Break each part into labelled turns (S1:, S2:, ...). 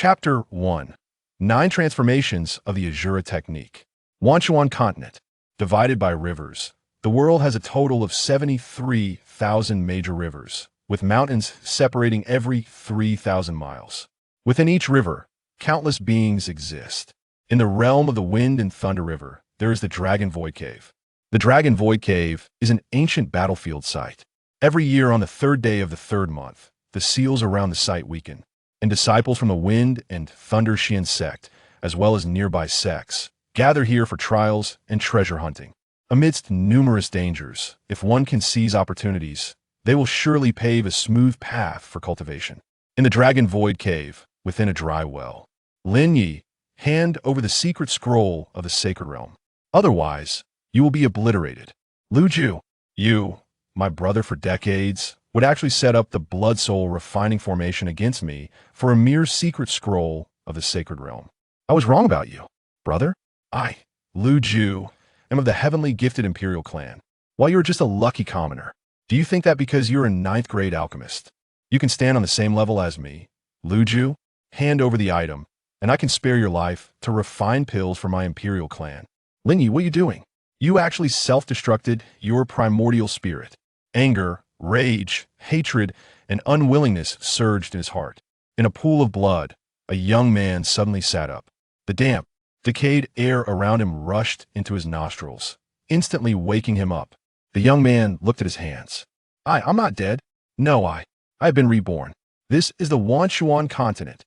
S1: Chapter 1. Nine Transformations of the Asura Technique. Wanchuan Continent. Divided by rivers. The world has a total of 73,000 major rivers, with mountains separating every 3,000 miles. Within each river, countless beings exist. In the realm of the Wind and Thunder River, there is the Dragon Void Cave. The Dragon Void Cave is an ancient battlefield site. Every year on the third day of the third month, the seals around the site weaken, and disciples from the Wind and Thunder Xian sect, as well as nearby sects, gather here for trials and treasure hunting. Amidst numerous dangers, if one can seize opportunities, they will surely pave a smooth path for cultivation. In the Dragon Void Cave, within a dry well, Lin Ye, hand over the secret scroll of the sacred realm. Otherwise, you will be obliterated. Lu Ju, you, my brother for decades, would actually set up the blood soul refining formation against me for a mere secret scroll of the sacred realm. I was wrong about you, brother. I, Lu Ju, am of the heavenly gifted imperial clan, while you are just a lucky commoner. Do you think that because you're a ninth grade alchemist, you can stand on the same level as me? Lu Ju, hand over the item, and I can spare your life to refine pills for my imperial clan. Lin Ye, what are you doing? You actually self-destructed your primordial spirit. Anger, rage, hatred, and unwillingness surged in his heart. In a pool of blood, a young man suddenly sat up. The damp, decayed air around him rushed into his nostrils, instantly waking him up. The young man looked at his hands. I'm not dead. No, I've been reborn. This is the Wanchuan continent.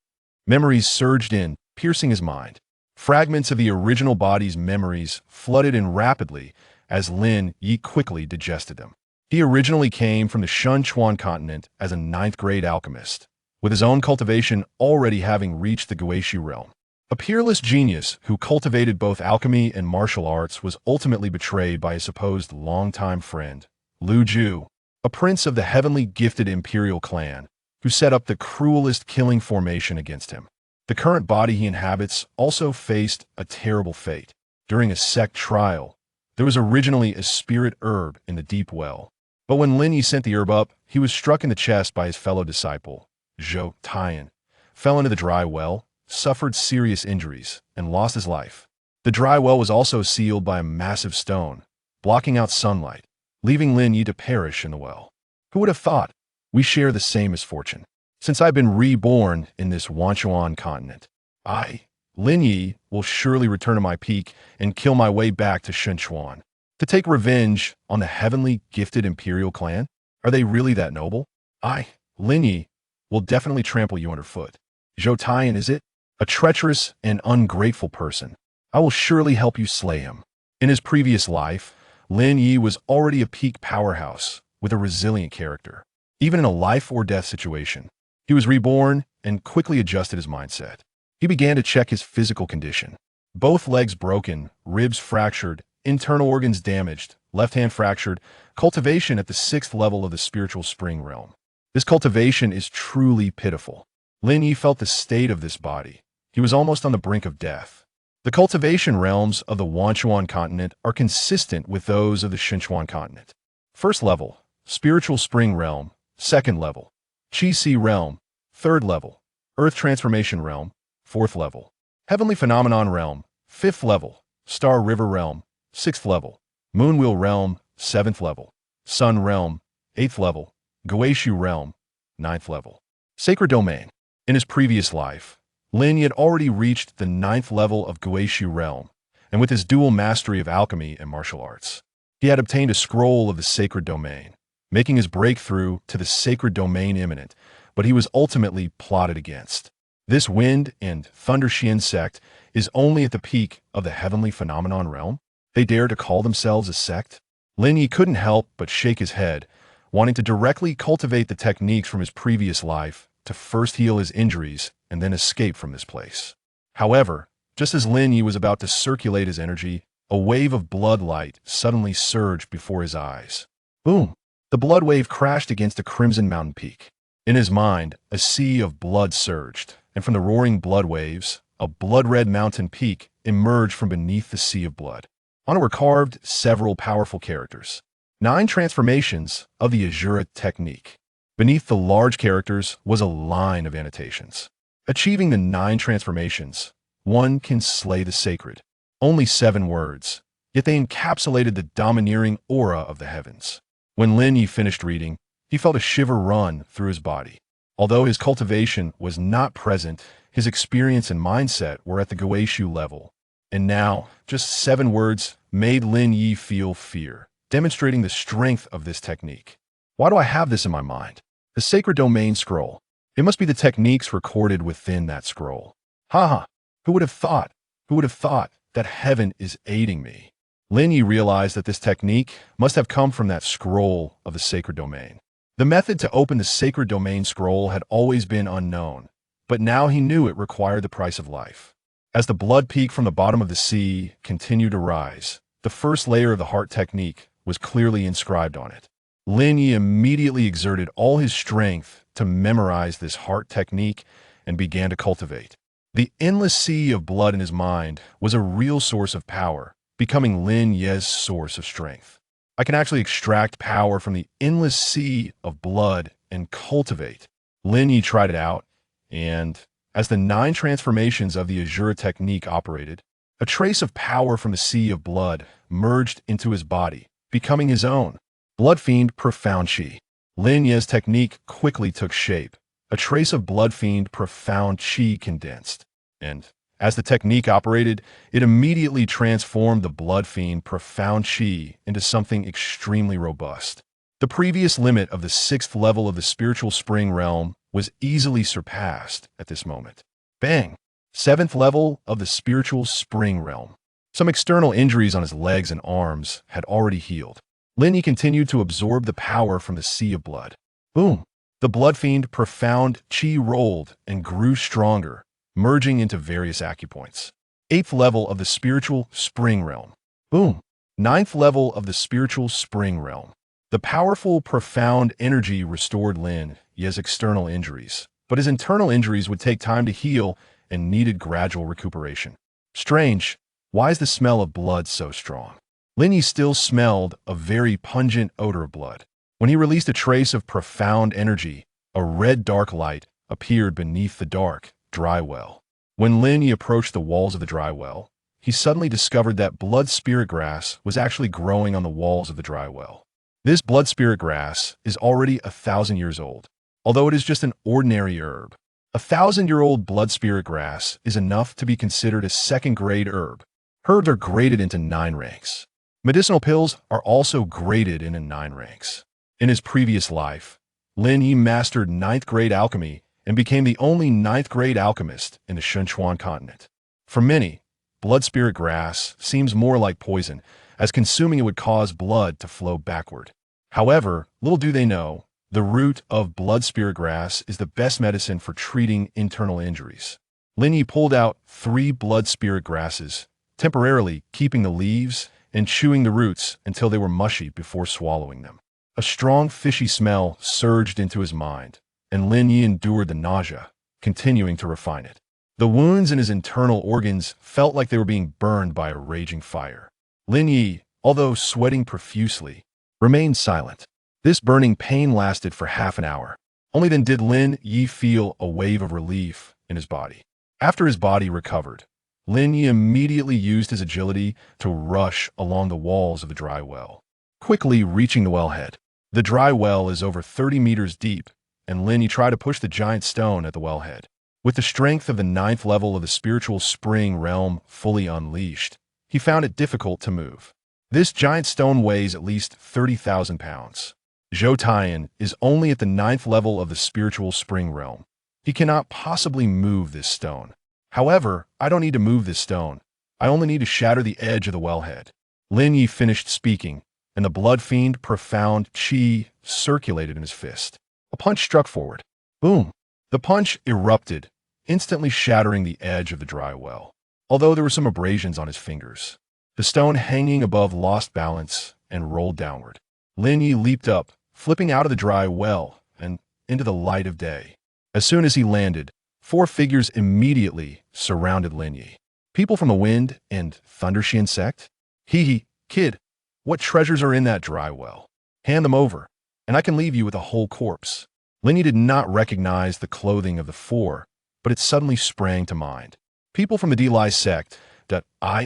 S1: Memories surged in, piercing his mind. Fragments of the original body's memories flooded in rapidly as Lin Ye quickly digested them. He originally came from the Shunchuan continent as a ninth-grade alchemist, with his own cultivation already having reached the Guishu realm. A peerless genius who cultivated both alchemy and martial arts was ultimately betrayed by his supposed longtime friend, Lu Ju, a prince of the heavenly gifted imperial clan, who set up the cruelest killing formation against him. The current body he inhabits also faced a terrible fate. During a sect trial, there was originally a spirit herb in the deep well. But when Lin Ye sent the herb up, he was struck in the chest by his fellow disciple, Zhou Tian, fell into the dry well, suffered serious injuries, and lost his life. The dry well was also sealed by a massive stone, blocking out sunlight, leaving Lin Ye to perish in the well. Who would have thought? We share the same misfortune. Since I've been reborn in this Wanchuan continent, I, Lin Ye, will surely return to my peak and kill my way back to Shunchuan. To take revenge on the heavenly gifted imperial clan? Are they really that noble? I, Lin Ye, will definitely trample you underfoot. Zhou Tian, is it? A treacherous and ungrateful person. I will surely help you slay him. In his previous life, Lin Ye was already a peak powerhouse with a resilient character. Even in a life or death situation, he was reborn and quickly adjusted his mindset. He began to check his physical condition. Both legs broken, ribs fractured, internal organs damaged, left hand fractured, cultivation at the 6th level of the spiritual spring realm. This cultivation is truly pitiful. Lin Ye felt the state of this body. He was almost on the brink of death. The cultivation realms of the Wanchuan continent are consistent with those of the Shunchuan continent. 1st level, spiritual spring realm. 2nd level, Qi Si realm. 3rd level, earth transformation realm. 4th level, heavenly phenomenon realm. 5th level, star river realm. 6th level, Moonwheel realm. 7th level, Sun realm. 8th level, Guishu realm. 9th level, Sacred Domain. In his previous life, Lin Ye had already reached the 9th level of Guishu realm, and with his dual mastery of alchemy and martial arts, he had obtained a scroll of the Sacred Domain, making his breakthrough to the Sacred Domain imminent, but he was ultimately plotted against. This Wind and Thunder Xian sect is only at the peak of the heavenly phenomenon realm. They dare to call themselves a sect? Lin Ye couldn't help but shake his head, wanting to directly cultivate the techniques from his previous life to first heal his injuries and then escape from this place. However, just as Lin Ye was about to circulate his energy, a wave of blood light suddenly surged before his eyes. Boom! The blood wave crashed against a crimson mountain peak. In his mind, a sea of blood surged, and from the roaring blood waves, a blood-red mountain peak emerged from beneath the sea of blood. On it were carved several powerful characters. 9 transformations of the Asura technique. Beneath the large characters was a line of annotations. Achieving the 9 transformations, one can slay the sacred. Only 7 words, yet they encapsulated the domineering aura of the heavens. When Lin Ye finished reading, he felt a shiver run through his body. Although his cultivation was not present, his experience and mindset were at the Guishu level. And now, just 7 words made Lin Ye feel fear, demonstrating the strength of this technique. Why do I have this in my mind? The Sacred Domain Scroll. It must be the techniques recorded within that scroll. Haha, who would have thought? Who would have thought that heaven is aiding me? Lin Ye realized that this technique must have come from that scroll of the Sacred Domain. The method to open the Sacred Domain Scroll had always been unknown, but now he knew it required the price of life. As the blood peak from the bottom of the sea continued to rise, the first layer of the heart technique was clearly inscribed on it. Lin Ye immediately exerted all his strength to memorize this heart technique and began to cultivate. The endless sea of blood in his mind was a real source of power, becoming Lin Ye's source of strength. I can actually extract power from the endless sea of blood and cultivate. Lin Ye tried it out, and as the 9 transformations of the Asura technique operated, a trace of power from the sea of blood merged into his body, becoming his own. Blood Fiend Profound Chi. Lin Ye's technique quickly took shape. A trace of Blood Fiend Profound Chi condensed. And as the technique operated, it immediately transformed the Blood Fiend Profound Chi into something extremely robust. The previous limit of the 6th level of the spiritual spring realm was easily surpassed at this moment. Bang! 7th level of the spiritual spring realm. Some external injuries on his legs and arms had already healed. Lin Ye continued to absorb the power from the sea of blood. Boom! The Blood Fiend Profound Chi rolled and grew stronger, merging into various acupoints. 8th level of the spiritual spring realm. Boom! 9th level of the spiritual spring realm. The powerful, profound energy restored Lin Ye's external injuries, but his internal injuries would take time to heal and needed gradual recuperation. Strange, why is the smell of blood so strong? Lin Ye still smelled a very pungent odor of blood. When he released a trace of profound energy, a red dark light appeared beneath the dark, dry well. When Lin Ye approached the walls of the dry well, he suddenly discovered that blood spirit grass was actually growing on the walls of the dry well. This blood spirit grass is already 1,000 years old, although it is just an ordinary herb. 1,000-year-old blood spirit grass is enough to be considered a second-grade herb. Herbs are graded into 9 ranks. Medicinal pills are also graded into 9 ranks. In his previous life, Lin Ye mastered 9th grade alchemy and became the only 9th grade alchemist in the Shunchuan continent. For many, blood spirit grass seems more like poison, as consuming it would cause blood to flow backward. However, little do they know, the root of blood spirit grass is the best medicine for treating internal injuries. Lin Ye pulled out 3 blood spirit grasses, temporarily keeping the leaves and chewing the roots until they were mushy before swallowing them. A strong fishy smell surged into his mind, and Lin Ye endured the nausea, continuing to refine it. The wounds in his internal organs felt like they were being burned by a raging fire. Lin Ye, although sweating profusely, remained silent. This burning pain lasted for half an hour. Only then did Lin Ye feel a wave of relief in his body. After his body recovered, Lin Ye immediately used his agility to rush along the walls of the dry well, quickly reaching the wellhead. The dry well is over 30 meters deep, and Lin Ye tried to push the giant stone at the wellhead. With the strength of the 9th level of the spiritual spring realm fully unleashed, he found it difficult to move. This giant stone weighs at least 30,000 pounds. Zhou Tian is only at the 9th level of the spiritual spring realm. He cannot possibly move this stone. However, I don't need to move this stone. I only need to shatter the edge of the wellhead. Lin Ye finished speaking, and the Blood Fiend Profound Chi circulated in his fist. A punch struck forward. Boom! The punch erupted, instantly shattering the edge of the dry well, although there were some abrasions on his fingers. The stone hanging above lost balance and rolled downward. Lin Ye leaped up, flipping out of the dry well and into the light of day. As soon as he landed, 4 figures immediately surrounded Lin Ye. People from the Wind and Thundershian sect? Hee, kid, what treasures are in that dry well? Hand them over, and I can leave you with a whole corpse. Lin Ye did not recognize the clothing of the 4, but it suddenly sprang to mind. People from the Delai sect that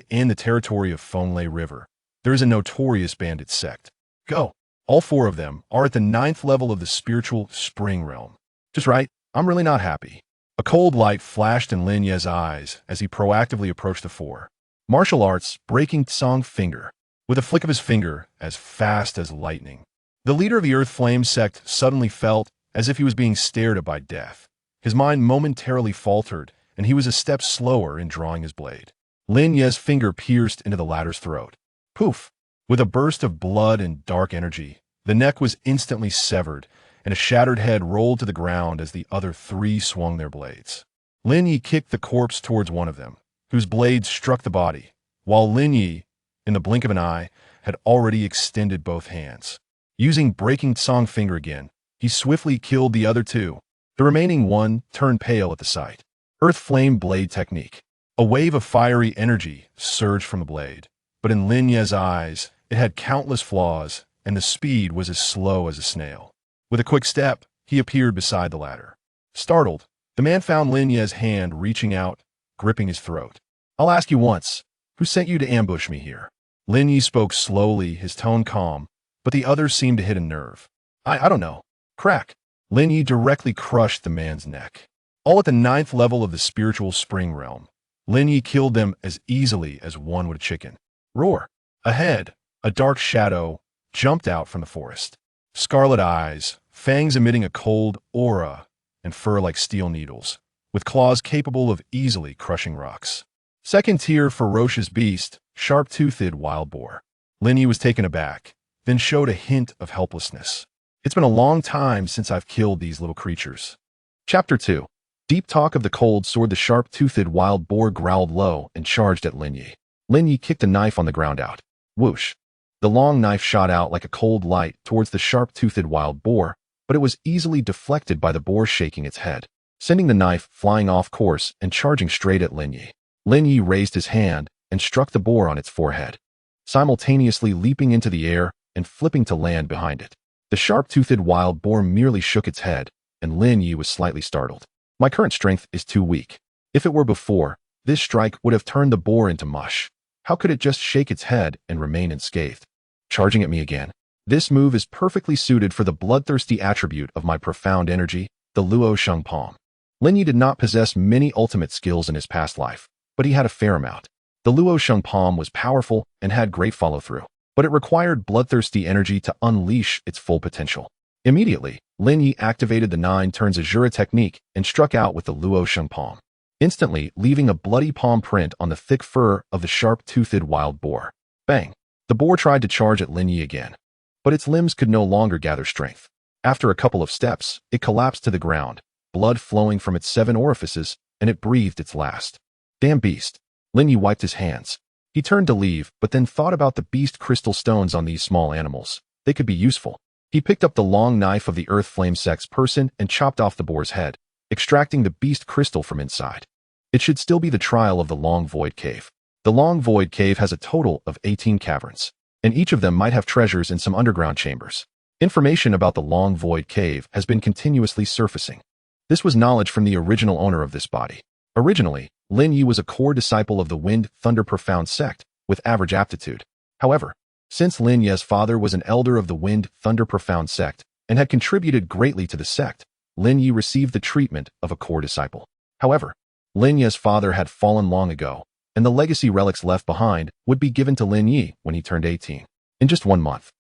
S1: in the territory of Fonglei River. There is a notorious bandit sect. Go. All four of them are at the 9th level of the spiritual spring realm. Just right, I'm really not happy. A cold light flashed in Lin Ye's eyes as he proactively approached the four. Martial arts, breaking Tsong finger. With a flick of his finger, as fast as lightning. The leader of the Earth Flame sect suddenly felt as if he was being stared at by death. His mind momentarily faltered, and he was a step slower in drawing his blade. Lin Ye's finger pierced into the latter's throat. Poof! With a burst of blood and dark energy, the neck was instantly severed, and a shattered head rolled to the ground as the other three swung their blades. Lin Ye kicked the corpse towards one of them, whose blade struck the body, while Lin Ye, in the blink of an eye, had already extended both hands. Using breaking Tsong finger again, he swiftly killed the other two. The remaining one turned pale at the sight. Earth Flame Blade Technique. A wave of fiery energy surged from the blade, but in Lin Ye's eyes, it had countless flaws, and the speed was as slow as a snail. With a quick step, he appeared beside the ladder. Startled, the man found Lin Ye's hand reaching out, gripping his throat. I'll ask you once, who sent you to ambush me here? Lin Ye spoke slowly, his tone calm, but the others seemed to hit a nerve. I don't know. Crack. Lin Ye directly crushed the man's neck. All at the 9th level of the spiritual spring realm. Lin Ye killed them as easily as one would a chicken. Roar. Ahead, a dark shadow jumped out from the forest. Scarlet eyes, fangs emitting a cold aura, and fur like steel needles, with claws capable of easily crushing rocks. Second-tier ferocious beast, sharp-toothed wild boar. Lin Ye was taken aback, then showed a hint of helplessness. It's been a long time since I've killed these little creatures. Chapter 2. Deep Talk of the Cold Sword. The sharp-toothed wild boar growled low and charged at Lin Ye. Lin Ye kicked a knife on the ground out. Whoosh. The long knife shot out like a cold light towards the sharp-toothed wild boar, but it was easily deflected by the boar shaking its head, sending the knife flying off course and charging straight at Lin Ye. Lin Ye raised his hand and struck the boar on its forehead, simultaneously leaping into the air and flipping to land behind it. The sharp-toothed wild boar merely shook its head, and Lin Ye was slightly startled. My current strength is too weak. If it were before, this strike would have turned the boar into mush. How could it just shake its head and remain unscathed? Charging at me again. This move is perfectly suited for the bloodthirsty attribute of my profound energy, the Luo Sheng Palm. Lin Ye did not possess many ultimate skills in his past life, but he had a fair amount. The Luo Sheng Palm was powerful and had great follow-through, but it required bloodthirsty energy to unleash its full potential. Immediately, Lin Ye activated the 9 turns Asura technique and struck out with the Luo Sheng Palm, instantly leaving a bloody palm print on the thick fur of the sharp-toothed wild boar. Bang! The boar tried to charge at Lin Ye again, but its limbs could no longer gather strength. After a couple of steps, it collapsed to the ground, blood flowing from its 7 orifices, and it breathed its last. Damn beast. Lin Ye wiped his hands. He turned to leave, but then thought about the beast crystal stones on these small animals. They could be useful. He picked up the long knife of the Earth Flame Sect's person and chopped off the boar's head, extracting the beast crystal from inside. It should still be the trial of the Long Void Cave. The Long Void Cave has a total of 18 caverns, and each of them might have treasures in some underground chambers. Information about the Long Void Cave has been continuously surfacing. This was knowledge from the original owner of this body. Originally, Lin Ye was a core disciple of the Wind Thunder Profound sect, with average aptitude. However, since Lin Ye's father was an elder of the Wind Thunder Profound sect and had contributed greatly to the sect, Lin Ye received the treatment of a core disciple. However, Lin Ye's father had fallen long ago, and the legacy relics left behind would be given to Lin Ye when he turned 18. In just 1 month,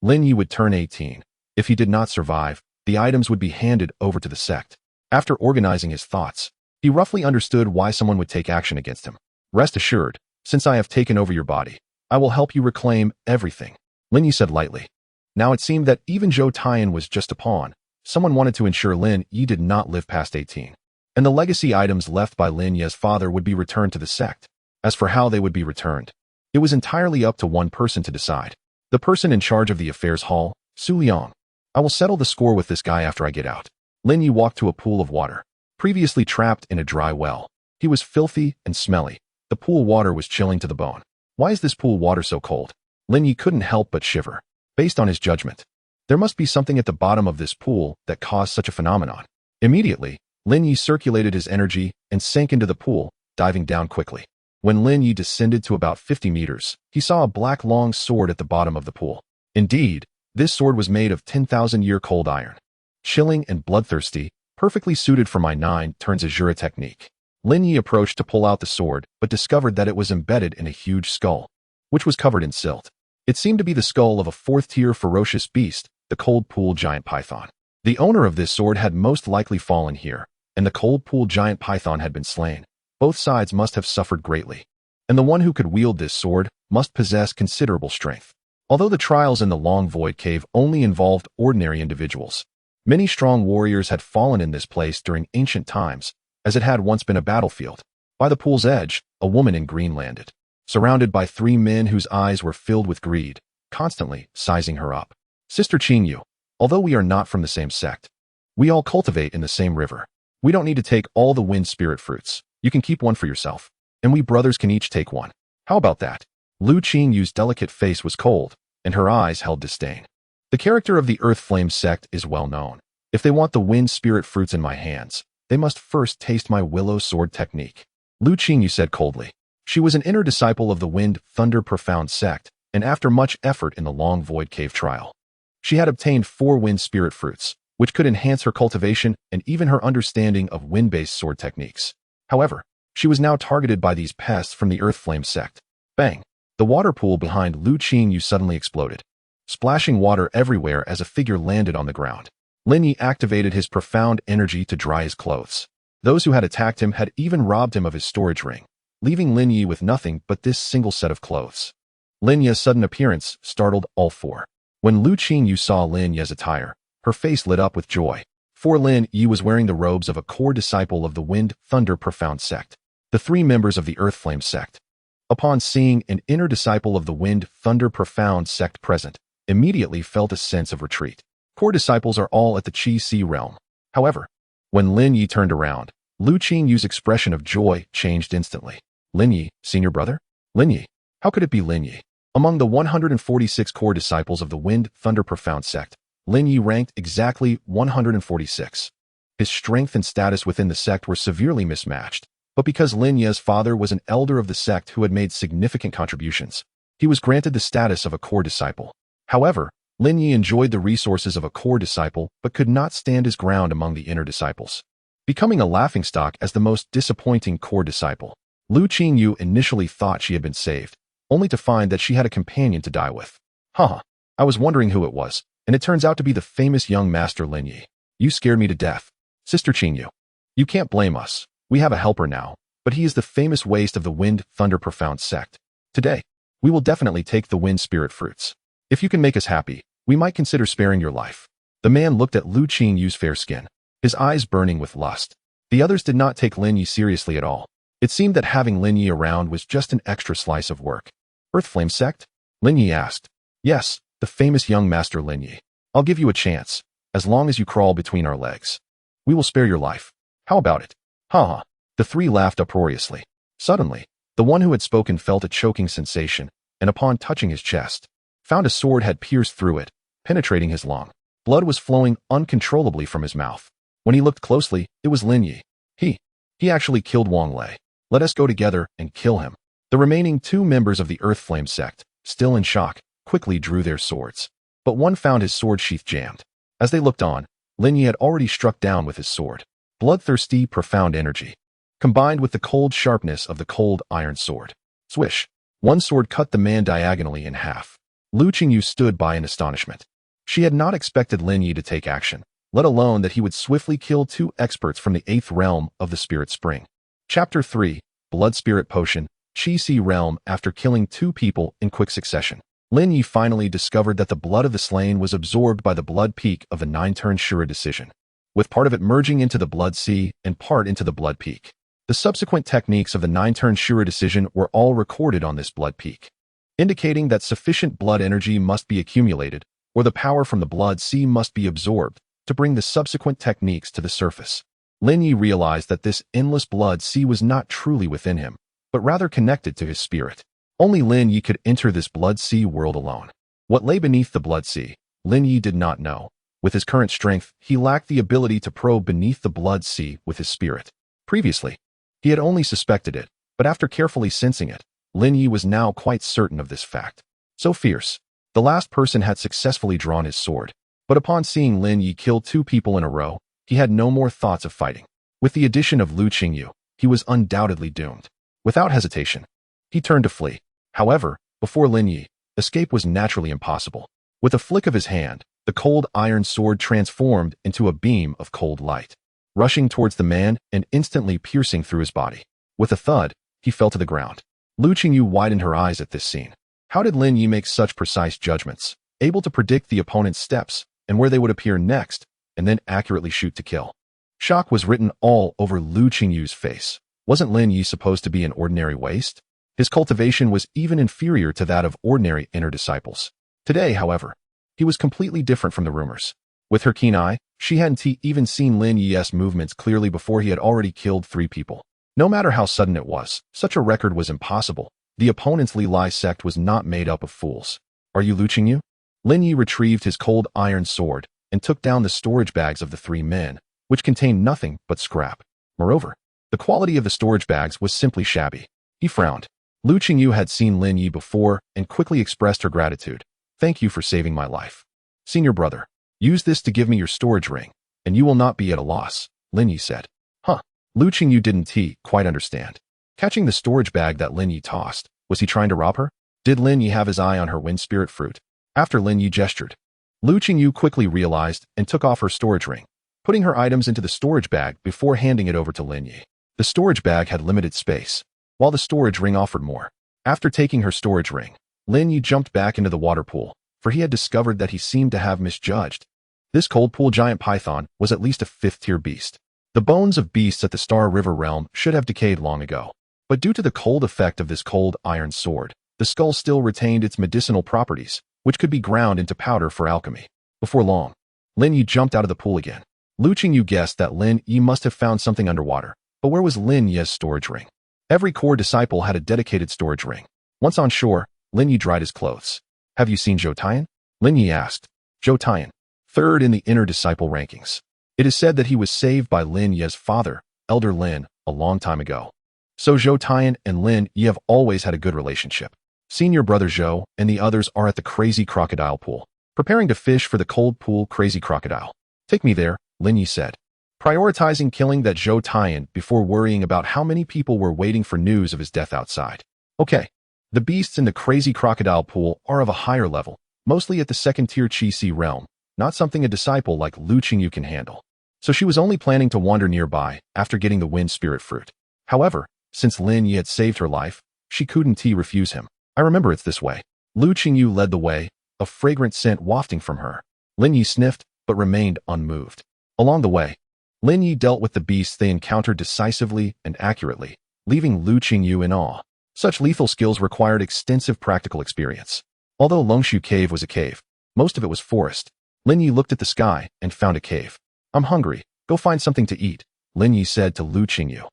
S1: Lin Ye would turn 18. If he did not survive, the items would be handed over to the sect. After organizing his thoughts, he roughly understood why someone would take action against him. Rest assured, since I have taken over your body, I will help you reclaim everything, Lin Ye said lightly. Now it seemed that even Zhou Taiyan was just a pawn. Someone wanted to ensure Lin Ye did not live past 18. And the legacy items left by Lin Ye's father would be returned to the sect. As for how they would be returned, it was entirely up to one person to decide. The person in charge of the affairs hall, Su Liang. I will settle the score with this guy after I get out. Lin Ye walked to a pool of water, previously trapped in a dry well. He was filthy and smelly. The pool water was chilling to the bone. Why is this pool water so cold? Lin Ye couldn't help but shiver. Based on his judgment, there must be something at the bottom of this pool that caused such a phenomenon. Immediately, Lin Ye circulated his energy and sank into the pool, diving down quickly. When Lin Ye descended to about 50 meters, he saw a black long sword at the bottom of the pool. Indeed, this sword was made of 10,000-year cold iron. Chilling and bloodthirsty, perfectly suited for my Nine turns Asura technique. Lin Ye approached to pull out the sword, but discovered that it was embedded in a huge skull, which was covered in silt. It seemed to be the skull of a fourth-tier ferocious beast, the cold pool giant python. The owner of this sword had most likely fallen here, and the cold pool giant python had been slain. Both sides must have suffered greatly, and the one who could wield this sword must possess considerable strength. Although the trials in the Long Void Cave only involved ordinary individuals, many strong warriors had fallen in this place during ancient times, as it had once been a battlefield. By the pool's edge, a woman in green landed, surrounded by 3 men whose eyes were filled with greed, constantly sizing her up. Sister Qingyu, although we are not from the same sect, we all cultivate in the same river. We don't need to take all the wind spirit fruits. You can keep one for yourself, and we brothers can each take one. How about that? Lu Qingyu's delicate face was cold, and her eyes held disdain. The character of the Earth Flame sect is well known. If they want the wind spirit fruits in my hands, they must first taste my willow sword technique. Lu Qingyu said coldly. She was an inner disciple of the Wind Thunder Profound sect, and after much effort in the Long Void Cave trial, she had obtained 4 wind spirit fruits, which could enhance her cultivation and even her understanding of wind-based sword techniques. However, she was now targeted by these pests from the Earth Flame sect. Bang! The water pool behind Lu Qingyu suddenly exploded, splashing water everywhere as a figure landed on the ground. Lin Ye activated his profound energy to dry his clothes. Those who had attacked him had even robbed him of his storage ring, leaving Lin Ye with nothing but this single set of clothes. Lin Ye's sudden appearance startled all 4. When Lu Qingyu saw Lin Ye's attire, her face lit up with joy. For Lin Ye was wearing the robes of a core disciple of the Wind Thunder Profound sect, the 3 members of the Earth Flame sect. Upon seeing an inner disciple of the Wind Thunder Profound sect present, immediately felt a sense of retreat. Core disciples are all at the Qi-Si realm. However, when Lin Ye turned around, Lu Qingyu's expression of joy changed instantly. Lin Ye, senior brother? Lin Ye? How could it be Lin Ye? Among the 146 core disciples of the Wind Thunder Profound sect, Lin Ye ranked exactly 146. His strength and status within the sect were severely mismatched, but because Lin Ye's father was an elder of the sect who had made significant contributions, he was granted the status of a core disciple. However, Lin Ye enjoyed the resources of a core disciple but could not stand his ground among the inner disciples, becoming a laughingstock as the most disappointing core disciple. Lu Qingyu initially thought she had been saved, only to find that she had a companion to die with. Haha, I was wondering who it was, and it turns out to be the famous young master Lin Ye. You scared me to death. Sister Qingyu, you can't blame us. We have a helper now, but he is the famous waste of the Wind Thunder Profound sect. Today, we will definitely take the wind spirit fruits. If you can make us happy, we might consider sparing your life. The man looked at Lu Qingyu's fair skin, his eyes burning with lust. The others did not take Lin Ye seriously at all. It seemed that having Lin Ye around was just an extra slice of work. Earth Flame sect? Lin Ye asked. Yes, the famous young master Lin Ye. I'll give you a chance, as long as you crawl between our legs. We will spare your life. How about it? Ha! The 3 laughed uproariously. Suddenly, the one who had spoken felt a choking sensation, and upon touching his chest, found a sword had pierced through it, penetrating his lung. Blood was flowing uncontrollably from his mouth. When he looked closely, it was Lin Ye. He actually killed Wang Lei. Let us go together and kill him. The remaining 2 members of the Earth Flame sect, still in shock, quickly drew their swords. But one found his sword sheath jammed. As they looked on, Lin Ye had already struck down with his sword. Bloodthirsty, profound energy, combined with the cold sharpness of the cold iron sword. Swish! One sword cut the man diagonally in half. Lu Qingyu stood by in astonishment. She had not expected Lin Ye to take action, let alone that he would swiftly kill 2 experts from the 8th realm of the Spirit Spring. Chapter 3, Blood Spirit Potion, Qi-Si realm. After killing 2 people in quick succession, Lin Ye finally discovered that the blood of the slain was absorbed by the blood peak of the 9-turn Shura decision, with part of it merging into the blood sea and part into the blood peak. The subsequent techniques of the 9-turn Shura decision were all recorded on this blood peak, indicating that sufficient blood energy must be accumulated, or the power from the blood sea must be absorbed, to bring the subsequent techniques to the surface. Lin Ye realized that this endless blood sea was not truly within him, but rather connected to his spirit. Only Lin Ye could enter this blood sea world alone. What lay beneath the blood sea, Lin Ye did not know, With his current strength, he lacked the ability to probe beneath the blood sea with his spirit. Previously, he had only suspected it, but after carefully sensing it, Lin Ye was now quite certain of this fact. So fierce. The last person had successfully drawn his sword, but upon seeing Lin Ye kill 2 people in a row, he had no more thoughts of fighting. With the addition of Lu Qingyu, he was undoubtedly doomed. Without hesitation, he turned to flee. However, before Lin Ye, escape was naturally impossible. With a flick of his hand, the cold iron sword transformed into a beam of cold light, rushing towards the man and instantly piercing through his body. With a thud, he fell to the ground. Lu Qingyu widened her eyes at this scene. How did Lin Ye make such precise judgments, able to predict the opponent's steps and where they would appear next, and then accurately shoot to kill? Shock was written all over Lu Qingyu's face. Wasn't Lin Ye supposed to be an ordinary waste? His cultivation was even inferior to that of ordinary inner disciples. Today, however, he was completely different from the rumors. With her keen eye, she hadn't even seen Lin Ye's movements clearly before he had already killed 3 people. No matter how sudden it was, such a record was impossible. The opponent's Li Lai sect was not made up of fools. Are you Lu Qingyu? Lin Ye retrieved his cold iron sword and took down the storage bags of the 3 men, which contained nothing but scrap. Moreover, the quality of the storage bags was simply shabby. He frowned. Lu Qingyu had seen Lin Ye before and quickly expressed her gratitude. Thank you for saving my life. Senior brother, use this to give me your storage ring, and you will not be at a loss, Lin Ye said. Huh. Lu Qingyu didn't quite understand. Catching the storage bag that Lin Ye tossed, was he trying to rob her? Did Lin Ye have his eye on her wind spirit fruit? After Lin Ye gestured, Lu Qingyu quickly realized and took off her storage ring, putting her items into the storage bag before handing it over to Lin Ye. The storage bag had limited space, while the storage ring offered more. After taking her storage ring, Lin Ye jumped back into the water pool, for he had discovered that he seemed to have misjudged. This cold pool giant python was at least a 5th-tier beast. The bones of beasts at the Star River realm should have decayed long ago. But due to the cold effect of this cold iron sword, the skull still retained its medicinal properties, which could be ground into powder for alchemy. Before long, Lin Ye jumped out of the pool again. Lu Qingyu guessed that Lin Ye must have found something underwater, but where was Lin Ye's storage ring? Every core disciple had a dedicated storage ring. Once on shore, Lin Ye dried his clothes. Have you seen Zhou Tian? Lin Ye asked. Zhou Tian, 3rd in the inner disciple rankings. It is said that he was saved by Lin Ye's father, Elder Lin, a long time ago. So Zhou Tian and Lin Ye have always had a good relationship. Senior brother Zhou and the others are at the crazy crocodile pool, preparing to fish for the cold pool crazy crocodile. Take me there, Lin Ye said, prioritizing killing that Zhou Tian before worrying about how many people were waiting for news of his death outside. Okay. The beasts in the crazy crocodile pool are of a higher level, mostly at the 2nd-tier Qi realm, not something a disciple like Lu Qingyu can handle. So she was only planning to wander nearby after getting the wind spirit fruit. However, since Lin Ye had saved her life, she couldn't refuse him. I remember it's this way. Lu Qingyu led the way, a fragrant scent wafting from her. Lin Ye sniffed, but remained unmoved. Along the way, Lin Ye dealt with the beasts they encountered decisively and accurately, leaving Lu Qingyu in awe. Such lethal skills required extensive practical experience. Although Longshu Cave was a cave, most of it was forest. Lin Ye looked at the sky and found a cave. I'm hungry. Go find something to eat, Lin Ye said to Lu Qingyu.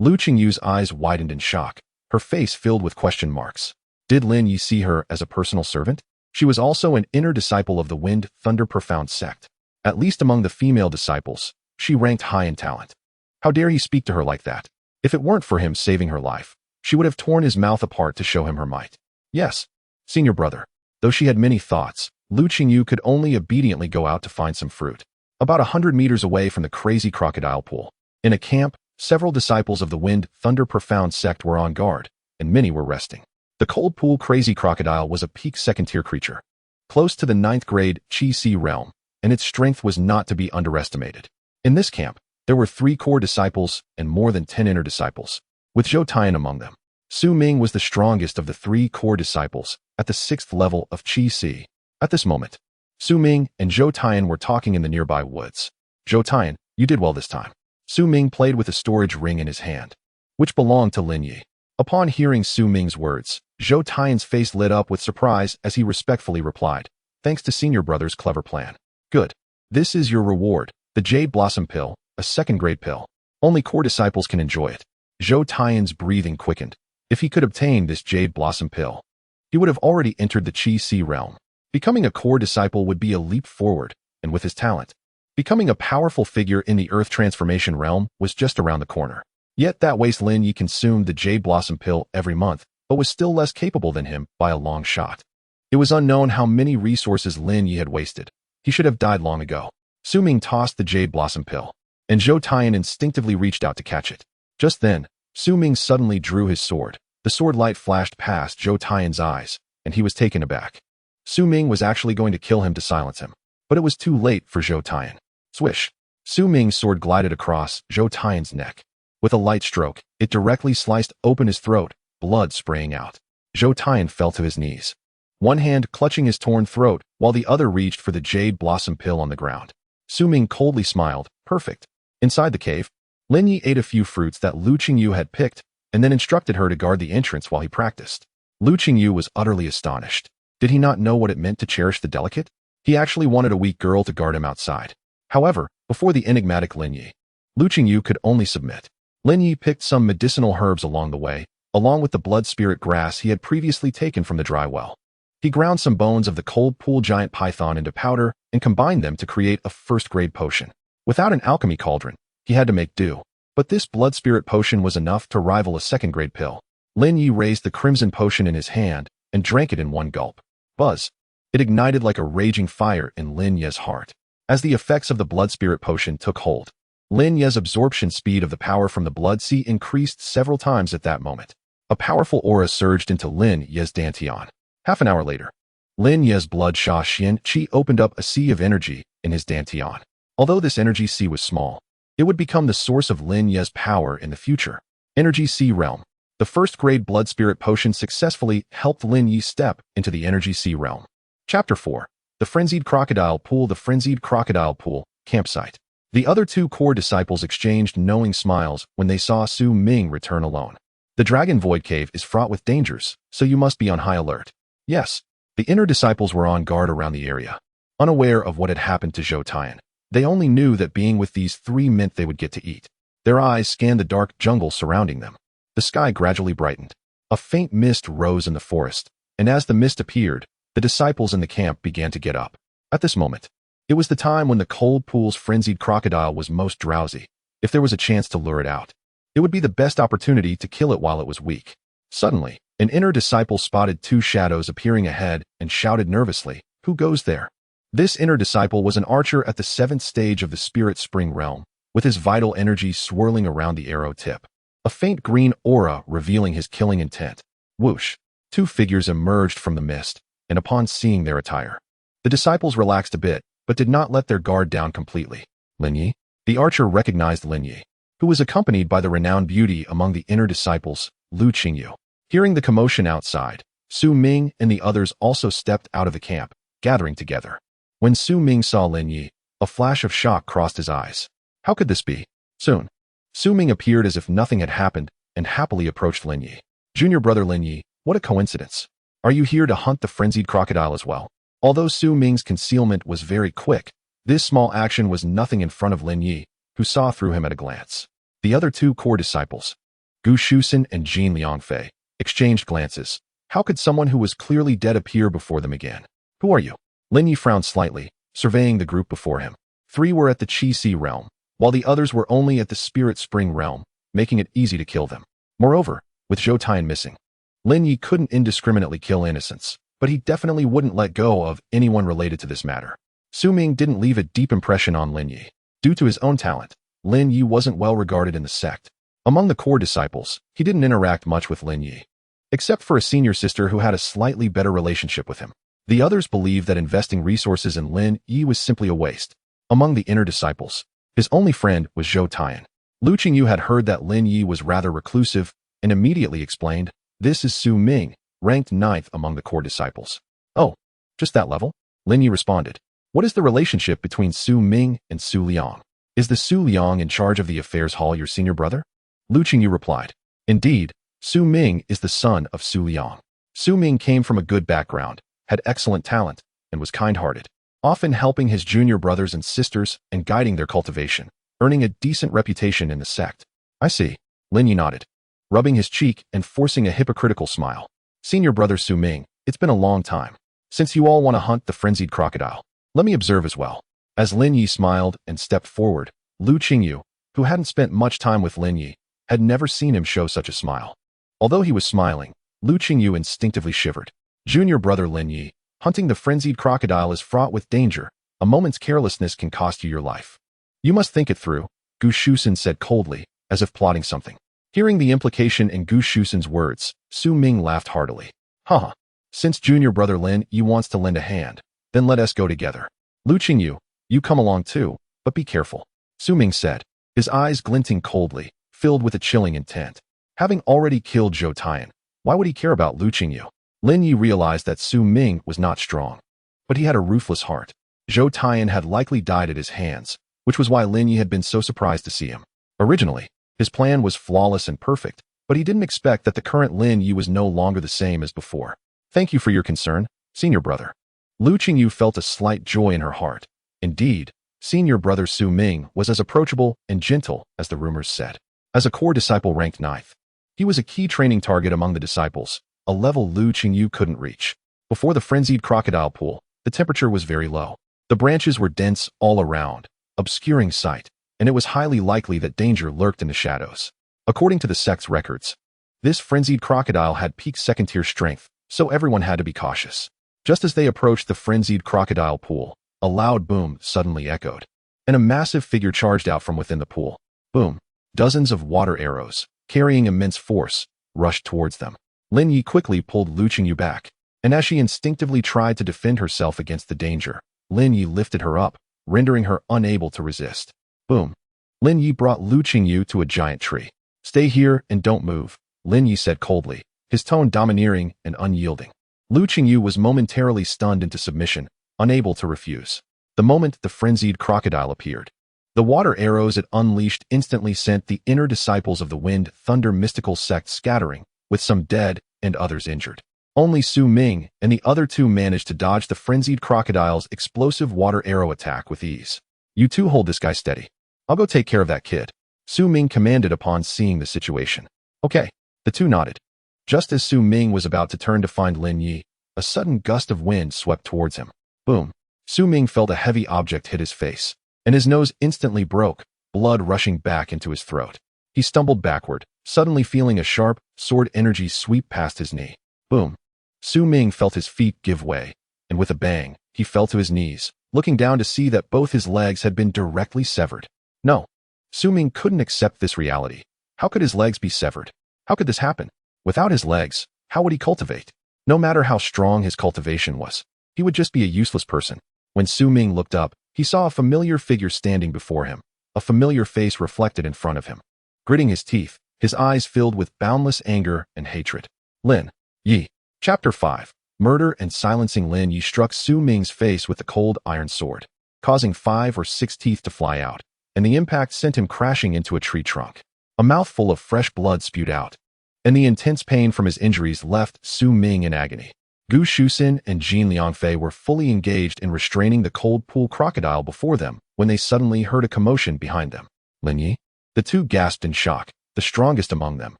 S1: Lu Qingyu's eyes widened in shock, her face filled with question marks. Did Lin Ye see her as a personal servant? She was also an inner disciple of the Wind Thunder Profound sect. At least among the female disciples, she ranked high in talent. How dare he speak to her like that? If it weren't for him saving her life, she would have torn his mouth apart to show him her might. Yes, senior brother. Though she had many thoughts, Lu Qingyu could only obediently go out to find some fruit. About 100 meters away from the crazy crocodile pool, in a camp, several disciples of the Wind Thunder Profound sect were on guard, and many were resting. The cold pool crazy crocodile was a peak 2nd-tier creature, close to the 9th grade Qi realm, and its strength was not to be underestimated. In this camp, there were 3 core disciples and more than 10 inner disciples, with Zhou Tian among them. Su Ming was the strongest of the 3 core disciples, at the 6th level of Qi. At this moment, Su Ming and Zhou Tian were talking in the nearby woods. Zhou Tian, you did well this time. Su Ming played with a storage ring in his hand, which belonged to Lin Ye. Upon hearing Su Ming's words, Zhou Tian's face lit up with surprise as he respectfully replied, thanks to senior brother's clever plan. Good. This is your reward, the Jade Blossom Pill, a 2nd-grade pill. Only core disciples can enjoy it. Zhou Tian's breathing quickened. If he could obtain this Jade Blossom Pill, he would have already entered the Qi realm. Becoming a core disciple would be a leap forward, and with his talent. Becoming a powerful figure in the Earth transformation realm was just around the corner. Yet that waste Lin Ye consumed the Jade Blossom pill every month, but was still less capable than him by a long shot. It was unknown how many resources Lin Ye had wasted. He should have died long ago. Su Ming tossed the Jade Blossom pill, and Zhou Tian instinctively reached out to catch it. Just then, Su Ming suddenly drew his sword. The sword light flashed past Zhou Tian's eyes, and he was taken aback. Su Ming was actually going to kill him to silence him, but it was too late for Zhou Tian. Swish! Su Ming's sword glided across Zhou Tian's neck. With a light stroke, it directly sliced open his throat, blood spraying out. Zhou Tian fell to his knees, one hand clutching his torn throat while the other reached for the Jade Blossom pill on the ground. Su Ming coldly smiled. Perfect. Inside the cave, Lin Ye ate a few fruits that Lu Qingyu had picked and then instructed her to guard the entrance while he practiced. Lu Qingyu was utterly astonished. Did he not know what it meant to cherish the delicate? He actually wanted a weak girl to guard him outside. However, before the enigmatic Lin Ye, Lu Qingyu could only submit. Lin Ye picked some medicinal herbs along the way, along with the blood spirit grass he had previously taken from the dry well. He ground some bones of the cold pool giant python into powder and combined them to create a first-grade potion. Without an alchemy cauldron, he had to make do. But this blood spirit potion was enough to rival a second-grade pill. Lin Ye raised the crimson potion in his hand and drank it in one gulp. Buzz! It ignited like a raging fire in Lin Ye's heart. As the effects of the blood spirit potion took hold, Lin Ye's absorption speed of the power from the blood sea increased several times at that moment. A powerful aura surged into Lin Ye's dantian. Half an hour later, Lin Ye's blood Sha Xian Qi opened up a sea of energy in his dantian. Although this energy sea was small, it would become the source of Lin Ye's power in the future. Energy Sea Realm. The first-grade blood spirit potion successfully helped Lin Ye step into the Energy Sea Realm. Chapter 4. The Frenzied Crocodile Pool. The Frenzied Crocodile Pool, campsite. The other two core disciples exchanged knowing smiles when they saw Su Ming return alone. The Dragon Void Cave is fraught with dangers, so you must be on high alert. Yes, the inner disciples were on guard around the area, unaware of what had happened to Zhou Tian. They only knew that being with these three meant they would get to eat. Their eyes scanned the dark jungle surrounding them. The sky gradually brightened. A faint mist rose in the forest, and as the mist appeared, the disciples in the camp began to get up. At this moment, it was the time when the cold pool's frenzied crocodile was most drowsy. If there was a chance to lure it out, it would be the best opportunity to kill it while it was weak. Suddenly, an inner disciple spotted two shadows appearing ahead and shouted nervously, "Who goes there?" This inner disciple was an archer at the 7th stage of the Spirit Spring realm, with his vital energy swirling around the arrow tip. A faint green aura revealing his killing intent. Whoosh! Two figures emerged from the mist, and upon seeing their attire, the disciples relaxed a bit, but did not let their guard down completely. Lin Ye? The archer recognized Lin Ye, who was accompanied by the renowned beauty among the inner disciples, Lu Qingyu. Hearing the commotion outside, Su Ming and the others also stepped out of the camp, gathering together. When Su Ming saw Lin Ye, a flash of shock crossed his eyes. How could this be? Soon, Su Ming appeared as if nothing had happened and happily approached Lin Ye. Junior brother Lin Ye, what a coincidence. Are you here to hunt the frenzied crocodile as well? Although Su Ming's concealment was very quick, this small action was nothing in front of Lin Ye, who saw through him at a glance. The other two core disciples, Gu Shusen and Jin Liangfei, exchanged glances. How could someone who was clearly dead appear before them again? Who are you? Lin Ye frowned slightly, surveying the group before him. 3 were at the Qi Sea realm, while the others were only at the Spirit Spring realm, making it easy to kill them. Moreover, with Zhou Tian missing, Lin Ye couldn't indiscriminately kill innocents, but he definitely wouldn't let go of anyone related to this matter. Su Ming didn't leave a deep impression on Lin Ye. Due to his own talent, Lin Ye wasn't well regarded in the sect. Among the core disciples, he didn't interact much with Lin Ye, except for a senior sister who had a slightly better relationship with him. The others believed that investing resources in Lin Ye was simply a waste. Among the inner disciples, his only friend was Zhou Tian. Lu Qingyu had heard that Lin Ye was rather reclusive and immediately explained, "This is Su Ming, ranked 9th among the core disciples." "Oh, just that level?" Lin Ye responded. "What is the relationship between Su Ming and Su Liang? Is the Su Liang in charge of the affairs hall your senior brother?" Lu Qingyu replied, "Indeed, Su Ming is the son of Su Liang. Su Ming came from a good background, had excellent talent, and was kind-hearted, often helping his junior brothers and sisters and guiding their cultivation, earning a decent reputation in the sect." "I see." Lin Ye nodded, rubbing his cheek and forcing a hypocritical smile. "Senior brother Su Ming, it's been a long time since you all want to hunt the frenzied crocodile. Let me observe as well." As Lin Ye smiled and stepped forward, Lu Qingyu, who hadn't spent much time with Lin Ye, had never seen him show such a smile. Although he was smiling, Lu Qingyu instinctively shivered. Junior brother Lin Ye, hunting the frenzied crocodile is fraught with danger. A moment's carelessness can cost you your life. You must think it through, Gu Shusen said coldly, as if plotting something. Hearing the implication in Gu Shusen's words, Su Ming laughed heartily. Haha. Since junior brother Lin Ye wants to lend a hand, then let us go together. Lu Qingyu, you come along too, but be careful, Su Ming said, his eyes glinting coldly, filled with a chilling intent. Having already killed Zhou Tian, why would he care about Lu Qingyu? Lin Ye realized that Su Ming was not strong, but he had a ruthless heart. Zhou Tian had likely died at his hands, which was why Lin Ye had been so surprised to see him. Originally, his plan was flawless and perfect, but he didn't expect that the current Lin Ye was no longer the same as before. Thank you for your concern, senior brother. Lu Qingyu felt a slight joy in her heart. Indeed, senior brother Su Ming was as approachable and gentle as the rumors said. As a core disciple ranked 9th, he was a key training target among the disciples, a level Lu Qingyu couldn't reach. Before the frenzied crocodile pool, the temperature was very low. The branches were dense all around, obscuring sight, and it was highly likely that danger lurked in the shadows. According to the sect's records, this frenzied crocodile had peak second-tier strength, so everyone had to be cautious. Just as they approached the frenzied crocodile pool, a loud boom suddenly echoed, and a massive figure charged out from within the pool. Boom! Dozens of water arrows, carrying immense force, rushed towards them. Lin Ye quickly pulled Lu Qingyu back, and as she instinctively tried to defend herself against the danger, Lin Ye lifted her up, rendering her unable to resist. Boom! Lin Ye brought Lu Qingyu to a giant tree. Stay here and don't move, Lin Ye said coldly, his tone domineering and unyielding. Lu Qingyu was momentarily stunned into submission, unable to refuse. The moment the frenzied crocodile appeared, the water arrows it unleashed instantly sent the inner disciples of the Wind Thunder mystical sect scattering, with some dead and others injured. Only Su Ming and the other two managed to dodge the frenzied crocodile's explosive water arrow attack with ease. You two hold this guy steady. I'll go take care of that kid, Su Ming commanded upon seeing the situation. Okay. The two nodded. Just as Su Ming was about to turn to find Lin Ye, a sudden gust of wind swept towards him. Boom! Su Ming felt a heavy object hit his face, and his nose instantly broke, blood rushing back into his throat. He stumbled backward, suddenly feeling a sharp, sword energy sweep past his knee. Boom! Su Ming felt his feet give way, and with a bang, he fell to his knees, looking down to see that both his legs had been directly severed. No! Su Ming couldn't accept this reality. How could his legs be severed? How could this happen? Without his legs, how would he cultivate? No matter how strong his cultivation was, he would just be a useless person. When Su Ming looked up, he saw a familiar figure standing before him, a familiar face reflected in front of him. Gritting his teeth, his eyes filled with boundless anger and hatred. Lin Ye. Chapter 5. Murder and silencing. Lin Ye struck Su Ming's face with the cold iron sword, causing 5 or 6 teeth to fly out, and the impact sent him crashing into a tree trunk. A mouthful of fresh blood spewed out, and the intense pain from his injuries left Su Ming in agony. Gu Shusen and Jin Liangfei were fully engaged in restraining the cold pool crocodile before them when they suddenly heard a commotion behind them. Lin Ye? The two gasped in shock. The strongest among them,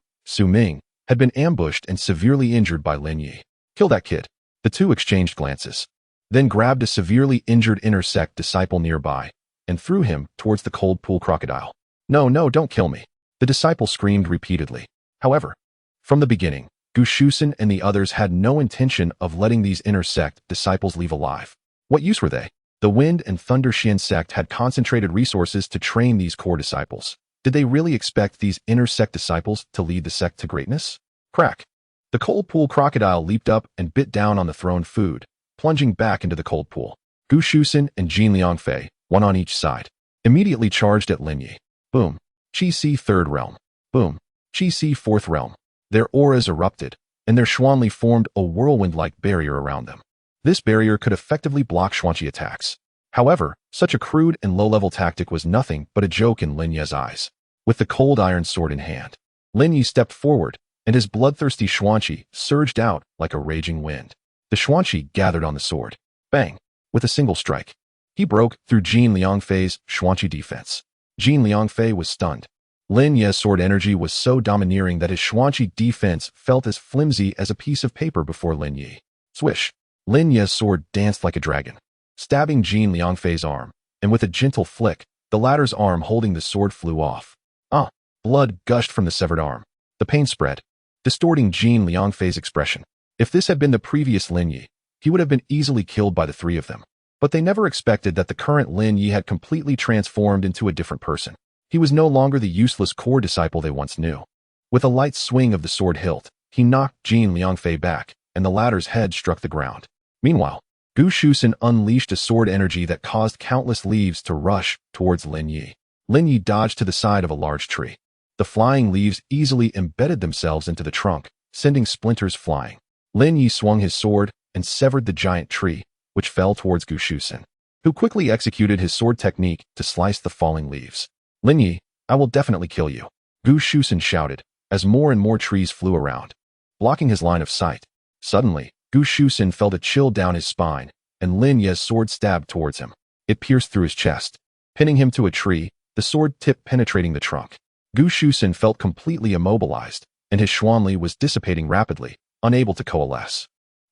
S1: Su Ming, had been ambushed and severely injured by Lin Ye. Kill that kid. The two exchanged glances, then grabbed a severely injured inner sect disciple nearby and threw him towards the cold pool crocodile. No, don't kill me, the disciple screamed repeatedly. However, from the beginning, Gu Shusen and the others had no intention of letting these inner sect disciples leave alive. What use were they? The Wind and Thunder Xian sect had concentrated resources to train these core disciples. Did they really expect these inner sect disciples to lead the sect to greatness? Crack! The cold pool crocodile leaped up and bit down on the thrown food, plunging back into the cold pool. Gu Shusen and Jin Liangfei, one on each side, immediately charged at Lin Ye. Boom! Qi Si Third Realm. Boom! Qi Si Fourth Realm. Their auras erupted, and their Xuanli formed a whirlwind-like barrier around them. This barrier could effectively block Xuanqi attacks. However, such a crude and low-level tactic was nothing but a joke in Lin Ye's eyes. With the cold iron sword in hand, Lin Ye stepped forward, and his bloodthirsty Xuanqi surged out like a raging wind. The Xuanqi gathered on the sword. Bang! With a single strike, he broke through Jin Liangfei's Xuanqi defense. Jin Liangfei was stunned. Lin Ye's sword energy was so domineering that his Xuanqi defense felt as flimsy as a piece of paper before Lin Ye. Swish! Lin Ye's sword danced like a dragon, stabbing Jin Liangfei's arm, and with a gentle flick, the latter's arm holding the sword flew off. Ah! Blood gushed from the severed arm. The pain spread, distorting Jin Liangfei's expression. If this had been the previous Lin Ye, he would have been easily killed by the three of them. But they never expected that the current Lin Ye had completely transformed into a different person. He was no longer the useless core disciple they once knew. With a light swing of the sword hilt, he knocked Jin Liangfei back, and the latter's head struck the ground. Meanwhile, Gu Shusen unleashed a sword energy that caused countless leaves to rush towards Lin Ye. Lin Ye dodged to the side of a large tree. The flying leaves easily embedded themselves into the trunk, sending splinters flying. Lin Ye swung his sword and severed the giant tree, which fell towards Gu Shusen, who quickly executed his sword technique to slice the falling leaves. Lin Ye, I will definitely kill you, Gu Shusen shouted, as more and more trees flew around, blocking his line of sight. Suddenly, Gu Shusen felt a chill down his spine, and Lin Ye's sword stabbed towards him. It pierced through his chest, pinning him to a tree, the sword tip penetrating the trunk. Gu Shusen felt completely immobilized, and his Xuanli was dissipating rapidly, unable to coalesce.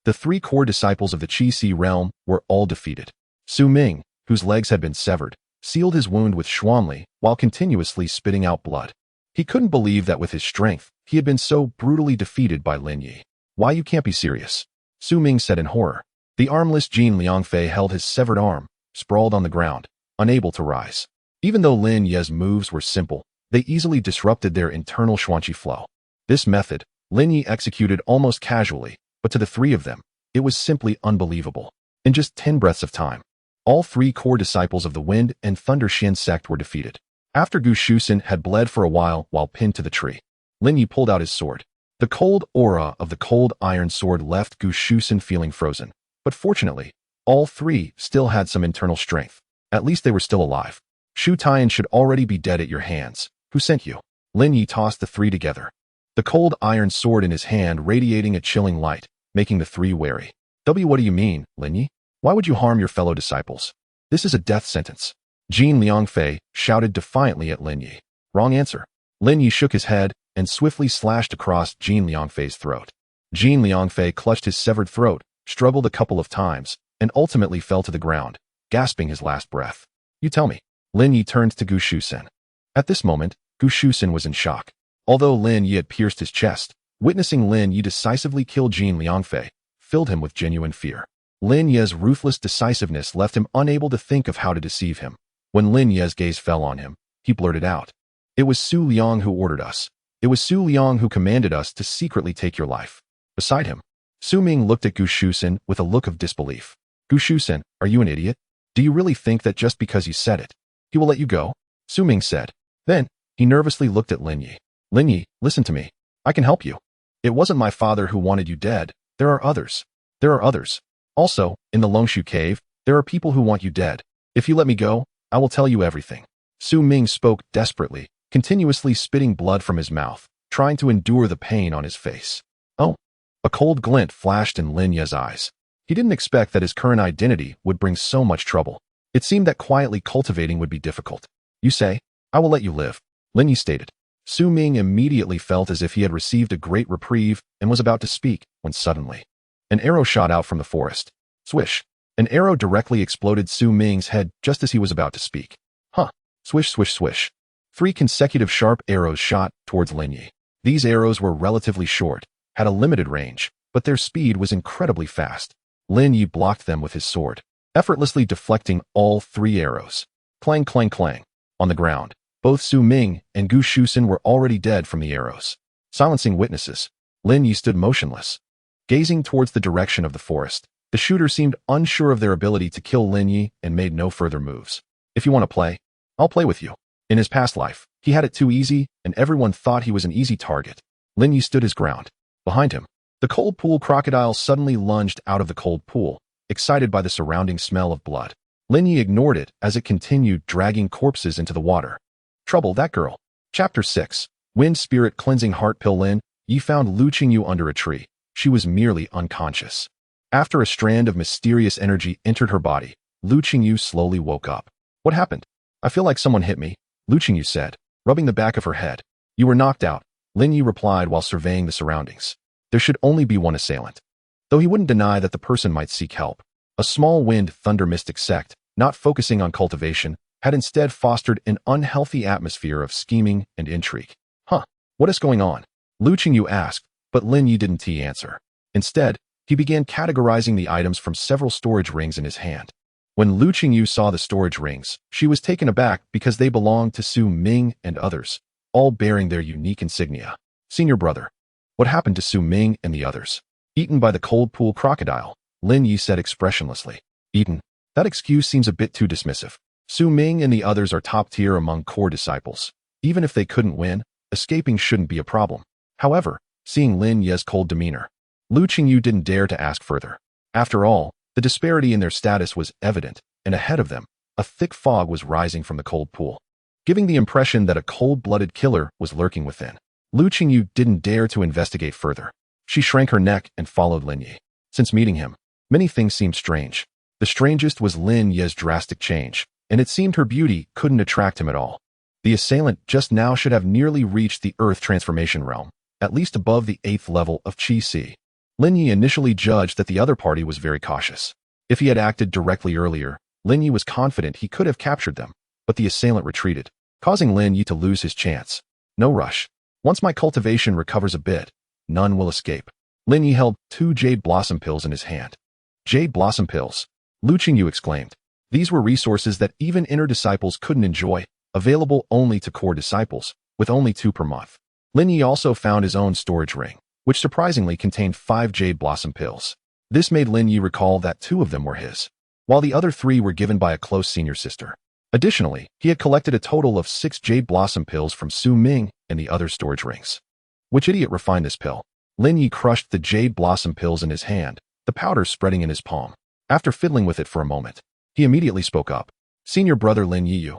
S1: The three core disciples of the Qi-Si realm were all defeated. Su Ming, whose legs had been severed, sealed his wound with Xuanli while continuously spitting out blood. He couldn't believe that with his strength, he had been so brutally defeated by Lin Ye. Why, you can't be serious, Su Ming said in horror. The armless Jin Liangfei held his severed arm, sprawled on the ground, unable to rise. Even though Lin Ye's moves were simple, they easily disrupted their internal Xuanqi flow. This method, Lin Ye executed almost casually, but to the three of them, it was simply unbelievable. In just 10 breaths of time, all three core disciples of the Wind and Thunder Xin sect were defeated. After Gu Shusen had bled for a while pinned to the tree, Lin Ye pulled out his sword. The cold aura of the cold iron sword left Gu Shusen feeling frozen. But fortunately, all three still had some internal strength. At least they were still alive. Shu Taiyan should already be dead at your hands. Who sent you? Lin Ye tossed the three together, the cold iron sword in his hand radiating a chilling light, making the three wary. What do you mean, Lin Ye? Why would you harm your fellow disciples? This is a death sentence. Jin Liangfei shouted defiantly at Lin Ye. Wrong answer. Lin Ye shook his head and swiftly slashed across Jin Liangfei's throat. Jin Liangfei clutched his severed throat, struggled a couple of times, and ultimately fell to the ground, gasping his last breath. You tell me. Lin Ye turned to Gu Shusen. At this moment, Gu Shusen was in shock. Although Lin Ye had pierced his chest, witnessing Lin Ye decisively kill Jin Liangfei filled him with genuine fear. Lin Ye's ruthless decisiveness left him unable to think of how to deceive him. When Lin Ye's gaze fell on him, he blurted out, "It was Su Liang who ordered us. It was Su Liang who commanded us to secretly take your life." Beside him, Su Ming looked at Gu Shusen with a look of disbelief. Gu Shusen, are you an idiot? Do you really think that just because you said it, he will let you go? Su Ming said. Then, he nervously looked at Lin Ye. Lin Ye, listen to me. I can help you. It wasn't my father who wanted you dead. There are others. There are others. Also, in the Longshu cave, there are people who want you dead. If you let me go, I will tell you everything. Su Ming spoke desperately, continuously spitting blood from his mouth, trying to endure the pain on his face. Oh. A cold glint flashed in Lin Ye's eyes. He didn't expect that his current identity would bring so much trouble. It seemed that quietly cultivating would be difficult. You say, I will let you live, Lin Ye stated. Su Ming immediately felt as if he had received a great reprieve and was about to speak, when suddenly, an arrow shot out from the forest. Swish. An arrow directly exploded Su Ming's head just as he was about to speak. Huh. Swish, swish, swish. 3 consecutive sharp arrows shot towards Lin Ye. These arrows were relatively short, had a limited range, but their speed was incredibly fast. Lin Ye blocked them with his sword, effortlessly deflecting all 3 arrows. Clang, clang, clang. On the ground, both Su Ming and Gu Shusen were already dead from the arrows. Silencing witnesses, Lin Ye stood motionless, gazing towards the direction of the forest. The shooter seemed unsure of their ability to kill Lin Ye and made no further moves. If you want to play, I'll play with you. In his past life, he had it too easy, and everyone thought he was an easy target. Lin Ye stood his ground. Behind him, the cold pool crocodile suddenly lunged out of the cold pool, excited by the surrounding smell of blood. Lin Ye ignored it as it continued dragging corpses into the water. Trouble, that girl. Chapter 6. Wind Spirit Cleansing Heart Pill. Lin Ye found Lu Qingyu under a tree. She was merely unconscious. After a strand of mysterious energy entered her body, Lu Qingyu slowly woke up. What happened? I feel like someone hit me, Lu Qingyu said, rubbing the back of her head. You were knocked out, Lin Ye replied while surveying the surroundings. There should only be one assailant. Though he wouldn't deny that the person might seek help. A small wind thunder mystic sect not focusing on cultivation, had instead fostered an unhealthy atmosphere of scheming and intrigue. Huh, what is going on? Lu Qingyu asked, but Lin Ye didn't answer. Instead, he began categorizing the items from several storage rings in his hand. When Lu Qingyu saw the storage rings, she was taken aback because they belonged to Su Ming and others, all bearing their unique insignia. Senior brother. What happened to Su Ming and the others? Eaten by the cold pool crocodile, Lin Ye said expressionlessly. Eaten? That excuse seems a bit too dismissive. Su Ming and the others are top tier among core disciples. Even if they couldn't win, escaping shouldn't be a problem. However, seeing Lin Ye's cold demeanor, Lu Qingyu didn't dare to ask further. After all, the disparity in their status was evident, and ahead of them, a thick fog was rising from the cold pool, giving the impression that a cold-blooded killer was lurking within. Lu Qingyu didn't dare to investigate further. She shrank her neck and followed Lin Ye. Since meeting him, many things seemed strange. The strangest was Lin Ye's drastic change, and it seemed her beauty couldn't attract him at all. The assailant just now should have nearly reached the Earth transformation realm, at least above the 8th level of Qi Si. Lin Ye initially judged that the other party was very cautious. If he had acted directly earlier, Lin Ye was confident he could have captured them, but the assailant retreated, causing Lin Ye to lose his chance. No rush. Once my cultivation recovers a bit, none will escape. Lin Ye held 2 jade blossom pills in his hand. Jade blossom pills, Lu Qingyu exclaimed. These were resources that even inner disciples couldn't enjoy, available only to core disciples, with only 2 per month. Lin Ye also found his own storage ring, which surprisingly contained 5 jade blossom pills. This made Lin Ye recall that 2 of them were his, while the other 3 were given by a close senior sister. Additionally, he had collected a total of 6 jade blossom pills from Su Ming and the other storage rings. Which idiot refined this pill? Lin Ye crushed the jade blossom pills in his hand, the powder spreading in his palm. After fiddling with it for a moment, he immediately spoke up. Senior brother Lin Ye,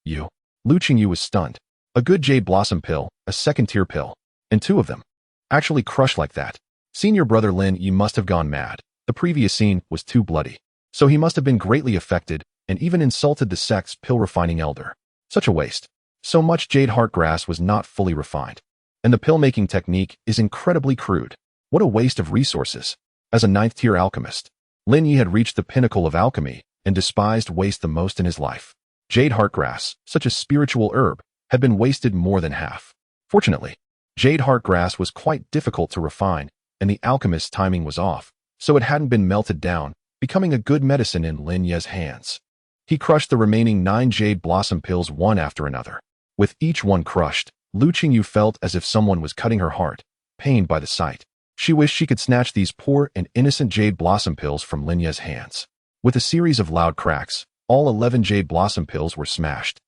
S1: you. Lu Qingyu was stunned. A good jade blossom pill, a second-tier pill, and 2 of them. Actually crushed like that. Senior brother Lin Ye must have gone mad. The previous scene was too bloody. So he must have been greatly affected and even insulted the sect's pill-refining elder. Such a waste. So much jade heart grass was not fully refined. And the pill-making technique is incredibly crude. What a waste of resources. As a 9th-tier alchemist, Lin Ye had reached the pinnacle of alchemy and despised waste the most in his life. Jade heartgrass, such a spiritual herb, had been wasted more than half. Fortunately, jade heartgrass was quite difficult to refine, and the alchemist's timing was off, so it hadn't been melted down, becoming a good medicine in Lin Ye's hands. He crushed the remaining 9 jade blossom pills one after another. With each one crushed, Lu Qingyu felt as if someone was cutting her heart, pained by the sight. She wished she could snatch these poor and innocent jade blossom pills from Lin Ye's hands. With a series of loud cracks, all 11 jade blossom pills were smashed.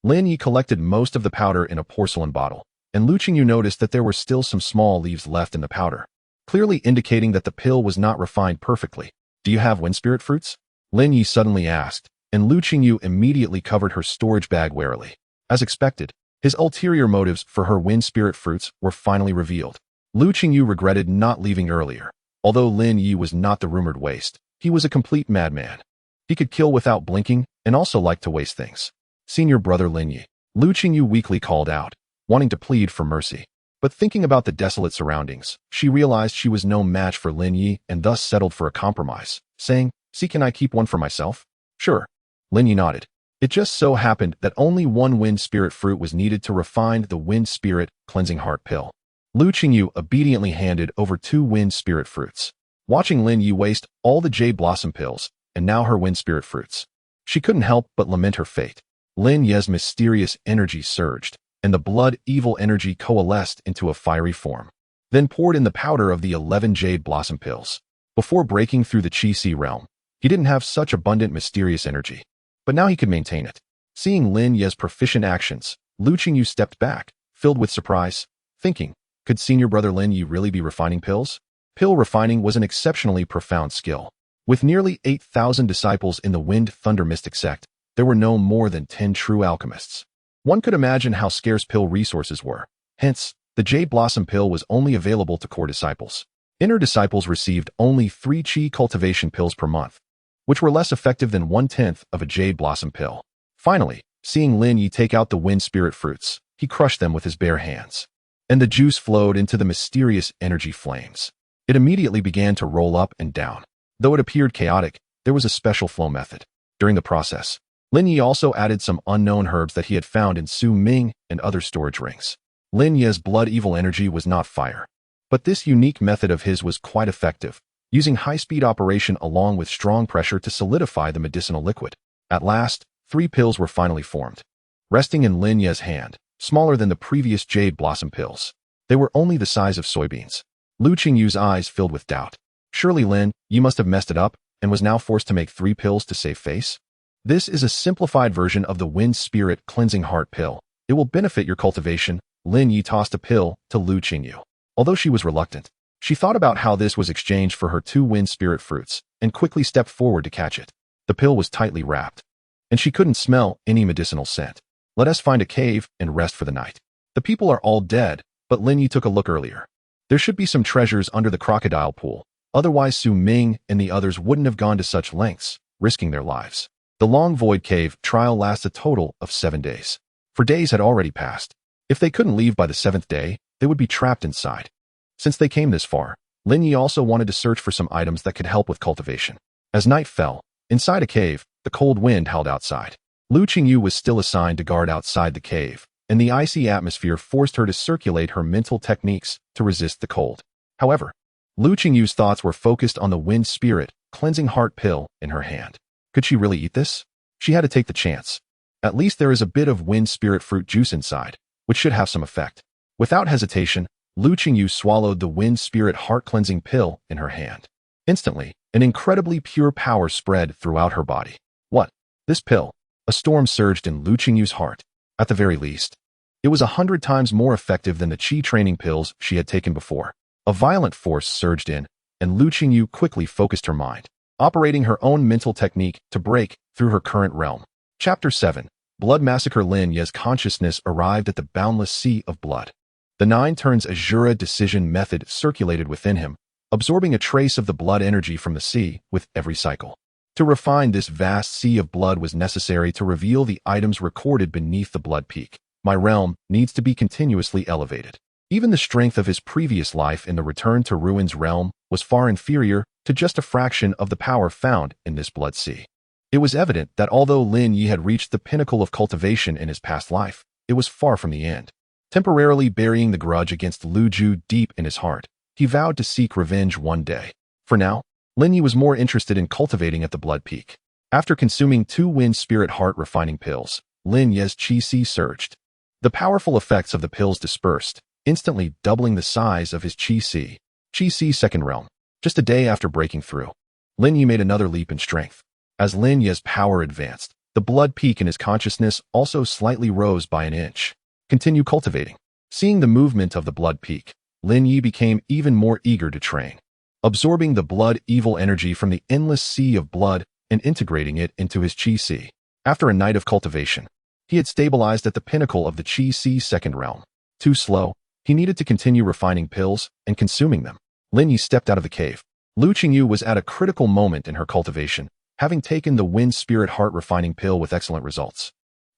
S1: Lin Ye collected most of the powder in a porcelain bottle, and Lu Qingyu noticed that there were still some small leaves left in the powder, clearly indicating that the pill was not refined perfectly. Do you have wind spirit fruits? Lin Ye suddenly asked, and Lu Qingyu immediately covered her storage bag warily. As expected, his ulterior motives for her wind spirit fruits were finally revealed. Lu Qingyu regretted not leaving earlier. Although Lin Ye was not the rumored waste, he was a complete madman. He could kill without blinking and also liked to waste things. Senior brother Lin Ye, Lu Qingyu weakly called out, wanting to plead for mercy. But thinking about the desolate surroundings, she realized she was no match for Lin Ye and thus settled for a compromise, saying, "See, can I keep one for myself?" Sure. Lin Ye nodded. It just so happened that only 1 wind spirit fruit was needed to refine the wind spirit cleansing heart pill. Lu Qingyu obediently handed over 2 wind spirit fruits. Watching Lin Ye waste all the jade blossom pills, and now her wind spirit fruits, she couldn't help but lament her fate. Lin Ye's mysterious energy surged, and the blood-evil energy coalesced into a fiery form, then poured in the powder of the 11 jade blossom pills. Before breaking through the Qi Si realm, he didn't have such abundant mysterious energy, but now he could maintain it. Seeing Lin Ye's proficient actions, Lu Qingyu stepped back, filled with surprise, thinking, could senior brother Lin Ye really be refining pills? Pill refining was an exceptionally profound skill. With nearly 8,000 disciples in the Wind Thunder Mystic sect, there were no more than 10 true alchemists. One could imagine how scarce pill resources were. Hence, the Jade Blossom pill was only available to core disciples. Inner disciples received only 3 Qi cultivation pills per month, which were less effective than 1/10 of a Jade Blossom pill. Finally, seeing Lin Ye take out the wind spirit fruits, he crushed them with his bare hands, and the juice flowed into the mysterious energy flames. It immediately began to roll up and down. Though it appeared chaotic, there was a special flow method. During the process, Lin Ye also added some unknown herbs that he had found in Su Ming and other storage rings. Lin Ye's blood evil energy was not fire, but this unique method of his was quite effective, using high-speed operation along with strong pressure to solidify the medicinal liquid. At last, 3 pills were finally formed, resting in Lin Ye's hand, smaller than the previous jade blossom pills. They were only the size of soybeans. Lu Qingyu's eyes filled with doubt. Surely Lin Ye must have messed it up and was now forced to make 3 pills to save face? This is a simplified version of the Wind Spirit Cleansing Heart pill. It will benefit your cultivation. Lin Ye tossed a pill to Lu Qingyu. Although she was reluctant, she thought about how this was exchanged for her 2 wind spirit fruits and quickly stepped forward to catch it. The pill was tightly wrapped, and she couldn't smell any medicinal scent. Let us find a cave and rest for the night. The people are all dead, but Lin Ye took a look earlier. There should be some treasures under the crocodile pool. Otherwise Su Ming and the others wouldn't have gone to such lengths, risking their lives. The Long Void Cave trial lasts a total of 7 days. For days had already passed. If they couldn't leave by the 7th day, they would be trapped inside. Since they came this far, Lin Ye also wanted to search for some items that could help with cultivation. As night fell, inside a cave, the cold wind howled outside. Lu Qingyu was still assigned to guard outside the cave, and the icy atmosphere forced her to circulate her mental techniques to resist the cold. However, Lu Qingyu's thoughts were focused on the Wind Spirit Cleansing Heart pill in her hand. Could she really eat this? She had to take the chance. At least there is a bit of Wind Spirit fruit juice inside, which should have some effect. Without hesitation, Lu Qingyu swallowed the Wind Spirit Heart Cleansing pill in her hand. Instantly, an incredibly pure power spread throughout her body. What? This pill? A storm surged in Lu Qingyu's heart. At the very least, it was 100 times more effective than the qi training pills she had taken before. A violent force surged in, and Lu Qingyu quickly focused her mind, operating her own mental technique to break through her current realm. Chapter 7. Blood Massacre. Lin Ye's consciousness arrived at the boundless sea of blood. The 9 turns Asura decision method circulated within him, absorbing a trace of the blood energy from the sea with every cycle. To refine this vast sea of blood was necessary to reveal the items recorded beneath the blood peak. My realm needs to be continuously elevated. Even the strength of his previous life in the Return to Ruins realm was far inferior to just a fraction of the power found in this blood sea. It was evident that although Lin Ye had reached the pinnacle of cultivation in his past life, it was far from the end. Temporarily burying the grudge against Lu Ju deep in his heart, he vowed to seek revenge one day. For now, Lin Ye was more interested in cultivating at the blood peak. After consuming 2 Wind Spirit Heart refining pills, Lin Ye's Qi surged. The powerful effects of the pills dispersed, instantly doubling the size of his Qi. Qi second realm. Just a day after breaking through, Lin Ye made another leap in strength. As Lin Ye's power advanced, the blood peak in his consciousness also slightly rose by an inch. Continue cultivating. Seeing the movement of the blood peak, Lin Ye became even more eager to train, absorbing the blood evil energy from the endless sea of blood and integrating it into his Qi. After a night of cultivation, he had stabilized at the pinnacle of the Qi second realm. Too slow, he needed to continue refining pills and consuming them. Lin Ye stepped out of the cave. Lu Qingyu was at a critical moment in her cultivation, having taken the Wind Spirit Heart refining pill with excellent results.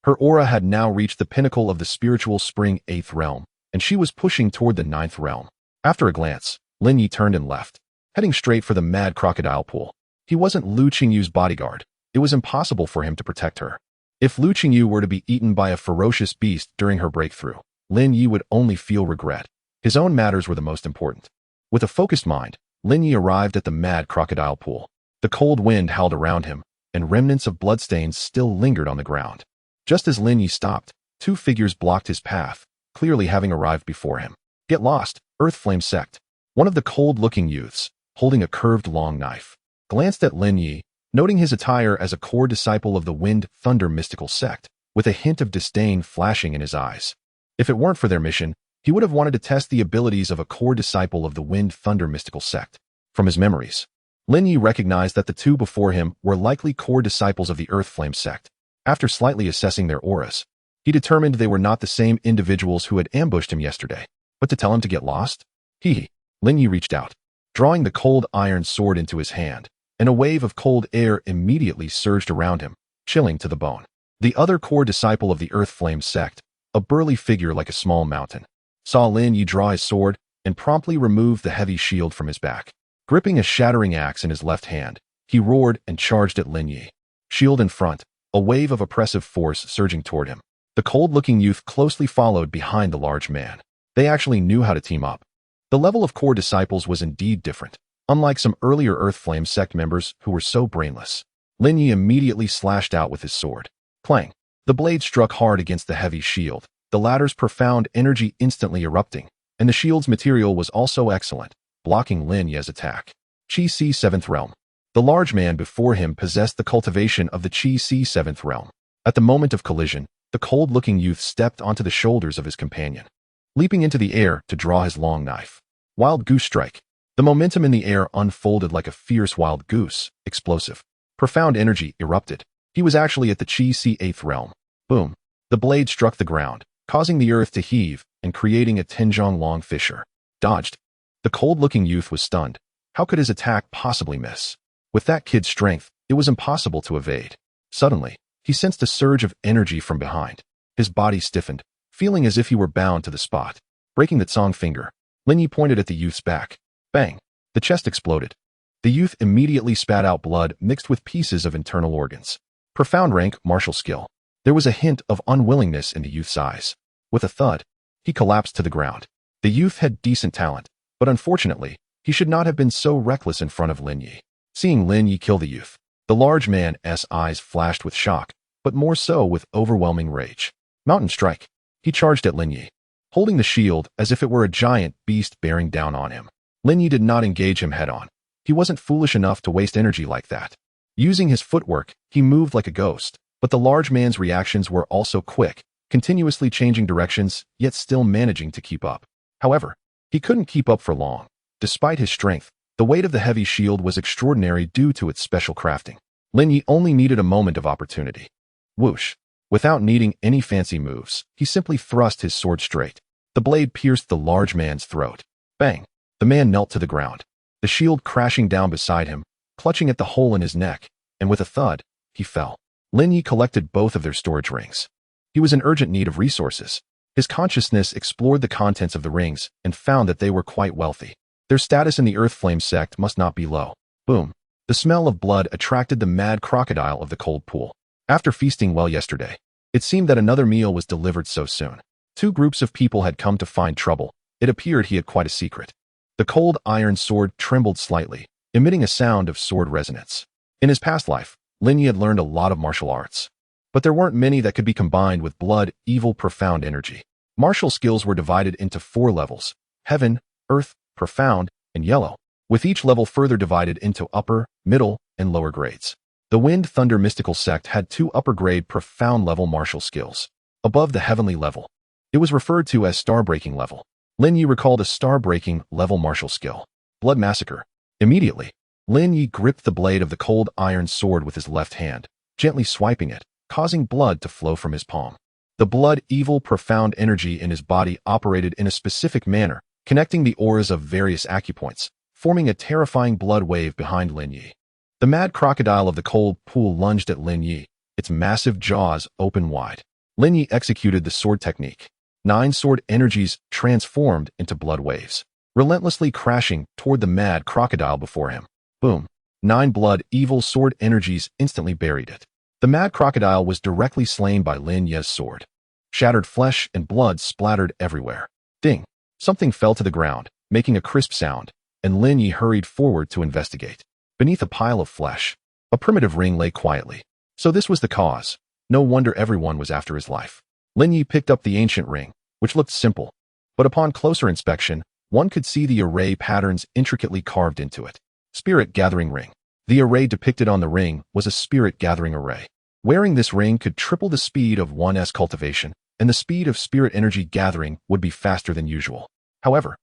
S1: Her aura had now reached the pinnacle of the spiritual spring 8th realm, and she was pushing toward the 9th realm. After a glance, Lin Ye turned and left, heading straight for the mad crocodile pool. He wasn't Lu Qingyu's bodyguard. It was impossible for him to protect her. If Lu Qingyu were to be eaten by a ferocious beast during her breakthrough, Lin Ye would only feel regret. His own matters were the most important. With a focused mind, Lin Ye arrived at the mad crocodile pool. The cold wind howled around him, and remnants of bloodstains still lingered on the ground. Just as Lin Ye stopped, 2 figures blocked his path, clearly having arrived before him. Get lost, Earth Flame Sect. One of the cold-looking youths, holding a curved long knife, glanced at Lin Ye, noting his attire as a core disciple of the Wind Thunder mystical sect, with a hint of disdain flashing in his eyes. If it weren't for their mission, he would have wanted to test the abilities of a core disciple of the Wind Thunder mystical sect. From his memories, Lin Ye recognized that the 2 before him were likely core disciples of the Earth Flame sect. After slightly assessing their auras, he determined they were not the same individuals who had ambushed him yesterday. But to tell him to get lost? Lin Ye reached out, drawing the cold iron sword into his hand, and a wave of cold air immediately surged around him, chilling to the bone. The other core disciple of the Earth Flame sect, a burly figure like a small mountain, saw Lin Ye draw his sword and promptly remove the heavy shield from his back. Gripping a shattering axe in his left hand, he roared and charged at Lin Ye. shield in front, a wave of oppressive force surging toward him. The cold-looking youth closely followed behind the large man. They actually knew how to team up. The level of core disciples was indeed different, unlike some earlier Earthflame sect members who were so brainless. Lin Ye immediately slashed out with his sword. Clang! The blade struck hard against the heavy shield, the latter's profound energy instantly erupting, and the shield's material was also excellent, blocking Lin Ye's attack. Qi Si 7th Realm. The large man before him possessed the cultivation of the Qi Si 7th Realm. At the moment of collision, the cold-looking youth stepped onto the shoulders of his companion, leaping into the air to draw his long knife. Wild Goose Strike. The momentum in the air unfolded like a fierce wild goose, explosive. Profound energy erupted. He was actually at the Qi Si 8th Realm. Boom. The blade struck the ground, causing the earth to heave and creating a 10-jong-long fissure. Dodged. The cold-looking youth was stunned. How could his attack possibly miss? With that kid's strength, it was impossible to evade. Suddenly, he sensed a surge of energy from behind. His body stiffened, feeling as if he were bound to the spot. Breaking the Tsong finger, Lin Ye pointed at the youth's back. Bang! The chest exploded. The youth immediately spat out blood mixed with pieces of internal organs. Profound rank, martial skill. There was a hint of unwillingness in the youth's eyes. With a thud, he collapsed to the ground. The youth had decent talent, but unfortunately, he should not have been so reckless in front of Lin Ye. Seeing Lin Ye kill the youth, the large man's eyes flashed with shock, but more so with overwhelming rage. Mountain Strike. He charged at Lin Ye, holding the shield as if it were a giant beast bearing down on him. Lin Ye did not engage him head-on. He wasn't foolish enough to waste energy like that. Using his footwork, he moved like a ghost, but the large man's reactions were also quick, continuously changing directions, yet still managing to keep up. However, he couldn't keep up for long. Despite his strength, the weight of the heavy shield was extraordinary due to its special crafting. Lin Ye only needed a moment of opportunity. Whoosh! Without needing any fancy moves, he simply thrust his sword straight. The blade pierced the large man's throat. Bang! The man knelt to the ground, the shield crashing down beside him, clutching at the hole in his neck, and with a thud, he fell. Lin Ye collected both of their storage rings. He was in urgent need of resources. His consciousness explored the contents of the rings and found that they were quite wealthy. Their status in the Earthflame sect must not be low. Boom. The smell of blood attracted the mad crocodile of the cold pool. After feasting well yesterday, it seemed that another meal was delivered so soon. Two groups of people had come to find trouble. It appeared he had quite a secret. The cold iron sword trembled slightly, emitting a sound of sword resonance. In his past life, Lin Ye had learned a lot of martial arts, but there weren't many that could be combined with blood, evil, profound energy. Martial skills were divided into 4 levels: heaven, earth, profound, and yellow, with each level further divided into upper, middle, and lower grades. The Wind Thunder Mystical Sect had 2 upper-grade profound level martial skills. Above the heavenly level, it was referred to as star-breaking level. Lin Ye recalled a star-breaking level martial skill, Blood Massacre. Immediately, Lin Ye gripped the blade of the cold iron sword with his left hand, gently swiping it, causing blood to flow from his palm. The blood, evil, profound energy in his body operated in a specific manner, connecting the auras of various acupoints, forming a terrifying blood wave behind Lin Ye. The mad crocodile of the cold pool lunged at Lin Ye, its massive jaws open wide. Lin Ye executed the sword technique. 9 sword energies transformed into blood waves, relentlessly crashing toward the mad crocodile before him. Boom! 9 blood, evil sword energies instantly buried it. The mad crocodile was directly slain by Lin Ye's sword. Shattered flesh and blood splattered everywhere. Ding! Something fell to the ground, making a crisp sound, and Lin Ye hurried forward to investigate. Beneath a pile of flesh, a primitive ring lay quietly. So this was the cause. No wonder everyone was after his life. Lin Ye picked up the ancient ring, which looked simple, but upon closer inspection, one could see the array patterns intricately carved into it. Spirit Gathering Ring. The array depicted on the ring was a spirit gathering array. Wearing this ring could triple the speed of one's cultivation, and the speed of spirit energy gathering would be faster than usual. However,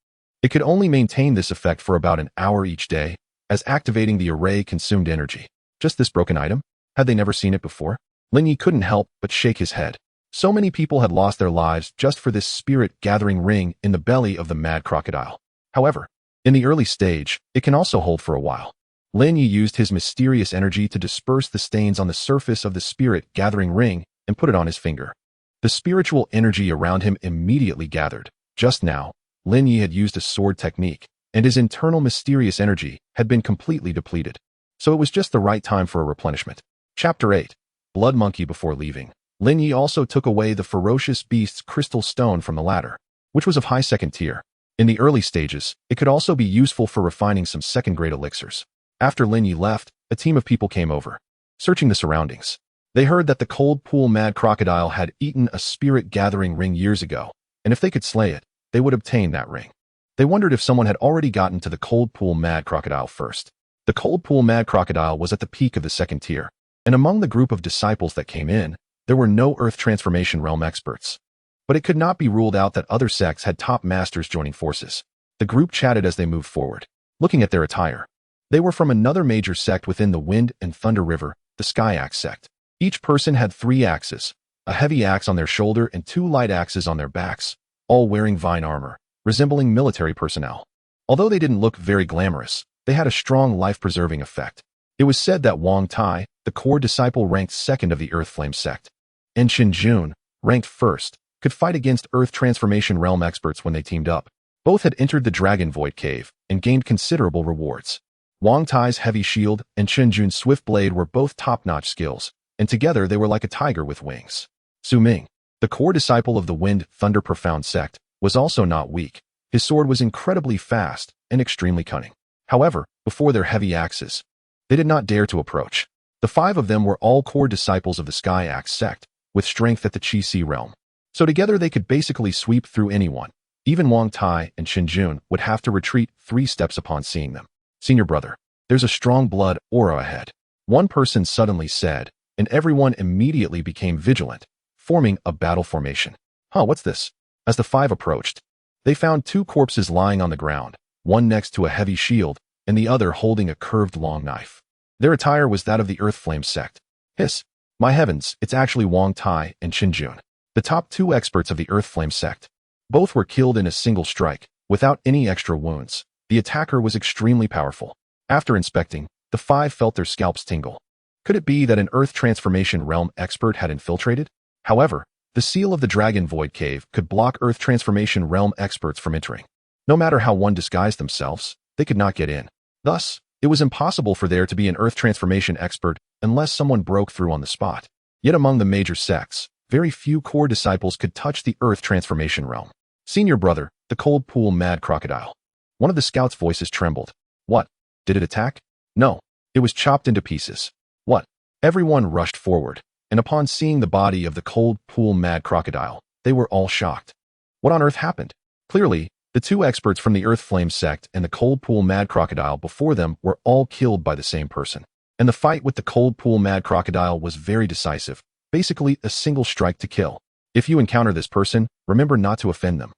S1: it could only maintain this effect for about an hour each day, as activating the array consumed energy. Just this broken item? Had they never seen it before? Lin Ye couldn't help but shake his head. So many people had lost their lives just for this spirit gathering ring in the belly of the mad crocodile. However, in the early stage, it can also hold for a while. Lin Ye used his mysterious energy to disperse the stains on the surface of the spirit gathering ring and put it on his finger. The spiritual energy around him immediately gathered. Just now, Lin Ye had used a sword technique, and his internal mysterious energy had been completely depleted. So it was just the right time for a replenishment. Chapter 8. Blood Monkey. Before leaving, Lin Ye also took away the ferocious beast's crystal stone from the ladder, which was of high second tier. In the early stages, it could also be useful for refining some second-grade elixirs. After Lin Ye left, a team of people came over, searching the surroundings. They heard that the cold pool mad crocodile had eaten a spirit-gathering ring years ago, and if they could slay it, they would obtain that ring. They wondered if someone had already gotten to the cold pool mad crocodile first. The cold pool mad crocodile was at the peak of the second tier, and among the group of disciples that came in, there were no Earth Transformation Realm experts. But it could not be ruled out that other sects had top masters joining forces. The group chatted as they moved forward, looking at their attire. They were from another major sect within the Wind and Thunder River, the Sky Axe sect. Each person had 3 axes, a heavy axe on their shoulder and 2 light axes on their backs, all wearing vine armor, resembling military personnel. Although they didn't look very glamorous, they had a strong life-preserving effect. It was said that Wang Tai, the core disciple, ranked 2nd of the Earth Flame sect, and Qin Jun, ranked 1st, could fight against Earth Transformation Realm experts when they teamed up. Both had entered the Dragon Void Cave and gained considerable rewards. Wang Tai's heavy shield and Qin Jun's swift blade were both top-notch skills, and together they were like a tiger with wings. Su Ming, the core disciple of the Wind Thunder Profound sect, was also not weak. His sword was incredibly fast and extremely cunning. However, before their heavy axes, they did not dare to approach. The 5 of them were all core disciples of the Sky Axe sect, with strength at the Qi Si realm. So together they could basically sweep through anyone. Even Wang Tai and Qin Jun would have to retreat 3 steps upon seeing them. Senior brother, there's a strong blood aura ahead, one person suddenly said, and everyone immediately became vigilant, forming a battle formation. What's this? As the 5 approached, they found 2 corpses lying on the ground, one next to a heavy shield, and the other holding a curved long knife. Their attire was that of the Earth Flame sect. Hiss! My heavens, it's actually Wang Tai and Qin Jun, the top 2 experts of the Earth Flame sect. Both were killed in a single strike, without any extra wounds. The attacker was extremely powerful. After inspecting, the 5 felt their scalps tingle. Could it be that an Earth Transformation Realm expert had infiltrated? However, the seal of the Dragon Void Cave could block Earth Transformation Realm experts from entering. No matter how one disguised themselves, they could not get in. Thus, it was impossible for there to be an Earth Transformation expert unless someone broke through on the spot. Yet among the major sects, very few core disciples could touch the Earth Transformation Realm. Senior brother, the cold pool mad crocodile. One of the scouts' voices trembled. What? Did it attack? No. It was chopped into pieces. What? Everyone rushed forward, and upon seeing the body of the cold pool mad crocodile, they were all shocked. What on earth happened? Clearly, the 2 experts from the Earth Flame sect and the cold pool mad crocodile before them were all killed by the same person. And the fight with the cold pool mad crocodile was very decisive, basically a single strike to kill. If you encounter this person, remember not to offend them.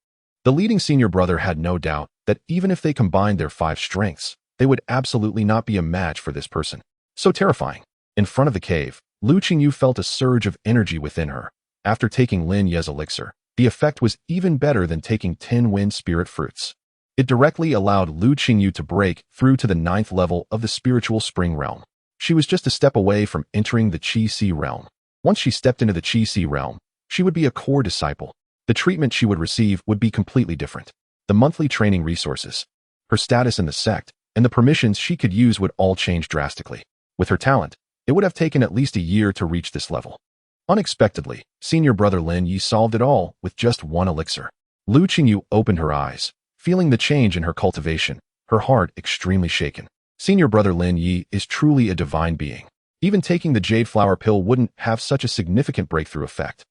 S1: The leading senior brother had no doubt that even if they combined their 5 strengths, they would absolutely not be a match for this person. So terrifying. In front of the cave, Lu Qingyu felt a surge of energy within her. After taking Lin Ye's elixir, the effect was even better than taking 10 wind spirit fruits. It directly allowed Lu Qingyu to break through to the 9th level of the spiritual spring realm. She was just a step away from entering the Qi Si realm. Once she stepped into the Qi Si realm, she would be a core disciple. The treatment she would receive would be completely different. The monthly training resources, her status in the sect, and the permissions she could use would all change drastically. With her talent, it would have taken at least a year to reach this level. Unexpectedly, senior brother Lin Ye solved it all with just 1 elixir. Lu Qingyu opened her eyes, feeling the change in her cultivation, her heart extremely shaken. Senior brother Lin Ye is truly a divine being. Even taking the jade flower pill wouldn't have such a significant breakthrough effect.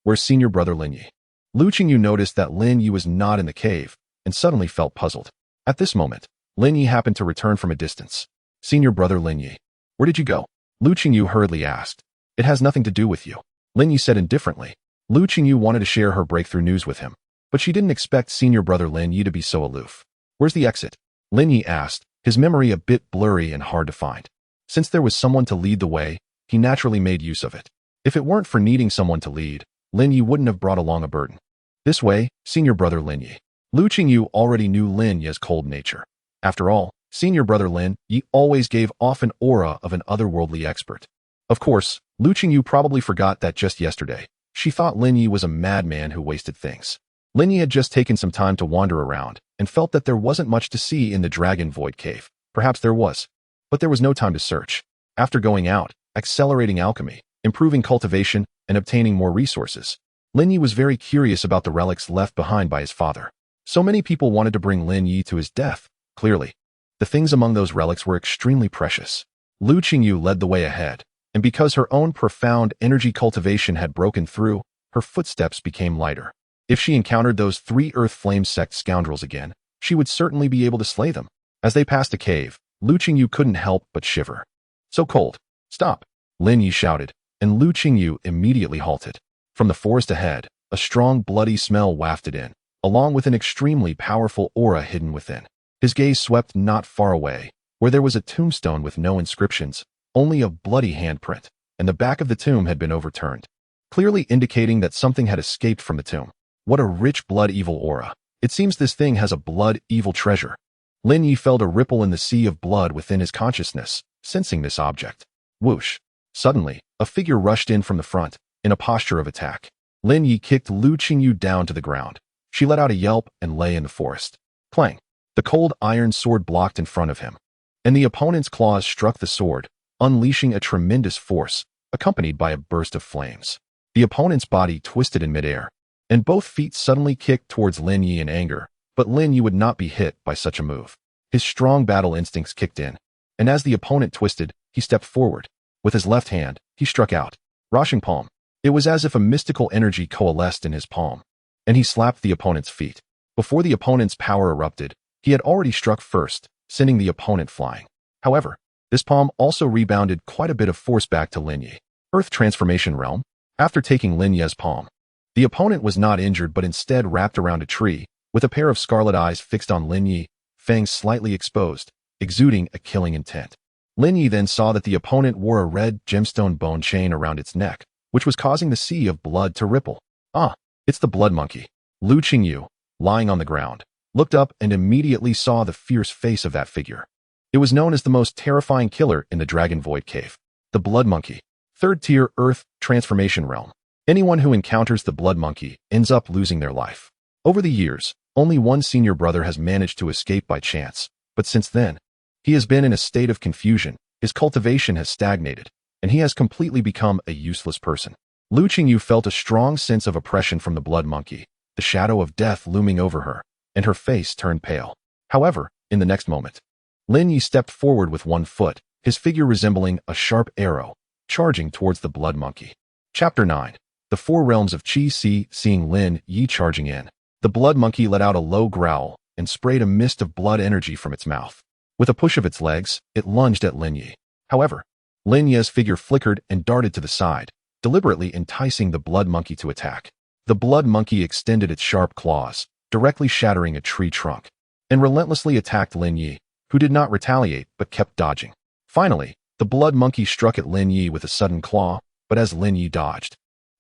S1: Where's senior brother Lin Ye? Lu Qingyu noticed that Lin Ye was not in the cave, and suddenly felt puzzled. At this moment, Lin Ye happened to return from a distance. Senior brother Lin Ye, where did you go? Lu Qingyu hurriedly asked. It has nothing to do with you, Lin Ye said indifferently. Lu Qingyu wanted to share her breakthrough news with him, but she didn't expect senior brother Lin Ye to be so aloof. Where's the exit? Lin Ye asked, his memory a bit blurry and hard to find. Since there was someone to lead the way, he naturally made use of it. If it weren't for needing someone to lead, Lin Ye wouldn't have brought along a burden. This way, senior brother Lin Ye. Lu Qingyu already knew Lin Ye's cold nature. After all, senior brother Lin Ye always gave off an aura of an otherworldly expert. Of course, Lu Qingyu probably forgot that just yesterday. She thought Lin Ye was a madman who wasted things. Lin Ye had just taken some time to wander around and felt that there wasn't much to see in the Dragon Void Cave. Perhaps there was, but there was no time to search. After going out, accelerating alchemy, improving cultivation, and obtaining more resources. Lin Ye was very curious about the relics left behind by his father. So many people wanted to bring Lin Ye to his death, clearly. The things among those relics were extremely precious. Lu Qingyu led the way ahead, and because her own profound energy cultivation had broken through, her footsteps became lighter. If she encountered those 3 Earth Flame sect scoundrels again, she would certainly be able to slay them. As they passed a cave, Lu Qingyu couldn't help but shiver. So cold. Stop! Lin Ye shouted, and Lu Qingyu immediately halted. From the forest ahead, a strong bloody smell wafted in, along with an extremely powerful aura hidden within. His gaze swept not far away, where there was a tombstone with no inscriptions, only a bloody handprint, and the back of the tomb had been overturned, clearly indicating that something had escaped from the tomb. What a rich blood-evil aura. It seems this thing has a blood-evil treasure. Lin Ye felt a ripple in the sea of blood within his consciousness, sensing this object. Whoosh! Suddenly, a figure rushed in from the front, in a posture of attack. Lin Ye kicked Lu Qingyu down to the ground. She let out a yelp and lay in the forest. Clang! The cold iron sword blocked in front of him, and the opponent's claws struck the sword, unleashing a tremendous force, accompanied by a burst of flames. The opponent's body twisted in midair, and both feet suddenly kicked towards Lin Ye in anger, but Lin Ye would not be hit by such a move. His strong battle instincts kicked in, and as the opponent twisted, he stepped forward. With his left hand, he struck out. Rushing palm. It was as if a mystical energy coalesced in his palm, and he slapped the opponent's feet. Before the opponent's power erupted, he had already struck first, sending the opponent flying. However, this palm also rebounded quite a bit of force back to Lin Ye. Earth Transformation Realm. After taking Lin Ye's palm, the opponent was not injured but instead wrapped around a tree, with a pair of scarlet eyes fixed on Lin Ye, fangs slightly exposed, exuding a killing intent. Lin Ye then saw that the opponent wore a red gemstone bone chain around its neck, which was causing the sea of blood to ripple. Ah, it's the blood monkey. Lu Qingyu, lying on the ground, looked up and immediately saw the fierce face of that figure. It was known as the most terrifying killer in the Dragon Void Cave. The Blood Monkey. 3rd tier Earth Transformation Realm. Anyone who encounters the Blood Monkey ends up losing their life. Over the years, only one senior brother has managed to escape by chance, but since then, he has been in a state of confusion, his cultivation has stagnated, and he has completely become a useless person. Lu Qingyu felt a strong sense of oppression from the Blood Monkey, the shadow of death looming over her, and her face turned pale. However, in the next moment, Lin Ye stepped forward with one foot, his figure resembling a sharp arrow, charging towards the Blood Monkey. Chapter 9. The 4 Realms of Qi Si. Seeing Lin Ye charging in, the Blood Monkey let out a low growl and sprayed a mist of blood energy from its mouth. With a push of its legs, it lunged at Lin Ye. However, Lin Ye's figure flickered and darted to the side, deliberately enticing the Blood Monkey to attack. The Blood Monkey extended its sharp claws, directly shattering a tree trunk, and relentlessly attacked Lin Ye, who did not retaliate but kept dodging. Finally, the Blood Monkey struck at Lin Ye with a sudden claw, but as Lin Ye dodged,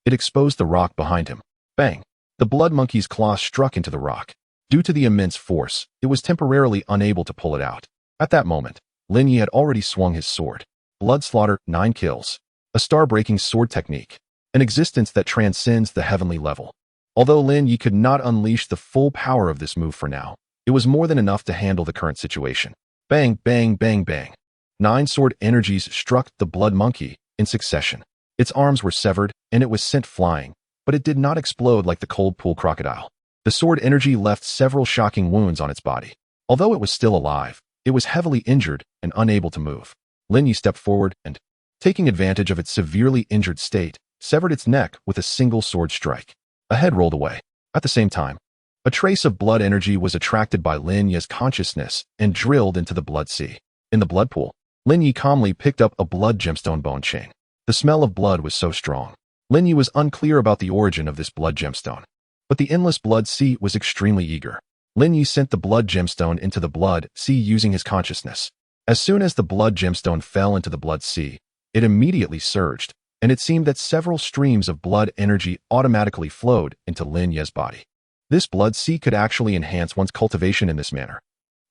S1: it exposed the rock behind him. Bang! The Blood Monkey's claw struck into the rock. Due to the immense force, it was temporarily unable to pull it out. At that moment, Lin Ye had already swung his sword. Blood Slaughter, 9 kills. A star-breaking sword technique. An existence that transcends the heavenly level. Although Lin Ye could not unleash the full power of this move for now, it was more than enough to handle the current situation. Bang, bang, bang, bang. 9 sword energies struck the Blood Monkey in succession. Its arms were severed, and it was sent flying, but it did not explode like the cold pool crocodile. The sword energy left several shocking wounds on its body. Although it was still alive, it was heavily injured and unable to move. Lin Ye stepped forward and, taking advantage of its severely injured state, severed its neck with a single sword strike. A head rolled away. At the same time, a trace of blood energy was attracted by Lin Ye's consciousness and drilled into the blood sea. In the blood pool, Lin Ye calmly picked up a blood gemstone bone chain. The smell of blood was so strong. Lin Ye was unclear about the origin of this blood gemstone, but the endless blood sea was extremely eager. Lin Ye sent the blood gemstone into the blood sea using his consciousness. As soon as the blood gemstone fell into the blood sea, it immediately surged, and it seemed that several streams of blood energy automatically flowed into Lin Ye's body. This blood sea could actually enhance one's cultivation in this manner.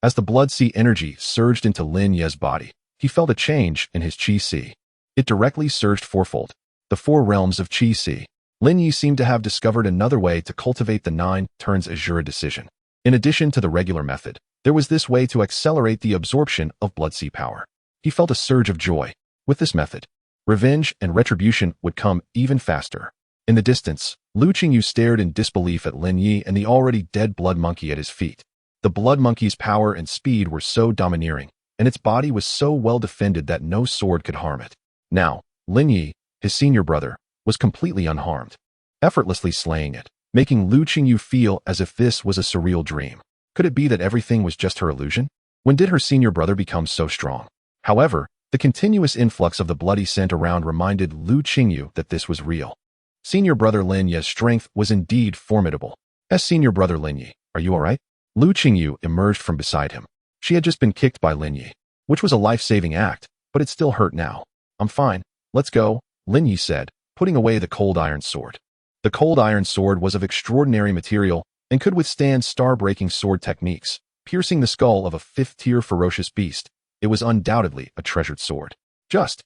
S1: As the blood sea energy surged into Lin Ye's body, he felt a change in his Qi Si. It directly surged fourfold. The 4 realms of Qi Si. Lin Ye seemed to have discovered another way to cultivate the 9 turns Asura decision. In addition to the regular method, there was this way to accelerate the absorption of blood sea power. He felt a surge of joy. With this method, revenge and retribution would come even faster. In the distance, Lu Qingyu stared in disbelief at Lin Ye and the already dead blood monkey at his feet. The blood monkey's power and speed were so domineering, and its body was so well defended that no sword could harm it. Now, Lin Ye, his senior brother, was completely unharmed, effortlessly slaying it, making Lu Qingyu feel as if this was a surreal dream. Could it be that everything was just her illusion? When did her senior brother become so strong? However, the continuous influx of the bloody scent around reminded Lu Qingyu that this was real. Senior brother Lin Ye's strength was indeed formidable. Senior brother Lin Ye, are you alright? Lu Qingyu emerged from beside him. She had just been kicked by Lin Ye, which was a life-saving act, but it still hurt now. I'm fine. Let's go, Lin Ye said, putting away the cold iron sword. The cold iron sword was of extraordinary material and could withstand star-breaking sword techniques, piercing the skull of a fifth-tier ferocious beast. It was undoubtedly a treasured sword. Just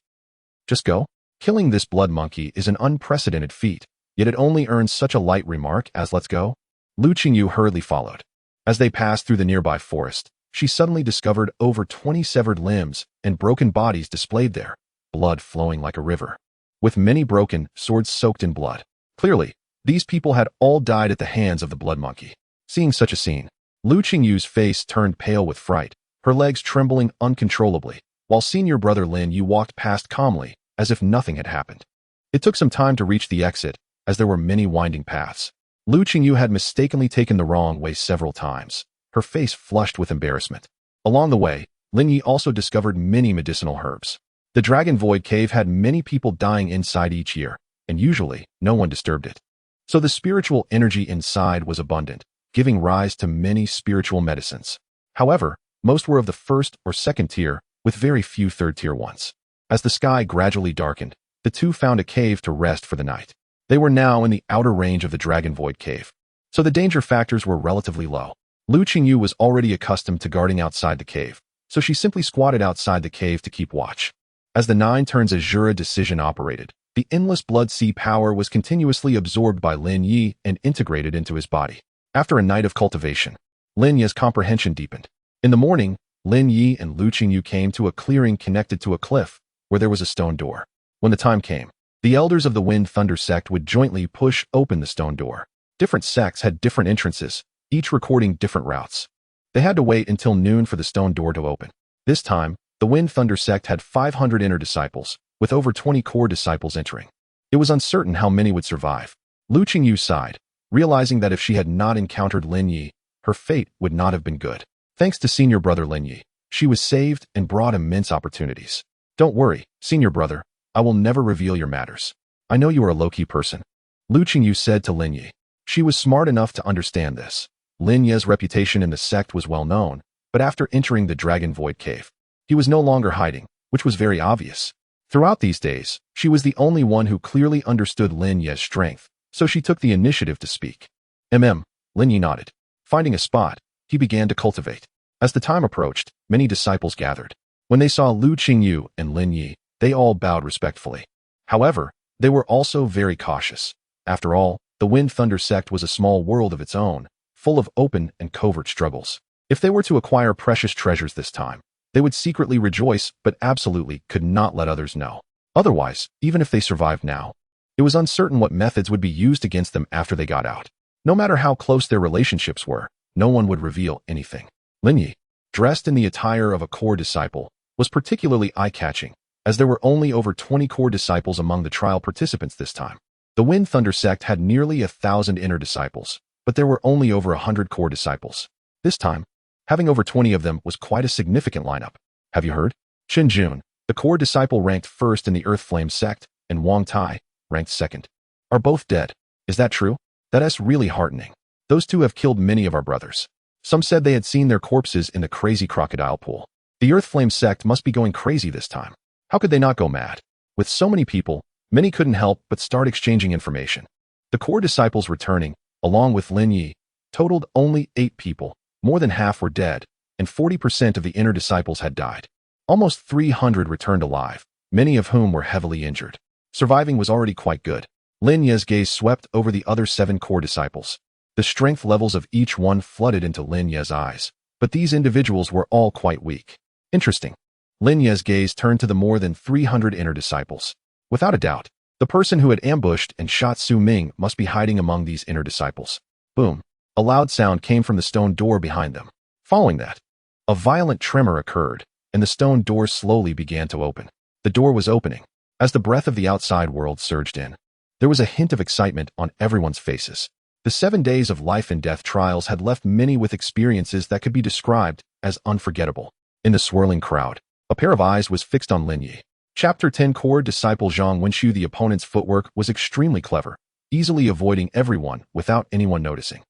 S1: go. Killing this blood monkey is an unprecedented feat, yet it only earns such a light remark as let's go. Lu Qingyu hurriedly followed. As they passed through the nearby forest, she suddenly discovered over 20 severed limbs and broken bodies displayed there, blood flowing like a river, with many broken swords soaked in blood. Clearly, these people had all died at the hands of the blood monkey. Seeing such a scene, Lu Qingyu's face turned pale with fright, her legs trembling uncontrollably, while senior brother Lin Ye walked past calmly, as if nothing had happened. It took some time to reach the exit, as there were many winding paths. Lu Qingyu had mistakenly taken the wrong way several times, her face flushed with embarrassment. Along the way, Lin Ye also discovered many medicinal herbs. The Dragon Void Cave had many people dying inside each year, and usually, no one disturbed it. So the spiritual energy inside was abundant, giving rise to many spiritual medicines. However, most were of the first or second tier, with very few third-tier ones. As the sky gradually darkened, the two found a cave to rest for the night. They were now in the outer range of the Dragon Void Cave, so the danger factors were relatively low. Lu Qingyu was already accustomed to guarding outside the cave, so she simply squatted outside the cave to keep watch. As the Nine Turns Asura decision operated, the endless blood sea power was continuously absorbed by Lin Ye and integrated into his body. After a night of cultivation, Lin Ye's comprehension deepened. In the morning, Lin Ye and Lu Qingyu came to a clearing connected to a cliff, where there was a stone door. When the time came, the elders of the Wind Thunder sect would jointly push open the stone door. Different sects had different entrances, each recording different routes. They had to wait until noon for the stone door to open. This time, the Wind Thunder sect had 500 inner disciples, with over 20 core disciples entering. It was uncertain how many would survive. Lu Qingyu sighed, realizing that if she had not encountered Lin Ye, her fate would not have been good. Thanks to senior brother Lin Ye, she was saved and brought immense opportunities. Don't worry, senior brother, I will never reveal your matters. I know you are a low-key person, Lu Qingyu said to Lin Ye. She was smart enough to understand this. Lin Ye's reputation in the sect was well known, but after entering the Dragon Void Cave, he was no longer hiding, which was very obvious. Throughout these days, she was the only one who clearly understood Lin Ye's strength, so she took the initiative to speak. Lin Ye nodded. Finding a spot, he began to cultivate. As the time approached, many disciples gathered. When they saw Lu Qingyu and Lin Ye, they all bowed respectfully. However, they were also very cautious. After all, the Wind Thunder sect was a small world of its own, full of open and covert struggles. If they were to acquire precious treasures this time, they would secretly rejoice but absolutely could not let others know. Otherwise, even if they survived now, it was uncertain what methods would be used against them after they got out. No matter how close their relationships were, no one would reveal anything. Lin Ye, dressed in the attire of a core disciple, was particularly eye-catching, as there were only over 20 core disciples among the trial participants this time. The Wind Thunder sect had nearly 1,000 inner disciples, but there were only over 100 core disciples. This time, having over 20 of them was quite a significant lineup. Have you heard? Chen Jun, the core disciple, ranked first in the Earth Flame sect, and Wang Tai, ranked second, are both dead. Is that true? That's really heartening. Those two have killed many of our brothers. Some said they had seen their corpses in the crazy crocodile pool. The Earth Flame sect must be going crazy this time. How could they not go mad? With so many people, many couldn't help but start exchanging information. The core disciples returning, along with Lin Ye, totaled only 8 people. More than half were dead, and 40% of the inner disciples had died. Almost 300 returned alive, many of whom were heavily injured. Surviving was already quite good. Lin Ye's gaze swept over the other 7 core disciples. The strength levels of each one flooded into Lin Ye's eyes, but these individuals were all quite weak. Interesting. Lin Ye's gaze turned to the more than 300 inner disciples. Without a doubt, the person who had ambushed and shot Su Ming must be hiding among these inner disciples. Boom. A loud sound came from the stone door behind them. Following that, a violent tremor occurred, and the stone door slowly began to open. The door was opening. As the breath of the outside world surged in, there was a hint of excitement on everyone's faces. The 7 days of life and death trials had left many with experiences that could be described as unforgettable. In the swirling crowd, a pair of eyes was fixed on Lin Ye. Chapter 10 Core Disciple Zhang Wenxiu. The opponent's footwork was extremely clever, easily avoiding everyone without anyone noticing.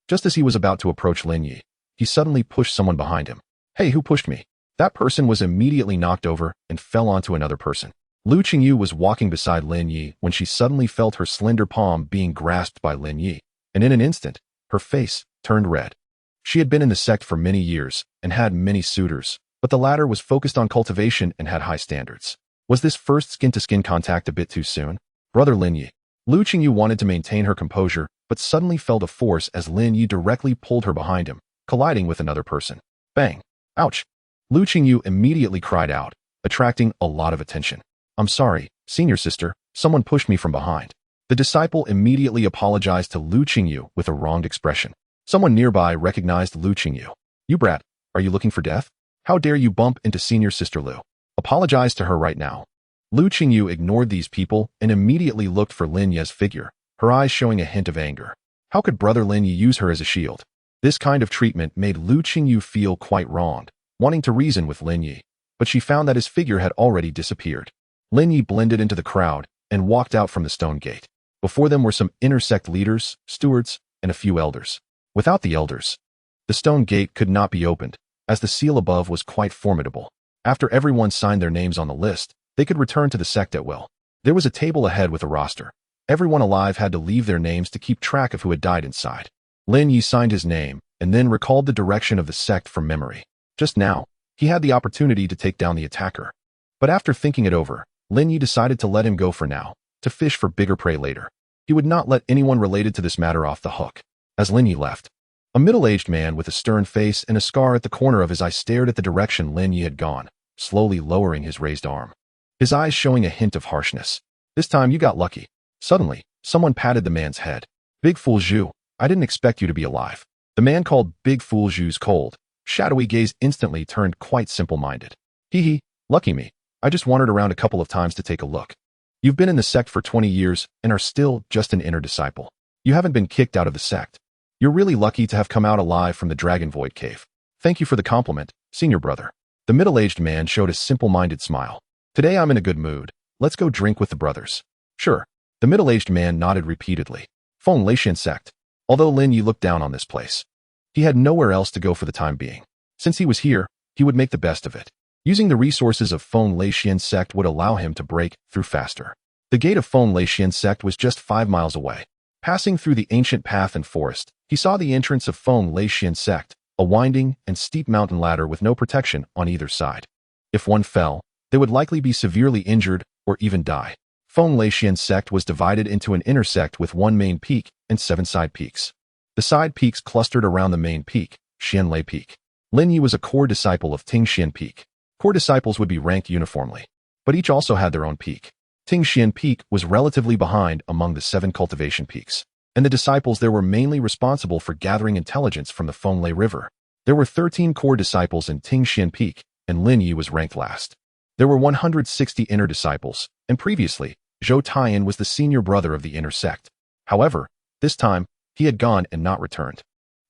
S1: Just as he was about to approach Lin Ye, he suddenly pushed someone behind him. Hey, who pushed me? That person was immediately knocked over and fell onto another person. Lu Qingyu was walking beside Lin Ye when she suddenly felt her slender palm being grasped by Lin Ye, and in an instant, her face turned red. She had been in the sect for many years and had many suitors, but the latter was focused on cultivation and had high standards. Was this first skin-to-skin contact a bit too soon? Brother Lin Ye. Lu Qingyu wanted to maintain her composure, but suddenly felt a force as Lin Ye directly pulled her behind him, colliding with another person. Bang! Ouch! Lu Qingyu immediately cried out, attracting a lot of attention. I'm sorry, senior sister, someone pushed me from behind. The disciple immediately apologized to Lu Qingyu with a wronged expression. Someone nearby recognized Lu Qingyu. You brat, are you looking for death? How dare you bump into senior sister Lu? Apologize to her right now. Lu Qingyu ignored these people and immediately looked for Lin Ye's figure, her eyes showing a hint of anger. How could brother Lin Ye use her as a shield? This kind of treatment made Lu Qingyu feel quite wronged, wanting to reason with Lin Ye, but she found that his figure had already disappeared. Lin Ye blended into the crowd and walked out from the stone gate. Before them were some inner sect leaders, stewards, and a few elders. Without the elders, the stone gate could not be opened, as the seal above was quite formidable. After everyone signed their names on the list, they could return to the sect at will. There was a table ahead with a roster. Everyone alive had to leave their names to keep track of who had died inside. Lin Ye signed his name and then recalled the direction of the sect from memory. Just now, he had the opportunity to take down the attacker. But after thinking it over, Lin Ye decided to let him go for now, to fish for bigger prey later. He would not let anyone related to this matter off the hook. As Lin Ye left, a middle-aged man with a stern face and a scar at the corner of his eye stared at the direction Lin Ye had gone, slowly lowering his raised arm, his eyes showing a hint of harshness. This time you got lucky. Suddenly, someone patted the man's head. Big Fool Zhu, I didn't expect you to be alive. The man called Big Fool Zhu's cold, shadowy gaze instantly turned quite simple-minded. Hee hee, lucky me. I just wandered around a couple of times to take a look. You've been in the sect for 20 years and are still just an inner disciple. You haven't been kicked out of the sect. You're really lucky to have come out alive from the Dragon Void Cave. Thank you for the compliment, senior brother. The middle-aged man showed a simple-minded smile. Today I'm in a good mood. Let's go drink with the brothers. Sure. The middle-aged man nodded repeatedly. Feng Leixian sect. Although Lin Ye looked down on this place, he had nowhere else to go for the time being. Since he was here, he would make the best of it. Using the resources of Feng Leixian sect would allow him to break through faster. The gate of Feng Leixian sect was just 5 miles away. Passing through the ancient path and forest, he saw the entrance of Feng Leixian sect, a winding and steep mountain ladder with no protection on either side. If one fell, they would likely be severely injured or even die. Feng Leixian sect was divided into an inner sect with 1 main peak and 7 side peaks. The side peaks clustered around the main peak, Xianlei Peak. Lin Ye was a core disciple of Tingxian Peak. Core disciples would be ranked uniformly, but each also had their own peak. Tingxian Peak was relatively behind among the 7 cultivation peaks, and the disciples there were mainly responsible for gathering intelligence from the Fenglei River. There were 13 core disciples in Tingxian Peak, and Lin Ye was ranked last. There were 160 inner disciples, and previously, Zhou Taiyan was the senior brother of the inner sect. However, this time, he had gone and not returned.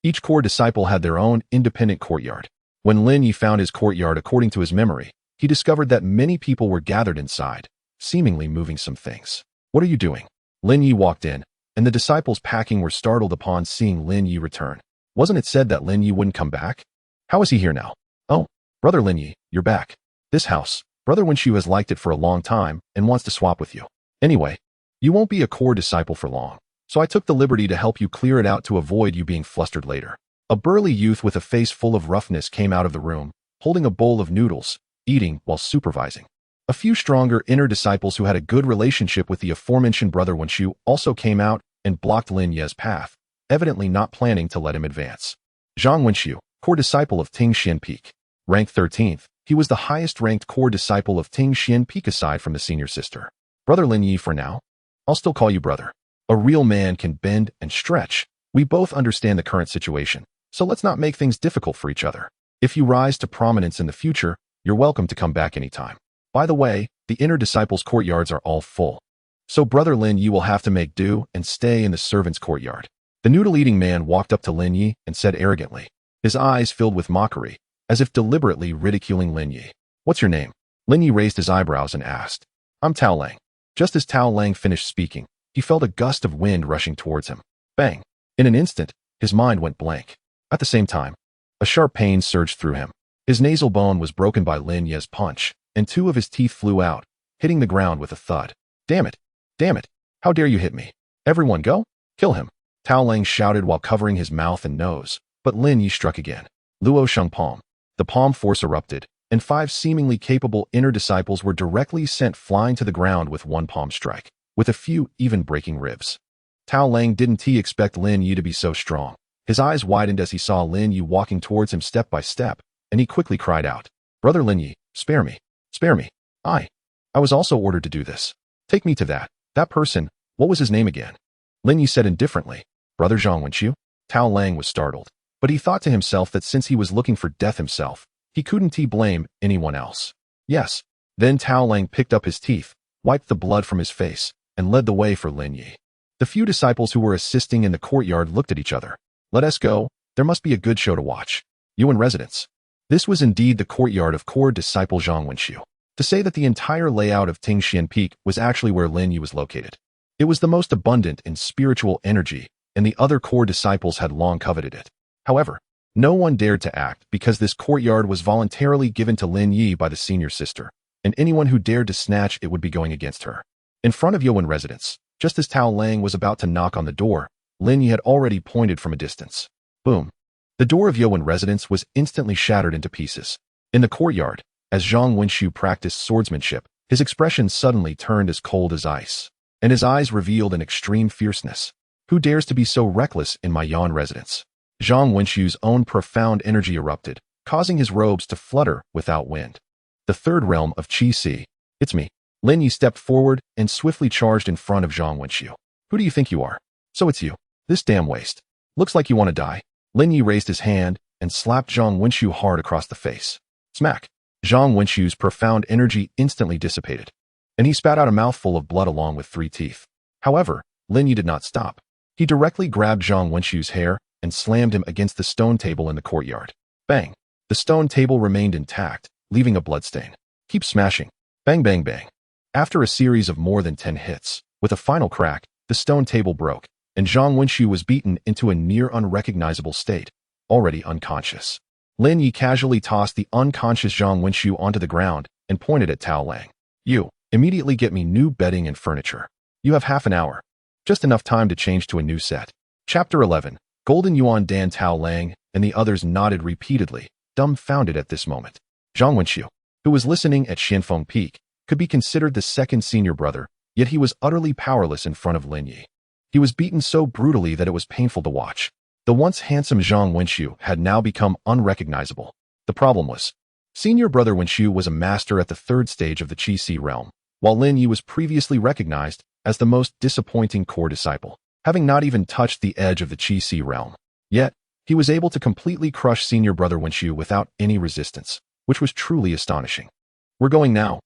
S1: Each core disciple had their own independent courtyard. When Lin Ye found his courtyard according to his memory, he discovered that many people were gathered inside, seemingly moving some things. What are you doing? Lin Ye walked in, and the disciples packing were startled upon seeing Lin Ye return. Wasn't it said that Lin Ye wouldn't come back? How is he here now? Oh, brother Lin Ye, you're back. This house, brother Wenxiu has liked it for a long time and wants to swap with you. Anyway, you won't be a core disciple for long, so I took the liberty to help you clear it out to avoid you being flustered later. A burly youth with a face full of roughness came out of the room, holding a bowl of noodles, eating while supervising. A few stronger inner disciples who had a good relationship with the aforementioned brother Wenxiu also came out and blocked Lin Ye's path, evidently not planning to let him advance. Zhang Wenxiu, core disciple of Tingxian Peak. Ranked 13th, he was the highest ranked core disciple of Tingxian Peak aside from the senior sister. Brother Lin Ye for now. I'll still call you brother. A real man can bend and stretch. We both understand the current situation, so let's not make things difficult for each other. If you rise to prominence in the future, you're welcome to come back anytime. By the way, the inner disciples' courtyards are all full. So Brother Lin Ye will have to make do and stay in the servants' courtyard. The noodle-eating man walked up to Lin Ye and said arrogantly, his eyes filled with mockery, as if deliberately ridiculing Lin Ye. What's your name? Lin Ye raised his eyebrows and asked. I'm Tao Lang. Just as Tao Lang finished speaking, he felt a gust of wind rushing towards him. Bang! In an instant, his mind went blank. At the same time, a sharp pain surged through him. His nasal bone was broken by Lin Ye's punch, and 2 of his teeth flew out, hitting the ground with a thud. Damn it! Damn it! How dare you hit me? Everyone go! Kill him! Tao Lang shouted while covering his mouth and nose, but Lin Ye struck again. Luo Sheng Palm. The palm force erupted, and 5 seemingly capable inner disciples were directly sent flying to the ground with one palm strike, with a few even breaking ribs. Tao Lang didn't expect Lin Ye to be so strong. His eyes widened as he saw Lin Ye walking towards him step by step, and he quickly cried out, Brother Lin Ye, spare me, spare me. I was also ordered to do this. Take me to that person. What was his name again? Lin Ye said indifferently, Brother Zhang Wenqiu. Tao Lang was startled, but he thought to himself that since he was looking for death himself, he couldn't blame anyone else. Yes. Then Tao Lang picked up his teeth, wiped the blood from his face, and led the way for Lin Ye. The few disciples who were assisting in the courtyard looked at each other. Let us go. There must be a good show to watch. You in residence. This was indeed the courtyard of core disciple Zhang Wenqiu. To say that the entire layout of Tingxian Peak was actually where Lin Ye was located. It was the most abundant in spiritual energy, and the other core disciples had long coveted it. However, no one dared to act because this courtyard was voluntarily given to Lin Ye by the senior sister, and anyone who dared to snatch it would be going against her. In front of Yuan residence, just as Tao Lang was about to knock on the door, Lin Ye had already pointed from a distance. Boom. The door of Yuan residence was instantly shattered into pieces. In the courtyard, as Zhang Wenqiu practiced swordsmanship, his expression suddenly turned as cold as ice, and his eyes revealed an extreme fierceness. Who dares to be so reckless in my Yuan residence? Zhang Wenqiu's own profound energy erupted, causing his robes to flutter without wind. The third realm of Qi Si. It's me. Lin Ye stepped forward and swiftly charged in front of Zhang Wenqiu. Who do you think you are? So it's you. This damn waste. Looks like you want to die. Lin Ye raised his hand and slapped Zhang Wenqiu hard across the face. Smack. Zhang Wenqiu's profound energy instantly dissipated, and he spat out a mouthful of blood along with 3 teeth. However, Lin Ye did not stop. He directly grabbed Zhang Wenqiu's hair and slammed him against the stone table in the courtyard. Bang. The stone table remained intact, leaving a bloodstain. Keep smashing. Bang bang bang. After a series of more than 10 hits, with a final crack, the stone table broke, and Zhang Wenqiu was beaten into a near unrecognizable state, already unconscious. Lin Ye casually tossed the unconscious Zhang Wenqiu onto the ground and pointed at Tao Lang. You, immediately get me new bedding and furniture. You have half an hour. Just enough time to change to a new set. Chapter 11. Golden Yuan Dan. Tao Lang and the others nodded repeatedly, dumbfounded at this moment. Zhang Wenqiu, who was listening at Xianfeng Peak, could be considered the second senior brother, yet he was utterly powerless in front of Lin Ye. He was beaten so brutally that it was painful to watch. The once handsome Zhang Wenqiu had now become unrecognizable. The problem was, senior brother Wenqiu was a master at the 3rd stage of the Qi Si realm, while Lin Ye was previously recognized as the most disappointing core disciple, having not even touched the edge of the Qi Si realm. Yet, he was able to completely crush senior brother Wenqiu without any resistance, which was truly astonishing. We're going now,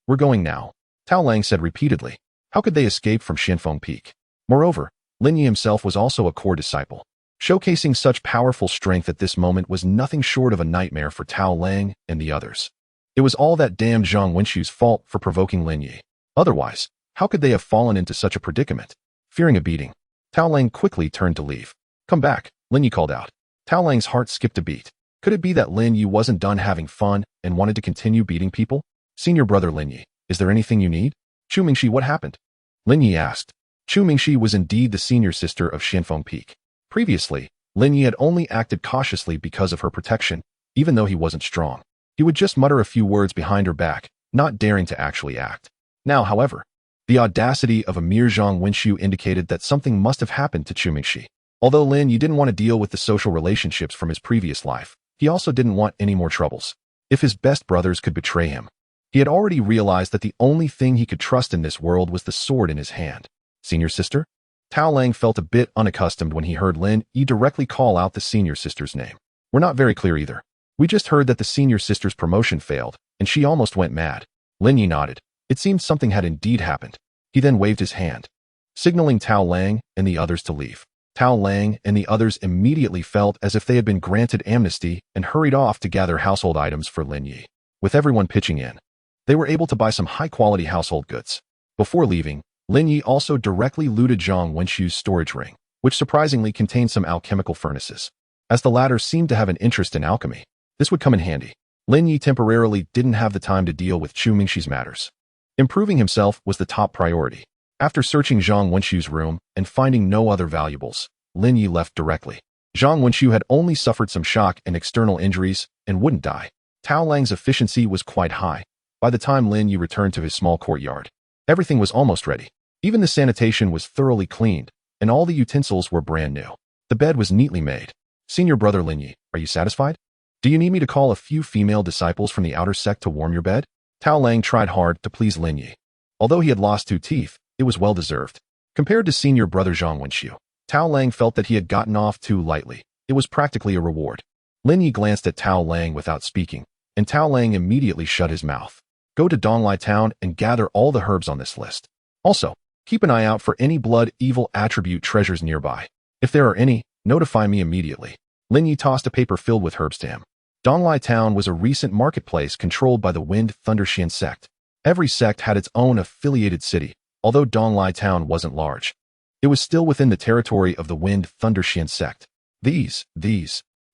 S1: Tao Lang said repeatedly. How could they escape from Xianfeng Peak? Moreover, Lin Ye himself was also a core disciple. Showcasing such powerful strength at this moment was nothing short of a nightmare for Tao Lang and the others. It was all that damned Zhang Wenqiu's fault for provoking Lin Ye. Otherwise, how could they have fallen into such a predicament? Fearing a beating, Tao Lang quickly turned to leave. Come back, Lin Ye called out. Tao Lang's heart skipped a beat. Could it be that Lin Ye wasn't done having fun and wanted to continue beating people? Senior brother Lin Ye, is there anything you need? Chu Mingxi, what happened? Lin Ye asked. Chu Mingxi was indeed the senior sister of Xianfeng Peak. Previously, Lin Ye had only acted cautiously because of her protection, even though he wasn't strong. He would just mutter a few words behind her back, not daring to actually act. Now, however, the audacity of a mere Zhang Wenqiu indicated that something must have happened to Chu Mingxi. Although Lin Ye didn't want to deal with the social relationships from his previous life, he also didn't want any more troubles. If his best brothers could betray him, He had already realized that the only thing he could trust in this world was the sword in his hand. Senior sister? Tao Lang felt a bit unaccustomed when he heard Lin Ye directly call out the senior sister's name. We're not very clear either. We just heard that the senior sister's promotion failed, and she almost went mad. Lin Ye nodded. It seemed something had indeed happened. He then waved his hand, signaling Tao Lang and the others to leave. Tao Lang and the others immediately felt as if they had been granted amnesty and hurried off to gather household items for Lin Ye. With everyone pitching in, they were able to buy some high-quality household goods. Before leaving, Lin Ye also directly looted Zhang Wenxu's storage ring, which surprisingly contained some alchemical furnaces. As the latter seemed to have an interest in alchemy, this would come in handy. Lin Ye temporarily didn't have the time to deal with Chu Mingxi's matters. Improving himself was the top priority. After searching Zhang Wenxu's room and finding no other valuables, Lin Ye left directly. Zhang Wenxu had only suffered some shock and external injuries and wouldn't die. Tao Lang's efficiency was quite high. By the time Lin Ye returned to his small courtyard, everything was almost ready. Even the sanitation was thoroughly cleaned, and all the utensils were brand new. The bed was neatly made. Senior brother Lin Ye, are you satisfied? Do you need me to call a few female disciples from the outer sect to warm your bed? Tao Lang tried hard to please Lin Ye. Although he had lost 2 teeth, it was well-deserved. Compared to senior brother Zhang Wenxu, Tao Lang felt that he had gotten off too lightly. It was practically a reward. Lin Ye glanced at Tao Lang without speaking, and Tao Lang immediately shut his mouth. Go to Donglai Town and gather all the herbs on this list. Also, keep an eye out for any blood evil attribute treasures nearby. If there are any, notify me immediately. Lin Ye tossed a paper filled with herbs to him. Donglai Town was a recent marketplace controlled by the Wind Thunder Xian sect. Every sect had its own affiliated city, although Donglai Town wasn't large. It was still within the territory of the Wind Thunder Xian sect. These.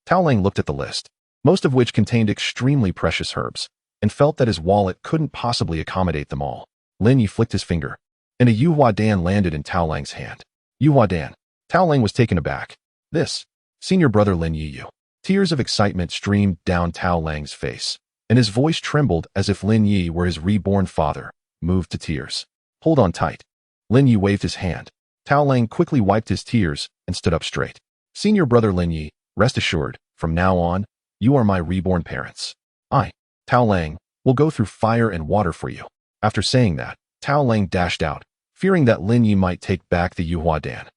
S1: Tao Lang looked at the list, most of which contained extremely precious herbs, and felt that his wallet couldn't possibly accommodate them all. Lin Ye flicked his finger, and a Yuhua Dan landed in Tao Lang's hand. Yuhua Dan. Tao Lang was taken aback. This. Senior brother Lin Ye. Tears of excitement streamed down Tao Lang's face, and his voice trembled as if Lin Ye were his reborn father, moved to tears. Hold on tight. Lin Ye waved his hand. Tao Lang quickly wiped his tears and stood up straight. Senior brother Lin Ye, rest assured, from now on, you are my reborn parents. I, Tao Lang, will go through fire and water for you. After saying that, Tao Lang dashed out, fearing that Lin Ye might take back the Yuhua Dan.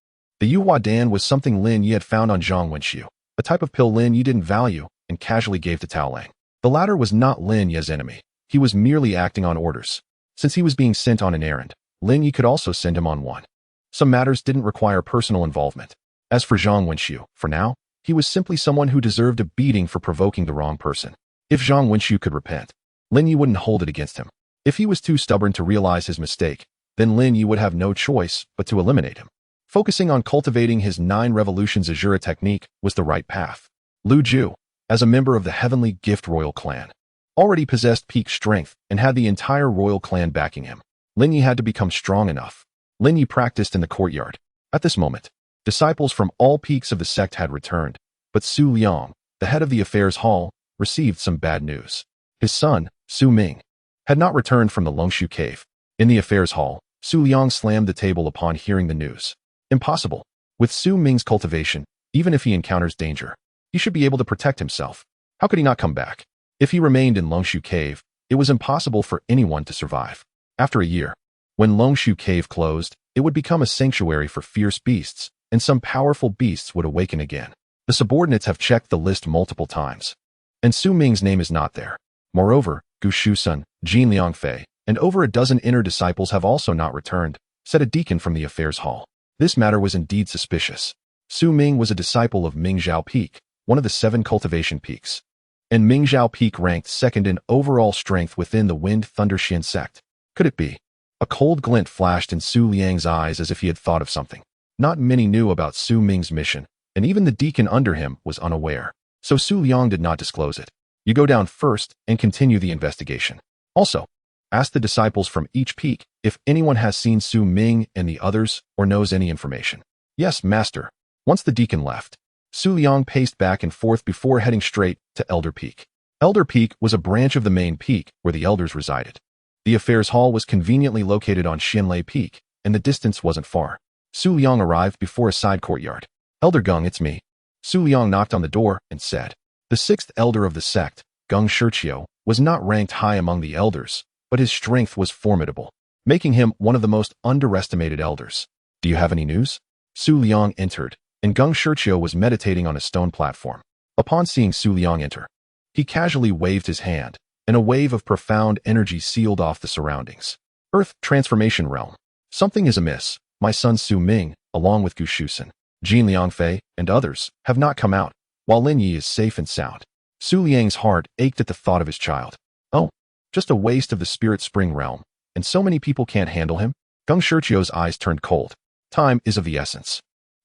S1: The Yuhua Dan was something Lin Ye had found on Zhang Wenxu, a type of pill Lin Ye didn't value and casually gave to Tao Lang. The latter was not Lin Ye's enemy. He was merely acting on orders. Since he was being sent on an errand, Lin Ye could also send him on one. Some matters didn't require personal involvement. As for Zhang Wenxu, for now, he was simply someone who deserved a beating for provoking the wrong person. If Zhang Wenxu could repent, Lin Ye wouldn't hold it against him. If he was too stubborn to realize his mistake, then Lin Ye would have no choice but to eliminate him. Focusing on cultivating his 9 Revolutions Asura technique was the right path. Lu Ju, as a member of the Heavenly Gift Royal Clan, already possessed peak strength and had the entire royal clan backing him. Lin Ye had to become strong enough. Lin Ye practiced in the courtyard. At this moment, disciples from all peaks of the sect had returned, but Su Liang, the head of the affairs hall, received some bad news. His son, Su Ming, had not returned from the Longshu cave. In the affairs hall, Su Liang slammed the table upon hearing the news. Impossible. With Su Ming's cultivation, even if he encounters danger, he should be able to protect himself. How could he not come back? If he remained in Longshu Cave, it was impossible for anyone to survive. After a year, when Longshu Cave closed, it would become a sanctuary for fierce beasts, and some powerful beasts would awaken again. The subordinates have checked the list multiple times, and Su Ming's name is not there. Moreover, Gu Shusun, Jin Liangfei, and over a dozen inner disciples have also not returned, said a deacon from the affairs hall. This matter was indeed suspicious. Su Ming was a disciple of Mingzhao Peak, one of the 7 cultivation peaks, and Mingzhao Peak ranked second in overall strength within the Wind Thunder Xian sect. Could it be? A cold glint flashed in Su Liang's eyes as if he had thought of something. Not many knew about Su Ming's mission, and even the deacon under him was unaware, so Su Liang did not disclose it. You go down first and continue the investigation. Also, ask the disciples from each peak if anyone has seen Su Ming and the others or knows any information. Yes, master. Once the deacon left, Su Liang paced back and forth before heading straight to Elder Peak. Elder Peak was a branch of the main peak where the elders resided. The affairs hall was conveniently located on Xianlei Peak, and the distance wasn't far. Su Liang arrived before a side courtyard. Elder Gung, it's me. Su Liang knocked on the door and said. The 6th elder of the sect, Gung Shiqiu, was not ranked high among the elders, but his strength was formidable, making him one of the most underestimated elders. Do you have any news? Su Liang entered, and Geng Shirqiu was meditating on a stone platform. Upon seeing Su Liang enter, he casually waved his hand, and a wave of profound energy sealed off the surroundings. Earth Transformation Realm. Something is amiss. My son Su Ming, along with Gu Shusen, Jin Liangfei, and others, have not come out, while Lin Ye is safe and sound. Su Liang's heart ached at the thought of his child. Oh, just a waste of the Spirit Spring Realm, and so many people can't handle him? Geng Shirqiu's eyes turned cold. Time is of the essence.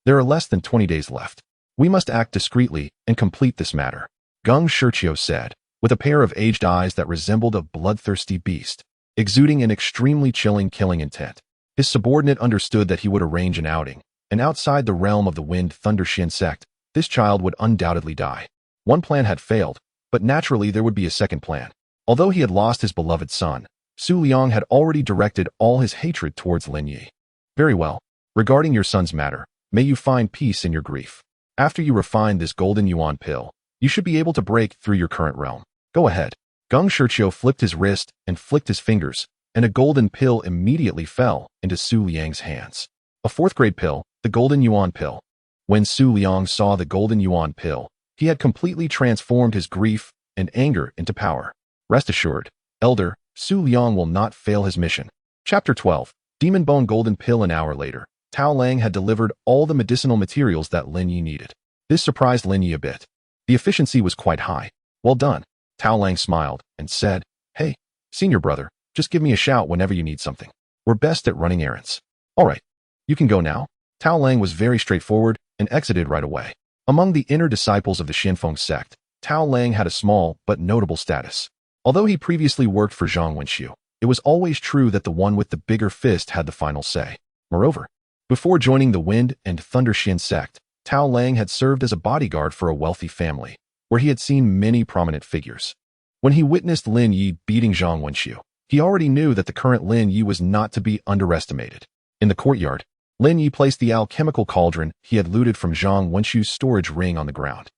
S1: There are less than 20 days left. We must act discreetly and complete this matter, Geng Shirqiu said, with a pair of aged eyes that resembled a bloodthirsty beast, exuding an extremely chilling killing intent. His subordinate understood that he would arrange an outing, and outside the realm of the Wind Thunder Xin sect, this child would undoubtedly die. One plan had failed, but naturally there would be a second plan. Although he had lost his beloved son, Su Liang had already directed all his hatred towards Lin Ye. Very well. Regarding your son's matter, may you find peace in your grief. After you refine this golden yuan pill, you should be able to break through your current realm. Go ahead. Geng Shirqiu flipped his wrist and flicked his fingers, and a golden pill immediately fell into Su Liang's hands. A fourth-grade pill, the golden yuan pill. When Su Liang saw the golden yuan pill, he had completely transformed his grief and anger into power. Rest assured, Elder, Su Liang will not fail his mission. Chapter 12. Demon Bone Golden Pill. An hour later, Tao Lang had delivered all the medicinal materials that Lin Ye needed. This surprised Lin Ye a bit. The efficiency was quite high. Well done. Tao Lang smiled and said, Hey, senior brother, just give me a shout whenever you need something. We're best at running errands. All right, you can go now. Tao Lang was very straightforward and exited right away. Among the inner disciples of the Xinfeng sect, Tao Lang had a small but notable status. Although he previously worked for Zhang Wenxiu, it was always true that the one with the bigger fist had the final say. Moreover, before joining the Wind and Thunder Xin sect, Tao Lang had served as a bodyguard for a wealthy family, where he had seen many prominent figures. When he witnessed Lin Ye beating Zhang Wenxiu, he already knew that the current Lin Ye was not to be underestimated. In the courtyard, Lin Ye placed the alchemical cauldron he had looted from Zhang Wenxiu's storage ring on the ground.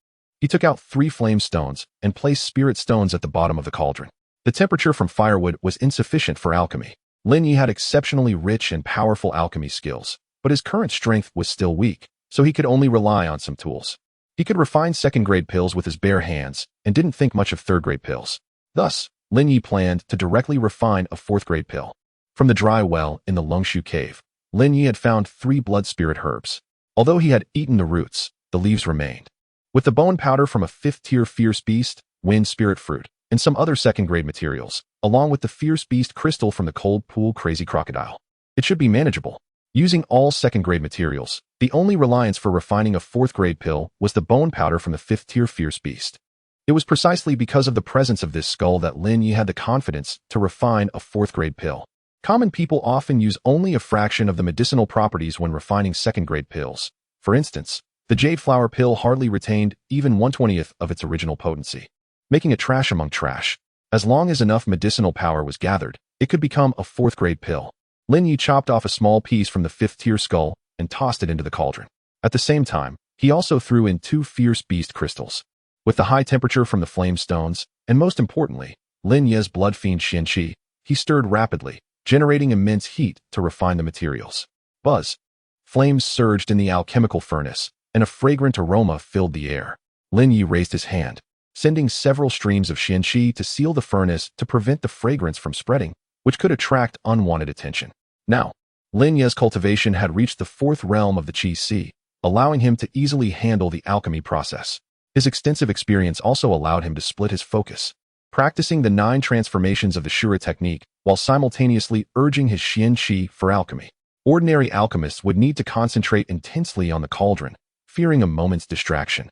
S1: He took out 3 flame stones and placed spirit stones at the bottom of the cauldron. The temperature from firewood was insufficient for alchemy. Lin Ye had exceptionally rich and powerful alchemy skills, but his current strength was still weak, so he could only rely on some tools. He could refine second-grade pills with his bare hands and didn't think much of third-grade pills. Thus, Lin Ye planned to directly refine a fourth-grade pill. From the dry well in the Longshu cave, Lin Ye had found 3 blood spirit herbs. Although he had eaten the roots, the leaves remained. With the bone powder from a 5th-tier fierce beast, wind spirit fruit, and some other second-grade materials, along with the fierce beast crystal from the cold pool crazy crocodile, it should be manageable. Using all second-grade materials, the only reliance for refining a fourth-grade pill was the bone powder from the 5th-tier fierce beast. It was precisely because of the presence of this skull that Lin Ye had the confidence to refine a fourth-grade pill. Common people often use only a fraction of the medicinal properties when refining second-grade pills. For instance, the jade flower pill hardly retained even 1/20th of its original potency, making it trash among trash. As long as enough medicinal power was gathered, it could become a fourth-grade pill. Lin Ye chopped off a small piece from the 5th-tier skull and tossed it into the cauldron. At the same time, he also threw in 2 fierce beast crystals. With the high temperature from the flame stones, and most importantly, Lin Ye's blood fiend Xianqi, he stirred rapidly, generating immense heat to refine the materials. Buzz! Flames surged in the alchemical furnace, and a fragrant aroma filled the air. Lin Ye raised his hand, sending several streams of Xianqi to seal the furnace to prevent the fragrance from spreading, which could attract unwanted attention. Now, Lin Ye's cultivation had reached the 4th realm of the Qi Si, allowing him to easily handle the alchemy process. His extensive experience also allowed him to split his focus, practicing the 9 transformations of the Shura technique while simultaneously urging his Xianqi for alchemy. Ordinary alchemists would need to concentrate intensely on the cauldron, fearing a moment's distraction.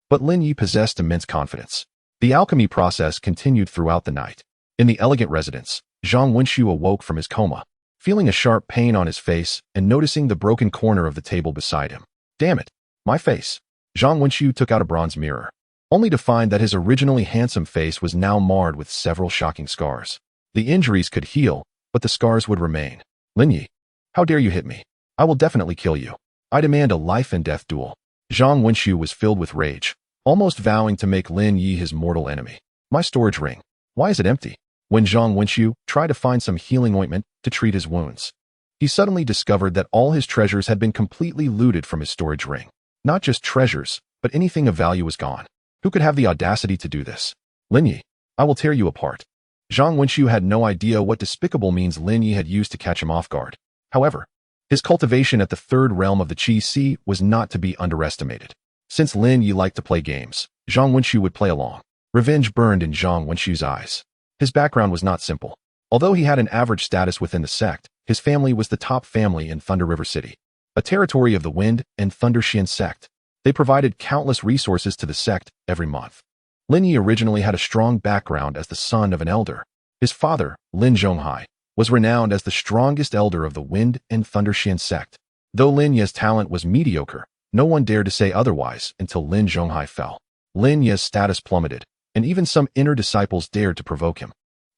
S1: But Lin Ye possessed immense confidence. The alchemy process continued throughout the night. In the elegant residence, Zhang Wenxiu awoke from his coma, feeling a sharp pain on his face and noticing the broken corner of the table beside him. Damn it, my face. Zhang Wenxiu took out a bronze mirror, only to find that his originally handsome face was now marred with several shocking scars. The injuries could heal, but the scars would remain. Lin Ye, how dare you hit me? I will definitely kill you. I demand a life-and-death duel. Zhang Wenxiu was filled with rage, almost vowing to make Lin Ye his mortal enemy. My storage ring. Why is it empty? when Zhang Wenxiu tried to find some healing ointment to treat his wounds. He suddenly discovered that all his treasures had been completely looted from his storage ring. Not just treasures, but anything of value was gone. Who could have the audacity to do this? Lin Ye, I will tear you apart. Zhang Wenxiu had no idea what despicable means Lin Ye had used to catch him off guard. However, his cultivation at the third realm of the Qi Sea was not to be underestimated. Since Lin Ye liked to play games, Zhang Wenxiu would play along. Revenge burned in Zhang Wenxiu's eyes. His background was not simple. Although he had an average status within the sect, his family was the top family in Thunder River City, a territory of the Wind and Thunder Xian sect. They provided countless resources to the sect every month. Lin Ye originally had a strong background as the son of an elder. His father, Lin Zhonghai, was renowned as the strongest elder of the Wind and Thunder Xian sect. Though Lin Ye's talent was mediocre, no one dared to say otherwise until Lin Zhonghai fell. Lin Ye's status plummeted, and even some inner disciples dared to provoke him.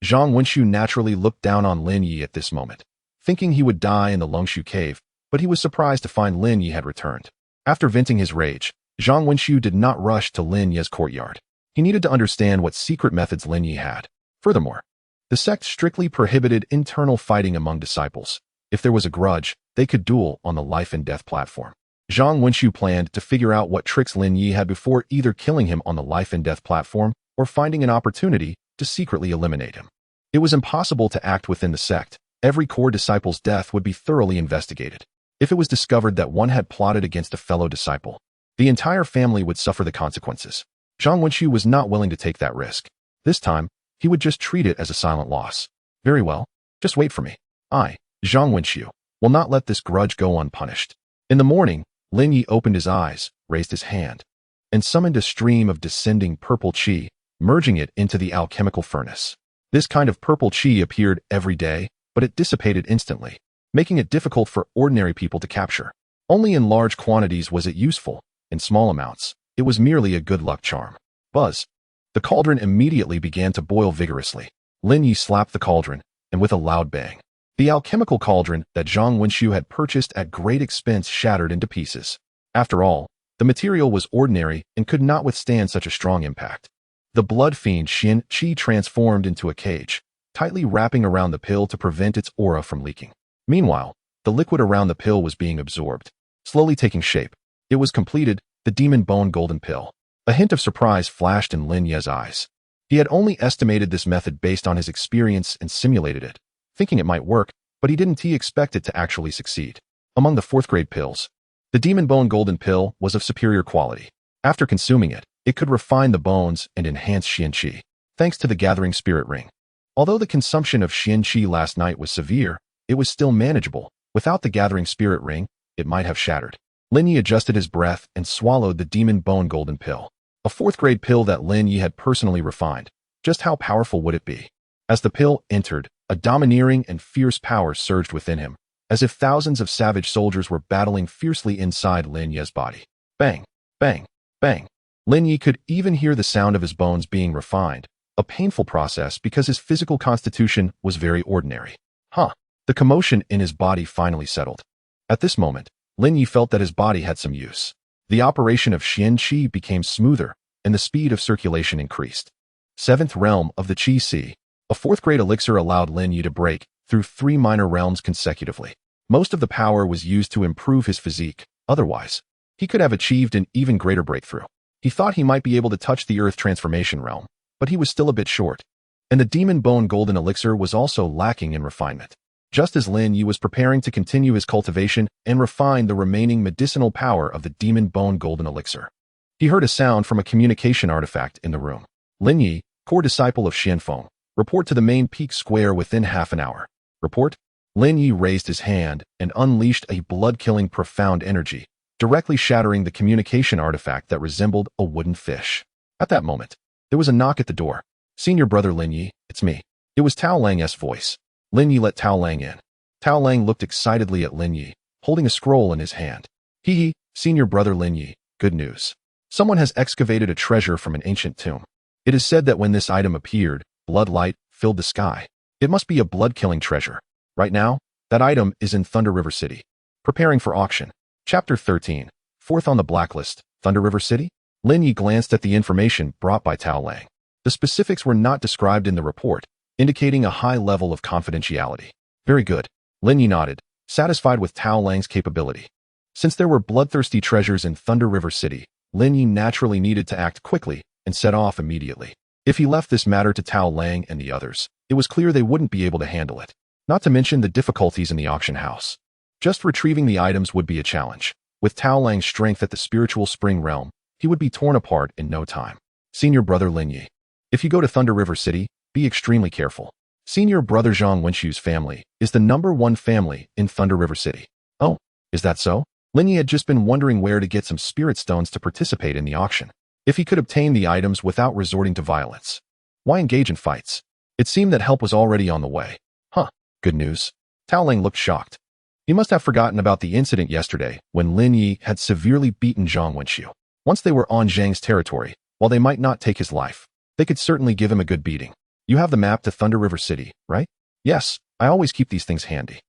S1: Zhang Wenxiu naturally looked down on Lin Ye at this moment, thinking he would die in the Longshu cave, but he was surprised to find Lin Ye had returned. After venting his rage, Zhang Wenxiu did not rush to Lin Ye's courtyard. He needed to understand what secret methods Lin Ye had. Furthermore, the sect strictly prohibited internal fighting among disciples. If there was a grudge, they could duel on the life and death platform. Zhang Wenxiu planned to figure out what tricks Lin Ye had before either killing him on the life and death platform or finding an opportunity to secretly eliminate him. It was impossible to act within the sect. Every core disciple's death would be thoroughly investigated. If it was discovered that one had plotted against a fellow disciple, the entire family would suffer the consequences. Zhang Wenxiu was not willing to take that risk. This time, he would just treat it as a silent loss. Very well, just wait for me. I, Zhang Wenxiu, will not let this grudge go unpunished. In the morning, Lin Ye opened his eyes, raised his hand, and summoned a stream of descending purple qi, merging it into the alchemical furnace. This kind of purple qi appeared every day, but it dissipated instantly, making it difficult for ordinary people to capture. Only in large quantities was it useful. In small amounts, it was merely a good luck charm. Buzz. The cauldron immediately began to boil vigorously. Lin Ye slapped the cauldron, and with a loud bang, the alchemical cauldron that Zhang Wenxiu had purchased at great expense shattered into pieces. After all, the material was ordinary and could not withstand such a strong impact. The blood fiend Xian Qi transformed into a cage, tightly wrapping around the pill to prevent its aura from leaking. Meanwhile, the liquid around the pill was being absorbed, slowly taking shape. It was completed, the demon bone golden pill. A hint of surprise flashed in Lin Ye's eyes. He had only estimated this method based on his experience and simulated it, thinking it might work, but he didn't expect it to actually succeed. Among the fourth-grade pills, the demon bone golden pill was of superior quality. After consuming it, it could refine the bones and enhance Xian Qi, thanks to the gathering spirit ring. Although the consumption of Xian Qi last night was severe, it was still manageable. Without the gathering spirit ring, it might have shattered. Lin Ye adjusted his breath and swallowed the demon bone golden pill, a fourth-grade pill that Lin Ye had personally refined. Just how powerful would it be? As the pill entered, a domineering and fierce power surged within him, as if thousands of savage soldiers were battling fiercely inside Lin Ye's body. Bang, bang, bang. Lin Ye could even hear the sound of his bones being refined, a painful process because his physical constitution was very ordinary. The commotion in his body finally settled. At this moment, Lin Ye felt that his body had some use. The operation of Xian Qi became smoother, and the speed of circulation increased. Seventh realm of the Qi Sea. A fourth-grade elixir allowed Lin Ye to break through 3 minor realms consecutively. Most of the power was used to improve his physique. Otherwise, he could have achieved an even greater breakthrough. He thought he might be able to touch the Earth Transformation realm, but he was still a bit short. And the Demon Bone Golden Elixir was also lacking in refinement. Just as Lin Ye was preparing to continue his cultivation and refine the remaining medicinal power of the Demon Bone Golden Elixir, he heard a sound from a communication artifact in the room. Lin Ye, core disciple of Xianfeng, report to the main peak square within half an hour. Report? Lin Ye raised his hand and unleashed a blood-killing profound energy, directly shattering the communication artifact that resembled a wooden fish. At that moment, there was a knock at the door. Senior brother Lin Ye, it's me. It was Tao Lang's voice. Lin Ye let Tao Lang in. Tao Lang looked excitedly at Lin Ye, holding a scroll in his hand. Hee, senior brother Lin Ye, good news. Someone has excavated a treasure from an ancient tomb. It is said that when this item appeared, blood light filled the sky. It must be a blood-killing treasure. Right now, that item is in Thunder River City, preparing for auction. Chapter 13, fourth on the blacklist, Thunder River City? Lin Ye glanced at the information brought by Tao Lang. The specifics were not described in the report, indicating a high level of confidentiality. Very good. Lin Ye nodded, satisfied with Tao Lang's capability. Since there were bloodthirsty treasures in Thunder River City, Lin Ye naturally needed to act quickly and set off immediately. If he left this matter to Tao Lang and the others, it was clear they wouldn't be able to handle it. Not to mention the difficulties in the auction house. Just retrieving the items would be a challenge. With Tao Lang's strength at the spiritual spring realm, he would be torn apart in no time. Senior brother Lin Ye. If you go to Thunder River City, be extremely careful. Senior brother Zhang Wenxu's family is the #1 family in Thunder River City. Oh, is that so? Lin Ye had just been wondering where to get some spirit stones to participate in the auction. If he could obtain the items without resorting to violence, why engage in fights? It seemed that help was already on the way. Huh, good news. Tao Lang looked shocked. He must have forgotten about the incident yesterday when Lin Ye had severely beaten Zhang Wenxu. Once they were on Zhang's territory, while they might not take his life, they could certainly give him a good beating. You have the map to Thunder River City, right? Yes, I always keep these things handy.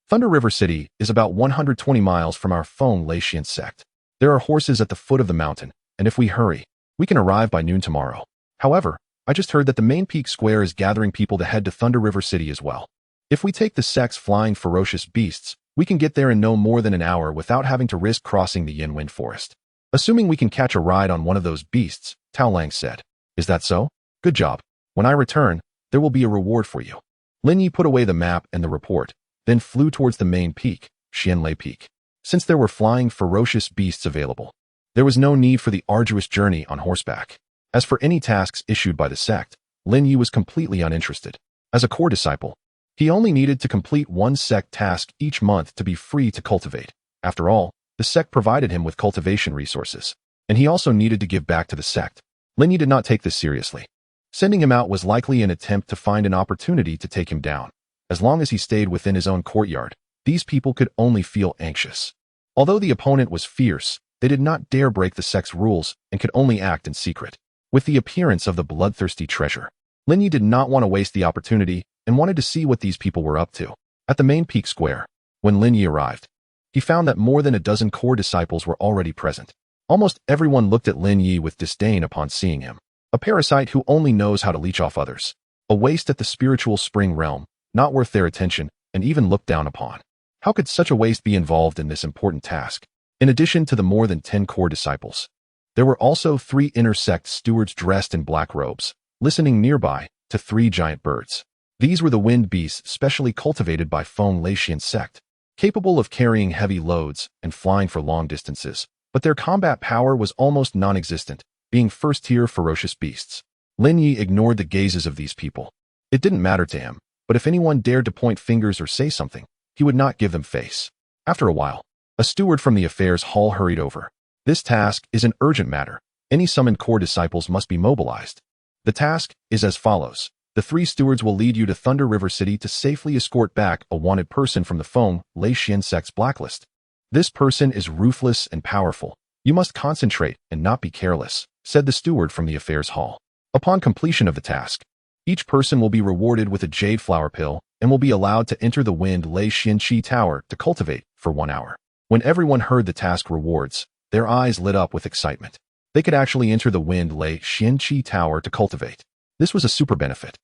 S1: Thunder River City is about 120 miles from our Feng Leixian sect. There are horses at the foot of the mountain, and if we hurry, we can arrive by noon tomorrow. However, I just heard that the main peak square is gathering people to head to Thunder River City as well. If we take the sect's flying ferocious beasts, we can get there in no more than an hour without having to risk crossing the Yin Wind Forest. Assuming we can catch a ride on one of those beasts, Tao Lang said. Is that so? Good job. When I return, there will be a reward for you. Lin Ye put away the map and the report, then flew towards the main peak, Xianlei Peak. Since there were flying ferocious beasts available, there was no need for the arduous journey on horseback. As for any tasks issued by the sect, Lin Ye was completely uninterested. As a core disciple, he only needed to complete one sect task each month to be free to cultivate. After all, the sect provided him with cultivation resources, and he also needed to give back to the sect. Lin Ye did not take this seriously. Sending him out was likely an attempt to find an opportunity to take him down. As long as he stayed within his own courtyard, these people could only feel anxious. Although the opponent was fierce, they did not dare break the sect's rules and could only act in secret. With the appearance of the bloodthirsty treasure, Lin Ye did not want to waste the opportunity and wanted to see what these people were up to. At the main peak square, when Lin Ye arrived, he found that more than a dozen core disciples were already present. Almost everyone looked at Lin Ye with disdain upon seeing him. A parasite who only knows how to leech off others. A waste at the spiritual spring realm, not worth their attention, and even looked down upon. How could such a waste be involved in this important task? In addition to the more than 10 core disciples, there were also 3 inner sect stewards dressed in black robes, listening nearby to 3 giant birds. These were the wind beasts specially cultivated by Feng Leixian sect, capable of carrying heavy loads and flying for long distances, but their combat power was almost non-existent, being first-tier ferocious beasts. Lin Ye ignored the gazes of these people. It didn't matter to him, but if anyone dared to point fingers or say something, he would not give them face. After a while, a steward from the affairs hall hurried over. This task is an urgent matter. Any summoned core disciples must be mobilized. The task is as follows. The 3 stewards will lead you to Thunder River City to safely escort back a wanted person from the Feng Leixian sect's blacklist. This person is ruthless and powerful. You must concentrate and not be careless, said the steward from the affairs hall. Upon completion of the task, each person will be rewarded with a jade flower pill and will be allowed to enter the Wind Lei Xianqi Tower to cultivate for 1 hour. When everyone heard the task rewards, their eyes lit up with excitement. They could actually enter the Wind Lei Xianqi Tower to cultivate. This was a super benefit.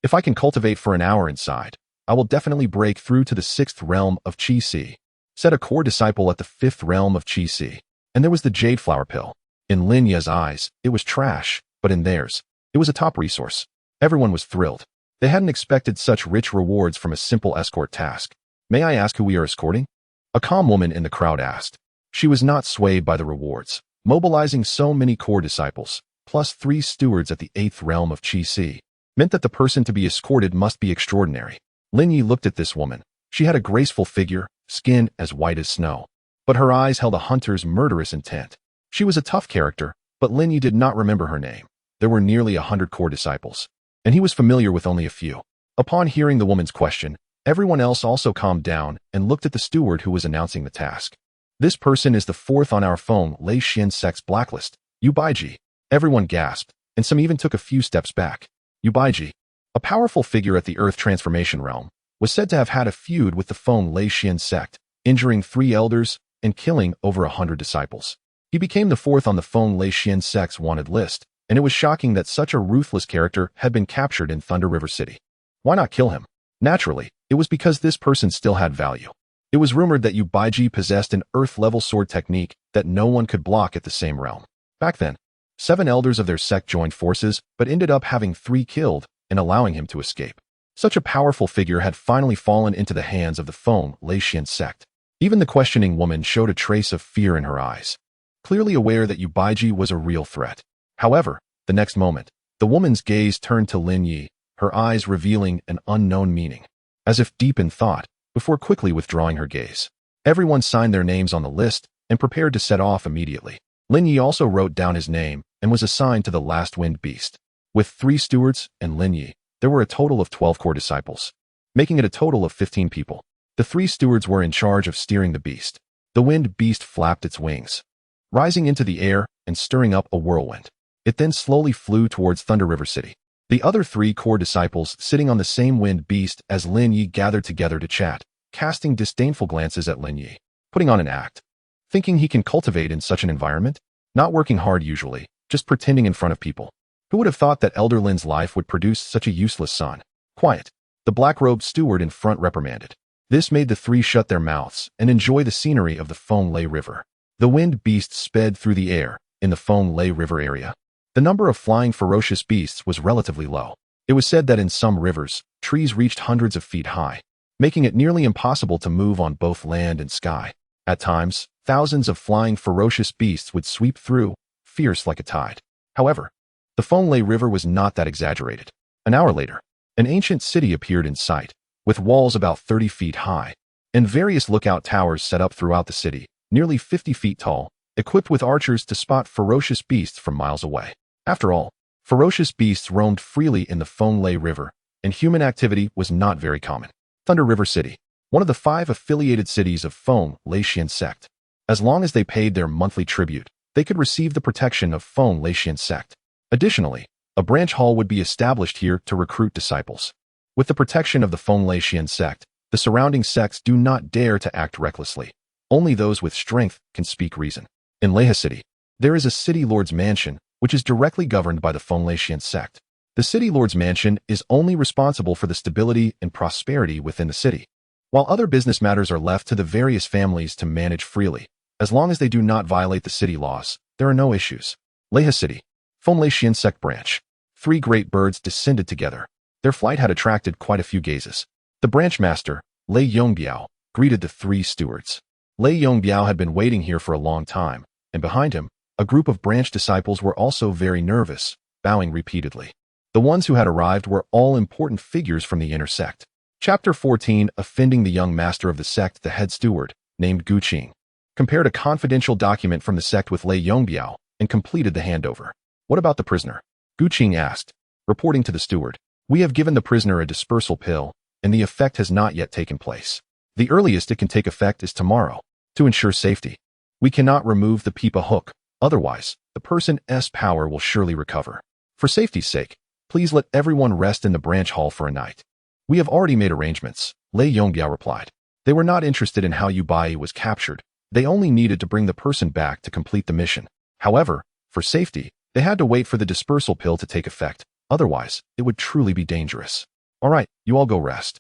S1: If I can cultivate for an hour inside, I will definitely break through to the 6th realm of Qi Si, said a core disciple at the 5th realm of Qi Si. And there was the jade flower pill. In Lin Ye's eyes, it was trash, but in theirs, it was a top resource. Everyone was thrilled. They hadn't expected such rich rewards from a simple escort task. May I ask who we are escorting? A calm woman in the crowd asked. She was not swayed by the rewards. Mobilizing so many core disciples, plus 3 stewards at the 8th realm of Qi Si, meant that the person to be escorted must be extraordinary. Lin Ye looked at this woman. She had a graceful figure, skin as white as snow. But her eyes held a hunter's murderous intent. She was a tough character, but Lin Ye did not remember her name. There were nearly 100 core disciples, and he was familiar with only a few. Upon hearing the woman's question, everyone else also calmed down and looked at the steward who was announcing the task. This person is the 4th on our Feng Leixian sect's blacklist, Yu Baiji. Everyone gasped, and some even took a few steps back. Yu Baiji, a powerful figure at the Earth Transformation Realm, was said to have had a feud with the Feng Leixian sect, injuring 3 elders and killing over 100 disciples. He became the 4th on the Feng Leixian sect's wanted list, and it was shocking that such a ruthless character had been captured in Thunder River City. Why not kill him? Naturally, it was because this person still had value. It was rumored that Yu Baiji possessed an earth-level sword technique that no one could block at the same realm. Back then, 7 elders of their sect joined forces, but ended up having 3 killed and allowing him to escape. Such a powerful figure had finally fallen into the hands of the Feng Lei sect. Even the questioning woman showed a trace of fear in her eyes, clearly aware that Yu Baiji was a real threat. However, the next moment, the woman's gaze turned to Lin Ye, her eyes revealing an unknown meaning, as if deep in thought, before quickly withdrawing her gaze. Everyone signed their names on the list and prepared to set off immediately. Lin Ye also wrote down his name and was assigned to the last wind beast. With 3 stewards and Lin Ye, there were a total of 12 core disciples, making it a total of 15 people. The 3 stewards were in charge of steering the beast. The wind beast flapped its wings, rising into the air and stirring up a whirlwind. It then slowly flew towards Thunder River City. The other 3 core disciples sitting on the same wind beast as Lin Ye gathered together to chat, casting disdainful glances at Lin Ye, putting on an act, thinking he can cultivate in such an environment, not working hard usually, just pretending in front of people. Who would have thought that Elder Lin's life would produce such a useless son? Quiet. The black-robed steward in front reprimanded. This made the 3 shut their mouths and enjoy the scenery of the Feng Lei River. The wind beast sped through the air in the Feng Lei River area. The number of flying ferocious beasts was relatively low. It was said that in some rivers, trees reached hundreds of feet high, making it nearly impossible to move on both land and sky. At times, thousands of flying ferocious beasts would sweep through, fierce like a tide. However, the Feng Lei River was not that exaggerated. An hour later, an ancient city appeared in sight, with walls about 30 feet high, and various lookout towers set up throughout the city, nearly 50 feet tall, equipped with archers to spot ferocious beasts from miles away. After all, ferocious beasts roamed freely in the Feng Lei River, and human activity was not very common. Thunder River City, one of the 5 affiliated cities of Feng Lei sect. As long as they paid their monthly tribute, they could receive the protection of Feng Lei sect. Additionally, a branch hall would be established here to recruit disciples. With the protection of the Feng Lei sect, the surrounding sects do not dare to act recklessly. Only those with strength can speak reason. In Leha City, there is a city lord's mansion, which is directly governed by the Feng Lei sect. The city lord's mansion is only responsible for the stability and prosperity within the city, while other business matters are left to the various families to manage freely. As long as they do not violate the city laws, there are no issues. Leha City, Feng Lei sect branch. 3 great birds descended together. Their flight had attracted quite a few gazes. The branch master, Lei Yongbiao, greeted the 3 stewards. Lei Yongbiao had been waiting here for a long time, and behind him, a group of branch disciples were also very nervous, bowing repeatedly. The ones who had arrived were all important figures from the inner sect. Chapter 14, offending the young master of the sect, the head steward, named Gu Qing, compared a confidential document from the sect with Lei Yongbiao and completed the handover. What about the prisoner? Gu Qing asked, reporting to the steward. We have given the prisoner a dispersal pill, and the effect has not yet taken place. The earliest it can take effect is tomorrow. To ensure safety, we cannot remove the pipa hook. Otherwise, the person's power will surely recover. For safety's sake, please let everyone rest in the branch hall for a night. We have already made arrangements, Lei Yongbiao replied. They were not interested in how Yu Bai was captured. They only needed to bring the person back to complete the mission. However, for safety, they had to wait for the dispersal pill to take effect. Otherwise, it would truly be dangerous. All right, you all go rest.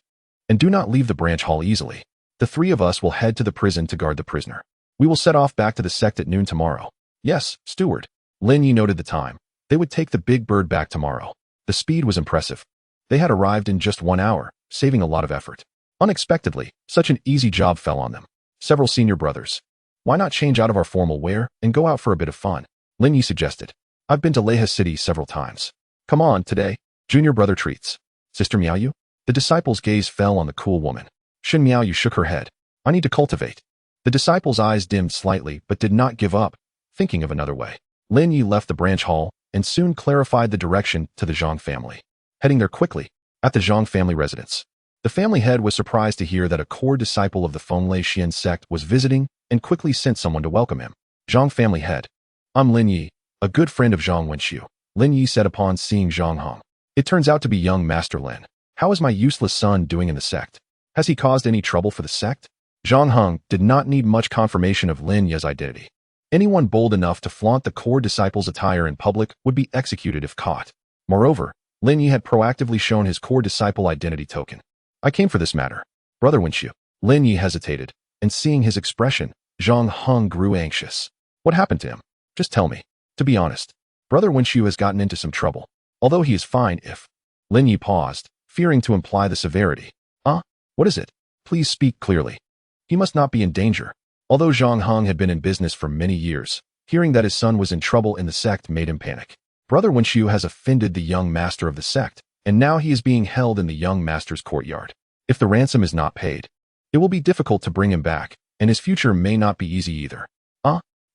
S1: And do not leave the branch hall easily. The 3 of us will head to the prison to guard the prisoner. We will set off back to the sect at noon tomorrow. Yes, steward. Lin Ye noted the time. They would take the big bird back tomorrow. The speed was impressive. They had arrived in just 1 hour, saving a lot of effort. Unexpectedly, such an easy job fell on them. Several senior brothers. Why not change out of our formal wear and go out for a bit of fun? Lin Ye suggested. I've been to Leha City several times. Come on, today. Junior brother treats. Sister Miaoyu? The disciple's gaze fell on the cool woman. Shin Miaoyu shook her head. I need to cultivate. The disciple's eyes dimmed slightly but did not give up, thinking of another way. Lin Ye left the branch hall and soon clarified the direction to the Zhang family. Heading there quickly, at the Zhang family residence. The family head was surprised to hear that a core disciple of the Feng Lei sect was visiting and quickly sent someone to welcome him. Zhang family head. I'm Lin Ye, a good friend of Zhang Wenxiu, Lin Ye said upon seeing Zhang Hong. It turns out to be young Master Lin. How is my useless son doing in the sect? Has he caused any trouble for the sect? Zhang Hong did not need much confirmation of Lin Ye's identity. Anyone bold enough to flaunt the core disciple's attire in public would be executed if caught. Moreover, Lin Ye had proactively shown his core disciple identity token. I came for this matter. Brother Wenqiu. Lin Ye hesitated, and seeing his expression, Zhang Heng grew anxious. What happened to him? Just tell me. To be honest, Brother Wenqiu has gotten into some trouble, although he is fine if... Lin Ye paused, fearing to imply the severity. What is it? Please speak clearly. He must not be in danger. Although Zhang Heng had been in business for many years, hearing that his son was in trouble in the sect made him panic. Brother Wenqiu has offended the young master of the sect, and now he is being held in the young master's courtyard. If the ransom is not paid, it will be difficult to bring him back, and his future may not be easy either.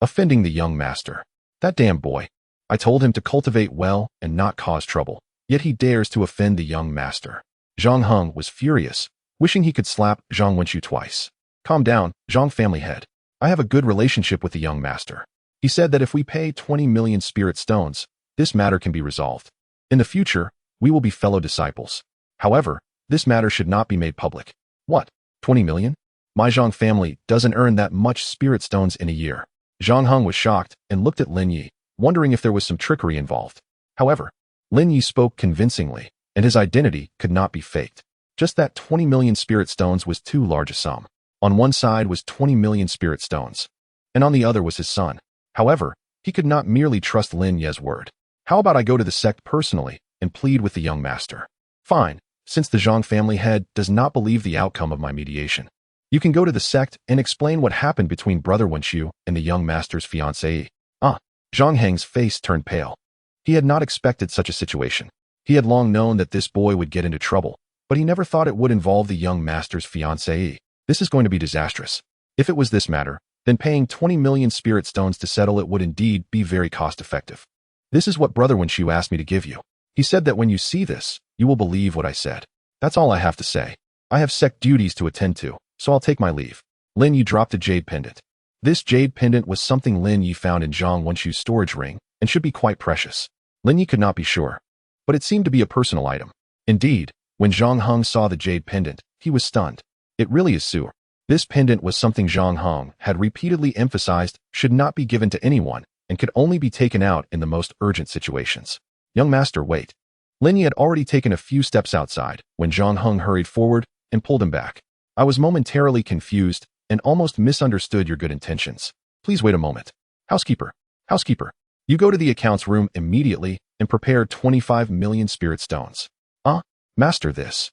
S1: Offending the young master. That damn boy. I told him to cultivate well and not cause trouble, yet he dares to offend the young master. Zhang Heng was furious, wishing he could slap Zhang Wenqiu twice. Calm down, Zhang family head. I have a good relationship with the young master. He said that if we pay 20 million spirit stones, this matter can be resolved. In the future, we will be fellow disciples. However, this matter should not be made public. What? 20 million? My Zhang family doesn't earn that much spirit stones in a year. Zhang Heng was shocked and looked at Lin Ye, wondering if there was some trickery involved. However, Lin Ye spoke convincingly, and his identity could not be faked. Just that 20 million spirit stones was too large a sum. On one side was 20 million spirit stones, and on the other was his son. However, he could not merely trust Lin Ye's word. How about I go to the sect personally and plead with the young master? Fine, since the Zhang family head does not believe the outcome of my mediation. You can go to the sect and explain what happened between Brother Wenqiu and the young master's fiancée. Zhang Heng's face turned pale. He had not expected such a situation. He had long known that this boy would get into trouble, but he never thought it would involve the young master's fiancée. This is going to be disastrous. If it was this matter, then paying 20 million spirit stones to settle it would indeed be very cost-effective. This is what Brother Wenqiu asked me to give you. He said that when you see this, you will believe what I said. That's all I have to say. I have sect duties to attend to, so I'll take my leave. Lin Ye dropped a jade pendant. This jade pendant was something Lin Ye found in Zhang Wenqiu's storage ring, and should be quite precious. Lin Ye could not be sure, but it seemed to be a personal item. Indeed, when Zhang Heng saw the jade pendant, he was stunned. It really is Asura. This pendant was something Zhang Heng had repeatedly emphasized should not be given to anyone and could only be taken out in the most urgent situations. Young master, wait. Lin Ye had already taken a few steps outside when Zhang Heng hurried forward and pulled him back. I was momentarily confused and almost misunderstood your good intentions. Please wait a moment. Housekeeper, you go to the accounts room immediately and prepare 25 million spirit stones. Master, this.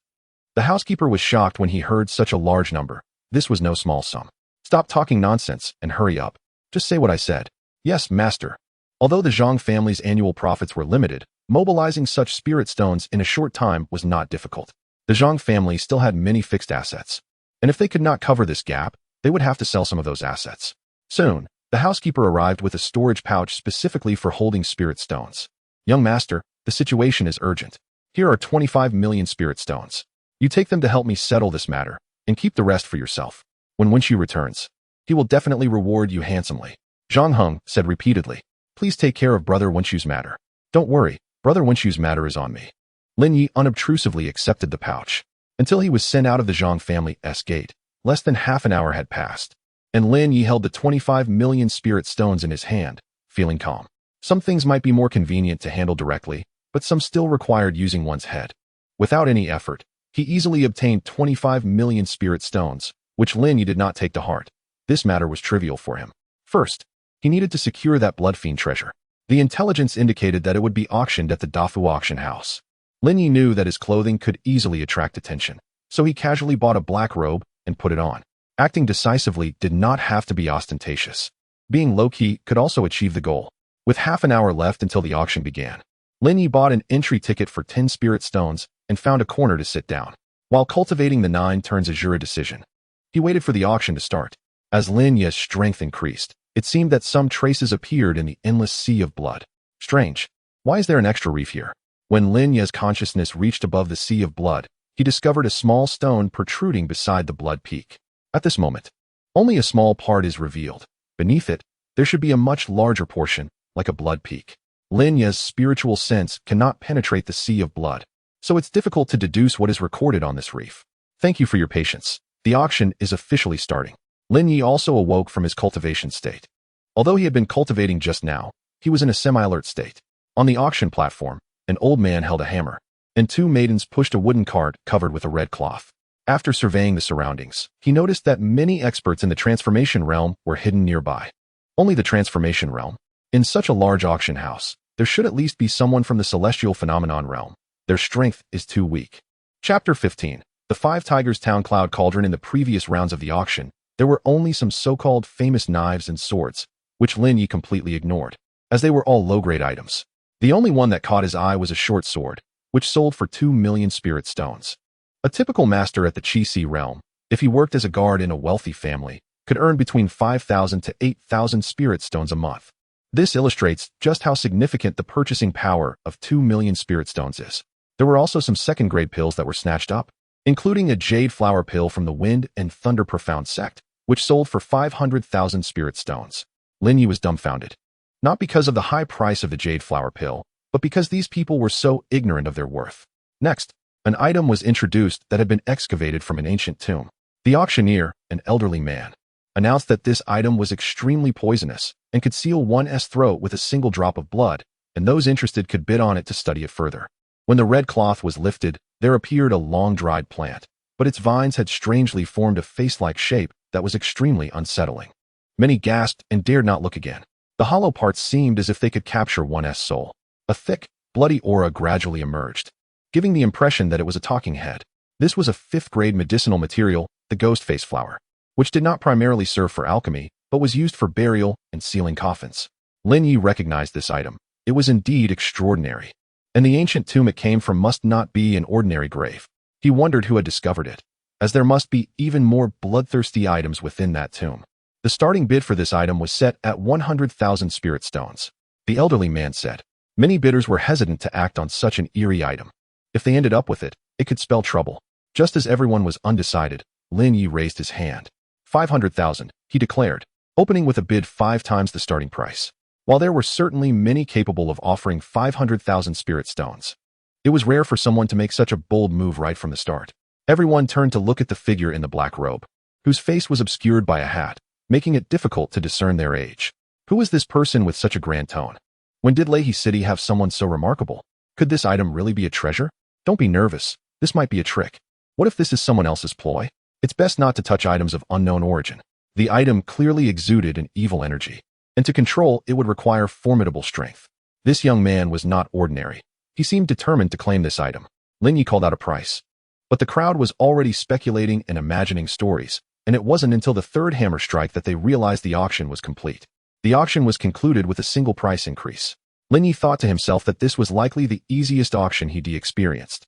S1: The housekeeper was shocked when he heard such a large number. This was no small sum. Stop talking nonsense and hurry up. Just say what I said. Yes, master. Although the Zhang family's annual profits were limited, mobilizing such spirit stones in a short time was not difficult. The Zhang family still had many fixed assets, and if they could not cover this gap, they would have to sell some of those assets. Soon, the housekeeper arrived with a storage pouch specifically for holding spirit stones. Young master, the situation is urgent. Here are 25 million spirit stones. You take them to help me settle this matter, and keep the rest for yourself. When Wenqiu returns, he will definitely reward you handsomely. Zhang Heng said repeatedly, please take care of Brother Wenqiu's matter. Don't worry, Brother Wenqiu's matter is on me. Lin Ye unobtrusively accepted the pouch. Until he was sent out of the Zhang family's gate, less than half an hour had passed, and Lin Ye held the 25 million spirit stones in his hand, feeling calm. Some things might be more convenient to handle directly, but some still required using one's head. Without any effort, he easily obtained 25 million spirit stones, which Lin Ye did not take to heart. This matter was trivial for him. First, he needed to secure that blood fiend treasure. The intelligence indicated that it would be auctioned at the Dafu auction house. Lin Ye knew that his clothing could easily attract attention, so he casually bought a black robe and put it on. Acting decisively did not have to be ostentatious. Being low-key could also achieve the goal. With half an hour left until the auction began, Lin Ye bought an entry ticket for 10 spirit stones and found a corner to sit down. While cultivating the 9 turns Asura decision, he waited for the auction to start. As Lin Ye's strength increased, it seemed that some traces appeared in the endless sea of blood. Strange. Why is there an extra reef here? When Lin Ye's consciousness reached above the sea of blood, he discovered a small stone protruding beside the blood peak. At this moment, only a small part is revealed. Beneath it, there should be a much larger portion, like a blood peak. Lin Ye's spiritual sense cannot penetrate the sea of blood, so it's difficult to deduce what is recorded on this reef. Thank you for your patience. The auction is officially starting. Lin Ye also awoke from his cultivation state. Although he had been cultivating just now, he was in a semi-alert state. On the auction platform, an old man held a hammer. and two maidens pushed a wooden cart covered with a red cloth. After surveying the surroundings, he noticed that many experts in the transformation realm were hidden nearby. Only the transformation realm? In such a large auction house, there should at least be someone from the celestial phenomenon realm. Their strength is too weak. Chapter 15. The Five Tigers Town Cloud Cauldron. In the previous rounds of the auction, there were only some so-called famous knives and swords, which Lin Ye completely ignored, as they were all low-grade items. The only one that caught his eye was a short sword, which sold for 2 million spirit stones. A typical master at the Chi-Si realm, if he worked as a guard in a wealthy family, could earn between 5,000 to 8,000 spirit stones a month. This illustrates just how significant the purchasing power of 2 million spirit stones is. There were also some second-grade pills that were snatched up, including a jade flower pill from the Wind and Thunder Profound sect, which sold for 500,000 spirit stones. Lin Ye was dumbfounded. Not because of the high price of the jade flower pill, but because these people were so ignorant of their worth. Next, an item was introduced that had been excavated from an ancient tomb. The auctioneer, an elderly man, announced that this item was extremely poisonous and could seal one's throat with a single drop of blood, and those interested could bid on it to study it further. When the red cloth was lifted, there appeared a long-dried plant, but its vines had strangely formed a face-like shape that was extremely unsettling. Many gasped and dared not look again. The hollow parts seemed as if they could capture one's soul. A thick, bloody aura gradually emerged, giving the impression that it was a talking head. This was a 5th-grade medicinal material, the ghost face flower, which did not primarily serve for alchemy, but was used for burial and sealing coffins. Lin Ye recognized this item. It was indeed extraordinary. And the ancient tomb it came from must not be an ordinary grave. He wondered who had discovered it, as there must be even more bloodthirsty items within that tomb. The starting bid for this item was set at 100,000 spirit stones. The elderly man said. Many bidders were hesitant to act on such an eerie item. If they ended up with it, it could spell trouble. Just as everyone was undecided, Lin Ye raised his hand. 500,000, he declared, opening with a bid 5 times the starting price. While there were certainly many capable of offering 500,000 spirit stones, it was rare for someone to make such a bold move right from the start. Everyone turned to look at the figure in the black robe, whose face was obscured by a hat, making it difficult to discern their age. Who was this person with such a grand tone? When did Lehi City have someone so remarkable? Could this item really be a treasure? Don't be nervous. This might be a trick. What if this is someone else's ploy? It's best not to touch items of unknown origin. The item clearly exuded an evil energy, and to control it would require formidable strength. This young man was not ordinary. He seemed determined to claim this item. Lin Ye called out a price. But the crowd was already speculating and imagining stories, and it wasn't until the third hammer strike that they realized the auction was complete. The auction was concluded with a single price increase. Lin Ye thought to himself that this was likely the easiest auction he'd experienced,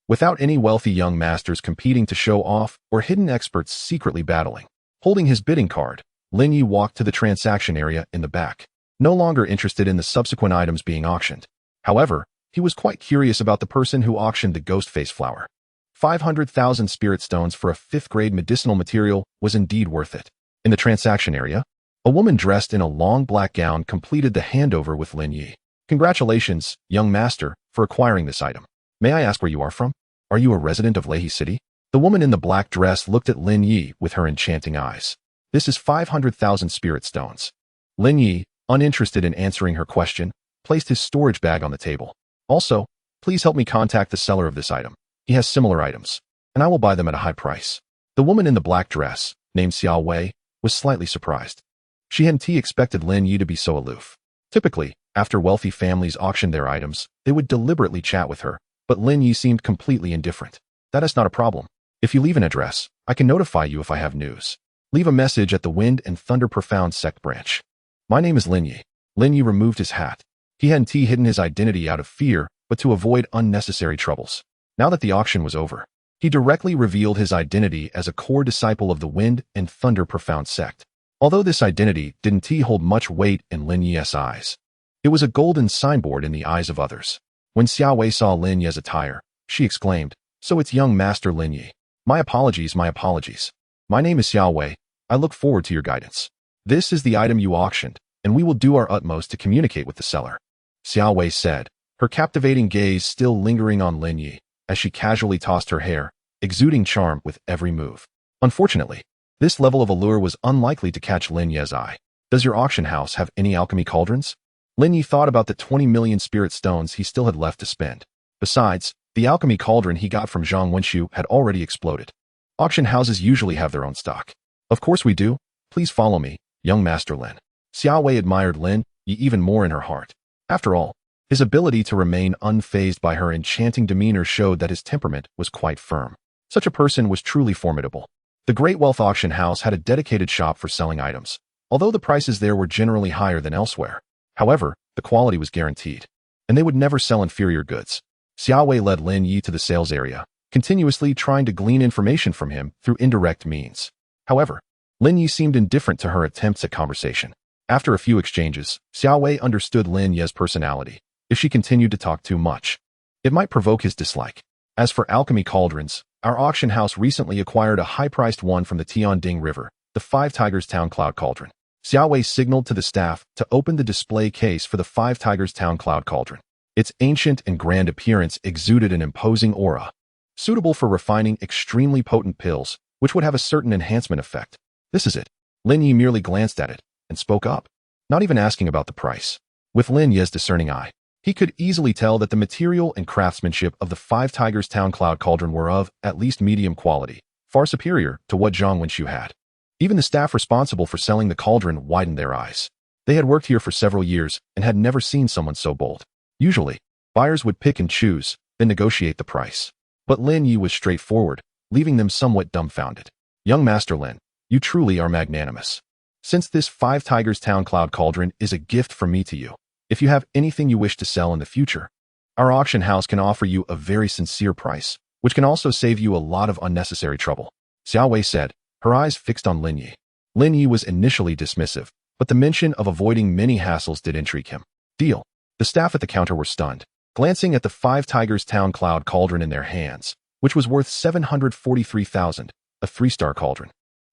S1: without any wealthy young masters competing to show off or hidden experts secretly battling. Holding his bidding card, Lin Ye walked to the transaction area in the back, no longer interested in the subsequent items being auctioned. However, he was quite curious about the person who auctioned the ghost face flower. 500,000 spirit stones for a 5th-grade medicinal material was indeed worth it. In the transaction area, a woman dressed in a long black gown completed the handover with Lin Ye. Congratulations, young master, for acquiring this item. May I ask where you are from? Are you a resident of Lehi City? The woman in the black dress looked at Lin Ye with her enchanting eyes. This is 500,000 spirit stones. Lin Ye, uninterested in answering her question, placed his storage bag on the table. Also, please help me contact the seller of this item. He has similar items, and I will buy them at a high price. The woman in the black dress, named Xiao Wei, was slightly surprised. She hadn't expected Lin Ye to be so aloof. Typically, after wealthy families auctioned their items, they would deliberately chat with her, but Lin Ye seemed completely indifferent. That is not a problem. If you leave an address, I can notify you if I have news. Leave a message at the Wind and Thunder Profound sect branch. My name is Lin Ye. Lin Ye removed his hat. He hadn't hidden his identity out of fear, but to avoid unnecessary troubles. Now that the auction was over, he directly revealed his identity as a core disciple of the Wind and Thunder Profound sect. Although this identity didn't hold much weight in Lin Ye's eyes, it was a golden signboard in the eyes of others. When Xiao Wei saw Lin Ye's attire, she exclaimed, "So it's young Master Lin Ye. My apologies, my apologies. My name is Xiao Wei. I look forward to your guidance. This is the item you auctioned, and we will do our utmost to communicate with the seller," Xiao Wei said, her captivating gaze still lingering on Lin Ye, as she casually tossed her hair, exuding charm with every move. Unfortunately, this level of allure was unlikely to catch Lin Ye's eye. Does your auction house have any alchemy cauldrons? Lin Ye thought about the 20 million spirit stones he still had left to spend. Besides, The alchemy cauldron he got from Zhang Wenxiu had already exploded. Auction houses usually have their own stock. Of course we do. Please follow me, young Master Lin. Xiao Wei admired Lin Ye even more in her heart. After all, his ability to remain unfazed by her enchanting demeanor showed that his temperament was quite firm. Such a person was truly formidable. The Great Wealth Auction House had a dedicated shop for selling items, although the prices there were generally higher than elsewhere. However, the quality was guaranteed, and they would never sell inferior goods. Xiao Wei led Lin Ye to the sales area, continuously trying to glean information from him through indirect means. However, Lin Ye seemed indifferent to her attempts at conversation. After a few exchanges, Xiao Wei understood Lin Ye's personality. If she continued to talk too much, it might provoke his dislike. As for alchemy cauldrons, our auction house recently acquired a high-priced one from the Tianding River, the Five Tigers Town Cloud Cauldron. Xiao Wei signaled to the staff to open the display case for the Five Tigers Town Cloud Cauldron. Its ancient and grand appearance exuded an imposing aura, suitable for refining extremely potent pills, which would have a certain enhancement effect. This is it. Lin Ye merely glanced at it and spoke up, not even asking about the price. With Lin Ye's discerning eye, he could easily tell that the material and craftsmanship of the Five Tigers Town Cloud Cauldron were of, at least medium quality, far superior to what Zhang Wenxiu had. Even the staff responsible for selling the cauldron widened their eyes. They had worked here for several years and had never seen someone so bold. Usually, buyers would pick and choose, then negotiate the price. But Lin Ye was straightforward, leaving them somewhat dumbfounded. Young Master Lin, you truly are magnanimous. Since this Five Tigers Town Cloud Cauldron is a gift from me to you, if you have anything you wish to sell in the future, our auction house can offer you a very sincere price, which can also save you a lot of unnecessary trouble. Xiao Wei said, her eyes fixed on Lin Ye. Lin Ye was initially dismissive, but the mention of avoiding many hassles did intrigue him. Deal. The staff at the counter were stunned, glancing at the Five Tigers Town Cloud Cauldron in their hands, which was worth 743,000, a 3-star cauldron.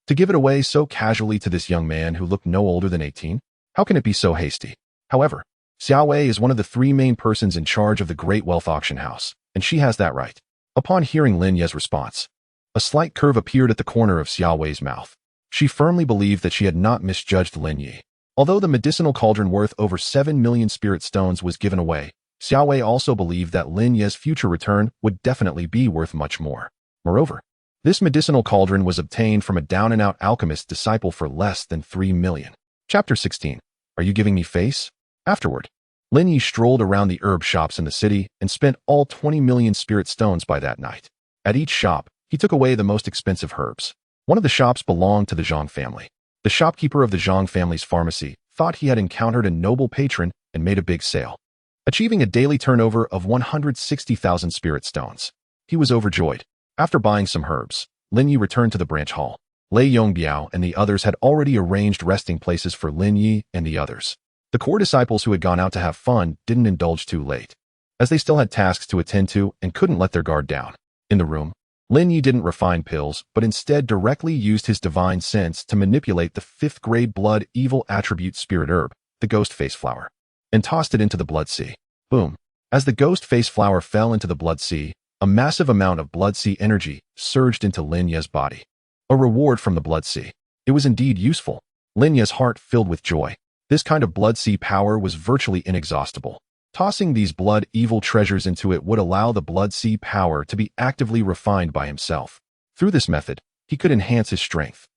S1: To give it away so casually to this young man who looked no older than 18? How can it be so hasty? However, Xiao Wei is one of the 3 main persons in charge of the Great Wealth Auction House, and she has that right. Upon hearing Lin Ye's response, a slight curve appeared at the corner of Xiao Wei's mouth. She firmly believed that she had not misjudged Lin Ye. Although the medicinal cauldron worth over 7 million spirit stones was given away, Xiao Wei also believed that Lin Ye's future return would definitely be worth much more. Moreover, this medicinal cauldron was obtained from a down-and-out alchemist disciple for less than 3 million. Chapter 16. Are you giving me face? Afterward, Lin Ye strolled around the herb shops in the city and spent all 20 million spirit stones by that night. At each shop, he took away the most expensive herbs. One of the shops belonged to the Zhang family. The shopkeeper of the Zhang family's pharmacy thought he had encountered a noble patron and made a big sale, achieving a daily turnover of 160,000 spirit stones. He was overjoyed. After buying some herbs, Lin Ye returned to the branch hall. Lei Yongbiao and the others had already arranged resting places for Lin Ye and the others. The core disciples who had gone out to have fun didn't indulge too late, as they still had tasks to attend to and couldn't let their guard down. In the room, Lin Ye didn't refine pills, but instead directly used his divine sense to manipulate the 5th-grade blood evil attribute spirit herb, the ghost face flower, and tossed it into the blood sea. Boom. As the ghost face flower fell into the blood sea, a massive amount of blood sea energy surged into Lin Ye's body. A reward from the blood sea. It was indeed useful. Lin Ye's heart filled with joy. This kind of blood sea power was virtually inexhaustible. Tossing these blood evil treasures into it would allow the blood sea power to be actively refined by himself. Through this method, he could enhance his strength.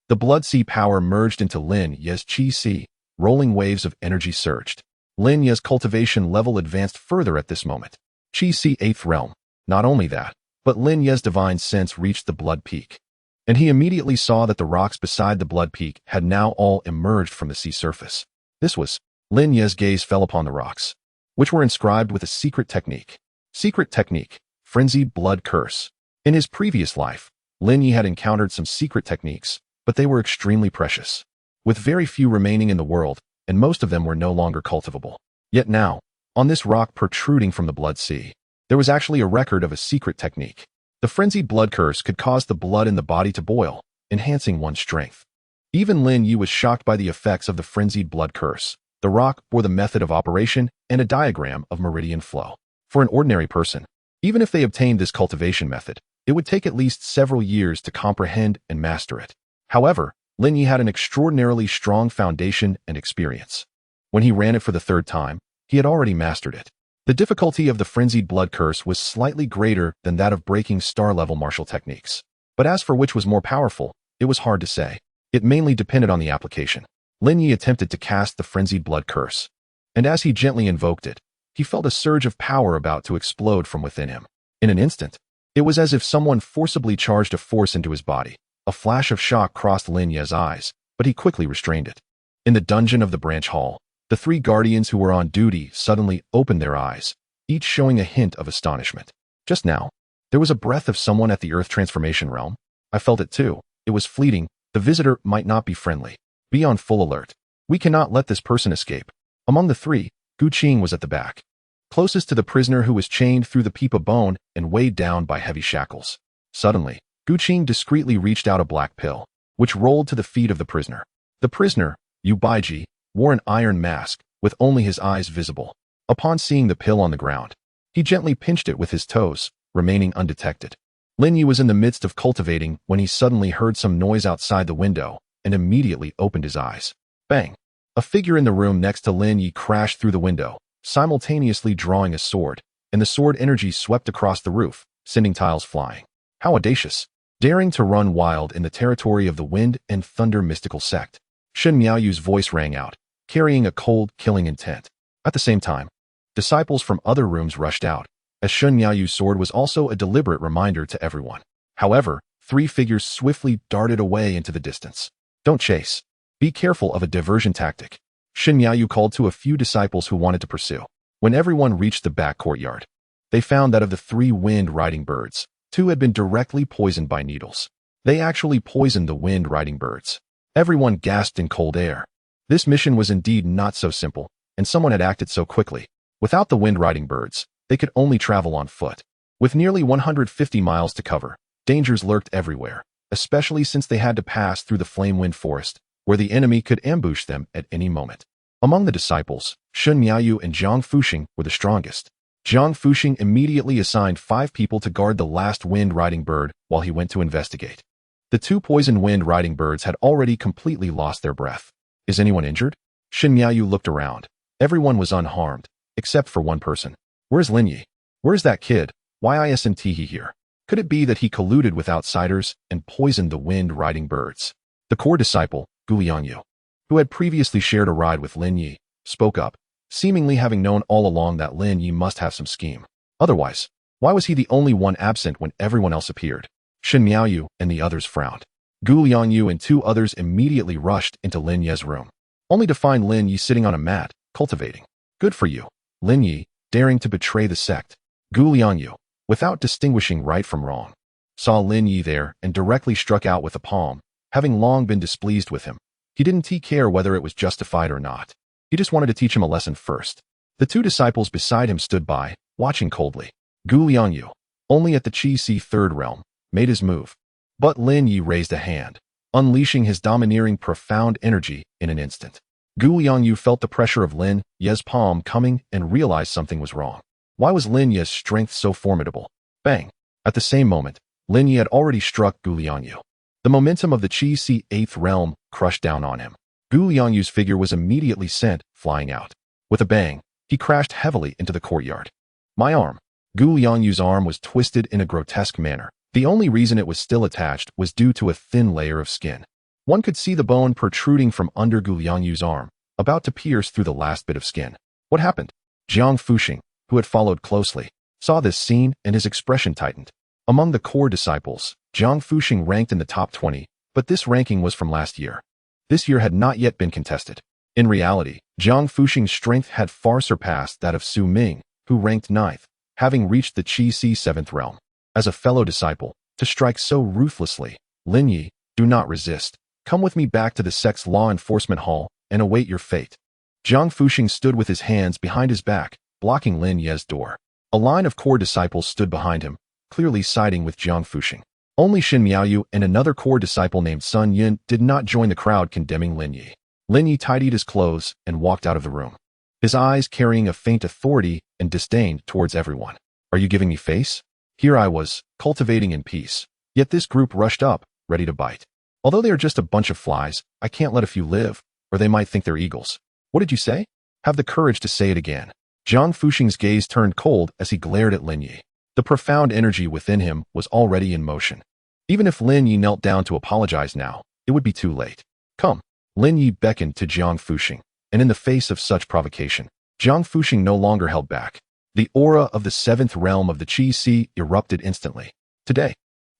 S1: The blood sea power merged into Lin Ye's chi sea. Rolling waves of energy surged. Lin Ye's cultivation level advanced further at this moment. Chi sea 8th realm. Not only that, but Lin Ye's divine sense reached the blood peak. And he immediately saw that the rocks beside the blood peak had now all emerged from the sea surface. This was, Lin Ye's gaze fell upon the rocks, which were inscribed with a secret technique. Secret technique, frenzied blood curse. In his previous life, Lin Ye had encountered some secret techniques, but they were extremely precious, with very few remaining in the world, and most of them were no longer cultivable. Yet now, on this rock protruding from the blood sea, there was actually a record of a secret technique. The frenzied blood curse could cause the blood in the body to boil, enhancing one's strength. Even Lin Ye was shocked by the effects of the frenzied blood curse. The rock bore the method of operation and a diagram of meridian flow. For an ordinary person, even if they obtained this cultivation method, it would take at least several years to comprehend and master it. However, Lin Ye had an extraordinarily strong foundation and experience. When he ran it for the 3rd time, he had already mastered it. The difficulty of the frenzied blood curse was slightly greater than that of breaking star-level martial techniques. But as for which was more powerful, it was hard to say. It mainly depended on the application. Lin Ye attempted to cast the frenzied blood curse, and as he gently invoked it, he felt a surge of power about to explode from within him. In an instant, it was as if someone forcibly charged a force into his body. A flash of shock crossed Lin Ye's eyes, but he quickly restrained it. In the dungeon of the branch hall, the three guardians who were on duty suddenly opened their eyes, each showing a hint of astonishment. Just now, there was a breath of someone at the Earth transformation realm. I felt it too. It was fleeting. The visitor might not be friendly. Be on full alert. We cannot let this person escape. Among the three, Gu Qing was at the back, closest to the prisoner who was chained through the peep of bone and weighed down by heavy shackles. Suddenly, Gu Qing discreetly reached out a black pill, which rolled to the feet of the prisoner. The prisoner, Yu Baiji, wore an iron mask, with only his eyes visible. Upon seeing the pill on the ground, he gently pinched it with his toes, remaining undetected. Lin Ye was in the midst of cultivating when he suddenly heard some noise outside the window and immediately opened his eyes. Bang! A figure in the room next to Lin Ye crashed through the window, simultaneously drawing a sword, and the sword energy swept across the roof, sending tiles flying. How audacious! Daring to run wild in the territory of the Wind and Thunder mystical sect. Shen Miaoyu's voice rang out, carrying a cold, killing intent. At the same time, disciples from other rooms rushed out, as Shen Miaoyu's sword was also a deliberate reminder to everyone. However, three figures swiftly darted away into the distance. Don't chase. Be careful of a diversion tactic. Shen Miaoyu called to a few disciples who wanted to pursue. When everyone reached the back courtyard, they found that of the three wind-riding birds, two had been directly poisoned by needles. They actually poisoned the wind-riding birds. Everyone gasped in cold air. This mission was indeed not so simple, and someone had acted so quickly. Without the wind-riding birds, they could only travel on foot. With nearly 150 miles to cover, dangers lurked everywhere, especially since they had to pass through the flame-wind forest, where the enemy could ambush them at any moment. Among the disciples, Shen Miaoyu and Zhang Fuxing were the strongest. Zhang Fuxing immediately assigned 5 people to guard the last wind-riding bird while he went to investigate. The 2 poison wind-riding birds had already completely lost their breath. Is anyone injured? Shen Miaoyu looked around. Everyone was unharmed, except for one person. Where's Lin Ye? Where's that kid? Why isn't he here? Could it be that he colluded with outsiders and poisoned the wind-riding birds? The core disciple, Gu Liangyu, who had previously shared a ride with Lin Ye, spoke up, seemingly having known all along that Lin Ye must have some scheme. Otherwise, why was he the only one absent when everyone else appeared? Shen Miaoyu and the others frowned. Gu Liangyu and 2 others immediately rushed into Lin Ye's room, only to find Lin Ye sitting on a mat, cultivating. Good for you, Lin Ye, daring to betray the sect. Gu Liangyu, without distinguishing right from wrong, saw Lin Ye there and directly struck out with a palm, having long been displeased with him. He didn't care whether it was justified or not. He just wanted to teach him a lesson first. The 2 disciples beside him stood by, watching coldly. Gu Liangyu, only at the Qi Si third realm, made his move. But Lin Ye raised a hand, unleashing his domineering profound energy in an instant. Gu Liangyu felt the pressure of Lin Ye's palm coming and realized something was wrong. Why was Lin Ye's strength so formidable? Bang! At the same moment, Lin Ye had already struck Gu Liangyu. The momentum of the Qi Si 8th realm crushed down on him. Gu Liangyu's figure was immediately sent flying out. With a bang, he crashed heavily into the courtyard. My arm. Gu Liangyu's arm was twisted in a grotesque manner. The only reason it was still attached was due to a thin layer of skin. One could see the bone protruding from under Gu Liangyu's arm, about to pierce through the last bit of skin. What happened? Zhang Fuxing, who had followed closely, saw this scene and his expression tightened. Among the core disciples, Zhang Fuxing ranked in the top 20, but this ranking was from last year. This year had not yet been contested. In reality, Zhang Fuxing's strength had far surpassed that of Su Ming, who ranked 9th, having reached the Qi Si 7th realm. As a fellow disciple, to strike so ruthlessly, Lin Ye, do not resist. Come with me back to the sect's law enforcement hall and await your fate. Zhang Fuxing stood with his hands behind his back, blocking Lin Ye's door. A line of core disciples stood behind him, clearly siding with Zhang Fuxing. Only Shen Miaoyu and another core disciple named Sun Yin did not join the crowd condemning Lin Ye. Lin Ye tidied his clothes and walked out of the room, his eyes carrying a faint authority and disdain towards everyone. Are you giving me face? Here I was, cultivating in peace, yet this group rushed up, ready to bite. Although they are just a bunch of flies, I can't let a few live, or they might think they're eagles. What did you say? Have the courage to say it again. Jiang Fuxing's gaze turned cold as he glared at Lin Ye. The profound energy within him was already in motion. Even if Lin Ye knelt down to apologize now, it would be too late. Come. Lin Ye beckoned to Jiang Fuxing, and in the face of such provocation, Jiang Fuxing no longer held back. The aura of the seventh realm of the Qi Sea erupted instantly. Today,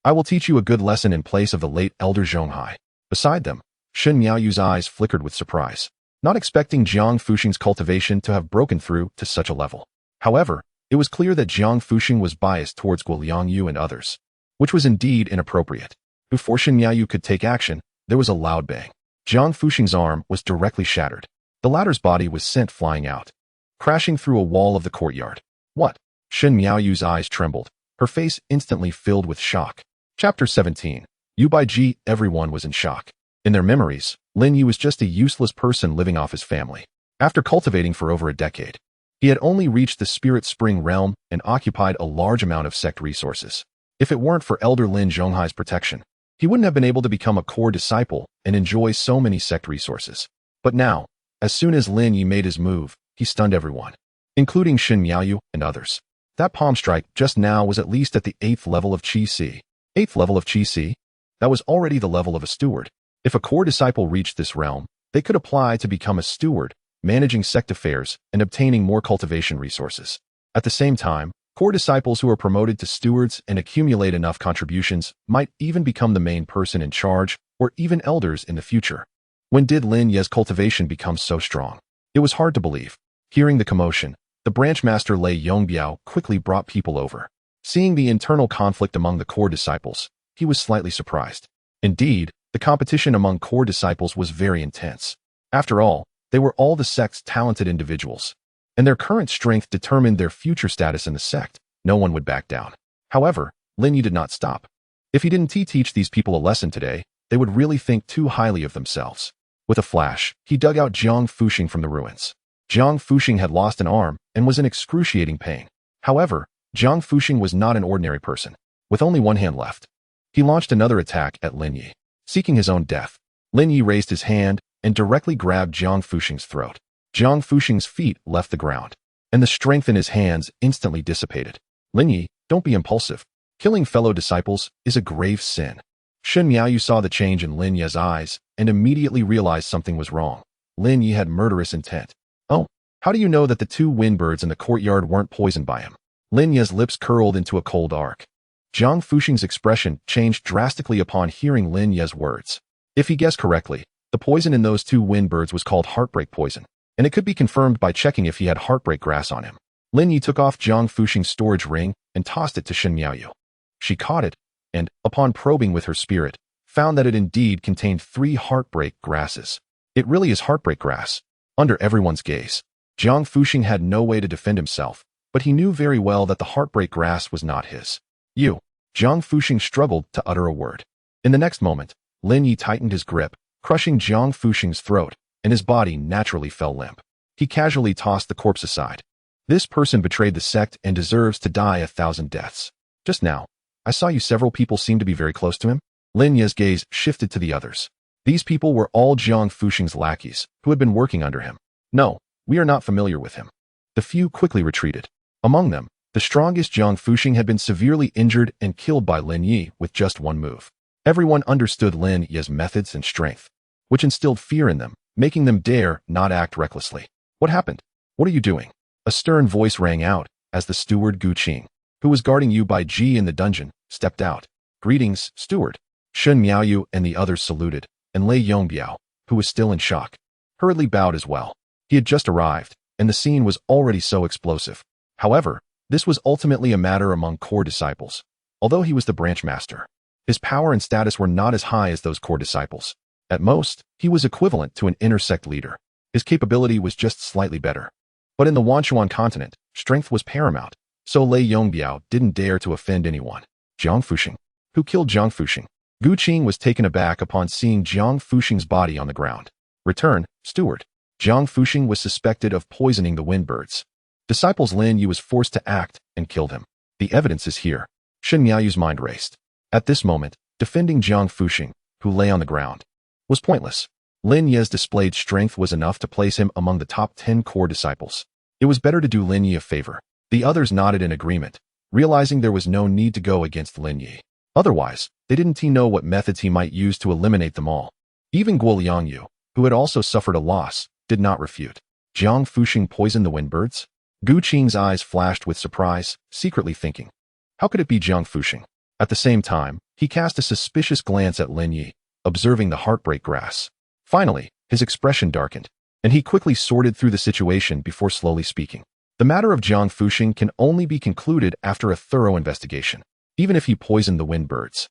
S1: I will teach you a good lesson in place of the late Elder Zhonghai. Beside them, Shen Miaoyu's eyes flickered with surprise, not expecting Jiang Fuxing's cultivation to have broken through to such a level. However, it was clear that Jiang Fuxing was biased towards Guoliangyu and others, which was indeed inappropriate. Before Shen Miaoyu could take action, there was a loud bang. Jiang Fuxing's arm was directly shattered. The latter's body was sent flying out, crashing through a wall of the courtyard. What? Shen Miaoyu's eyes trembled, her face instantly filled with shock. Chapter 17. Yu Baiji. Everyone was in shock. In their memories, Lin Ye was just a useless person living off his family. After cultivating for over a decade, he had only reached the Spirit Spring realm and occupied a large amount of sect resources. If it weren't for Elder Lin Zhonghai's protection, he wouldn't have been able to become a core disciple and enjoy so many sect resources. But now, as soon as Lin Ye made his move, he stunned everyone, including Shen Miaoyu and others. That palm strike just now was at least at the 8th level of Qi Si. 8th level of Qi Si? That was already the level of a steward. If a core disciple reached this realm, they could apply to become a steward, managing sect affairs and obtaining more cultivation resources. At the same time, core disciples who are promoted to stewards and accumulate enough contributions might even become the main person in charge or even elders in the future. When did Lin Ye's cultivation become so strong? It was hard to believe. Hearing the commotion, the branch master Lei Yongbiao quickly brought people over. Seeing the internal conflict among the core disciples, he was slightly surprised. Indeed, the competition among core disciples was very intense. After all, they were all the sect's talented individuals, and their current strength determined their future status in the sect. No one would back down. However, Lin Ye did not stop. If he didn't teach these people a lesson today, they would really think too highly of themselves. With a flash, he dug out Jiang Fuxing from the ruins. Jiang Fuxing had lost an arm and was in excruciating pain. However, Jiang Fuxing was not an ordinary person. With only one hand left, he launched another attack at Lin Ye. Seeking his own death, Lin Ye raised his hand and directly grabbed Jiang Fuxing's throat. Jiang Fuxing's feet left the ground, and the strength in his hands instantly dissipated. Lin Ye, don't be impulsive. Killing fellow disciples is a grave sin. Shen Miaoyu saw the change in Lin Ye's eyes and immediately realized something was wrong. Lin Ye had murderous intent. Oh, how do you know that the 2 windbirds in the courtyard weren't poisoned by him? Lin Ye's lips curled into a cold arc. Jiang Fuxing's expression changed drastically upon hearing Lin Ye's words. If he guessed correctly, the poison in those 2 windbirds was called heartbreak poison, and it could be confirmed by checking if he had heartbreak grass on him. Lin Ye took off Jiang Fuxing's storage ring and tossed it to Shen Miaoyu. She caught it, and, upon probing with her spirit, found that it indeed contained 3 heartbreak grasses. It really is heartbreak grass. Under everyone's gaze, Jiang Fuxing had no way to defend himself, but he knew very well that the heartbreak grass was not his. You. Jiang Fuxing struggled to utter a word. In the next moment, Lin Ye tightened his grip, crushing Jiang Fuxing's throat, and his body naturally fell limp. He casually tossed the corpse aside. This person betrayed the sect and deserves to die 1,000 deaths. Just now, I saw you. Several people seem to be very close to him. Lin Ye's gaze shifted to the others. These people were all Jiang Fuxing's lackeys, who had been working under him. No, we are not familiar with him. The few quickly retreated. Among them, the strongest Jiang Fuxing had been severely injured and killed by Lin Ye with just one move. Everyone understood Lin Ye's methods and strength, which instilled fear in them, making them dare not act recklessly. What happened? What are you doing? A stern voice rang out as the steward Gu Qing, who was guarding Yu Baiji in the dungeon, stepped out. Greetings, steward. Shen Miaoyu and the others saluted, and Lei Yongbiao, who was still in shock, hurriedly bowed as well. He had just arrived, and the scene was already so explosive. However, this was ultimately a matter among core disciples. Although he was the branch master, his power and status were not as high as those core disciples. At most, he was equivalent to an intersect leader. His capability was just slightly better. But in the Wanchuan continent, strength was paramount, so Lei Yongbiao didn't dare to offend anyone. Jiang Fuxing. Who killed Jiang Fuxing? Gu Qing was taken aback upon seeing Jiang Fuxing's body on the ground. Return, steward. Jiang Fuxing was suspected of poisoning the windbirds. Disciples Lin Ye was forced to act and killed him. The evidence is here. Shen Miaoyu's mind raced. At this moment, defending Jiang Fuxing, who lay on the ground, was pointless. Lin Ye's displayed strength was enough to place him among the top 10 core disciples. It It was better to do Lin Ye a favor. The others nodded in agreement, realizing there was no need to go against Lin Ye. Otherwise, they didn't know what methods he might use to eliminate them all. Even Guo Liangyu, who had also suffered a loss, did not refute. Jiang Fuxing poisoned the windbirds? Gu Qing's eyes flashed with surprise, secretly thinking, how could it be Jiang Fuxing? At the same time, he cast a suspicious glance at Lin Ye, observing the heartbreak grass. Finally, his expression darkened, and he quickly sorted through the situation before slowly speaking. The matter of Jiang Fuxing can only be concluded after a thorough investigation, even if he poisoned the windbirds.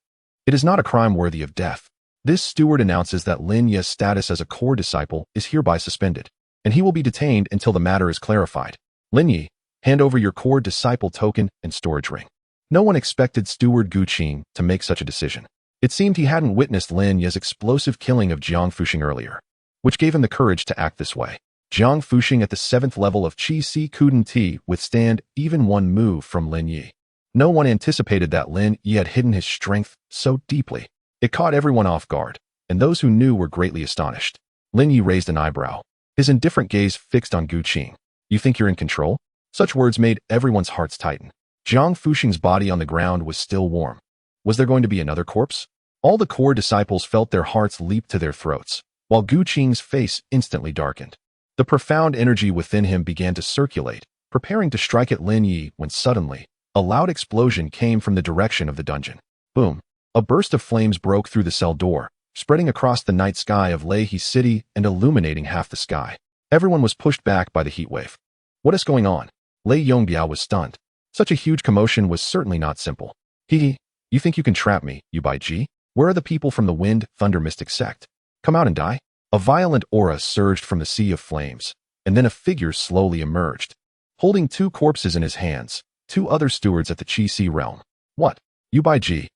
S1: It is not a crime worthy of death. This steward announces that Lin Ye's status as a core disciple is hereby suspended, and he will be detained until the matter is clarified. Lin Ye, hand over your core disciple token and storage ring. No one expected Steward Gu Qing to make such a decision. It seemed he hadn't witnessed Lin Ye's explosive killing of Jiang Fuxing earlier, which gave him the courage to act this way. Jiang Fuxing at the 7th level of Qi Si couldn't withstand even one move from Lin Ye. No one anticipated that Lin Ye had hidden his strength so deeply. It caught everyone off guard, and those who knew were greatly astonished. Lin Ye raised an eyebrow, his indifferent gaze fixed on Gu Qing. You think you're in control? Such words made everyone's hearts tighten. Jiang Fuxing's body on the ground was still warm. Was there going to be another corpse? All the core disciples felt their hearts leap to their throats, while Gu Qing's face instantly darkened. The profound energy within him began to circulate, preparing to strike at Lin Ye when suddenly, a loud explosion came from the direction of the dungeon. Boom! A burst of flames broke through the cell door, spreading across the night sky of Leihe City and illuminating half the sky. Everyone was pushed back by the heat wave. What is going on? Lei Yongbiao was stunned. Such a huge commotion was certainly not simple. You think you can trap me, Yu Baiji? Where are the people from the Wind Thunder Mystic sect? Come out and die? A violent aura surged from the sea of flames, and then a figure slowly emerged. Holding 2 corpses in his hands, 2 other stewards at the Qi Si realm. What? Yu Baiji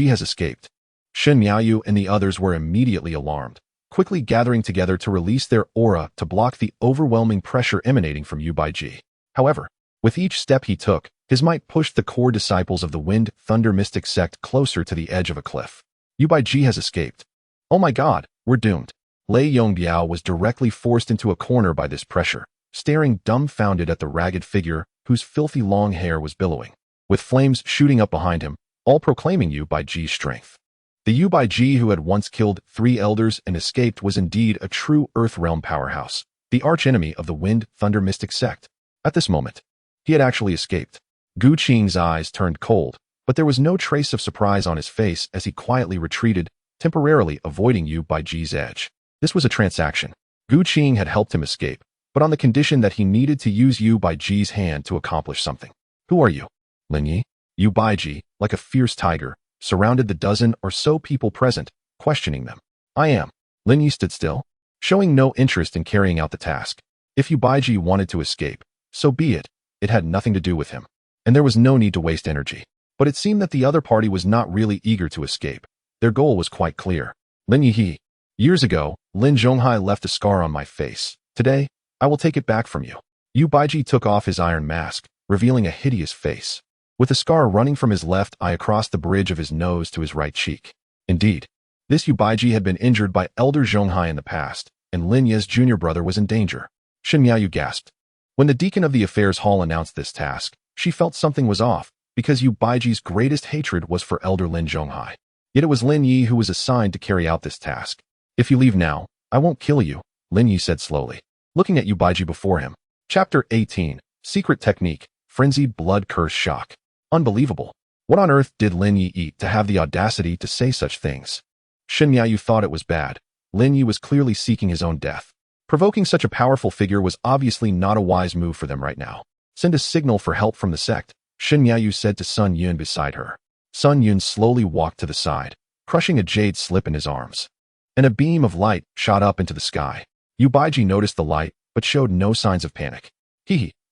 S1: has escaped. Shen Miaoyu and the others were immediately alarmed, quickly gathering together to release their aura to block the overwhelming pressure emanating from Yu Baiji. However, with each step he took, his might pushed the core disciples of the Wind Thunder Mystic sect closer to the edge of a cliff. Yu Baiji has escaped. Oh my god, we're doomed. Lei Yongbiao was directly forced into a corner by this pressure, staring dumbfounded at the ragged figure whose filthy long hair was billowing, with flames shooting up behind him, all proclaiming Yu Baiji's strength. The Yu Baiji who had once killed 3 elders and escaped was indeed a true Earth Realm powerhouse, the archenemy of the Wind Thunder Mystic sect. At this moment, he had actually escaped. Gu Qing's eyes turned cold, but there was no trace of surprise on his face as he quietly retreated, temporarily avoiding Yu Baiji's edge. This was a transaction. Gu Qing had helped him escape, but on the condition that he needed to use Yu Baiji's hand to accomplish something. Who are you? Lin Ye? Yu Baiji, like a fierce tiger, surrounded the dozen or so people present, questioning them. I am. Lin Ye stood still, showing no interest in carrying out the task. If Yu Baiji wanted to escape, so be it. It had nothing to do with him, and there was no need to waste energy. But it seemed that the other party was not really eager to escape. Their goal was quite clear. Lin Ye. Years ago, Lin Zhonghai left a scar on my face. Today, I will take it back from you. Yu Baiji took off his iron mask, revealing a hideous face, with a scar running from his left eye across the bridge of his nose to his right cheek. Indeed, this Yu Baiji had been injured by Elder Zhonghai in the past, and Lin Ye's junior brother was in danger. Shen Miaoyu gasped. When the deacon of the affairs hall announced this task, she felt something was off, because Yu Baiji's greatest hatred was for Elder Lin Zhonghai. Yet it was Lin Ye who was assigned to carry out this task. If you leave now, I won't kill you, Lin Ye said slowly, looking at Yu Baiji before him. Chapter 18, Secret Technique, Frenzied Blood Curse Shock. Unbelievable. What on earth did Lin Ye eat to have the audacity to say such things? Shen Miaoyu thought it was bad. Lin Ye was clearly seeking his own death. Provoking such a powerful figure was obviously not a wise move for them right now. Send a signal for help from the sect, Shen Miaoyu said to Sun Yun beside her. Sun Yun slowly walked to the side, crushing a jade slip in his arms. And a beam of light shot up into the sky. Yu Baiji noticed the light, but showed no signs of panic.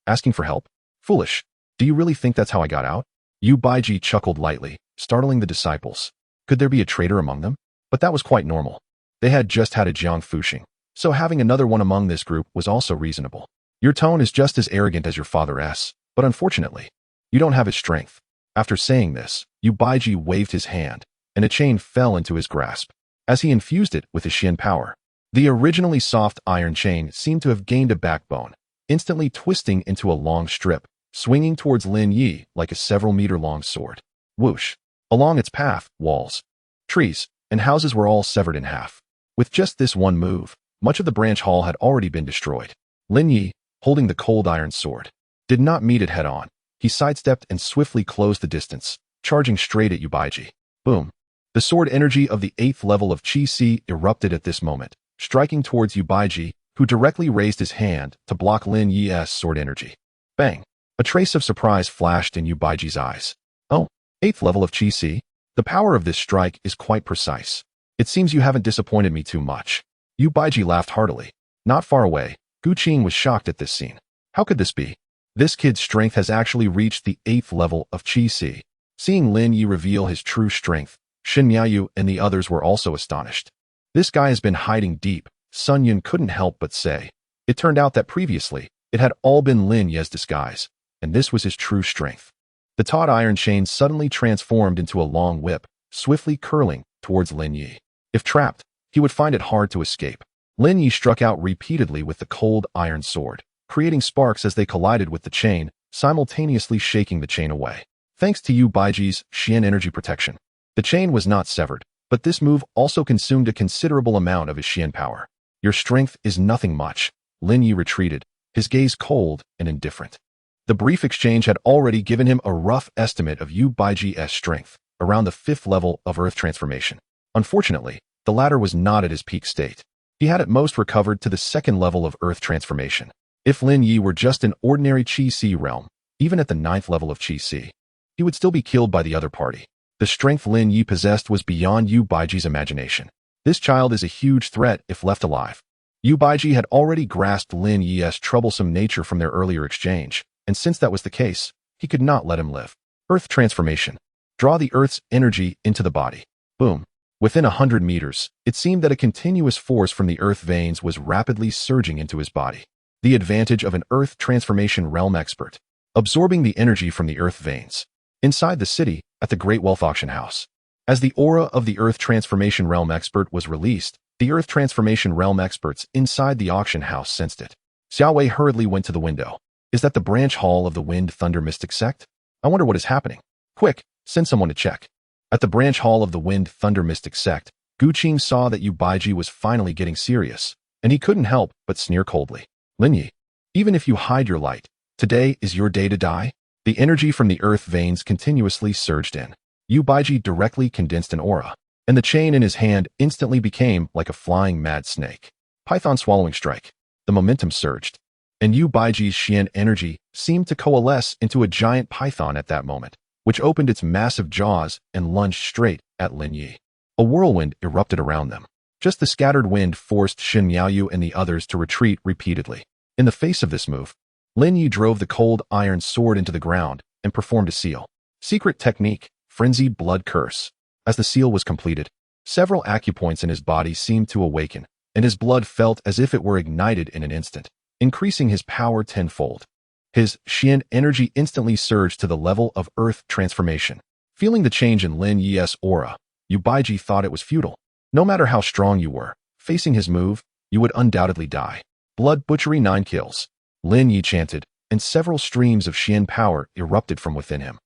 S1: Asking for help? Foolish. Do you really think that's how I got out? Yu Baiji chuckled lightly, startling the disciples. Could there be a traitor among them? But that was quite normal. They had just had a Jiang Fuxing, so having another one among this group was also reasonable. Your tone is just as arrogant as your father's, but unfortunately, you don't have his strength. After saying this, Yu Baiji waved his hand, and a chain fell into his grasp. As he infused it with his Xian power, the originally soft iron chain seemed to have gained a backbone, instantly twisting into a long strip, swinging towards Lin Ye like a several-meter-long sword. Whoosh! Along its path, walls, trees, and houses were all severed in half. With just this one move, much of the branch hall had already been destroyed. Lin Ye, holding the cold iron sword, did not meet it head-on. He sidestepped and swiftly closed the distance, charging straight at Yubaiji. Boom! The sword energy of the 8th level of Qi erupted at this moment, striking towards Yubaiji, who directly raised his hand to block Lin Ye's sword energy. Bang! A trace of surprise flashed in Yubaiji's eyes. Oh, 8th level of Qi? The power of this strike is quite precise. It seems you haven't disappointed me too much. Yubaiji laughed heartily. Not far away, Gu Qing was shocked at this scene. How could this be? This kid's strength has actually reached the 8th level of Qi. Seeing Lin Ye reveal his true strength, Shen Miaoyu and the others were also astonished. This guy has been hiding deep, Sun Yun couldn't help but say. It turned out that previously, it had all been Lin Ye's disguise, and this was his true strength. The taut iron chain suddenly transformed into a long whip, swiftly curling towards Lin Ye. If trapped, he would find it hard to escape. Lin Ye struck out repeatedly with the cold iron sword, creating sparks as they collided with the chain, simultaneously shaking the chain away. Thanks to Yubaiji's Xian energy protection, the chain was not severed, but this move also consumed a considerable amount of his Xian power. Your strength is nothing much. Lin Ye retreated, his gaze cold and indifferent. The brief exchange had already given him a rough estimate of Yubaiji's strength, around the 5th level of Earth transformation. Unfortunately, the latter was not at his peak state. He had at most recovered to the 2nd level of Earth transformation. If Lin Ye were just an ordinary Qi realm, even at the 9th level of Qi, he would still be killed by the other party. The strength Lin Ye possessed was beyond Yubaiji's imagination. This child is a huge threat if left alive. Yubaiji had already grasped Lin Ye's troublesome nature from their earlier exchange, and since that was the case, he could not let him live. Earth transformation. Draw the Earth's energy into the body. Boom. Within 100 meters, it seemed that a continuous force from the Earth veins was rapidly surging into his body. The advantage of an Earth transformation realm expert. Absorbing the energy from the Earth veins. Inside the city, at the Great Wealth Auction House. As the aura of the Earth transformation realm expert was released, the Earth transformation realm experts inside the auction house sensed it. Xiao Wei hurriedly went to the window. Is that the branch hall of the Wind Thunder Mystic sect? I wonder what is happening. Quick, send someone to check. At the branch hall of the Wind Thunder Mystic sect, Gu Qing saw that Yubaiji was finally getting serious, and he couldn't help but sneer coldly. Lin Ye, even if you hide your light, today is your day to die? The energy from the Earth veins continuously surged in. Yubaiji directly condensed an aura, and the chain in his hand instantly became like a flying mad snake. Python swallowing strike. The momentum surged, and Yubaiji's Xian energy seemed to coalesce into a giant python at that moment, which opened its massive jaws and lunged straight at Lin Ye. A whirlwind erupted around them. Just the scattered wind forced Shen Miaoyu and the others to retreat repeatedly. In the face of this move, Lin Ye drove the cold iron sword into the ground and performed a seal. Secret technique, frenzied blood curse. As the seal was completed, several acupoints in his body seemed to awaken, and his blood felt as if it were ignited in an instant, increasing his power tenfold. His Xian energy instantly surged to the level of Earth transformation. Feeling the change in Lin Ye's aura, Yubaiji thought it was futile. No matter how strong you were, facing his move, you would undoubtedly die. Blood butchery 9 kills. Lin Ye chanted, and several streams of Xian power erupted from within him,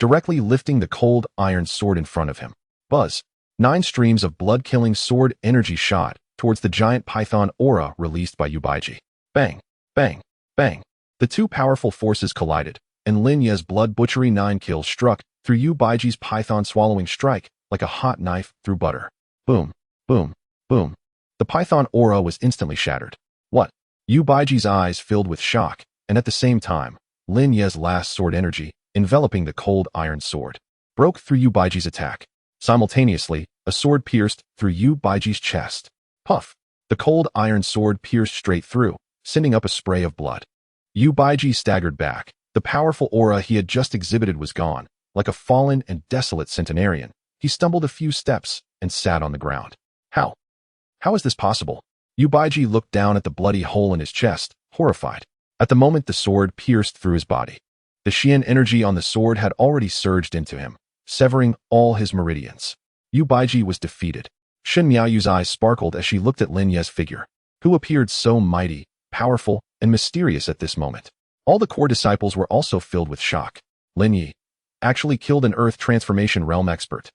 S1: directly lifting the cold iron sword in front of him. Buzz. 9 streams of blood-killing sword energy shot towards the giant python aura released by Yubaiji. Bang, bang, bang. The two powerful forces collided, and Lin Ye's blood butchery 9 kills struck through Yubaiji's python swallowing strike like a hot knife through butter. Boom, boom, boom. The python aura was instantly shattered. What? Yubaiji's eyes filled with shock, and at the same time, Lin Ye's last sword energy, enveloping the cold iron sword, broke through Yubaiji's attack. Simultaneously, a sword pierced through Yubaiji's chest. Puff! The cold iron sword pierced straight through, sending up a spray of blood. Yubaiji staggered back. The powerful aura he had just exhibited was gone. Like a fallen and desolate centenarian, he stumbled a few steps and sat on the ground. How? How is this possible? Yubaiji looked down at the bloody hole in his chest, horrified. At the moment the sword pierced through his body, the Xian energy on the sword had already surged into him, severing all his meridians. Yubaiji was defeated. Shen Miaoyu's eyes sparkled as she looked at Lin Ye's figure, who appeared so mighty, powerful, and mysterious at this moment. All the core disciples were also filled with shock. Lin Ye actually killed an Earth transformation realm expert.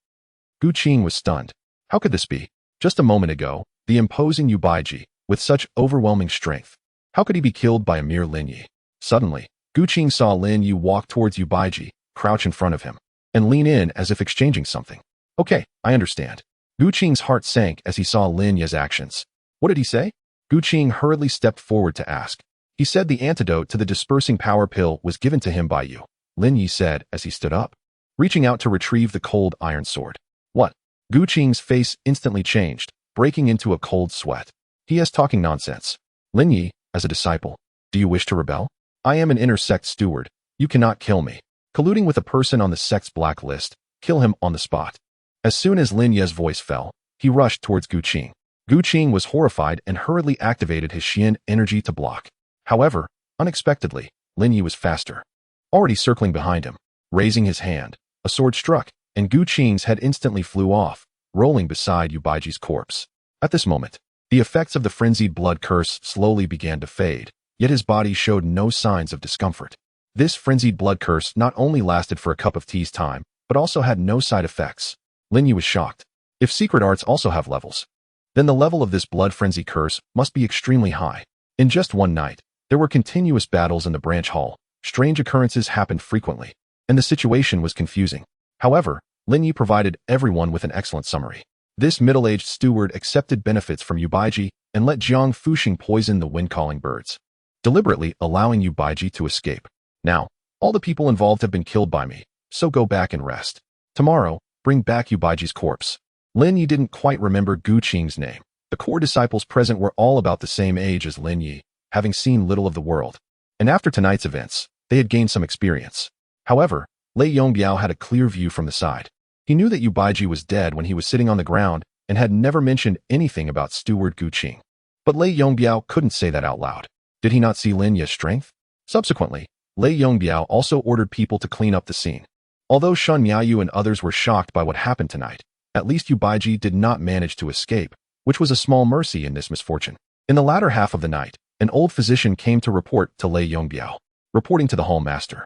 S1: Gu Qing was stunned. How could this be? Just a moment ago, the imposing Yu Baiji, with such overwhelming strength. How could he be killed by a mere Lin Ye? Suddenly, Gu Qing saw Lin Ye walk towards Yu Baiji, crouch in front of him, and lean in as if exchanging something. Okay, I understand. Gu Qing's heart sank as he saw Lin Ye's actions. What did he say? Gu Qing hurriedly stepped forward to ask. He said the antidote to the dispersing power pill was given to him by you, Lin Ye said as he stood up, reaching out to retrieve the cold iron sword. What? Gu Qing's face instantly changed, breaking into a cold sweat. He is talking nonsense. Lin Ye, as a disciple, do you wish to rebel? I am an inner sect steward. You cannot kill me. Colluding with a person on the sect's blacklist, kill him on the spot. As soon as Lin Ye's voice fell, he rushed towards Gu Qing. Gu Qing was horrified and hurriedly activated his Xian energy to block. However, unexpectedly, Lin Ye was faster. Already circling behind him, raising his hand, a sword struck, and Gu Qing's head instantly flew off, rolling beside Yu Baiji's corpse. At this moment, the effects of the frenzied blood curse slowly began to fade, yet his body showed no signs of discomfort. This frenzied blood curse not only lasted for a cup of tea's time, but also had no side effects. Lin Ye was shocked. If secret arts also have levels, then the level of this blood frenzy curse must be extremely high. In just one night, there were continuous battles in the branch hall. Strange occurrences happened frequently, and the situation was confusing. However, Lin Ye provided everyone with an excellent summary. This middle-aged steward accepted benefits from Yu Baiji and let Jiang Fuxing poison the wind-calling birds, deliberately allowing Yu Baiji to escape. Now, all the people involved have been killed by me, so go back and rest. Tomorrow, bring back Yu Baiji's corpse. Lin Ye didn't quite remember Gu Qing's name. The core disciples present were all about the same age as Lin Ye, having seen little of the world. And after tonight's events, they had gained some experience. However, Lei Yongbiao had a clear view from the side. He knew that Yu Baiji was dead when he was sitting on the ground and had never mentioned anything about steward Gu Qing. But Lei Yongbiao couldn't say that out loud. Did he not see Lin Ye's strength? Subsequently, Lei Yongbiao also ordered people to clean up the scene. Although Shen Miaoyu and others were shocked by what happened tonight, at least Yu Baiji did not manage to escape, which was a small mercy in this misfortune. In the latter half of the night, an old physician came to report to Lei Yongbiao, reporting to the hall master.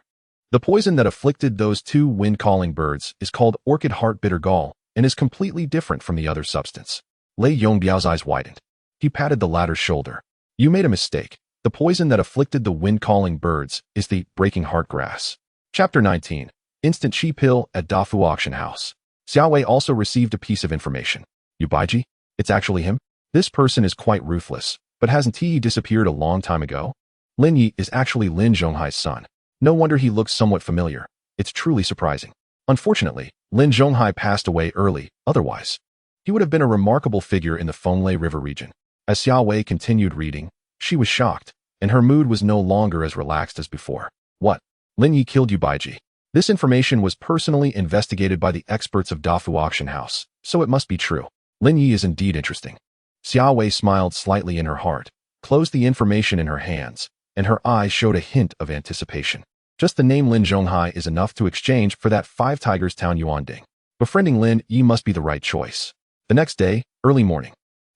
S1: The poison that afflicted those two wind-calling birds is called orchid heart bitter gall and is completely different from the other substance. Lei Yongbiao's eyes widened. He patted the latter's shoulder. You made a mistake. The poison that afflicted the wind-calling birds is the breaking heart grass. Chapter 19. Instant Chi Pill at Dafu Auction House. Xiao Wei also received a piece of information. Yu Baiji? It's actually him? This person is quite ruthless, but hasn't he disappeared a long time ago? Lin Ye is actually Lin Zhonghai's son. No wonder he looks somewhat familiar. It's truly surprising. Unfortunately, Lin Zhonghai passed away early, otherwise he would have been a remarkable figure in the Fenglei River region. As Xiao Wei continued reading, she was shocked, and her mood was no longer as relaxed as before. What? Lin Ye killed Yu Baiji. This information was personally investigated by the experts of Dafu Auction House, so it must be true. Lin Ye is indeed interesting. Xiao Wei smiled slightly in her heart, closed the information in her hands, and her eyes showed a hint of anticipation. Just the name Lin Zhonghai is enough to exchange for that 5 Tigers Town Yuanding. Befriending Lin Ye must be the right choice. The next day, early morning.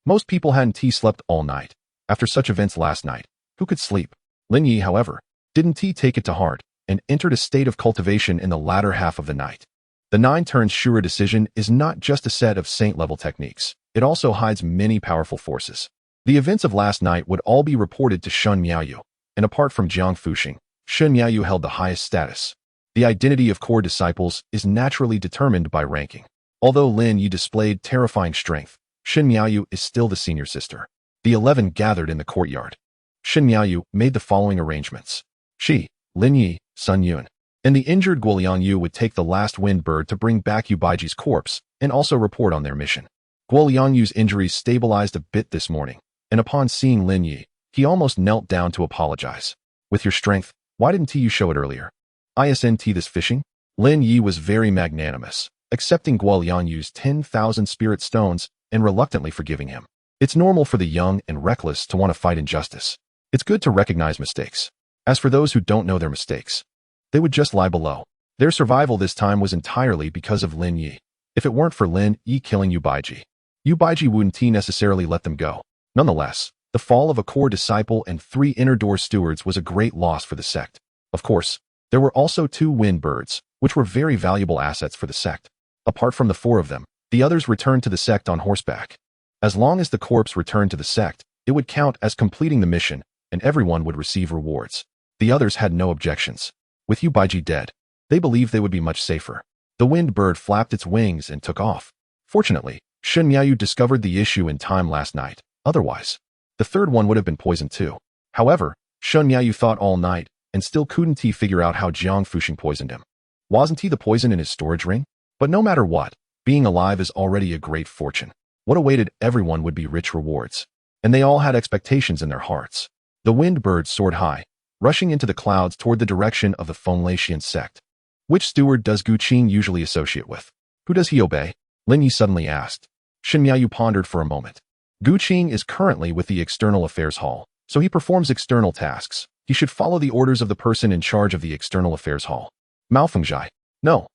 S1: Most people hadn't slept all night. After such events last night, who could sleep? Lin Ye, however, didn't take it to heart and entered a state of cultivation in the latter half of the night. The 9 turns Shura decision is not just a set of saint-level techniques. It also hides many powerful forces. The events of last night would all be reported to Shen Miaoyu, and apart from Jiang Fuxing, Shen Miaoyu held the highest status. The identity of core disciples is naturally determined by ranking. Although Lin Ye displayed terrifying strength, Shen Miaoyu is still the senior sister. The 11 gathered in the courtyard. Shen Miaoyu made the following arrangements. She, Lin Ye, Sun Yun, and the injured Guoliang Yu would take the last wind bird to bring back Yu Baiji's corpse and also report on their mission. Guoliang Yu's injuries stabilized a bit this morning, and upon seeing Lin Ye, he almost knelt down to apologize. With your strength, why didn't you show it earlier? Isn't this fishing? Lin Ye was very magnanimous, accepting Guoliang Yu's 10,000 spirit stones and reluctantly forgiving him. It's normal for the young and reckless to want to fight injustice. It's good to recognize mistakes. As for those who don't know their mistakes, they would just lie below. Their survival this time was entirely because of Lin Ye. If it weren't for Lin Ye killing Yu Baiji wouldn't necessarily let them go. Nonetheless, The fall of a core disciple and 3 inner door stewards was a great loss for the sect. Of course, there were also 2 wind birds, which were very valuable assets for the sect. Apart from the 4 of them, the others returned to the sect on horseback. As long as the corpse returned to the sect, it would count as completing the mission, and everyone would receive rewards. The others had no objections. With Yubaiji dead, they believed they would be much safer. The wind bird flapped its wings and took off. Fortunately, Shen Miaoyu discovered the issue in time last night. Otherwise, the third one would have been poisoned too. However, Shen Miaoyu thought all night and still couldn't he figure out how Jiang Fuxing poisoned him. Wasn't he the poison in his storage ring? But no matter what, being alive is already a great fortune. What awaited everyone would be rich rewards. And they all had expectations in their hearts. The wind bird soared high, rushing into the clouds toward the direction of the Fengleixian sect. Which steward does Gu Qing usually associate with? Who does he obey? Lin Ye suddenly asked. Shen Miaoyu pondered for a moment. Gu Qing is currently with the External Affairs Hall, so he performs external tasks. He should follow the orders of the person in charge of the External Affairs Hall. Mao Fengzhai. No,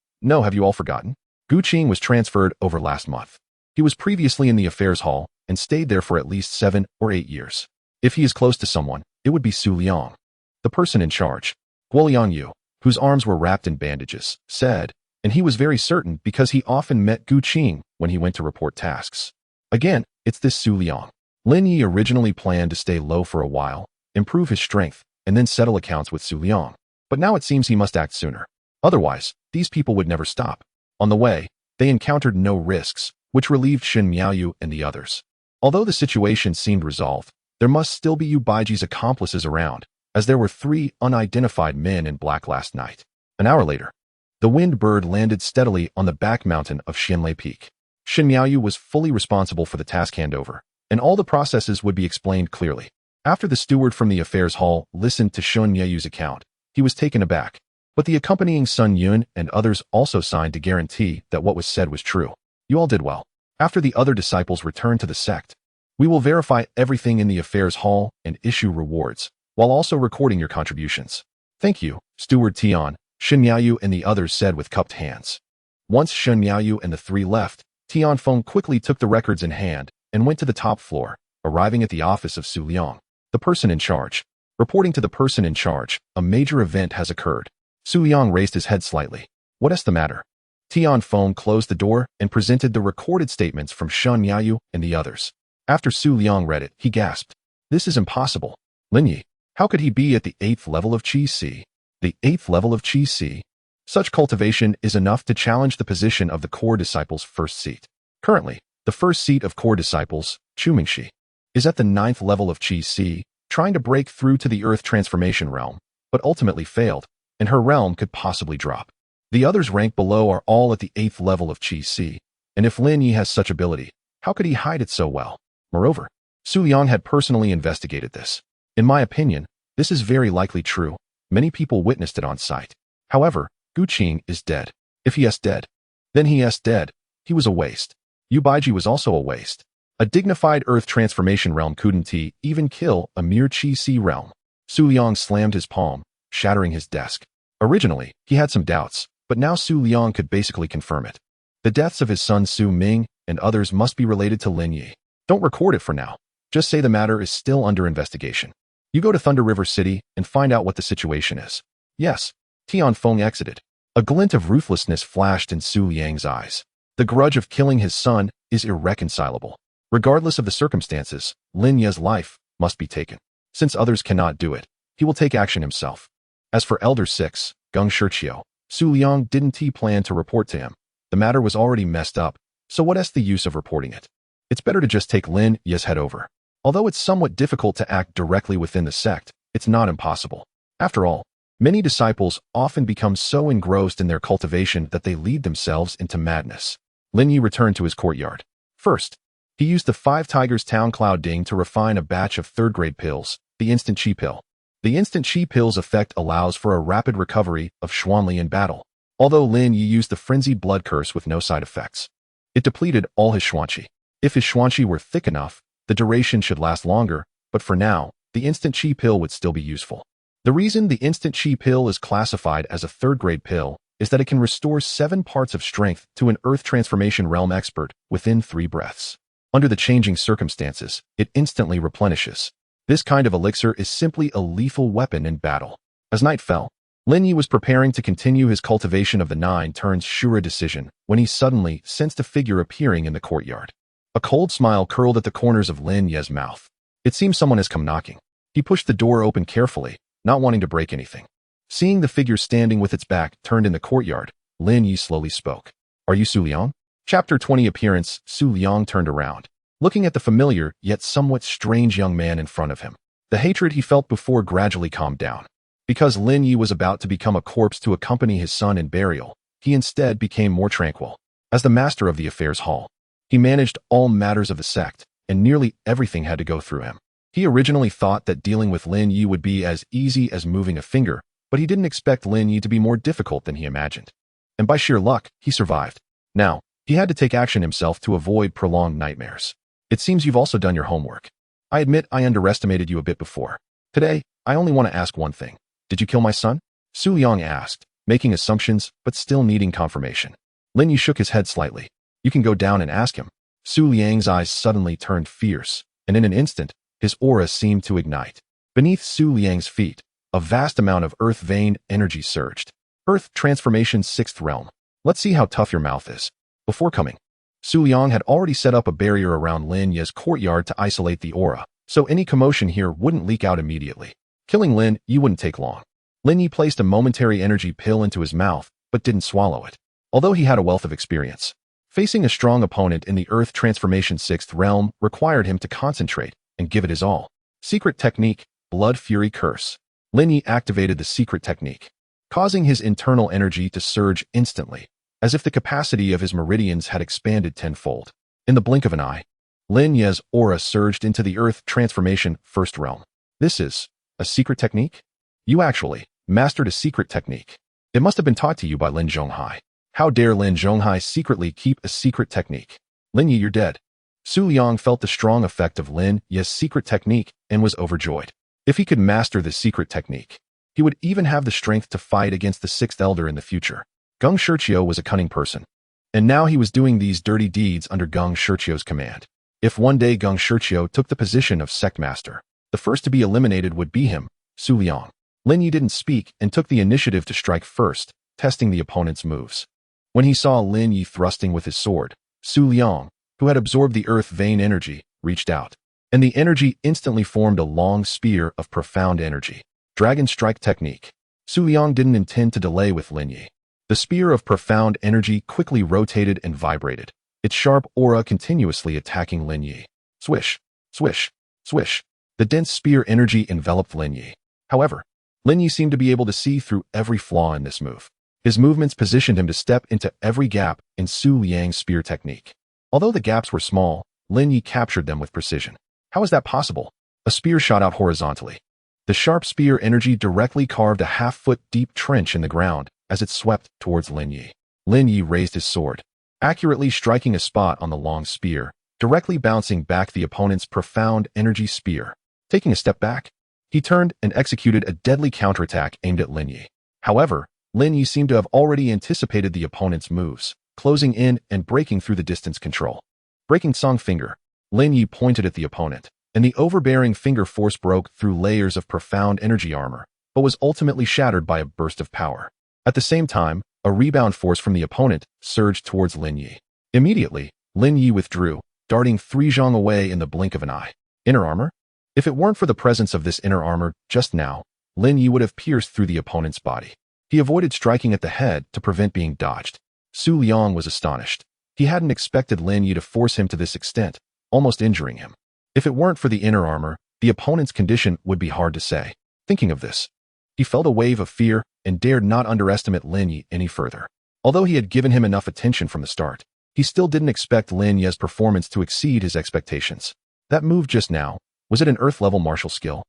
S1: have you all forgotten? Gu Qing was transferred over last month. He was previously in the Affairs Hall and stayed there for at least 7 or 8 years. If he is close to someone, it would be Su Liang. The person in charge, Guoliang Yu, whose arms were wrapped in bandages, said, and he was very certain because he often met Gu Qing when he went to report tasks. Again, it's this Su Liang. Lin Ye originally planned to stay low for a while, improve his strength, and then settle accounts with Su Liang. But now it seems he must act sooner. Otherwise, these people would never stop. On the way, they encountered no risks, which relieved Shen Miaoyu and the others. Although the situation seemed resolved, there must still be Yubaiji's accomplices around, as there were 3 unidentified men in black last night. An hour later, the wind bird landed steadily on the back mountain of Xianlei Peak. Shen Miaoyu was fully responsible for the task handover, and all the processes would be explained clearly. After the steward from the affairs hall listened to Shen Miaoyu's account, he was taken aback. But the accompanying Sun Yun and others also signed to guarantee that what was said was true. You all did well. After the other disciples return to the sect, we will verify everything in the affairs hall and issue rewards, while also recording your contributions. Thank you, Steward Tian, Shen Miaoyu and the others said with cupped hands. Once Shen Miaoyu and the 3 left, Tian Feng quickly took the records in hand and went to the top floor, arriving at the office of Su Liang, the person in charge. Reporting to the person in charge, a major event has occurred. Su Liang raised his head slightly. What is the matter? Tian Feng closed the door and presented the recorded statements from Shen Miaoyu and the others. After Su Liang read it, he gasped. This is impossible. Lin Ye, how could he be at the 8th level of Qi Si? The 8th level of Qi Si? Such cultivation is enough to challenge the position of the core disciples' first seat. Currently, the first seat of core disciples, Chu Mingxi, is at the 9th level of Qi Si, trying to break through to the Earth transformation realm, but ultimately failed, and her realm could possibly drop. The others ranked below are all at the 8th level of Qi Si, and if Lin Ye has such ability, how could he hide it so well? Moreover, Su Liang had personally investigated this. In my opinion, this is very likely true. Many people witnessed it on site. However, Gu Qing is dead. If he is dead, then he is dead. He was a waste. Yubaiji was also a waste. A dignified Earth transformation realm couldn't even kill a mere Qi Si realm. Su Liang slammed his palm, shattering his desk. Originally, he had some doubts, but now Su Liang could basically confirm it. The deaths of his son Su Ming and others must be related to Lin Ye. Don't record it for now. Just say the matter is still under investigation. You go to Thunder River City and find out what the situation is. Yes. Tian Feng exited. A glint of ruthlessness flashed in Su Liang's eyes. The grudge of killing his son is irreconcilable. Regardless of the circumstances, Lin Ye's life must be taken. Since others cannot do it, he will take action himself. As for Elder 6, Geng Shiqiu, Su Liang didn't plan to report to him. The matter was already messed up, so what is the use of reporting it? It's better to just take Lin Ye's head over. Although it's somewhat difficult to act directly within the sect, it's not impossible. After all, many disciples often become so engrossed in their cultivation that they lead themselves into madness. Lin Ye returned to his courtyard. First, he used the 5 Tigers Town Cloud Ding to refine a batch of 3rd-grade pills, the Instant Qi Pill. The Instant Qi Pill's effect allows for a rapid recovery of Xuanli in battle, although Lin Ye used the Frenzied Blood Curse with no side effects. It depleted all his Xuanqi. If his Xuanqi were thick enough, the duration should last longer, but for now, the Instant Qi Pill would still be useful. The reason the Instant Qi Pill is classified as a 3rd-grade pill is that it can restore 7 parts of strength to an Earth Transformation Realm expert within 3 breaths. Under the changing circumstances, it instantly replenishes. This kind of elixir is simply a lethal weapon in battle. As night fell, Lin Ye was preparing to continue his cultivation of the Nine Asura decision when he suddenly sensed a figure appearing in the courtyard. A cold smile curled at the corners of Lin Ye's mouth. It seemed someone has come knocking. He pushed the door open carefully, not wanting to break anything. Seeing the figure standing with its back turned in the courtyard, Lin Ye slowly spoke. "Are you Su Liang?" Chapter 20 Appearance. Su Liang turned around, looking at the familiar yet somewhat strange young man in front of him. The hatred he felt before gradually calmed down. Because Lin Ye was about to become a corpse to accompany his son in burial, he instead became more tranquil. As the master of the affairs hall, he managed all matters of the sect, and nearly everything had to go through him. He originally thought that dealing with Lin Ye would be as easy as moving a finger, but he didn't expect Lin Ye to be more difficult than he imagined. And by sheer luck, he survived. Now, he had to take action himself to avoid prolonged nightmares. "It seems you've also done your homework. I admit I underestimated you a bit before. Today, I only want to ask one thing. Did you kill my son?" Su Liang asked, making assumptions but still needing confirmation. Lin Ye shook his head slightly. "You can go down and ask him." Su Liang's eyes suddenly turned fierce, and in an instant, his aura seemed to ignite. Beneath Su Liang's feet, a vast amount of earth vein energy surged. Earth Transformation 6th Realm. Let's see how tough your mouth is. Before coming, Su Liang had already set up a barrier around Lin Ye's courtyard to isolate the aura, so any commotion here wouldn't leak out immediately. Killing Lin Ye wouldn't take long. Lin Ye placed a momentary energy pill into his mouth, but didn't swallow it. Although he had a wealth of experience, facing a strong opponent in the Earth Transformation 6th Realm required him to concentrate and give it his all. Secret Technique, Blood Fury Curse. Lin Ye activated the secret technique, causing his internal energy to surge instantly, as if the capacity of his meridians had expanded tenfold. In the blink of an eye, Lin Ye's aura surged into the Earth Transformation 1st Realm. This is a secret technique? You actually mastered a secret technique. It must have been taught to you by Lin Zhonghai. How dare Lin Zhonghai secretly keep a secret technique? Lin Ye, you're dead. Su Liang felt the strong effect of Lin Ye's secret technique and was overjoyed. If he could master the secret technique, he would even have the strength to fight against the 6th Elder in the future. Geng Shiqiu was a cunning person, and now he was doing these dirty deeds under Geng Shiqiu's command. If one day Geng Shiqiu took the position of sect master, the first to be eliminated would be him, Su Liang. Lin Ye didn't speak and took the initiative to strike first, testing the opponent's moves. When he saw Lin Ye thrusting with his sword, Su Liang, who had absorbed the earth vein energy, reached out, and the energy instantly formed a long spear of profound energy. Dragon Strike Technique. Su Liang didn't intend to delay with Lin Ye. The spear of profound energy quickly rotated and vibrated, its sharp aura continuously attacking Lin Ye. Swish, swish, swish. The dense spear energy enveloped Lin Ye. However, Lin Ye seemed to be able to see through every flaw in this move. His movements positioned him to step into every gap in Su Liang's spear technique. Although the gaps were small, Lin Ye captured them with precision. How is that possible? A spear shot out horizontally. The sharp spear energy directly carved a half-foot deep trench in the ground as it swept towards Lin Ye. Lin Ye raised his sword, accurately striking a spot on the long spear, directly bouncing back the opponent's profound energy spear. Taking a step back, he turned and executed a deadly counterattack aimed at Lin Ye. However, Lin Ye seemed to have already anticipated the opponent's moves, closing in and breaking through the distance control. Breaking Song Finger, Lin Ye pointed at the opponent, and the overbearing finger force broke through layers of profound energy armor, but was ultimately shattered by a burst of power. At the same time, a rebound force from the opponent surged towards Lin Ye. Immediately, Lin Ye withdrew, darting 3 zhong away in the blink of an eye. Inner armor? If it weren't for the presence of this inner armor just now, Lin Ye would have pierced through the opponent's body. He avoided striking at the head to prevent being dodged. Su Liang was astonished. He hadn't expected Lin Ye to force him to this extent, almost injuring him. If it weren't for the inner armor, the opponent's condition would be hard to say. Thinking of this, he felt a wave of fear and dared not underestimate Lin Ye any further. Although he had given him enough attention from the start, he still didn't expect Lin Ye's performance to exceed his expectations. That move just now, was it an earth-level martial skill?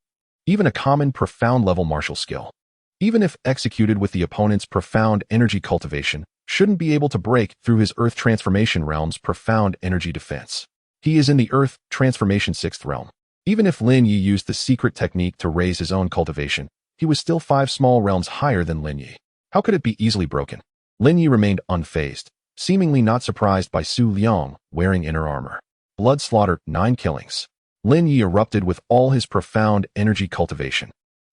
S1: Even a common profound-level martial skill, even if executed with the opponent's profound energy cultivation, shouldn't be able to break through his Earth Transformation Realm's profound energy defense. He is in the Earth Transformation 6th Realm. Even if Lin Ye used the secret technique to raise his own cultivation, he was still 5 small realms higher than Lin Ye. How could it be easily broken? Lin Ye remained unfazed, seemingly not surprised by Su Liang wearing inner armor. blood slaughter, 9 killings. Lin Ye erupted with all his profound energy cultivation,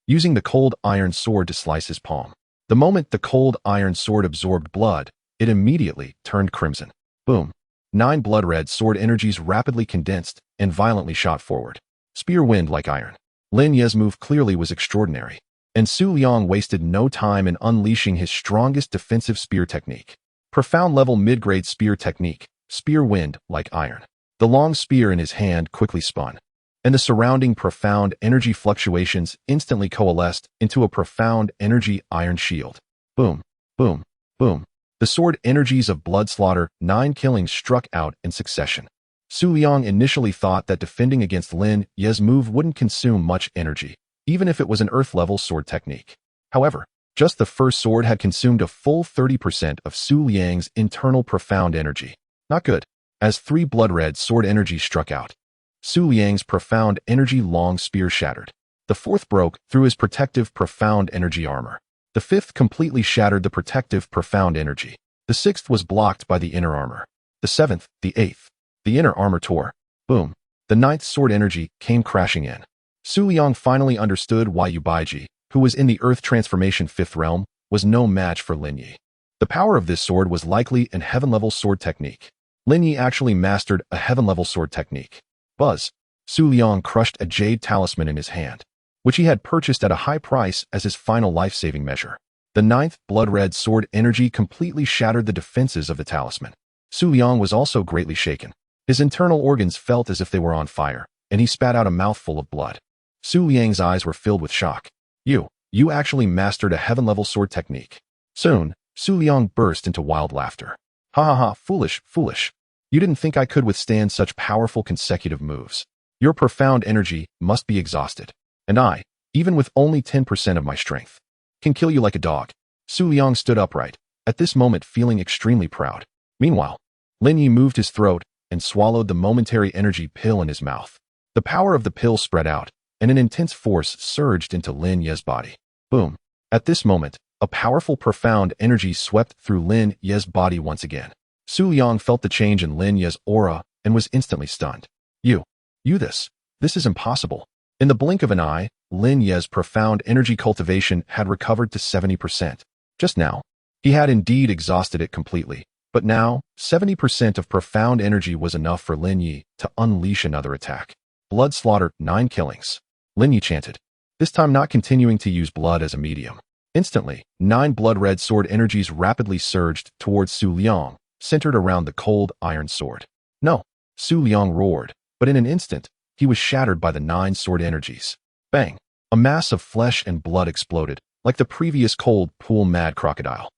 S1: using the cold iron sword to slice his palm. The moment the cold iron sword absorbed blood, it immediately turned crimson. Boom. 9 blood-red sword energies rapidly condensed and violently shot forward. Spear wind like iron. Lin Ye's move clearly was extraordinary, and Su Liang wasted no time in unleashing his strongest defensive spear technique. Profound level mid-grade spear technique, spear wind like iron. The long spear in his hand quickly spun, and the surrounding profound energy fluctuations instantly coalesced into a profound energy iron shield. Boom, boom, boom. The sword energies of blood slaughter, 9 killings struck out in succession. Su Liang initially thought that defending against Lin Ye's move wouldn't consume much energy, even if it was an earth-level sword technique. However, just the first sword had consumed a full 30% of Su Liang's internal profound energy. Not good, as 3 blood-red sword energies struck out. Su Liang's profound energy long spear shattered. The 4th broke through his protective profound energy armor. The 5th completely shattered the protective profound energy. The 6th was blocked by the inner armor. The 7th, the 8th. The inner armor tore. Boom. The 9th sword energy came crashing in. Su Liang finally understood why Yu Baiji, who was in the Earth Transformation 5th realm, was no match for Lin Ye. The power of this sword was likely an heaven-level sword technique. Lin Ye actually mastered a heaven-level sword technique. Buzz. Su Liang crushed a jade talisman in his hand, which he had purchased at a high price as his final life-saving measure. The 9th blood-red sword energy completely shattered the defenses of the talisman. Su Liang was also greatly shaken. His internal organs felt as if they were on fire, and he spat out a mouthful of blood. Su Liang's eyes were filled with shock. You actually mastered a heaven-level sword technique. Soon, Su Liang burst into wild laughter. Ha ha ha, foolish, foolish. You didn't think I could withstand such powerful consecutive moves. Your profound energy must be exhausted. And I, even with only 10% of my strength, can kill you like a dog. Su Liang stood upright, at this moment feeling extremely proud. Meanwhile, Lin Ye moved his throat and swallowed the momentary energy pill in his mouth. The power of the pill spread out, and an intense force surged into Lin Ye's body. Boom. At this moment, a powerful profound energy swept through Lin Ye's body once again. Su Liang felt the change in Lin Ye's aura and was instantly stunned. This is impossible. In the blink of an eye, Lin Ye's profound energy cultivation had recovered to 70%. Just now, he had indeed exhausted it completely, but now, 70% of profound energy was enough for Lin Ye to unleash another attack. Blood slaughter, 9 killings. Lin Ye chanted, this time not continuing to use blood as a medium. Instantly, 9 blood-red sword energies rapidly surged towards Su Liang, centered around the cold iron sword. No, Su Liang roared, but in an instant, he was shattered by the 9 sword energies. Bang! A mass of flesh and blood exploded, like the previous cold pool mad crocodile.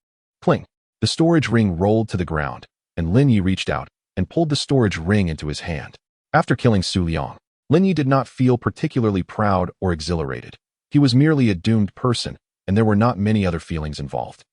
S1: Cling! The storage ring rolled to the ground, and Lin Ye reached out and pulled the storage ring into his hand. After killing Su Liang, Lin Ye did not feel particularly proud or exhilarated. He was merely a doomed person, and there were not many other feelings involved.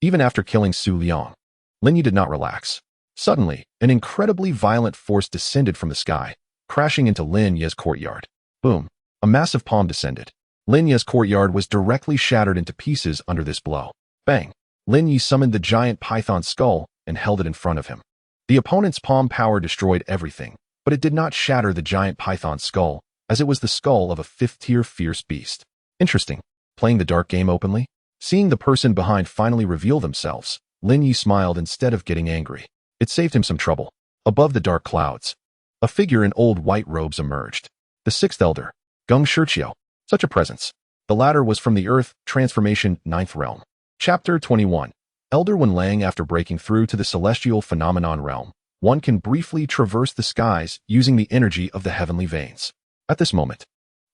S1: Even after killing Su Liang, Lin Ye did not relax. Suddenly, an incredibly violent force descended from the sky, crashing into Lin Ye's courtyard. Boom! A massive palm descended. Lin Ye's courtyard was directly shattered into pieces under this blow. Bang! Lin Ye summoned the giant python skull and held it in front of him. The opponent's palm power destroyed everything, but it did not shatter the giant python skull, as it was the skull of a 5th-tier fierce beast. Interesting. Playing the dark game openly? Seeing the person behind finally reveal themselves, Lin Ye smiled instead of getting angry. It saved him some trouble. Above the dark clouds, a figure in old white robes emerged. The 6th Elder, Geng Shiqiu. Such a presence. The latter was from the Earth Transformation 9th realm. Chapter 21. Elder Wen Lang. After breaking through to the celestial phenomenon realm, one can briefly traverse the skies using the energy of the heavenly veins. At this moment,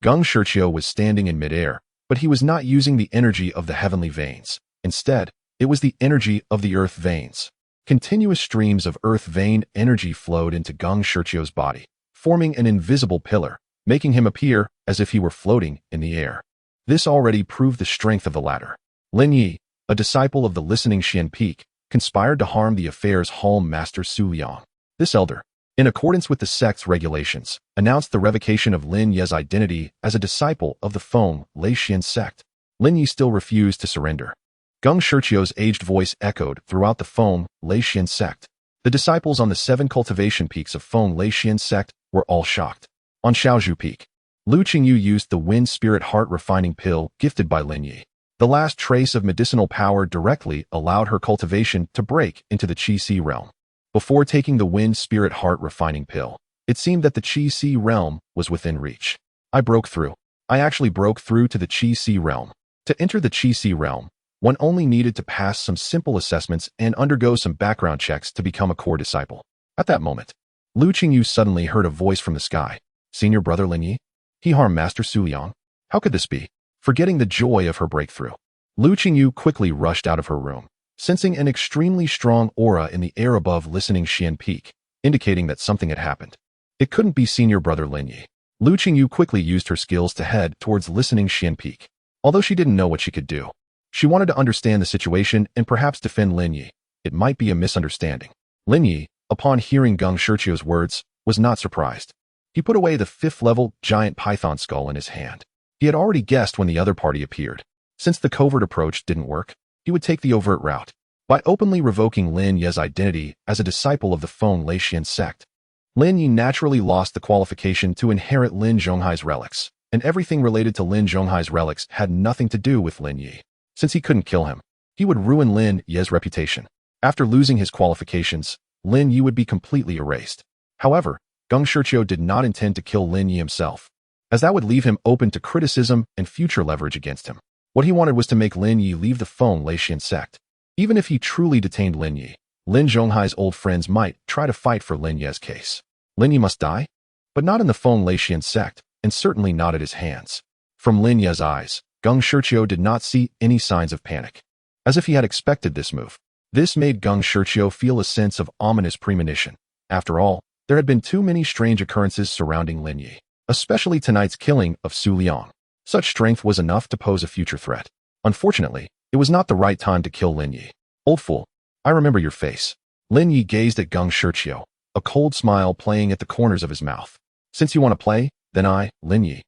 S1: Geng Shiqiu was standing in midair, but he was not using the energy of the heavenly veins. Instead, it was the energy of the earth veins. Continuous streams of earth vein energy flowed into Geng Shiqiu's body, forming an invisible pillar, making him appear as if he were floating in the air. This already proved the strength of the latter. Lin Ye, a disciple of the listening Xian Peak, conspired to harm the affair's hall master Su Liang. This elder, in accordance with the sect's regulations, announced the revocation of Lin Ye's identity as a disciple of the Feng Lei Xian sect. Lin Ye still refused to surrender. Geng Shiqiu's aged voice echoed throughout the Feng Lei Xian sect. The disciples on the 7 cultivation peaks of Feng Leixian sect were all shocked. On Xiaozhu Peak, Lu Qingyu used the Wind Spirit Heart Refining Pill gifted by Lin Ye. The last trace of medicinal power directly allowed her cultivation to break into the Qi-Si realm. Before taking the Wind Spirit Heart Refining Pill, it seemed that the Qi-Si realm was within reach. I broke through. I actually broke through to the Qi-Si realm. To enter the Qi-Si realm, one only needed to pass some simple assessments and undergo some background checks to become a core disciple. At that moment, Lu Qingyu suddenly heard a voice from the sky. Senior brother Lin Ye? He harmed Master Su Liang? How could this be? Forgetting the joy of her breakthrough, Lu Qingyu quickly rushed out of her room, sensing an extremely strong aura in the air above listening Xian Peak, indicating that something had happened. It couldn't be senior brother Lin Ye. Lu Qingyu quickly used her skills to head towards listening Xian Peak. Although she didn't know what she could do, she wanted to understand the situation and perhaps defend Lin Ye. It might be a misunderstanding. Lin Ye, upon hearing Geng Shiqiu's words, was not surprised. He put away the 5th-level giant python skull in his hand. He had already guessed when the other party appeared. Since the covert approach didn't work, he would take the overt route. By openly revoking Lin Ye's identity as a disciple of the Feng Leixian sect, Lin Ye naturally lost the qualification to inherit Lin Zhonghai's relics, and everything related to Lin Zhonghai's relics had nothing to do with Lin Ye. Since he couldn't kill him, he would ruin Lin Ye's reputation. After losing his qualifications, Lin Ye would be completely erased. However, Geng Shiqiu did not intend to kill Lin Ye himself, as that would leave him open to criticism and future leverage against him. What he wanted was to make Lin Ye leave the Feng Leixian sect. Even if he truly detained Lin Ye, Lin Zhonghai's old friends might try to fight for Lin Ye's case. Lin Ye must die? But not in the Feng Leixian sect, and certainly not at his hands. From Lin Ye's eyes, Geng Shiqiu did not see any signs of panic, as if he had expected this move. This made Geng Shiqiu feel a sense of ominous premonition. After all, there had been too many strange occurrences surrounding Lin Ye, especially tonight's killing of Su Liang. Such strength was enough to pose a future threat. Unfortunately, it was not the right time to kill Lin Ye. Old fool, I remember your face. Lin Ye gazed at Geng Shiqiu, a cold smile playing at the corners of his mouth. Since you want to play, then I, Lin Ye,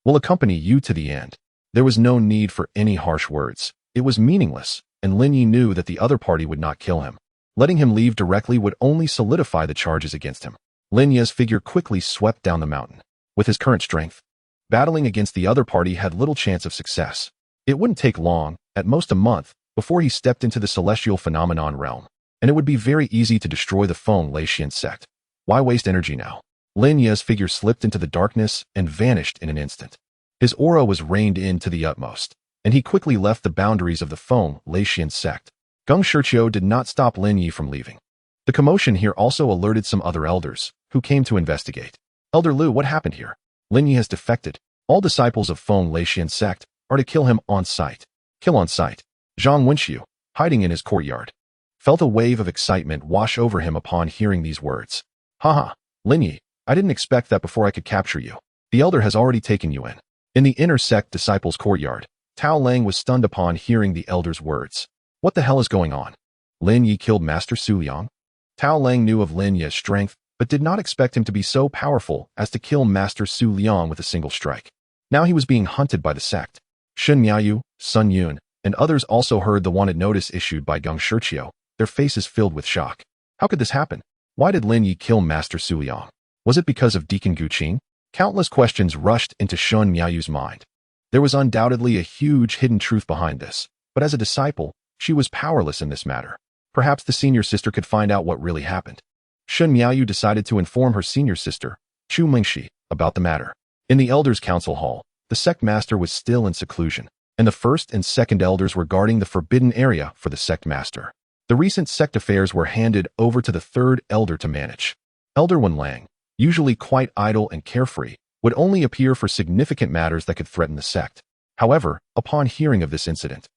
S1: will accompany you to the end. There was no need for any harsh words. It was meaningless, and Lin Ye knew that the other party would not kill him. Letting him leave directly would only solidify the charges against him. Lin Ye's figure quickly swept down the mountain. With his current strength, battling against the other party had little chance of success. It wouldn't take long, at most a month, before he stepped into the celestial phenomenon realm, and it would be very easy to destroy the Feng Leixian sect. Why waste energy now? Lin Ye's figure slipped into the darkness and vanished in an instant. His aura was reined in to the utmost, and he quickly left the boundaries of the Feng Leixian sect. Geng Shiqiu did not stop Lin Ye from leaving. The commotion here also alerted some other elders, who came to investigate. Elder Lu, what happened here? Lin Ye has defected. All disciples of Feng Leixian sect are to kill him on sight. Kill on sight. Zhang Wenxiu, hiding in his courtyard, felt a wave of excitement wash over him upon hearing these words. Haha, Lin Ye, I didn't expect that before I could capture you. The elder has already taken you in. In the inner sect disciples' courtyard, Tao Lang was stunned upon hearing the elder's words. What the hell is going on? Lin Ye killed Master Su Liang? Tao Lang knew of Lin Ye's strength, but did not expect him to be so powerful as to kill Master Su Liang with a single strike. Now he was being hunted by the sect. Shen Miaoyu, Sun Yun, and others also heard the wanted notice issued by Geng Shiqiu, their faces filled with shock. How could this happen? Why did Lin Ye kill Master Su Liang? Was it because of Deacon Guqing? Countless questions rushed into Shen Miaoyu's mind. There was undoubtedly a huge hidden truth behind this, but as a disciple, she was powerless in this matter. Perhaps the senior sister could find out what really happened. Shen Miaoyu decided to inform her senior sister, Chu Mingxi, about the matter. In the elders' council hall, the sect master was still in seclusion, and the first and second elders were guarding the forbidden area for the sect master. The recent sect affairs were handed over to the third elder to manage. Elder Wen Lang, usually quite idle and carefree, would only appear for significant matters that could threaten the sect. However, upon hearing of this incident,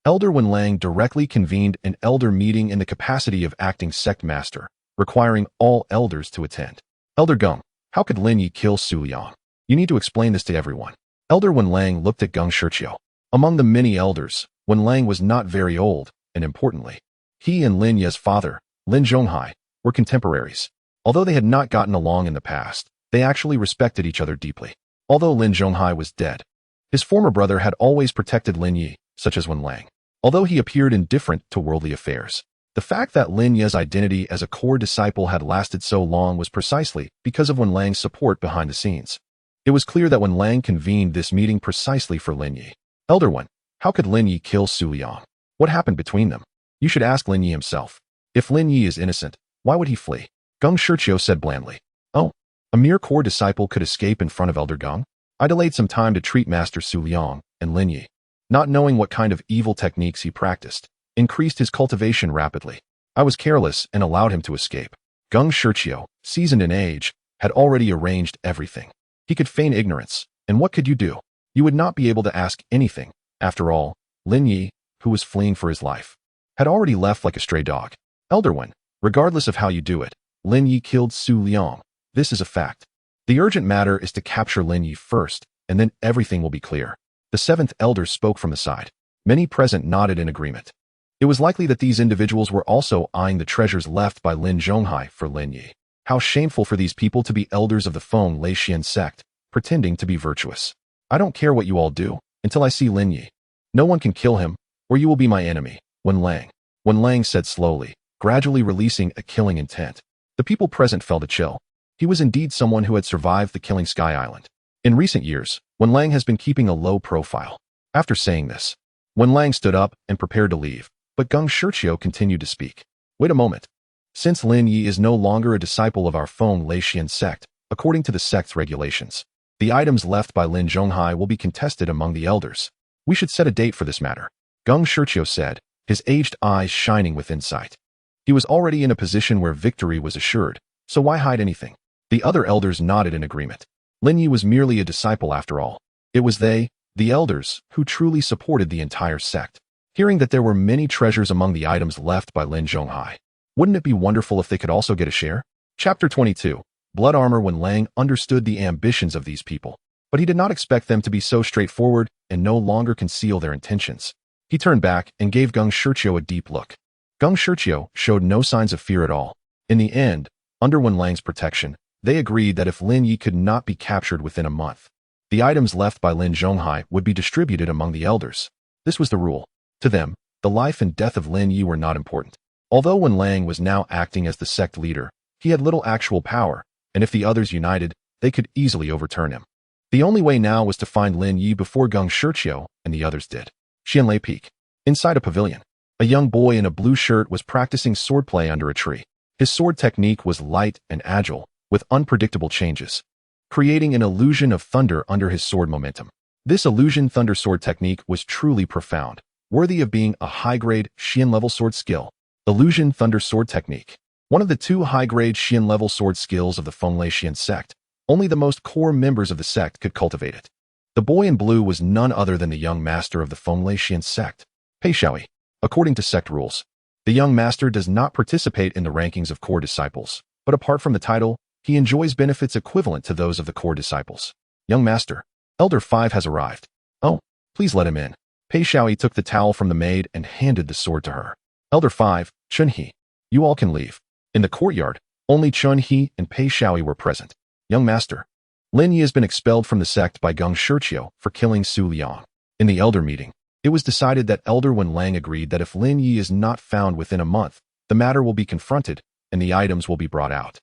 S1: Elder Wen Lang directly convened an elder meeting in the capacity of acting sect master, requiring all elders to attend. Elder Geng, how could Lin Ye kill Su Liang? You need to explain this to everyone. Elder Wen Lang looked at Geng Shiqiu. Among the many elders, Wen Lang was not very old, and importantly, he and Lin Ye's father, Lin Zhonghai, were contemporaries. Although they had not gotten along in the past, they actually respected each other deeply. Although Lin Zhonghai was dead, his former brother had always protected Lin Ye, such as Wen Lang. Although he appeared indifferent to worldly affairs, The fact that Lin Ye's identity as a core disciple had lasted so long was precisely because of Wen Lang's support behind the scenes. It was clear that Wen Lang convened this meeting precisely for Lin Ye. Elder One, how could Lin Ye kill Su Liang? What happened between them? You should ask Lin Ye himself. If Lin Ye is innocent, why would he flee? Geng Shiqiu said blandly. Oh, a mere core disciple could escape in front of Elder Geng? I delayed some time to treat Master Su Liang, and Lin Ye, not knowing what kind of evil techniques he practiced, increased his cultivation rapidly. I was careless and allowed him to escape. Geng Shiqiu, seasoned in age, had already arranged everything. He could feign ignorance, and what could you do? You would not be able to ask anything. After all, Lin Ye, who was fleeing for his life, had already left like a stray dog. Elder One, regardless of how you do it, Lin Ye killed Su Liang. This is a fact. The urgent matter is to capture Lin Ye first, and then everything will be clear. The seventh elder spoke from the side. Many present nodded in agreement. It was likely that these individuals were also eyeing the treasures left by Lin Zhonghai for Lin Ye. How shameful for these people to be elders of the Feng Lei Xian sect, pretending to be virtuous. I don't care what you all do, until I see Lin Ye. No one can kill him, or you will be my enemy. Wen Lang said slowly, gradually releasing a killing intent. The people present felt a chill. He was indeed someone who had survived the killing Sky Island. In recent years, Wen Lang has been keeping a low profile. After saying this, Wen Lang stood up and prepared to leave, but Geng Shiqiu continued to speak. Wait a moment. Since Lin Ye is no longer a disciple of our Feng Lei Xian sect, according to the sect's regulations, the items left by Lin Zhonghai will be contested among the elders. We should set a date for this matter. Geng Shiqiu said, his aged eyes shining with insight. He was already in a position where victory was assured, so why hide anything? The other elders nodded in agreement. Lin Ye was merely a disciple after all. It was they, the elders, who truly supported the entire sect. Hearing that there were many treasures among the items left by Lin Zhonghai, wouldn't it be wonderful if they could also get a share? Chapter 22. Blood Armor. Wen Lang understood the ambitions of these people, but he did not expect them to be so straightforward and no longer conceal their intentions. He turned back and gave Geng Shiqiu a deep look. Geng Shiqiu showed no signs of fear at all. In the end, under Wen Lang's protection, they agreed that if Lin Ye could not be captured within a month, the items left by Lin Zhonghai would be distributed among the elders. This was the rule. To them, the life and death of Lin Ye were not important. Although Wen Lang was now acting as the sect leader, he had little actual power, and if the others united, they could easily overturn him. The only way now was to find Lin Ye before Geng Shiqiu and the others did. Xianlei Peak. Inside a pavilion, a young boy in a blue shirt was practicing swordplay under a tree. His sword technique was light and agile, with unpredictable changes, creating an illusion of thunder under his sword momentum. This illusion thunder sword technique was truly profound, worthy of being a high-grade Xian-level sword skill. Illusion thunder sword technique. One of the two high-grade Xian-level sword skills of the Feng Lei Xian sect. Only the most core members of the sect could cultivate it. The boy in blue was none other than the young master of the Feng Lei Xian sect, Pei Xiaoyi. According to sect rules, the young master does not participate in the rankings of core disciples, but apart from the title, he enjoys benefits equivalent to those of the core disciples. Young master, Elder 5 has arrived. Oh, please let him in. Pei Xiaoyi took the towel from the maid and handed the sword to her. Elder 5, Chunhe, you all can leave. In the courtyard, only Chunhe and Pei Xiaoyi were present. Young master, Lin Ye has been expelled from the sect by Geng Shiqiu for killing Su Liang. In the elder meeting, it was decided that Elder Wen Lang agreed that if Lin Ye is not found within a month, the matter will be confronted and the items will be brought out.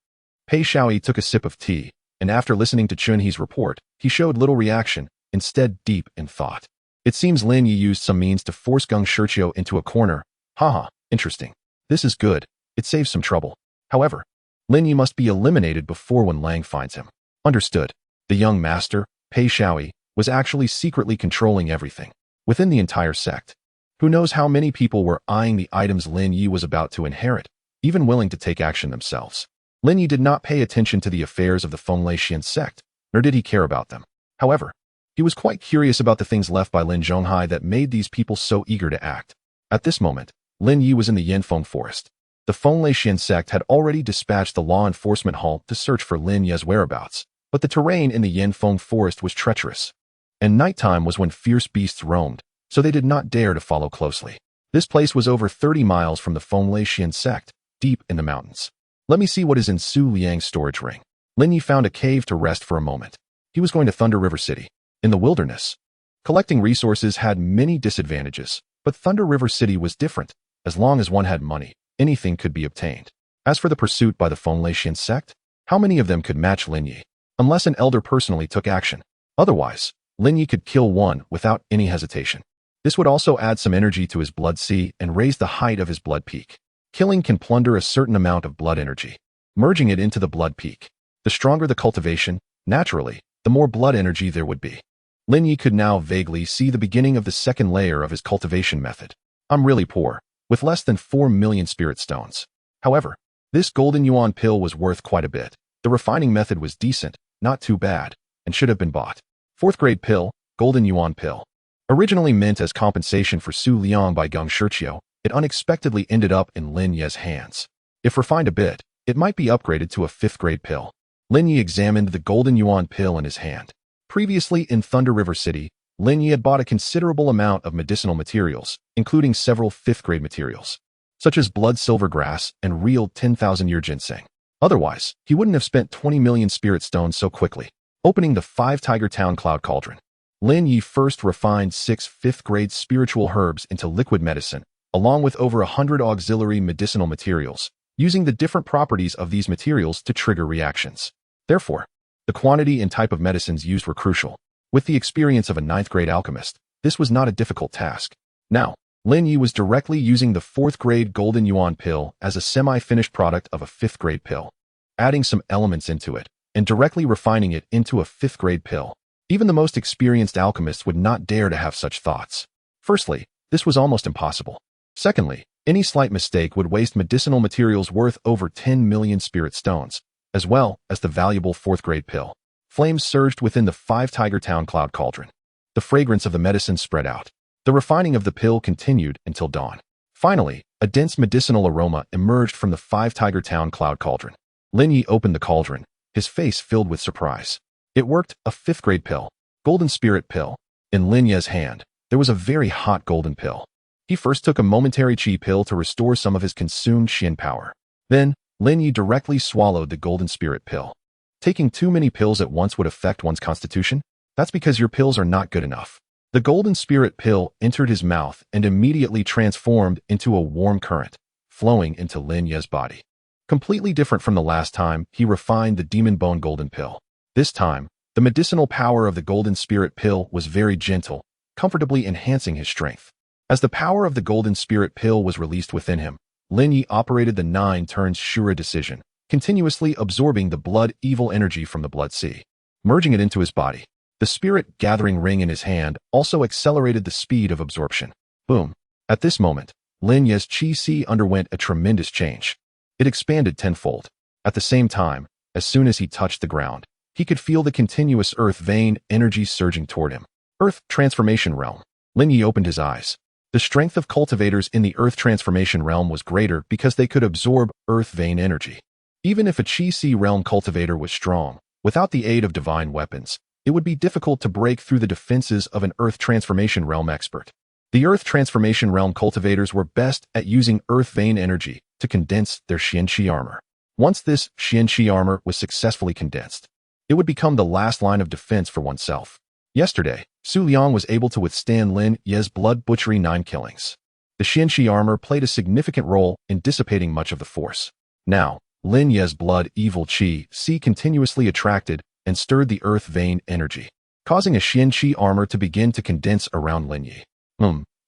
S1: Pei Xiaoyi took a sip of tea, and after listening to Chunhe's report, he showed little reaction, instead deep in thought. It seems Lin Ye used some means to force Geng Shiqiu into a corner. Haha, interesting. This is good. It saves some trouble. However, Lin Ye must be eliminated before Wen Lang finds him. Understood. The young master, Pei Xiaoyi, was actually secretly controlling everything. Within the entire sect. Who knows how many people were eyeing the items Lin Ye was about to inherit, even willing to take action themselves. Lin Ye did not pay attention to the affairs of the Feng Lei Xian sect, nor did he care about them. However, he was quite curious about the things left by Lin Zhonghai that made these people so eager to act. At this moment, Lin Ye was in the Yanfeng forest. The Feng Lei Xian sect had already dispatched the law enforcement halt to search for Lin Ye's whereabouts, but the terrain in the Yanfeng forest was treacherous, and nighttime was when fierce beasts roamed, so they did not dare to follow closely. This place was over 30 miles from the Feng Lei Xian sect, deep in the mountains. Let me see what is in Su Liang's storage ring. Lin Ye found a cave to rest for a moment. He was going to Thunder River City. In the wilderness, collecting resources had many disadvantages, but Thunder River City was different. As long as one had money, anything could be obtained. As for the pursuit by the Fenglexian sect, how many of them could match Lin Ye? Unless an elder personally took action. Otherwise, Lin Ye could kill one without any hesitation. This would also add some energy to his blood sea and raise the height of his blood peak. Killing can plunder a certain amount of blood energy, merging it into the blood peak. The stronger the cultivation, naturally, the more blood energy there would be. Lin Ye could now vaguely see the beginning of the second layer of his cultivation method. I'm really poor, with less than 4 million spirit stones. However, this golden yuan pill was worth quite a bit. The refining method was decent, not too bad, and should have been bought. 4th grade pill, golden yuan pill. Originally meant as compensation for Su Liang by Geng Shiqiu, it unexpectedly ended up in Lin Ye's hands. If refined a bit, it might be upgraded to a 5th grade pill. Lin Ye examined the golden yuan pill in his hand. Previously in Thunder River City, Lin Ye had bought a considerable amount of medicinal materials, including several 5th grade materials, such as blood silver grass and real 10,000-year ginseng. Otherwise, he wouldn't have spent 20 million spirit stones so quickly. Opening the 5 Tiger Town Cloud Cauldron, Lin Ye first refined 6 5th grade spiritual herbs into liquid medicine, along with over 100 auxiliary medicinal materials, using the different properties of these materials to trigger reactions. Therefore, the quantity and type of medicines used were crucial. With the experience of a 9th grade alchemist, this was not a difficult task. Now, Lin Ye was directly using the 4th grade golden yuan pill as a semi-finished product of a 5th grade pill, adding some elements into it, and directly refining it into a 5th grade pill. Even the most experienced alchemists would not dare to have such thoughts. Firstly, this was almost impossible. Secondly, any slight mistake would waste medicinal materials worth over 10 million spirit stones, as well as the valuable 4th grade pill. Flames surged within the 5 Tiger Town Cloud Cauldron. The fragrance of the medicine spread out. The refining of the pill continued until dawn. Finally, a dense medicinal aroma emerged from the 5 Tiger Town Cloud Cauldron. Lin Ye opened the cauldron, his face filled with surprise. It worked, a 5th grade pill, golden spirit pill. In Lin Ye's hand, there was a very hot golden pill. He first took a momentary chi pill to restore some of his consumed Xian power. Then, Lin Ye directly swallowed the golden spirit pill. Taking too many pills at once would affect one's constitution? That's because your pills are not good enough. The golden spirit pill entered his mouth and immediately transformed into a warm current, flowing into Lin Ye's body. Completely different from the last time he refined the demon bone golden pill. This time, the medicinal power of the golden spirit pill was very gentle, comfortably enhancing his strength. As the power of the golden spirit pill was released within him, Lin Ye operated the 9 turns Shura decision, continuously absorbing the blood evil energy from the blood sea, merging it into his body. The spirit gathering ring in his hand also accelerated the speed of absorption. Boom. At this moment, Lin Ye's chi sea underwent a tremendous change. It expanded tenfold. At the same time, as soon as he touched the ground, he could feel the continuous earth vein energy surging toward him. Earth transformation realm. Lin Ye opened his eyes. The strength of cultivators in the earth transformation realm was greater because they could absorb earth vein energy. Even if a Chi Si realm cultivator was strong, without the aid of divine weapons, it would be difficult to break through the defenses of an earth transformation realm expert. The earth transformation realm cultivators were best at using earth vein energy to condense their Xianqi armor. Once this Xianqi armor was successfully condensed, it would become the last line of defense for oneself. Yesterday, Su Liang was able to withstand Lin Ye's blood butchery 9 killings. The Xianqi armor played a significant role in dissipating much of the force. Now, Lin Ye's blood evil chi si continuously attracted and stirred the earth vein energy, causing a Xianqi armor to begin to condense around Lin Ye.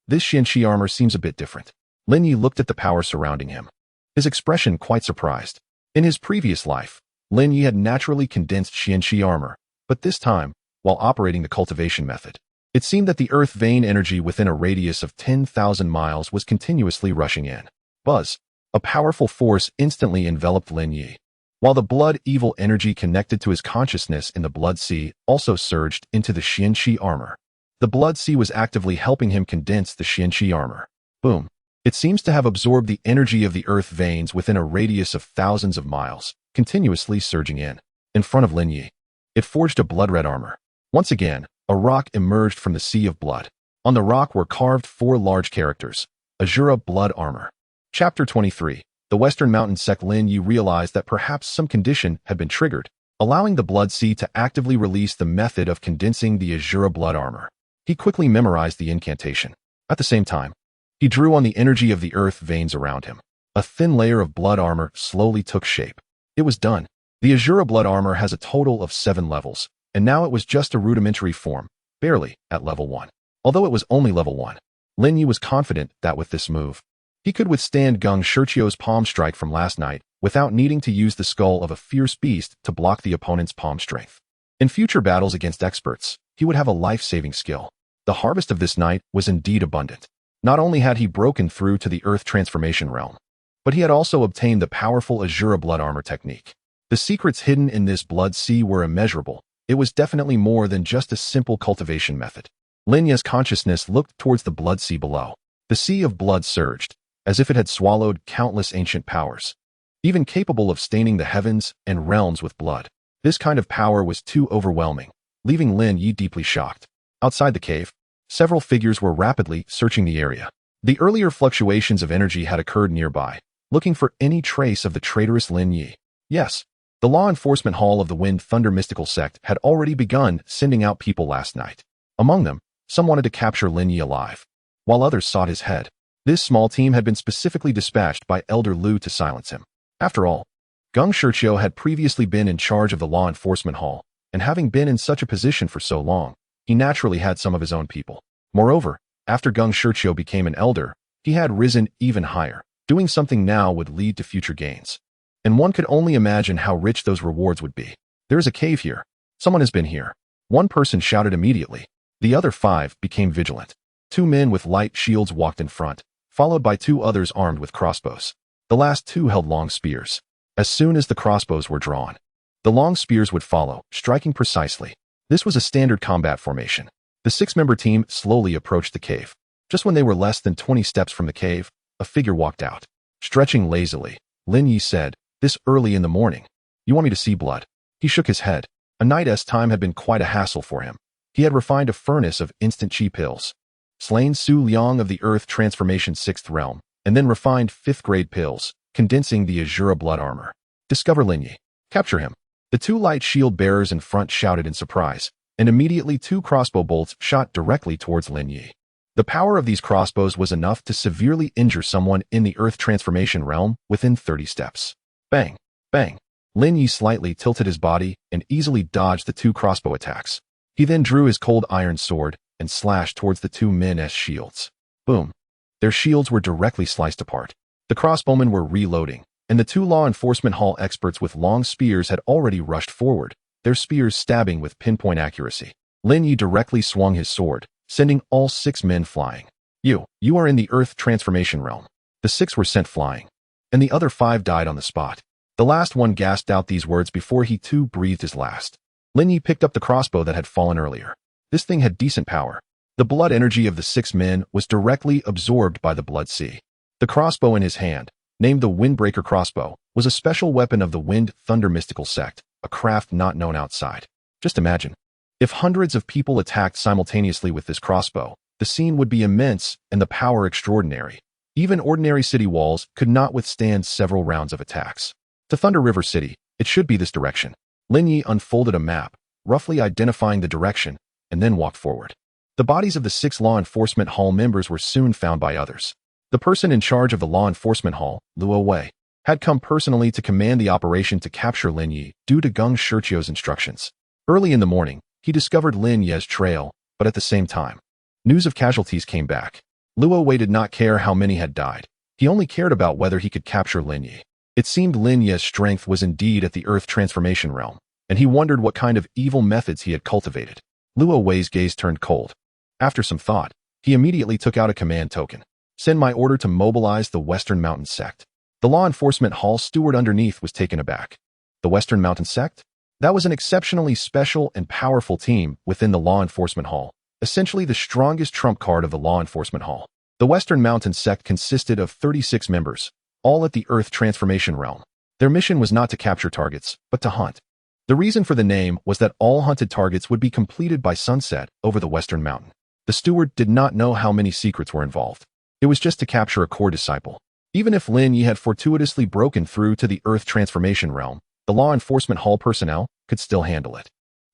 S1: This Xianqi armor seems a bit different. Lin Ye looked at the power surrounding him, his expression quite surprised. In his previous life, Lin Ye had naturally condensed Xianqi armor, but this time, while operating the cultivation method, it seemed that the earth vein energy within a radius of 10,000 miles was continuously rushing in. Buzz. A powerful force instantly enveloped Lin Ye, while the blood evil energy connected to his consciousness in the blood sea also surged into the Xianqi armor. The blood sea was actively helping him condense the Xianqi armor. Boom. It seems to have absorbed the energy of the earth veins within a radius of thousands of miles, continuously surging in front of Lin Ye. It forged a blood-red armor. Once again, a rock emerged from the sea of blood. On the rock were carved 4 large characters, Asura blood armor. Chapter 23. The Western Mountain sect. Lin Ye realized that perhaps some condition had been triggered, allowing the blood sea to actively release the method of condensing the Asura blood armor. He quickly memorized the incantation. At the same time, he drew on the energy of the earth veins around him. A thin layer of blood armor slowly took shape. It was done. The Asura blood armor has a total of 7 levels, and now it was just a rudimentary form, barely at level 1. Although it was only level 1, Lin Ye was confident that with this move, he could withstand Geng Shirqiu's palm strike from last night without needing to use the skull of a fierce beast to block the opponent's palm strength. In future battles against experts, he would have a life-saving skill. The harvest of this night was indeed abundant. Not only had he broken through to the Earth transformation realm, but he had also obtained the powerful Asura blood armor technique. The secrets hidden in this blood sea were immeasurable. It was definitely more than just a simple cultivation method. Lin Ye's consciousness looked towards the blood sea below. The sea of blood surged, as if it had swallowed countless ancient powers, even capable of staining the heavens and realms with blood. This kind of power was too overwhelming, leaving Lin Ye deeply shocked. Outside the cave, several figures were rapidly searching the area. The earlier fluctuations of energy had occurred nearby, looking for any trace of the traitorous Lin Ye. Yes, the law enforcement hall of the Wind Thunder mystical sect had already begun sending out people last night. Among them, some wanted to capture Lin Ye alive, while others sought his head. This small team had been specifically dispatched by Elder Lu to silence him. After all, Geng Shirqiu had previously been in charge of the law enforcement hall, and having been in such a position for so long, he naturally had some of his own people. Moreover, after Geng Shirqiu became an elder, he had risen even higher. Doing something now would lead to future gains, and one could only imagine how rich those rewards would be. There is a cave here. Someone has been here. One person shouted immediately. The other 5 became vigilant. 2 men with light shields walked in front, followed by 2 others armed with crossbows. The last 2 held long spears. As soon as the crossbows were drawn, the long spears would follow, striking precisely. This was a standard combat formation. The 6-member team slowly approached the cave. Just when they were less than 20 steps from the cave, a figure walked out. Stretching lazily, Lin Ye said, "This early in the morning, you want me to see blood?" He shook his head. A night's time had been quite a hassle for him. He had refined a furnace of instant chi pills, slain Su Liang of the Earth Transformation 6th Realm, and then refined 5th-grade pills, condensing the Asura blood armor. Discover Lin Ye. Capture him. The 2 light shield bearers in front shouted in surprise, and immediately 2 crossbow bolts shot directly towards Lin Ye. The power of these crossbows was enough to severely injure someone in the Earth Transformation realm within 30 steps. Bang! Bang! Lin Ye slightly tilted his body and easily dodged the 2 crossbow attacks. He then drew his cold iron sword and slashed towards the 2 men's shields. Boom! Their shields were directly sliced apart. The crossbowmen were reloading, and the 2 law enforcement hall experts with long spears had already rushed forward, their spears stabbing with pinpoint accuracy. Lin Ye directly swung his sword, sending all 6 men flying. You are in the Earth Transformation realm." The 6 were sent flying, and the other 5 died on the spot. The last one gasped out these words before he too breathed his last. Lin Ye picked up the crossbow that had fallen earlier. This thing had decent power. The blood energy of the 6 men was directly absorbed by the blood sea. The crossbow in his hand, named the Windbreaker crossbow, was a special weapon of the Wind Thunder mystical sect, a craft not known outside. Just imagine. If hundreds of people attacked simultaneously with this crossbow, the scene would be immense and the power extraordinary. Even ordinary city walls could not withstand several rounds of attacks. To Thunder River City, it should be this direction. Lin Ye unfolded a map, roughly identifying the direction, and then walked forward. The bodies of the 6 law enforcement hall members were soon found by others. The person in charge of the law enforcement hall, Luo Wei, had come personally to command the operation to capture Lin Ye due to Geng Shirqiu's instructions. Early in the morning, he discovered Lin Ye's trail, but at the same time, news of casualties came back. Luo Wei did not care how many had died. He only cared about whether he could capture Lin Ye. It seemed Lin Ye's strength was indeed at the Earth Transformation realm, and he wondered what kind of evil methods he had cultivated. Luo Wei's gaze turned cold. After some thought, he immediately took out a command token. "Send my order to mobilize the Western Mountain Sect." The law enforcement hall steward underneath was taken aback. The Western Mountain Sect? That was an exceptionally special and powerful team within the law enforcement hall, essentially the strongest trump card of the law enforcement hall. The Western Mountain Sect consisted of 36 members, all at the Earth Transformation realm. Their mission was not to capture targets, but to hunt. The reason for the name was that all hunted targets would be completed by sunset over the Western Mountain. The steward did not know how many secrets were involved. It was just to capture a core disciple. Even if Lin Ye had fortuitously broken through to the Earth Transformation realm, the law enforcement hall personnel could still handle it.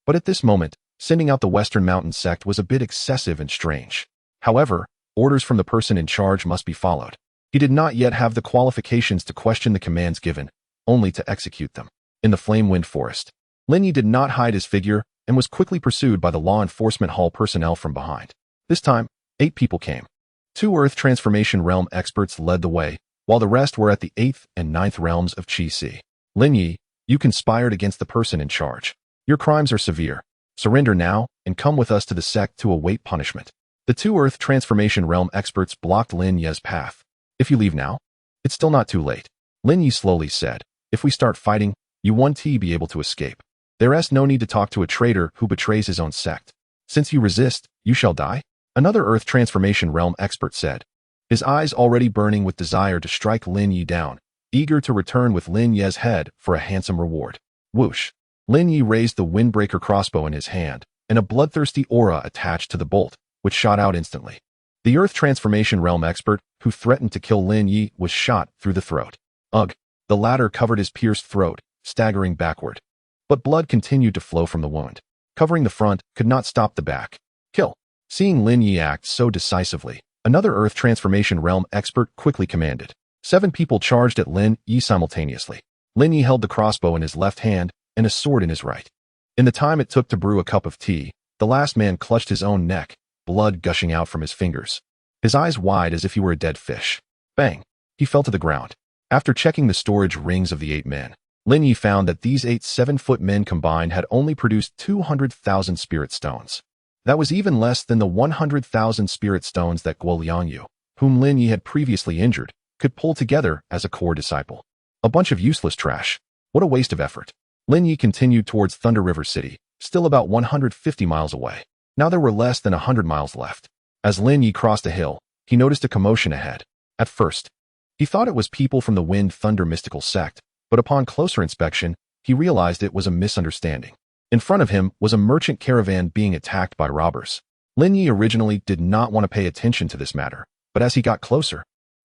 S1: But at this moment, sending out the Western Mountain Sect was a bit excessive and strange. However, orders from the person in charge must be followed. He did not yet have the qualifications to question the commands given, only to execute them. In the Flame Wind Forest, Lin Ye did not hide his figure and was quickly pursued by the law enforcement hall personnel from behind. This time, 8 people came. 2 Earth Transformation Realm experts led the way, while the rest were at the 8th and 9th realms of Qi. Lin Ye, you conspired against the person in charge. Your crimes are severe. Surrender now and come with us to the sect to await punishment. The 2 Earth Transformation Realm experts blocked Lin Ye's path. If you leave now, it's still not too late. Lin Ye slowly said, if we start fighting, you won't be able to escape. There is no need to talk to a traitor who betrays his own sect. Since you resist, you shall die? Another Earth Transformation Realm expert said, his eyes already burning with desire to strike Lin Ye down, eager to return with Lin Ye's head for a handsome reward. Whoosh! Lin Ye raised the Windbreaker crossbow in his hand, and a bloodthirsty aura attached to the bolt, which shot out instantly. The Earth Transformation Realm expert, who threatened to kill Lin Ye, was shot through the throat. Ugh! The latter covered his pierced throat, staggering backward. But blood continued to flow from the wound. Covering the front could not stop the back. Kill! Seeing Lin Ye act so decisively, another Earth Transformation Realm expert quickly commanded. 7 people charged at Lin Ye simultaneously. Lin Ye held the crossbow in his left hand and a sword in his right. In the time it took to brew a cup of tea, the last man clutched his own neck, blood gushing out from his fingers. His eyes wide as if he were a dead fish. Bang! He fell to the ground. After checking the storage rings of the 8 men, Lin Ye found that these 8 7-foot men combined had only produced 200,000 spirit stones. That was even less than the 100,000 spirit stones that Guo Liangyu, whom Lin Ye had previously injured, could pull together as a core disciple. A bunch of useless trash. What a waste of effort. Lin Ye continued towards Thunder River City, still about 150 miles away. Now there were less than 100 miles left. As Lin Ye crossed a hill, he noticed a commotion ahead. At first, he thought it was people from the Wind Thunder mystical sect, but upon closer inspection, he realized it was a misunderstanding. In front of him was a merchant caravan being attacked by robbers. Lin Ye originally did not want to pay attention to this matter, but as he got closer,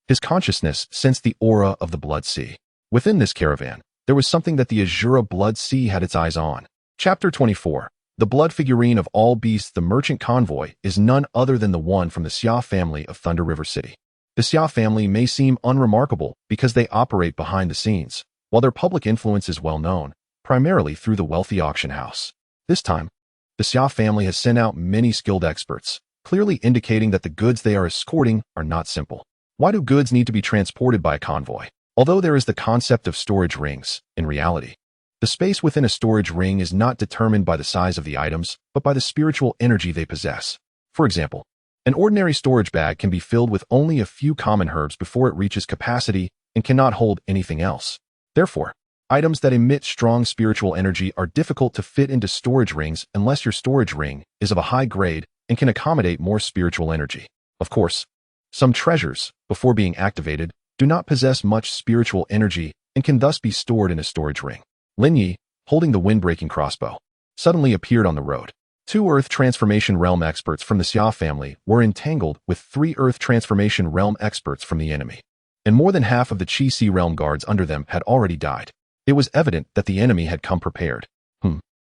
S1: his consciousness sensed the aura of the Blood Sea. Within this caravan, there was something that the Asura Blood Sea had its eyes on. Chapter 24. The blood figurine of all beasts. The merchant convoy is none other than the one from the Xia family of Thunder River City. The Xia family may seem unremarkable because they operate behind the scenes, while their public influence is well known, primarily through the wealthy auction house. This time, the Xia family has sent out many skilled experts, clearly indicating that the goods they are escorting are not simple. Why do goods need to be transported by a convoy? Although there is the concept of storage rings, in reality, the space within a storage ring is not determined by the size of the items, but by the spiritual energy they possess. For example, an ordinary storage bag can be filled with only a few common herbs before it reaches capacity and cannot hold anything else. Therefore, items that emit strong spiritual energy are difficult to fit into storage rings unless your storage ring is of a high grade and can accommodate more spiritual energy. Of course, some treasures, before being activated, do not possess much spiritual energy and can thus be stored in a storage ring. Lin Ye, holding the windbreaking crossbow, suddenly appeared on the road. 2 Earth Transformation Realm experts from the Xia family were entangled with 3 Earth Transformation Realm experts from the enemy, and more than half of the Qi realm guards under them had already died. It was evident that the enemy had come prepared.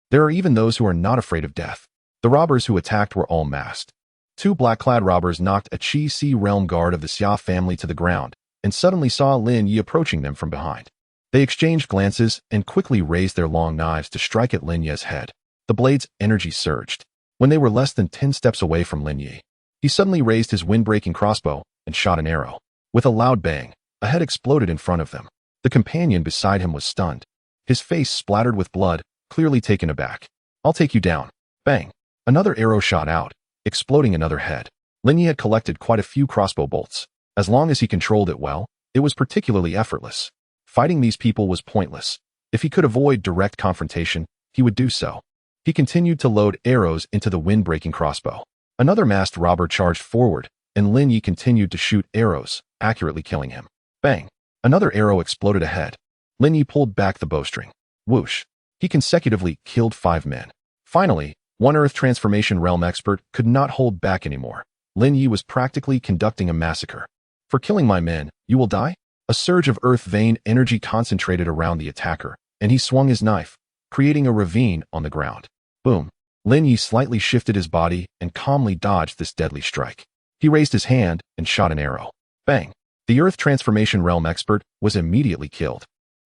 S1: There are even those who are not afraid of death. The robbers who attacked were all masked. 2 black-clad robbers knocked a Qi realm guard of the Xia family to the ground, and suddenly saw Lin Ye approaching them from behind. They exchanged glances and quickly raised their long knives to strike at Lin Ye's head. The blade's energy surged. When they were less than 10 steps away from Lin Ye, he suddenly raised his windbreaking crossbow and shot an arrow. With a loud bang, a head exploded in front of them. The companion beside him was stunned. His face splattered with blood, clearly taken aback. I'll take you down. Bang! Another arrow shot out, exploding another head. Lin Ye had collected quite a few crossbow bolts. As long as he controlled it well, it was particularly effortless. Fighting these people was pointless. If he could avoid direct confrontation, he would do so. He continued to load arrows into the windbreaking crossbow. Another masked robber charged forward, and Lin Ye continued to shoot arrows, accurately killing him. Bang! Another arrow exploded ahead. Lin Ye pulled back the bowstring. Whoosh! He consecutively killed 5 men. Finally, one Earth Transformation Realm expert could not hold back anymore. Lin Ye was practically conducting a massacre. For killing my men, you will die? A surge of earth vein energy concentrated around the attacker, and he swung his knife, creating a ravine on the ground. Boom! Lin Ye slightly shifted his body and calmly dodged this deadly strike. He raised his hand and shot an arrow. Bang! The Earth Transformation Realm expert was immediately killed.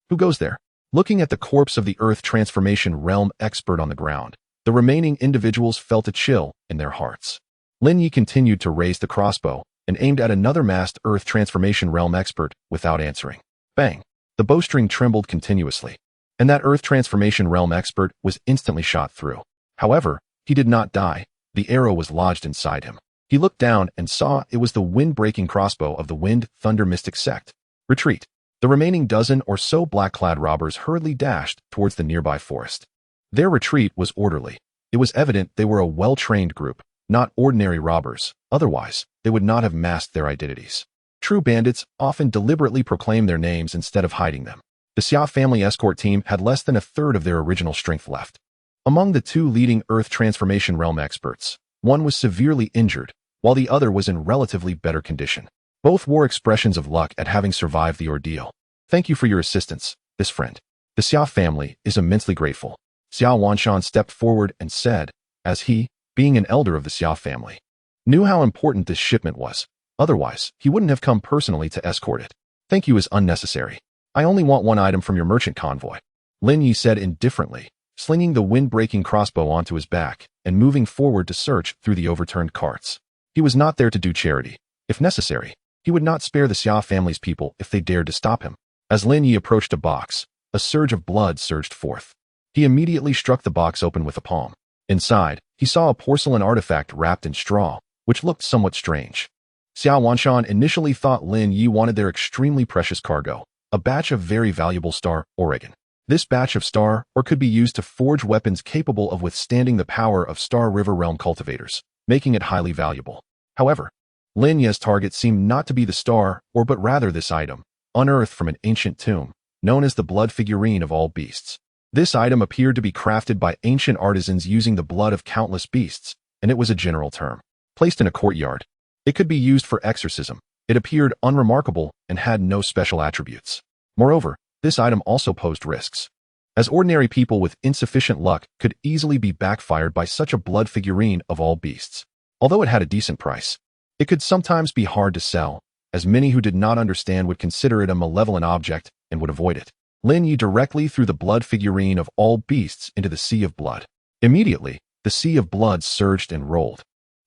S1: Who goes there? Looking at the corpse of the Earth Transformation Realm expert on the ground, the remaining individuals felt a chill in their hearts. Lin Ye continued to raise the crossbow and aimed at another masked Earth Transformation Realm expert without answering. Bang! The bowstring trembled continuously, and that Earth Transformation Realm expert was instantly shot through. However, he did not die. The arrow was lodged inside him. He looked down and saw it was the wind-breaking crossbow of the Wind Thunder Mystic sect. Retreat. The remaining dozen or so black-clad robbers hurriedly dashed towards the nearby forest. Their retreat was orderly. It was evident they were a well-trained group, not ordinary robbers. Otherwise, they would not have masked their identities. True bandits often deliberately proclaim their names instead of hiding them. The Xia family escort team had less than a third of their original strength left. Among the two leading Earth Transformation Realm experts, one was severely injured, while the other was in relatively better condition. Both wore expressions of luck at having survived the ordeal. Thank you for your assistance, this friend. The Xia family is immensely grateful. Xia Wanshan stepped forward and said, as he, being an elder of the Xia family, knew how important this shipment was. Otherwise, he wouldn't have come personally to escort it. Thank you is unnecessary. I only want one item from your merchant convoy. Lin Ye said indifferently, slinging the wind-breaking crossbow onto his back and moving forward to search through the overturned carts. He was not there to do charity. If necessary, he would not spare the Xia family's people if they dared to stop him. As Lin Ye approached a box, a surge of blood surged forth. He immediately struck the box open with a palm. Inside, he saw a porcelain artifact wrapped in straw, which looked somewhat strange. Xia Wanshan initially thought Lin Ye wanted their extremely precious cargo, a batch of very valuable star Oregon. This batch of star ore could be used to forge weapons capable of withstanding the power of Star River Realm cultivators, making it highly valuable. However, Lin Ye's target seemed not to be the star ore but rather this item, unearthed from an ancient tomb, known as the blood figurine of all beasts. This item appeared to be crafted by ancient artisans using the blood of countless beasts, and it was a general term. Placed in a courtyard, it could be used for exorcism. It appeared unremarkable and had no special attributes. Moreover, this item also posed risks, as ordinary people with insufficient luck could easily be backfired by such a blood figurine of all beasts. Although it had a decent price, it could sometimes be hard to sell, as many who did not understand would consider it a malevolent object and would avoid it. Lin Ye directly threw the blood figurine of all beasts into the sea of blood. Immediately, the sea of blood surged and rolled,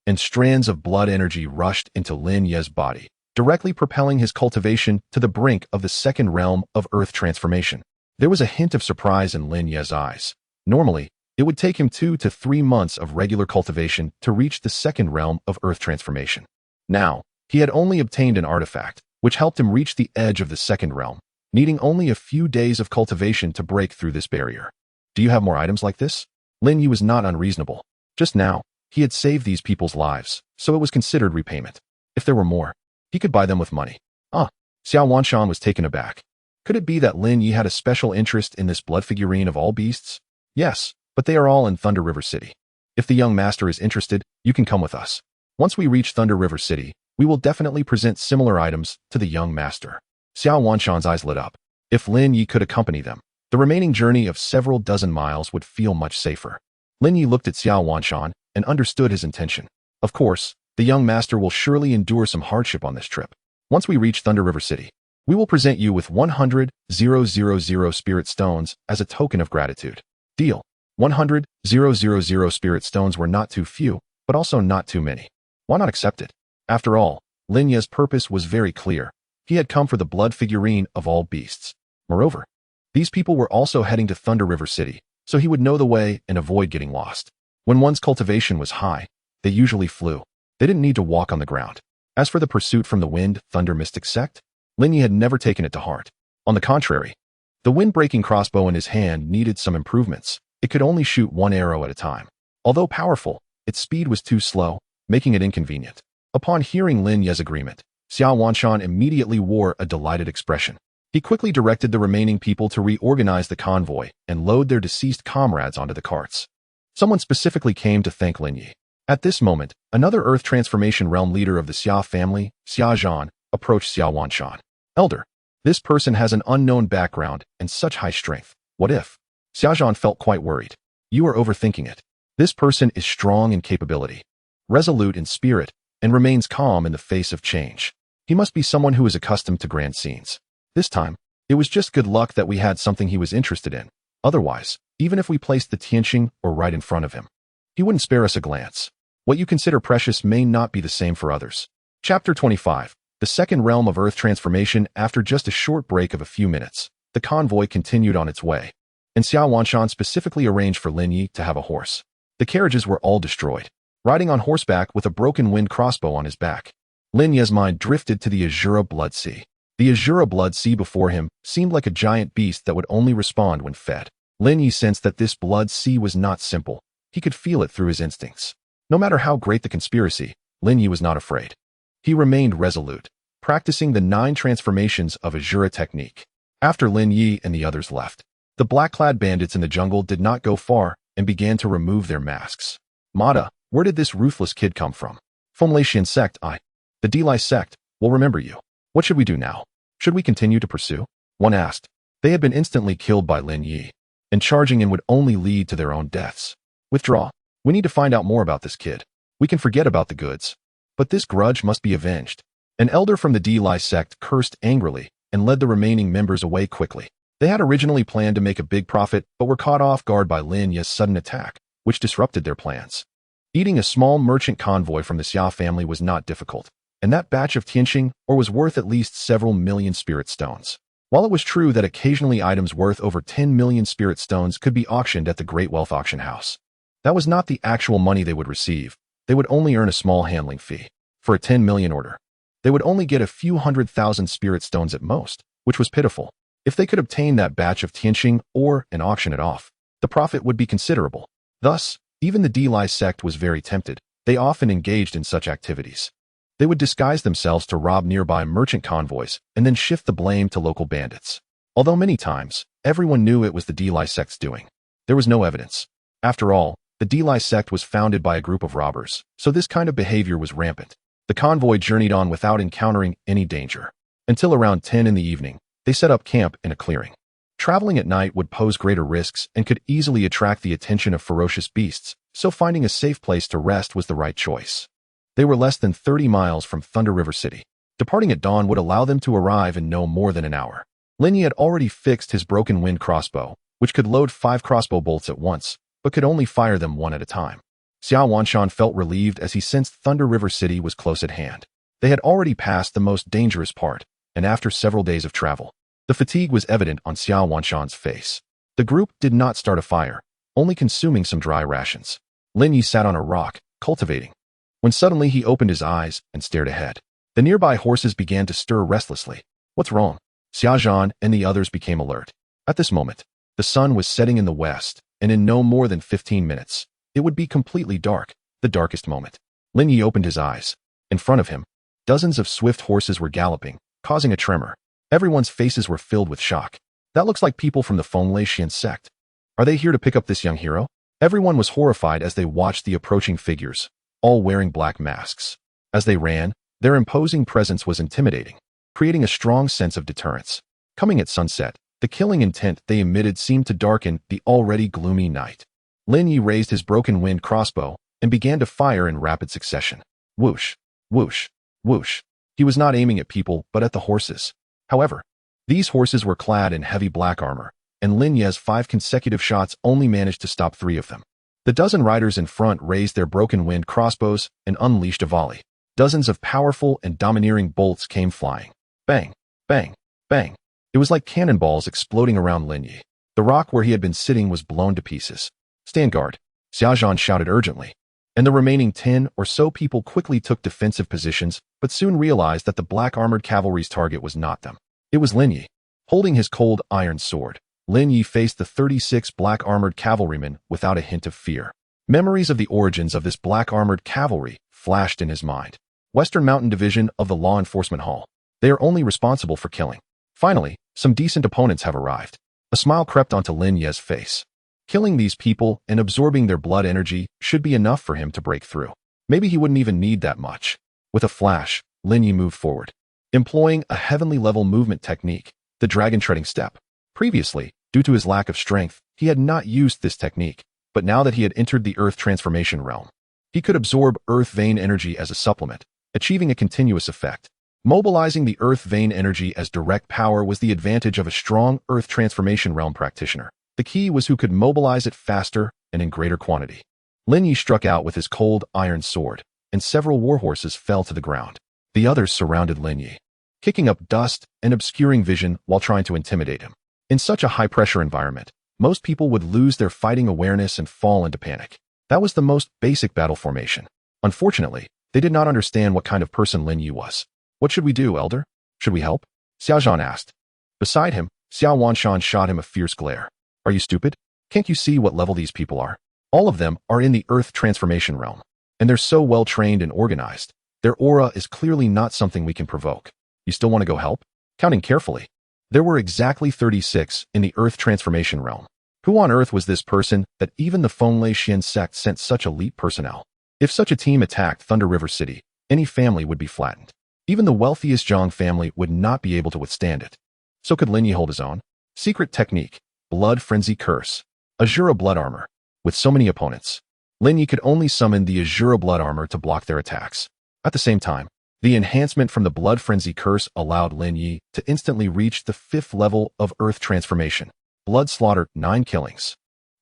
S1: and strands of blood energy rushed into Lin Ye's body, directly propelling his cultivation to the brink of the second realm of Earth transformation. There was a hint of surprise in Lin Ye's eyes. Normally, it would take him 2 to 3 months of regular cultivation to reach the second realm of Earth transformation. Now, he had only obtained an artifact, which helped him reach the edge of the second realm, needing only a few days of cultivation to break through this barrier. Do you have more items like this? Lin Ye was not unreasonable. Just now, he had saved these people's lives, so it was considered repayment. If there were more, he could buy them with money. Xia Wanshan was taken aback. Could it be that Lin Ye had a special interest in this blood figurine of all beasts? Yes, but they are all in Thunder River City. If the young master is interested, you can come with us. Once we reach Thunder River City, we will definitely present similar items to the young master. Xia Wanshan's eyes lit up. If Lin Ye could accompany them, the remaining journey of several dozen miles would feel much safer. Lin Ye looked at Xia Wanshan and understood his intention. Of course, the young master will surely endure some hardship on this trip. Once we reach Thunder River City, we will present you with 100,000 spirit stones as a token of gratitude. Deal. 100,000 spirit stones were not too few, but also not too many. Why not accept it? After all, Lin Ye's purpose was very clear. He had come for the blood figurine of all beasts. Moreover, these people were also heading to Thunder River City, so he would know the way and avoid getting lost. When one's cultivation was high, they usually flew. They didn't need to walk on the ground. As for the pursuit from the Wind Thunder Mystic sect, Lin Ye had never taken it to heart. On the contrary, the wind-breaking crossbow in his hand needed some improvements. It could only shoot one arrow at a time. Although powerful, its speed was too slow, making it inconvenient. Upon hearing Lin Ye's agreement, Xia Wanshan immediately wore a delighted expression. He quickly directed the remaining people to reorganize the convoy and load their deceased comrades onto the carts. Someone specifically came to thank Lin Ye. At this moment, another Earth Transformation Realm leader of the Xia family, Xia Zhan, approached Xia Wanshan. Elder, this person has an unknown background and such high strength. What if? Xia Zhan felt quite worried. You are overthinking it. This person is strong in capability, resolute in spirit, and remains calm in the face of change. He must be someone who is accustomed to grand scenes. This time, it was just good luck that we had something he was interested in. Otherwise, even if we placed the Tianqing or right in front of him, he wouldn't spare us a glance. What you consider precious may not be the same for others. Chapter 25. The second realm of Earth transformation. After just a short break of a few minutes, the convoy continued on its way, and Xiao Wanshan specifically arranged for Lin Ye to have a horse. The carriages were all destroyed. Riding on horseback with a broken wind crossbow on his back, Lin Ye's mind drifted to the Asura Blood Sea. The Asura Blood Sea before him seemed like a giant beast that would only respond when fed. Lin Ye sensed that this Blood Sea was not simple. He could feel it through his instincts. No matter how great the conspiracy, Lin Ye was not afraid. He remained resolute, practicing the 9 transformations of Asura technique. After Lin Ye and the others left, the black-clad bandits in the jungle did not go far and began to remove their masks. Mata, where did this ruthless kid come from? Fomlacian sect, the Delai sect, will remember you. What should we do now? Should we continue to pursue? One asked. They had been instantly killed by Lin Ye, and charging in would only lead to their own deaths. Withdraw. We need to find out more about this kid. We can forget about the goods, but this grudge must be avenged. An elder from the Delai sect cursed angrily and led the remaining members away quickly. They had originally planned to make a big profit, but were caught off guard by Lin Ye's sudden attack, which disrupted their plans. Eating a small merchant convoy from the Xia family was not difficult, and that batch of Tianqing was worth at least several million spirit stones. While it was true that occasionally items worth over 10 million spirit stones could be auctioned at the Great Wealth Auction House, that was not the actual money they would receive. They would only earn a small handling fee. For a 10 million order, they would only get a few 100,000 spirit stones at most, which was pitiful. If they could obtain that batch of Tianqing and auction it off, the profit would be considerable. Thus, even the Delai sect was very tempted. They often engaged in such activities. They would disguise themselves to rob nearby merchant convoys and then shift the blame to local bandits. Although many times, everyone knew it was the Delai sect's doing, there was no evidence. After all, the Delai sect was founded by a group of robbers, so this kind of behavior was rampant. The convoy journeyed on without encountering any danger. Until around 10 in the evening, they set up camp in a clearing. Traveling at night would pose greater risks and could easily attract the attention of ferocious beasts, so finding a safe place to rest was the right choice. They were less than 30 miles from Thunder River City. Departing at dawn would allow them to arrive in no more than an hour. Lin Ye had already fixed his broken wind crossbow, which could load 5 crossbow bolts at once, but could only fire them one at a time. Xiao Wanshan felt relieved as he sensed Thunder River City was close at hand. They had already passed the most dangerous part, and after several days of travel, the fatigue was evident on Xiao Wanshan's face. The group did not start a fire, only consuming some dry rations. Lin Ye sat on a rock, cultivating, when suddenly he opened his eyes and stared ahead. The nearby horses began to stir restlessly. What's wrong? Xiaozhan and the others became alert. At this moment, the sun was setting in the west, and in no more than 15 minutes, it would be completely dark, the darkest moment. Lin Ye opened his eyes. In front of him, dozens of swift horses were galloping, causing a tremor. Everyone's faces were filled with shock. That looks like people from the Fenglacian sect. Are they here to pick up this young hero? Everyone was horrified as they watched the approaching figures, all wearing black masks. As they ran, their imposing presence was intimidating, creating a strong sense of deterrence. Coming at sunset, the killing intent they emitted seemed to darken the already gloomy night. Lin Ye raised his broken wind crossbow and began to fire in rapid succession. Whoosh, whoosh, whoosh. He was not aiming at people, but at the horses. However, these horses were clad in heavy black armor, and Lin Ye's 5 consecutive shots only managed to stop 3 of them. The dozen riders in front raised their broken wind crossbows and unleashed a volley. Dozens of powerful and domineering bolts came flying. Bang, bang, bang. It was like cannonballs exploding around Lin Ye. The rock where he had been sitting was blown to pieces. Stand guard, Xiaozhan shouted urgently, and the remaining 10 or so people quickly took defensive positions, but soon realized that the black-armored cavalry's target was not them. It was Lin Ye. Holding his cold iron sword, Lin Ye faced the 36 black-armored cavalrymen without a hint of fear. Memories of the origins of this black-armored cavalry flashed in his mind. Western Mountain Division of the Law Enforcement Hall. They are only responsible for killing. Finally, some decent opponents have arrived. A smile crept onto Lin Ye's face. Killing these people and absorbing their blood energy should be enough for him to break through. Maybe he wouldn't even need that much. With a flash, Lin Ye moved forward, employing a heavenly level movement technique, the dragon treading step. Previously, due to his lack of strength, he had not used this technique, but now that he had entered the earth transformation realm, he could absorb earth vein energy as a supplement, achieving a continuous effect. Mobilizing the earth vein energy as direct power was the advantage of a strong earth transformation realm practitioner. The key was who could mobilize it faster and in greater quantity. Lin Ye struck out with his cold iron sword, and several warhorses fell to the ground. The others surrounded Lin Ye, kicking up dust and obscuring vision while trying to intimidate him. In such a high-pressure environment, most people would lose their fighting awareness and fall into panic. That was the most basic battle formation. Unfortunately, they did not understand what kind of person Lin Ye was. "What should we do, Elder? Should we help?" Xiao Zhan asked. Beside him, Xiao Wanshan shot him a fierce glare. "Are you stupid? Can't you see what level these people are? All of them are in the earth transformation realm, and they're so well trained and organized. Their aura is clearly not something we can provoke. You still want to go help?" Counting carefully, there were exactly 36 in the earth transformation realm. Who on earth was this person that even the Fenglei Xian sect sent such elite personnel? If such a team attacked Thunder River City, any family would be flattened. Even the wealthiest Zhang family would not be able to withstand it. So could Lin Ye hold his own? Secret technique, Blood Frenzy Curse, Asura Blood Armor. With so many opponents, Lin Ye could only summon the Asura Blood Armor to block their attacks. At the same time, the enhancement from the Blood Frenzy Curse allowed Lin Ye to instantly reach the 5th level of Earth Transformation. Blood Slaughter, 9 killings.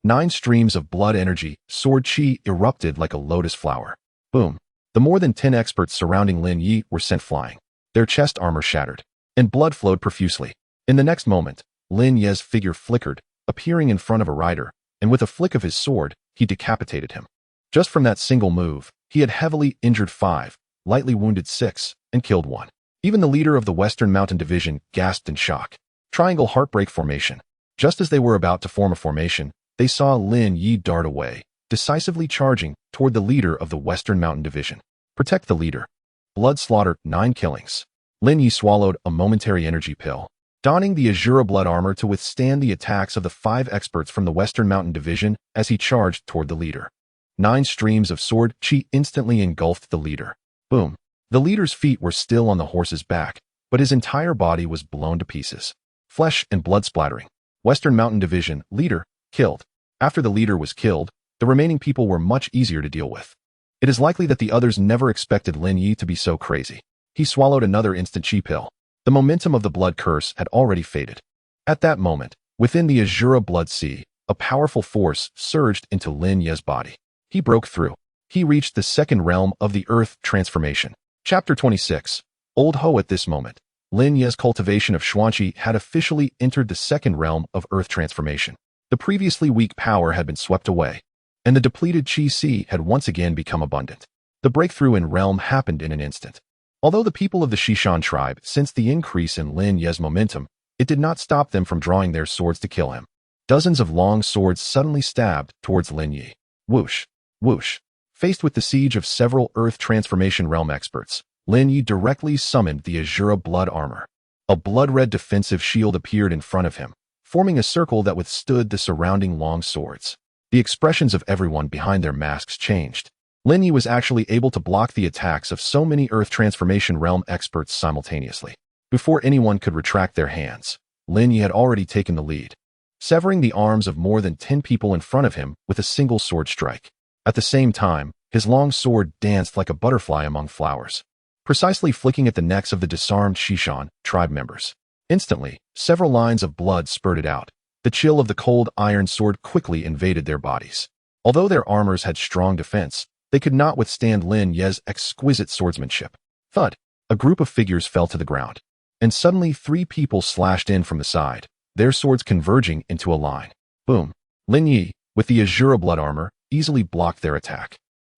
S1: 9 streams of blood energy, sword chi erupted like a lotus flower. Boom. The more than 10 experts surrounding Lin Ye were sent flying. Their chest armor shattered, and blood flowed profusely. In the next moment, Lin Ye's figure flickered, appearing in front of a rider, and with a flick of his sword, he decapitated him. Just from that single move, he had heavily injured 5, lightly wounded 6, and killed 1. Even the leader of the Western Mountain Division gasped in shock. Triangle Heartbreak Formation. Just as they were about to form a formation, they saw Lin Ye dart away, decisively charging toward the leader of the Western Mountain Division. Protect the leader. Blood Slaughter, 9 killings. Lin Ye swallowed a momentary energy pill, donning the Asura Blood Armor to withstand the attacks of the 5 experts from the Western Mountain Division as he charged toward the leader. 9 streams of sword chi instantly engulfed the leader. Boom. The leader's feet were still on the horse's back, but his entire body was blown to pieces. Flesh and blood splattering. Western Mountain Division, leader, killed. After the leader was killed, the remaining people were much easier to deal with. It is likely that the others never expected Lin Ye to be so crazy. He swallowed another instant chi pill. The momentum of the blood curse had already faded. At that moment, within the Asura Blood Sea, a powerful force surged into Lin Ye's body. He broke through. He reached the 2nd realm of the Earth Transformation. Chapter 26. Old Ho. At this moment, Lin Ye's cultivation of Xuanqi had officially entered the 2nd realm of Earth Transformation. The previously weak power had been swept away, and the depleted Qi Si had once again become abundant. The breakthrough in realm happened in an instant. Although the people of the Xishan tribe sensed the increase in Lin Ye's momentum, it did not stop them from drawing their swords to kill him. Dozens of long swords suddenly stabbed towards Lin Ye. Whoosh, whoosh. Faced with the siege of several Earth Transformation realm experts, Lin Ye directly summoned the Asura Blood Armor. A blood-red defensive shield appeared in front of him, forming a circle that withstood the surrounding long swords. The expressions of everyone behind their masks changed. Lin Ye was actually able to block the attacks of so many Earth Transformation realm experts simultaneously. Before anyone could retract their hands, Lin Ye had already taken the lead, severing the arms of more than 10 people in front of him with a single sword strike. At the same time, his long sword danced like a butterfly among flowers, precisely flicking at the necks of the disarmed Xishan tribe members. Instantly, several lines of blood spurted out. The chill of the cold iron sword quickly invaded their bodies. Although their armors had strong defense, they could not withstand Lin Ye's exquisite swordsmanship. Thud! A group of figures fell to the ground, and suddenly 3 people slashed in from the side, their swords converging into a line. Boom! Lin Ye, with the Asura Blood Armor, easily blocked their attack.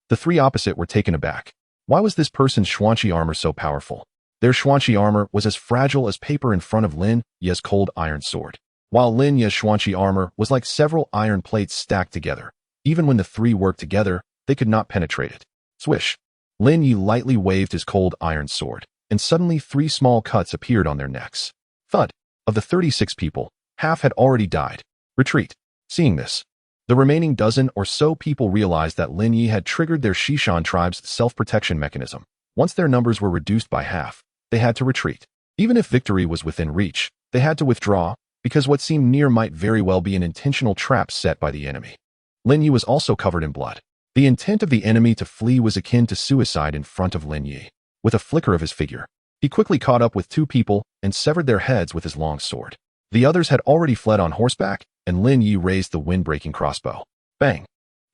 S1: The 3 opposite were taken aback. Why was this person's Xuanqi armor so powerful? Their Xuanqi armor was as fragile as paper in front of Lin Ye's cold iron sword, while Lin Ye's Xuanqi armor was like several iron plates stacked together. Even when the 3 worked together, they could not penetrate it. Swish! Lin Ye lightly waved his cold iron sword, and suddenly 3 small cuts appeared on their necks. Thud! Of the 36 people, half had already died. Retreat! Seeing this, the remaining dozen or so people realized that Lin Ye had triggered their Xishan tribe's self-protection mechanism. Once their numbers were reduced by half, they had to retreat. Even if victory was within reach, they had to withdraw, because what seemed near might very well be an intentional trap set by the enemy. Lin Ye was also covered in blood. The intent of the enemy to flee was akin to suicide in front of Lin Ye. With a flicker of his figure, He quickly caught up with two people and severed their heads with his long sword. The others had already fled on horseback, and Lin Ye raised the wind-breaking crossbow. Bang!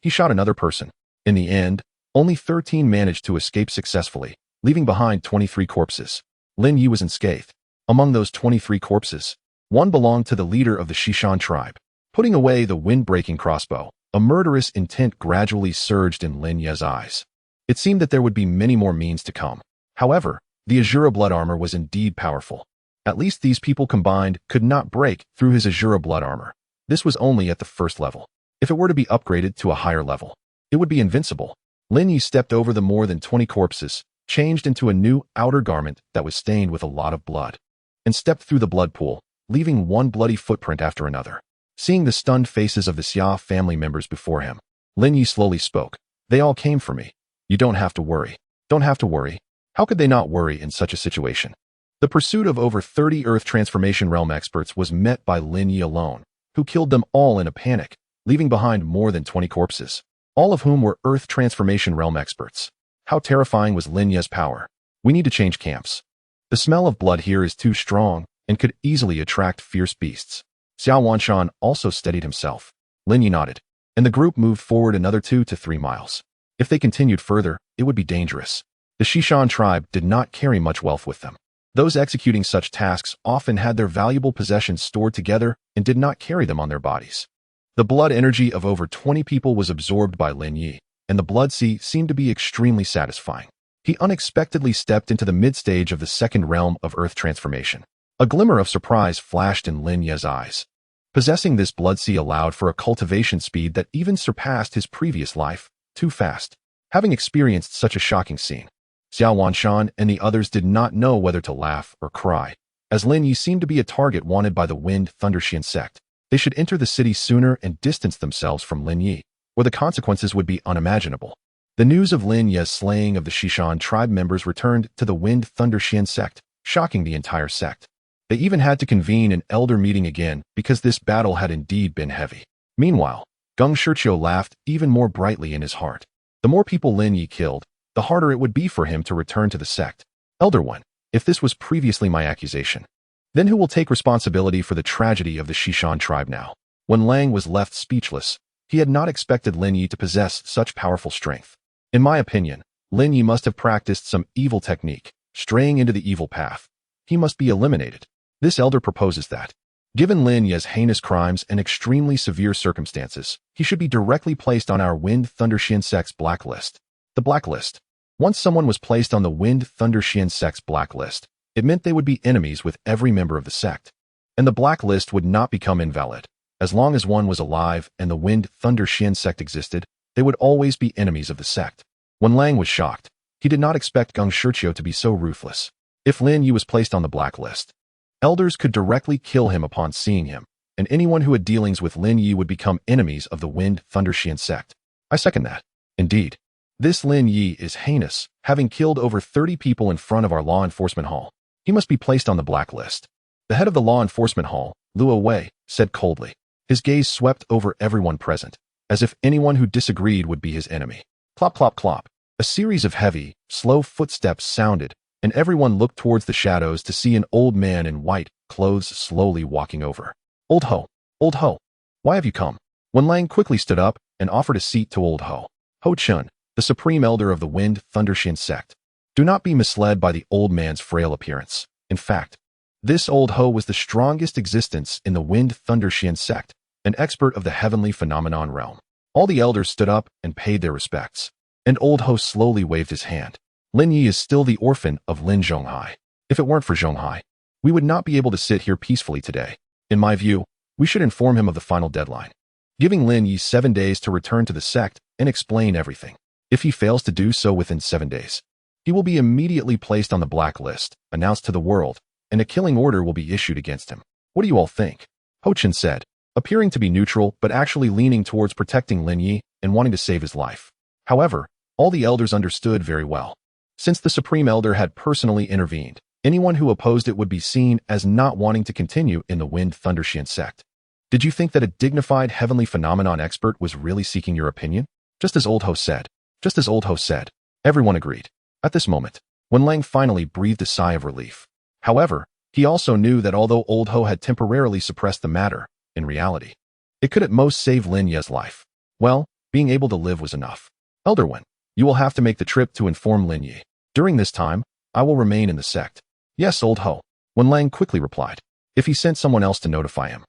S1: He shot another person. In the end, only 13 managed to escape successfully, leaving behind 23 corpses. Lin Ye was unscathed. Among those 23 corpses, one belonged to the leader of the Shishan tribe. Putting away the wind-breaking crossbow, a murderous intent gradually surged in Lin Ye's eyes. It seemed that there would be many more means to come. However, the Asura blood armor was indeed powerful. At least these people combined could not break through his Asura blood armor. This was only at the first level. If it were to be upgraded to a higher level, it would be invincible. Lin Ye stepped over the more than 20 corpses, changed into a new outer garment that was stained with a lot of blood, and stepped through the blood pool, leaving one bloody footprint after another. Seeing the stunned faces of the Xia family members before him, Lin Ye slowly spoke. They all came for me. You don't have to worry. Don't have to worry. How could they not worry in such a situation? The pursuit of over 30 Earth Transformation Realm experts was met by Lin Ye alone, who killed them all in a panic, leaving behind more than 20 corpses, all of whom were Earth Transformation Realm experts. How terrifying was Lin Ye's power? We need to change camps. The smell of blood here is too strong and could easily attract fierce beasts. Xiao Wanshan also steadied himself. Lin Ye nodded, and the group moved forward another 2 to 3 miles. If they continued further, it would be dangerous. The Shishan tribe did not carry much wealth with them. Those executing such tasks often had their valuable possessions stored together and did not carry them on their bodies. The blood energy of over 20 people was absorbed by Lin Ye, and the blood sea seemed to be extremely satisfying. He unexpectedly stepped into the mid-stage of the second realm of Earth transformation. A glimmer of surprise flashed in Lin Ye's eyes. Possessing this blood sea allowed for a cultivation speed that even surpassed his previous life, too fast. Having experienced such a shocking scene, Xiao Wanshan and the others did not know whether to laugh or cry, as Lin Ye seemed to be a target wanted by the Wind Thundershian sect. They should enter the city sooner and distance themselves from Lin Ye, or the consequences would be unimaginable. The news of Lin Ye's slaying of the Shishan tribe members returned to the Wind Thundershian sect, shocking the entire sect. They even had to convene an elder meeting again because this battle had indeed been heavy. Meanwhile, Geng Shiqiu laughed even more brightly in his heart. The more people Lin Ye killed, the harder it would be for him to return to the sect. Elder One, if this was previously my accusation, then who will take responsibility for the tragedy of the Shishan tribe now? When Lang was left speechless, he had not expected Lin Ye to possess such powerful strength. In my opinion, Lin Ye must have practiced some evil technique, straying into the evil path. He must be eliminated. This elder proposes that, given Lin Ye's heinous crimes and extremely severe circumstances, he should be directly placed on our Wind Thundershian sect's blacklist. The blacklist. Once someone was placed on the Wind Thundershian sect's blacklist, it meant they would be enemies with every member of the sect. And the blacklist would not become invalid. As long as one was alive and the Wind Thundershian sect existed, they would always be enemies of the sect. When Lang was shocked, he did not expect Geng Shiqiu to be so ruthless. If Lin Ye was placed on the blacklist, elders could directly kill him upon seeing him, and anyone who had dealings with Lin Ye would become enemies of the Wind Thundershian sect. I second that. Indeed, this Lin Ye is heinous, having killed over 30 people in front of our law enforcement hall. He must be placed on the blacklist. The head of the law enforcement hall, Luo Wei, said coldly. His gaze swept over everyone present, as if anyone who disagreed would be his enemy. Clop, clop, clop. A series of heavy, slow footsteps sounded, and everyone looked towards the shadows to see an old man in white clothes slowly walking over. Old Ho, why have you come? Wen Lang quickly stood up and offered a seat to Old Ho. Ho Chun, the supreme elder of the Wind Thundershian sect. Do not be misled by the old man's frail appearance. In fact, this Old Ho was the strongest existence in the Wind Thundershian sect, an expert of the heavenly phenomenon realm. All the elders stood up and paid their respects, and Old Ho slowly waved his hand. Lin Ye is still the orphan of Lin Zhonghai. If it weren't for Zhonghai, we would not be able to sit here peacefully today. In my view, we should inform him of the final deadline, giving Lin Ye 7 days to return to the sect and explain everything. If he fails to do so within 7 days, he will be immediately placed on the blacklist, announced to the world, and a killing order will be issued against him. What do you all think? Ho Chen said, appearing to be neutral but actually leaning towards protecting Lin Ye and wanting to save his life. However, all the elders understood very well. Since the Supreme Elder had personally intervened, anyone who opposed it would be seen as not wanting to continue in the Wind Thundershian sect. Did you think that a dignified heavenly phenomenon expert was really seeking your opinion? Just as Old Ho said, everyone agreed. At this moment, Lang finally breathed a sigh of relief. However, he also knew that although Old Ho had temporarily suppressed the matter, in reality, it could at most save Lin Ye's life. Well, being able to live was enough. Elder Wen, you will have to make the trip to inform Lin Ye. During this time, I will remain in the sect. Yes, Old Ho, Lang quickly replied. If he sent someone else to notify him,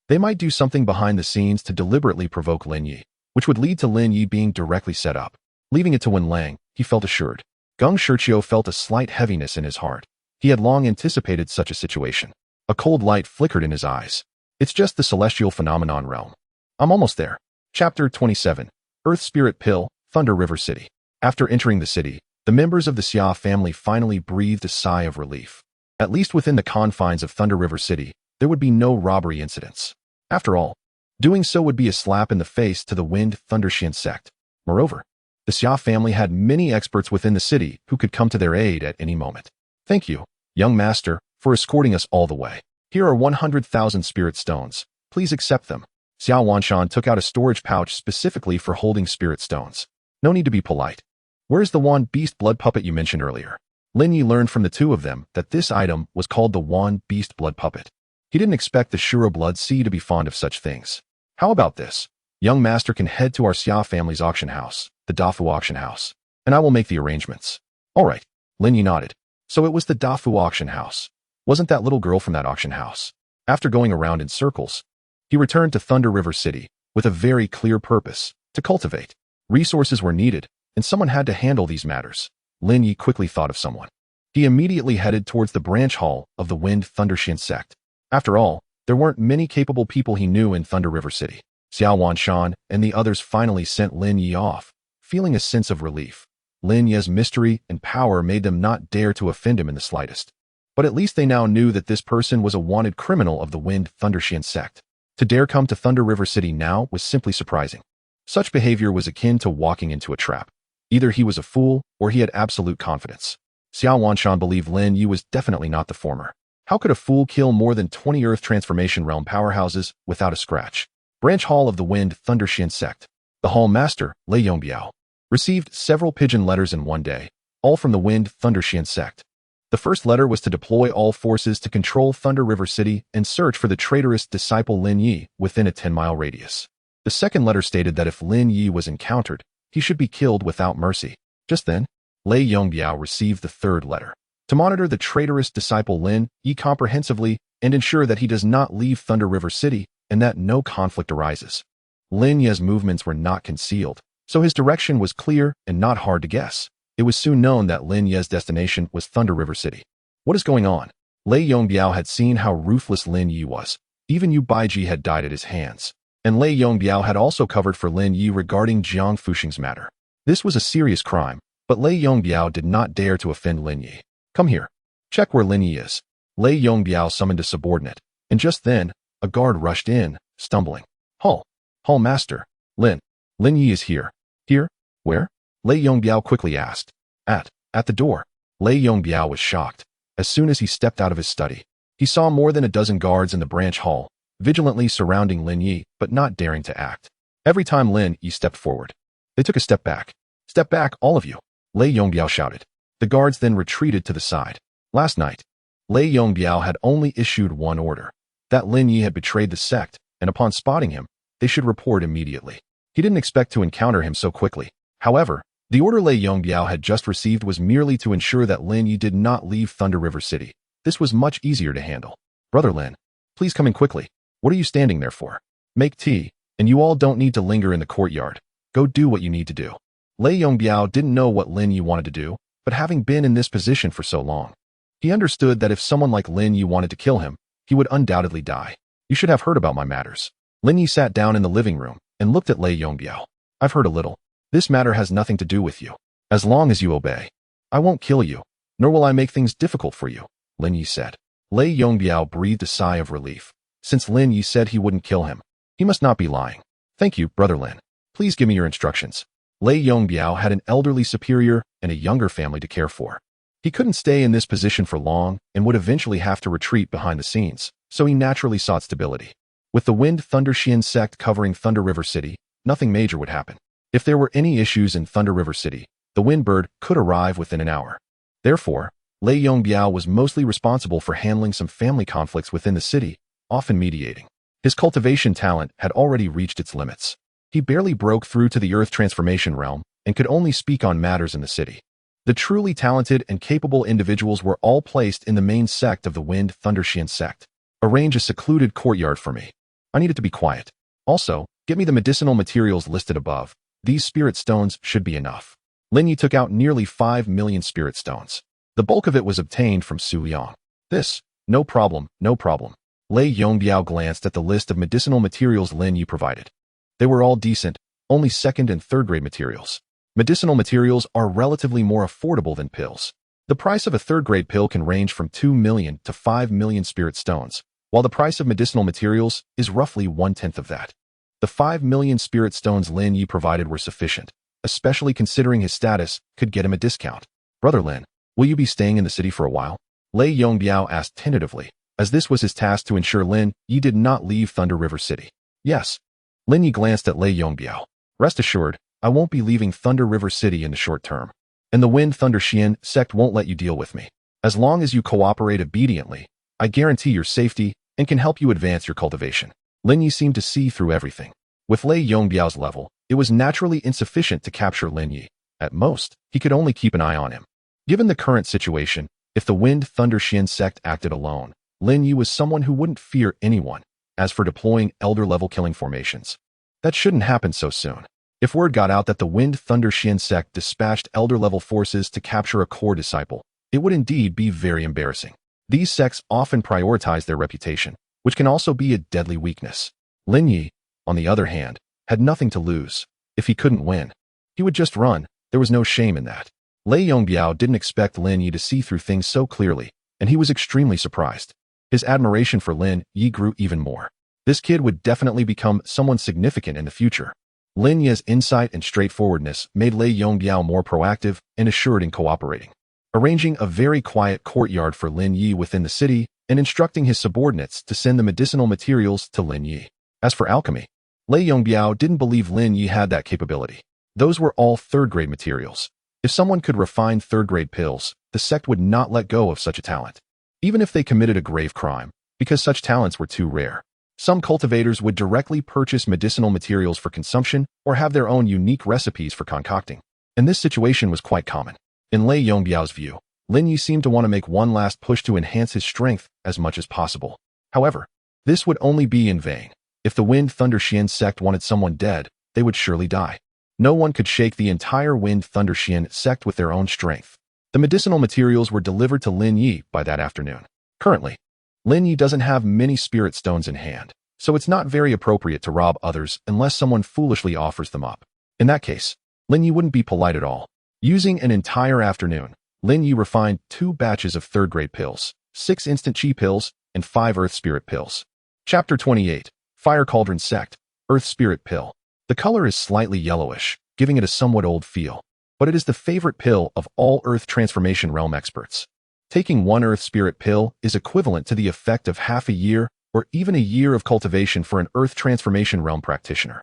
S1: they might do something behind the scenes to deliberately provoke Lin Ye, which would lead to Lin Ye being directly set up. Leaving it to Lang, he felt assured. Geng Shiqiu felt a slight heaviness in his heart. He had long anticipated such a situation. A cold light flickered in his eyes. It's just the celestial phenomenon realm. I'm almost there. Chapter 27. Earth Spirit Pill, Thunder River City. After entering the city, the members of the Xia family finally breathed a sigh of relief. At least within the confines of Thunder River City, there would be no robbery incidents. After all, doing so would be a slap in the face to the Wind Thundershian sect. Moreover, the Xia family had many experts within the city who could come to their aid at any moment. Thank you, young master, for escorting us all the way. Here are 100,000 spirit stones. Please accept them. Xiao Wanshan took out a storage pouch specifically for holding spirit stones. No need to be polite. Where's the Wan Beast Blood Puppet you mentioned earlier? Lin Ye learned from the two of them that this item was called the Wan Beast Blood Puppet. He didn't expect the Shura Blood Sea to be fond of such things. How about this? Young master can head to our Xia family's auction house, the Dafu auction house, and I will make the arrangements. All right, Lin Ye nodded. So it was the Dafu auction house. Wasn't that little girl from that auction house? After going around in circles, he returned to Thunder River City with a very clear purpose, to cultivate. Resources were needed, and someone had to handle these matters. Lin Ye quickly thought of someone. He immediately headed towards the branch hall of the Wind Thundershian sect. After all, there weren't many capable people he knew in Thunder River City. Xiao Wanshan and the others finally sent Lin Ye off, feeling a sense of relief. Lin Ye's mystery and power made them not dare to offend him in the slightest. But at least they now knew that this person was a wanted criminal of the Wind Thundershian sect. To dare come to Thunder River City now was simply surprising. Such behavior was akin to walking into a trap. Either he was a fool, or he had absolute confidence. Xiao Wanshan believed Lin Ye was definitely not the former. How could a fool kill more than 20 Earth Transformation Realm powerhouses without a scratch? Branch Hall of the Wind Thundershian sect. The Hall Master, Lei Yongbiao, received several pigeon letters in one day, all from the Wind Thundershian sect. The first letter was to deploy all forces to control Thunder River City and search for the traitorous disciple Lin Ye within a 10-mile radius. The second letter stated that if Lin Ye was encountered, he should be killed without mercy. Just then, Lei Yongbiao received the third letter, to monitor the traitorous disciple Lin Ye comprehensively and ensure that he does not leave Thunder River City and that no conflict arises. Lin Ye's movements were not concealed, so his direction was clear and not hard to guess. It was soon known that Lin Ye's destination was Thunder River City. What is going on? Lei Yongbiao had seen how ruthless Lin Ye was. Even Yu Baiji had died at his hands. And Lei Yongbiao had also covered for Lin Ye regarding Jiang Fuxing's matter. This was a serious crime, but Lei Yongbiao did not dare to offend Lin Ye. Come here. Check where Lin Ye is. Lei Yongbiao summoned a subordinate, and just then, a guard rushed in, stumbling. Hall Master, Lin Ye is here. Here? Where? Lei Yongbiao quickly asked. At the door. Lei Yongbiao was shocked. As soon as he stepped out of his study, he saw more than a dozen guards in the branch hall, vigilantly surrounding Lin Ye, but not daring to act. Every time Lin Ye stepped forward, they took a step back. Step back, all of you, Lei Yongbiao shouted. The guards then retreated to the side. Last night, Lei Yongbiao had only issued one order, that Lin Ye had betrayed the sect, and upon spotting him, they should report immediately. He didn't expect to encounter him so quickly. However, the order Lei Yongbiao had just received was merely to ensure that Lin Ye did not leave Thunder River City. This was much easier to handle. Brother Lin, please come in quickly. What are you standing there for? Make tea, and you all don't need to linger in the courtyard. Go do what you need to do. Lei Yongbiao didn't know what Lin Ye wanted to do, but having been in this position for so long, he understood that if someone like Lin Ye wanted to kill him, he would undoubtedly die. You should have heard about my matters. Lin Ye sat down in the living room and looked at Lei Yongbiao. I've heard a little. This matter has nothing to do with you. As long as you obey, I won't kill you, nor will I make things difficult for you, Lin Ye said. Lei Yongbiao breathed a sigh of relief. Since Lin Ye said he wouldn't kill him, he must not be lying. Thank you, Brother Lin. Please give me your instructions. Lei Yongbiao had an elderly superior and a younger family to care for. He couldn't stay in this position for long and would eventually have to retreat behind the scenes, so he naturally sought stability. With the Wind Thundershian sect covering Thunder River City, nothing major would happen. If there were any issues in Thunder River City, the Wind Bird could arrive within an hour. Therefore, Lei Yongbiao was mostly responsible for handling some family conflicts within the city, often mediating. His cultivation talent had already reached its limits. He barely broke through to the earth transformation realm and could only speak on matters in the city. The truly talented and capable individuals were all placed in the main sect of the Wind Thunder Xian sect. Arrange a secluded courtyard for me. I needed to be quiet. Also, get me the medicinal materials listed above. These spirit stones should be enough. Lin Ye took out nearly 5 million spirit stones. The bulk of it was obtained from Su Yang. This, no problem, no problem. Lei Yongbiao glanced at the list of medicinal materials Lin Ye provided. They were all decent, only second and third grade materials. Medicinal materials are relatively more affordable than pills. The price of a third grade pill can range from 2 million to 5 million spirit stones, while the price of medicinal materials is roughly 1/10 of that. The 5 million spirit stones Lin Ye provided were sufficient, especially considering his status could get him a discount. Brother Lin, will you be staying in the city for a while? Lei Yongbiao asked tentatively, as this was his task to ensure Lin Ye did not leave Thunder River City. Yes. Lin Ye glanced at Lei Yongbiao. Rest assured, I won't be leaving Thunder River City in the short term. And the Wind Thunder Xian sect won't let you deal with me. As long as you cooperate obediently, I guarantee your safety and can help you advance your cultivation. Lin Ye seemed to see through everything. With Lei Yongbiao's level, it was naturally insufficient to capture Lin Ye. At most, he could only keep an eye on him. Given the current situation, if the Wind Thunder Xian sect acted alone, Lin Ye was someone who wouldn't fear anyone. As for deploying elder-level killing formations, that shouldn't happen so soon. If word got out that the Wind Thunder Xian sect dispatched elder-level forces to capture a core disciple, it would indeed be very embarrassing. These sects often prioritize their reputation, which can also be a deadly weakness. Lin Ye, on the other hand, had nothing to lose. If he couldn't win, he would just run. There was no shame in that. Lei Yongbiao didn't expect Lin Ye to see through things so clearly, and he was extremely surprised. His admiration for Lin Ye grew even more. This kid would definitely become someone significant in the future. Lin Ye's insight and straightforwardness made Lei Yongbiao more proactive and assured in cooperating. Arranging a very quiet courtyard for Lin Ye within the city and instructing his subordinates to send the medicinal materials to Lin Ye. As for alchemy, Lei Yongbiao didn't believe Lin Ye had that capability. Those were all third-grade materials. If someone could refine third-grade pills, the sect would not let go of such a talent, even if they committed a grave crime, because such talents were too rare. Some cultivators would directly purchase medicinal materials for consumption or have their own unique recipes for concocting, and this situation was quite common. In Lei Yongbiao's view, Lin Ye seemed to want to make one last push to enhance his strength as much as possible. However, this would only be in vain. If the Wind Thunder Xian sect wanted someone dead, they would surely die. No one could shake the entire Wind Thunder Xian sect with their own strength. The medicinal materials were delivered to Lin Ye by that afternoon. Currently, Lin Ye doesn't have many spirit stones in hand, so it's not very appropriate to rob others unless someone foolishly offers them up. In that case, Lin Ye wouldn't be polite at all. Using an entire afternoon, Lin Ye refined 2 batches of third-grade pills, 6 instant chi pills, and 5 earth spirit pills. Chapter 28, Fire Cauldron Sect, Earth Spirit Pill. The color is slightly yellowish, giving it a somewhat old feel, but it is the favorite pill of all Earth Transformation Realm experts. Taking 1 Earth Spirit pill is equivalent to the effect of half a year or even a year of cultivation for an Earth Transformation Realm practitioner.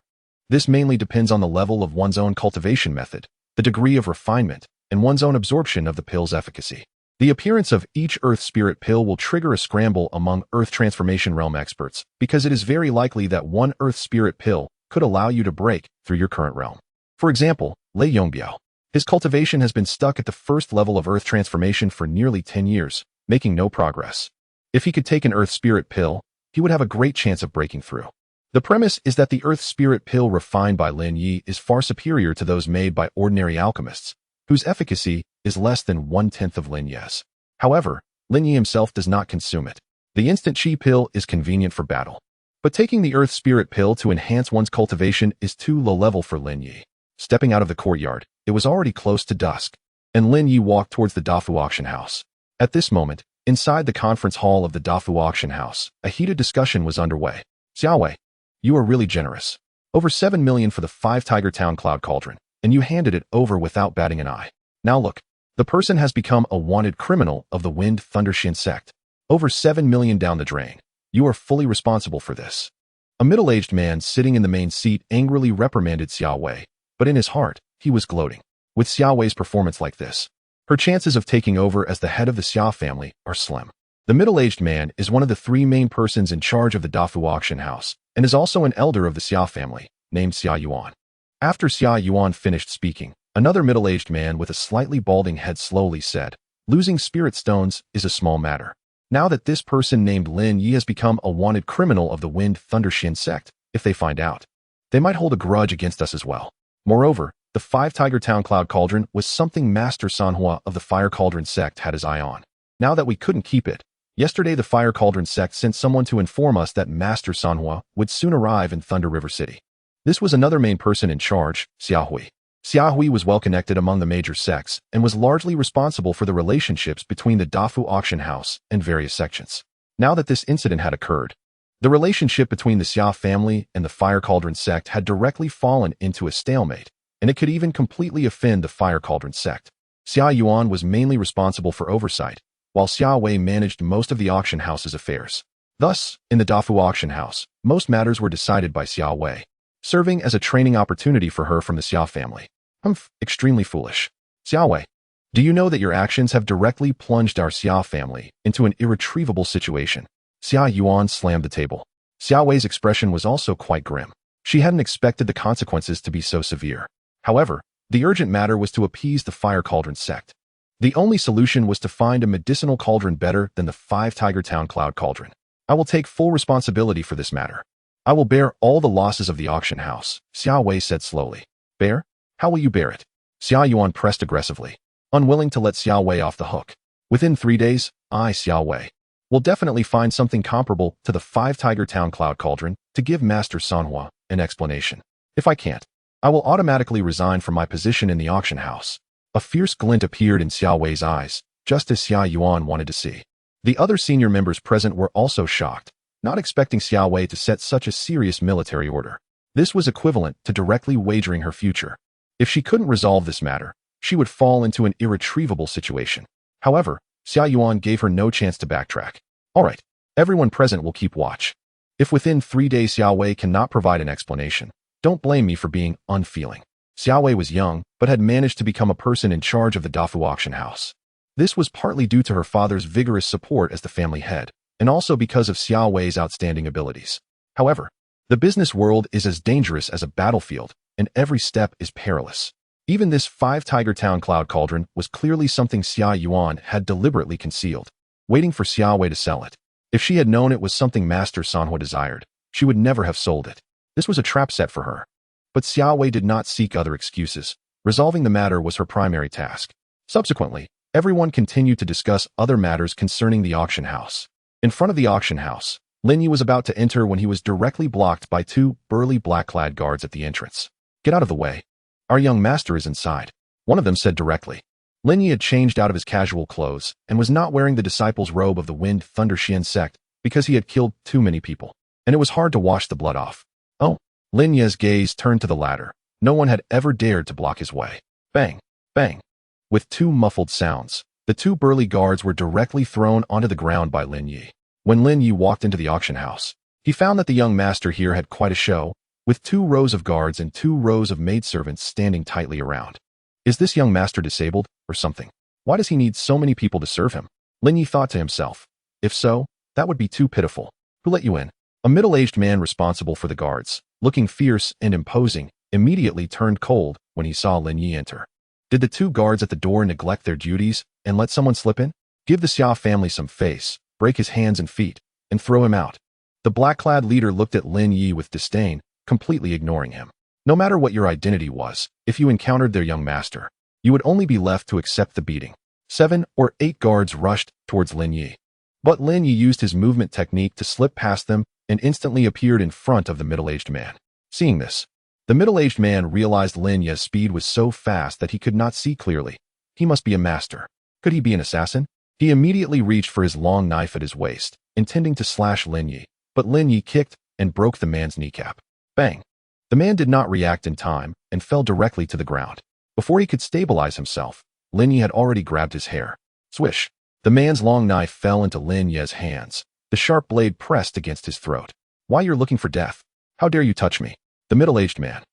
S1: This mainly depends on the level of one's own cultivation method, the degree of refinement, and one's own absorption of the pill's efficacy. The appearance of each Earth Spirit pill will trigger a scramble among Earth Transformation Realm experts because it is very likely that 1 Earth Spirit pill could allow you to break through your current realm. For example, Lei Yongbiao. His cultivation has been stuck at the first level of Earth Transformation for nearly 10 years, making no progress. If he could take an Earth Spirit pill, he would have a great chance of breaking through. The premise is that the Earth Spirit pill refined by Lin Ye is far superior to those made by ordinary alchemists, whose efficacy is less than 1/10 of Lin Ye's. However, Lin Ye himself does not consume it. The instant chi pill is convenient for battle, but taking the Earth Spirit pill to enhance one's cultivation is too low level for Lin Ye. Stepping out of the courtyard, it was already close to dusk, and Lin Ye walked towards the Dafu auction house. At this moment, inside the conference hall of the Dafu auction house, a heated discussion was underway. Xiaowei, you are really generous. Over 7 million for the 5 Tiger Town Cloud Cauldron, and you handed it over without batting an eye. Now look, the person has become a wanted criminal of the Wind Thunder Xian sect. Over 7 million down the drain. You are fully responsible for this. A middle-aged man sitting in the main seat angrily reprimanded Xiaowei, but in his heart, he was gloating. With Xiaowei's performance like this, Her chances of taking over as the head of the Xia family are slim. The middle-aged man is one of the three main persons in charge of the Dafu auction house and is also an elder of the Xia family, named Xia Yuan. After Xia Yuan finished speaking, another middle-aged man with a slightly balding head slowly said, "Losing spirit stones is a small matter. Now that this person named Lin Ye has become a wanted criminal of the Wind Thunder Xin sect, if they find out, they might hold a grudge against us as well. Moreover, the 5-Tiger Town Cloud Cauldron was something Master Sanhua of the Fire Cauldron sect had his eye on. Now that we couldn't keep it, yesterday the Fire Cauldron sect sent someone to inform us that Master Sanhua would soon arrive in Thunder River City. This was another main person in charge, Xiaohui. Xiaohui was well connected among the major sects and was largely responsible for the relationships between the Dafu auction house and various sections. Now that this incident had occurred, the relationship between the Xia family and the Fire Cauldron sect had directly fallen into a stalemate, and it could even completely offend the Fire Cauldron sect. Xia Yuan was mainly responsible for oversight, while Xia Wei managed most of the auction house's affairs. Thus, in the Dafu auction house, most matters were decided by Xia Wei, serving as a training opportunity for her from the Xia family. Extremely foolish. Xia Wei, do you know that your actions have directly plunged our Xia family into an irretrievable situation? Xia Yuan slammed the table. Xia Wei's expression was also quite grim. She hadn't expected the consequences to be so severe. However, the urgent matter was to appease the Fire Cauldron sect. The only solution was to find a medicinal cauldron better than the 5-Tiger Town Cloud Cauldron. I will take full responsibility for this matter. I will bear all the losses of the auction house, Xia Wei said slowly. Bear? How will you bear it? Xia Yuan pressed aggressively, unwilling to let Xia Wei off the hook. Within 3 days, I, Xia Wei, will definitely find something comparable to the 5-Tiger Town Cloud Cauldron to give Master Sanhua an explanation. If I can't, I will automatically resign from my position in the auction house. A fierce glint appeared in Xia Wei's eyes, just as Xia Yuan wanted to see. The other senior members present were also shocked, not expecting Xia Wei to set such a serious military order. This was equivalent to directly wagering her future. If she couldn't resolve this matter, she would fall into an irretrievable situation. However, Xia Yuan gave her no chance to backtrack. All right, everyone present will keep watch. If within 3 days Xia Wei cannot provide an explanation, don't blame me for being unfeeling. Xia Wei was young, but had managed to become a person in charge of the Dafu auction house. This was partly due to her father's vigorous support as the family head, and also because of Xia Wei's outstanding abilities. However, the business world is as dangerous as a battlefield, and every step is perilous. Even this 5-Tiger Town Cloud Cauldron was clearly something Xia Yuan had deliberately concealed, waiting for Xia Wei to sell it. If she had known it was something Master Sanhua desired, she would never have sold it. This was a trap set for her. But Xia Wei did not seek other excuses. Resolving the matter was her primary task. Subsequently, everyone continued to discuss other matters concerning the auction house. In front of the auction house, Lin Ye was about to enter when he was directly blocked by 2 burly black-clad guards at the entrance. Get out of the way. Our young master is inside, one of them said directly. Lin Ye had changed out of his casual clothes and was not wearing the disciple's robe of the Wind Thunder Xian sect because he had killed too many people, and it was hard to wash the blood off. Oh. Lin Ye's gaze turned to the ladder. No one had ever dared to block his way. Bang! Bang! With 2 muffled sounds, the 2 burly guards were directly thrown onto the ground by Lin Ye. When Lin Ye walked into the auction house, he found that the young master here had quite a show, with 2 rows of guards and 2 rows of maidservants standing tightly around. Is this young master disabled, or something? Why does he need so many people to serve him? Lin Ye thought to himself. If so, that would be too pitiful. Who let you in? A middle-aged man responsible for the guards, looking fierce and imposing, immediately turned cold when he saw Lin Ye enter. Did the 2 guards at the door neglect their duties and let someone slip in? Give the Xia family some face, break his hands and feet, and throw him out. The black-clad leader looked at Lin Ye with disdain, completely ignoring him. No matter what your identity was, if you encountered their young master, you would only be left to accept the beating. 7 or 8 guards rushed towards Lin Ye. But Lin Ye used his movement technique to slip past them and instantly appeared in front of the middle-aged man. Seeing this, the middle-aged man realized Lin Ye's speed was so fast that he could not see clearly. He must be a master. Could he be an assassin? He immediately reached for his long knife at his waist, intending to slash Lin Ye, but Lin Ye kicked and broke the man's kneecap. Bang! The man did not react in time and fell directly to the ground. Before he could stabilize himself, Lin Ye had already grabbed his hair. Swish! The man's long knife fell into Lin Ye's hands. The sharp blade pressed against his throat. Why you're looking for death? How dare you touch me? The middle-aged man,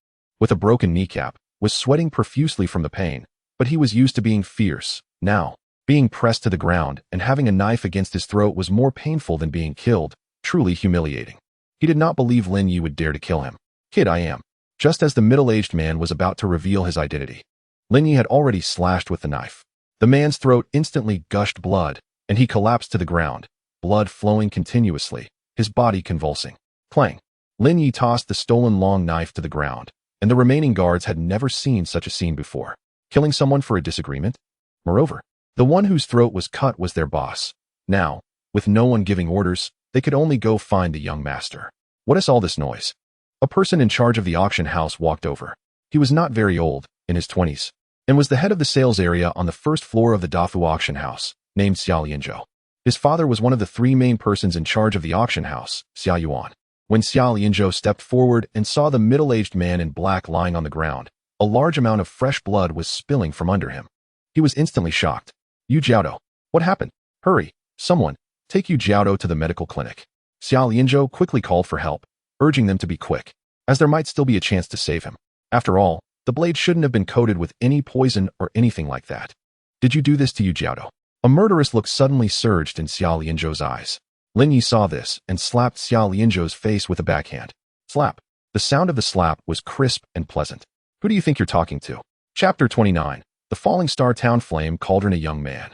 S1: with a broken kneecap, was sweating profusely from the pain, but he was used to being fierce, Now, being pressed to the ground and having a knife against his throat was more painful than being killed, truly humiliating. He did not believe Lin Ye would dare to kill him. Kid, I am. Just as the middle-aged man was about to reveal his identity, Lin Ye had already slashed with the knife. The man's throat instantly gushed blood, and he collapsed to the ground, blood flowing continuously, his body convulsing. Clang! Lin Ye tossed the stolen long knife to the ground, and the remaining guards had never seen such a scene before. Killing someone for a disagreement? Moreover, the one whose throat was cut was their boss. Now, with no one giving orders, they could only go find the young master. What is all this noise? A person in charge of the auction house walked over. He was not very old, in his 20s, and was the head of the sales area on the first floor of the Dafu auction house, named Xiao Lianzhou. His father was one of the three main persons in charge of the auction house, Xiao Yuan. When Xiao Lianzhou stepped forward and saw the middle-aged man in black lying on the ground, a large amount of fresh blood was spilling from under him. He was instantly shocked. Yu Jiaodou, what happened? Hurry, someone, take Yu Jiaodou to the medical clinic. Xiao Lianzhou quickly called for help, urging them to be quick, as there might still be a chance to save him. After all, the blade shouldn't have been coated with any poison or anything like that. Did you do this to Yu Jiaodou? A murderous look suddenly surged in Xiao Lianzhou's eyes. Lin Ye saw this and slapped Xiao Lianzhou's face with a backhand. Slap. The sound of the slap was crisp and pleasant. Who do you think you're talking to? Chapter 29. The Falling Star Town Flame Cauldron. A young man,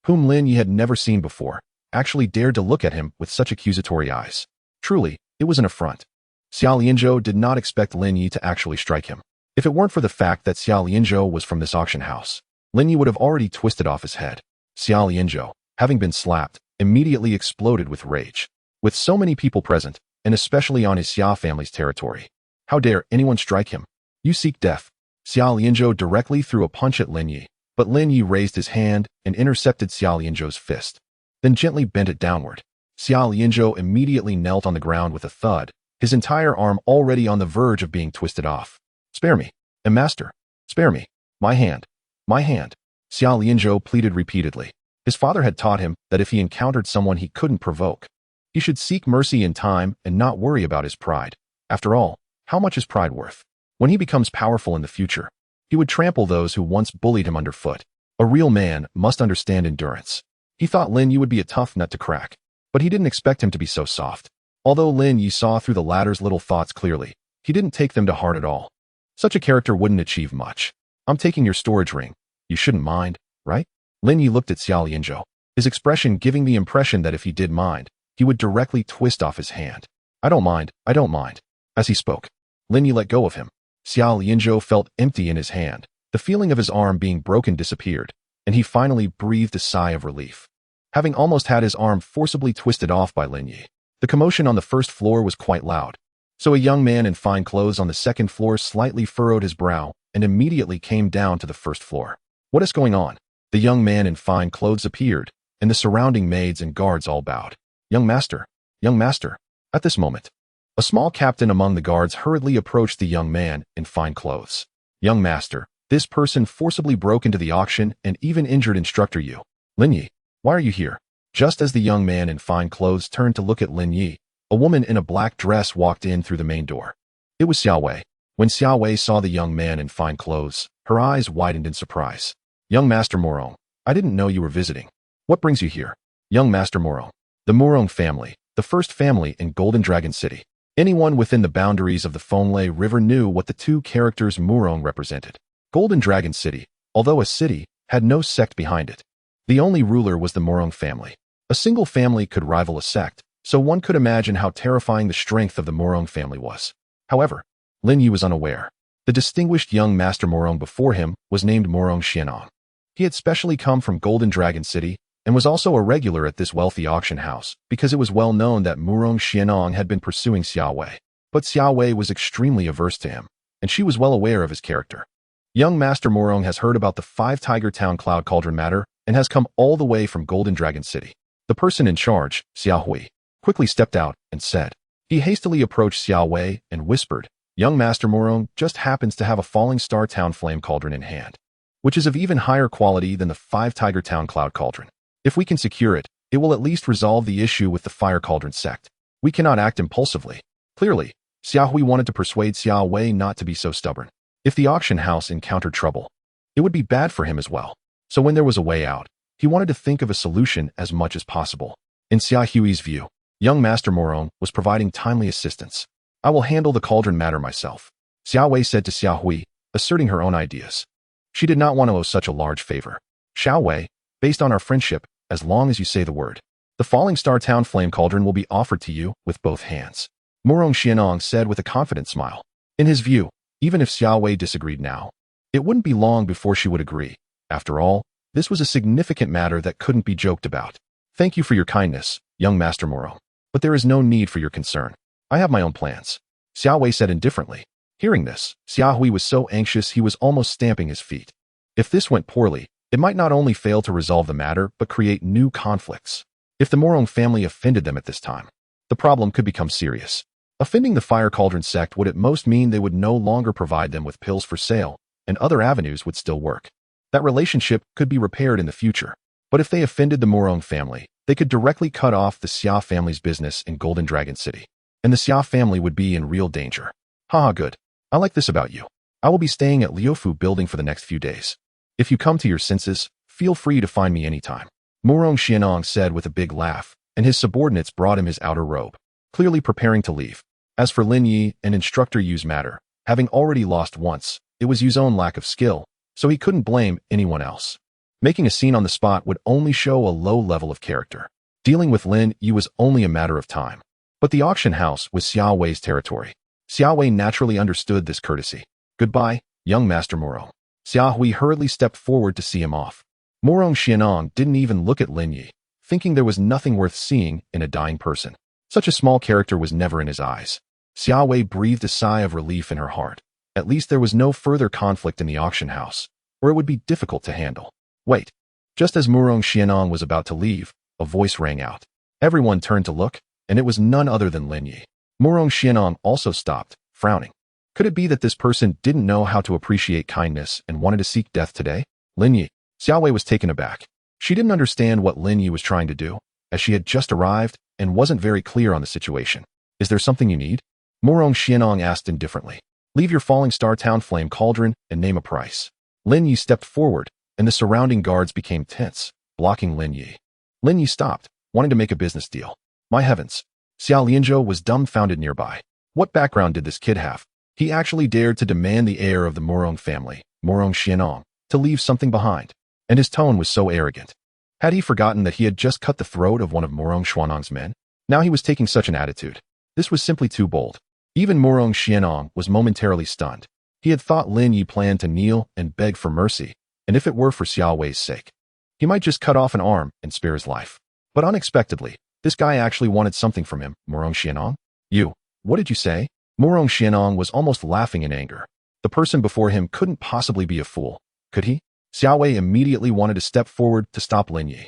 S1: whom Lin Ye had never seen before, actually dared to look at him with such accusatory eyes. Truly, it was an affront. Xiao Lianzhou did not expect Lin Ye to actually strike him. If it weren't for the fact that Xiao Lianzhou was from this auction house, Lin Ye would have already twisted off his head. Xiao Lianzhou, having been slapped, immediately exploded with rage. With so many people present, and especially on his Xia family's territory, how dare anyone strike him? You seek death. Xiao Lianzhou directly threw a punch at Lin Ye, but Lin Ye raised his hand and intercepted Xiao Lianzhou's fist, then gently bent it downward. Xiao Lianzhou immediately knelt on the ground with a thud, his entire arm already on the verge of being twisted off. Spare me, master. Spare me. My hand. My hand. Xiao Lianzhou pleaded repeatedly. His father had taught him that if he encountered someone he couldn't provoke, he should seek mercy in time and not worry about his pride. After all, how much is pride worth? When he becomes powerful in the future, he would trample those who once bullied him underfoot. A real man must understand endurance. He thought Lin Ye would be a tough nut to crack, but he didn't expect him to be so soft. Although Lin Ye saw through the latter's little thoughts clearly, he didn't take them to heart at all. Such a character wouldn't achieve much. I'm taking your storage ring. You shouldn't mind, right? Lin Ye looked at Xiao Lianzhou, his expression giving the impression that if he did mind, he would directly twist off his hand. I don't mind, I don't mind. As he spoke, Lin Ye let go of him. Xiao Lianzhou felt empty in his hand. The feeling of his arm being broken disappeared, and he finally breathed a sigh of relief. Having almost had his arm forcibly twisted off by Lin Ye, the commotion on the first floor was quite loud. So a young man in fine clothes on the second floor slightly furrowed his brow and immediately came down to the first floor. What is going on? The young man in fine clothes appeared, and the surrounding maids and guards all bowed. Young master, young master. At this moment, a small captain among the guards hurriedly approached the young man in fine clothes. Young master, this person forcibly broke into the auction and even injured instructor Yu. Lin Ye, why are you here? Just as the young man in fine clothes turned to look at Lin Ye, a woman in a black dress walked in through the main door. It was Xiao Wei. When Xiao Wei saw the young man in fine clothes, her eyes widened in surprise. Young Master Morong, I didn't know you were visiting. What brings you here? Young Master Morong. The Morong family, the first family in Golden Dragon City. Anyone within the boundaries of the Fonglei River knew what the two characters Morong represented. Golden Dragon City, although a city, had no sect behind it. The only ruler was the Morong family. A single family could rival a sect, so one could imagine how terrifying the strength of the Morong family was. However, Lin Ye was unaware. The distinguished young Master Morong before him was named Morong Xianong. He had specially come from Golden Dragon City and was also a regular at this wealthy auction house because it was well known that Morong Xianong had been pursuing Xiao Wei. But Xiao Wei was extremely averse to him, and she was well aware of his character. Young Master Morong has heard about the 5 Tiger Town Cloud Cauldron matter and has come all the way from Golden Dragon City. The person in charge, Xiao Hui, quickly stepped out and said. He hastily approached Xiao Wei and whispered, Young Master Morong just happens to have a Falling Star Town Flame Cauldron in hand, which is of even higher quality than the 5 Tiger Town Cloud Cauldron. If we can secure it, it will at least resolve the issue with the Fire Cauldron sect. We cannot act impulsively. Clearly, Xiao Hui wanted to persuade Xiao Wei not to be so stubborn. If the auction house encountered trouble, it would be bad for him as well. So when there was a way out, he wanted to think of a solution as much as possible. In Xia Hui's view, young Master Morong was providing timely assistance. I will handle the cauldron matter myself, Xia Wei said to Xia Hui, asserting her own ideas. She did not want to owe such a large favor. Xiao Wei, based on our friendship, as long as you say the word, the Falling Star Town Flame Cauldron will be offered to you with both hands, Morong Xianong said with a confident smile. In his view, even if Xiao Wei disagreed now, it wouldn't be long before she would agree. After all, this was a significant matter that couldn't be joked about. Thank you for your kindness, young Master Morong, but there is no need for your concern. I have my own plans, Xiao Wei said indifferently. Hearing this, Xia Hui was so anxious he was almost stamping his feet. If this went poorly, it might not only fail to resolve the matter but create new conflicts. If the Morong family offended them at this time, the problem could become serious. Offending the Fire Cauldron sect would at most mean they would no longer provide them with pills for sale, and other avenues would still work. That relationship could be repaired in the future. But if they offended the Morong family, they could directly cut off the Xia family's business in Golden Dragon City, and the Xia family would be in real danger. Haha, good. I like this about you. I will be staying at Liufu Building for the next few days. If you come to your senses, feel free to find me anytime, Morong Xianong said with a big laugh, and his subordinates brought him his outer robe, clearly preparing to leave. As for Lin Ye, an instructor Yu's matter, having already lost once, it was Yu's own lack of skill, so he couldn't blame anyone else. Making a scene on the spot would only show a low level of character. Dealing with Lin Ye was only a matter of time. But the auction house was Xiao Wei's territory. Xiao Wei naturally understood this courtesy. Goodbye, young Master Morong. Xia Hui hurriedly stepped forward to see him off. Morong Xianong didn't even look at Lin Ye, thinking there was nothing worth seeing in a dying person. Such a small character was never in his eyes. Xia Wei breathed a sigh of relief in her heart. At least there was no further conflict in the auction house, or it would be difficult to handle. Wait. Just as Morong Xianong was about to leave, a voice rang out. Everyone turned to look, and it was none other than Lin Ye. Morong Xianong also stopped, frowning. Could it be that this person didn't know how to appreciate kindness and wanted to seek death today? Lin Ye. Xiao Wei was taken aback. She didn't understand what Lin Ye was trying to do, as she had just arrived and wasn't very clear on the situation. Is there something you need? Morong Xianong asked indifferently. Leave your Falling Star Town Flame Cauldron and name a price. Lin Ye stepped forward, and the surrounding guards became tense, blocking Lin Ye. Lin Ye stopped, wanting to make a business deal. My heavens. Xiao Lianzhou was dumbfounded nearby. What background did this kid have? He actually dared to demand the heir of the Morong family, Morong Xianong, to leave something behind. And his tone was so arrogant. Had he forgotten that he had just cut the throat of one of Morong Xuanong's men? Now he was taking such an attitude. This was simply too bold. Even Morong Xianong was momentarily stunned. He had thought Lin Ye planned to kneel and beg for mercy, and if it were for Xiao Wei's sake, he might just cut off an arm and spare his life. But unexpectedly, this guy actually wanted something from him. Morong Xianong? You, what did you say? Morong Xianong was almost laughing in anger. The person before him couldn't possibly be a fool, could he? Xiao Wei immediately wanted to step forward to stop Lin Ye.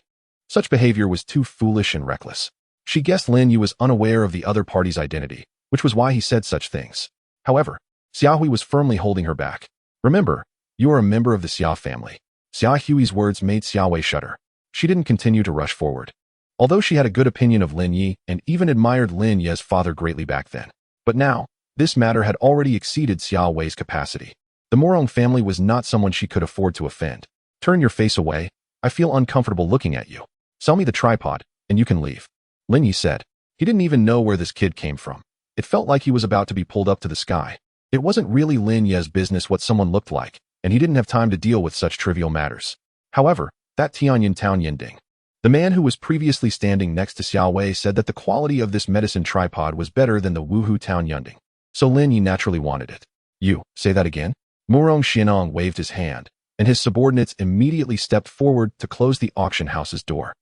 S1: Such behavior was too foolish and reckless. She guessed Lin Ye was unaware of the other party's identity, which was why he said such things. However, Xiao Hui was firmly holding her back. Remember, you are a member of the Xia family. Xia Hui's words made Xiao Wei shudder. She didn't continue to rush forward. Although she had a good opinion of Lin Ye and even admired Lin Ye's father greatly back then. But now, this matter had already exceeded Xiao Wei's capacity. The Morong family was not someone she could afford to offend. Turn your face away. I feel uncomfortable looking at you. Sell me the tripod, and you can leave. Lin Ye said. He didn't even know where this kid came from. It felt like he was about to be pulled up to the sky. It wasn't really Lin Ye's business what someone looked like, and he didn't have time to deal with such trivial matters. However, that Tianyin Town Yinding, the man who was previously standing next to Xiao Wei, said that the quality of this medicine tripod was better than the Wuhu Town Yinding. So Lin Ye naturally wanted it. You, say that again? Morong Xianong waved his hand, and his subordinates immediately stepped forward to close the auction house's door.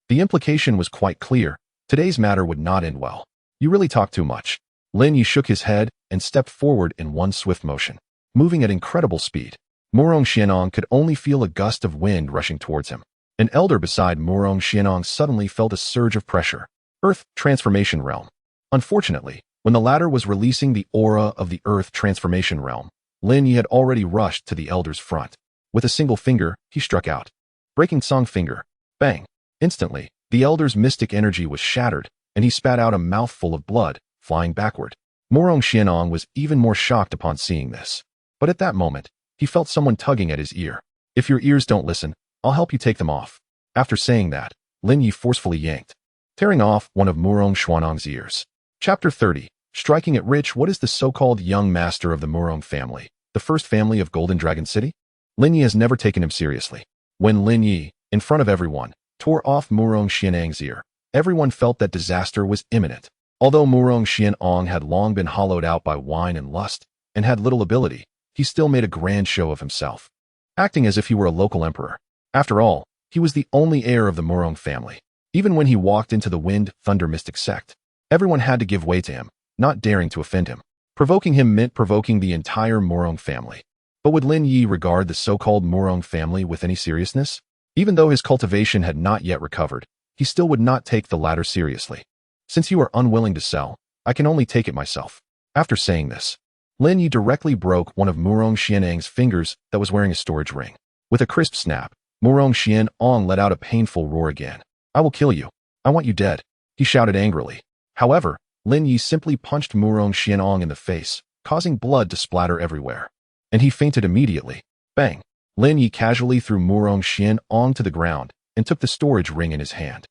S1: The implication was quite clear. Today's matter would not end well. You really talk too much. Lin Ye shook his head and stepped forward in one swift motion, moving at incredible speed. Morong Xianong could only feel a gust of wind rushing towards him. An elder beside Morong Xianong suddenly felt a surge of pressure. Earth Transformation Realm. Unfortunately, when the latter was releasing the aura of the Earth Transformation Realm, Lin Ye had already rushed to the elder's front. With a single finger, he struck out. Breaking Song Finger. Bang. Instantly, the elder's mystic energy was shattered, and he spat out a mouthful of blood, flying backward. Morong Xianong was even more shocked upon seeing this. But at that moment, he felt someone tugging at his ear. If your ears don't listen, I'll help you take them off. After saying that, Lin Ye forcefully yanked, tearing off one of Murong Xuanong's ears. Chapter 30. Striking it rich. What is the so-called young master of the Murong family, the first family of Golden Dragon City? Lin Ye has never taken him seriously. When Lin Ye, in front of everyone, tore off Murong Xianong's ear, everyone felt that disaster was imminent. Although Murong Xianong had long been hollowed out by wine and lust, and had little ability, he still made a grand show of himself, acting as if he were a local emperor. After all, he was the only heir of the Murong family. Even when he walked into the Wind Thunder Mystic sect, everyone had to give way to him, not daring to offend him. Provoking him meant provoking the entire Murong family. But would Lin Ye regard the so-called Murong family with any seriousness? Even though his cultivation had not yet recovered, he still would not take the latter seriously. Since you are unwilling to sell, I can only take it myself. After saying this, Lin Ye directly broke one of Murong Xianong's fingers that was wearing a storage ring. With a crisp snap, Murong Xianong let out a painful roar again. I will kill you. I want you dead, he shouted angrily. However, Lin Ye simply punched Murong Xianong in the face, causing blood to splatter everywhere. And he fainted immediately. Bang! Lin Ye casually threw Murong Xianong to the ground and took the storage ring in his hand.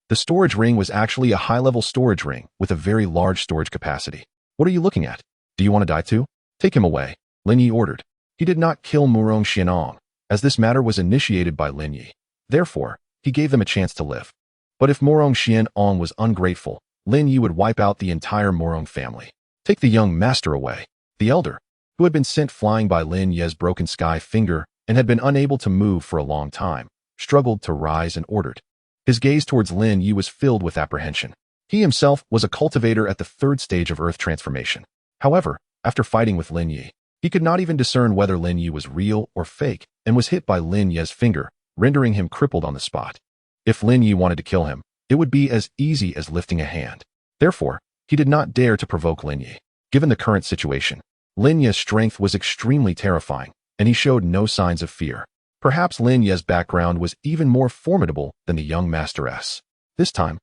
S1: The storage ring was actually a high-level storage ring with a very large storage capacity. What are you looking at? Do you want to die too? Take him away, Lin Ye ordered. He did not kill Murong Xianong, as this matter was initiated by Lin Ye. Therefore, he gave them a chance to live. But if Murong Xianong was ungrateful, Lin Ye would wipe out the entire Murong family. Take the young master away. The elder, who had been sent flying by Lin Ye's broken sky finger and had been unable to move for a long time, struggled to rise and ordered. His gaze towards Lin Ye was filled with apprehension. He himself was a cultivator at the third stage of earth transformation. However, after fighting with Lin Ye, he could not even discern whether Lin Ye was real or fake and was hit by Lin Ye's finger, rendering him crippled on the spot. If Lin Ye wanted to kill him, it would be as easy as lifting a hand. Therefore, he did not dare to provoke Lin Ye. Given the current situation, Lin Ye's strength was extremely terrifying, and he showed no signs of fear. Perhaps Lin Ye's background was even more formidable than the young master's. This time,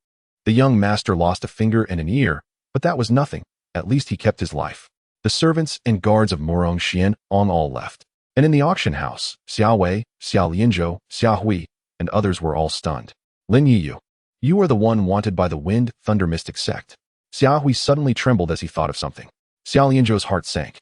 S1: the young master lost a finger and an ear, but that was nothing. At least he kept his life. The servants and guards of Murong Xianong all left. And in the auction house, Xiao Wei, Xiao Lianzhou, Xiao Hui, and others were all stunned. Lin Ye, you are the one wanted by the Wind Thunder Mystic sect. Xiao Hui suddenly trembled as he thought of something. Xiao Lianzhou's heart sank.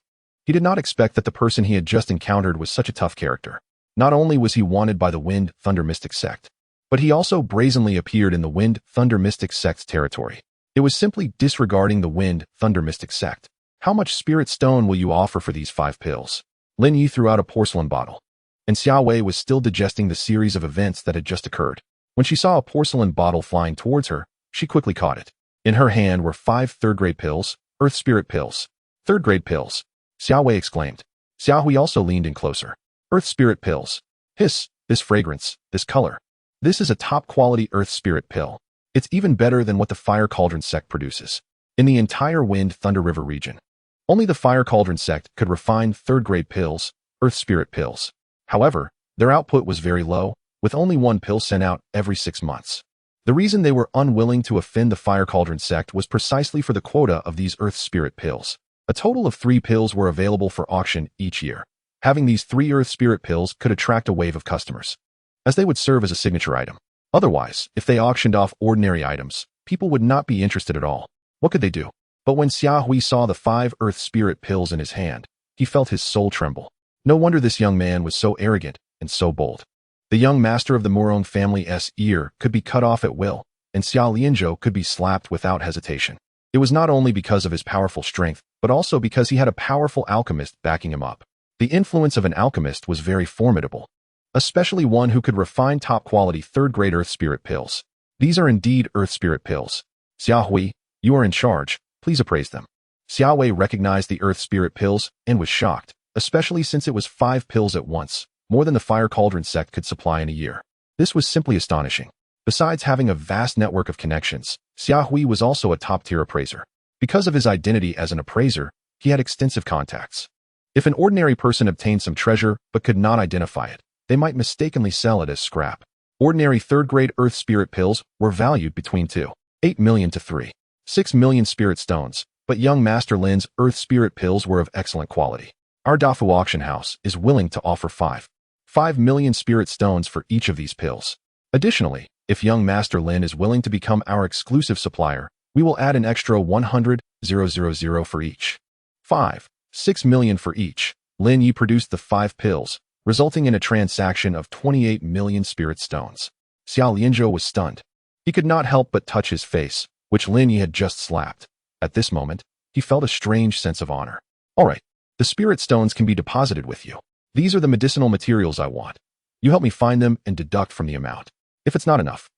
S1: He did not expect that the person he had just encountered was such a tough character. Not only was he wanted by the Wind Thunder Mystic sect, but he also brazenly appeared in the Wind Thunder Mystic sect's territory. It was simply disregarding the Wind Thunder Mystic sect. How much spirit stone will you offer for these 5 pills? Lin Ye threw out a porcelain bottle, and Xiao Wei was still digesting the series of events that had just occurred. When she saw a porcelain bottle flying towards her, she quickly caught it. In her hand were 5 third-grade pills, Earth Spirit pills. Third-grade pills, Xiao Wei exclaimed. Xiao Hui also leaned in closer. Earth Spirit pills. Hiss, this fragrance, this color. This is a top-quality Earth Spirit pill. It's even better than what the Fire Cauldron sect produces. In the entire Wind Thunder River region, only the Fire Cauldron sect could refine third-grade pills, Earth Spirit pills. However, their output was very low, with only 1 pill sent out every 6 months. The reason they were unwilling to offend the Fire Cauldron sect was precisely for the quota of these Earth Spirit pills. A total of 3 pills were available for auction each year. Having these 3 Earth Spirit pills could attract a wave of customers, as they would serve as a signature item. Otherwise, if they auctioned off ordinary items, people would not be interested at all. What could they do? But when Xiao Hui saw the 5 Earth Spirit pills in his hand, he felt his soul tremble. No wonder this young man was so arrogant and so bold. The young master of the Murong family's ear could be cut off at will, and Xiao Lianzhou could be slapped without hesitation. It was not only because of his powerful strength, but also because he had a powerful alchemist backing him up. The influence of an alchemist was very formidable, especially one who could refine top-quality third-grade Earth Spirit pills. These are indeed Earth Spirit pills. Xiao Hui, you are in charge. Please appraise them. Xiao Wei recognized the Earth Spirit pills and was shocked, especially since it was 5 pills at once, more than the Fire Cauldron sect could supply in a year. This was simply astonishing. Besides having a vast network of connections, Xiao Hui was also a top-tier appraiser. Because of his identity as an appraiser, he had extensive contacts. If an ordinary person obtained some treasure but could not identify it, they might mistakenly sell it as scrap. Ordinary third-grade Earth Spirit pills were valued between 2.8 million to 3.6 million spirit stones, but young Master Lin's Earth Spirit pills were of excellent quality. Our Dafu auction house is willing to offer 5 5 million spirit stones for each of these pills. Additionally, if young Master Lin is willing to become our exclusive supplier, we will add an extra 100,000 for each. 5. 6 million for each. Lin Ye produced the 5 pills, resulting in a transaction of 28 million spirit stones. Xiao Lianzhou was stunned. He could not help but touch his face, which Lin Ye had just slapped. At this moment, he felt a strange sense of honor. All right, the spirit stones can be deposited with you. These are the medicinal materials I want. You help me find them and deduct from the amount. If it's not enough,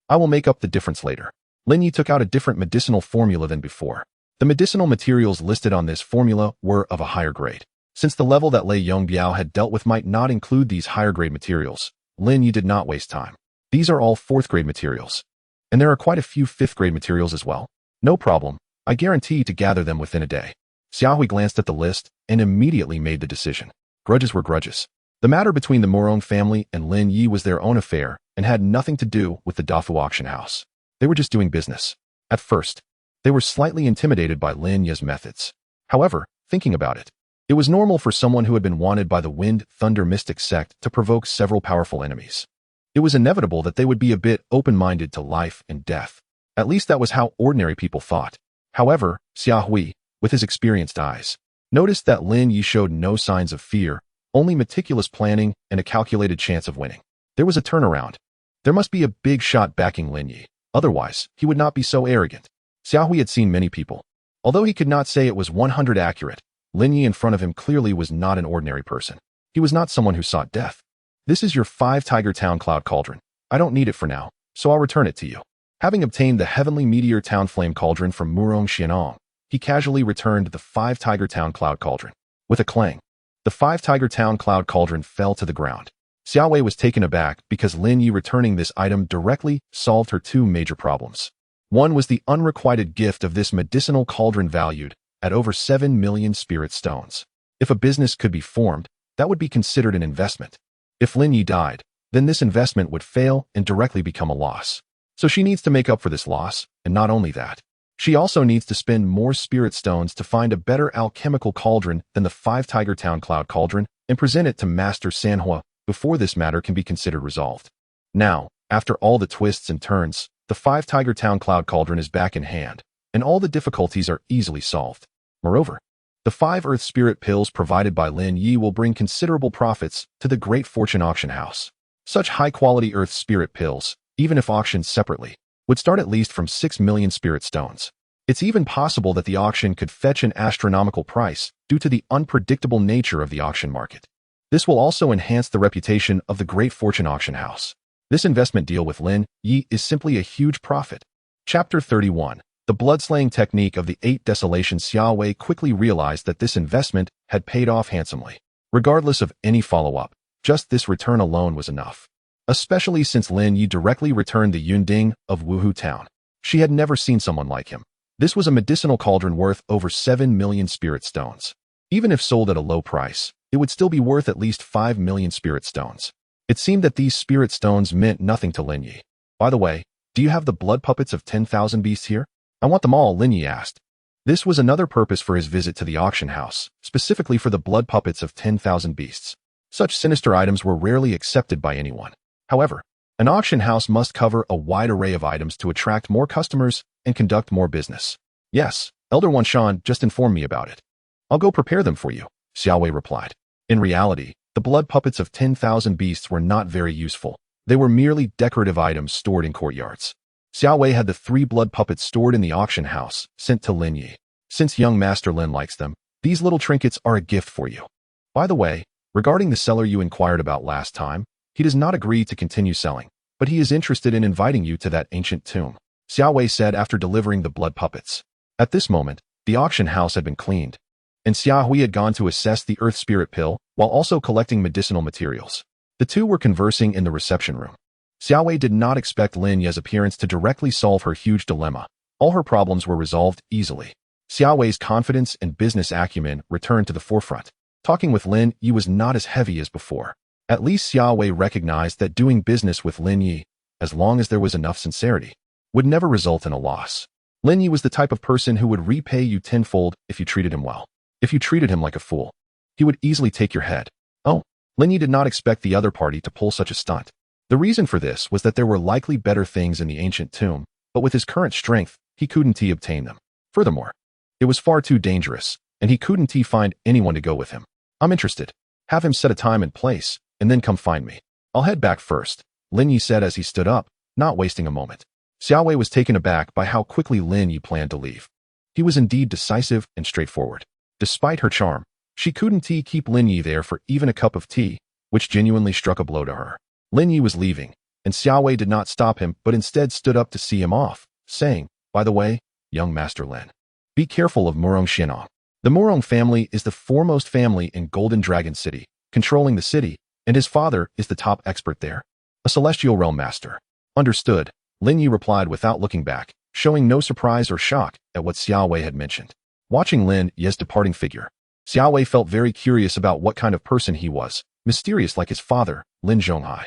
S1: I will make up the difference later. Lin Ye took out a different medicinal formula than before. The medicinal materials listed on this formula were of a higher grade. Since the level that Lei Yongbiao had dealt with might not include these higher grade materials, Lin Ye did not waste time. These are all 4th grade materials. And there are quite a few 5th grade materials as well. No problem, I guarantee to gather them within a day. Xiaohui glanced at the list and immediately made the decision. Grudges were grudges. The matter between the Morong family and Lin Ye was their own affair and had nothing to do with the Dafu auction house. They were just doing business. At first, they were slightly intimidated by Lin Ye's methods. However, thinking about it, it was normal for someone who had been wanted by the Wind Thunder Mystic sect to provoke several powerful enemies. It was inevitable that they would be a bit open-minded to life and death. At least that was how ordinary people thought. However, Xiaohui, with his experienced eyes, noticed that Lin Ye showed no signs of fear, only meticulous planning and a calculated chance of winning. There was a turnaround. There must be a big shot backing Lin Ye. Otherwise, he would not be so arrogant. Xiaohui had seen many people. Although he could not say it was 100 accurate, Lin Ye in front of him clearly was not an ordinary person. He was not someone who sought death. This is your 5 Tiger Town Cloud Cauldron. I don't need it for now, so I'll return it to you. Having obtained the Heavenly Meteor Town Flame Cauldron from Murong Xianong, he casually returned the 5 Tiger Town Cloud Cauldron. With a clang, the 5 Tiger Town Cloud Cauldron fell to the ground. Xiaowei was taken aback because Lin Ye returning this item directly solved her 2 major problems. One was the unrequited gift of this medicinal cauldron valued at over 7 million spirit stones. If a business could be formed, that would be considered an investment. If Lin Ye died, then this investment would fail and directly become a loss. So she needs to make up for this loss, and not only that, she also needs to spend more spirit stones to find a better alchemical cauldron than the 5 Tiger Town Cloud Cauldron and present it to Master Sanhua before this matter can be considered resolved. Now, after all the twists and turns, the 5 Tiger Town Cloud Cauldron is back in hand, and all the difficulties are easily solved. Moreover, the 5 Earth Spirit Pills provided by Lin Ye will bring considerable profits to the Great Fortune Auction House. Such high-quality Earth Spirit Pills, even if auctioned separately, would start at least from 6 million spirit stones. It's even possible that the auction could fetch an astronomical price due to the unpredictable nature of the auction market. This will also enhance the reputation of the Great Fortune Auction House. This investment deal with Lin Ye is simply a huge profit. Chapter 31. The blood-slaying technique of the 8 Desolations. Xiaowei quickly realized that this investment had paid off handsomely. Regardless of any follow-up, just this return alone was enough. Especially since Lin Ye directly returned the Yunding of Wuhu Town. She had never seen someone like him. This was a medicinal cauldron worth over 7 million spirit stones. Even if sold at a low price, it would still be worth at least 5 million spirit stones. It seemed that these spirit stones meant nothing to Lin Ye. By the way, do you have the blood puppets of 10,000 beasts here? I want them all, Lin Ye asked. This was another purpose for his visit to the auction house, specifically for the blood puppets of 10,000 beasts. Such sinister items were rarely accepted by anyone. However, an auction house must cover a wide array of items to attract more customers and conduct more business. Yes, Elder Wanshan just informed me about it. I'll go prepare them for you, Xiaowei replied. In reality, the blood puppets of 10,000 beasts were not very useful. They were merely decorative items stored in courtyards. Xiaowei had the 3 blood puppets stored in the auction house, sent to Lin Ye. Since young Master Lin likes them, these little trinkets are a gift for you. By the way, regarding the seller you inquired about last time, he does not agree to continue selling, but he is interested in inviting you to that ancient tomb, Xiaowei said after delivering the blood puppets. At this moment, the auction house had been cleaned, and Xiaohui had gone to assess the Earth Spirit Pill while also collecting medicinal materials. The two were conversing in the reception room. Xiaowei did not expect Lin Ye's appearance to directly solve her huge dilemma. All her problems were resolved easily. Xiaowei's confidence and business acumen returned to the forefront. Talking with Lin Ye was not as heavy as before. At least Xiaowei recognized that doing business with Lin Ye, as long as there was enough sincerity, would never result in a loss. Lin Ye was the type of person who would repay you tenfold if you treated him well. If you treated him like a fool, he would easily take your head. Oh, Lin Ye did not expect the other party to pull such a stunt. The reason for this was that there were likely better things in the ancient tomb, but with his current strength, he couldn't obtain them. Furthermore, it was far too dangerous, and he couldn't find anyone to go with him. I'm interested. Have him set a time and place, and then come find me. I'll head back first, Lin Ye said as he stood up, not wasting a moment. Xiao Wei was taken aback by how quickly Lin Ye planned to leave. He was indeed decisive and straightforward. Despite her charm, she couldn't keep Lin Ye there for even a cup of tea, which genuinely struck a blow to her. Lin Ye was leaving, and Xiao Wei did not stop him but instead stood up to see him off, saying, "By the way, young Master Lin, be careful of Murong Xianong. The Murong family is the foremost family in Golden Dragon City, controlling the city, and his father is the top expert there, a celestial realm master." Understood, Lin Ye replied without looking back, showing no surprise or shock at what Xiao Wei had mentioned. Watching Lin Ye's departing figure, Xiao Wei felt very curious about what kind of person he was, mysterious like his father, Lin Zhonghai.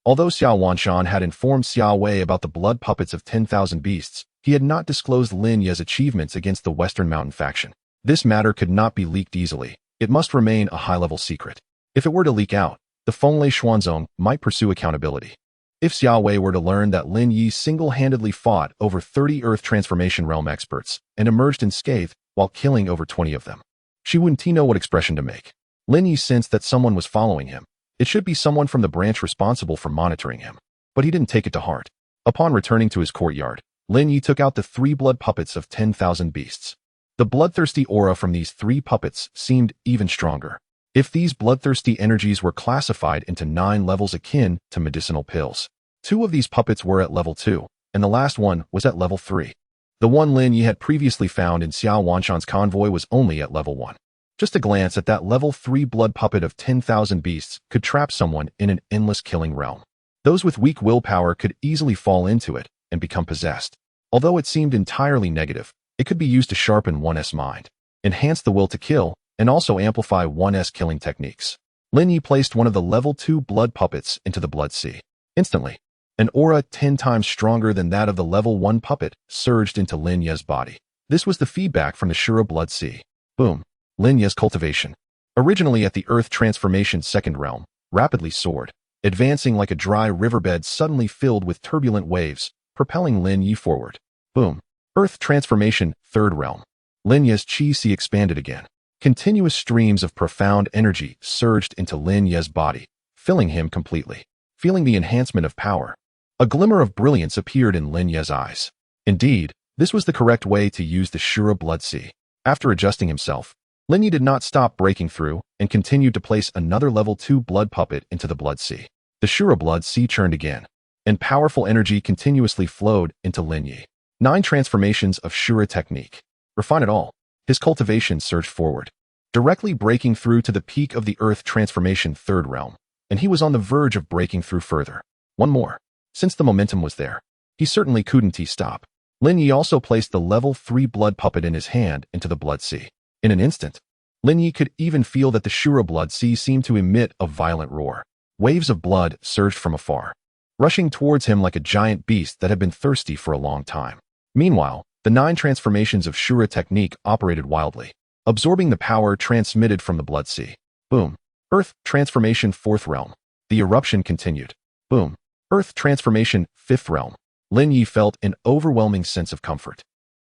S1: Although Xiao Wanshan had informed Xiao Wei about the blood puppets of 10,000 beasts, he had not disclosed Lin Ye's achievements against the Western Mountain faction. This matter could not be leaked easily. It must remain a high-level secret. If it were to leak out, the Fenglai Xuanzong might pursue accountability. If Xiao Wei were to learn that Lin Ye single-handedly fought over 30 Earth Transformation Realm experts and emerged unscathed while killing over 20 of them, she wouldn't know what expression to make. Lin Ye sensed that someone was following him. It should be someone from the branch responsible for monitoring him. But he didn't take it to heart. Upon returning to his courtyard, Lin Ye took out the 3 blood puppets of 10,000 beasts. The bloodthirsty aura from these 3 puppets seemed even stronger. If these bloodthirsty energies were classified into 9 levels akin to medicinal pills, 2 of these puppets were at level 2, and the last one was at level 3. The one Lin Ye had previously found in Xiao Wanshan's convoy was only at level 1. Just a glance at that level 3 blood puppet of 10,000 beasts could trap someone in an endless killing realm. Those with weak willpower could easily fall into it and become possessed. Although it seemed entirely negative, it could be used to sharpen one's mind, enhance the will to kill, and also amplify one's killing techniques. Lin Ye placed one of the level 2 blood puppets into the blood sea. Instantly, an aura 10 times stronger than that of the level 1 puppet surged into Lin Ye's body. This was the feedback from the Asura blood sea. Boom. Lin Ye's cultivation, originally at the Earth Transformation Second Realm, rapidly soared, advancing like a dry riverbed suddenly filled with turbulent waves, propelling Lin Ye forward. Boom. Earth Transformation Third Realm. Lin Ye's chi sea expanded again. Continuous streams of profound energy surged into Lin Ye's body, filling him completely. Feeling the enhancement of power, a glimmer of brilliance appeared in Lin Ye's eyes. Indeed, this was the correct way to use the Asura blood sea. After adjusting himself, Lin Ye did not stop breaking through and continued to place another level 2 blood puppet into the blood sea. The Asura blood sea churned again, and powerful energy continuously flowed into Lin Ye. 9 transformations of Asura technique. Refine it all. His cultivation surged forward, directly breaking through to the peak of the Earth Transformation Third Realm, and he was on the verge of breaking through further. One more. Since the momentum was there, he certainly couldn't stop. Lin Ye also placed the level 3 blood puppet in his hand into the blood sea. In an instant, Lin Ye could even feel that the Asura blood sea seemed to emit a violent roar. Waves of blood surged from afar, rushing towards him like a giant beast that had been thirsty for a long time. Meanwhile, the 9 transformations of Asura technique operated wildly, absorbing the power transmitted from the blood sea. Boom. Earth Transformation Fourth Realm. The eruption continued. Boom. Earth Transformation Fifth Realm. Lin Ye felt an overwhelming sense of comfort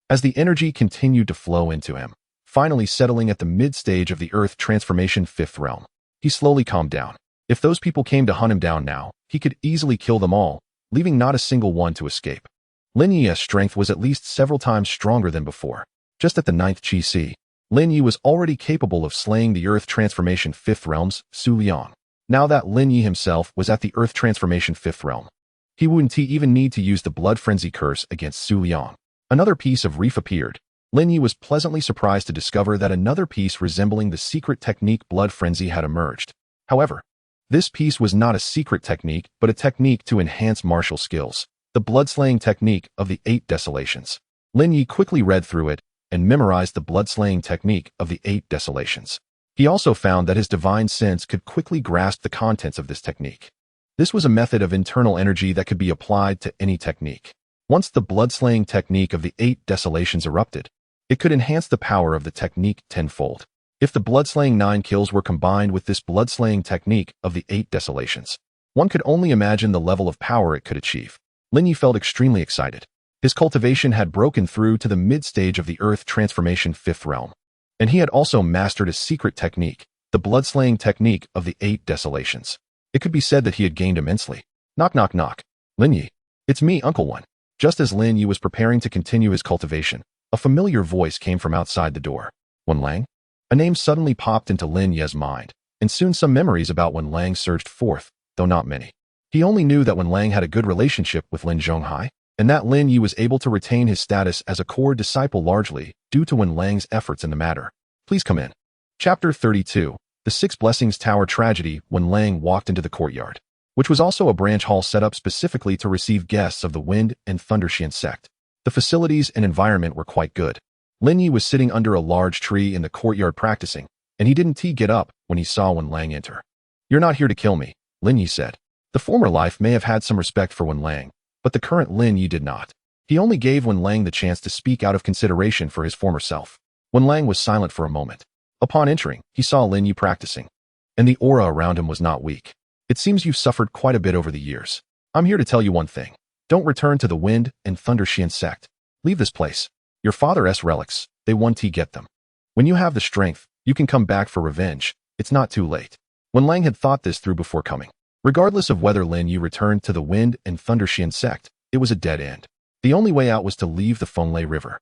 S1: as the energy continued to flow into him, finally settling at the mid-stage of the Earth Transformation Fifth Realm. He slowly calmed down. If those people came to hunt him down now, he could easily kill them all, leaving not a single one to escape. Lin Ye's strength was at least several times stronger than before. Just at the 9th Chi Si, Lin Ye was already capable of slaying the Earth Transformation Fifth Realm's Su Liang. Now that Lin Ye himself was at the Earth Transformation Fifth Realm, he wouldn't even need to use the Blood Frenzy curse against Su Liang. Another piece of reef appeared. Lin Ye was pleasantly surprised to discover that another piece resembling the secret technique Blood Frenzy had emerged. However, this piece was not a secret technique but a technique to enhance martial skills, the blood-slaying technique of the 8 Desolations. Lin Ye quickly read through it and memorized the blood-slaying technique of the 8 Desolations. He also found that his divine sense could quickly grasp the contents of this technique. This was a method of internal energy that could be applied to any technique. Once the blood-slaying technique of the 8 Desolations erupted, it could enhance the power of the technique tenfold. If the blood-slaying 9 kills were combined with this blood-slaying technique of the 8 desolations, one could only imagine the level of power it could achieve. Lin Ye felt extremely excited. His cultivation had broken through to the mid-stage of the Earth Transformation 5th realm. And he had also mastered a secret technique, the blood-slaying technique of the 8 desolations. It could be said that he had gained immensely. Knock knock knock. Lin Ye. It's me, Uncle One. Just as Lin Ye was preparing to continue his cultivation, a familiar voice came from outside the door. Wen Lang? A name suddenly popped into Lin Ye's mind, and soon some memories about Wen Lang surged forth, though not many. He only knew that Wen Lang had a good relationship with Lin Zhonghai, and that Lin Ye was able to retain his status as a core disciple largely due to Wen Lang's efforts in the matter. Please come in. Chapter 32, The Six Blessings Tower Tragedy. Wen Lang walked into the courtyard, which was also a branch hall set up specifically to receive guests of the Wind and Thunder Xian sect. The facilities and environment were quite good. Lin Ye was sitting under a large tree in the courtyard practicing, and he didn't get up when he saw Wen Lang enter. You're not here to kill me, Lin Ye said. The former life may have had some respect for Wen Lang, but the current Lin Ye did not. He only gave Wen Lang the chance to speak out of consideration for his former self. Wen Lang was silent for a moment. Upon entering, he saw Lin Ye practicing, and the aura around him was not weak. It seems you've suffered quite a bit over the years. I'm here to tell you one thing. Don't return to the Wind and Thunder Xian sect. Leave this place. Your father's relics, they want to get them. When you have the strength, you can come back for revenge. It's not too late. Wen Lang had thought this through before coming. Regardless of whether Lin Ye returned to the Wind and Thunder Xian sect, it was a dead end. The only way out was to leave the Fenglai River.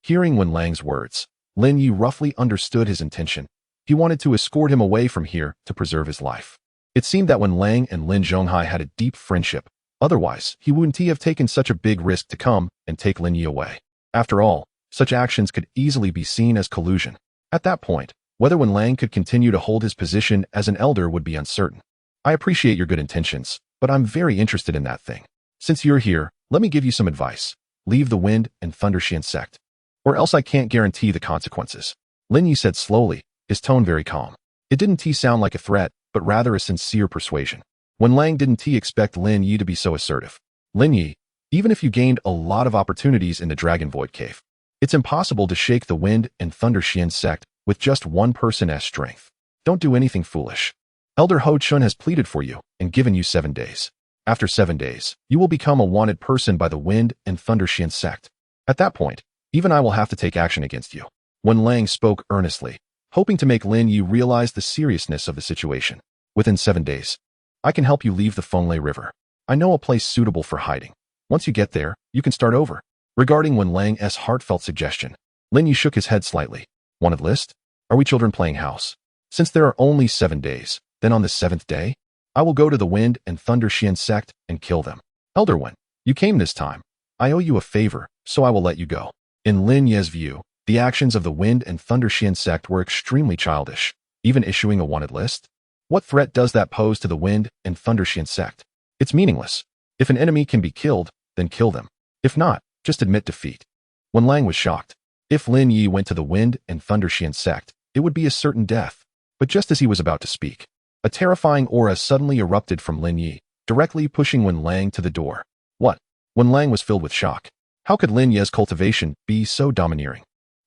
S1: Hearing Wen Lang's words, Lin Ye roughly understood his intention. He wanted to escort him away from here to preserve his life. It seemed that Wen Lang and Lin Zhonghai had a deep friendship. Otherwise, he wouldn't have taken such a big risk to come and take Lin Ye away. After all, such actions could easily be seen as collusion. At that point, whether Wen Lang could continue to hold his position as an elder would be uncertain. I appreciate your good intentions, but I'm very interested in that thing. Since you're here, let me give you some advice. Leave the Wind and Thunder Xian sect, or else I can't guarantee the consequences. Lin Ye said slowly, his tone very calm. It didn't sound like a threat, but rather a sincere persuasion. Wen Lang didn't expect Lin Ye to be so assertive. Lin Ye, even if you gained a lot of opportunities in the Dragon Void Cave, it's impossible to shake the Wind and Thunder Xian sect with just one person's strength. Don't do anything foolish. Elder Ho Chun has pleaded for you and given you 7 days. After 7 days, you will become a wanted person by the Wind and Thunder Xian sect. At that point, even I will have to take action against you. Wen Lang spoke earnestly, hoping to make Lin Ye realize the seriousness of the situation. Within 7 days, I can help you leave the Fenglai River. I know a place suitable for hiding. Once you get there, you can start over. Regarding Wen Lang's heartfelt suggestion, Lin Ye shook his head slightly. Wanted list? Are we children playing house? Since there are only 7 days, then on the 7th day, I will go to the Wind and Thunder Xian sect and kill them. Elder Wen, you came this time. I owe you a favor, so I will let you go. In Lin Ye's view, the actions of the Wind and Thunder Xian sect were extremely childish. Even issuing a wanted list? What threat does that pose to the Wind and Thunder Xian sect? It's meaningless. If an enemy can be killed, then kill them. If not, just admit defeat. Wen Lang was shocked. If Lin Ye went to the Wind and Thunder Xian sect, it would be a certain death. But just as he was about to speak, a terrifying aura suddenly erupted from Lin Ye, directly pushing Wen Lang to the door. What? Wen Lang was filled with shock. How could Lin Ye's cultivation be so domineering?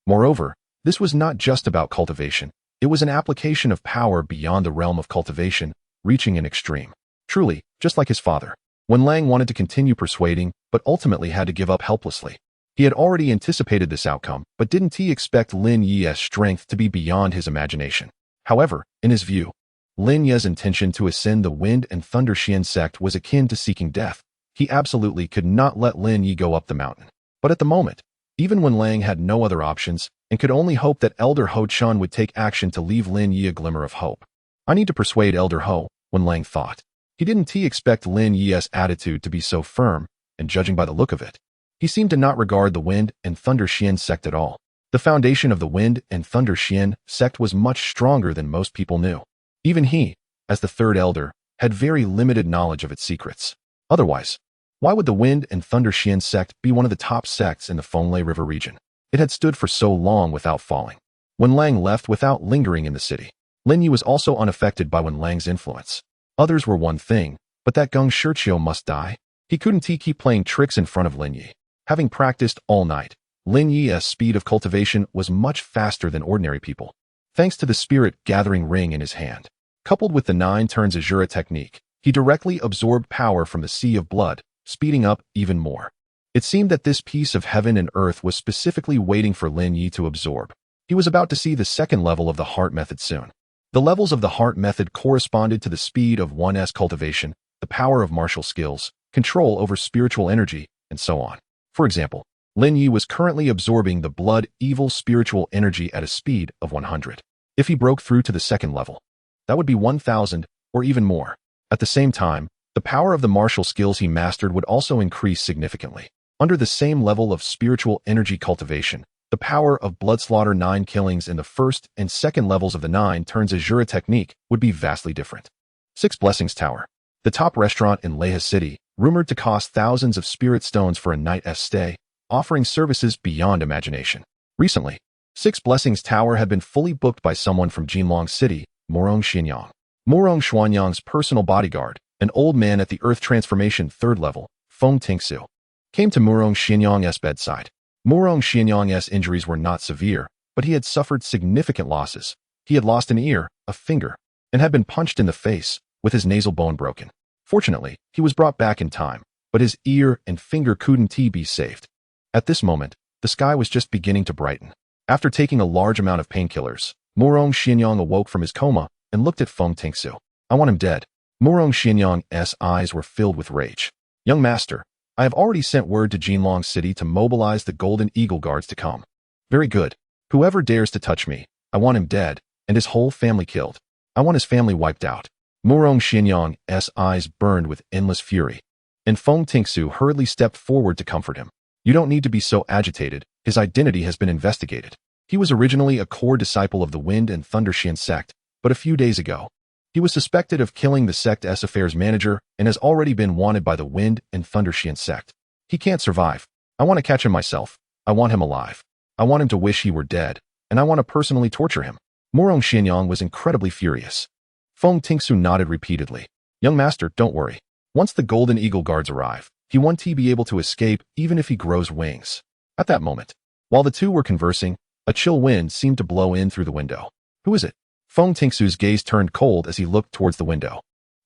S1: Moreover, this was not just about cultivation. It was an application of power beyond the realm of cultivation, reaching an extreme. Truly, just like his father, Wen Lang wanted to continue persuading, but ultimately had to give up helplessly. He had already anticipated this outcome, but didn't expect Lin Ye's strength to be beyond his imagination. However, in his view, Lin Ye's intention to ascend the Wind and Thunder Xian sect was akin to seeking death. He absolutely could not let Lin Ye go up the mountain. But at the moment, even Wen Lang had no other options and could only hope that Elder Ho Chun would take action to leave Lin Ye a glimmer of hope. I need to persuade Elder Ho, Wen Lang thought. He didn't expect Lin Ye's attitude to be so firm, and judging by the look of it, he seemed to not regard the Wind and Thunder Xian sect at all. The foundation of the Wind and Thunder Xian sect was much stronger than most people knew. Even he, as the third elder, had very limited knowledge of its secrets. Otherwise, why would the Wind and Thunder Xian sect be one of the top sects in the Fenglai River region? It had stood for so long without falling. Wen Lang left without lingering in the city. Lin Ye was also unaffected by Wen Lang's influence. Others were one thing, but that Geng Shiqiu must die. He couldn't keep playing tricks in front of Lin Ye. Having practiced all night, Lin Ye's speed of cultivation was much faster than ordinary people. Thanks to the spirit-gathering ring in his hand, coupled with the 9 turns Asura technique, he directly absorbed power from the sea of blood, speeding up even more. It seemed that this piece of heaven and earth was specifically waiting for Lin Ye to absorb. He was about to see the second level of the heart method soon. The levels of the heart method corresponded to the speed of one's cultivation, the power of martial skills, control over spiritual energy, and so on. For example, Lin Ye was currently absorbing the blood evil spiritual energy at a speed of 100. If he broke through to the second level, that would be 1,000 or even more. At the same time, the power of the martial skills he mastered would also increase significantly. Under the same level of spiritual energy cultivation, the power of blood slaughter 9 killings in the first and second levels of the 9 turns Asura technique would be vastly different. 6 Blessings Tower. The top restaurant in Leha City, rumored to cost thousands of spirit stones for a night's stay, offering services beyond imagination. Recently, 6 Blessings Tower had been fully booked by someone from Jinlong City, Murong Xianyang. Murong Xuanyang's personal bodyguard, an old man at the Earth Transformation 3rd level, Feng Tingsu, came to Murong Xianyang's bedside. Murong Xianyang's injuries were not severe, but he had suffered significant losses. He had lost an ear, a finger, and had been punched in the face, with his nasal bone broken. Fortunately, he was brought back in time, but his ear and finger couldn't be saved. At this moment, the sky was just beginning to brighten. After taking a large amount of painkillers, Murong Xianyang awoke from his coma and looked at Feng Tingsu. I want him dead. Murong Xianyang's eyes were filled with rage. Young master, I have already sent word to Jinlong City to mobilize the Golden Eagle Guards to come. Very good. Whoever dares to touch me, I want him dead, and his whole family killed. I want his family wiped out. Murong Xianyang's eyes burned with endless fury, and Feng Tingsu hurriedly stepped forward to comfort him. You don't need to be so agitated, his identity has been investigated. He was originally a core disciple of the Wind and Thunder Xian sect, but a few days ago, he was suspected of killing the sect's affairs manager and has already been wanted by the Wind and Thunder Xian sect. He can't survive. I want to catch him myself. I want him alive. I want him to wish he were dead, and I want to personally torture him. Murong Xianyang was incredibly furious. Feng Tingsu nodded repeatedly. Young master, don't worry. Once the Golden Eagle Guards arrive, he won't be able to escape even if he grows wings. At that moment, while the two were conversing, a chill wind seemed to blow in through the window. Who is it? Feng Tingsu's gaze turned cold as he looked towards the window.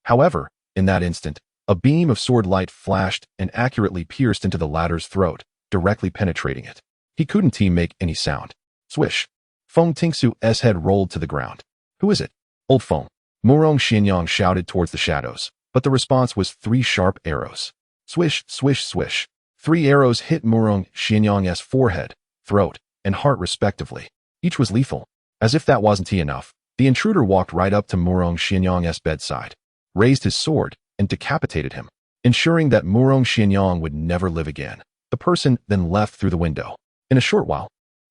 S1: However, in that instant, a beam of sword light flashed and accurately pierced into the latter's throat, directly penetrating it. He couldn't make any sound. Swish. Feng Tingsu's head rolled to the ground. Who is it? Old Feng. Murong Xianyang shouted towards the shadows, but the response was 3 sharp arrows. Swish, swish, swish. 3 arrows hit Murong Xianyang's forehead, throat, and heart respectively. Each was lethal. As if that wasn't enough, the intruder walked right up to Murong Xianyang's bedside, raised his sword, and decapitated him, ensuring that Murong Xianyang would never live again. The person then left through the window. In a short while,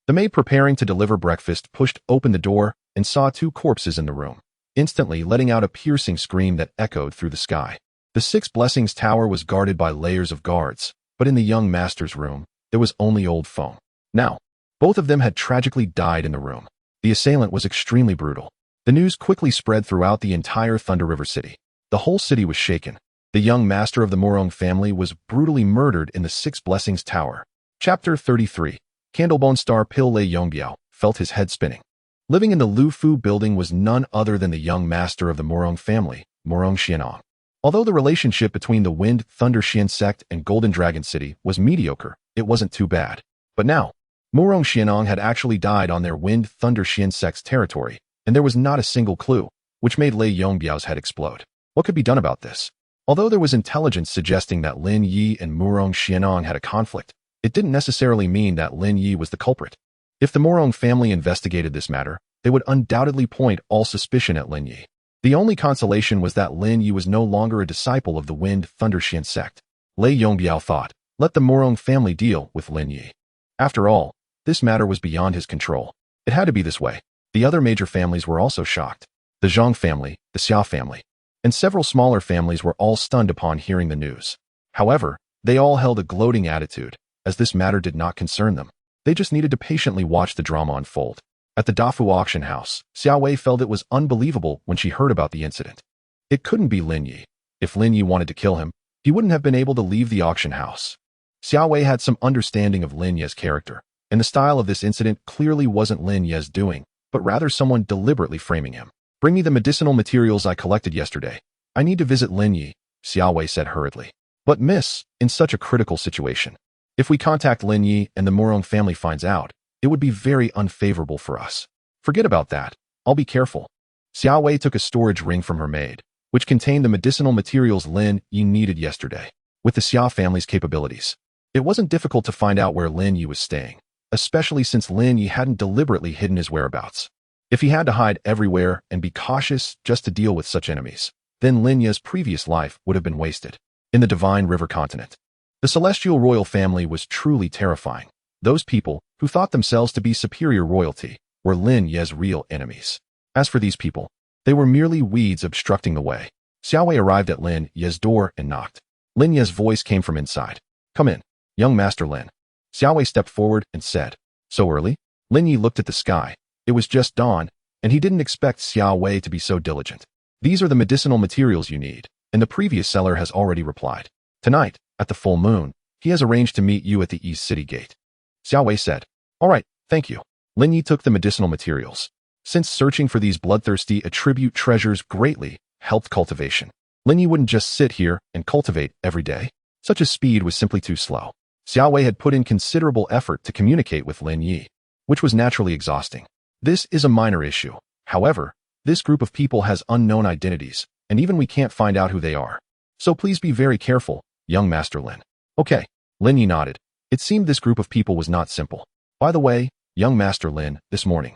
S1: the maid preparing to deliver breakfast pushed open the door and saw 2 corpses in the room, instantly letting out a piercing scream that echoed through the sky. The 6 Blessings Tower was guarded by layers of guards, but in the young master's room, there was only old Feng. Now, both of them had tragically died in the room. The assailant was extremely brutal. The news quickly spread throughout the entire Thunder River City. The whole city was shaken. The young master of the Murong family was brutally murdered in the 6 Blessings Tower. Chapter 33. Candlebone Star Pil Lei Yongbiao felt his head spinning. Living in the Lu Fu building was none other than the young master of the Murong family, Murong Xianyang. Although the relationship between the Wind Thunder Xian sect and Golden Dragon City was mediocre, it wasn't too bad. But now, Murong Xianyang had actually died on their Wind Thunder Xian sect's territory, and there was not a single clue, which made Lei Yongbiao's head explode. What could be done about this? Although there was intelligence suggesting that Lin Ye and Murong Xianyang had a conflict, it didn't necessarily mean that Lin Ye was the culprit. If the Murong family investigated this matter, they would undoubtedly point all suspicion at Lin Ye. The only consolation was that Lin Ye was no longer a disciple of the Wind Thunder Xian sect. Lei Yongbiao thought, let the Murong family deal with Lin Ye. After all, this matter was beyond his control. It had to be this way. The other major families were also shocked. The Zhang family, the Xia family, and several smaller families were all stunned upon hearing the news. However, they all held a gloating attitude, as this matter did not concern them. They just needed to patiently watch the drama unfold. At the Dafu auction house, Xiao Wei felt it was unbelievable when she heard about the incident. It couldn't be Lin Ye. If Lin Ye wanted to kill him, he wouldn't have been able to leave the auction house. Xiao Wei had some understanding of Lin Ye's character, and the style of this incident clearly wasn't Lin Ye's doing, but rather someone deliberately framing him. Bring me the medicinal materials I collected yesterday. I need to visit Lin Ye, Xiaowei said hurriedly. But miss, in such a critical situation. If we contact Lin Ye and the Murong family finds out, it would be very unfavorable for us. Forget about that. I'll be careful. Xiaowei took a storage ring from her maid, which contained the medicinal materials Lin Ye needed yesterday. With the Xia family's capabilities, it wasn't difficult to find out where Lin Ye was staying, especially since Lin Ye hadn't deliberately hidden his whereabouts. If he had to hide everywhere and be cautious just to deal with such enemies, then Lin Ye's previous life would have been wasted. In the Divine River continent, the celestial royal family was truly terrifying. Those people, who thought themselves to be superior royalty, were Lin Ye's real enemies. As for these people, they were merely weeds obstructing the way. Xiaowei arrived at Lin Ye's door and knocked. Lin Ye's voice came from inside. Come in, young Master Lin. Xiaowei stepped forward and said. So early? Lin Ye looked at the sky. It was just dawn, and he didn't expect Xiaowei to be so diligent. These are the medicinal materials you need, and the previous seller has already replied. Tonight, at the full moon, he has arranged to meet you at the East City Gate. Xiaowei said. All right, thank you. Lin Ye took the medicinal materials. Since searching for these bloodthirsty attribute treasures greatly helped cultivation, Lin Ye wouldn't just sit here and cultivate every day. Such a speed was simply too slow. Xiaowei had put in considerable effort to communicate with Lin Ye, which was naturally exhausting. This is a minor issue. However, this group of people has unknown identities, and even we can't find out who they are. So please be very careful, young Master Lin. Okay, Lin Ye nodded. It seemed this group of people was not simple. By the way, young Master Lin, this morning,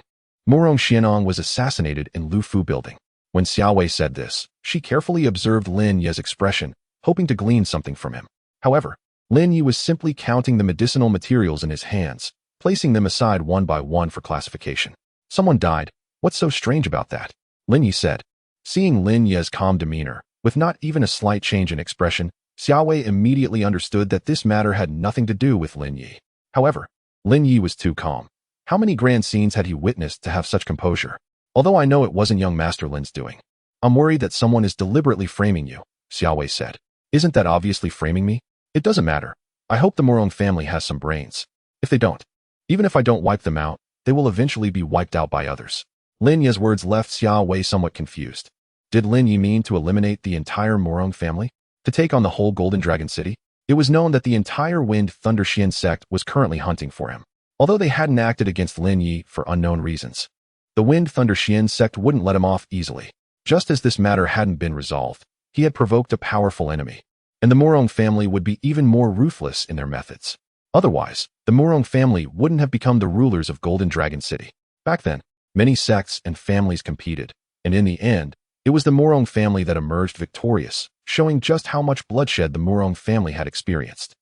S1: Murong Xianong was assassinated in Lufu building. When Xiaowei said this, she carefully observed Lin Ye's expression, hoping to glean something from him. However, Lin Ye was simply counting the medicinal materials in his hands, placing them aside one by one for classification. Someone died. What's so strange about that? Lin Ye said. Seeing Lin Ye's calm demeanor, with not even a slight change in expression, Xiaowei immediately understood that this matter had nothing to do with Lin Ye. However, Lin Ye was too calm. How many grand scenes had he witnessed to have such composure? Although I know it wasn't young Master Lin's doing. I'm worried that someone is deliberately framing you, Xiaowei said. Isn't that obviously framing me? It doesn't matter. I hope the Murong family has some brains. If they don't, even if I don't wipe them out, they will eventually be wiped out by others. Lin Ye's words left Xiaowei somewhat confused. Did Lin Ye mean to eliminate the entire Murong family? To take on the whole Golden Dragon City? It was known that the entire Wind Thunder Xian sect was currently hunting for him. Although they hadn't acted against Lin Ye for unknown reasons, the Wind Thunder Xian sect wouldn't let him off easily. Just as this matter hadn't been resolved, he had provoked a powerful enemy, and the Murong family would be even more ruthless in their methods. Otherwise, the Murong family wouldn't have become the rulers of Golden Dragon City. Back then, many sects and families competed, and in the end, it was the Murong family that emerged victorious, showing just how much bloodshed the Murong family had experienced.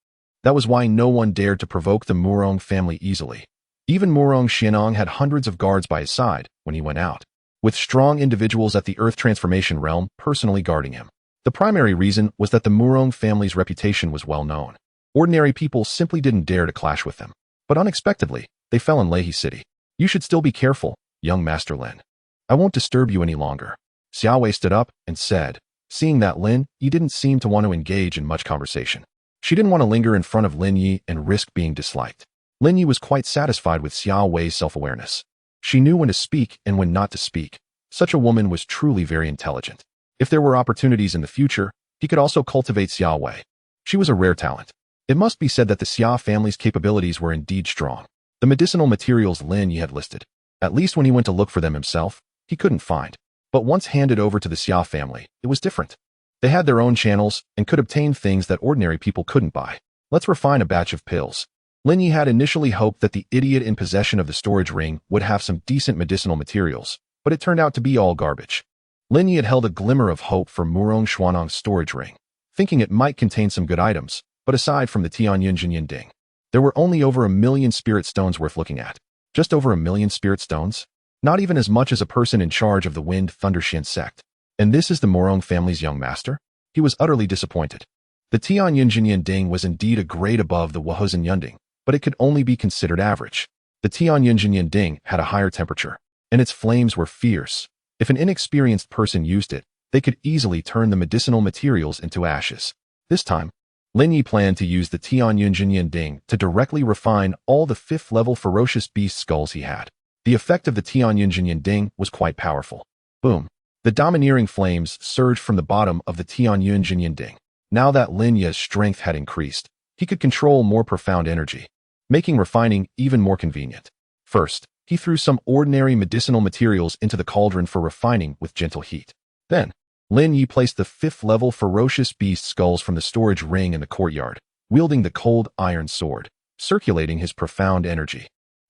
S1: That was why no one dared to provoke the Murong family easily. Even Murong Xianong had hundreds of guards by his side when he went out, with strong individuals at the Earth Transformation realm personally guarding him. The primary reason was that the Murong family's reputation was well known. Ordinary people simply didn't dare to clash with them. But unexpectedly, they fell in Lehi City. You should still be careful, young Master Lin. I won't disturb you any longer. Xiaowei stood up and said, seeing that Lin Ye didn't seem to want to engage in much conversation. She didn't want to linger in front of Lin Ye and risk being disliked. Lin Ye was quite satisfied with Xiaowei's self-awareness. She knew when to speak and when not to speak. Such a woman was truly very intelligent. If there were opportunities in the future, he could also cultivate Xiaowei. She was a rare talent. It must be said that the Xia family's capabilities were indeed strong. The medicinal materials Lin Ye had listed, at least when he went to look for them himself, he couldn't find. But once handed over to the Xia family, it was different. They had their own channels and could obtain things that ordinary people couldn't buy. Let's refine a batch of pills. Lin Ye had initially hoped that the idiot in possession of the storage ring would have some decent medicinal materials, but it turned out to be all garbage. Lin Ye had held a glimmer of hope for Murong Xuanong's storage ring, thinking it might contain some good items, but aside from the Tianyun Jinyan Ding, there were only over 1 million spirit stones worth looking at. Just over 1 million spirit stones? Not even as much as a person in charge of the Wind Thunder Xian sect. And this is the Murong family's young master? He was utterly disappointed. The Tianyun Jinyan Ding was indeed a grade above the Wahozhen Yunding, but it could only be considered average. The Tianyun Jinyan Ding had a higher temperature, and its flames were fierce. If an inexperienced person used it, they could easily turn the medicinal materials into ashes. This time, Lin Ye planned to use the Tianyun Jinyan Ding to directly refine all the 5th-level ferocious beast skulls he had. The effect of the Tianyunjinyan Ding was quite powerful. Boom. The domineering flames surged from the bottom of the Tianyunjinyan Ding. Now that Lin Ye's strength had increased, he could control more profound energy, making refining even more convenient. First, he threw some ordinary medicinal materials into the cauldron for refining with gentle heat. Then, Lin Ye placed the 5th-level ferocious beast skulls from the storage ring in the courtyard, wielding the cold iron sword, circulating his profound energy,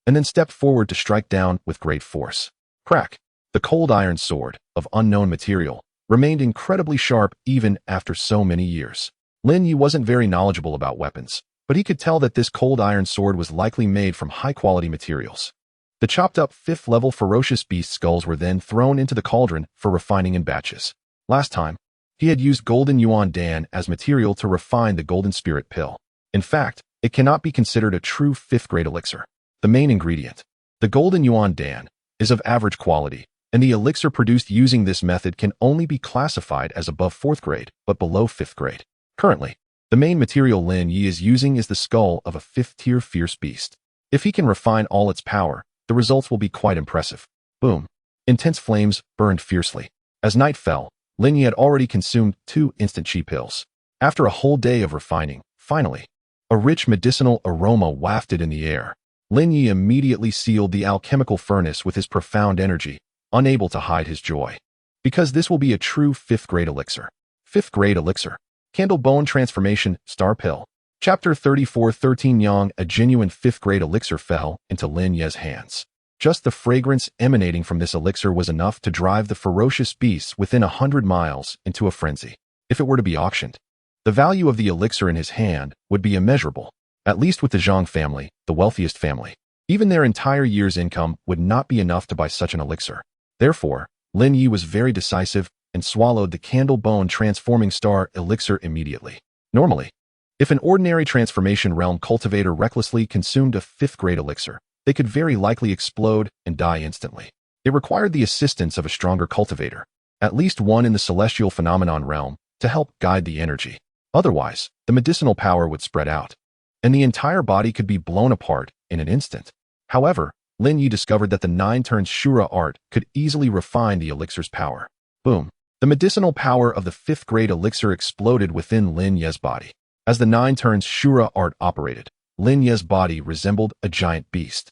S1: and then stepped forward to strike down with great force. Crack! The cold iron sword, of unknown material, remained incredibly sharp even after so many years. Lin Ye wasn't very knowledgeable about weapons, but he could tell that this cold iron sword was likely made from high-quality materials. The chopped-up 5th-level ferocious beast skulls were then thrown into the cauldron for refining in batches. Last time, he had used golden yuan dan as material to refine the golden spirit pill. In fact, it cannot be considered a true 5th-grade elixir. The main ingredient, the golden yuan dan, is of average quality, and the elixir produced using this method can only be classified as above 4th grade, but below 5th grade. Currently, the main material Lin Ye is using is the skull of a 5th-tier fierce beast. If he can refine all its power, the results will be quite impressive. Boom. Intense flames burned fiercely. As night fell, Lin Ye had already consumed 2 instant chi pills. After a whole day of refining, finally, a rich medicinal aroma wafted in the air. Lin Ye immediately sealed the alchemical furnace with his profound energy, unable to hide his joy. Because this will be a true 5th-grade elixir. 5th-grade elixir. Candle Bone Transformation Star Pill. Chapter 34 13 Yang. A genuine 5th-grade elixir fell into Lin Ye's hands. Just the fragrance emanating from this elixir was enough to drive the ferocious beasts within 100 miles into a frenzy. If it were to be auctioned, the value of the elixir in his hand would be immeasurable, at least with the Zhang family, the wealthiest family. Even their entire year's income would not be enough to buy such an elixir. Therefore, Lin Ye was very decisive and swallowed the Candle Bone Transforming Star elixir immediately. Normally, if an ordinary transformation realm cultivator recklessly consumed a 5th-grade elixir, they could very likely explode and die instantly. It required the assistance of a stronger cultivator, at least one in the celestial phenomenon realm, to help guide the energy. Otherwise, the medicinal power would spread out, and the entire body could be blown apart in an instant. However, Lin Ye discovered that the 9 turns Asura Art could easily refine the elixir's power. Boom. The medicinal power of the 5th-grade elixir exploded within Lin Ye's body. As the 9 turns Asura Art operated, Lin Ye's body resembled a giant beast,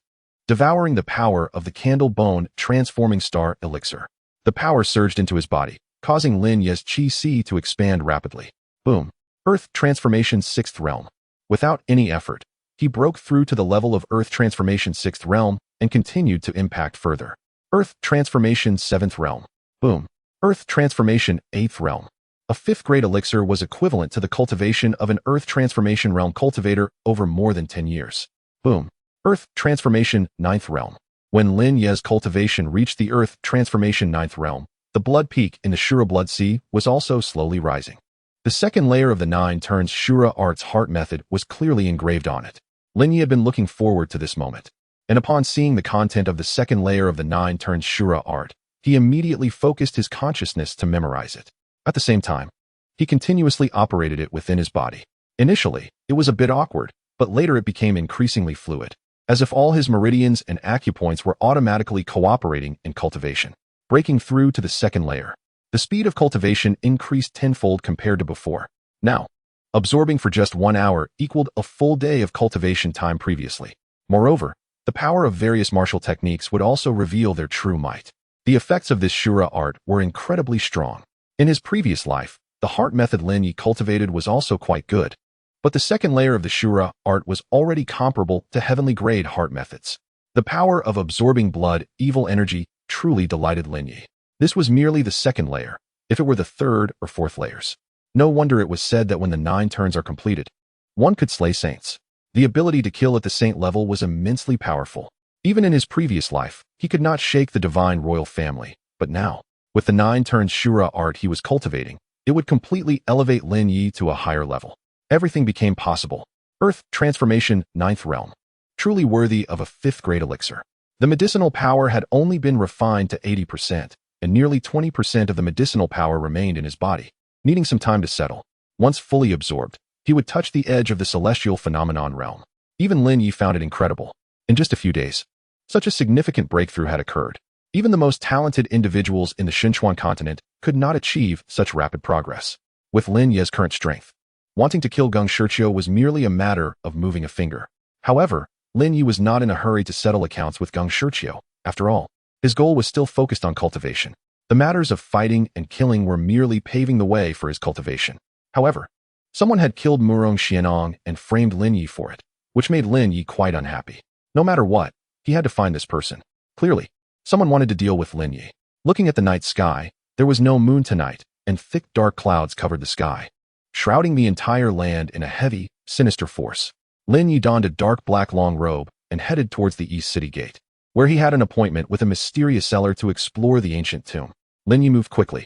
S1: devouring the power of the Candle Bone Transforming Star elixir. The power surged into his body, causing Lin Ye's Qi to expand rapidly. Boom. Earth Transformation 6th Realm. Without any effort, he broke through to the level of Earth Transformation 6th Realm and continued to impact further. Earth Transformation 7th Realm. Boom. Earth Transformation 8th Realm. A 5th-grade elixir was equivalent to the cultivation of an Earth Transformation Realm cultivator over more than 10 years. Boom. Earth Transformation 9th Realm. When Lin Ye's cultivation reached the Earth Transformation 9th Realm, the blood peak in the Shura Blood Sea was also slowly rising. The second layer of the 9 turns Asura Art's heart method was clearly engraved on it. Lin Ye had been looking forward to this moment, and upon seeing the content of the second layer of the 9 turns Asura Art, he immediately focused his consciousness to memorize it. At the same time, he continuously operated it within his body. Initially, it was a bit awkward, but later it became increasingly fluid, as if all his meridians and acupoints were automatically cooperating in cultivation. Breaking through to the second layer, the speed of cultivation increased tenfold compared to before. Now, absorbing for just 1 hour equaled a full day of cultivation time previously. Moreover, the power of various martial techniques would also reveal their true might. The effects of this Asura Art were incredibly strong. In his previous life, the heart method Lin Ye cultivated was also quite good, but the second layer of the Asura Art was already comparable to heavenly grade heart methods. The power of absorbing blood, evil energy, truly delighted Lin Ye. This was merely the second layer. If it were the 3rd or 4th layers, no wonder it was said that when the 9 turns are completed, one could slay saints. The ability to kill at the saint level was immensely powerful. Even in his previous life, he could not shake the divine royal family, but now, with the 9 turns Asura Art he was cultivating, it would completely elevate Lin Ye to a higher level. Everything became possible. Earth Transformation 9th Realm. Truly worthy of a 5th-grade elixir. The medicinal power had only been refined to 80%, and nearly 20% of the medicinal power remained in his body, needing some time to settle. Once fully absorbed, he would touch the edge of the celestial phenomenon realm. Even Lin Ye found it incredible. In just a few days, Such a significant breakthrough had occurred. Even the most talented individuals in the Sichuan continent could not achieve such rapid progress. With Lin Ye's current strength, wanting to kill Geng Shiqiu was merely a matter of moving a finger. However, Lin Ye was not in a hurry to settle accounts with Geng Shiqiu. After all, his goal was still focused on cultivation. The matters of fighting and killing were merely paving the way for his cultivation. However, someone had killed Murong Xianong and framed Lin Ye for it, which made Lin Ye quite unhappy. No matter what, he had to find this person. Clearly, someone wanted to deal with Lin Ye. Looking at the night sky, there was no moon tonight, and thick dark clouds covered the sky, shrouding the entire land in a heavy, sinister force. Lin Ye donned a dark black long robe and headed towards the east city gate, where he had an appointment with a mysterious seller to explore the ancient tomb. Lin Ye moved quickly.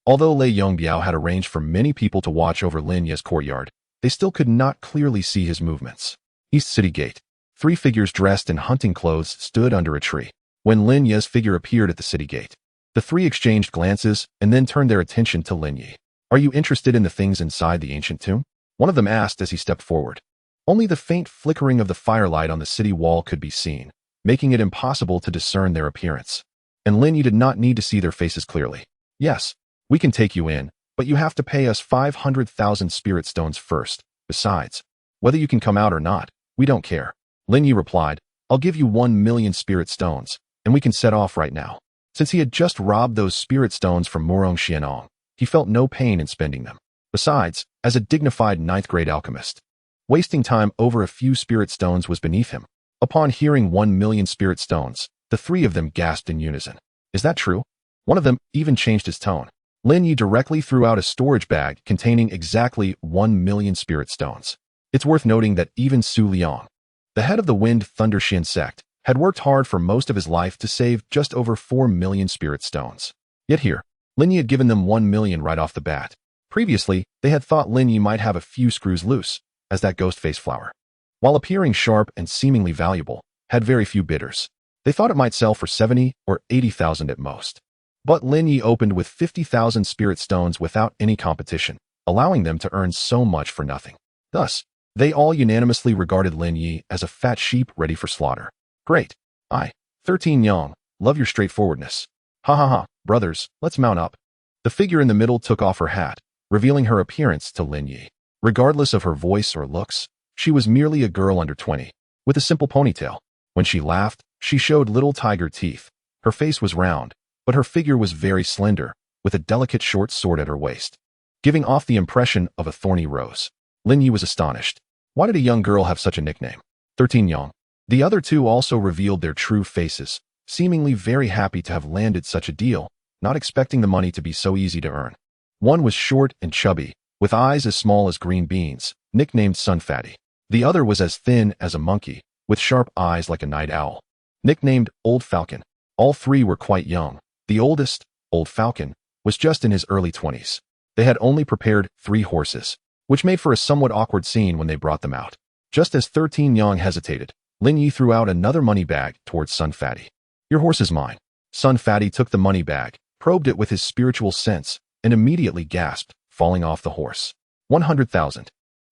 S1: Although Lei Yongbiao had arranged for many people to watch over Lin Ye's courtyard, they still could not clearly see his movements. East City Gate. 3 figures dressed in hunting clothes stood under a tree. When Lin Ye's figure appeared at the city gate, the 3 exchanged glances and then turned their attention to Lin Ye. "Are you interested in the things inside the ancient tomb?" one of them asked as he stepped forward. Only the faint flickering of the firelight on the city wall could be seen, making it impossible to discern their appearance. And Lin Ye did not need to see their faces clearly. "Yes, we can take you in, but you have to pay us 500,000 spirit stones first. Besides, whether you can come out or not, we don't care." Lin Ye replied, "I'll give you 1 million spirit stones, and we can set off right now." Since he had just robbed those spirit stones from Murong Xianong, he felt no pain in spending them. Besides, as a dignified 9th-grade alchemist, wasting time over a few spirit stones was beneath him. Upon hearing 1 million spirit stones, the 3 of them gasped in unison. "Is that true?" One of them even changed his tone. Lin Ye directly threw out a storage bag containing exactly 1 million spirit stones. It's worth noting that even Su Liang, the head of the Wind Thunder Xin sect, had worked hard for most of his life to save just over 4 million spirit stones. Yet here, Lin Ye had given them 1 million right off the bat. Previously, they had thought Lin Ye might have a few screws loose, as that ghost-face flower, while appearing sharp and seemingly valuable, had very few bidders. They thought it might sell for 70 or 80,000 at most. But Lin Ye opened with 50,000 spirit stones without any competition, allowing them to earn so much for nothing. Thus, they all unanimously regarded Lin Ye as a fat sheep ready for slaughter. "Great. 13 Yang, love your straightforwardness. Ha ha ha, brothers, let's mount up." The figure in the middle took off her hat, revealing her appearance to Lin Ye. Regardless of her voice or looks, she was merely a girl under 20, with a simple ponytail. When she laughed, she showed little tiger teeth. Her face was round, but her figure was very slender, with a delicate short sword at her waist, giving off the impression of a thorny rose. Lin Ye was astonished. Why did a young girl have such a nickname? 13 Yang. The other 2 also revealed their true faces, seemingly very happy to have landed such a deal, not expecting the money to be so easy to earn. One was short and chubby, with eyes as small as green beans, nicknamed Sun Fatty. The other was as thin as a monkey, with sharp eyes like a night owl, nicknamed Old Falcon. All 3 were quite young. The oldest, Old Falcon, was just in his early 20s. They had only prepared 3 horses, which made for a somewhat awkward scene when they brought them out. Just as 13 Yang hesitated, Lin Ye threw out another money bag towards Sun Fatty. "Your horse is mine." Sun Fatty took the money bag, probed it with his spiritual sense, and immediately gasped, falling off the horse. 100,000.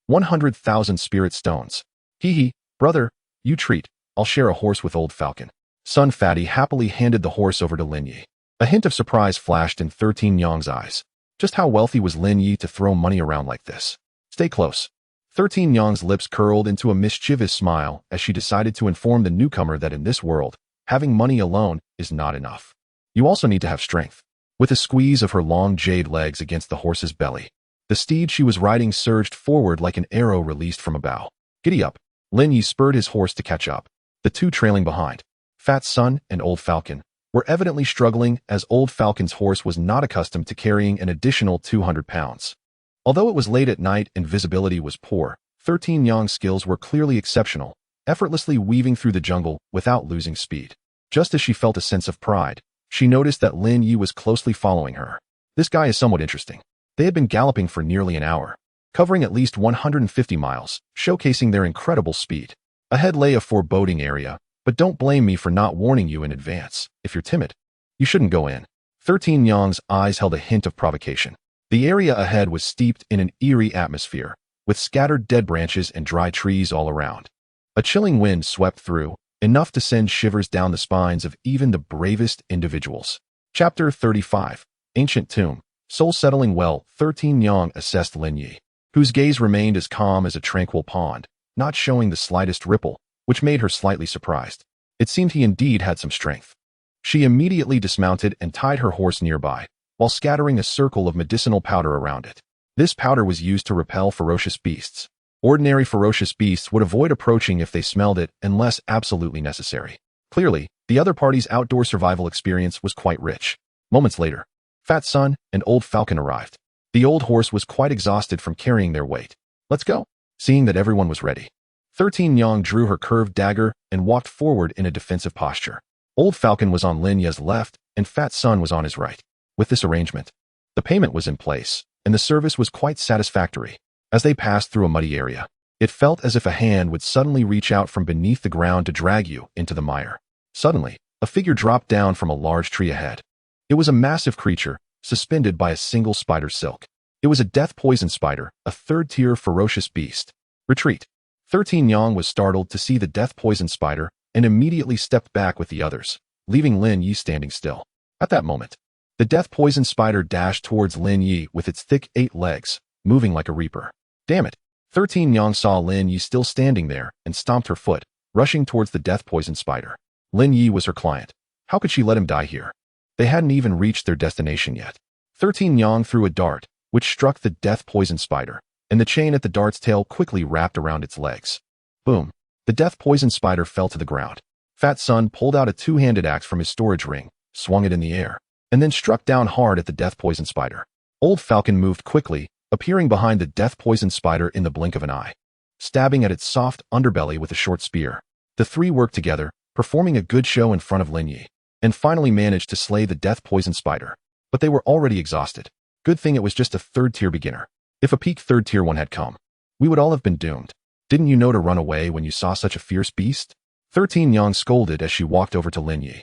S1: 100,000 spirit stones. "Hee hee, brother, you treat. I'll share a horse with Old Falcon." Sun Fatty happily handed the horse over to Lin Ye. A hint of surprise flashed in 13 Yang's eyes. Just how wealthy was Lin Ye to throw money around like this? "Stay close." 13 Yang's lips curled into a mischievous smile as she decided to inform the newcomer that in this world, having money alone is not enough. You also need to have strength. With a squeeze of her long jade legs against the horse's belly, the steed she was riding surged forward like an arrow released from a bow. "Giddy up." Lin Ye spurred his horse to catch up, the 2 trailing behind. Fat Sun and Old Falcon were evidently struggling as Old Falcon's horse was not accustomed to carrying an additional 200 pounds. Although it was late at night and visibility was poor, 13 Yang's skills were clearly exceptional, effortlessly weaving through the jungle without losing speed. Just as she felt a sense of pride, she noticed that Lin Ye was closely following her. This guy is somewhat interesting. They had been galloping for nearly an hour, covering at least 150 miles, showcasing their incredible speed. Ahead lay a foreboding area, but don't blame me for not warning you in advance. If you're timid, you shouldn't go in. 13 Yang's eyes held a hint of provocation. The area ahead was steeped in an eerie atmosphere, with scattered dead branches and dry trees all around. A chilling wind swept through, enough to send shivers down the spines of even the bravest individuals. Chapter 35. Ancient Tomb. Soul Settling Well. 13 Yang assessed Lin Ye, whose gaze remained as calm as a tranquil pond, not showing the slightest ripple, which made her slightly surprised. It seemed he indeed had some strength. She immediately dismounted and tied her horse nearby, while scattering a circle of medicinal powder around it. This powder was used to repel ferocious beasts. Ordinary ferocious beasts would avoid approaching if they smelled it unless absolutely necessary. Clearly, the other party's outdoor survival experience was quite rich. Moments later, Fat Sun and Old Falcon arrived. The old horse was quite exhausted from carrying their weight. Let's go. Seeing that everyone was ready, 13 Yang drew her curved dagger and walked forward in a defensive posture. Old Falcon was on Lin Ye's left and Fat Sun was on his right. With this arrangement, the payment was in place, and the service was quite satisfactory. As they passed through a muddy area, it felt as if a hand would suddenly reach out from beneath the ground to drag you into the mire. Suddenly, a figure dropped down from a large tree ahead. It was a massive creature, suspended by a single spider silk. It was a death-poison spider, a third-tier ferocious beast. Retreat. 13 Yang was startled to see the death-poison spider and immediately stepped back with the others, leaving Lin Ye standing still. At that moment, the death-poison spider dashed towards Lin Ye with its thick 8 legs, moving like a reaper. Damn it! 13 Yang saw Lin Ye still standing there and stomped her foot, rushing towards the death-poison spider. Lin Ye was her client. How could she let him die here? They hadn't even reached their destination yet. 13 Yang threw a dart, which struck the death-poison spider, and the chain at the dart's tail quickly wrapped around its legs. Boom! The death-poison spider fell to the ground. Fat Sun pulled out a two-handed axe from his storage ring, swung it in the air, and then struck down hard at the death-poison spider. Old Falcon moved quickly, appearing behind the death-poison spider in the blink of an eye, stabbing at its soft underbelly with a short spear. The three worked together, performing a good show in front of Lin Ye, and finally managed to slay the death-poison spider. But they were already exhausted. Good thing it was just a third-tier beginner. If a peak third-tier one had come, we would all have been doomed. Didn't you know to run away when you saw such a fierce beast? 13 Yang scolded as she walked over to Lin Ye,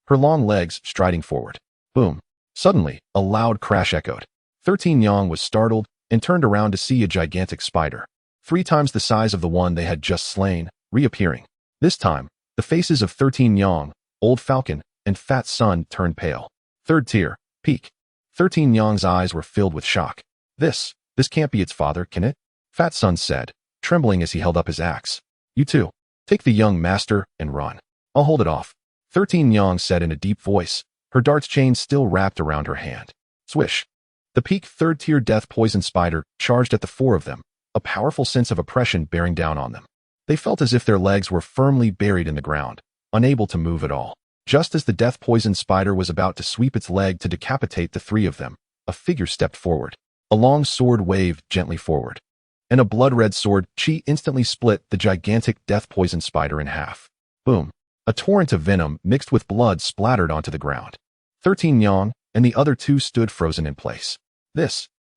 S1: her long legs striding forward. Boom! Suddenly, a loud crash echoed. 13 Yang was startled and turned around to see a gigantic spider, 3 times the size of the one they had just slain, reappearing. This time, the faces of 13 Yang, Old Falcon, and Fat Sun turned pale. Third tier, peak. 13 Yang's eyes were filled with shock. This can't be its father, can it? Fat Sun said, trembling as he held up his axe. You two, take the young master and run. I'll hold it off. 13 Yang said in a deep voice, her dart's chain still wrapped around her hand. Swish. The peak third-tier death-poison spider charged at the 4 of them, a powerful sense of oppression bearing down on them. They felt as if their legs were firmly buried in the ground, unable to move at all. Just as the death-poison spider was about to sweep its leg to decapitate the 3 of them, a figure stepped forward. A long sword waved gently forward, and a blood-red sword chi instantly split the gigantic death-poison spider in half. Boom! A torrent of venom mixed with blood splattered onto the ground. 13 Yang and the other 2 stood frozen in place.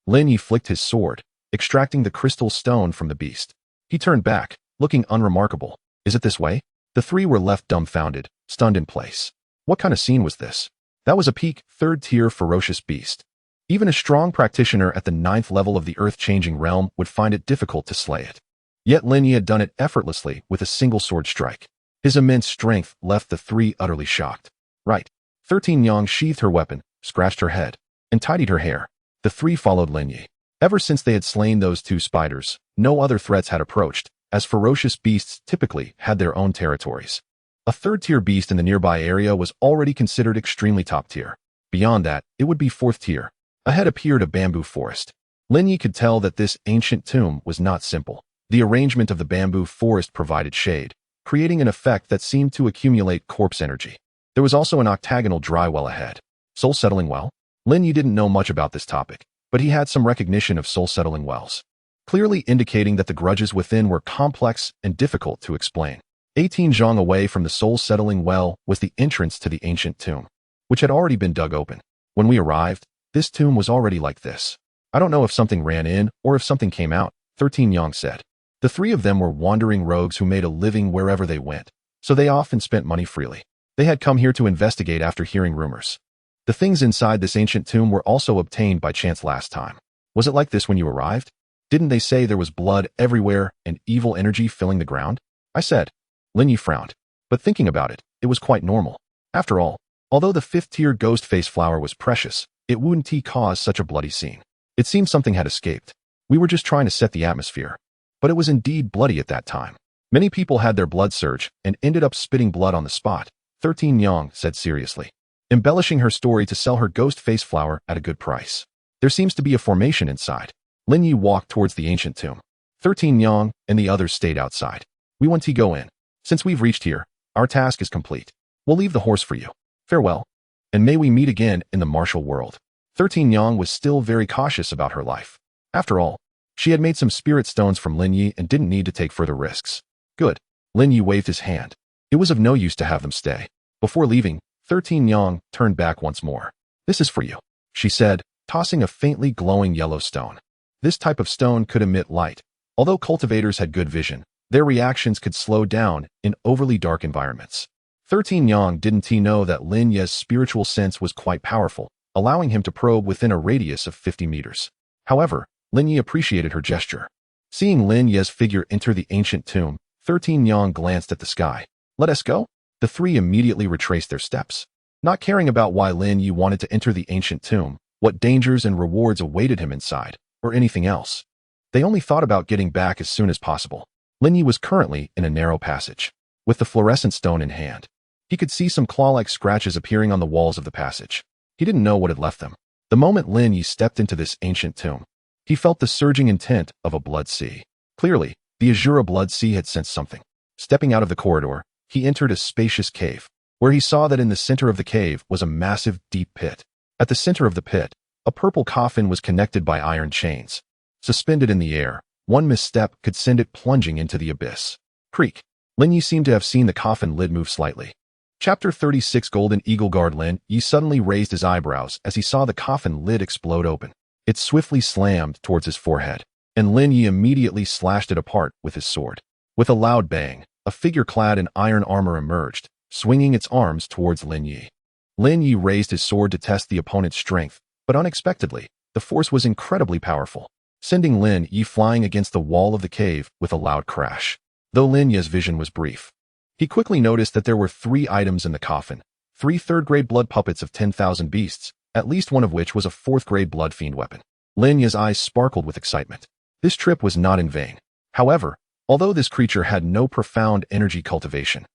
S1: Lin Ye flicked his sword, extracting the crystal stone from the beast. He turned back, looking unremarkable. Is it this way? The 3 were left dumbfounded, stunned in place. What kind of scene was this? That was a peak, third-tier ferocious beast. Even a strong practitioner at the 9th level of the earth-changing realm would find it difficult to slay it. Yet Lin Ye had done it effortlessly with a single sword strike. His immense strength left the 3 utterly shocked. Right. 13 Yang sheathed her weapon, scratched her head, and tidied her hair. The 3 followed Lin Ye. Ever since they had slain those 2 spiders, no other threats had approached, as ferocious beasts typically had their own territories. A third-tier beast in the nearby area was already considered extremely top-tier. Beyond that, it would be 4th tier. Ahead appeared a bamboo forest. Lin Ye could tell that this ancient tomb was not simple. The arrangement of the bamboo forest provided shade, creating an effect that seemed to accumulate corpse energy. There was also an octagonal dry well ahead. Soul settling well? Lin Ye didn't know much about this topic, but he had some recognition of soul settling wells, clearly indicating that the grudges within were complex and difficult to explain. 18 zhang away from the soul settling well was the entrance to the ancient tomb, which had already been dug open. When we arrived, this tomb was already like this. I don't know if something ran in or if something came out, 13 Yang said. The 3 of them were wandering rogues who made a living wherever they went, so they often spent money freely. They had come here to investigate after hearing rumors. The things inside this ancient tomb were also obtained by chance last time. Was it like this when you arrived? Didn't they say there was blood everywhere and evil energy filling the ground? I said. Lin Ye frowned. But thinking about it, it was quite normal. After all, although the fifth-tier ghost face flower was precious, it wouldn't cause such a bloody scene. It seemed something had escaped. We were just trying to set the atmosphere. But it was indeed bloody at that time. Many people had their blood surge and ended up spitting blood on the spot, 13 Yang said seriously, embellishing her story to sell her ghost face flower at a good price. There seems to be a formation inside. Lin Ye walked towards the ancient tomb. 13 Yang and the others stayed outside. We want to go in. Since we've reached here, our task is complete. We'll leave the horse for you. Farewell. And may we meet again in the martial world. 13 Yang was still very cautious about her life. After all, she had made some spirit stones from Lin Ye and didn't need to take further risks. Good. Lin Ye waved his hand. It was of no use to have them stay. Before leaving, 13 Yang turned back once more. This is for you, she said, tossing a faintly glowing yellow stone. This type of stone could emit light. Although cultivators had good vision, their reactions could slow down in overly dark environments. 13 Yang didn't know that Lin Ye's spiritual sense was quite powerful, allowing him to probe within a radius of 50 meters. However, Lin Ye appreciated her gesture. Seeing Lin Ye's figure enter the ancient tomb, 13 Yang glanced at the sky. Let us go? The three immediately retraced their steps. Not caring about why Lin Ye wanted to enter the ancient tomb, what dangers and rewards awaited him inside, or anything else. They only thought about getting back as soon as possible. Lin Ye was currently in a narrow passage. With the fluorescent stone in hand, he could see some claw-like scratches appearing on the walls of the passage. He didn't know what had left them. The moment Lin Ye stepped into this ancient tomb, he felt the surging intent of a blood sea. Clearly, the Asura blood sea had sensed something. Stepping out of the corridor, he entered a spacious cave, where he saw that in the center of the cave was a massive, deep pit. At the center of the pit, a purple coffin was connected by iron chains. Suspended in the air, one misstep could send it plunging into the abyss. Creak. Lin Ye seemed to have seen the coffin lid move slightly. Chapter 36 Golden Eagle Guard. Lin Ye suddenly raised his eyebrows as he saw the coffin lid explode open. It swiftly slammed towards his forehead, and Lin Ye immediately slashed it apart with his sword. With a loud bang, a figure clad in iron armor emerged, swinging its arms towards Lin Ye. Lin Ye raised his sword to test the opponent's strength, but unexpectedly, the force was incredibly powerful, sending Lin Ye flying against the wall of the cave with a loud crash. Though Lin Ye's vision was brief, he quickly noticed that there were 3 items in the coffin, 3 third-grade blood puppets of 10,000 beasts, at least one of which was a 4th-grade blood fiend weapon. Lin Ye's eyes sparkled with excitement. This trip was not in vain. However, although this creature had no profound energy cultivation,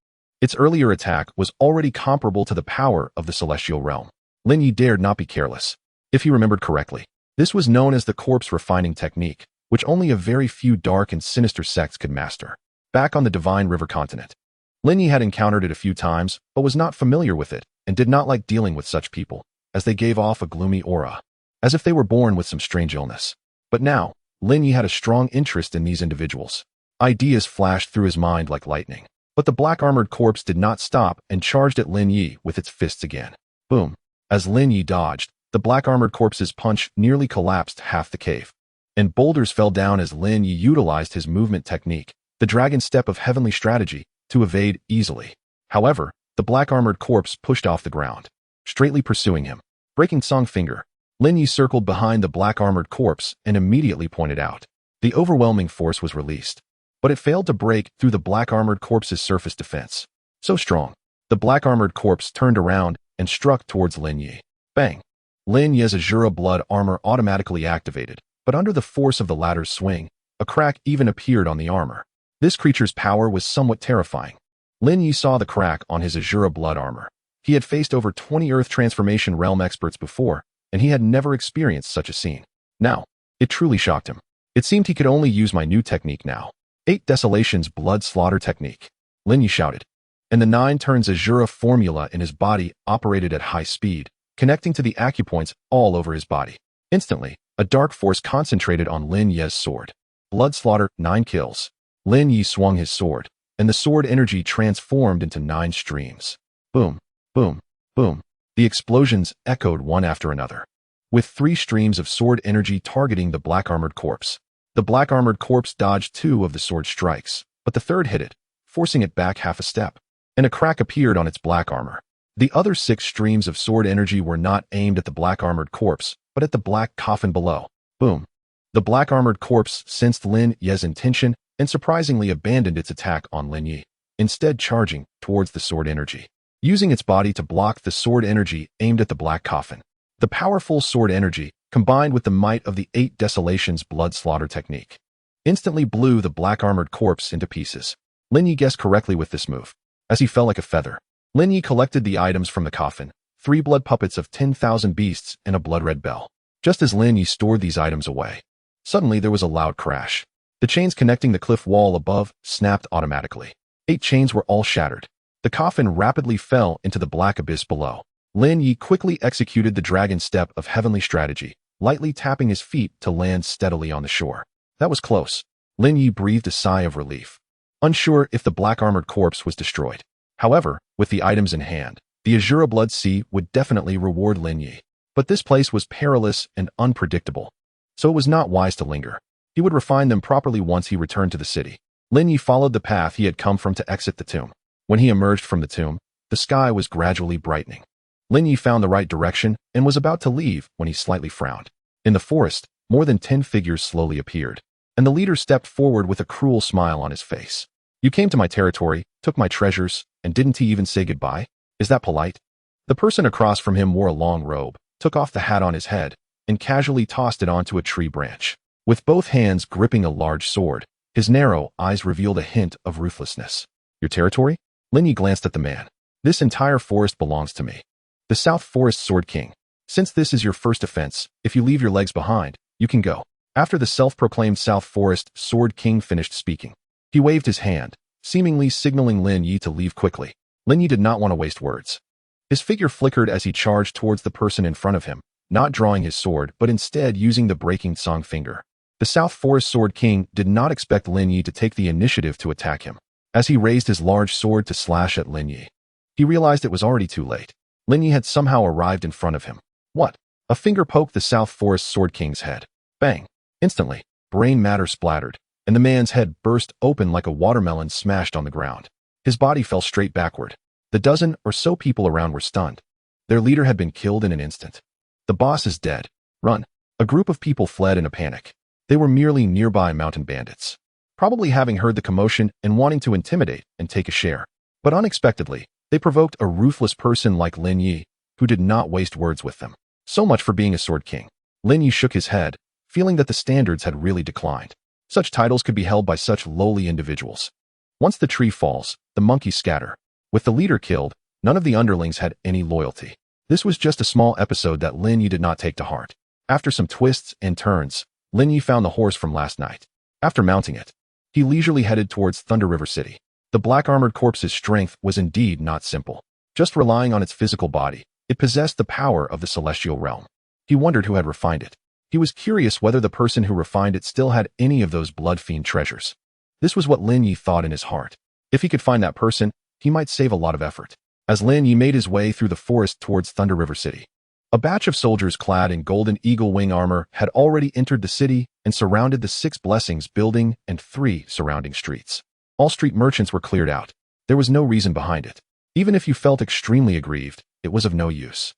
S1: its earlier attack was already comparable to the power of the celestial realm. Lin Ye dared not be careless. If he remembered correctly, this was known as the corpse refining technique, which only a very few dark and sinister sects could master. Back on the Divine River continent, Lin Ye had encountered it a few times, but was not familiar with it and did not like dealing with such people, as they gave off a gloomy aura, as if they were born with some strange illness. But now, Lin Ye had a strong interest in these individuals. Ideas flashed through his mind like lightning. But the black-armored corpse did not stop and charged at Lin Ye with its fists again. Boom. As Lin Ye dodged, the black-armored corpse's punch nearly collapsed half the cave, and boulders fell down as Lin Ye utilized his movement technique, the dragon step of heavenly strategy, to evade easily. However, the black-armored corpse pushed off the ground, straightly pursuing him. Breaking Song Finger, Lin Ye circled behind the black-armored corpse and immediately pointed out. The overwhelming force was released, but it failed to break through the black-armored corpse's surface defense. So strong, the black-armored corpse turned around and struck towards Lin Ye. Bang! Lin Ye's Asura blood armor automatically activated, but under the force of the latter's swing, a crack even appeared on the armor. This creature's power was somewhat terrifying. Lin Ye saw the crack on his Asura blood armor. He had faced over 20 Earth Transformation Realm experts before, and he had never experienced such a scene. Now, it truly shocked him. It seemed he could only use my new technique now. 8 Desolation's blood slaughter technique. Lin Ye shouted. And the 9 turns Asura formula in his body operated at high speed, connecting to the acupoints all over his body. Instantly, a dark force concentrated on Lin Ye's sword. Blood slaughter, 9 kills. Lin Ye swung his sword, and the sword energy transformed into 9 streams. Boom, boom, boom. The explosions echoed one after another, with 3 streams of sword energy targeting the black-armored corpse. The black-armored corpse dodged 2 of the sword strikes, but the third hit it, forcing it back half a step, and a crack appeared on its black armor. The other 6 streams of sword energy were not aimed at the black-armored corpse, but at the black coffin below. Boom. The black-armored corpse sensed Lin Ye's intention and surprisingly abandoned its attack on Lin Ye. instead charging towards the sword energy, using its body to block the sword energy aimed at the black coffin. The powerful sword energy, combined with the might of the 8 Desolations blood slaughter technique, instantly blew the black armored corpse into pieces. Lin Ye guessed correctly with this move. As he fell like a feather, Lin Ye collected the items from the coffin, 3 blood puppets of 10,000 beasts and a blood-red bell. Just as Lin Ye stored these items away, suddenly there was a loud crash. The chains connecting the cliff wall above snapped automatically. 8 chains were all shattered. The coffin rapidly fell into the black abyss below. Lin Ye quickly executed the dragon step of heavenly strategy, lightly tapping his feet to land steadily on the shore. That was close. Lin Ye breathed a sigh of relief, unsure if the black armored corpse was destroyed. However, with the items in hand, the Asura Blood Sea would definitely reward Lin Ye. But this place was perilous and unpredictable, so it was not wise to linger. He would refine them properly once he returned to the city. Lin Ye followed the path he had come from to exit the tomb. When he emerged from the tomb, the sky was gradually brightening. Lin Ye found the right direction and was about to leave when he slightly frowned. In the forest, more than 10 figures slowly appeared, and the leader stepped forward with a cruel smile on his face. You came to my territory, took my treasures, and didn't even say goodbye? Is that polite? The person across from him wore a long robe, took off the hat on his head, and casually tossed it onto a tree branch. With both hands gripping a large sword, his narrow eyes revealed a hint of ruthlessness. Your territory? Lin Ye glanced at the man. This entire forest belongs to me. The South Forest Sword King. Since this is your first offense, if you leave your legs behind, you can go. After the self-proclaimed South Forest Sword King finished speaking, he waved his hand, seemingly signaling Lin Ye to leave quickly. Lin Ye did not want to waste words. His figure flickered as he charged towards the person in front of him, not drawing his sword but instead using the breaking song finger. The South Forest Sword King did not expect Lin Ye to take the initiative to attack him. As he raised his large sword to slash at Lin Ye, he realized it was already too late. Lin Ye had somehow arrived in front of him. What? A finger poked the South Forest Sword King's head. Bang! Instantly, brain matter splattered, and the man's head burst open like a watermelon smashed on the ground. His body fell straight backward. The dozen or so people around were stunned. Their leader had been killed in an instant. The boss is dead. Run. A group of people fled in a panic. They were merely nearby mountain bandits, probably having heard the commotion and wanting to intimidate and take a share. But unexpectedly, they provoked a ruthless person like Lin Ye, who did not waste words with them. So much for being a sword king. Lin Ye shook his head, feeling that the standards had really declined. Such titles could be held by such lowly individuals. Once the tree falls, the monkeys scatter. With the leader killed, none of the underlings had any loyalty. This was just a small episode that Lin Ye did not take to heart. After some twists and turns, Lin Ye found the horse from last night. After mounting it, he leisurely headed towards Thunder River City. The black armored corpse's strength was indeed not simple. Just relying on its physical body, it possessed the power of the celestial realm. He wondered who had refined it. He was curious whether the person who refined it still had any of those blood fiend treasures. This was what Lin Ye thought in his heart. If he could find that person, he might save a lot of effort. As Lin Ye made his way through the forest towards Thunder River City, a batch of soldiers clad in golden eagle wing armor had already entered the city and surrounded the 6 Blessings building and 3 surrounding streets. All street merchants were cleared out. There was no reason behind it. Even if you felt extremely aggrieved, it was of no use.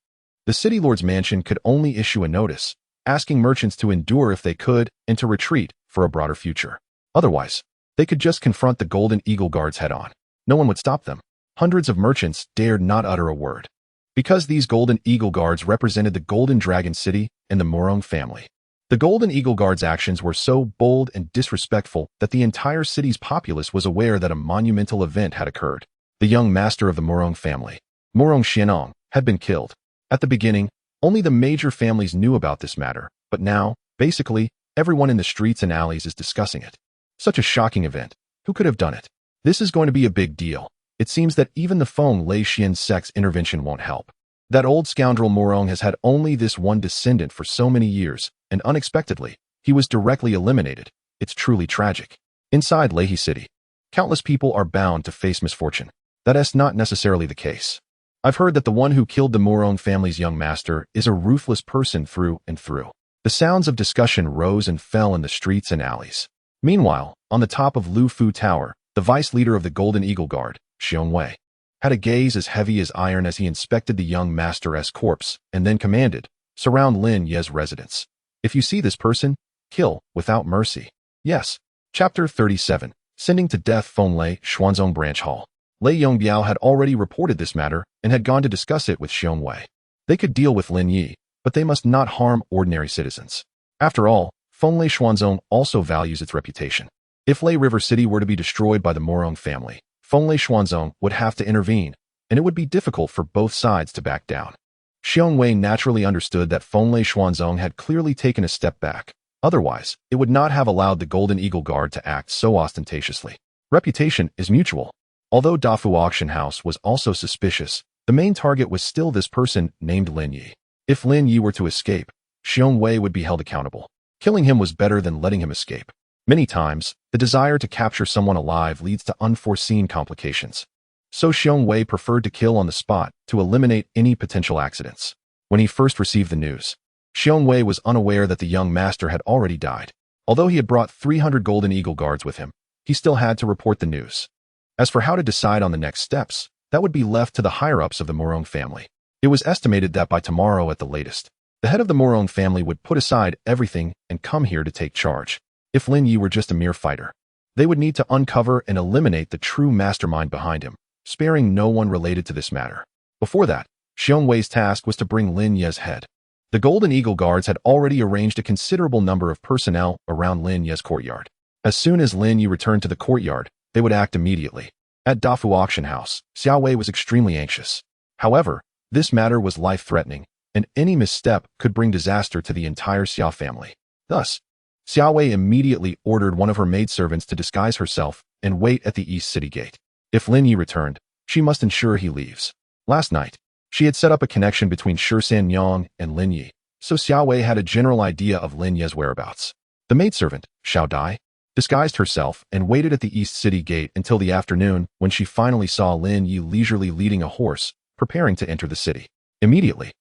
S1: The city lord's mansion could only issue a notice, asking merchants to endure if they could and to retreat for a broader future. Otherwise, they could just confront the Golden Eagle guards head-on. No one would stop them. Hundreds of merchants dared not utter a word, because these Golden Eagle guards represented the Golden Dragon City and the Morong family. The Golden Eagle guards' actions were so bold and disrespectful that the entire city's populace was aware that a monumental event had occurred. The young master of the Morong family, Morong Xianong, had been killed. At the beginning, only the major families knew about this matter, but now, basically, everyone in the streets and alleys is discussing it. Such a shocking event. Who could have done it? This is going to be a big deal. It seems that even the Feng Lei Xian sect's intervention won't help. That old scoundrel Morong has had only this one descendant for so many years, and unexpectedly, he was directly eliminated. It's truly tragic. Inside Lehi City, countless people are bound to face misfortune. That is not necessarily the case. I've heard that the one who killed the Morong family's young master is a ruthless person through and through. The sounds of discussion rose and fell in the streets and alleys. Meanwhile, on the top of Lu Fu Tower, the vice leader of the Golden Eagle Guard, Xiong Wei, had a gaze as heavy as iron as he inspected the young master's corpse and then commanded, "Surround Lin Ye's residence. If you see this person, kill without mercy." Yes. Chapter 37. Sending to Death Feng Lei Xuanzong Branch Hall. Lei Yongbiao had already reported this matter and had gone to discuss it with Xiong Wei. They could deal with Lin Ye, but they must not harm ordinary citizens. After all, Fenglei Xuanzong also values its reputation. If Lei River City were to be destroyed by the Morong family, Fenglei Xuanzong would have to intervene, and it would be difficult for both sides to back down. Xiong Wei naturally understood that Fenglei Xuanzong had clearly taken a step back. Otherwise, it would not have allowed the Golden Eagle Guard to act so ostentatiously. Reputation is mutual. Although Dafu Auction House was also suspicious, the main target was still this person named Lin Ye. If Lin Ye were to escape, Xiong Wei would be held accountable. Killing him was better than letting him escape. Many times, the desire to capture someone alive leads to unforeseen complications. So Xiong Wei preferred to kill on the spot to eliminate any potential accidents. When he first received the news, Xiong Wei was unaware that the young master had already died. Although he had brought 300 Golden Eagle Guards with him, he still had to report the news. As for how to decide on the next steps, that would be left to the higher-ups of the Morong family. It was estimated that by tomorrow at the latest, the head of the Morong family would put aside everything and come here to take charge. If Lin Ye were just a mere fighter, they would need to uncover and eliminate the true mastermind behind him, sparing no one related to this matter. Before that, Xiong Wei's task was to bring Lin Ye's head. The Golden Eagle Guards had already arranged a considerable number of personnel around Lin Ye's courtyard. As soon as Lin Ye returned to the courtyard, they would act immediately. At Dafu Auction House, Xiao Wei was extremely anxious. However, this matter was life-threatening, and any misstep could bring disaster to the entire Xiao family. Thus, Xiao Wei immediately ordered one of her maidservants to disguise herself and wait at the East City Gate. If Lin Ye returned, she must ensure he leaves. Last night, she had set up a connection between Shisan Yang and Lin Ye, so Xiao Wei had a general idea of Lin Ye's whereabouts. The maidservant, Xiao Dai, disguised herself and waited at the East City Gate until the afternoon when she finally saw Lin Ye leisurely leading a horse, preparing to enter the city. Immediately,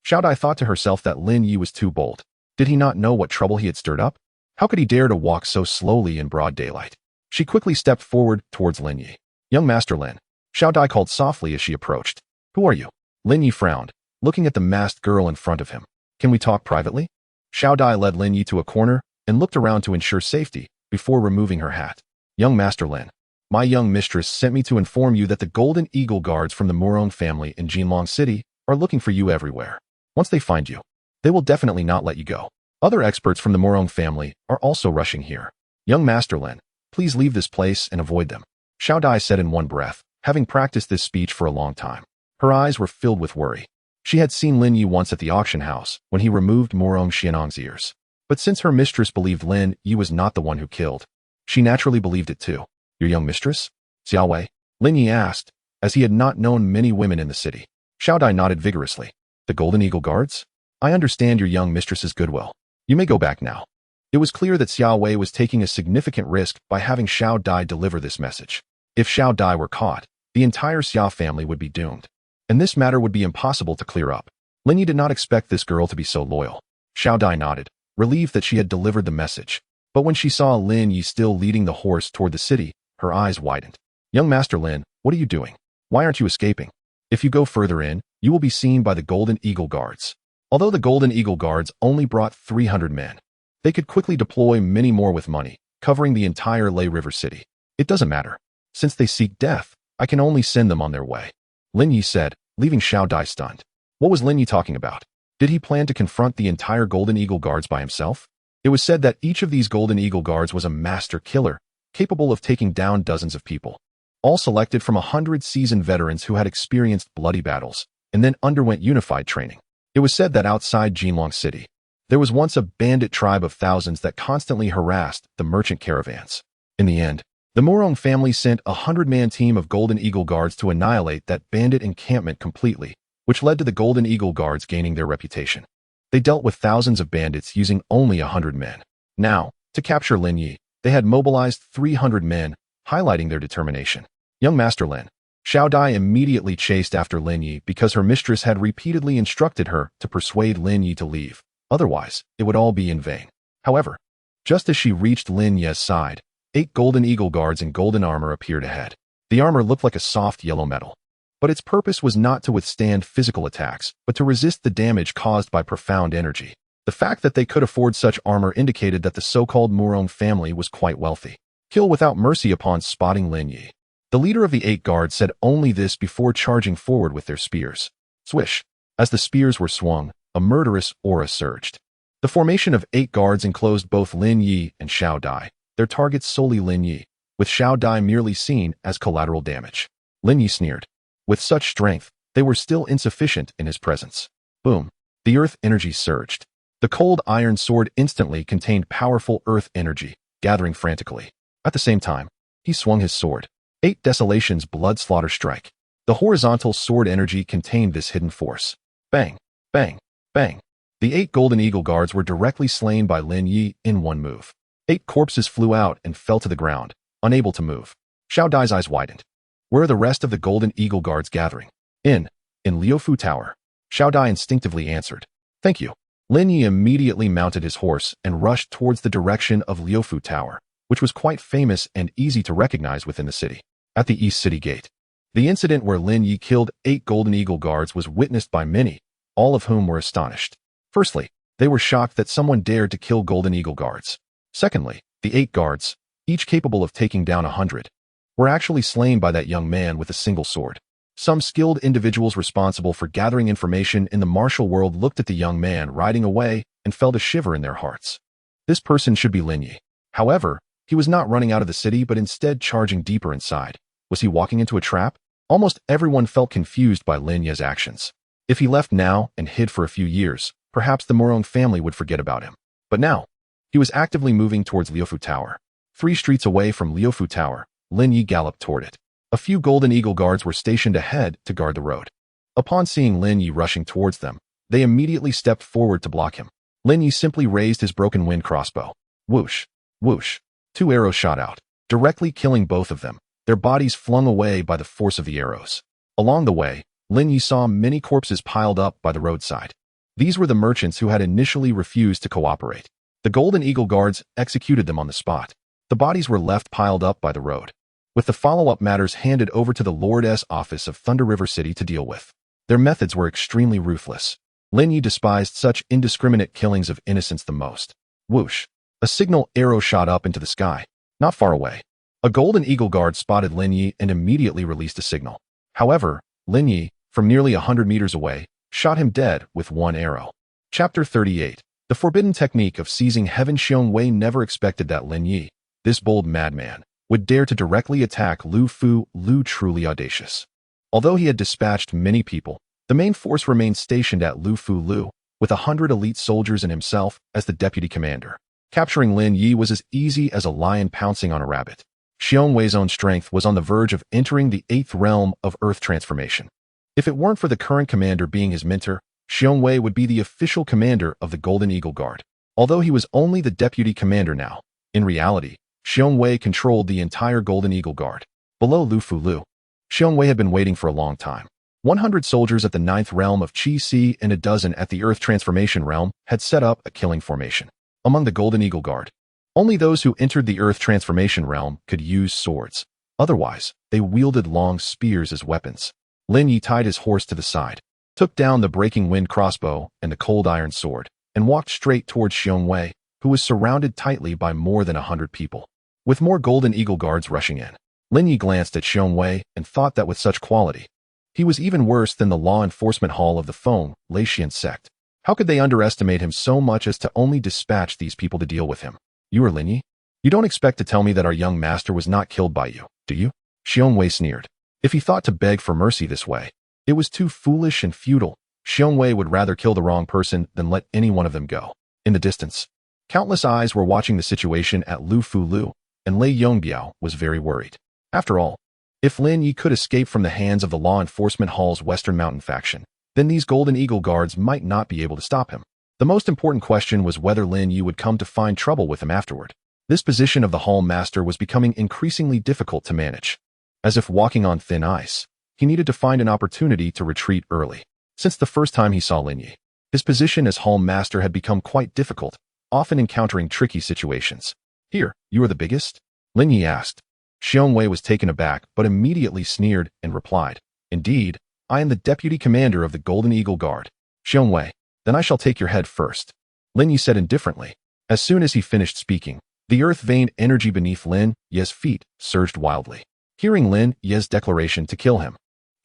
S1: Xiao Dai thought to herself that Lin Ye was too bold. Did he not know what trouble he had stirred up? How could he dare to walk so slowly in broad daylight? She quickly stepped forward towards Lin Ye. "Young Master Lin," Xiao Dai called softly as she approached. "Who are you?" Lin Ye frowned, looking at the masked girl in front of him. "Can we talk privately?" Xiao Dai led Lin Ye to a corner and looked around to ensure safety before removing her hat. "Young Master Lin, my young mistress sent me to inform you that the Golden Eagle Guards from the Morong family in Jinlong City are looking for you everywhere. Once they find you, they will definitely not let you go. Other experts from the Morong family are also rushing here. Young Master Lin, please leave this place and avoid them," Xiao Dai said in one breath, having practiced this speech for a long time. Her eyes were filled with worry. She had seen Lin Ye once at the auction house when he removed Morong Xianong's ears. But since her mistress believed Lin Ye was not the one who killed, she naturally believed it too. "Your young mistress? Xiao Wei?" Lin Ye asked, as he had not known many women in the city. Xiao Dai nodded vigorously. "The Golden Eagle Guards? I understand your young mistress's goodwill. You may go back now." It was clear that Xiao Wei was taking a significant risk by having Xiao Dai deliver this message. If Xiao Dai were caught, the entire Xiao family would be doomed, and this matter would be impossible to clear up. Lin Ye did not expect this girl to be so loyal. Xiao Dai nodded, relieved that she had delivered the message. But when she saw Lin Ye still leading the horse toward the city, her eyes widened. "Young Master Lin, what are you doing? Why aren't you escaping? If you go further in, you will be seen by the Golden Eagle Guards." Although the Golden Eagle Guards only brought 300 men, they could quickly deploy many more with money, covering the entire Lei River City. "It doesn't matter. Since they seek death, I can only send them on their way," Lin Ye said, leaving Xiao Dai stunned. What was Lin Ye talking about? Did he plan to confront the entire Golden Eagle Guards by himself? It was said that each of these Golden Eagle Guards was a master killer, capable of taking down dozens of people, all selected from 100 seasoned veterans who had experienced bloody battles and then underwent unified training. It was said that outside Jinlong City, there was once a bandit tribe of thousands that constantly harassed the merchant caravans. In the end, the Morong family sent a 100-man team of Golden Eagle Guards to annihilate that bandit encampment completely, which led to the Golden Eagle Guards gaining their reputation. They dealt with thousands of bandits using only 100 men. Now, to capture Lin Ye, they had mobilized 300 men, highlighting their determination. "Young Master Lin." Xiao Dai immediately chased after Lin Ye because her mistress had repeatedly instructed her to persuade Lin Ye to leave. Otherwise, it would all be in vain. However, just as she reached Lin Ye's side, 8 Golden Eagle Guards in golden armor appeared ahead. The armor looked like a soft yellow metal, but its purpose was not to withstand physical attacks, but to resist the damage caused by profound energy. The fact that they could afford such armor indicated that the so-called Morong family was quite wealthy. Kill without mercy upon spotting Lin Ye. The leader of the 8 guards said only this before charging forward with their spears. Swish. As the spears were swung, a murderous aura surged. The formation of 8 guards enclosed both Lin Ye and Xiao Dai, their targets solely Lin Ye, with Xiao Dai merely seen as collateral damage. Lin Ye sneered. With such strength, they were still insufficient in his presence. Boom. The earth energy surged. The cold iron sword instantly contained powerful earth energy, gathering frantically. At the same time, he swung his sword. 8 Desolation's blood slaughter strike. The horizontal sword energy contained this hidden force. Bang, bang, bang. The 8 Golden Eagle guards were directly slain by Lin Ye in one move. 8 corpses flew out and fell to the ground, unable to move. Xiao Dai's eyes widened. Where are the rest of the Golden Eagle guards gathering? In Liufu Tower. Xiao Dai instinctively answered. Thank you. Lin Ye immediately mounted his horse and rushed towards the direction of Liufu Tower, which was quite famous and easy to recognize within the city. At the East City Gate. The incident where Lin Ye killed 8 Golden Eagle guards was witnessed by many, all of whom were astonished. Firstly, they were shocked that someone dared to kill Golden Eagle guards. Secondly, the 8 guards, each capable of taking down 100, were actually slain by that young man with a single sword. Some skilled individuals responsible for gathering information in the martial world looked at the young man riding away and felt a shiver in their hearts. This person should be Lin Ye. However, he was not running out of the city but instead charging deeper inside. Was he walking into a trap? Almost everyone felt confused by Lin Ye's actions. If he left now and hid for a few years, perhaps the Morong family would forget about him. But now, he was actively moving towards Liufu Tower. 3 streets away from Liufu Tower, Lin Ye galloped toward it. A few Golden Eagle guards were stationed ahead to guard the road. Upon seeing Lin Ye rushing towards them, they immediately stepped forward to block him. Lin Ye simply raised his broken wind crossbow. Whoosh, whoosh. 2 arrows shot out, directly killing both of them, their bodies flung away by the force of the arrows. Along the way, Lin Ye saw many corpses piled up by the roadside. These were the merchants who had initially refused to cooperate. The Golden Eagle guards executed them on the spot. The bodies were left piled up by the road, with the follow-up matters handed over to the Lord's office of Thunder River City to deal with. Their methods were extremely ruthless. Lin Ye despised such indiscriminate killings of innocents the most. Whoosh. A signal arrow shot up into the sky. Not far away, a Golden Eagle guard spotted Lin Ye and immediately released a signal. However, Lin Ye, from nearly 100 meters away, shot him dead with 1 arrow. Chapter 38. The Forbidden Technique of Seizing Heaven. Xiong Wei never expected that Lin Ye, this bold madman, would dare to directly attack Lu Fu. Lu truly audacious. Although he had dispatched many people, the main force remained stationed at Lu Fu Lu, with 100 elite soldiers and himself as the deputy commander. Capturing Lin Ye was as easy as a lion pouncing on a rabbit. Xiong Wei's own strength was on the verge of entering the 8th realm of Earth transformation. If it weren't for the current commander being his mentor, Xiong Wei would be the official commander of the Golden Eagle Guard. Although he was only the deputy commander now, in reality, Xiong Wei controlled the entire Golden Eagle Guard. Below Lu Fu Lu, Xiong Wei had been waiting for a long time. 100 soldiers at the 9th realm of Qi Si and a dozen at the Earth transformation realm had set up a killing formation. Among the Golden Eagle Guard, only those who entered the Earth transformation realm could use swords. Otherwise, they wielded long spears as weapons. Lin Ye tied his horse to the side, took down the breaking wind crossbow and the cold iron sword, and walked straight towards Xiong Wei, who was surrounded tightly by more than 100 people. With more Golden Eagle guards rushing in, Lin Ye glanced at Xiong Wei and thought that with such quality, he was even worse than the law enforcement hall of the Feng Leixian sect. How could they underestimate him so much as to only dispatch these people to deal with him? You are Lin Ye? You don't expect to tell me that our young master was not killed by you, do you? Xiong Wei sneered. If he thought to beg for mercy this way, it was too foolish and futile. Xiong Wei would rather kill the wrong person than let any one of them go. In the distance, countless eyes were watching the situation at Lu Fu Lu, and Lei Yongbiao was very worried. After all, if Lin Ye could escape from the hands of the law enforcement hall's Western Mountain faction, then these Golden Eagle guards might not be able to stop him. The most important question was whether Lin Ye would come to find trouble with him afterward. This position of the hall master was becoming increasingly difficult to manage. As if walking on thin ice, he needed to find an opportunity to retreat early. Since the first time he saw Lin Ye, his position as hall master had become quite difficult, often encountering tricky situations. Here, you are the biggest? Lin Ye asked. Xiong Wei was taken aback but immediately sneered and replied, Indeed, I am the deputy commander of the Golden Eagle Guard. Xiong Wei, then I shall take your head first. Lin Ye said indifferently. As soon as he finished speaking, the earth-veined energy beneath Lin Ye's feet surged wildly. Hearing Lin Ye's declaration to kill him,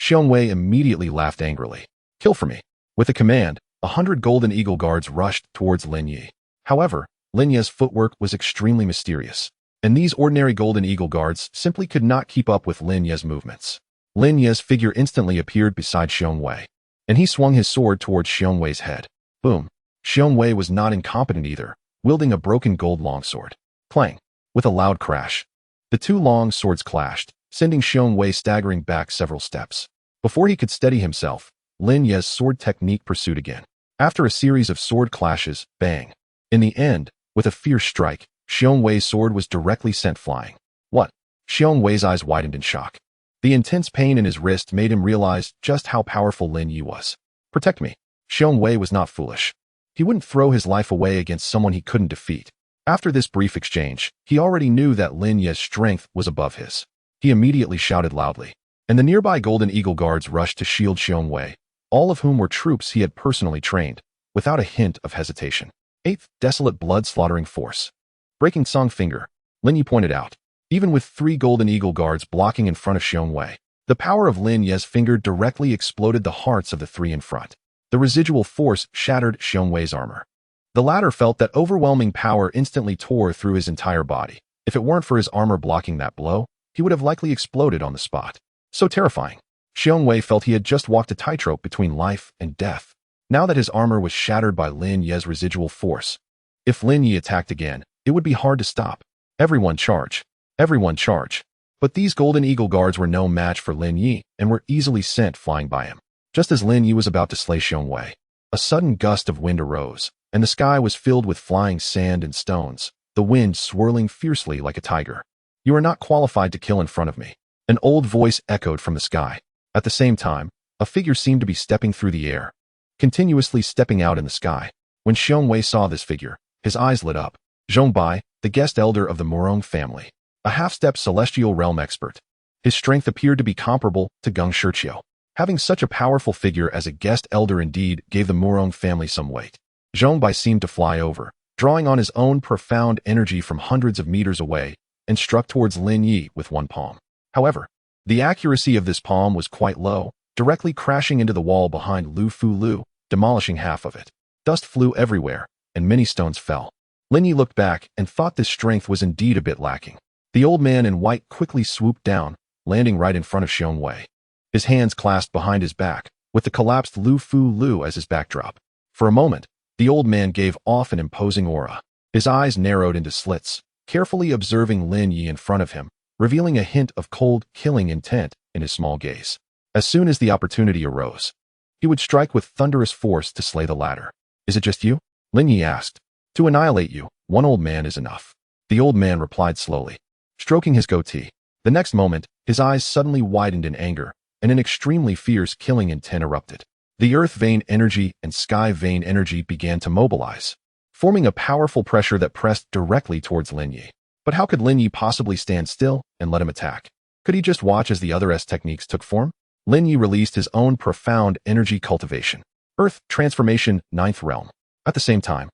S1: Xiong Wei immediately laughed angrily. Kill for me. With a command, 100 Golden Eagle guards rushed towards Lin Ye. However, Lin Ye's footwork was extremely mysterious, and these ordinary Golden Eagle guards simply could not keep up with Lin Ye's movements. Lin Ye's figure instantly appeared beside Xiong Wei, and he swung his sword towards Xiong Wei's head. Boom! Xiong Wei was not incompetent either, wielding a broken gold longsword. Clang! With a loud crash, the two long swords clashed, sending Xiong Wei staggering back several steps. Before he could steady himself, Lin Ye's sword technique pursued again. After a series of sword clashes, bang! In the end, with a fierce strike, Xiong Wei's sword was directly sent flying. What? Xiong Wei's eyes widened in shock. The intense pain in his wrist made him realize just how powerful Lin Ye was. Protect me. Xiong Wei was not foolish. He wouldn't throw his life away against someone he couldn't defeat. After this brief exchange, he already knew that Lin Ye's strength was above his. He immediately shouted loudly, and the nearby Golden Eagle guards rushed to shield Xiong Wei, all of whom were troops he had personally trained, without a hint of hesitation. 8th Desolate Blood-Slaughtering Force. Breaking Song Finger, Lin Ye pointed out. Even with 3 Golden Eagle guards blocking in front of Xiong Wei, the power of Lin Ye's finger directly exploded the hearts of the 3 in front. The residual force shattered Xiong Wei's armor. The latter felt that overwhelming power instantly tore through his entire body. If it weren't for his armor blocking that blow, he would have likely exploded on the spot. So terrifying. Xiong Wei felt he had just walked a tightrope between life and death. Now that his armor was shattered by Lin Ye's residual force, if Lin Ye attacked again, it would be hard to stop. Everyone charge. Everyone charge. But these Golden Eagle guards were no match for Lin Ye and were easily sent flying by him. Just as Lin Ye was about to slay Xiong Wei, a sudden gust of wind arose, and the sky was filled with flying sand and stones, the wind swirling fiercely like a tiger. You are not qualified to kill in front of me. An old voice echoed from the sky. At the same time, a figure seemed to be stepping through the air, continuously stepping out in the sky. When Xiong Wei saw this figure, his eyes lit up. Zhongbai, the guest elder of the Murong family, a half-step celestial realm expert. His strength appeared to be comparable to Geng Shiqiu. Having such a powerful figure as a guest elder indeed gave the Murong family some weight. Zhongbai seemed to fly over, drawing on his own profound energy from hundreds of meters away, and struck towards Lin Ye with one palm. However, the accuracy of this palm was quite low, directly crashing into the wall behind Lu Fu Lu, demolishing half of it. Dust flew everywhere, and many stones fell. Lin Ye looked back and thought this strength was indeed a bit lacking. The old man in white quickly swooped down, landing right in front of Xiong Wei. His hands clasped behind his back, with the collapsed Lu Fu Lu as his backdrop. For a moment, the old man gave off an imposing aura. His eyes narrowed into slits, carefully observing Lin Ye in front of him, revealing a hint of cold, killing intent in his small gaze. As soon as the opportunity arose, he would strike with thunderous force to slay the latter. Is it just you? Lin Ye asked. To annihilate you, one old man is enough. The old man replied slowly, stroking his goatee. The next moment, his eyes suddenly widened in anger, and an extremely fierce killing intent erupted. The earth vein energy and sky vein energy began to mobilize, forming a powerful pressure that pressed directly towards Lin Ye. But how could Lin Ye possibly stand still and let him attack? Could he just watch as the other techniques took form? Lin Ye released his own profound energy cultivation. Earth Transformation 9th Realm. At the same time,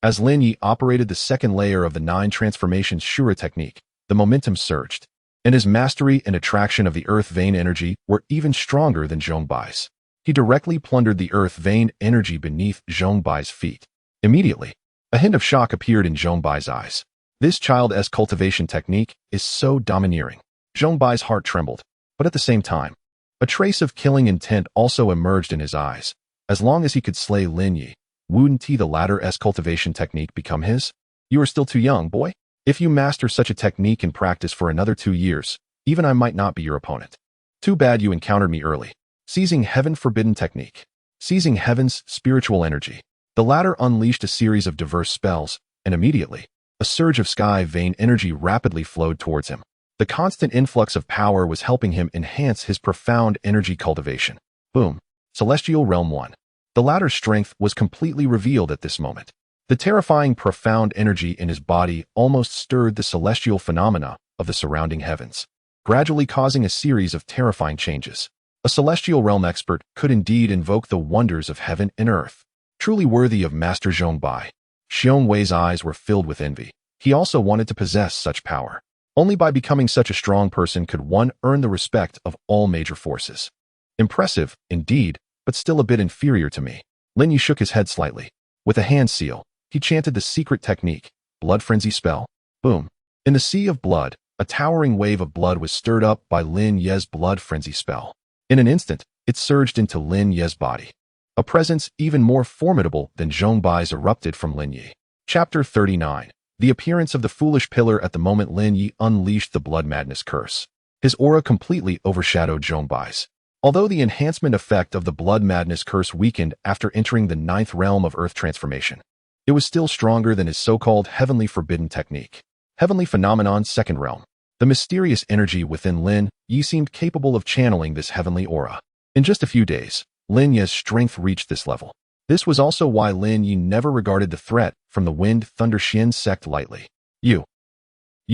S1: as Lin Ye operated the second layer of the 9 Transformations Asura technique, the momentum surged, and his mastery and attraction of the earth vein energy were even stronger than Zhongbai's. He directly plundered the earth vein energy beneath Zhongbai's feet. Immediately, a hint of shock appeared in Zhongbai's eyes. This child's cultivation technique is so domineering. Zhongbai's heart trembled, but at the same time, a trace of killing intent also emerged in his eyes. As long as he could slay Lin Ye, wouldn't the latter's cultivation technique become his? You are still too young, boy. If you master such a technique and practice for another 2 years, even I might not be your opponent. Too bad you encountered me early. Seizing Heaven Forbidden Technique. Seizing Heaven's spiritual energy. The latter unleashed a series of diverse spells, and immediately, a surge of sky vein energy rapidly flowed towards him. The constant influx of power was helping him enhance his profound energy cultivation. Boom. Celestial Realm 1. The latter's strength was completely revealed at this moment. The terrifying profound energy in his body almost stirred the celestial phenomena of the surrounding heavens, gradually causing a series of terrifying changes. A celestial realm expert could indeed invoke the wonders of heaven and earth, truly worthy of Master Zhongbai. Xiong Wei's eyes were filled with envy. He also wanted to possess such power. Only by becoming such a strong person could one earn the respect of all major forces. Impressive, indeed, but still a bit inferior to me. Lin Ye shook his head slightly. With a hand seal, he chanted the secret technique, blood frenzy spell. Boom. In the sea of blood, a towering wave of blood was stirred up by Lin Ye's blood frenzy spell. In an instant, it surged into Lin Ye's body. A presence even more formidable than Zhong Bai's erupted from Lin Ye. Chapter 39. The appearance of the foolish pillar. At the moment Lin Ye unleashed the blood madness curse, his aura completely overshadowed Zhong Bai's. Although the enhancement effect of the blood madness curse weakened after entering the 9th realm of earth transformation, it was still stronger than his so-called heavenly forbidden technique. Heavenly phenomenon 2nd realm. The mysterious energy within Lin Ye seemed capable of channeling this heavenly aura. In just a few days, Lin Ye's strength reached this level. This was also why Lin Ye never regarded the threat from the Wind Thunder Xin sect lightly. You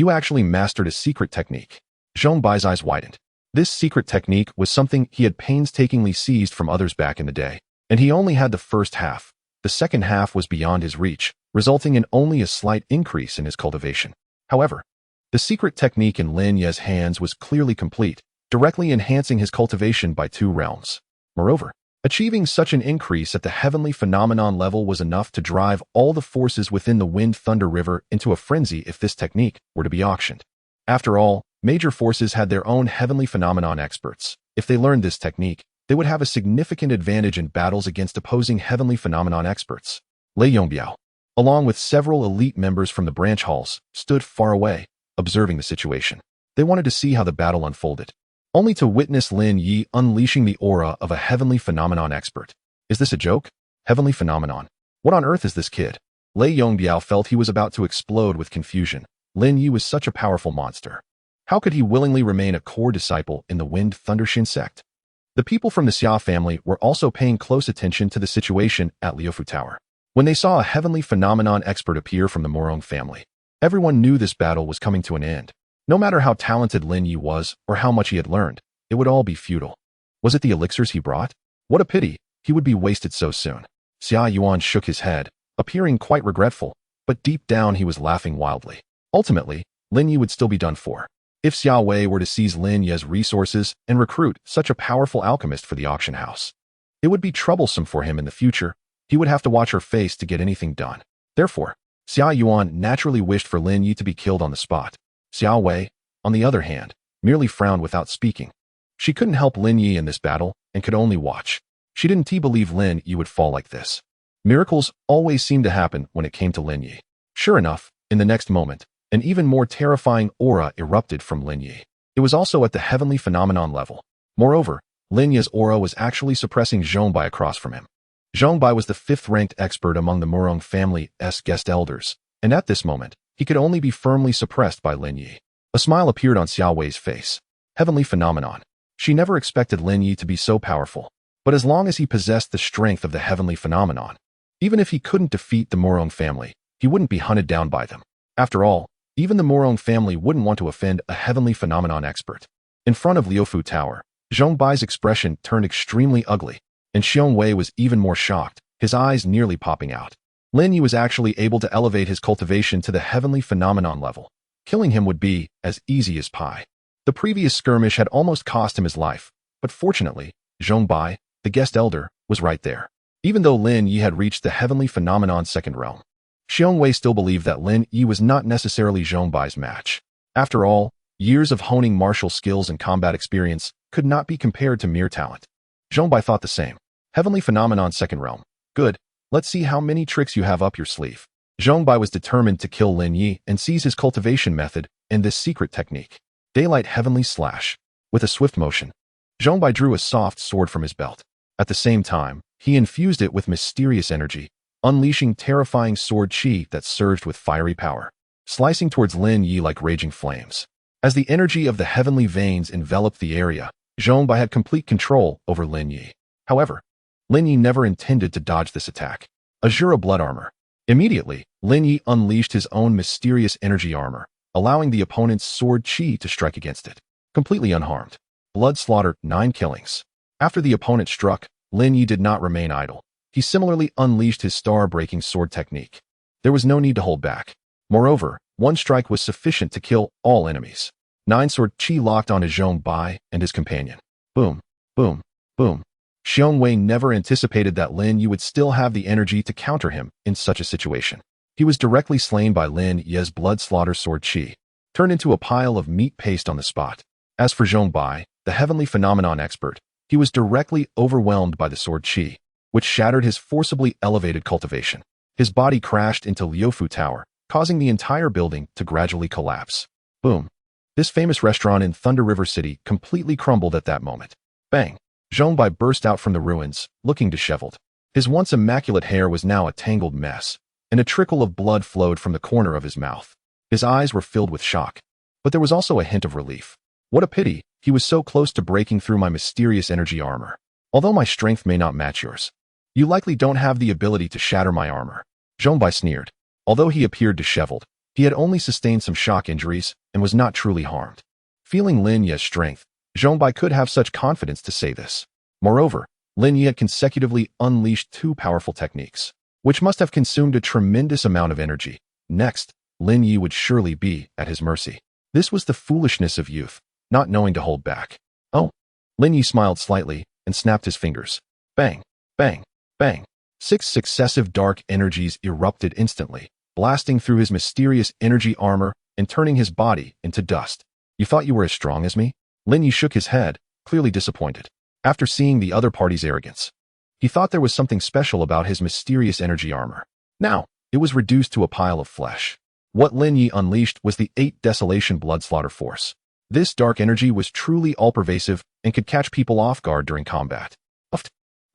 S1: actually mastered a secret technique. Zhong Bai's eyes widened. This secret technique was something he had painstakingly seized from others back in the day, and he only had the first half. The second half was beyond his reach, resulting in only a slight increase in his cultivation. However, the secret technique in Lin Ye's hands was clearly complete, directly enhancing his cultivation by 2 realms. Moreover, achieving such an increase at the heavenly phenomenon level was enough to drive all the forces within the Wind Thunder River into a frenzy if this technique were to be auctioned. After all, major forces had their own heavenly phenomenon experts. If they learned this technique, they would have a significant advantage in battles against opposing heavenly phenomenon experts. Lei Yongbiao, along with several elite members from the branch halls, stood far away, observing the situation. They wanted to see how the battle unfolded, only to witness Lin Ye unleashing the aura of a heavenly phenomenon expert. Is this a joke? Heavenly phenomenon? What on earth is this kid? Lei Yongbiao felt he was about to explode with confusion. Lin Ye was such a powerful monster. How could he willingly remain a core disciple in the Wind Thunder Xin sect? The people from the Xia family were also paying close attention to the situation at Liufu Tower. When they saw a heavenly phenomenon expert appear from the Morong family, everyone knew this battle was coming to an end. No matter how talented Lin Ye was or how much he had learned, it would all be futile. Was it the elixirs he brought? What a pity, he would be wasted so soon. Xia Yuan shook his head, appearing quite regretful, but deep down he was laughing wildly. Ultimately, Lin Ye would still be done for. If Xiao Wei were to seize Lin Ye's resources and recruit such a powerful alchemist for the auction house, it would be troublesome for him in the future. He would have to watch her face to get anything done. Therefore, Xia Yuan naturally wished for Lin Ye to be killed on the spot. Xiao Wei, on the other hand, merely frowned without speaking. She couldn't help Lin Ye in this battle and could only watch. She didn't believe Lin Ye would fall like this. Miracles always seemed to happen when it came to Lin Ye. Sure enough, in the next moment, an even more terrifying aura erupted from Lin Ye. It was also at the heavenly phenomenon level. Moreover, Lin Ye's aura was actually suppressing Zhong Bai across from him. Zhong Bai was the 5th-ranked expert among the Murong family's guest elders, and at this moment, he could only be firmly suppressed by Lin Ye. A smile appeared on Xiao Wei's face. Heavenly phenomenon. She never expected Lin Ye to be so powerful, but as long as he possessed the strength of the heavenly phenomenon, even if he couldn't defeat the Murong family, he wouldn't be hunted down by them. After all, even the Murong family wouldn't want to offend a heavenly phenomenon expert. In front of Liufu Tower, Zhong Bai's expression turned extremely ugly, and Xiong Wei was even more shocked, his eyes nearly popping out. Lin Ye was actually able to elevate his cultivation to the heavenly phenomenon level. Killing him would be as easy as pie. The previous skirmish had almost cost him his life, but fortunately, Zhong Bai, the guest elder, was right there. Even though Lin Ye had reached the heavenly phenomenon 2nd realm, Xiong Wei still believed that Lin Ye was not necessarily Zhong Bai's match. After all, years of honing martial skills and combat experience could not be compared to mere talent. Zhong Bai thought the same. Heavenly phenomenon 2nd realm. Good, let's see how many tricks you have up your sleeve. Zhong Bai was determined to kill Lin Ye and seize his cultivation method and this secret technique. Daylight Heavenly Slash. With a swift motion, Zhong Bai drew a soft sword from his belt. At the same time, he infused it with mysterious energy, unleashing terrifying sword chi that surged with fiery power, slicing towards Lin Ye like raging flames. As the energy of the heavenly veins enveloped the area, Zhong Bai had complete control over Lin Ye. However, Lin Ye never intended to dodge this attack. Asura blood armor. Immediately, Lin Ye unleashed his own mysterious energy armor, allowing the opponent's sword chi to strike against it. Completely unharmed. Blood slaughter, 9 killings. After the opponent struck, Lin Ye did not remain idle. He similarly unleashed his star-breaking sword technique. There was no need to hold back. Moreover, One strike was sufficient to kill all enemies. Nine sword chi locked onto Zhong Bai and his companion. Boom, boom, boom. Xiong Wei never anticipated that Lin Ye would still have the energy to counter him in such a situation. He was directly slain by Lin Ye's blood slaughter sword chi, turned into a pile of meat paste on the spot. As for Zhong Bai, the heavenly phenomenon expert, he was directly overwhelmed by the sword chi, which shattered his forcibly elevated cultivation. His body crashed into Liufu Tower, causing the entire building to gradually collapse. Boom. This famous restaurant in Thunder River City completely crumbled at that moment. Bang. Zhong Bai burst out from the ruins, looking disheveled. His once immaculate hair was now a tangled mess, and a trickle of blood flowed from the corner of his mouth. His eyes were filled with shock, but there was also a hint of relief. What a pity, he was so close to breaking through my mysterious energy armor. Although my strength may not match yours, you likely don't have the ability to shatter my armor. Zhong Bai sneered. Although he appeared disheveled, he had only sustained some shock injuries and was not truly harmed. Feeling Lin Ye's strength, Zhong Bai could have such confidence to say this. Moreover, Lin Ye had consecutively unleashed two powerful techniques, which must have consumed a tremendous amount of energy. Next, Lin Ye would surely be at his mercy. This was the foolishness of youth, not knowing to hold back. Oh. Lin Ye smiled slightly and snapped his fingers. Bang, bang, bang. 6 successive dark energies erupted instantly, blasting through his mysterious energy armor and turning his body into dust. You thought you were as strong as me? Lin Ye shook his head, clearly disappointed. After seeing the other party's arrogance, he thought there was something special about his mysterious energy armor. Now, it was reduced to a pile of flesh. What Lin Ye unleashed was the 8 Desolation Blood Slaughter Force. This dark energy was truly all-pervasive and could catch people off guard during combat.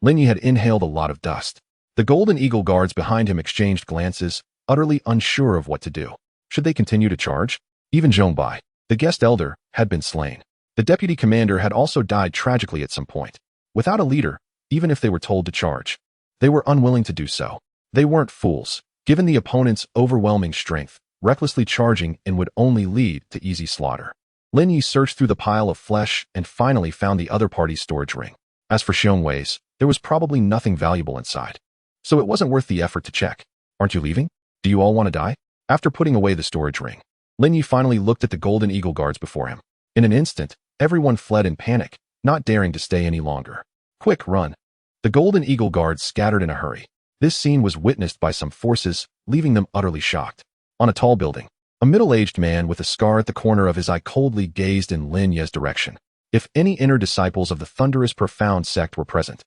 S1: Lin Ye had inhaled a lot of dust. The Golden Eagle guards behind him exchanged glances, utterly unsure of what to do. Should they continue to charge? Even Zhong Bai, the guest elder, had been slain. The deputy commander had also died tragically at some point. Without a leader, even if they were told to charge, they were unwilling to do so. They weren't fools. Given the opponent's overwhelming strength, recklessly charging in would only lead to easy slaughter. Lin Ye searched through the pile of flesh and finally found the other party's storage ring. As for Xiong Wei's, there was probably nothing valuable inside, so it wasn't worth the effort to check. Aren't you leaving? Do you all want to die? After putting away the storage ring, Lin Ye finally looked at the Golden Eagle guards before him. In an instant, everyone fled in panic, not daring to stay any longer. Quick, run. The Golden Eagle guards scattered in a hurry. This scene was witnessed by some forces, leaving them utterly shocked. On a tall building, a middle-aged man with a scar at the corner of his eye coldly gazed in Lin Ye's direction. If any inner disciples of the thunderous profound sect were present,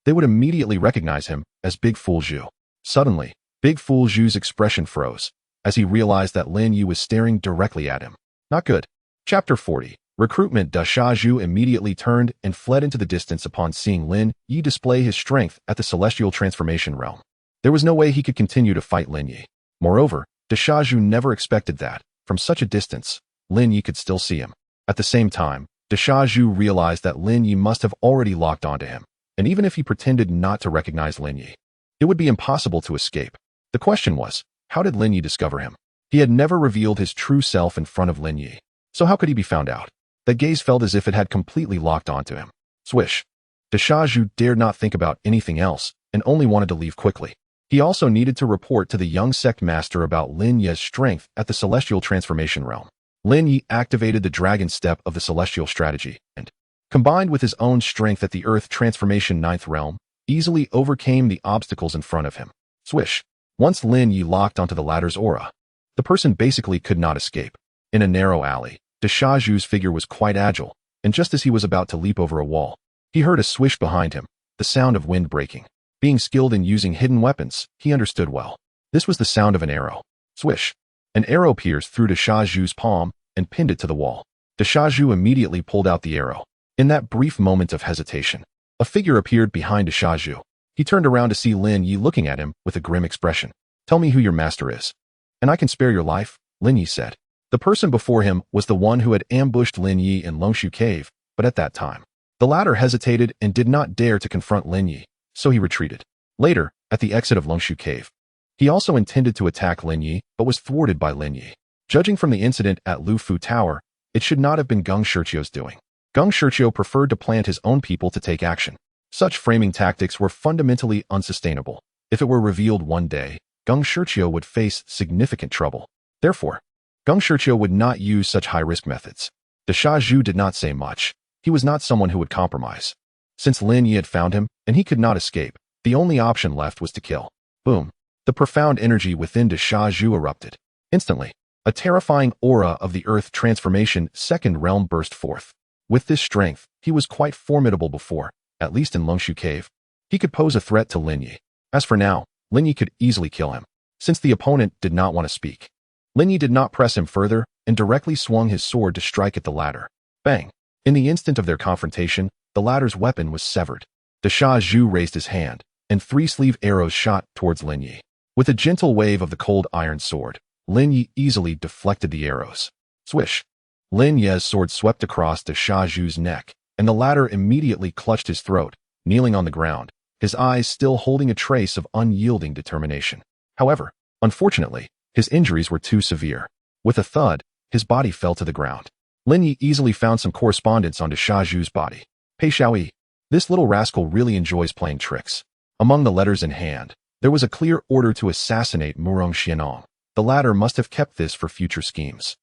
S1: they would immediately recognize him as Big Fool Zhu. Suddenly, Big Fool Zhu's expression froze, as he realized that Lin Ye was staring directly at him. Not good. Chapter 40. Recruitment. Da Sha Zhu immediately turned and fled into the distance upon seeing Lin Ye display his strength at the celestial transformation realm. There was no way he could continue to fight Lin Ye. Moreover, Da Sha Zhu never expected that, from such a distance, Lin Ye could still see him. At the same time, Da Sha Zhu realized that Lin Ye must have already locked onto him, and even if he pretended not to recognize Lin Ye, it would be impossible to escape. The question was, how did Lin Ye discover him? He had never revealed his true self in front of Lin Ye, so how could he be found out? That gaze felt as if it had completely locked onto him. Swish. Da Sha Zhu dared not think about anything else and only wanted to leave quickly. He also needed to report to the young sect master about Lin Ye's strength at the celestial transformation realm. Lin Ye activated the dragon step of the celestial strategy and, combined with his own strength at the earth transformation 9th realm, easily overcame the obstacles in front of him. Swish. Once Lin Ye locked onto the ladder's aura, the person basically could not escape. In a narrow alley, Da Sha Zhu's figure was quite agile, and just as he was about to leap over a wall, he heard a swish behind him, the sound of wind breaking. Being skilled in using hidden weapons, he understood well. This was the sound of an arrow. Swish. An arrow pierced through Da Sha Zhu's palm and pinned it to the wall. Da Sha Zhu immediately pulled out the arrow. In that brief moment of hesitation, a figure appeared behind Da Sha Zhu. He turned around to see Lin Ye looking at him with a grim expression. Tell me who your master is, and I can spare your life, Lin Ye said. The person before him was the one who had ambushed Lin Ye in Longshu Cave, but at that time, the latter hesitated and did not dare to confront Lin Ye, so he retreated. Later, at the exit of Longshu Cave, he also intended to attack Lin Ye, but was thwarted by Lin Ye. Judging from the incident at Lufu Tower, it should not have been Geng Shiqiu's doing. Geng Shiqiu preferred to plant his own people to take action. Such framing tactics were fundamentally unsustainable. If it were revealed one day, Geng Shiqiu would face significant trouble. Therefore, Geng Shiqiu would not use such high-risk methods. De Shaju did not say much. He was not someone who would compromise. Since Lin Ye had found him, and he could not escape, the only option left was to kill. Boom. The profound energy within de Shaju erupted. Instantly, a terrifying aura of the earth transformation second realm burst forth. With this strength, he was quite formidable before, at least in Longshu Cave. He could pose a threat to Lin Ye. As for now, Lin Ye could easily kill him. Since the opponent did not want to speak, Lin Ye did not press him further and directly swung his sword to strike at the latter. Bang! In the instant of their confrontation, the latter's weapon was severed. De Shaju raised his hand, and 3 sleeve arrows shot towards Lin Ye. With a gentle wave of the cold iron sword, Lin Ye easily deflected the arrows. Swish! Lin Ye's sword swept across de Shaju's neck, and the latter immediately clutched his throat, kneeling on the ground, his eyes still holding a trace of unyielding determination. However, unfortunately, his injuries were too severe. With a thud, his body fell to the ground. Lin Ye easily found some correspondence on de Shaju's body. Pei Xiaoyi. This little rascal really enjoys playing tricks. Among the letters in hand, there was a clear order to assassinate Murong Xianong. The latter must have kept this for future schemes.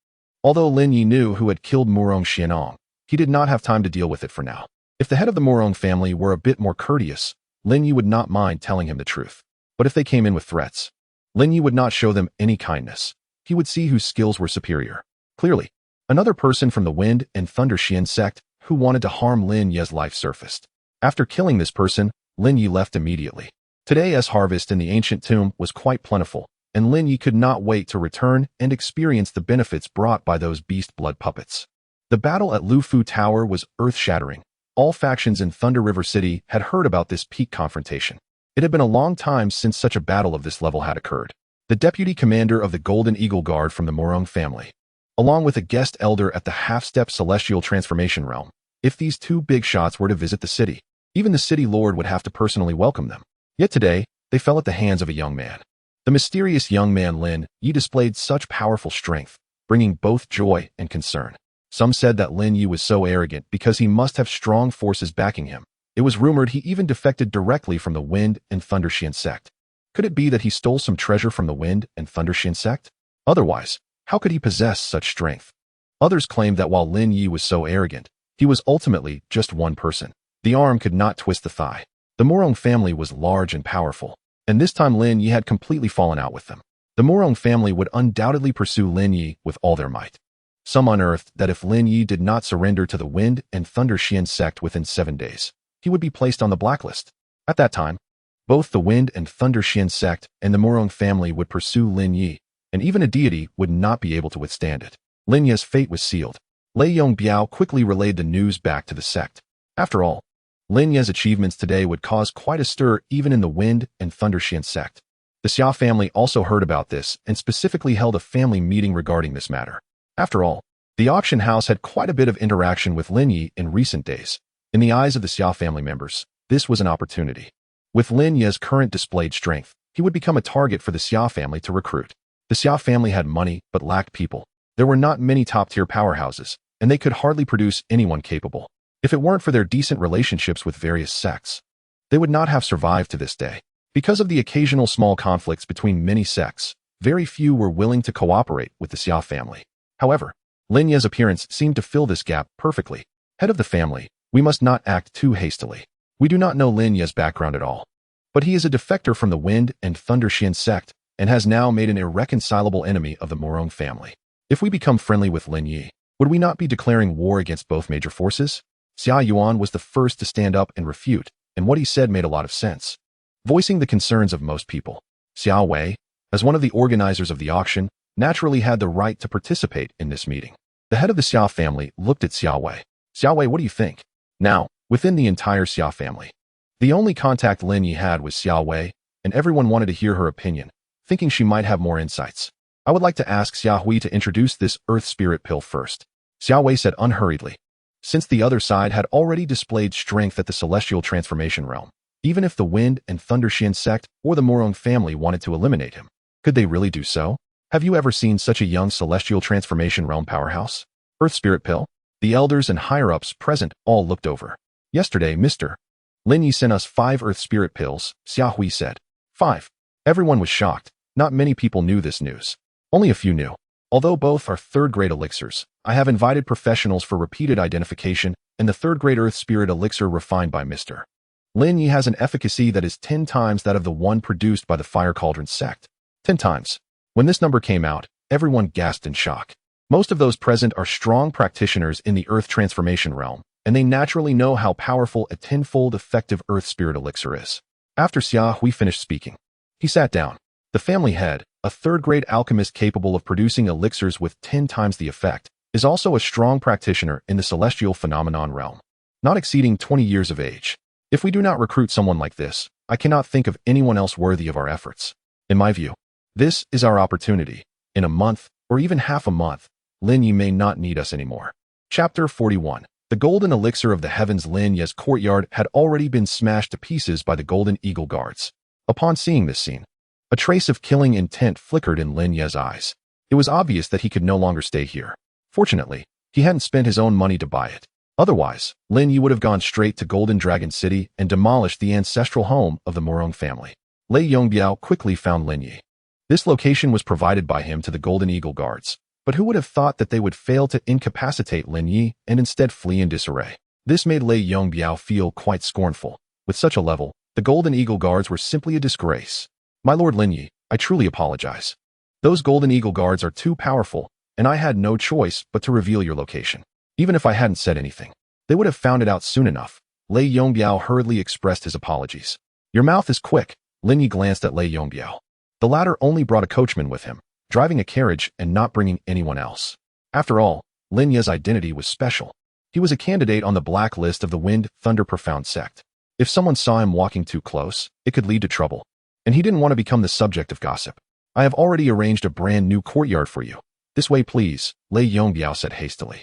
S1: Although Lin Ye knew who had killed Murong Xianong, he did not have time to deal with it for now. If the head of the Murong family were a bit more courteous, Lin Ye would not mind telling him the truth. But if they came in with threats, Lin Ye would not show them any kindness. He would see whose skills were superior. Clearly, another person from the Wind and Thunder Xian sect who wanted to harm Lin Ye's life surfaced. After killing this person, Lin Ye left immediately. Today's harvest in the ancient tomb was quite plentiful, and Lin Ye could not wait to return and experience the benefits brought by those beast blood puppets. The battle at Lufu Tower was earth-shattering. All factions in Thunder River City had heard about this peak confrontation. It had been a long time since such a battle of this level had occurred. The deputy commander of the Golden Eagle Guard from the Murong family, along with a guest elder at the half-step celestial transformation realm. If these 2 big shots were to visit the city, even the city lord would have to personally welcome them. Yet today, they fell at the hands of a young man. The mysterious young man Lin Ye displayed such powerful strength, bringing both joy and concern. Some said that Lin Ye was so arrogant because he must have strong forces backing him. It was rumored he even defected directly from the Wind and Thunder Xian sect. Could it be that he stole some treasure from the Wind and Thunder Xian sect? Otherwise, how could he possess such strength? Others claimed that while Lin Ye was so arrogant, he was ultimately just one person. The arm could not twist the thigh. The Murong family was large and powerful, and this time Lin Ye had completely fallen out with them. The Murong family would undoubtedly pursue Lin Ye with all their might. Some unearthed that if Lin Ye did not surrender to the Wind and Thunder Xian sect within 7 days, he would be placed on the blacklist. At that time, both the Wind and Thunder Xian sect and the Murong family would pursue Lin Ye, and even a deity would not be able to withstand it. Lin Ye's fate was sealed. Lei Yongbiao quickly relayed the news back to the sect. After all, Lin Ye's achievements today would cause quite a stir even in the Wind and Thunder Xian sect. The Xia family also heard about this and specifically held a family meeting regarding this matter. After all, the auction house had quite a bit of interaction with Lin Ye in recent days. In the eyes of the Xia family members, this was an opportunity. With Lin Ye's current displayed strength, he would become a target for the Xia family to recruit. The Xia family had money but lacked people. There were not many top-tier powerhouses, and they could hardly produce anyone capable. If it weren't for their decent relationships with various sects, they would not have survived to this day. Because of the occasional small conflicts between many sects, very few were willing to cooperate with the Xia family. However, Lin Ye's appearance seemed to fill this gap perfectly. Head of the family, we must not act too hastily. We do not know Lin Ye's background at all, but he is a defector from the Wind and Thunder Xian sect and has now made an irreconcilable enemy of the Murong family. If we become friendly with Lin Ye, would we not be declaring war against both major forces? Xia Yuan was the first to stand up and refute, and what he said made a lot of sense, voicing the concerns of most people. Xia Wei, as one of the organizers of the auction, naturally had the right to participate in this meeting. The head of the Xia family looked at Xia Wei. Xia Wei, what do you think? Now, within the entire Xia family, the only contact Lin Ye had was Xia Wei, and everyone wanted to hear her opinion, thinking she might have more insights. I would like to ask Xia Hui to introduce this Earth Spirit Pill first, Xia Wei said unhurriedly. Since the other side had already displayed strength at the Celestial Transformation Realm, even if the Wind and Thunder Xian sect or the Murong family wanted to eliminate him, could they really do so? Have you ever seen such a young Celestial Transformation Realm powerhouse? Earth Spirit Pill? The elders and higher-ups present all looked over. Yesterday, Mr. Lin Ye sent us 5 Earth Spirit Pills, Xia Hui said. 5. Everyone was shocked. Not many people knew this news. Only a few knew. Although both are third-grade elixirs, I have invited professionals for repeated identification, and the third-grade Earth Spirit elixir refined by Mr. Lin Ye has an efficacy that is 10 times that of the one produced by the Fire Cauldron sect. 10 times. When this number came out, everyone gasped in shock. Most of those present are strong practitioners in the Earth transformation realm, and they naturally know how powerful a tenfold effective Earth Spirit elixir is. After Xia Hui finished speaking, he sat down. The family head, a third-grade alchemist capable of producing elixirs with 10 times the effect, is also a strong practitioner in the celestial phenomenon realm, not exceeding 20 years of age. If we do not recruit someone like this, I cannot think of anyone else worthy of our efforts. In my view, this is our opportunity. In a month, or even half a month, Lin Ye may not need us anymore. Chapter 41. The golden elixir of the heavens. Lin Ye's courtyard had already been smashed to pieces by the golden eagle guards. Upon seeing this scene, a trace of killing intent flickered in Lin Ye's eyes. It was obvious that he could no longer stay here. Fortunately, he hadn't spent his own money to buy it. Otherwise, Lin Ye would have gone straight to Golden Dragon City and demolished the ancestral home of the Morong family. Lei Yongbiao quickly found Lin Ye. This location was provided by him to the Golden Eagle Guards, but who would have thought that they would fail to incapacitate Lin Ye and instead flee in disarray? This made Lei Yongbiao feel quite scornful. With such a level, the Golden Eagle Guards were simply a disgrace. My Lord Lin Ye, I truly apologize. Those Golden Eagle Guards are too powerful, and I had no choice but to reveal your location. Even if I hadn't said anything, they would have found it out soon enough. Lei Yongbiao hurriedly expressed his apologies. Your mouth is quick. Lin Ye glanced at Lei Yongbiao. The latter only brought a coachman with him, driving a carriage and not bringing anyone else. After all, Lin Ye's identity was special. He was a candidate on the black list of the Wind Thunder Profound sect. If someone saw him walking too close, it could lead to trouble. And he didn't want to become the subject of gossip. I have already arranged a brand new courtyard for you. This way, please, Lei Yongbiao said hastily.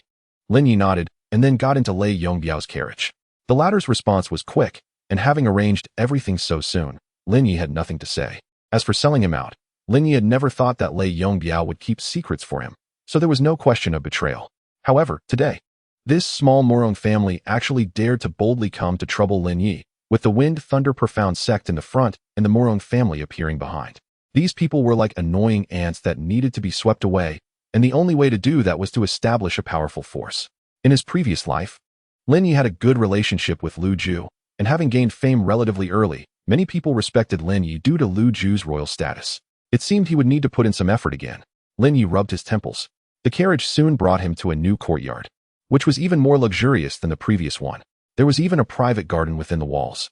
S1: Lin Ye nodded and then got into Lei Yongbiao's carriage. The latter's response was quick, and having arranged everything so soon, Lin Ye had nothing to say. As for selling him out, Lin Ye had never thought that Lei Yongbiao would keep secrets for him, so there was no question of betrayal. However, today, this small Morong family actually dared to boldly come to trouble Lin Ye, with the Wind Thunder Profound sect in the front and the Morong family appearing behind. These people were like annoying ants that needed to be swept away, and the only way to do that was to establish a powerful force. In his previous life, Lin Ye had a good relationship with Lu Ju, and having gained fame relatively early, many people respected Lin Ye due to Lu Ju's royal status. It seemed he would need to put in some effort again. Lin Ye rubbed his temples. The carriage soon brought him to a new courtyard, which was even more luxurious than the previous one. There was even a private garden within the walls.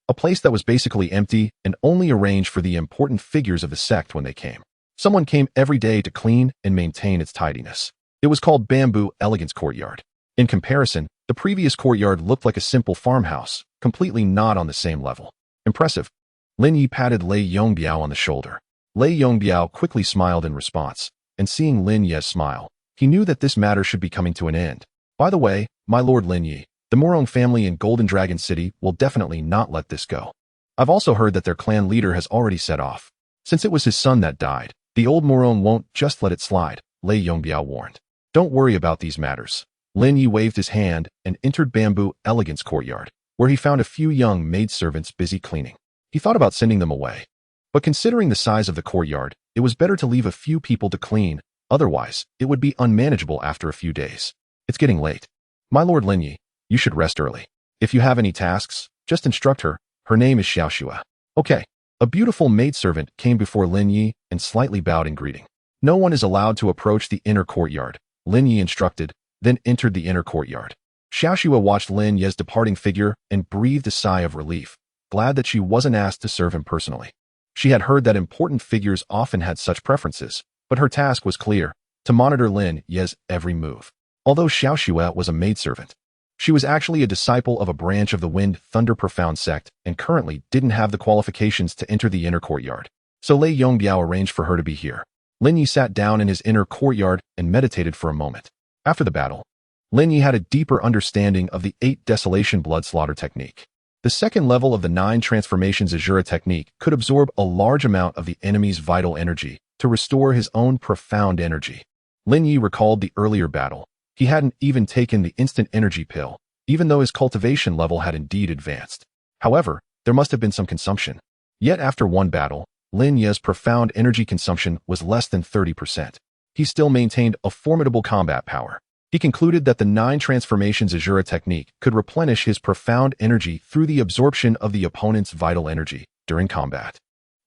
S1: A place that was basically empty and only arranged for the important figures of the sect when they came. Someone came every day to clean and maintain its tidiness. It was called Bamboo Elegance Courtyard. In comparison, the previous courtyard looked like a simple farmhouse, completely not on the same level. Impressive. Lin Ye patted Lei Yongbiao on the shoulder. Lei Yongbiao quickly smiled in response, and seeing Lin Ye's smile, he knew that this matter should be coming to an end. By the way, my Lord Lin Ye, the Morong family in Golden Dragon City will definitely not let this go. I've also heard that their clan leader has already set off. Since it was his son that died, the old Morong won't just let it slide, Lei Yongbiao warned. Don't worry about these matters. Lin Ye waved his hand and entered Bamboo Elegance Courtyard, where he found a few young maidservants busy cleaning. He thought about sending them away. But considering the size of the courtyard, it was better to leave a few people to clean, otherwise, it would be unmanageable after a few days. It's getting late. My Lord Lin Ye, you should rest early. If you have any tasks, just instruct her. Her name is Xiaoxua. Okay. A beautiful maidservant came before Lin Ye and slightly bowed in greeting. No one is allowed to approach the inner courtyard, Lin Ye instructed, then entered the inner courtyard. Xiaoxua watched Lin Ye's departing figure and breathed a sigh of relief, glad that she wasn't asked to serve him personally. She had heard that important figures often had such preferences, but her task was clear, to monitor Lin Ye's every move. Although Xiaoxua was a maidservant, she was actually a disciple of a branch of the Wind Thunder Profound sect and currently didn't have the qualifications to enter the inner courtyard. So Lei Yongbiao arranged for her to be here. Lin Ye sat down in his inner courtyard and meditated for a moment. After the battle, Lin Ye had a deeper understanding of the 8 Desolation Blood Slaughter technique. The second level of the 9 Transformations Asura technique could absorb a large amount of the enemy's vital energy to restore his own profound energy. Lin Ye recalled the earlier battle. He hadn't even taken the instant energy pill, even though his cultivation level had indeed advanced. However, there must have been some consumption. Yet after one battle, Lin Ye's profound energy consumption was less than 30%. He he still maintained a formidable combat power. He concluded that the Nine Transformations Asura technique could replenish his profound energy through the absorption of the opponent's vital energy during combat.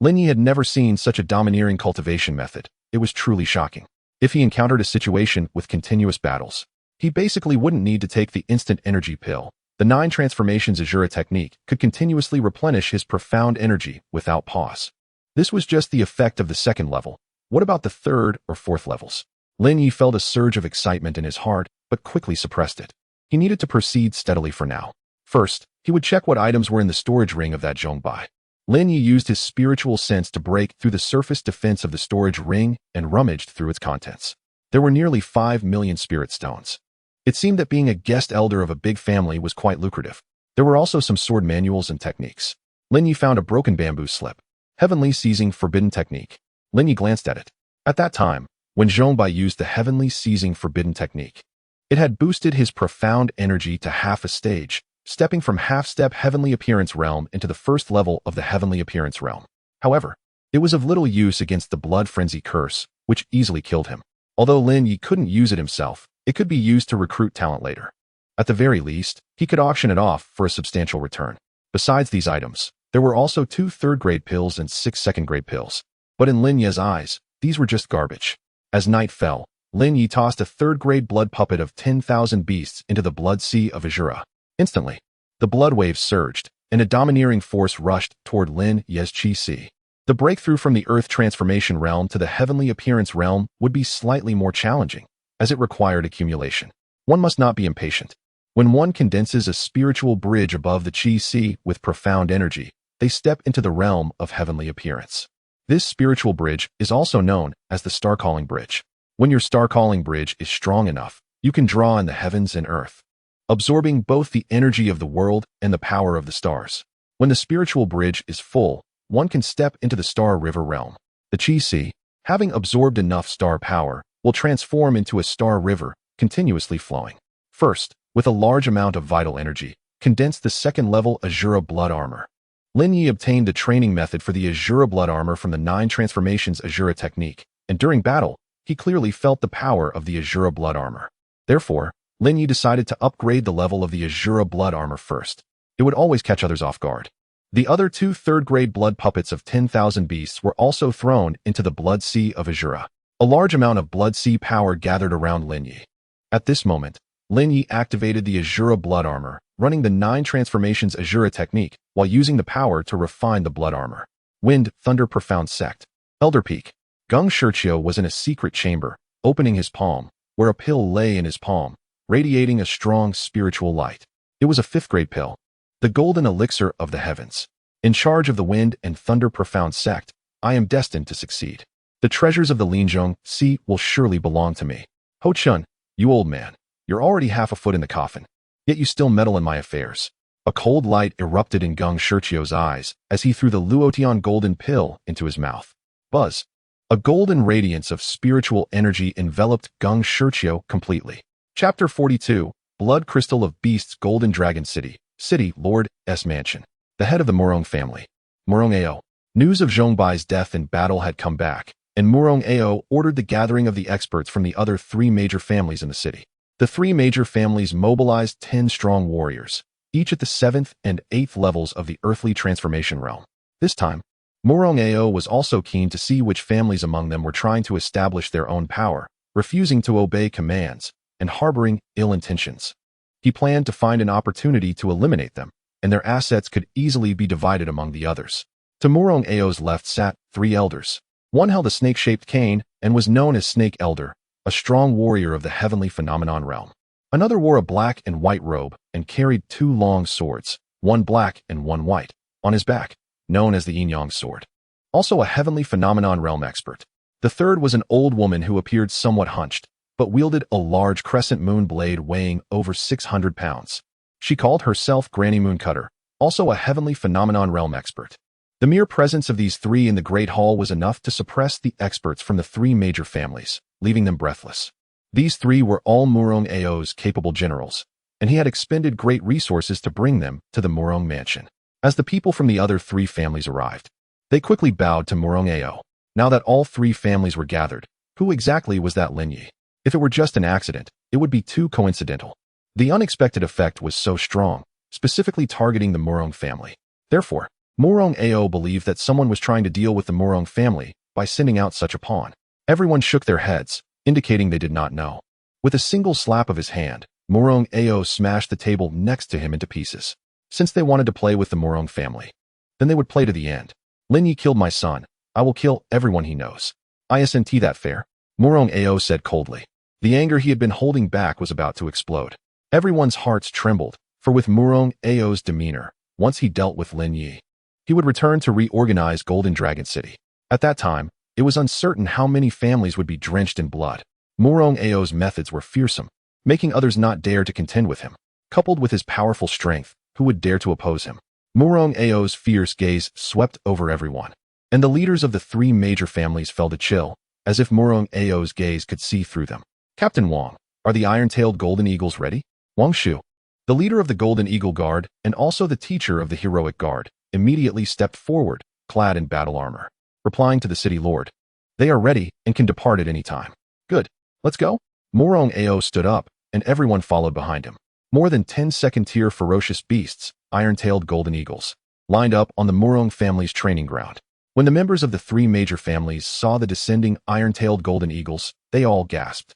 S1: Lin Ye had never seen such a domineering cultivation method. It was truly shocking. If he encountered a situation with continuous battles, he basically wouldn't need to take the instant energy pill. The Nine Transformations Asura technique could continuously replenish his profound energy without pause. This was just the effect of the second level. What about the third or fourth levels? Lin Ye felt a surge of excitement in his heart, but quickly suppressed it. He needed to proceed steadily for now. First, he would check what items were in the storage ring of that Zhongbai. Lin Ye used his spiritual sense to break through the surface defense of the storage ring and rummaged through its contents. There were nearly 5 million spirit stones. It seemed that being a guest elder of a big family was quite lucrative. There were also some sword manuals and techniques. Lin Ye found a broken bamboo slip. Heavenly Seizing Forbidden Technique. Lin Ye glanced at it. At that time, when Zhongbai used the Heavenly Seizing Forbidden Technique, it had boosted his profound energy to half a stage, stepping from half-step Heavenly Appearance Realm into the first level of the Heavenly Appearance Realm. However, it was of little use against the Blood Frenzy Curse, which easily killed him. Although Lin Ye couldn't use it himself, it could be used to recruit talent later. At the very least, he could auction it off for a substantial return. Besides these items, there were also 2 third-grade pills and 6 second-grade pills. But in Lin Ye's eyes, these were just garbage. As night fell, Lin Ye tossed a third-grade blood puppet of 10,000 beasts into the blood sea of Asura. Instantly, the blood waves surged, and a domineering force rushed toward Lin Ye's chi sea. The breakthrough from the Earth Transformation Realm to the Heavenly Appearance Realm would be slightly more challenging, as it required accumulation. One must not be impatient. When one condenses a spiritual bridge above the chi sea with profound energy, they step into the realm of heavenly appearance. This spiritual bridge is also known as the star-calling bridge. When your star-calling bridge is strong enough, you can draw in the heavens and earth, absorbing both the energy of the world and the power of the stars. When the spiritual bridge is full, one can step into the star river realm. The chi sea, having absorbed enough star power, will transform into a star river, continuously flowing. First, with a large amount of vital energy, condense the second-level Asura blood armor. Lin Ye obtained the training method for the Asura blood armor from the Nine Transformations Asura technique, and during battle, he clearly felt the power of the Asura blood armor. Therefore, Lin Ye decided to upgrade the level of the Asura blood armor first. It would always catch others off guard. The other 2 third-grade blood puppets of 10,000 beasts were also thrown into the blood sea of Asura. A large amount of blood sea power gathered around Lin Ye. At this moment, Lin Ye activated the Asura blood armor, running the Nine Transformations Asura technique while using the power to refine the blood armor. Wind, Thunder Profound Sect. Elder Peak. Gung Shirchio was in a secret chamber, opening his palm, where a pill lay in his palm, radiating a strong spiritual light. It was a 5th-grade pill. The Golden Elixir of the Heavens. In charge of the Wind and Thunder Profound Sect, I am destined to succeed. The treasures of the Linzhong Sea will surely belong to me. Ho Chun, you old man, you're already half a foot in the coffin, yet you still meddle in my affairs. A cold light erupted in Gung Shirchio's eyes as he threw the Luotian golden pill into his mouth. Buzz. A golden radiance of spiritual energy enveloped Gung Shirchio completely. Chapter 42, Blood Crystal of Beasts Golden Dragon City. City, Lord S. Mansion. The head of the Murong family. Murong Ao. News of Zhongbai's death in battle had come back, and Murong Ao ordered the gathering of the experts from the other 3 major families in the city. The 3 major families mobilized 10 strong warriors, each at the 7th and 8th levels of the earthly transformation realm. This time, Murong Ao was also keen to see which families among them were trying to establish their own power, refusing to obey commands, and harboring ill intentions. He planned to find an opportunity to eliminate them, and their assets could easily be divided among the others. To Murong Ao's left sat 3 elders. One held a snake-shaped cane and was known as Snake Elder, a strong warrior of the heavenly phenomenon realm. Another wore a black and white robe and carried 2 long swords, one black and one white, on his back, known as the Yin-Yang sword. Also a heavenly phenomenon realm expert. The third was an old woman who appeared somewhat hunched, but wielded a large crescent moon blade weighing over 600 pounds. She called herself Granny Mooncutter, also a heavenly phenomenon realm expert. The mere presence of these 3 in the Great Hall was enough to suppress the experts from the 3 major families, leaving them breathless. These 3 were all Murong Ao's capable generals, and he had expended great resources to bring them to the Murong mansion. As the people from the other 3 families arrived, they quickly bowed to Murong Ao. Now that all 3 families were gathered, Who exactly was that Lin Ye? If it were just an accident, it would be too coincidental. The unexpected effect was so strong, specifically targeting the Murong family. Therefore, Murong Ao believed that someone was trying to deal with the Murong family by sending out such a pawn. Everyone shook their heads, indicating they did not know. With a single slap of his hand, Murong Ao smashed the table next to him into pieces. Since they wanted to play with the Murong family, then they would play to the end. Lin Ye killed my son. I will kill everyone he knows. Isn't that fair? Murong Ao said coldly. The anger he had been holding back was about to explode. Everyone's hearts trembled, for with Murong Ao's demeanor, once he dealt with Lin Ye, he would return to reorganize Golden Dragon City. At that time, it was uncertain how many families would be drenched in blood. Murong Ao's methods were fearsome, making others not dare to contend with him. Coupled with his powerful strength, who would dare to oppose him? Murong Ao's fierce gaze swept over everyone, and the leaders of the three major families felt a chill, as if Murong Ao's gaze could see through them. Captain Wang, are the iron-tailed golden eagles ready? Wang Shu, the leader of the Golden Eagle Guard and also the teacher of the Heroic Guard, immediately stepped forward, clad in battle armor, replying to the city lord. They are ready and can depart at any time. Good. Let's go. Murong Ao stood up, and everyone followed behind him. More than 10 second-tier ferocious beasts, iron-tailed golden eagles, lined up on the Murong family's training ground. When the members of the three major families saw the descending iron-tailed golden eagles, they all gasped.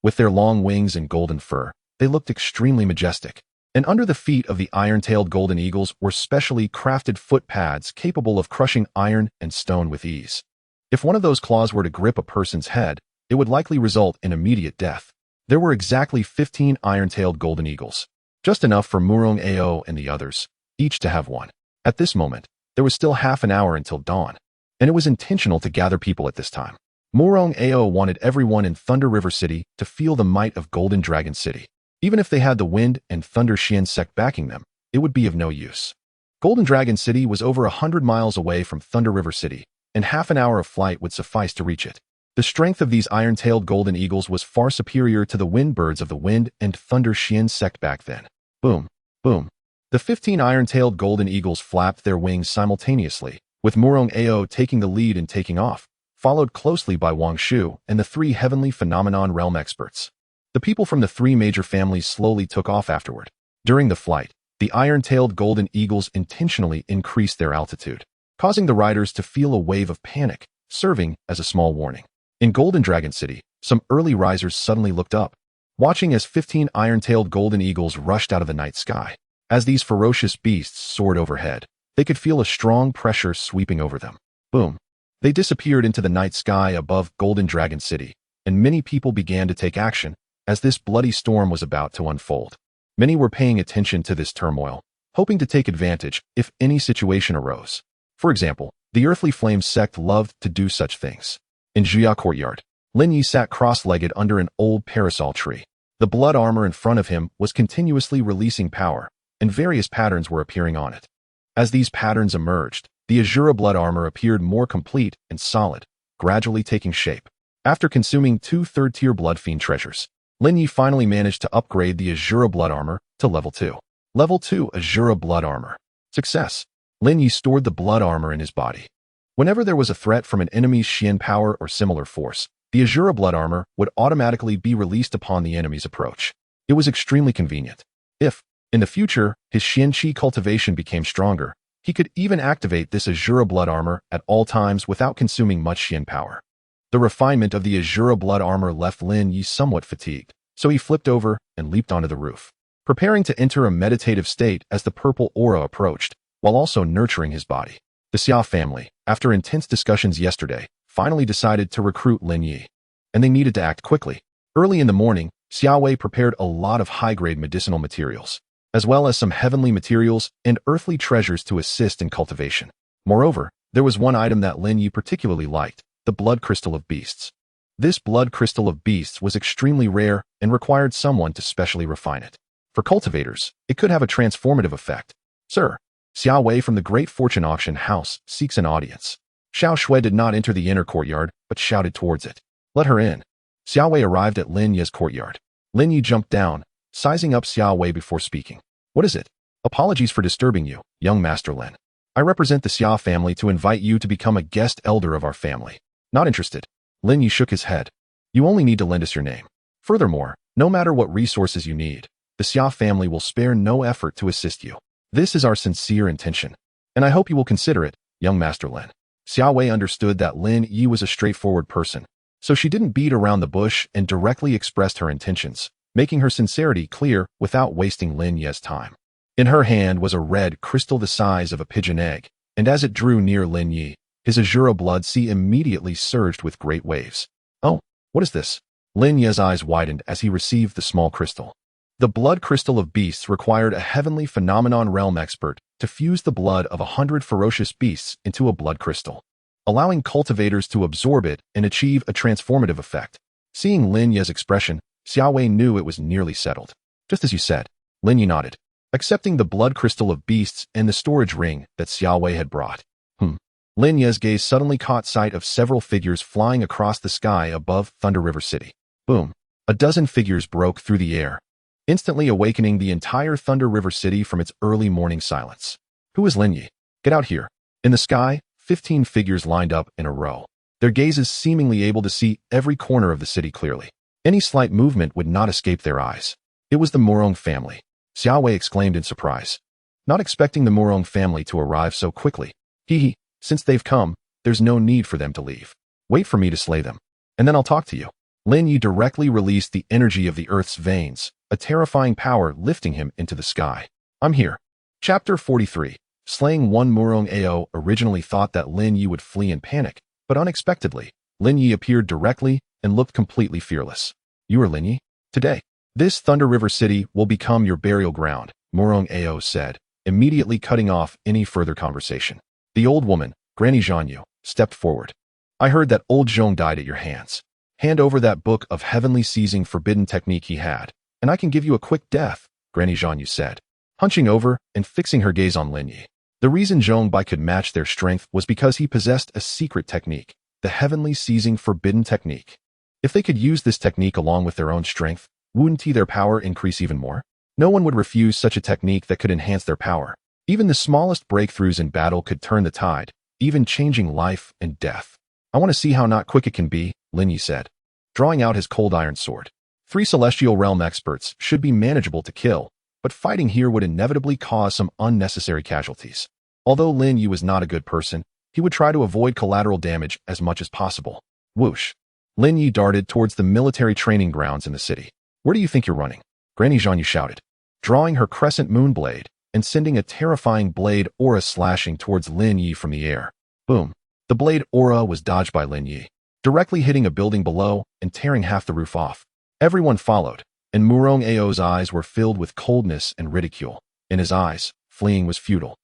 S1: With their long wings and golden fur, they looked extremely majestic. And under the feet of the iron-tailed golden eagles were specially crafted foot pads capable of crushing iron and stone with ease. If one of those claws were to grip a person's head, it would likely result in immediate death. There were exactly 15 iron-tailed golden eagles, just enough for Murong Ao and the others, each to have one. At this moment, there was still half an hour until dawn, and it was intentional to gather people at this time. Murong Ao wanted everyone in Thunder River City to feel the might of Golden Dragon City. Even if they had the Wind and Thunder Xian sect backing them, it would be of no use. Golden Dragon City was over 100 miles away from Thunder River City, and half an hour of flight would suffice to reach it. The strength of these iron-tailed golden eagles was far superior to the wind birds of the Wind and Thunder Xian sect back then. Boom, boom. The 15 iron-tailed golden eagles flapped their wings simultaneously, with Murong Ao taking the lead and taking off, followed closely by Wang Shu and the three heavenly phenomenon realm experts. The people from the three major families slowly took off afterward. During the flight, the iron-tailed golden eagles intentionally increased their altitude, causing the riders to feel a wave of panic, serving as a small warning. In Golden Dragon City, some early risers suddenly looked up, watching as 15 iron-tailed golden eagles rushed out of the night sky. As these ferocious beasts soared overhead, they could feel a strong pressure sweeping over them. Boom. They disappeared into the night sky above Golden Dragon City, and many people began to take action as this bloody storm was about to unfold. Many were paying attention to this turmoil, hoping to take advantage if any situation arose. For example, the Earthly Flames sect loved to do such things. In Jia Courtyard, Lin Ye sat cross-legged under an old parasol tree. The blood armor in front of him was continuously releasing power, and various patterns were appearing on it. As these patterns emerged, the Asura blood armor appeared more complete and solid, gradually taking shape. After consuming 2 third-tier blood fiend treasures, Lin Ye finally managed to upgrade the Asura blood armor to level 2. Level 2 Asura blood armor. Success. Lin Ye stored the blood armor in his body. Whenever there was a threat from an enemy's Xian power or similar force, the Asura blood armor would automatically be released upon the enemy's approach. It was extremely convenient. If, in the future, his Xian Qi cultivation became stronger, he could even activate this Asura blood armor at all times without consuming much Xian power. The refinement of the Asura blood armor left Lin Ye somewhat fatigued, so he flipped over and leaped onto the roof, preparing to enter a meditative state as the purple aura approached, while also nurturing his body. The Xia family, after intense discussions yesterday, finally decided to recruit Lin Ye, and they needed to act quickly. Early in the morning, Xia Wei prepared a lot of high-grade medicinal materials, as well as some heavenly materials and earthly treasures to assist in cultivation. Moreover, there was one item that Lin Ye particularly liked, the blood crystal of beasts. This blood crystal of beasts was extremely rare and required someone to specially refine it. For cultivators, it could have a transformative effect. Sir, Xia Wei from the Great Fortune Auction House seeks an audience. Xiao Shui did not enter the inner courtyard, but shouted towards it. Let her in. Xia Wei arrived at Lin Ye's courtyard. Lin Ye jumped down, sizing up Xia Wei before speaking. What is it? Apologies for disturbing you, young Master Lin. I represent the Xia family to invite you to become a guest elder of our family. Not interested. Lin Ye shook his head. You only need to lend us your name. Furthermore, no matter what resources you need, the Xia family will spare no effort to assist you. This is our sincere intention, and I hope you will consider it, young Master Lin. Xia Wei understood that Lin Ye was a straightforward person, so she didn't beat around the bush and directly expressed her intentions, making her sincerity clear without wasting Lin Ye's time. In her hand was a red crystal the size of a pigeon egg, and as it drew near Lin Ye, his Asura blood sea immediately surged with great waves. Oh, what is this? Lin Ye's eyes widened as he received the small crystal. The blood crystal of beasts required a heavenly phenomenon realm expert to fuse the blood of 100 ferocious beasts into a blood crystal, allowing cultivators to absorb it and achieve a transformative effect. Seeing Lin Ye's expression, Xia Wei knew it was nearly settled. Just as you said, Lin Ye nodded, accepting the blood crystal of beasts and the storage ring that Xia Wei had brought. Lin Ye's gaze suddenly caught sight of several figures flying across the sky above Thunder River City. Boom! A dozen figures broke through the air, instantly awakening the entire Thunder River City from its early morning silence. Who is Lin Ye? Get out here. In the sky, 15 figures lined up in a row, their gazes seemingly able to see every corner of the city clearly. Any slight movement would not escape their eyes. It was the Murong family. Xia Wei exclaimed in surprise, not expecting the Murong family to arrive so quickly. Since they've come, there's no need for them to leave. Wait for me to slay them, and then I'll talk to you. Lin Ye directly released the energy of the earth's veins, a terrifying power lifting him into the sky. I'm here. Chapter 43. Slaying one Murong Ao originally thought that Lin Ye would flee in panic, but unexpectedly, Lin Ye appeared directly and looked completely fearless. You are Lin Ye? Today, this Thunder River City will become your burial ground, Murong Ao said, immediately cutting off any further conversation. The old woman, Granny Zhanyu, stepped forward. I heard that old Zhong died at your hands. Hand over that book of heavenly seizing forbidden technique he had, and I can give you a quick death, Granny Zhanyu said, hunching over and fixing her gaze on Lin Ye. The reason Zhong Bai could match their strength was because he possessed a secret technique, the heavenly seizing forbidden technique. If they could use this technique along with their own strength, wouldn't their power increase even more? No one would refuse such a technique that could enhance their power. Even the smallest breakthroughs in battle could turn the tide, even changing life and death. I want to see how not quick it can be, Lin Ye said, drawing out his cold iron sword. 3 celestial realm experts should be manageable to kill, but fighting here would inevitably cause some unnecessary casualties. Although Lin Ye was not a good person, he would try to avoid collateral damage as much as possible. Whoosh! Lin Ye darted towards the military training grounds in the city. Where do you think you're running? Granny Zhanyu shouted, drawing her crescent moon blade and sending a terrifying blade aura slashing towards Lin Ye from the air. Boom! The blade aura was dodged by Lin Ye, directly hitting a building below and tearing half the roof off. Everyone followed, and Murong Ao's eyes were filled with coldness and ridicule. In his eyes, fleeing was futile.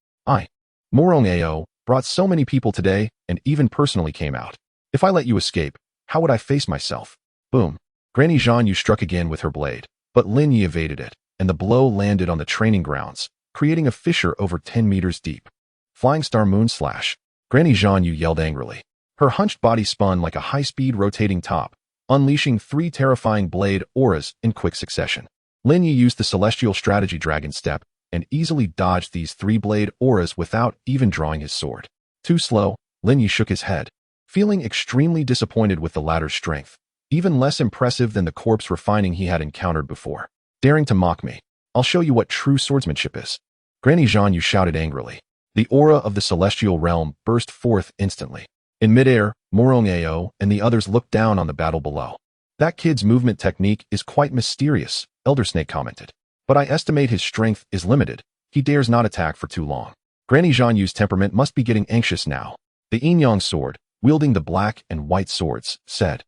S1: Murong Ao, brought so many people today and even personally came out. If I let you escape, how would I face myself? Boom! Granny Zhanyu struck again with her blade, but Lin Ye evaded it, and the blow landed on the training grounds, creating a fissure over 10 meters deep. Flying Star Moon Slash! Granny Zhanyu yelled angrily. Her hunched body spun like a high-speed rotating top, unleashing 3 terrifying blade auras in quick succession. Lin Ye used the Celestial Strategy Dragon Step and easily dodged these 3 blade auras without even drawing his sword. Too slow, Lin Ye shook his head, feeling extremely disappointed with the latter's strength, even less impressive than the corpse refining he had encountered before. Daring to mock me, I'll show you what true swordsmanship is. Granny Zhanyu shouted angrily. The aura of the celestial realm burst forth instantly. In midair, Murong Ao and the others looked down on the battle below. That kid's movement technique is quite mysterious, Elder Snake commented. But I estimate his strength is limited. He dares not attack for too long. Granny Zhanyu's temperament must be getting anxious now. The Yin-Yang sword, wielding the black and white swords, said.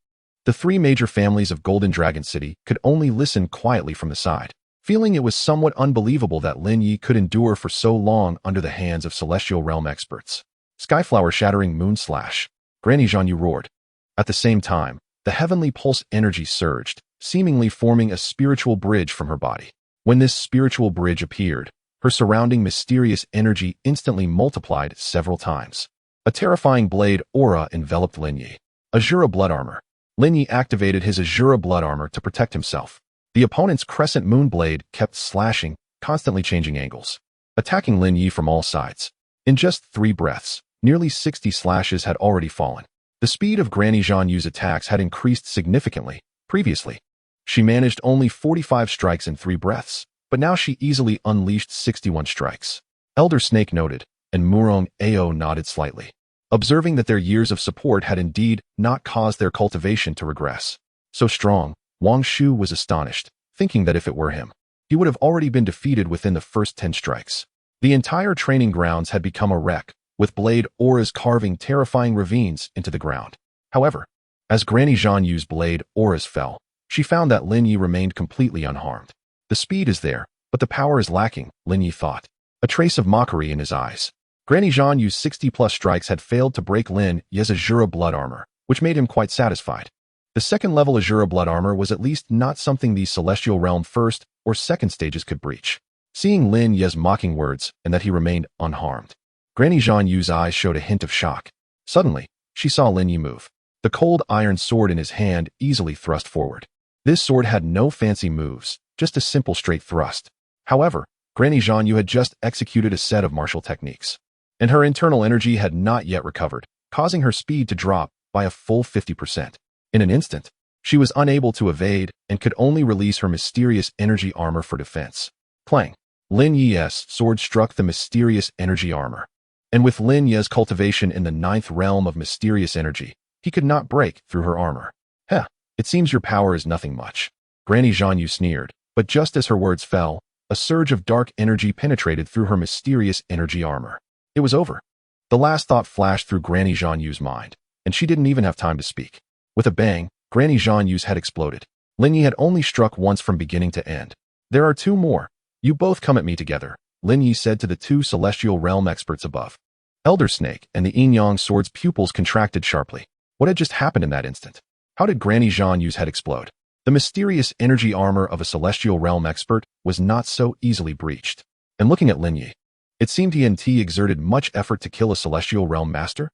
S1: The 3 major families of Golden Dragon City could only listen quietly from the side, feeling it was somewhat unbelievable that Lin Ye could endure for so long under the hands of celestial realm experts. Skyflower shattering moon slash! Granny Zhanyu roared. At the same time, the heavenly pulse energy surged, seemingly forming a spiritual bridge from her body. When this spiritual bridge appeared, her surrounding mysterious energy instantly multiplied several times. A terrifying blade aura enveloped Lin Ye. Asura blood armor. Lin Ye activated his Asura blood armor to protect himself. The opponent's crescent moon blade kept slashing, constantly changing angles, attacking Lin Ye from all sides. In just 3 breaths, nearly 60 slashes had already fallen. The speed of Granny Zhang Yu's attacks had increased significantly. Previously, she managed only 45 strikes in 3 breaths, but now she easily unleashed 61 strikes. Elder Snake noted, and Murong Ao nodded slightly, observing that their years of support had indeed not caused their cultivation to regress. So strong, Wang Shu was astonished, thinking that if it were him, he would have already been defeated within the first 10 strikes. The entire training grounds had become a wreck, with blade auras carving terrifying ravines into the ground. However, as Granny Zhang Yu's blade auras fell, she found that Lin Ye remained completely unharmed. The speed is there, but the power is lacking, Lin Ye thought, a trace of mockery in his eyes. Granny Zhang Yu's 60-plus strikes had failed to break Lin Ye's Asura blood armor, which made him quite satisfied. The second-level Asura blood armor was at least not something the Celestial Realm first or second stages could breach. Seeing Lin Ye's mocking words and that he remained unharmed, Granny Zhang Yu's eyes showed a hint of shock. Suddenly, she saw Lin Ye move. The cold iron sword in his hand easily thrust forward. This sword had no fancy moves, just a simple straight thrust. However, Granny Zhang Yu had just executed a set of martial techniques, and her internal energy had not yet recovered, causing her speed to drop by a full 50%. In an instant, she was unable to evade and could only release her mysterious energy armor for defense. Clang! Lin Ye's sword struck the mysterious energy armor. And with Lin Ye's cultivation in the 9th realm of mysterious energy, he could not break through her armor. Heh, it seems your power is nothing much. Granny Zhang Yu sneered, but just as her words fell, a surge of dark energy penetrated through her mysterious energy armor. It was over. The last thought flashed through Granny Zhang Yu's mind, and she didn't even have time to speak. With a bang, Granny Zhang Yu's head exploded. Lin Ye had only struck once from beginning to end. There are 2 more. You both come at me together, Lin Ye said to the 2 Celestial Realm experts above. Elder Snake and the Yin-Yang Sword's pupils contracted sharply. What had just happened in that instant? How did Granny Zhang Yu's head explode? The mysterious energy armor of a Celestial Realm expert was not so easily breached. And looking at Lin Ye, it seemed he exerted much effort to kill a Celestial Realm master.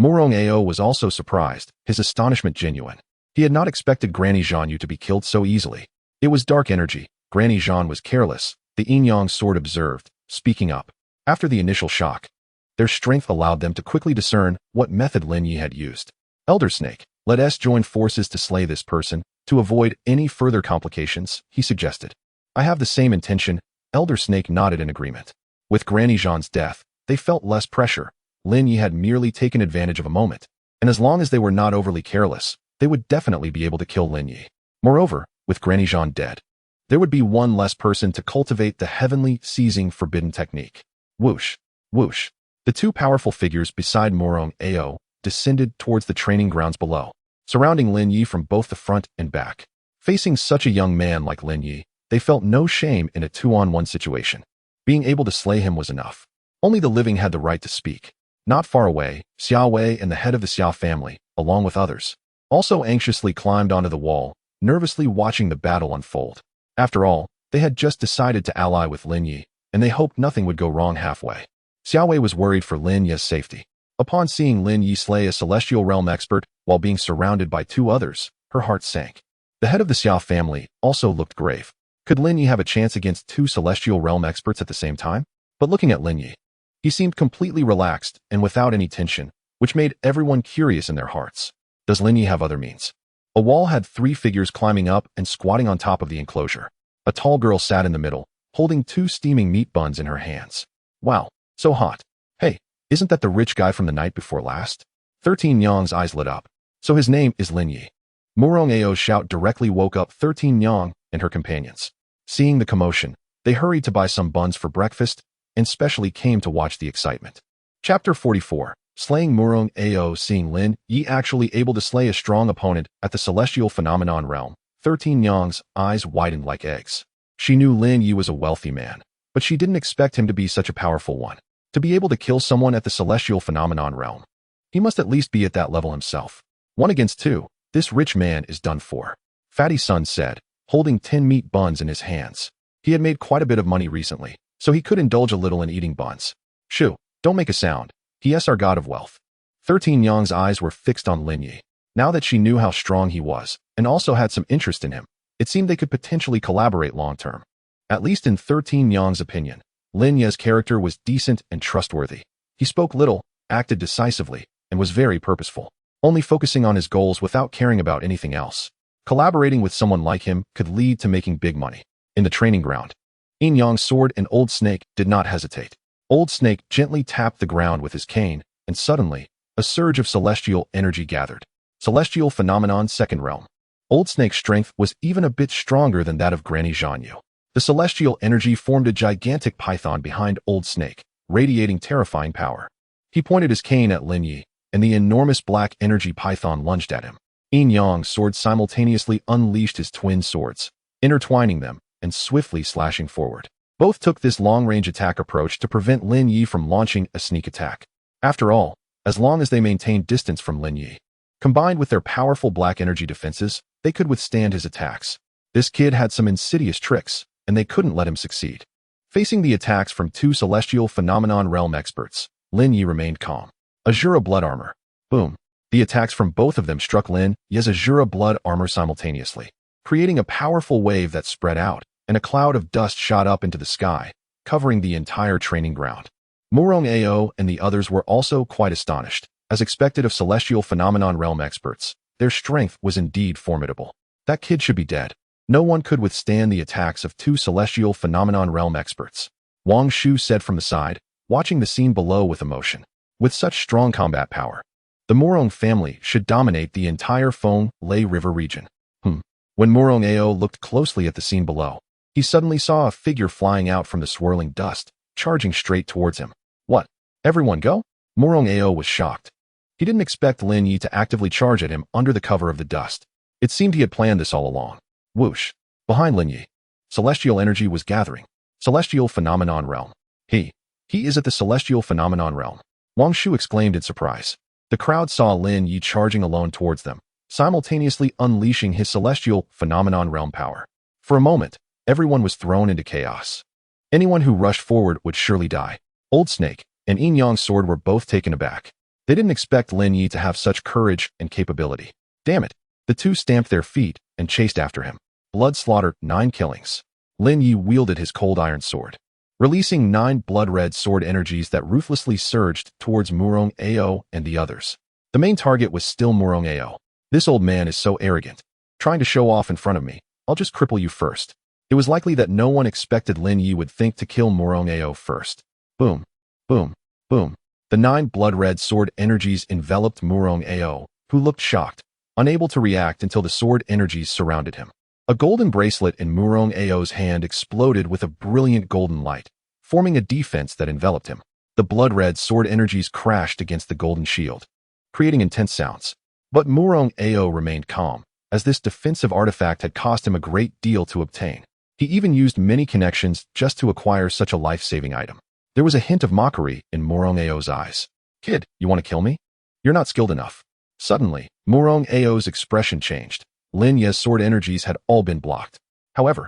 S1: Murong Ao was also surprised, his astonishment genuine. He had not expected Granny Zhang Yu to be killed so easily. It was dark energy. Granny Zhang was careless, the Yin-Yang Sword observed, speaking up. After the initial shock, their strength allowed them to quickly discern what method Lin Ye had used. Elder Snake, let us join forces to slay this person, to avoid any further complications, he suggested. I have the same intention, Elder Snake nodded in agreement. With Granny Zhang's death, they felt less pressure. Lin Ye had merely taken advantage of a moment, and as long as they were not overly careless, they would definitely be able to kill Lin Ye. Moreover, with Granny Zhang dead, there would be one less person to cultivate the heavenly seizing forbidden technique. Whoosh, whoosh. The 2 powerful figures beside Murong Ao descended towards the training grounds below, surrounding Lin Ye from both the front and back. Facing such a young man like Lin Ye, they felt no shame in a 2-on-1 situation. Being able to slay him was enough. Only the living had the right to speak. Not far away, Xiao Wei and the head of the Xiao family, along with others, also anxiously climbed onto the wall, nervously watching the battle unfold. After all, they had just decided to ally with Lin Ye, and they hoped nothing would go wrong halfway. Xiao Wei was worried for Lin Ye's safety. Upon seeing Lin Ye slay a Celestial Realm expert while being surrounded by 2 others, her heart sank. The head of the Xiao family also looked grave. Could Lin Ye have a chance against 2 Celestial Realm experts at the same time? But looking at Lin Ye, he seemed completely relaxed and without any tension, which made everyone curious in their hearts. Does Lin Ye have other means? A wall had 3 figures climbing up and squatting on top of the enclosure. A tall girl sat in the middle, holding 2 steaming meat buns in her hands. Wow, so hot. Hey, isn't that the rich guy from the night before last? 13 Yang's eyes lit up. So his name is Lin Ye. Murong Ao's shout directly woke up 13 Yang and her companions. Seeing the commotion, they hurried to buy some buns for breakfast and specially came to watch the excitement. Chapter 44. Slaying Murong Ao. Seeing Lin Ye actually able to slay a strong opponent at the Celestial Phenomenon Realm, 13 Yang's eyes widened like eggs. She knew Lin Ye was a wealthy man, but she didn't expect him to be such a powerful one. To be able to kill someone at the Celestial Phenomenon Realm, he must at least be at that level himself. 1 against 2, this rich man is done for. Fatty Sun said, holding 10 meat buns in his hands. He had made quite a bit of money recently, so he could indulge a little in eating buns. Shoo, don't make a sound. He is our god of wealth. 13 Yang's eyes were fixed on Lin Ye. Now that she knew how strong he was, and also had some interest in him, it seemed they could potentially collaborate long-term. At least in 13 Yang's opinion, Lin Ye's character was decent and trustworthy. He spoke little, acted decisively, and was very purposeful. only focusing on his goals without caring about anything else. Collaborating with someone like him could lead to making big money. In the training ground, Yin Yang's sword and Old Snake did not hesitate. Old Snake gently tapped the ground with his cane, and suddenly, a surge of celestial energy gathered. Celestial Phenomenon Second Realm. Old Snake's strength was even a bit stronger than that of Granny Zhanyu. The celestial energy formed a gigantic python behind Old Snake, radiating terrifying power. He pointed his cane at Lin Ye, and the enormous black energy python lunged at him. Yin Yang's sword simultaneously unleashed his twin swords, intertwining them and swiftly slashing forward. Both took this long-range attack approach to prevent Lin Ye from launching a sneak attack. After all, as long as they maintained distance from Lin Ye, combined with their powerful black energy defenses, they could withstand his attacks. This kid had some insidious tricks, and they couldn't let him succeed. Facing the attacks from two Celestial Phenomenon Realm experts, Lin Ye remained calm. Asura Blood Armor. Boom. The attacks from both of them struck Lin Ye's Asura Blood Armor simultaneously, creating a powerful wave that spread out, and a cloud of dust shot up into the sky, covering the entire training ground. Murong Ao and the others were also quite astonished. As expected of Celestial Phenomenon Realm experts, their strength was indeed formidable. That kid should be dead. No one could withstand the attacks of two Celestial Phenomenon Realm experts. Wang Shu said from the side, watching the scene below with emotion. With such strong combat power, the Murong family should dominate the entire Feng Lei River region. When Murong Ao looked closely at the scene below, he suddenly saw a figure flying out from the swirling dust, charging straight towards him. What? Everyone go? Murong Ao was shocked. He didn't expect Lin Ye to actively charge at him under the cover of the dust. It seemed he had planned this all along. Whoosh. Behind Lin Ye, celestial energy was gathering. Celestial Phenomenon Realm. He is at the Celestial Phenomenon Realm. Wang Shu exclaimed in surprise. The crowd saw Lin Ye charging alone towards them, simultaneously unleashing his Celestial Phenomenon Realm power. For a moment, everyone was thrown into chaos. Anyone who rushed forward would surely die. Old Snake and Yin Yang's sword were both taken aback. They didn't expect Lin Ye to have such courage and capability. Damn it. The two stamped their feet and chased after him. Blood slaughter, 9 killings. Lin Ye wielded his cold iron sword, releasing 9 blood-red sword energies that ruthlessly surged towards Murong Ao and the others. The main target was still Murong Ao. This old man is so arrogant. Trying to show off in front of me. I'll just cripple you first. It was likely that no one expected Lin Ye would think to kill Murong Ao first. Boom. Boom. Boom. The 9 blood-red sword energies enveloped Murong Ao, who looked shocked, unable to react until the sword energies surrounded him. A golden bracelet in Murong Ao's hand exploded with a brilliant golden light, forming a defense that enveloped him. The blood-red sword energies crashed against the golden shield, creating intense sounds. But Murong Ao remained calm, as this defensive artifact had cost him a great deal to obtain. He even used many connections just to acquire such a life-saving item. There was a hint of mockery in Murong Ao's eyes. Kid, you want to kill me? You're not skilled enough. Suddenly, Murong Ao's expression changed. Lin Ye's sword energies had all been blocked. However,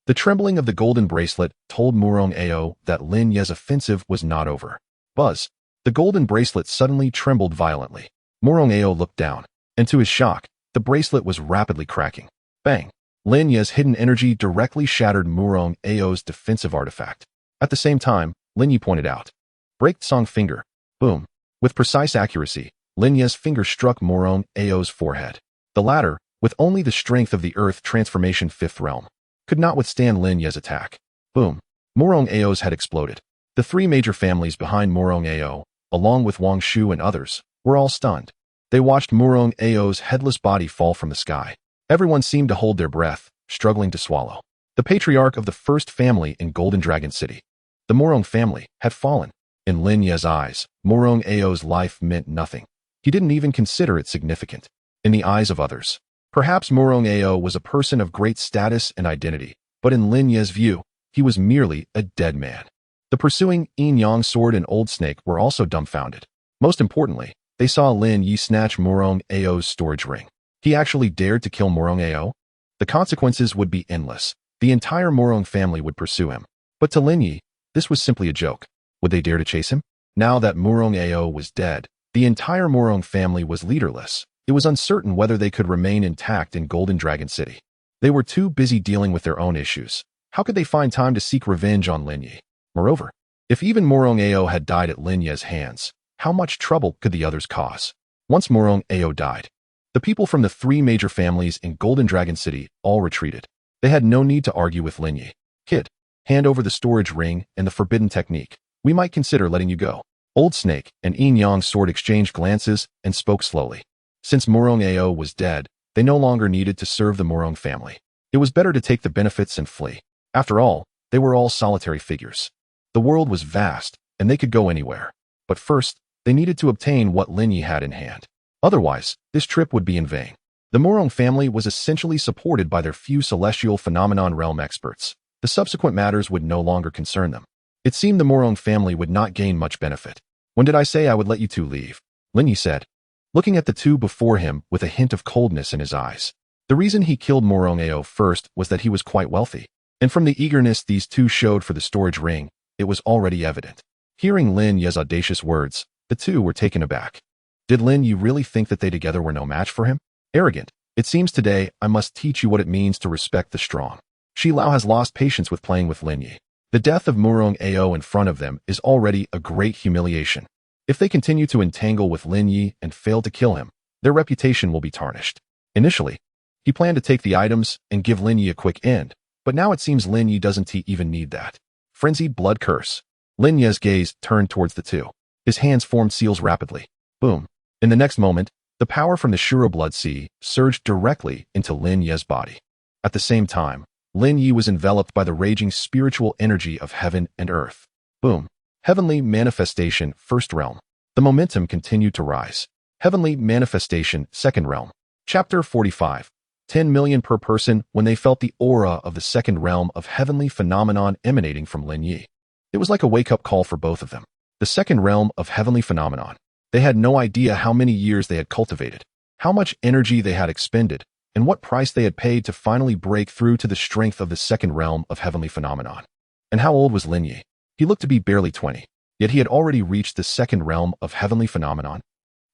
S1: the trembling of the golden bracelet told Murong Ao that Lin Ye's offensive was not over. Buzz. The golden bracelet suddenly trembled violently. Murong Ao looked down, and to his shock, the bracelet was rapidly cracking. Bang. Lin Ye's hidden energy directly shattered Murong Ao's defensive artifact. At the same time, Lin Ye pointed out. Break Song finger. Boom. With precise accuracy, Lin Ye's finger struck Murong Ao's forehead. The latter, with only the strength of the Earth Transformation 5th Realm, could not withstand Lin Ye's attack. Boom. Murong Ao's head exploded. The 3 major families behind Murong Ao, along with Wang Shu and others, were all stunned. They watched Murong Ao's headless body fall from the sky. Everyone seemed to hold their breath, struggling to swallow. The patriarch of the first family in Golden Dragon City, the Murong family, had fallen. In Lin Ye's eyes, Murong Ao's life meant nothing. He didn't even consider it significant. In the eyes of others, perhaps Murong Ao was a person of great status and identity, but in Lin Ye's view, he was merely a dead man. The pursuing Yin Yang sword and Old Snake were also dumbfounded. Most importantly, they saw Lin Ye snatch Murong Ao's storage ring. He actually dared to kill Murong Ao? The consequences would be endless. The entire Murong family would pursue him. But to Lin Ye, this was simply a joke. Would they dare to chase him? Now that Murong Ao was dead, the entire Murong family was leaderless. It was uncertain whether they could remain intact in Golden Dragon City. They were too busy dealing with their own issues. How could they find time to seek revenge on Lin Ye? Moreover, if even Murong Ao had died at Lin Ye's hands, how much trouble could the others cause? Once Morong Ao died, the people from the three major families in Golden Dragon City all retreated. They had no need to argue with Lin Ye. Kid, hand over the storage ring and the forbidden technique. We might consider letting you go. Old Snake and Yin Yang Sword exchanged glances and spoke slowly. Since Morong Ao was dead, they no longer needed to serve the Morong family. It was better to take the benefits and flee. After all, they were all solitary figures. The world was vast, and they could go anywhere. But first, they needed to obtain what Lin Ye had in hand. Otherwise, this trip would be in vain. The Morong family was essentially supported by their few celestial phenomenon realm experts. The subsequent matters would no longer concern them. It seemed the Morong family would not gain much benefit. When did I say I would let you two leave? Lin Ye said, looking at the two before him with a hint of coldness in his eyes. The reason he killed Morong Ao first was that he was quite wealthy. And from the eagerness these two showed for the storage ring, it was already evident. Hearing Lin Ye's audacious words, the two were taken aback. Did Lin Ye really think that they together were no match for him? Arrogant. It seems today I must teach you what it means to respect the strong. Shi Lao has lost patience with playing with Lin Ye. The death of Morong Ao in front of them is already a great humiliation. If they continue to entangle with Lin Ye and fail to kill him, their reputation will be tarnished. Initially, he planned to take the items and give Lin Ye a quick end, but now it seems Lin Ye doesn't even need that. Frenzied blood curse. Lin Ye's gaze turned towards the two. His hands formed seals rapidly. Boom. In the next moment, the power from the Shura blood sea surged directly into Lin Ye's body. At the same time, Lin Ye was enveloped by the raging spiritual energy of heaven and earth. Boom. Heavenly manifestation, first realm. The momentum continued to rise. Heavenly manifestation, second realm. Chapter 45. 10 million per person when they felt the aura of the second realm of heavenly phenomenon emanating from Lin Ye. It was like a wake-up call for both of them. The second realm of heavenly phenomenon. They had no idea how many years they had cultivated, how much energy they had expended, and what price they had paid to finally break through to the strength of the second realm of heavenly phenomenon. And how old was Lin Ye? He looked to be barely 20, yet he had already reached the second realm of heavenly phenomenon.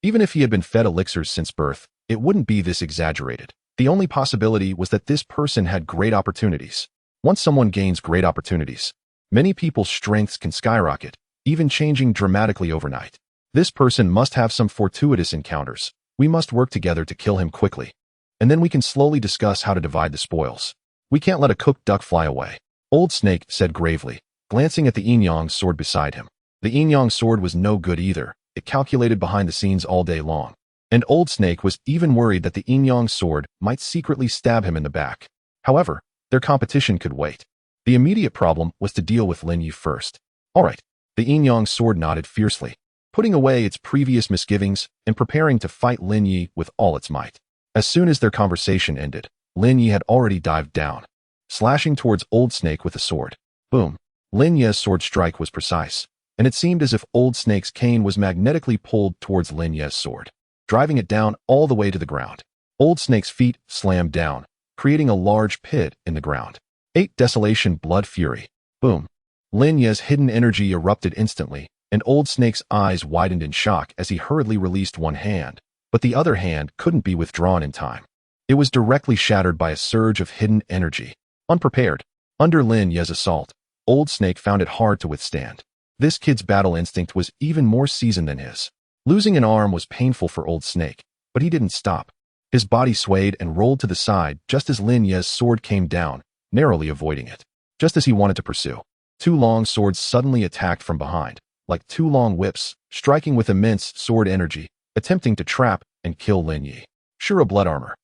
S1: Even if he had been fed elixirs since birth, it wouldn't be this exaggerated. The only possibility was that this person had great opportunities. Once someone gains great opportunities, many people's strengths can skyrocket, even changing dramatically overnight. This person must have some fortuitous encounters. We must work together to kill him quickly. And then we can slowly discuss how to divide the spoils. We can't let a cooked duck fly away. Old Snake said gravely, glancing at the Yin Yang sword beside him. The Yin Yang sword was no good either. It calculated behind the scenes all day long. And Old Snake was even worried that the Yin Yang sword might secretly stab him in the back. However, their competition could wait. The immediate problem was to deal with Lin Ye first. All right. The Yin Yang sword nodded fiercely, putting away its previous misgivings and preparing to fight Lin Ye with all its might. As soon as their conversation ended, Lin Ye had already dived down, slashing towards Old Snake with a sword. Boom. Lin Ye's sword strike was precise, and it seemed as if Old Snake's cane was magnetically pulled towards Lin Ye's sword, driving it down all the way to the ground. Old Snake's feet slammed down, creating a large pit in the ground. 8 Desolation Blood Fury. Boom. Lin Ye's hidden energy erupted instantly, and Old Snake's eyes widened in shock as he hurriedly released one hand, but the other hand couldn't be withdrawn in time. It was directly shattered by a surge of hidden energy. Unprepared, under Lin Ye's assault, Old Snake found it hard to withstand. This kid's battle instinct was even more seasoned than his. Losing an arm was painful for Old Snake, but he didn't stop. His body swayed and rolled to the side just as Lin Ye's sword came down, narrowly avoiding it. Just as he wanted to pursue, 2 long swords suddenly attacked from behind, like 2 long whips, striking with immense sword energy, attempting to trap and kill Lin Ye. Shura Blood Armor.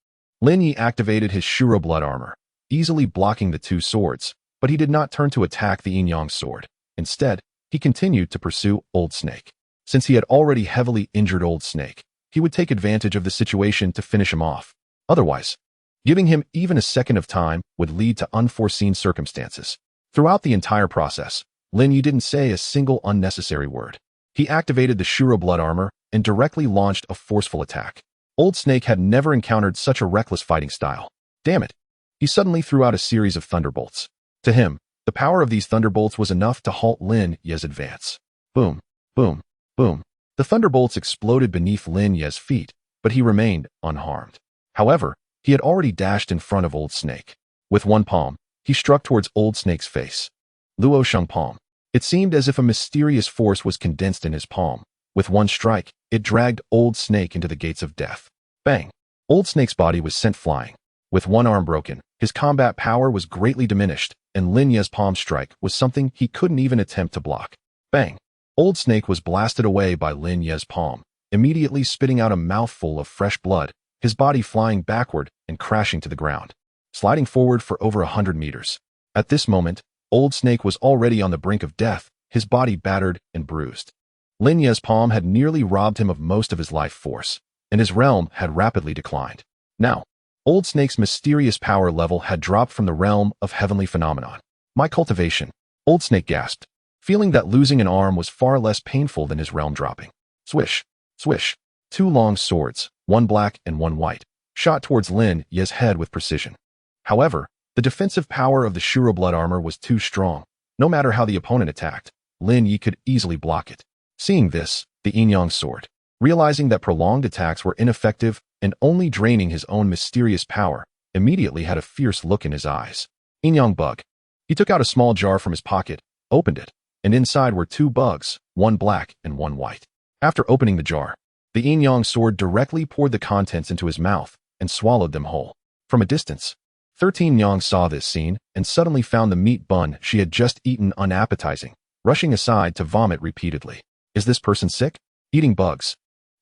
S1: Lin Ye activated his Shura Blood Armor, easily blocking the 2 swords, but he did not turn to attack the Yin Yang sword. Instead, he continued to pursue Old Snake. Since he had already heavily injured Old Snake, he would take advantage of the situation to finish him off. Otherwise, giving him even a second of time would lead to unforeseen circumstances. Throughout the entire process, Lin Ye didn't say a single unnecessary word. He activated the Shura Blood Armor and directly launched a forceful attack. Old Snake had never encountered such a reckless fighting style. Damn it! He suddenly threw out a series of thunderbolts. To him, the power of these thunderbolts was enough to halt Lin Ye's advance. Boom, boom, boom. The thunderbolts exploded beneath Lin Ye's feet, but he remained unharmed. However, he had already dashed in front of Old Snake. With one palm, he struck towards Old Snake's face. Luo Sheng palm. It seemed as if a mysterious force was condensed in his palm, With one strike, it dragged Old Snake into the gates of death. Bang! Old Snake's body was sent flying. With one arm broken, his combat power was greatly diminished, and Lin Ye's palm strike was something he couldn't even attempt to block. Bang! Old Snake was blasted away by Lin Ye's palm, immediately spitting out a mouthful of fresh blood, his body flying backward and crashing to the ground, sliding forward for over 100 meters. At this moment, Old Snake was already on the brink of death, his body battered and bruised. Lin Ye's palm had nearly robbed him of most of his life force, and his realm had rapidly declined. Now, Old Snake's mysterious power level had dropped from the realm of heavenly phenomenon. My cultivation, Old Snake gasped, feeling that losing an arm was far less painful than his realm dropping. Swish, swish. Two long swords, one black and one white, shot towards Lin Ye's head with precision. However, the defensive power of the Shura blood armor was too strong. No matter how the opponent attacked, Lin Ye could easily block it. Seeing this, the Yin-Yang sword, realizing that prolonged attacks were ineffective and only draining his own mysterious power, immediately had a fierce look in his eyes. Yin-Yang bug. He took out a small jar from his pocket, opened it, and inside were two bugs, one black and one white. After opening the jar, the Yin-Yang sword directly poured the contents into his mouth and swallowed them whole. From a distance, 13 Yang saw this scene and suddenly found the meat bun she had just eaten unappetizing, rushing aside to vomit repeatedly. Is this person sick? Eating bugs.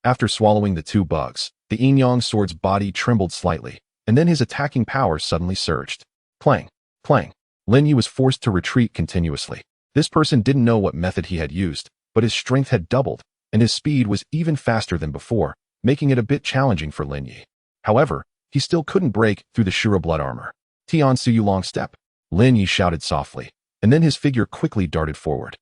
S1: After swallowing the two bugs, the Yin-Yang sword's body trembled slightly, and then his attacking power suddenly surged. Clang, clang. Lin Ye was forced to retreat continuously. This person didn't know what method he had used, but his strength had doubled, and his speed was even faster than before, making it a bit challenging for Lin Ye. However, he still couldn't break through the Shura blood armor. Tian Suyu long step. Lin Ye shouted softly, and then his figure quickly darted forward,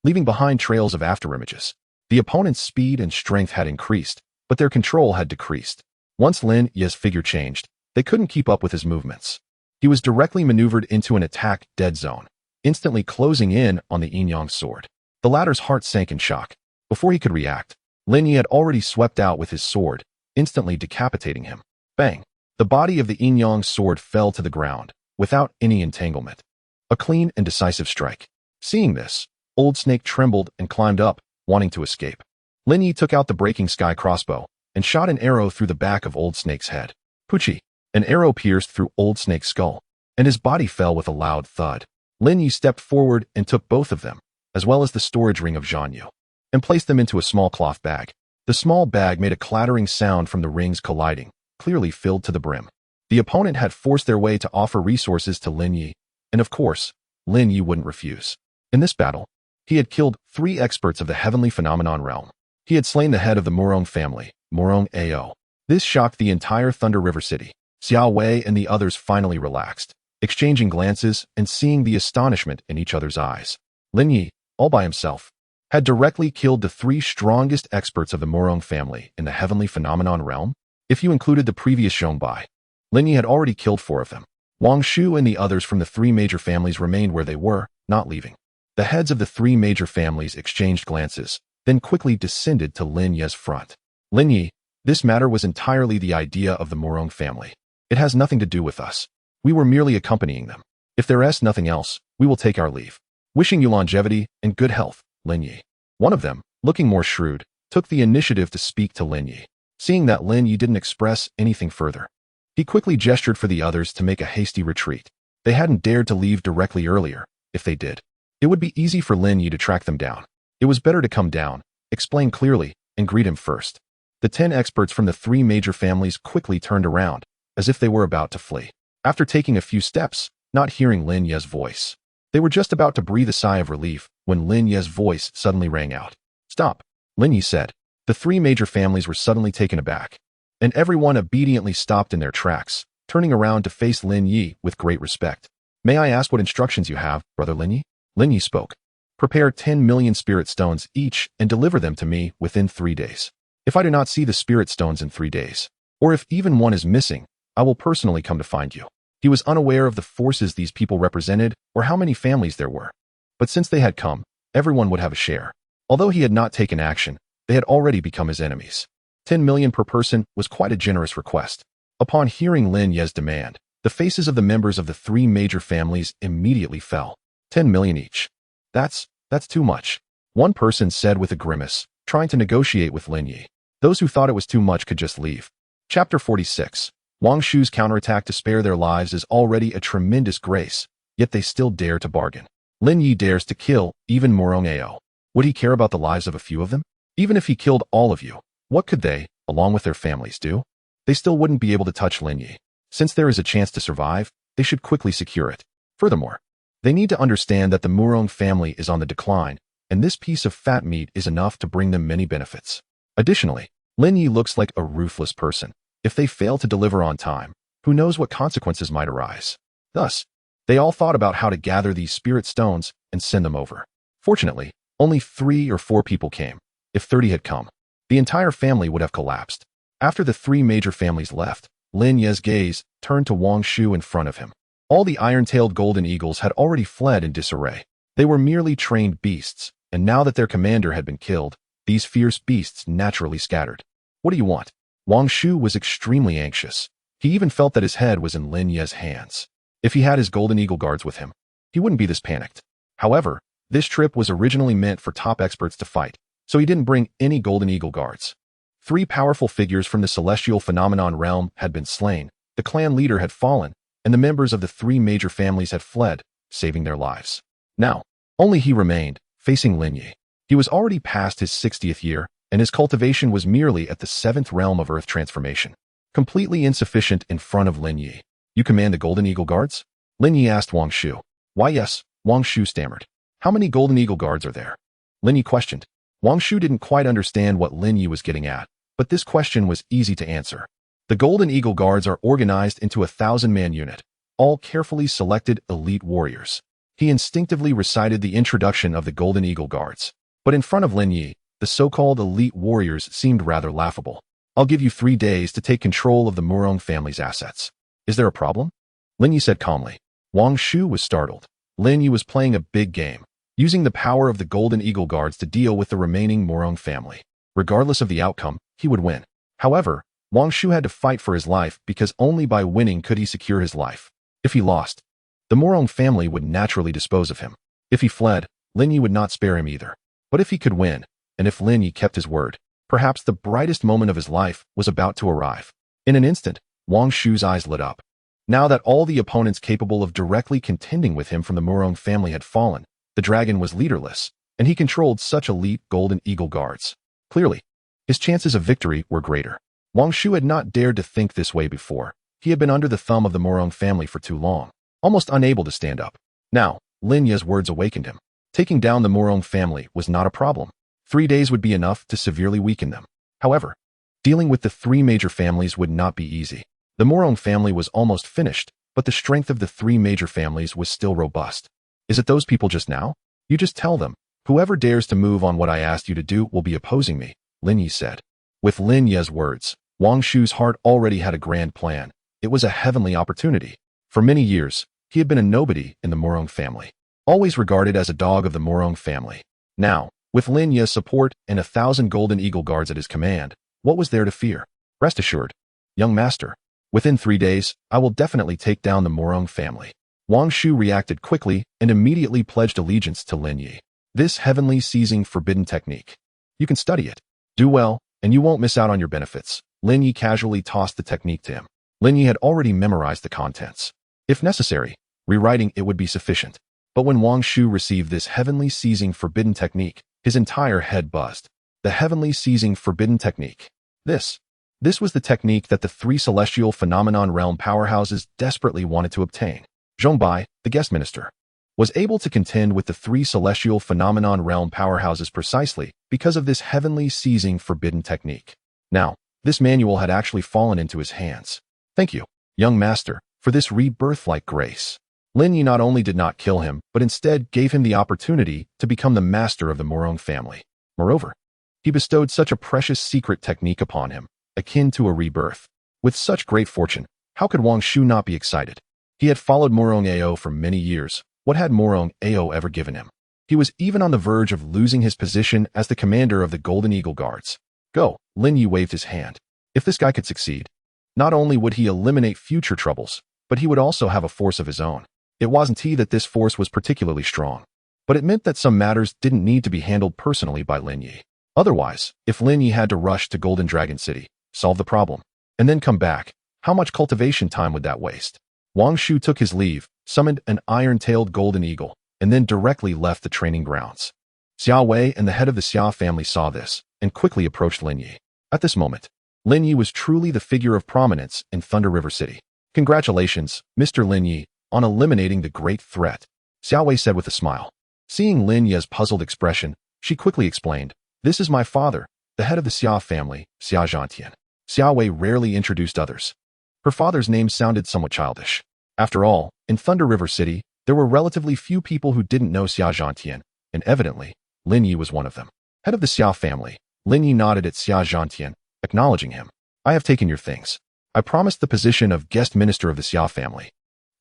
S1: leaving behind trails of afterimages. The opponent's speed and strength had increased, but their control had decreased. Once Lin Ye's figure changed, they couldn't keep up with his movements. He was directly maneuvered into an attack dead zone, instantly closing in on the Yin-Yang sword. The latter's heart sank in shock. Before he could react, Lin Ye had already swept out with his sword, instantly decapitating him. Bang! The body of the Yin-Yang sword fell to the ground, without any entanglement. A clean and decisive strike. Seeing this, Old Snake trembled and climbed up, wanting to escape. Lin Ye took out the breaking sky crossbow and shot an arrow through the back of Old Snake's head. Poochie! An arrow pierced through Old Snake's skull, and his body fell with a loud thud. Lin Ye stepped forward and took both of them, as well as the storage ring of Zhanyu, and placed them into a small cloth bag. The small bag made a clattering sound from the rings colliding, clearly filled to the brim. The opponent had forced their way to offer resources to Lin Ye, and of course, Lin Ye wouldn't refuse. In this battle, he had killed 3 experts of the heavenly phenomenon realm. He had slain the head of the Murong family, Murong Ao. This shocked the entire Thunder River city. Xiao Wei and the others finally relaxed, exchanging glances and seeing the astonishment in each other's eyes. Lin Ye, all by himself, had directly killed the 3 strongest experts of the Murong family in the heavenly phenomenon realm. If you included the previous Zhongbai, Lin Ye had already killed 4 of them. Wang Shu and the others from the 3 major families remained where they were, not leaving. The heads of the 3 major families exchanged glances, then quickly descended to Lin Ye's front. Lin Ye, this matter was entirely the idea of the Murong family. It has nothing to do with us. We were merely accompanying them. If there is nothing else, we will take our leave. Wishing you longevity and good health, Lin Ye. One of them, looking more shrewd, took the initiative to speak to Lin Ye. Seeing that Lin Ye didn't express anything further, he quickly gestured for the others to make a hasty retreat. They hadn't dared to leave directly earlier. If they did, it would be easy for Lin Ye to track them down. It was better to come down, explain clearly, and greet him first. The 10 experts from the 3 major families quickly turned around, as if they were about to flee. After taking a few steps, not hearing Lin Ye's voice, they were just about to breathe a sigh of relief when Lin Ye's voice suddenly rang out. Stop, Lin Ye said. The 3 major families were suddenly taken aback, and everyone obediently stopped in their tracks, turning around to face Lin Ye with great respect. May I ask what instructions you have, Brother Lin Ye? Lin Ye spoke. Prepare 10 million spirit stones each and deliver them to me within 3 days. If I do not see the spirit stones in 3 days, or if even one is missing, I will personally come to find you. He was unaware of the forces these people represented or how many families there were. But since they had come, everyone would have a share. Although he had not taken action, they had already become his enemies. 10 million per person was quite a generous request. Upon hearing Lin Ye's demand, the faces of the members of the 3 major families immediately fell. 10 million each. That's too much. One person said with a grimace, trying to negotiate with Lin Ye. Those who thought it was too much could just leave. Chapter 46. Wang Shu's counterattack to spare their lives is already a tremendous grace, yet they still dare to bargain. Lin Ye dares to kill even Murong Ao. Would he care about the lives of a few of them? Even if he killed all of you, what could they, along with their families, do? They still wouldn't be able to touch Lin Ye. Since there is a chance to survive, they should quickly secure it. Furthermore, they need to understand that the Murong family is on the decline, and this piece of fat meat is enough to bring them many benefits. Additionally, Lin Ye looks like a ruthless person. If they fail to deliver on time, who knows what consequences might arise. Thus, they all thought about how to gather these spirit stones and send them over. Fortunately, only 3 or 4 people came. If 30 had come, the entire family would have collapsed. After the 3 major families left, Lin Ye's gaze turned to Wang Shu in front of him. All the iron-tailed golden eagles had already fled in disarray. They were merely trained beasts, and now that their commander had been killed, these fierce beasts naturally scattered. What do you want? Wang Shu was extremely anxious. He even felt that his head was in Lin Ye's hands. If he had his golden eagle guards with him, he wouldn't be this panicked. However, this trip was originally meant for top experts to fight, so he didn't bring any golden eagle guards. 3 powerful figures from the celestial phenomenon realm had been slain, the clan leader had fallen, and the members of the 3 major families had fled, saving their lives. Now, only he remained, facing Lin Ye. He was already past his 60th year, and his cultivation was merely at the 7th realm of earth transformation. Completely insufficient in front of Lin Ye. You command the golden eagle guards? Lin Ye asked Wang Shu. Why yes, Wang Shu stammered. How many golden eagle guards are there? Lin Ye questioned. Wang Shu didn't quite understand what Lin Ye was getting at, but this question was easy to answer. The golden eagle guards are organized into a 1,000-man unit, all carefully selected elite warriors. He instinctively recited the introduction of the golden eagle guards. But in front of Lin Ye, the so-called elite warriors seemed rather laughable. I'll give you 3 days to take control of the Murong family's assets. Is there a problem? Lin Ye said calmly. Wang Shu was startled. Lin Ye was playing a big game, using the power of the golden eagle guards to deal with the remaining Murong family. Regardless of the outcome, he would win. However, Wang Shu had to fight for his life because only by winning could he secure his life. If he lost, the Murong family would naturally dispose of him. If he fled, Lin Ye would not spare him either. But if he could win, and if Lin Ye kept his word, perhaps the brightest moment of his life was about to arrive. In an instant, Wang Shu's eyes lit up. Now that all the opponents capable of directly contending with him from the Murong family had fallen, the dragon was leaderless, and he controlled such elite golden eagle guards. Clearly, his chances of victory were greater. Wang Shu had not dared to think this way before. He had been under the thumb of the Murong family for too long, almost unable to stand up. Now, Lin Ye's words awakened him. Taking down the Murong family was not a problem. 3 days would be enough to severely weaken them. However, dealing with the 3 major families would not be easy. The Murong family was almost finished, but the strength of the 3 major families was still robust. Is it those people just now? You just tell them. Whoever dares to move on what I asked you to do will be opposing me, Lin Ye said. With Lin Ye's words, Wang Shu's heart already had a grand plan. It was a heavenly opportunity. For many years, he had been a nobody in the Murong family, always regarded as a dog of the Murong family. Now, with Lin Ye's support and 1,000 golden eagle guards at his command, what was there to fear? Rest assured, young master, within 3 days, I will definitely take down the Murong family. Wang Shu reacted quickly and immediately pledged allegiance to Lin Ye. This heavenly seizing forbidden technique. You can study it. Do well, and you won't miss out on your benefits. Lin Ye casually tossed the technique to him. Lin Ye had already memorized the contents. If necessary, rewriting it would be sufficient. But when Wang Shu received this heavenly seizing forbidden technique, his entire head buzzed. The heavenly seizing forbidden technique. This was the technique that the 3 celestial phenomenon realm powerhouses desperately wanted to obtain. Zhongbai, the guest minister, was able to contend with the 3 celestial phenomenon realm powerhouses precisely because of this heavenly seizing forbidden technique. Now, this manual had actually fallen into his hands. Thank you, young master, for this rebirth-like grace. Lin Ye not only did not kill him, but instead gave him the opportunity to become the master of the Murong family. Moreover, he bestowed such a precious secret technique upon him, akin to a rebirth. With such great fortune, how could Wang Shu not be excited? He had followed Murong Ao for many years. What had Murong Ao ever given him? He was even on the verge of losing his position as the commander of the Golden Eagle Guards. Go, Lin Ye waved his hand. If this guy could succeed, not only would he eliminate future troubles, but he would also have a force of his own. It wasn't he that this force was particularly strong, but it meant that some matters didn't need to be handled personally by Lin Ye. Otherwise, if Lin Ye had to rush to Golden Dragon City, solve the problem, and then come back, how much cultivation time would that waste? Wang Shu took his leave, summoned an iron-tailed golden eagle, and then directly left the training grounds. Xia Wei and the head of the Xia family saw this, and quickly approached Lin Ye. At this moment, Lin Ye was truly the figure of prominence in Thunder River City. Congratulations, Mr. Lin Ye, on eliminating the great threat, Xia Wei said with a smile. Seeing Lin Ye's puzzled expression, she quickly explained, "This is my father, the head of the Xia family, Xia Zhantian." Xia Wei rarely introduced others. Her father's name sounded somewhat childish. After all, in Thunder River City, there were relatively few people who didn't know Xia Zhantian, and evidently, Lin Ye was one of them. Head of the Xia family, Lin Ye nodded at Xia Zhantian, acknowledging him. "I have taken your things. I promised the position of guest minister of the Xia family.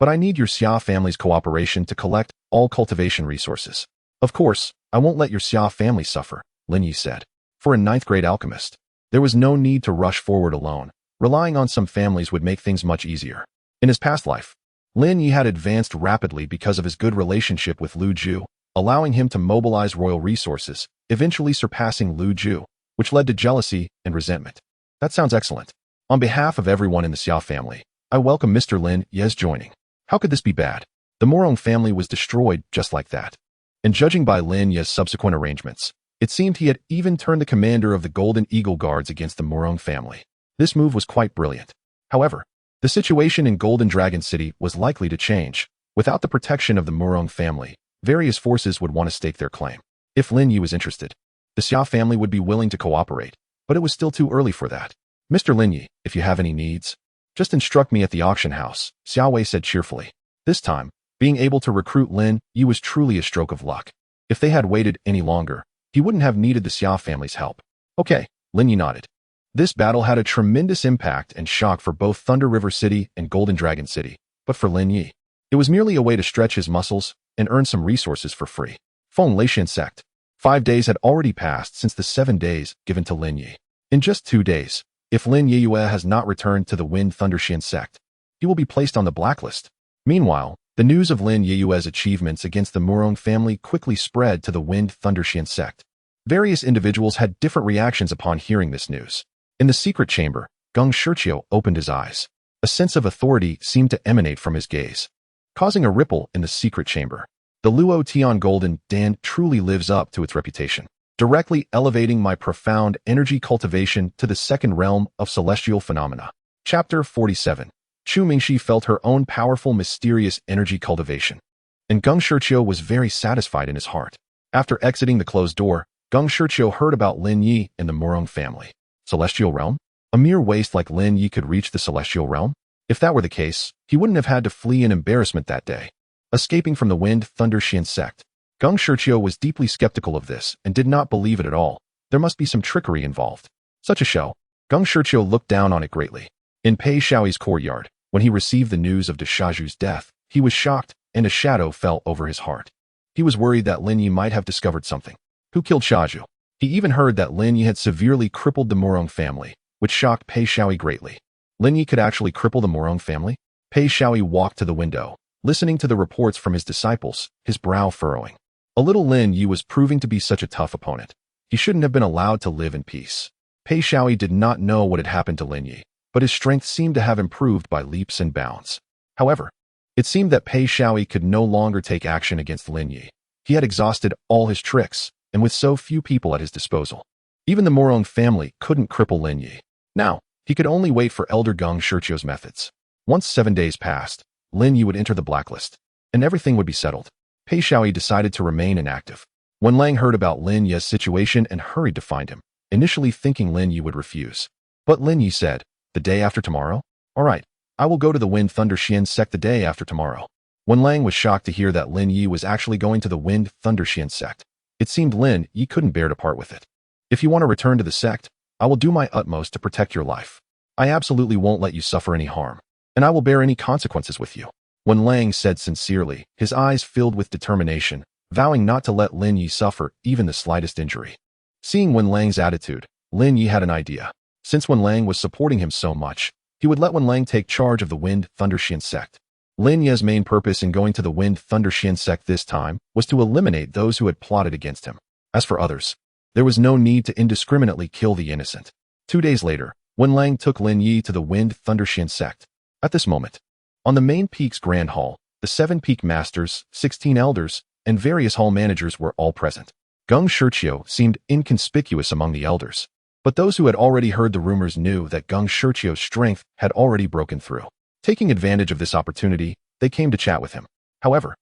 S1: But I need your Xia family's cooperation to collect all cultivation resources. Of course, I won't let your Xia family suffer," Lin Ye said. For a ninth-grade alchemist, there was no need to rush forward alone. Relying on some families would make things much easier. In his past life, Lin Ye had advanced rapidly because of his good relationship with Lu Ju, allowing him to mobilize royal resources, eventually surpassing Lu Ju, which led to jealousy and resentment. That sounds excellent. On behalf of everyone in the Xia family, I welcome Mr. Lin Ye's joining. How could this be bad? The Morong family was destroyed just like that. And judging by Lin Ye's subsequent arrangements, it seemed he had even turned the commander of the Golden Eagle Guards against the Morong family. This move was quite brilliant. However, the situation in Golden Dragon City was likely to change. Without the protection of the Morong family, various forces would want to stake their claim. If Lin Ye was interested, the Xia family would be willing to cooperate, but it was still too early for that. "Mr. Lin Ye, if you have any needs, just instruct me at the auction house," Xia Wei said cheerfully. This time, being able to recruit Lin Ye was truly a stroke of luck. If they had waited any longer, he wouldn't have needed the Xia family's help. "Okay," Lin Ye nodded. This battle had a tremendous impact and shock for both Thunder River City and Golden Dragon City, but for Lin Ye, it was merely a way to stretch his muscles and earn some resources for free. Feng Leixian sect. 5 days had already passed since the 7 days given to Lin Ye. In just 2 days, if Lin Ye has not returned to the Wind Thundershian sect, he will be placed on the blacklist. Meanwhile, the news of Lin Ye's achievements against the Morong family quickly spread to the Wind Thundershian sect. Various individuals had different reactions upon hearing this news. In the secret chamber, Geng Shiqiu opened his eyes. A sense of authority seemed to emanate from his gaze, causing a ripple in the secret chamber. The Luo Tian Golden Dan truly lives up to its reputation, directly elevating my profound energy cultivation to the second realm of celestial phenomena. Chapter 47. Chu Mingxi felt her own powerful, mysterious energy cultivation, and Geng Shiqiu was very satisfied in his heart. After exiting the closed door, Geng Shiqiu heard about Lin Ye and the Morong family. Celestial realm? A mere waste like Lin Ye could reach the celestial realm? If that were the case, he wouldn't have had to flee in embarrassment that day. Escaping from the Wind Thundershian sect, Geng Shiqiu was deeply skeptical of this and did not believe it at all. There must be some trickery involved. Such a show. Geng Shiqiu looked down on it greatly. In Pei Xiaoyi's courtyard, when he received the news of De Shaju's death, he was shocked, and a shadow fell over his heart. He was worried that Lin Ye might have discovered something. Who killed Shaju? He even heard that Lin Ye had severely crippled the Morong family, which shocked Pei Xiaoyi greatly. Lin Ye could actually cripple the Morong family? Pei Xiaoyi walked to the window, listening to the reports from his disciples, his brow furrowing. A little Lin Ye was proving to be such a tough opponent. He shouldn't have been allowed to live in peace. Pei Xiaoyi did not know what had happened to Lin Ye, but his strength seemed to have improved by leaps and bounds. However, it seemed that Pei Xiaoyi could no longer take action against Lin Ye. He had exhausted all his tricks, and with so few people at his disposal, even the Morong family couldn't cripple Lin Ye. Now, he could only wait for Elder Geng Shiqiu's methods. Once 7 days passed, Lin Ye would enter the blacklist, and everything would be settled. Pei Xiaoyi decided to remain inactive. Wen Lang heard about Lin Ye's situation and hurried to find him, initially thinking Lin Ye would refuse. But Lin Ye said, "The day after tomorrow? All right, I will go to the Wind Thundershian sect the day after tomorrow." Wen Lang was shocked to hear that Lin Ye was actually going to the Wind Thundershian sect. It seemed Lin Ye couldn't bear to part with it. "If you want to return to the sect, I will do my utmost to protect your life. I absolutely won't let you suffer any harm, and I will bear any consequences with you," Wen Lang said sincerely, his eyes filled with determination, vowing not to let Lin Ye suffer even the slightest injury. Seeing Wen Lang's attitude, Lin Ye had an idea. Since Wen Lang was supporting him so much, he would let Wen Lang take charge of the Wind Thundershian sect. Lin Ye's main purpose in going to the Wind Thundershian sect this time was to eliminate those who had plotted against him. As for others, There was no need to indiscriminately kill the innocent. 2 days later, Wen Lang took Lin Ye to the Wind Thunder Xian sect. At this moment, on the main peak's grand hall, the 7 peak masters, 16 elders, and various hall managers were all present. Geng Shiqiu seemed inconspicuous among the elders, but those who had already heard the rumors knew that Geng Shiqiu's strength had already broken through. Taking advantage of this opportunity, they came to chat with him. However,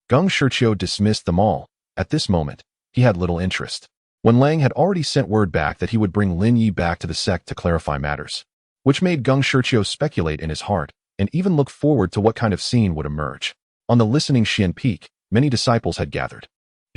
S1: Geng Shiqiu dismissed them all. At this moment, he had little interest. Wen Lang had already sent word back that he would bring Lin Ye back to the sect to clarify matters, which made Geng Shiqiu speculate in his heart and even look forward to what kind of scene would emerge. On the listening Xian Peak, many disciples had gathered.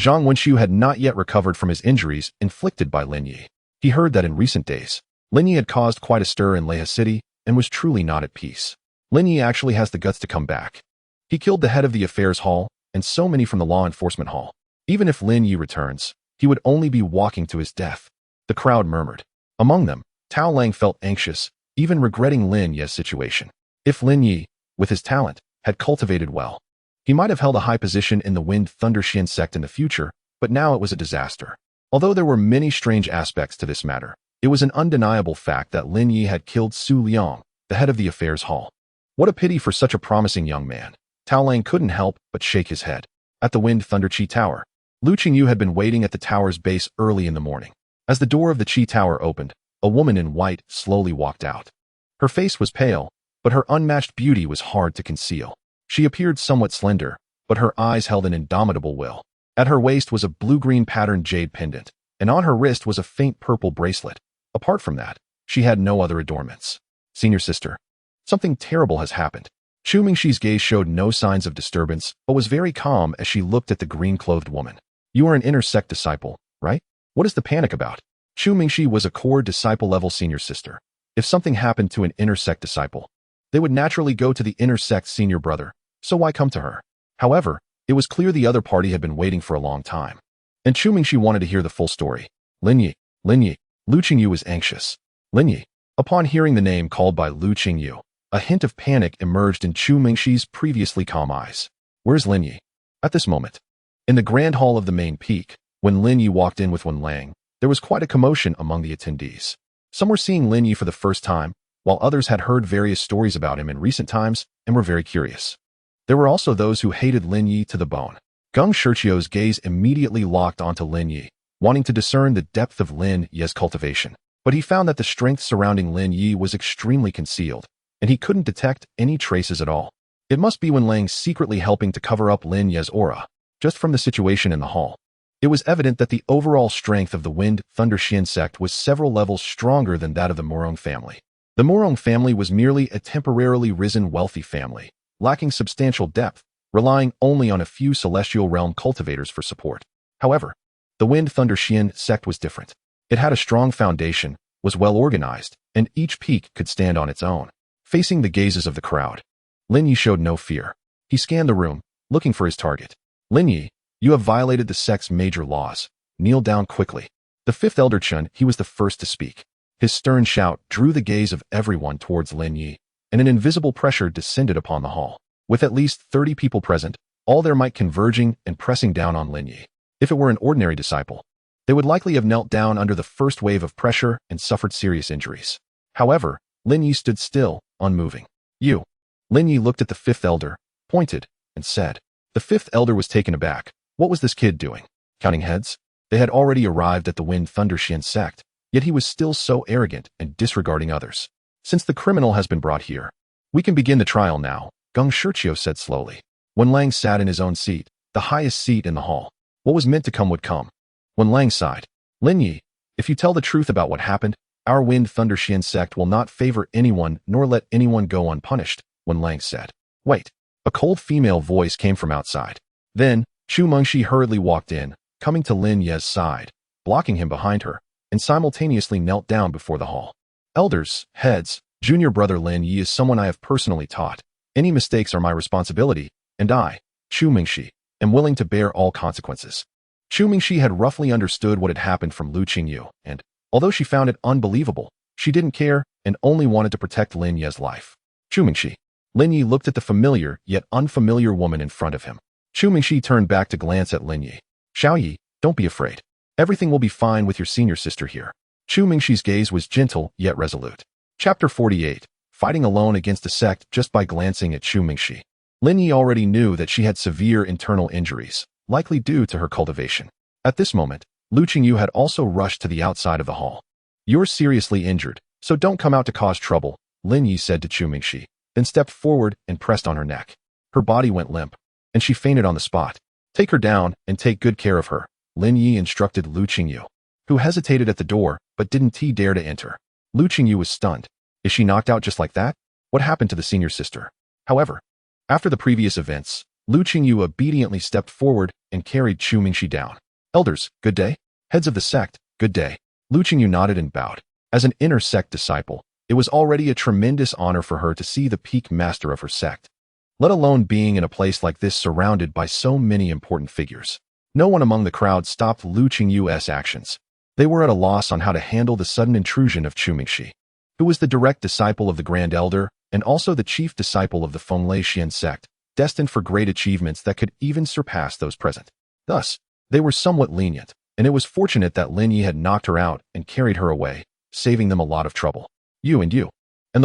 S1: Zhang Wenxiu had not yet recovered from his injuries inflicted by Lin Ye. He heard that in recent days, Lin Ye had caused quite a stir in Leha City and was truly not at peace. Lin Ye actually has the guts to come back. He killed the head of the affairs hall and so many from the law enforcement hall. Even if Lin Ye returns, he would only be walking to his death. The crowd murmured. Among them, Tao Lang felt anxious, even regretting Lin Ye's situation. If Lin Ye, with his talent, had cultivated well, he might have held a high position in the Wind Thunder Xian sect in the future, but now it was a disaster. Although there were many strange aspects to this matter, it was an undeniable fact that Lin Ye had killed Su Liang, the head of the affairs hall. What a pity for such a promising young man. Tao Lang couldn't help but shake his head. At the Wind Thunder Qi Tower, Lu Qingyu had been waiting at the tower's base early in the morning. As the door of the Qi Tower opened, a woman in white slowly walked out. Her face was pale, but her unmatched beauty was hard to conceal. She appeared somewhat slender, but her eyes held an indomitable will. At her waist was a blue-green patterned jade pendant, and on her wrist was a faint purple bracelet. Apart from that, she had no other adornments. Senior sister, something terrible has happened. Chu Mingxi's gaze showed no signs of disturbance, but was very calm as she looked at the green-clothed woman. You are an inner sect disciple, right? What is the panic about? Chu Mingxi was a core disciple-level senior sister. If something happened to an inner sect disciple, they would naturally go to the inner sect senior brother, so why come to her? However, it was clear the other party had been waiting for a long time. And Chu Mingxi wanted to hear the full story. Lin Ye, Lu Qingyu was anxious. Lin Ye. Upon hearing the name called by Lu Qingyu, a hint of panic emerged in Chu Mingxi's previously calm eyes. Where's Lin Ye? At this moment, in the grand hall of the main peak, when Lin Ye walked in with Wen Lang, there was quite a commotion among the attendees. Some were seeing Lin Ye for the first time, while others had heard various stories about him in recent times and were very curious. There were also those who hated Lin Ye to the bone. Geng Shiqiu's gaze immediately locked onto Lin Ye, wanting to discern the depth of Lin Ye's cultivation. But he found that the strength surrounding Lin Ye was extremely concealed, and he couldn't detect any traces at all. It must be Wen Lang secretly helping to cover up Lin Ye's aura. Just from the situation in the hall, it was evident that the overall strength of the Wind Thunder Xian sect was several levels stronger than that of the Morong family. The Morong family was merely a temporarily risen wealthy family, lacking substantial depth, relying only on a few celestial realm cultivators for support. However, the Wind Thunder Xian sect was different. It had a strong foundation, was well organized, and each peak could stand on its own. Facing the gazes of the crowd, Lin Ye showed no fear. He scanned the room, looking for his target. Lin Ye, you have violated the sect's major laws. Kneel down quickly. The fifth elder Chun, he was the first to speak. His stern shout drew the gaze of everyone towards Lin Ye, and an invisible pressure descended upon the hall. With at least 30 people present, all their might converging and pressing down on Lin Ye. If it were an ordinary disciple, they would likely have knelt down under the first wave of pressure and suffered serious injuries. However, Lin Ye stood still, unmoving. You. Lin Ye looked at the fifth elder, pointed, and said. The fifth elder was taken aback. What was this kid doing? Counting heads? They had already arrived at the Wind Thunder Xian sect, yet he was still so arrogant and disregarding others. Since the criminal has been brought here, we can begin the trial now, Geng Shiqiu said slowly. Wen Lang sat in his own seat, the highest seat in the hall. What was meant to come would come. Wen Lang sighed. Lin Ye, if you tell the truth about what happened, our Wind Thunder Xian sect will not favor anyone nor let anyone go unpunished, Wen Lang said. Wait. A cold female voice came from outside. Then, Chu Mengxi hurriedly walked in, coming to Lin Ye's side, blocking him behind her, and simultaneously knelt down before the hall. Elders, heads, junior brother Lin Ye is someone I have personally taught. Any mistakes are my responsibility, and I, Chu Mingxi, am willing to bear all consequences. Chu Mingxi had roughly understood what had happened from Lu Qingyu, and, although she found it unbelievable, she didn't care and only wanted to protect Lin Ye's life. Chu Mingxi. Lin Ye looked at the familiar yet unfamiliar woman in front of him. Chu Mingxi turned back to glance at Lin Ye. Xiao Yi, don't be afraid. Everything will be fine with your senior sister here. Chu Mingxi's gaze was gentle yet resolute. Chapter 48. Fighting alone against a sect just by glancing at Chu Mingxi. Lin Ye already knew that she had severe internal injuries, likely due to her cultivation. At this moment, Lu Qingyu had also rushed to the outside of the hall. You're seriously injured, so don't come out to cause trouble, Lin Ye said to Chu Mingxi, then stepped forward and pressed on her neck. Her body went limp, and she fainted on the spot. Take her down and take good care of her, Lin Ye instructed Lu Qingyu, who hesitated at the door but didn't dare to enter. Lu Qingyu was stunned. Is she knocked out just like that? What happened to the senior sister? However, after the previous events, Lu Qingyu obediently stepped forward and carried Chu Mingxi down. Elders, good day. Heads of the sect, good day. Lu Qingyu nodded and bowed. As an inner sect disciple, it was already a tremendous honor for her to see the peak master of her sect, let alone being in a place like this surrounded by so many important figures. No one among the crowd stopped Lu Qingyu's actions. They were at a loss on how to handle the sudden intrusion of Chu Mingxi, who was the direct disciple of the Grand Elder and also the chief disciple of the Fenglai Xian sect, destined for great achievements that could even surpass those present. Thus, they were somewhat lenient, and it was fortunate that Lin Ye had knocked her out and carried her away, saving them a lot of trouble. You, and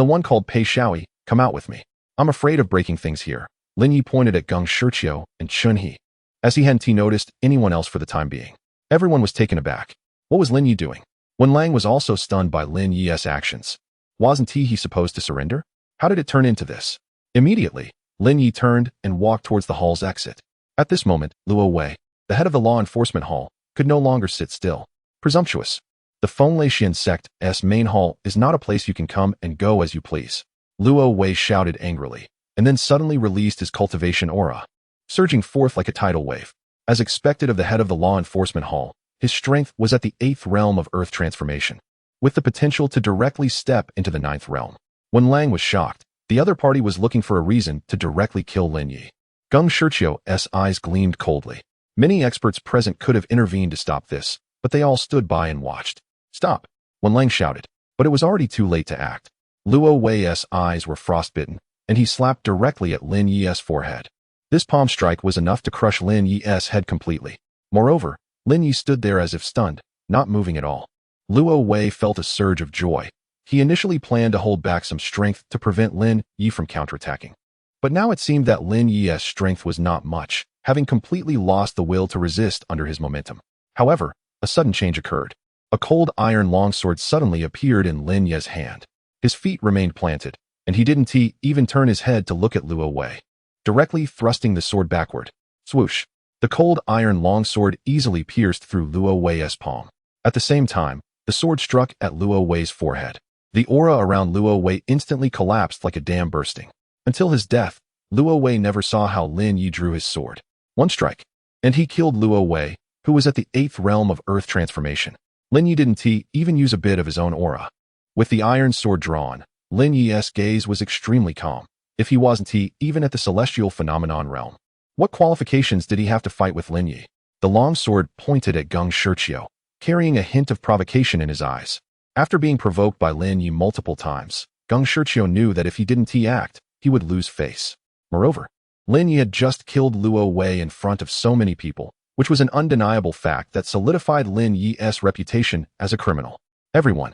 S1: the one called Pei Shaoyi, come out with me. I'm afraid of breaking things here. Lin Ye pointed at Geng Shiqiu and Chun He, as he hadn't noticed anyone else for the time being. Everyone was taken aback. What was Lin Ye doing? Wen Lang was also stunned by Lin Ye's actions. Wasn't he supposed to surrender? How did it turn into this? Immediately, Lin Ye turned and walked towards the hall's exit. At this moment, Luo Wei, the head of the law enforcement hall, could no longer sit still. Presumptuous. The Fenglai Xian sect's main hall is not a place you can come and go as you please. Luo Wei shouted angrily, and then suddenly released his cultivation aura, surging forth like a tidal wave. As expected of the head of the law enforcement hall, his strength was at the 8th realm of earth transformation, with the potential to directly step into the 9th realm. When Lang was shocked, the other party was looking for a reason to directly kill Lin Ye. Geng Shiqiu's eyes gleamed coldly. Many experts present could have intervened to stop this, but they all stood by and watched. Stop! When Lang shouted, but it was already too late to act. Luo Wei's eyes were frostbitten, and he slapped directly at Lin Ye's forehead. This palm strike was enough to crush Lin Ye's head completely. Moreover, Lin Ye stood there as if stunned, not moving at all. Luo Wei felt a surge of joy. He initially planned to hold back some strength to prevent Lin Ye from counterattacking. But now it seemed that Lin Ye's strength was not much, having completely lost the will to resist under his momentum. However, a sudden change occurred. A cold iron longsword suddenly appeared in Lin Ye's hand. His feet remained planted, and he didn't even turn his head to look at Luo Wei, directly thrusting the sword backward. Swoosh! The cold iron longsword easily pierced through Luo Wei's palm. At the same time, the sword struck at Luo Wei's forehead. The aura around Luo Wei instantly collapsed like a dam bursting. Until his death, Luo Wei never saw how Lin Ye drew his sword. One strike, and he killed Luo Wei, who was at the 8th realm of earth transformation. Lin Ye didn't even use a bit of his own aura. With the iron sword drawn, Lin Ye's gaze was extremely calm. If he wasn't even at the celestial phenomenon realm, what qualifications did he have to fight with Lin Ye? The long sword pointed at Geng Shiqiu, carrying a hint of provocation in his eyes. After being provoked by Lin Ye multiple times, Geng Shiqiu knew that if he didn't act, he would lose face. Moreover, Lin Ye had just killed Luo Wei in front of so many people, which was an undeniable fact that solidified Lin Ye's reputation as a criminal. Everyone.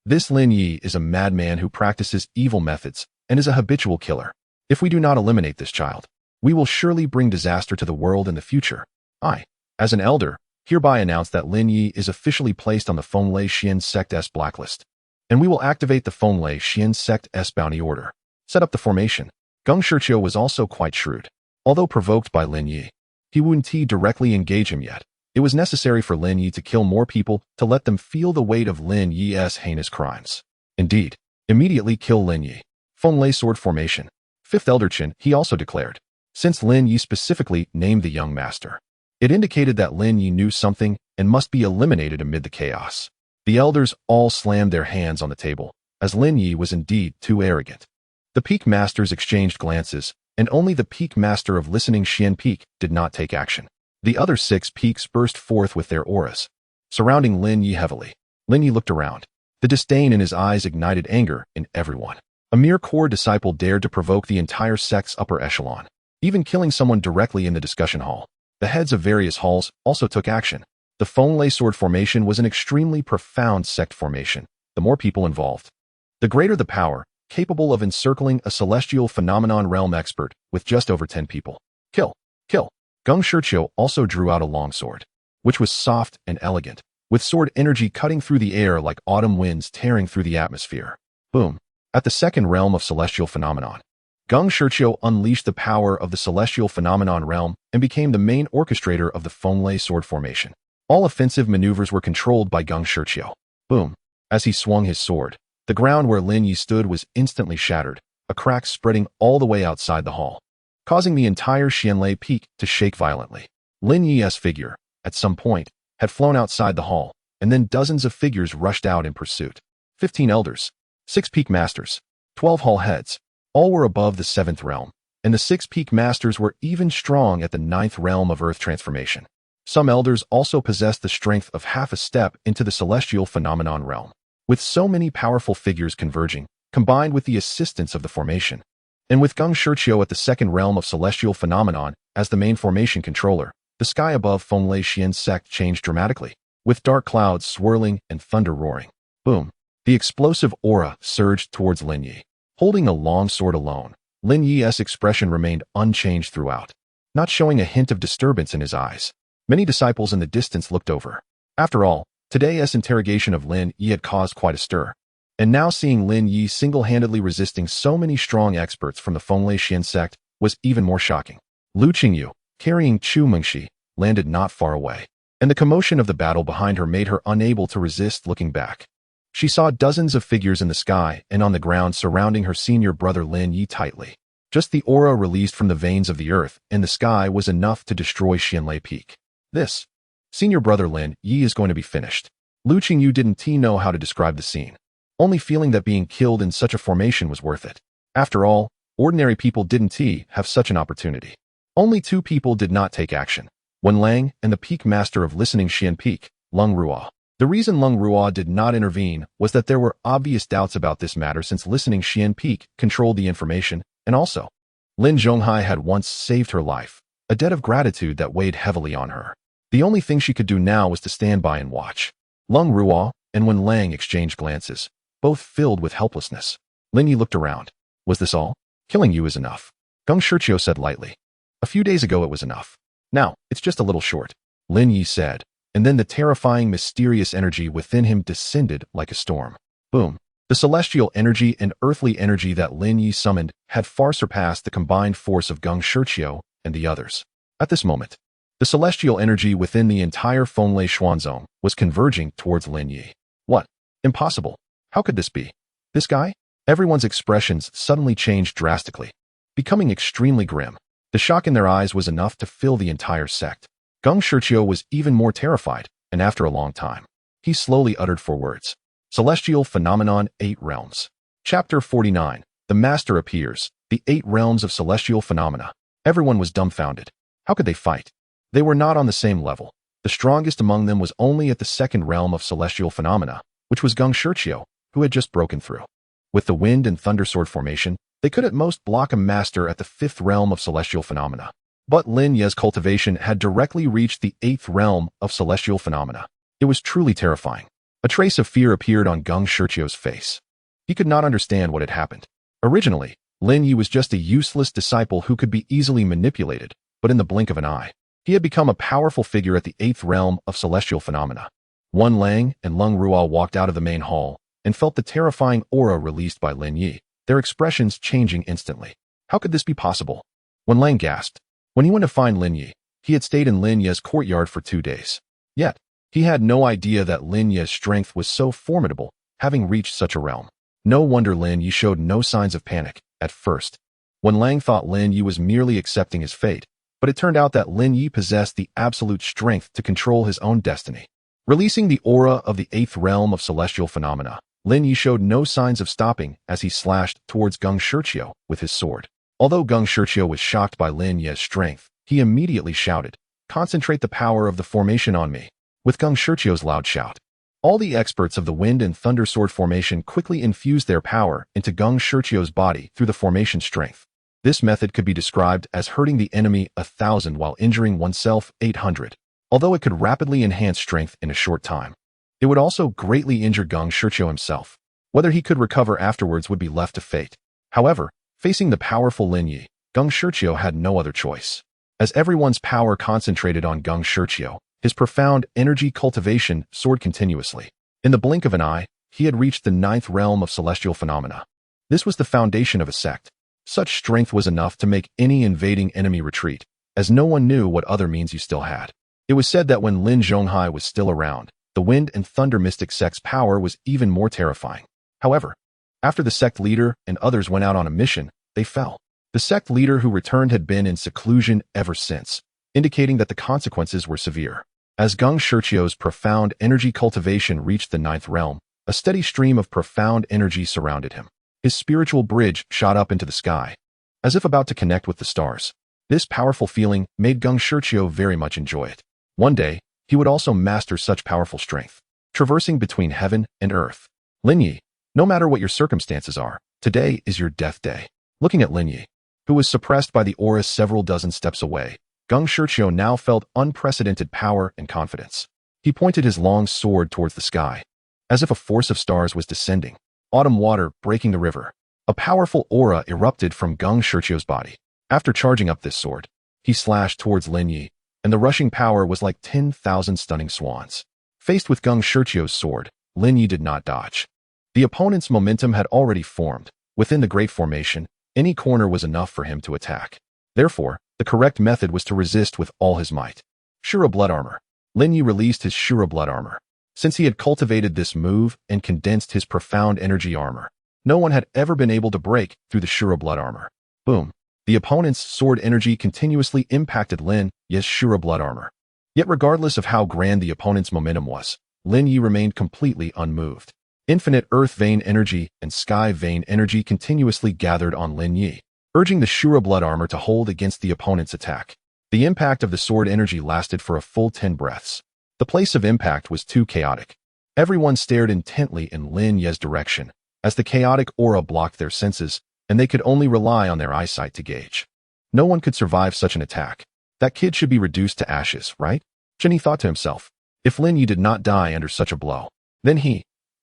S1: This Lin Ye is a madman who practices evil methods and is a habitual killer. If we do not eliminate this child, we will surely bring disaster to the world in the future. I, as an elder, hereby announce that Lin Ye is officially placed on the Fenglai Xian sect's blacklist, and we will activate the Fenglai Xian sect's bounty order. Set up the formation. Geng Shiqiu was also quite shrewd. Although provoked by Lin Ye, he wouldn't directly engage him yet. It was necessary for Lin Ye to kill more people to let them feel the weight of Lin Ye's heinous crimes. Indeed, immediately kill Lin Ye. Fenglai sword formation. 5th Elder Qin, he also declared. Since Lin Ye specifically named the young master, it indicated that Lin Ye knew something and must be eliminated amid the chaos. The elders all slammed their hands on the table, as Lin Ye was indeed too arrogant. The peak masters exchanged glances, and only the peak master of listening Xian Peak did not take action. The other 6 peaks burst forth with their auras, surrounding Lin Ye heavily. Lin Ye looked around. The disdain in his eyes ignited anger in everyone. A mere core disciple dared to provoke the entire sect's upper echelon, even killing someone directly in the discussion hall. The heads of various halls also took action. The Feng sword formation was an extremely profound sect formation. The more people involved, the greater the power, capable of encircling a celestial phenomenon realm expert with just over 10 people. Kill. Kill. Geng Shiqiu also drew out a longsword, which was soft and elegant, with sword energy cutting through the air like autumn winds tearing through the atmosphere. Boom. At the second realm of celestial phenomenon, Geng Shiqiu unleashed the power of the celestial phenomenon realm and became the main orchestrator of the Feng sword formation. All offensive maneuvers were controlled by Geng Shiqiu. Boom. As he swung his sword, the ground where Lin Ye stood was instantly shattered, a crack spreading all the way outside the hall, causing the entire Xianlei peak to shake violently. Lin Ye's figure, at some point, had flown outside the hall, and then dozens of figures rushed out in pursuit. 15 elders, 6 peak masters, 12 hall heads, all were above the 7th realm, and the 6 peak masters were even strong at the 9th realm of earth transformation. Some elders also possessed the strength of half a step into the celestial phenomenon realm. With so many powerful figures converging, combined with the assistance of the formation, and with Geng Shiqiu at the 2nd realm of celestial phenomenon as the main formation controller, the sky above Feng Xian's sect changed dramatically, with dark clouds swirling and thunder roaring. Boom. The explosive aura surged towards Lin Ye. Holding a long sword alone, Lin Ye's expression remained unchanged throughout, not showing a hint of disturbance in his eyes. Many disciples in the distance looked over. After all, today's interrogation of Lin Ye had caused quite a stir. And now seeing Lin Ye single-handedly resisting so many strong experts from the Feng Xian sect was even more shocking. Lu Qingyu, carrying Chu Mengxi, landed not far away, and the commotion of the battle behind her made her unable to resist looking back. She saw dozens of figures in the sky and on the ground surrounding her senior brother Lin Ye tightly. Just the aura released from the veins of the earth and the sky was enough to destroy Xianlei Peak. This senior brother Lin Ye is going to be finished. Lu Qingyu didn't know how to describe the scene, only feeling that being killed in such a formation was worth it. After all, ordinary people didn't have such an opportunity. Only 2 people did not take action. Wen Lang and the peak master of Listening Xian Peak, Leng Ruo. The reason Leng Ruo did not intervene was that there were obvious doubts about this matter since Listening Xian Peak controlled the information, and also, Lin Zhonghai had once saved her life, a debt of gratitude that weighed heavily on her. The only thing she could do now was to stand by and watch. Leng Ruo and Wen Lang exchanged glances, both filled with helplessness. Lin Ye looked around. Was this all? Killing you is enough. Geng Shiqiu said lightly. A few days ago it was enough. Now, it's just a little short. Lin Ye said, and then the terrifying mysterious energy within him descended like a storm. Boom. The celestial energy and earthly energy that Lin Ye summoned had far surpassed the combined force of Geng Shiqiu and the others. At this moment, the celestial energy within the entire Feng Xuanzong was converging towards Lin Ye. What? Impossible. How could this be? This guy? Everyone's expressions suddenly changed drastically, becoming extremely grim. The shock in their eyes was enough to fill the entire sect. Geng Shiqiu was even more terrified, and after a long time, he slowly uttered 4 words. Celestial Phenomenon 8 Realms. Chapter 49. The Master appears. The 8 Realms of Celestial Phenomena. Everyone was dumbfounded. How could they fight? They were not on the same level. The strongest among them was only at the 2nd realm of celestial phenomena, which was Geng Shiqiu, who had just broken through. With the wind and thunder sword formation, they could at most block a master at the 5th realm of celestial phenomena. But Lin Ye's cultivation had directly reached the 8th realm of celestial phenomena. It was truly terrifying. A trace of fear appeared on Geng Shiqiu's face. He could not understand what had happened. Originally, Lin Ye was just a useless disciple who could be easily manipulated, but in the blink of an eye, he had become a powerful figure at the 8th realm of celestial phenomena. Wen Lang and Leng Ruo walked out of the main hall and felt the terrifying aura released by Lin Ye, their expressions changing instantly. How could this be possible? Wen Lang gasped. When he went to find Lin Ye, he had stayed in Lin Ye's courtyard for 2 days. Yet, he had no idea that Lin Ye's strength was so formidable, having reached such a realm. No wonder Lin Ye showed no signs of panic at first. Wen Lang thought Lin Ye was merely accepting his fate, but it turned out that Lin Ye possessed the absolute strength to control his own destiny. Releasing the aura of the 8th realm of celestial phenomena, Lin Ye showed no signs of stopping as he slashed towards Geng Shiqiu with his sword. Although Geng Shiqiu was shocked by Lin Ye's strength, he immediately shouted, "Concentrate the power of the formation on me." With Geng Shiqiu's loud shout, all the experts of the wind and thunder sword formation quickly infused their power into Geng Shiqiu's body through the formation strength. This method could be described as hurting the enemy 1,000 while injuring oneself 800. although it could rapidly enhance strength in a short time. It would also greatly injure Geng Shiqiu himself. Whether he could recover afterwards would be left to fate. However, facing the powerful Lin Ye, Geng Shiqiu had no other choice. As everyone's power concentrated on Geng Shiqiu, his profound energy cultivation soared continuously. In the blink of an eye, he had reached the 9th realm of celestial phenomena. This was the foundation of a sect. Such strength was enough to make any invading enemy retreat, as no one knew what other means you still had. It was said that when Lin Zhonghai was still around, the Wind and Thunder Mystic sect's power was even more terrifying. However, after the sect leader and others went out on a mission, they fell. The sect leader who returned had been in seclusion ever since, indicating that the consequences were severe. As Geng Shiqiu's profound energy cultivation reached the 9th realm, a steady stream of profound energy surrounded him. His spiritual bridge shot up into the sky, as if about to connect with the stars. This powerful feeling made Geng Shiqiu very much enjoy it. One day, he would also master such powerful strength, traversing between heaven and earth. Lin Ye, no matter what your circumstances are, today is your death day. Looking at Lin Ye, who was suppressed by the aura several dozen steps away, Geng Shiqiu now felt unprecedented power and confidence. He pointed his long sword towards the sky, as if a force of stars was descending, autumn water breaking the river. A powerful aura erupted from Geng Shiqiu's body. After charging up this sword, he slashed towards Lin Ye, and the rushing power was like 10,000 stunning swans. Faced with Geng Shiqiu's sword, Lin Ye did not dodge. The opponent's momentum had already formed. Within the Great Formation, any corner was enough for him to attack. Therefore, the correct method was to resist with all his might. Shura Blood Armor. Lin Ye released his Shura Blood Armor. Since he had cultivated this move and condensed his profound energy armor, no one had ever been able to break through the Shura Blood Armor. Boom. The opponent's sword energy continuously impacted Lin Ye's Shura Blood Armor. Yet regardless of how grand the opponent's momentum was, Lin Ye remained completely unmoved. Infinite Earth Vein energy and Sky Vein energy continuously gathered on Lin Ye, urging the Shura Blood Armor to hold against the opponent's attack. The impact of the sword energy lasted for a full 10 breaths. The place of impact was too chaotic. Everyone stared intently in Lin Ye's direction, as the chaotic aura blocked their senses, and they could only rely on their eyesight to gauge. No one could survive such an attack. That kid should be reduced to ashes, right? Chen He thought to himself. If Lin Ye did not die under such a blow, then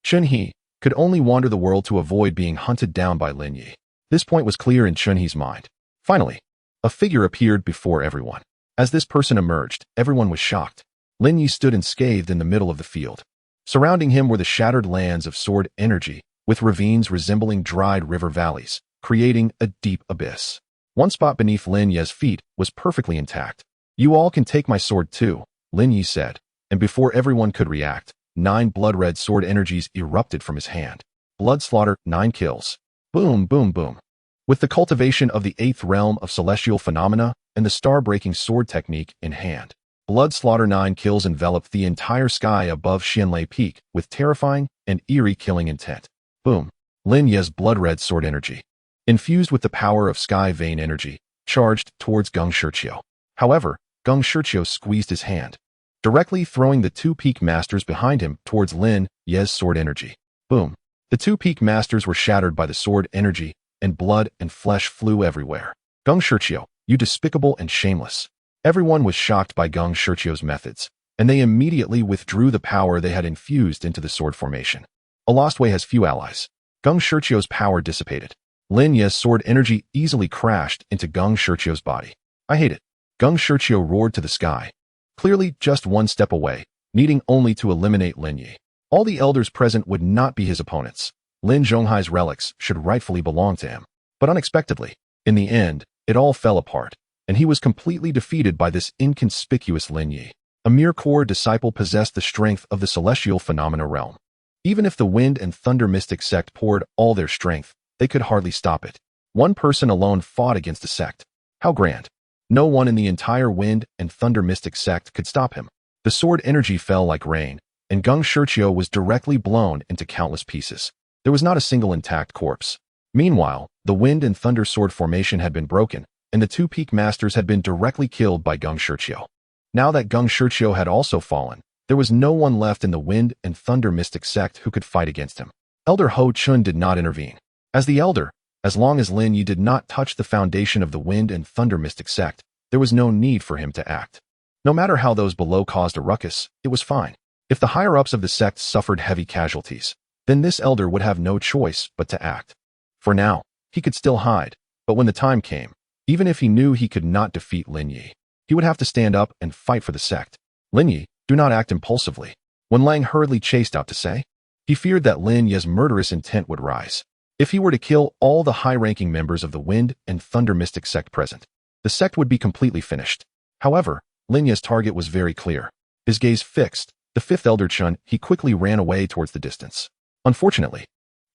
S1: Chen He, could only wander the world to avoid being hunted down by Lin Ye. This point was clear in Chen He's mind. Finally, a figure appeared before everyone. As this person emerged, everyone was shocked. Lin Ye stood unscathed in the middle of the field. Surrounding him were the shattered lands of sword energy, with ravines resembling dried river valleys, creating a deep abyss. One spot beneath Lin Ye's feet was perfectly intact. "You all can take my sword too," Lin Ye said, and before everyone could react, 9 blood-red sword energies erupted from his hand. Blood slaughter, 9 kills. Boom, boom, boom. With the cultivation of the 8th realm of celestial phenomena and the star-breaking sword technique in hand, Blood Slaughter 9 kills enveloped the entire sky above Xianlei Peak with terrifying and eerie killing intent. Boom. Lin Ye's blood-red sword energy, infused with the power of Sky Vein energy, charged towards Geng Shiqiu. However, Geng Shiqiu squeezed his hand, directly throwing the 2 peak masters behind him towards Lin Ye's sword energy. Boom. The 2 peak masters were shattered by the sword energy, and blood and flesh flew everywhere. Geng Shiqiu, you despicable and shameless. Everyone was shocked by Geng Shiqiu's methods, and they immediately withdrew the power they had infused into the sword formation. A lost way has few allies. Geng Shiqiu's power dissipated. Lin Ye's sword energy easily crashed into Geng Shiqiu's body. I hate it. Geng Shiqiu roared to the sky, clearly just one step away, needing only to eliminate Lin Ye. All the elders present would not be his opponents. Lin Zhonghai's relics should rightfully belong to him. But unexpectedly, in the end, it all fell apart, and he was completely defeated by this inconspicuous Lin Ye. A mere core disciple possessed the strength of the celestial phenomena realm. Even if the Wind and Thunder Mystic sect poured all their strength, they could hardly stop it. One person alone fought against the sect. How grand! No one in the entire Wind and Thunder Mystic sect could stop him. The sword energy fell like rain, and Geng Shiqiu was directly blown into countless pieces. There was not a single intact corpse. Meanwhile, the Wind and Thunder sword formation had been broken, and the 2 peak masters had been directly killed by Geng Shiqiu. Now that Geng Shiqiu had also fallen, there was no one left in the Wind and Thunder Mystic sect who could fight against him. Elder Ho Chun did not intervene. As the elder, as long as Lin Ye did not touch the foundation of the Wind and Thunder Mystic sect, there was no need for him to act. No matter how those below caused a ruckus, it was fine. If the higher-ups of the sect suffered heavy casualties, then this elder would have no choice but to act. For now, he could still hide, but when the time came, even if he knew he could not defeat Lin Ye, he would have to stand up and fight for the sect. Lin Ye, do not act impulsively. Wen Lang hurriedly chased out to say. He feared that Lin Ye's murderous intent would rise. If he were to kill all the high-ranking members of the Wind and Thunder Mystic sect present, the sect would be completely finished. However, Lin Ye's target was very clear. His gaze fixed, the fifth elder Chun, he quickly ran away towards the distance. Unfortunately,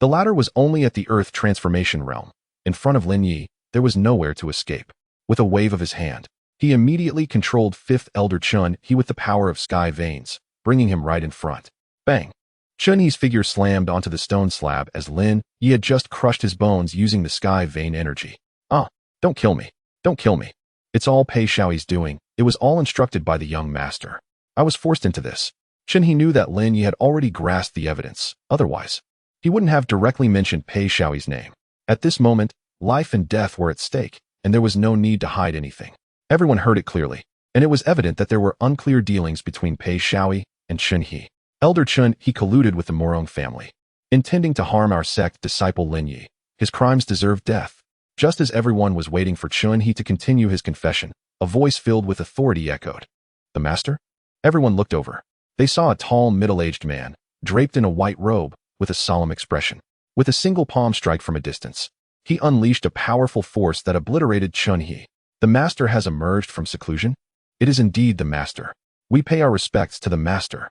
S1: the latter was only at the Earth Transformation Realm. In front of Lin Ye, there was nowhere to escape. With a wave of his hand, he immediately controlled fifth elder Chun He with the power of sky veins, bringing him right in front. Bang! Chun He's figure slammed onto the stone slab as Lin Ye had just crushed his bones using the sky vein energy. Ah, don't kill me. Don't kill me. It's all Pei Xiaoyi's doing. It was all instructed by the young master. I was forced into this. Chun He knew that Lin Ye had already grasped the evidence. Otherwise, he wouldn't have directly mentioned Pei Xiaoyi's name. At this moment, life and death were at stake, and there was no need to hide anything. Everyone heard it clearly, and it was evident that there were unclear dealings between Pei Xiaoyi and Chun He. Elder Chun He colluded with the Morong family, intending to harm our sect disciple Lin Ye. His crimes deserved death. Just as everyone was waiting for Chun He to continue his confession, a voice filled with authority echoed. The master? Everyone looked over. They saw a tall, middle-aged man, draped in a white robe, with a solemn expression. With a single palm strike from a distance, he unleashed a powerful force that obliterated Chun He. The master has emerged from seclusion? It is indeed the master. We pay our respects to the master.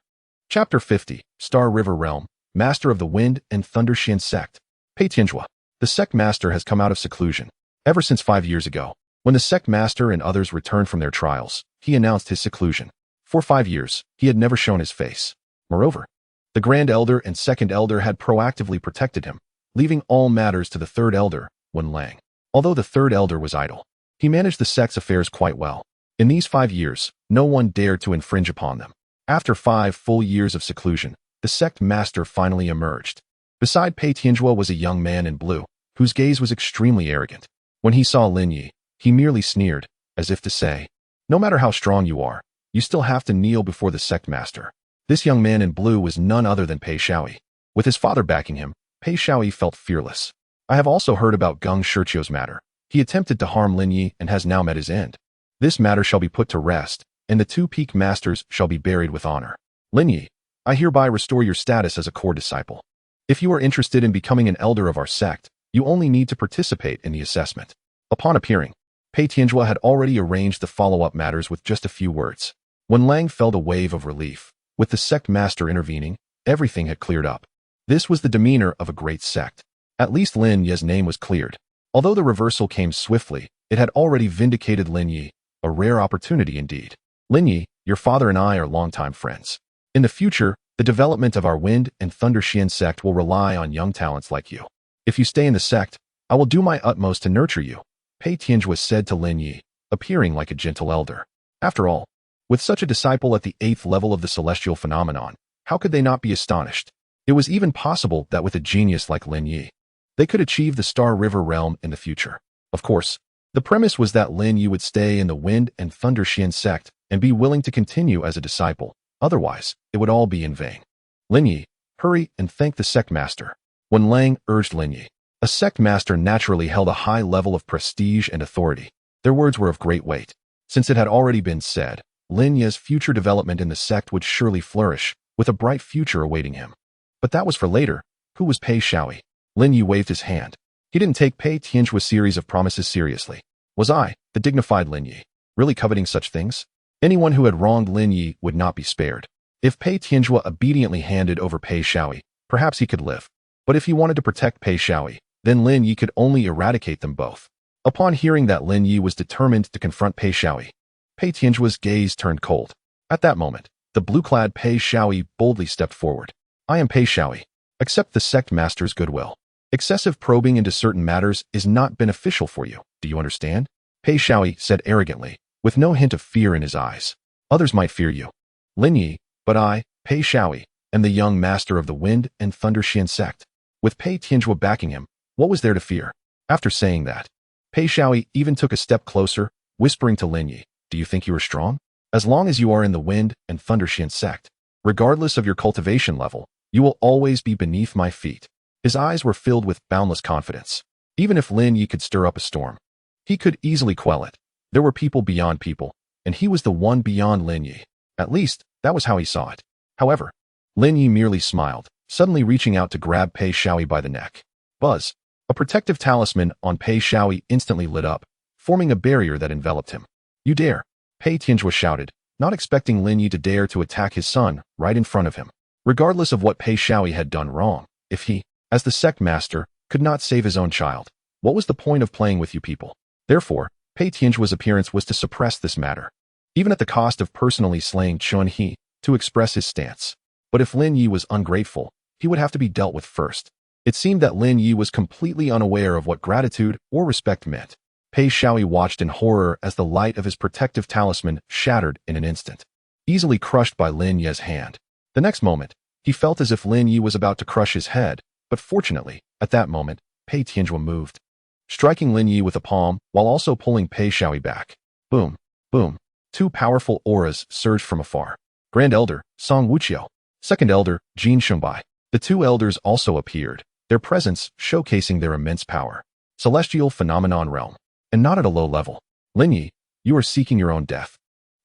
S1: Chapter 50, Star River Realm, Master of the Wind and Thunder Xian Sect. Pei Tianjua. The sect master has come out of seclusion. Ever since 5 years ago, when the sect master and others returned from their trials, he announced his seclusion. For 5 years, he had never shown his face. Moreover, the Grand Elder and Second Elder had proactively protected him, leaving all matters to the Third Elder, Wen Lang. Although the Third Elder was idle, he managed the sect's affairs quite well. In these 5 years, no one dared to infringe upon them. After 5 full years of seclusion, the sect master finally emerged. Beside Pei Tianjua was a young man in blue, whose gaze was extremely arrogant. When he saw Lin Ye, he merely sneered, as if to say, no matter how strong you are, you still have to kneel before the sect master. This young man in blue was none other than Pei Xiaoyi. With his father backing him, Pei Xiaoyi felt fearless. I have also heard about Geng Shiqiu's matter. He attempted to harm Lin Ye and has now met his end. This matter shall be put to rest, and the 2 peak masters shall be buried with honor. Lin Ye, I hereby restore your status as a core disciple. If you are interested in becoming an elder of our sect, you only need to participate in the assessment. Upon appearing, Pei Tianjua had already arranged the follow-up matters with just a few words. When Lang felt a wave of relief, with the sect master intervening, everything had cleared up. This was the demeanor of a great sect. At least Lin Ye's name was cleared. Although the reversal came swiftly, it had already vindicated Lin Ye, a rare opportunity indeed. Lin Ye, your father and I are longtime friends. In the future, the development of our Wind and Thunder Xian sect will rely on young talents like you. If you stay in the sect, I will do my utmost to nurture you, Pei Tianjua said to Lin Ye, appearing like a gentle elder. After all, with such a disciple at the 8th level of the celestial phenomenon, how could they not be astonished? It was even possible that with a genius like Lin Ye, they could achieve the Star River realm in the future. Of course, the premise was that Lin Ye would stay in the Wind and Thunder Xian sect and be willing to continue as a disciple. Otherwise, it would all be in vain. Lin Ye, hurry and thank the sect master. When Lang urged Lin Ye, a sect master naturally held a high level of prestige and authority. Their words were of great weight. Since it had already been said, Lin Ye's future development in the sect would surely flourish, with a bright future awaiting him. But that was for later. Who was Pei Xiaoyi? Lin Ye waved his hand. He didn't take Pei Tianjua's series of promises seriously. Was I, the dignified Lin Ye, really coveting such things? Anyone who had wronged Lin Ye would not be spared. If Pei Tianjua obediently handed over Pei Xiaoyi, perhaps he could live. But if he wanted to protect Pei Xiaoyi, then Lin Ye could only eradicate them both. Upon hearing that Lin Ye was determined to confront Pei Xiaoyi, Pei Tianjua's gaze turned cold. At that moment, the blue-clad Pei Xiaoyi boldly stepped forward. I am Pei Xiaoyi. Accept the sect master's goodwill. Excessive probing into certain matters is not beneficial for you. Do you understand? Pei Xiaoyi said arrogantly, with no hint of fear in his eyes. Others might fear you, Lin Ye, but I, Pei Xiaoyi, am the young master of the Wind and Thunder Xian sect. With Pei Tianjua backing him, what was there to fear? After saying that, Pei Xiaoyi even took a step closer, whispering to Lin Ye, do you think you are strong? As long as you are in the Wind and Thunder Xian sect, regardless of your cultivation level, you will always be beneath my feet. His eyes were filled with boundless confidence. Even if Lin Ye could stir up a storm, he could easily quell it. There were people beyond people, and he was the one beyond Lin Ye. At least, that was how he saw it. However, Lin Ye merely smiled, suddenly reaching out to grab Pei Xiaoyi by the neck. Buzz! A protective talisman on Pei Xiaoyi instantly lit up, forming a barrier that enveloped him. You dare! Pei Tianjue shouted, not expecting Lin Ye to dare to attack his son right in front of him. Regardless of what Pei Xiaoyi had done wrong, if he, as the sect master, could not save his own child, what was the point of playing with you people? Therefore, Pei Tianjue's appearance was to suppress this matter, even at the cost of personally slaying Chun He to express his stance. But if Lin Ye was ungrateful, he would have to be dealt with first. It seemed that Lin Ye was completely unaware of what gratitude or respect meant. Pei Xiaoyi watched in horror as the light of his protective talisman shattered in an instant, easily crushed by Lin Ye's hand. The next moment, he felt as if Lin Ye was about to crush his head, but fortunately, at that moment, Pei Tianjue moved, striking Lin Ye with a palm while also pulling Pei Xiaoyi back. Boom, boom. Two powerful auras surged from afar. Grand Elder, Song Wuqiu. Second Elder, Jin Shengbai. The two elders also appeared, their presence showcasing their immense power. Celestial phenomenon realm. And not at a low level. Lin Ye, you are seeking your own death.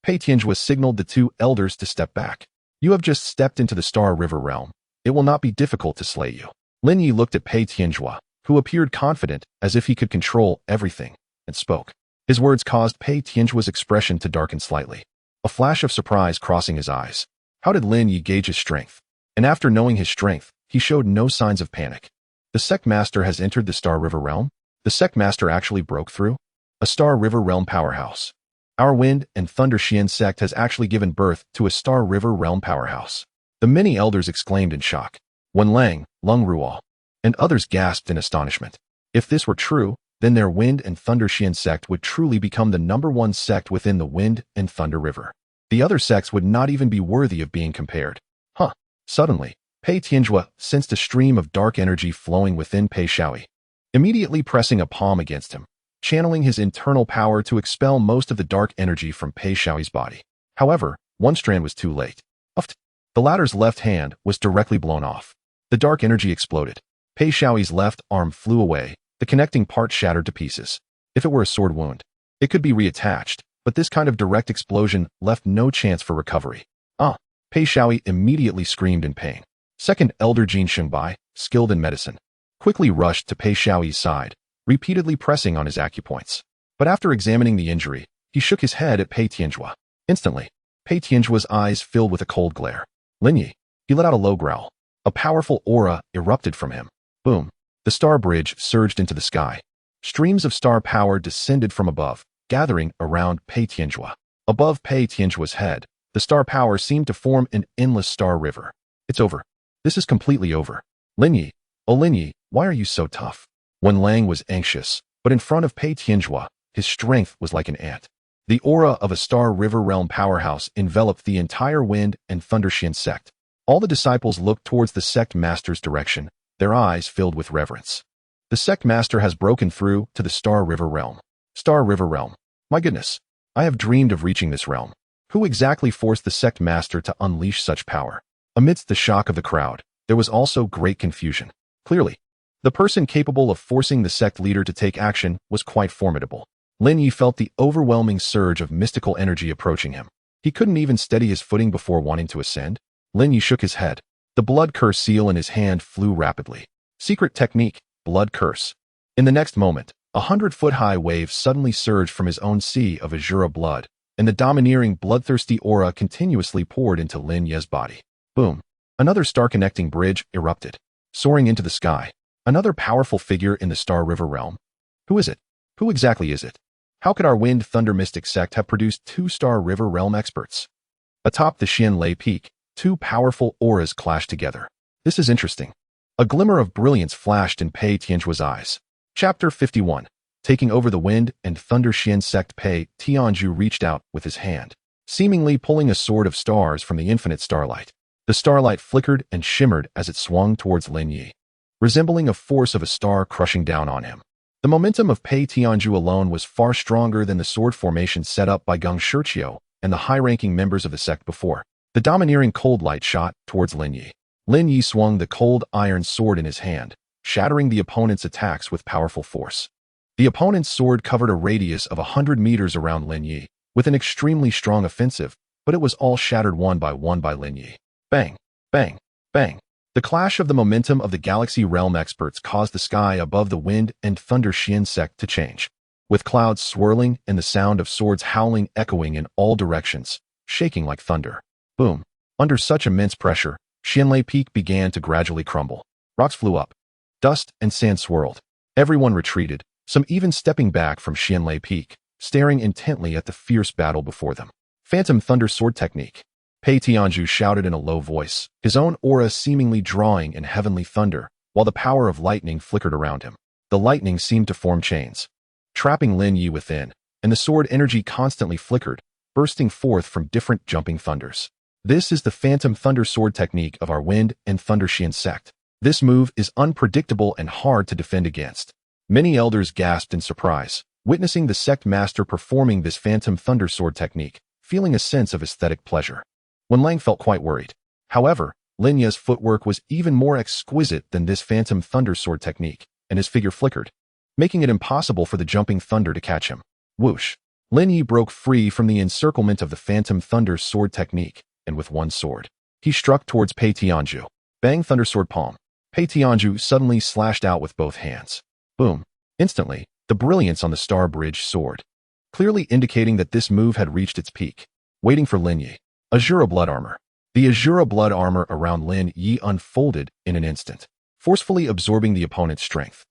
S1: Pei Tianjue signaled the two elders to step back. You have just stepped into the Star River realm. It will not be difficult to slay you. Lin Ye looked at Pei Tianjue, who appeared confident as if he could control everything, and spoke. His words caused Pei Tianjue's expression to darken slightly, a flash of surprise crossing his eyes. How did Lin Ye gauge his strength? And after knowing his strength, he showed no signs of panic. The sect master has entered the Star River realm? The sect master actually broke through? A Star River realm powerhouse. Our Wind and Thunder Xian sect has actually given birth to a Star River realm powerhouse. The many elders exclaimed in shock. Wen Lang, Lung Ruo, and others gasped in astonishment. If this were true, then their Wind and Thunder Xian sect would truly become the #1 sect within the Wind and Thunder River. The other sects would not even be worthy of being compared. Suddenly, Pei Tianjue sensed a stream of dark energy flowing within Pei Xiaoyi, immediately pressing a palm against him, channeling his internal power to expel most of the dark energy from Pei Xiaoyi's body. However, one strand was too late. The latter's left hand was directly blown off. The dark energy exploded. Pei Xiaoyi's left arm flew away, the connecting part shattered to pieces. If it were a sword wound, it could be reattached, but this kind of direct explosion left no chance for recovery. Pei Xiaoyi immediately screamed in pain. Second Elder Jin Shengbai, skilled in medicine, quickly rushed to Pei Xiaoyi's side, repeatedly pressing on his acupoints. But after examining the injury, he shook his head at Pei Tianjue. Instantly, Pei Tianjue's eyes filled with a cold glare. Lin Ye, he let out a low growl. A powerful aura erupted from him. Boom. The star bridge surged into the sky. Streams of star power descended from above, gathering around Pei Tianjue. Above Pei Tianjue's head, the star power seemed to form an endless star river. It's over. This is completely over. Lin Ye, oh Lin Ye, why are you so tough? Wen Lang was anxious, but in front of Pei Tianjue, his strength was like an ant. The aura of a Star River realm powerhouse enveloped the entire Wind and Thunder Xian sect. All the disciples looked towards the sect master's direction, their eyes filled with reverence. The sect master has broken through to the Star River realm. Star River realm. My goodness, I have dreamed of reaching this realm. Who exactly forced the sect master to unleash such power? Amidst the shock of the crowd, there was also great confusion. Clearly, the person capable of forcing the sect leader to take action was quite formidable. Lin Ye felt the overwhelming surge of mystical energy approaching him. He couldn't even steady his footing before wanting to ascend. Lin Ye shook his head. The blood curse seal in his hand flew rapidly. Secret technique, blood curse. In the next moment, 100-foot-high wave suddenly surged from his own sea of Asura blood, and the domineering bloodthirsty aura continuously poured into Lin Ye's body. Boom. Another star-connecting bridge erupted, soaring into the sky. Another powerful figure in the Star River realm. Who is it? Who exactly is it? How could our Wind Thunder Mystic sect have produced 2 Star River realm experts? Atop the Xian Lei Peak, 2 powerful auras clashed together. This is interesting. A glimmer of brilliance flashed in Pei Tianjue's eyes. Chapter 51. Taking over the Wind and Thunder Xian sect. Pei Tianjue reached out with his hand, seemingly pulling a sword of stars from the infinite starlight. The starlight flickered and shimmered as it swung towards Lin Ye, resembling a force of a star crushing down on him. The momentum of Pei Tianjue alone was far stronger than the sword formation set up by Geng Shiqiu and the high-ranking members of the sect before. The domineering cold light shot towards Lin Ye. Lin Ye swung the cold iron sword in his hand, shattering the opponent's attacks with powerful force. The opponent's sword covered a radius of 100 meters around Lin Ye, with an extremely strong offensive, but it was all shattered one by Lin Ye. Bang, bang, bang. The clash of the momentum of the Galaxy Realm experts caused the sky above the Wind and Thunder Xian sect to change, with clouds swirling and the sound of swords howling echoing in all directions, shaking like thunder. Boom. Under such immense pressure, Xianlei Peak began to gradually crumble. Rocks flew up. Dust and sand swirled. Everyone retreated, some even stepping back from Xianlei Peak, staring intently at the fierce battle before them. Phantom Thunder Sword Technique. Pei Tianzhu shouted in a low voice, his own aura seemingly drawing in heavenly thunder, while the power of lightning flickered around him. The lightning seemed to form chains, trapping Lin Ye within, and the sword energy constantly flickered, bursting forth from different jumping thunders. This is the Phantom Thunder Sword Technique of our Wind and Thunder Xian sect. This move is unpredictable and hard to defend against. Many elders gasped in surprise, witnessing the sect master performing this Phantom Thunder Sword Technique, feeling a sense of aesthetic pleasure. Wen Lang felt quite worried. However, Lin Ye's footwork was even more exquisite than this Phantom Thunder Sword Technique, and his figure flickered, making it impossible for the jumping thunder to catch him. Whoosh! Lin Ye broke free from the encirclement of the Phantom Thunder Sword Technique, and with one sword, he struck towards Pei Tianzhu. Bang! Thunder Sword Palm. Pei Tianzhu suddenly slashed out with both hands. Boom! Instantly, the brilliance on the Star Bridge soared, clearly indicating that this move had reached its peak. Waiting for Lin Ye. Asura Blood Armor. The Asura Blood Armor around Lin Ye unfolded in an instant, forcefully absorbing the opponent's strength.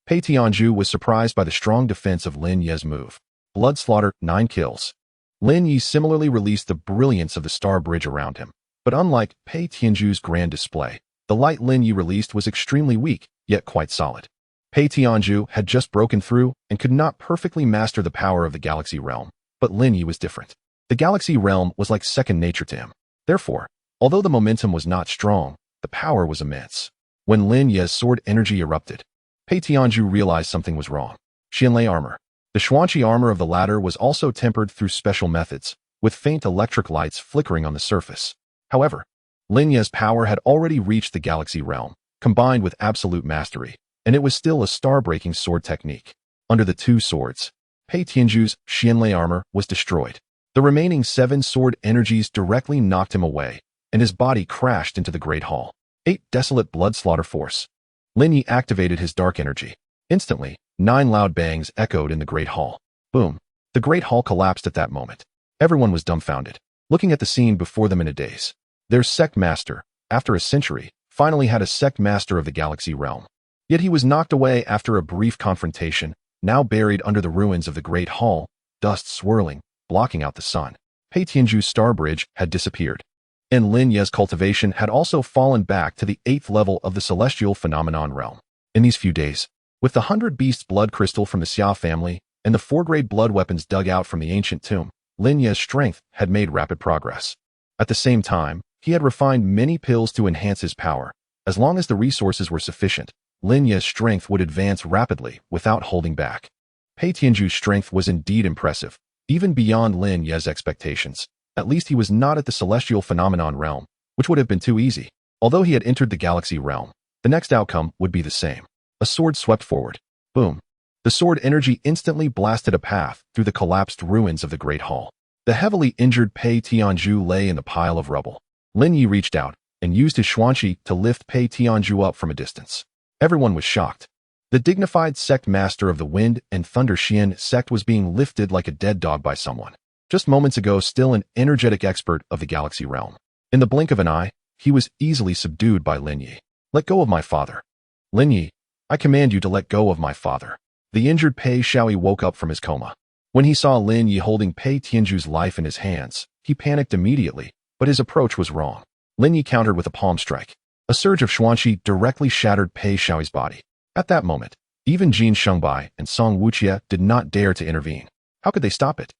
S1: Pei Tianzhu was surprised by the strong defense of Lin Ye's move. Blood Slaughter, 9 kills. Lin Ye similarly released the brilliance of the Star Bridge around him, but unlike Pei Tianzhu's grand display, the light Lin Ye released was extremely weak, yet quite solid. Pei Tianzhu had just broken through and could not perfectly master the power of the Galaxy Realm, but Lin Ye was different. The Galaxy Realm was like second nature to him. Therefore, although the momentum was not strong, the power was immense. When Lin Ye's sword energy erupted, Pei Tianzhu realized something was wrong. Xianlei armor. The Xuanqi armor of the latter was also tempered through special methods, with faint electric lights flickering on the surface. However, Lin Ye's power had already reached the Galaxy Realm, combined with absolute mastery, and it was still a star-breaking sword technique. Under the two swords, Pei Tianzhu's Xianlei armor was destroyed. The remaining 7 sword energies directly knocked him away, and his body crashed into the Great Hall. 8 Desolate Blood Slaughter Force. Lin Ye activated his dark energy. Instantly, 9 loud bangs echoed in the Great Hall. Boom! The Great Hall collapsed at that moment. Everyone was dumbfounded, looking at the scene before them in a daze. Their sect master, after a century, finally had a sect master of the Galaxy Realm. Yet he was knocked away after a brief confrontation, now buried under the ruins of the Great Hall, dust swirling, blocking out the sun. Pei Tianzhu's Star Bridge had disappeared, and Lin Ye's cultivation had also fallen back to the 8th level of the Celestial Phenomenon Realm. In these few days, with the 100 Beasts blood crystal from the Xia family and the 4-grade blood weapons dug out from the ancient tomb, Lin Ye's strength had made rapid progress. At the same time, he had refined many pills to enhance his power. As long as the resources were sufficient, Lin Ye's strength would advance rapidly without holding back. Pei Tianzhu's strength was indeed impressive, even beyond Lin Ye's expectations. At least he was not at the Celestial Phenomenon Realm, which would have been too easy. Although he had entered the Galaxy Realm, the next outcome would be the same. A sword swept forward. Boom! The sword energy instantly blasted a path through the collapsed ruins of the Great Hall. The heavily injured Pei Tianzhu lay in the pile of rubble. Lin Ye reached out and used his Xuanqi to lift Pei Tianzhu up from a distance. Everyone was shocked. The dignified sect master of the Wind and Thunder Xian sect was being lifted like a dead dog by someone. Just moments ago, still an energetic expert of the Galaxy Realm. In the blink of an eye, he was easily subdued by Lin Ye. Let go of my father. Lin Ye, I command you to let go of my father. The injured Pei Xiaoyi woke up from his coma. When he saw Lin Ye holding Pei Tianzhu's life in his hands, he panicked immediately, but his approach was wrong. Lin Ye countered with a palm strike. A surge of Xuanqi directly shattered Pei Xiaoyi's body. At that moment, even Jin Shengbai and Song Wuqie did not dare to intervene. How could they stop it?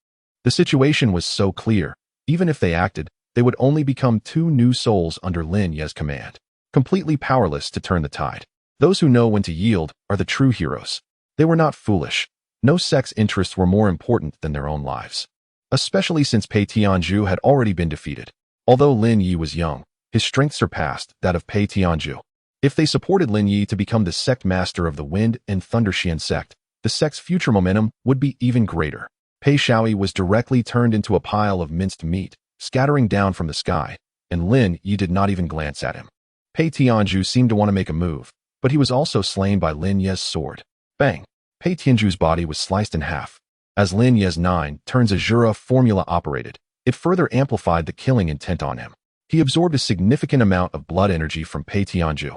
S1: The situation was so clear. Even if they acted, they would only become 2 new souls under Lin Ye's command, completely powerless to turn the tide. Those who know when to yield are the true heroes. They were not foolish. No sect's interests were more important than their own lives. especially since Pei Tianzhu had already been defeated. Although Lin Ye was young, his strength surpassed that of Pei Tianzhu. If they supported Lin Ye to become the sect master of the Wind and Thunder Xian sect, the sect's future momentum would be even greater. Pei Shaoyi was directly turned into a pile of minced meat, scattering down from the sky, and Lin Ye did not even glance at him. Pei Tianzhu seemed to want to make a move, but he was also slain by Lin Ye's sword. Bang! Pei Tianzhu's body was sliced in half. As Lin Ye's 9 turns Asura formula operated, it further amplified the killing intent on him. He absorbed a significant amount of blood energy from Pei Tianzhu,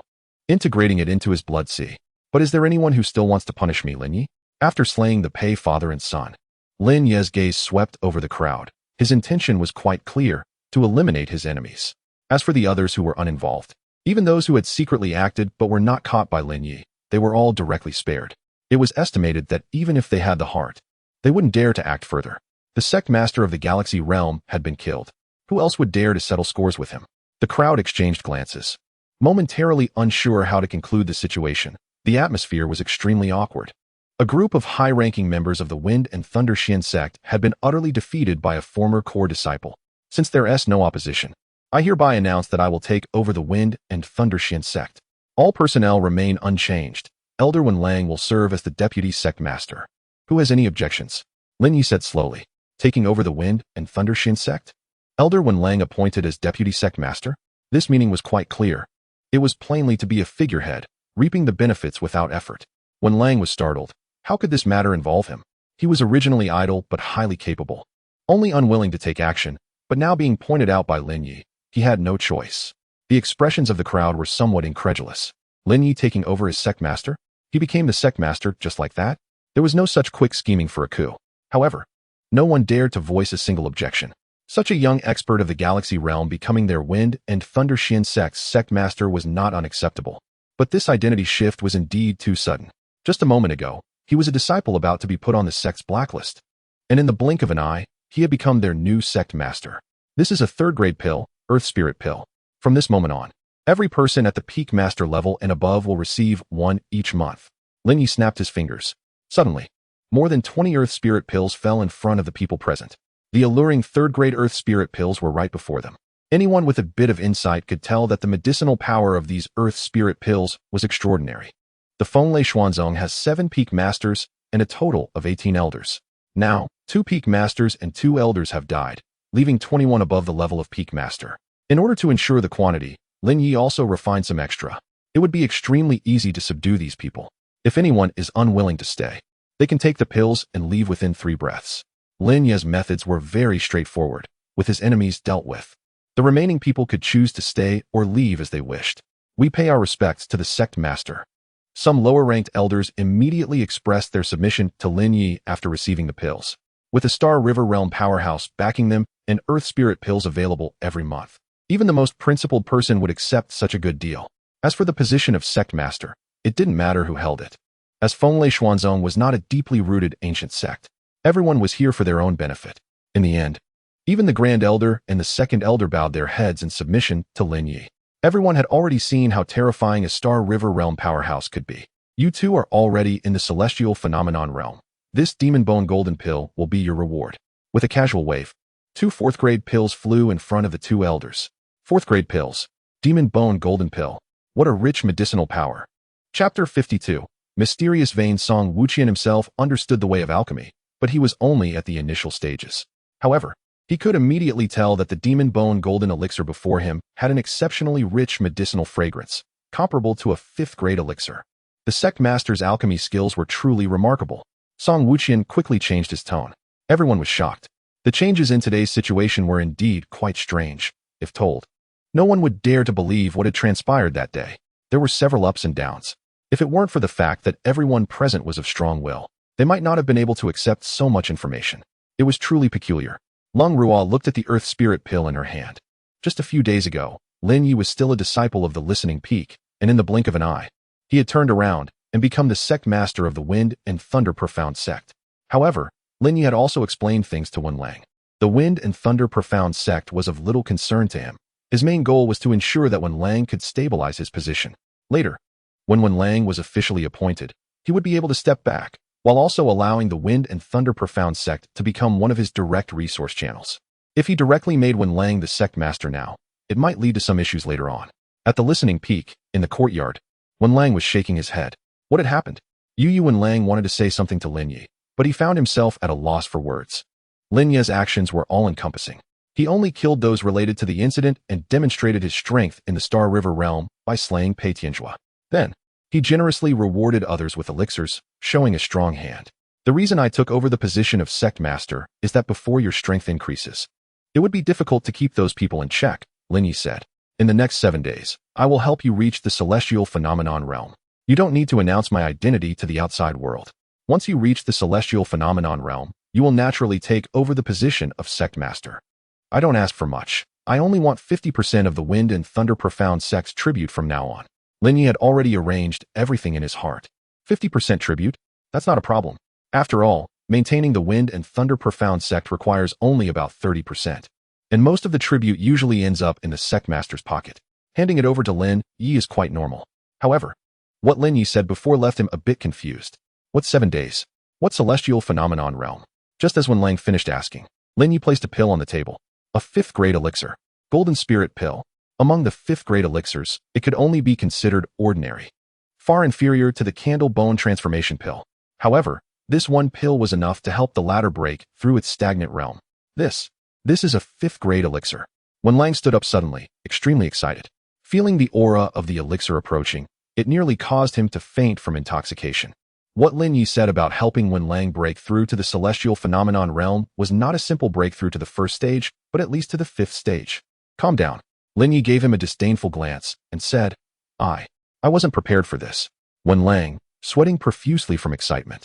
S1: integrating it into his blood sea. But is there anyone who still wants to punish me, Lin Ye? After slaying the Pei father and son, Lin Ye's gaze swept over the crowd. His intention was quite clear, to eliminate his enemies. As for the others who were uninvolved, even those who had secretly acted but were not caught by Lin Ye, they were all directly spared. It was estimated that even if they had the heart, they wouldn't dare to act further. The sect master of the galaxy realm had been killed. Who else would dare to settle scores with him? The crowd exchanged glances. Momentarily unsure how to conclude the situation, the atmosphere was extremely awkward. A group of high-ranking members of the Wind and Thunder Xian sect had been utterly defeated by a former core disciple. Since there is no opposition, I hereby announce that I will take over the Wind and Thunder Xian sect. All personnel remain unchanged. Elder Wen Lang will serve as the deputy sect master. Who has any objections? Lin Ye said slowly. Taking over the Wind and Thunder Xian sect? Elder Wen Lang appointed as deputy sect master? This meaning was quite clear. It was plainly to be a figurehead, reaping the benefits without effort. Wen Lang was startled. How could this matter involve him? He was originally idle but highly capable, only unwilling to take action, but now being pointed out by Lin Ye, he had no choice. The expressions of the crowd were somewhat incredulous. Lin Ye taking over as sect master? He became the sect master just like that? There was no such quick scheming for a coup. However, no one dared to voice a single objection. Such a young expert of the galaxy realm becoming their Wind and Thunder Xian sect's sect master was not unacceptable. But this identity shift was indeed too sudden. Just a moment ago, he was a disciple about to be put on the sect's blacklist. And in the blink of an eye, he had become their new sect master. This is a third-grade pill, Earth Spirit pill. From this moment on, every person at the peak master level and above will receive one each month. Lin Ye snapped his fingers. Suddenly, more than 20 Earth Spirit pills fell in front of the people present. The alluring third-grade Earth Spirit pills were right before them. Anyone with a bit of insight could tell that the medicinal power of these Earth Spirit pills was extraordinary. The Fenglei Xuanzong has 7 peak masters and a total of 18 elders. Now, 2 peak masters and 2 elders have died, leaving 21 above the level of peak master. In order to ensure the quantity, Lin Ye also refined some extra. It would be extremely easy to subdue these people. If anyone is unwilling to stay, they can take the pills and leave within 3 breaths. Lin Ye's methods were very straightforward, with his enemies dealt with. The remaining people could choose to stay or leave as they wished. We pay our respects to the sect master. Some lower-ranked elders immediately expressed their submission to Lin Ye after receiving the pills. With the Star River Realm powerhouse backing them and Earth Spirit pills available every month, even the most principled person would accept such a good deal. As for the position of sect master, it didn't matter who held it. As Fenglei Xuanzong was not a deeply rooted ancient sect, everyone was here for their own benefit. In the end, even the Grand Elder and the Second Elder bowed their heads in submission to Lin Ye. Everyone had already seen how terrifying a Star River Realm powerhouse could be. You two are already in the Celestial Phenomenon Realm. This Demon Bone Golden Pill will be your reward. With a casual wave, 2 4th-grade pills flew in front of the 2 elders. 4th-grade pills. Demon Bone Golden Pill. What a rich medicinal power. Chapter 52. Mysterious Vein Song Wuqian himself understood the way of alchemy, but he was only at the initial stages. However, he could immediately tell that the Demon Bone Golden Elixir before him had an exceptionally rich medicinal fragrance, comparable to a 5th-grade elixir. The sect master's alchemy skills were truly remarkable. Song Wuqian quickly changed his tone. Everyone was shocked. The changes in today's situation were indeed quite strange, if told. No one would dare to believe what had transpired that day. There were several ups and downs. If it weren't for the fact that everyone present was of strong will, they might not have been able to accept so much information. It was truly peculiar. Lung Ruo looked at the Earth Spirit pill in her hand. Just a few days ago, Lin Ye was still a disciple of the Listening Peak, and in the blink of an eye, he had turned around and become the sect master of the Wind and Thunder Profound sect. However, Lin Ye had also explained things to Wen Lang. The Wind and Thunder Profound sect was of little concern to him. His main goal was to ensure that Wen Lang could stabilize his position. Later, when Wen Lang was officially appointed, he would be able to step back, while also allowing the Wind and Thunder Profound sect to become one of his direct resource channels. If he directly made Wen Lang the sect master now, it might lead to some issues later on. At the listening peak, in the courtyard, Wen Lang was shaking his head. What had happened? Wen Lang wanted to say something to Lin Ye, but he found himself at a loss for words. Lin Ye's actions were all-encompassing. He only killed those related to the incident and demonstrated his strength in the Star River realm by slaying Pei Tianjua. Then, he generously rewarded others with elixirs, showing a strong hand. The reason I took over the position of sect master is that before your strength increases, it would be difficult to keep those people in check, Lin Ye said. In the next 7 days, I will help you reach the celestial phenomenon realm. You don't need to announce my identity to the outside world. Once you reach the celestial phenomenon realm, you will naturally take over the position of sect master. I don't ask for much. I only want 50% of the Wind and Thunder Profound sect's tribute from now on. Lin Ye had already arranged everything in his heart. 50% tribute? That's not a problem. After all, maintaining the Wind and Thunder Profound sect requires only about 30%. And most of the tribute usually ends up in the sect master's pocket. Handing it over to Lin Ye is quite normal. However, what Lin Ye said before left him a bit confused. What 7 days? What celestial phenomenon realm? Just as Wen Lang finished asking, Lin Ye placed a pill on the table. A 5th grade elixir. Golden Spirit Pill. Among the 5th grade elixirs, it could only be considered ordinary. Far inferior to the Candle Bone Transformation Pill. However, this one pill was enough to help the latter break through its stagnant realm. This is a 5th grade elixir. Wen Lang stood up suddenly, extremely excited. Feeling the aura of the elixir approaching, it nearly caused him to faint from intoxication. What Lin Ye said about helping Wen Lang break through to the celestial phenomenon realm was not a simple breakthrough to the 1st stage, but at least to the 5th stage. Calm down. Lin Ye gave him a disdainful glance and said, I wasn't prepared for this. Wen Lang, sweating profusely from excitement,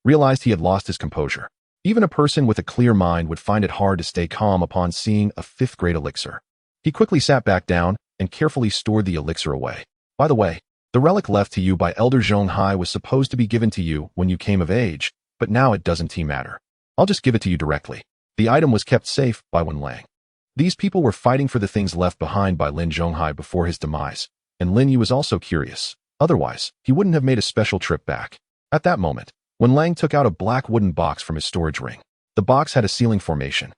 S1: realized he had lost his composure. Even a person with a clear mind would find it hard to stay calm upon seeing a 5th grade elixir. He quickly sat back down and carefully stored the elixir away. By the way, the relic left to you by Elder Zhonghai was supposed to be given to you when you came of age, but now it doesn't matter. I'll just give it to you directly. The item was kept safe by Wen Lang. These people were fighting for the things left behind by Lin Zhonghai before his demise, and Lin Ye was also curious. Otherwise, he wouldn't have made a special trip back. At that moment, Wen Lang took out a black wooden box from his storage ring. The box had a sealing formation.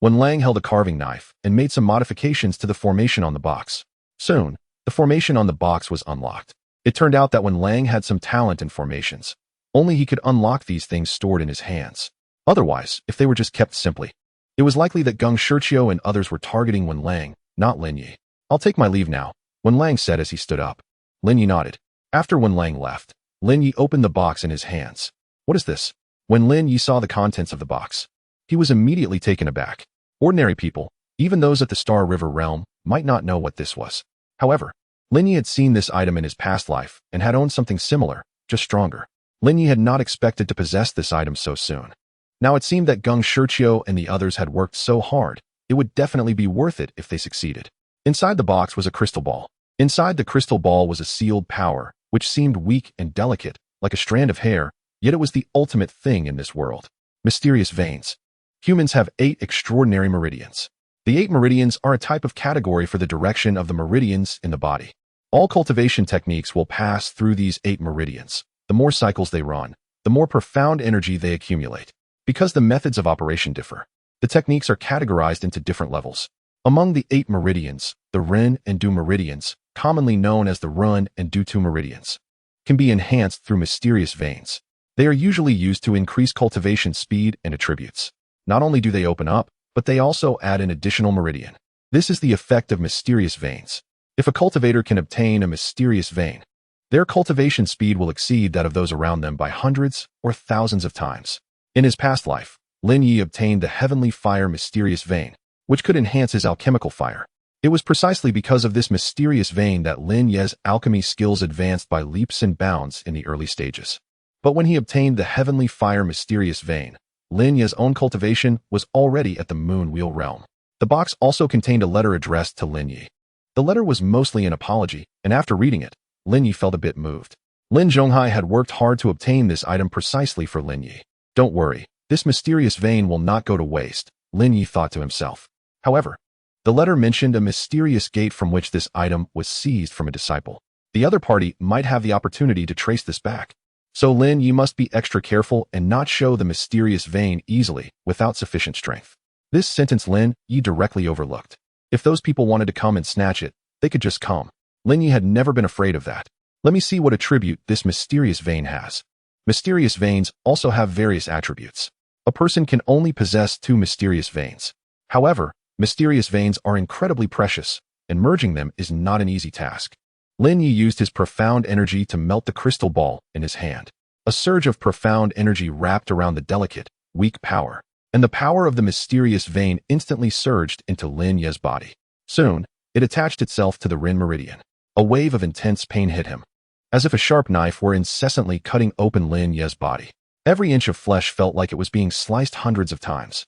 S1: Wen Lang held a carving knife and made some modifications to the formation on the box. Soon, the formation on the box was unlocked. It turned out that Wen Lang had some talent in formations. Only he could unlock these things stored in his hands. Otherwise, if they were just kept simply, it was likely that Geng Shiqiu and others were targeting Wen Lang, not Lin Ye. I'll take my leave now, Wen Lang said as he stood up. Lin Ye nodded. After Wen Lang left, Lin Ye opened the box in his hands. What is this? When Lin Ye saw the contents of the box, he was immediately taken aback. Ordinary people, even those at the Star River realm, might not know what this was. However, Lin Ye had seen this item in his past life and had owned something similar, just stronger. Lin Ye had not expected to possess this item so soon. Now it seemed that Geng Shiqiu and the others had worked so hard, it would definitely be worth it if they succeeded. Inside the box was a crystal ball. Inside the crystal ball was a sealed power, which seemed weak and delicate, like a strand of hair, yet it was the ultimate thing in this world. Mysterious veins. Humans have 8 extraordinary meridians. The 8 meridians are a type of category for the direction of the meridians in the body. All cultivation techniques will pass through these 8 meridians. The more cycles they run, the more profound energy they accumulate. Because the methods of operation differ, the techniques are categorized into different levels. Among the 8 meridians, the Ren and Du meridians, commonly known as the Run and Du Tu meridians, can be enhanced through mysterious veins. They are usually used to increase cultivation speed and attributes. Not only do they open up, but they also add an additional meridian. This is the effect of mysterious veins. If a cultivator can obtain a mysterious vein, their cultivation speed will exceed that of those around them by hundreds or thousands of times. In his past life, Lin Ye obtained the Heavenly Fire mysterious vein, which could enhance his alchemical fire. It was precisely because of this mysterious vein that Lin Ye's alchemy skills advanced by leaps and bounds in the early stages. But when he obtained the Heavenly Fire mysterious vein, Lin Ye's own cultivation was already at the Moon Wheel realm. The box also contained a letter addressed to Lin Ye. The letter was mostly an apology, and after reading it, Lin Ye felt a bit moved. Lin Zhonghai had worked hard to obtain this item precisely for Lin Ye. Don't worry, this mysterious vein will not go to waste, Lin Ye thought to himself. However, the letter mentioned a mysterious gate from which this item was seized from a disciple. The other party might have the opportunity to trace this back. So Lin Ye must be extra careful and not show the mysterious vein easily without sufficient strength. This sentence Lin Ye directly overlooked. If those people wanted to come and snatch it, they could just come. Lin Ye had never been afraid of that. Let me see what attribute this mysterious vein has. Mysterious veins also have various attributes. A person can only possess 2 mysterious veins. However, mysterious veins are incredibly precious, and merging them is not an easy task. Lin Ye used his profound energy to melt the crystal ball in his hand. A surge of profound energy wrapped around the delicate, weak power, and the power of the mysterious vein instantly surged into Lin Ye's body. Soon, it attached itself to the Rin meridian. A wave of intense pain hit him, as if a sharp knife were incessantly cutting open Lin Ye's body. Every inch of flesh felt like it was being sliced hundreds of times.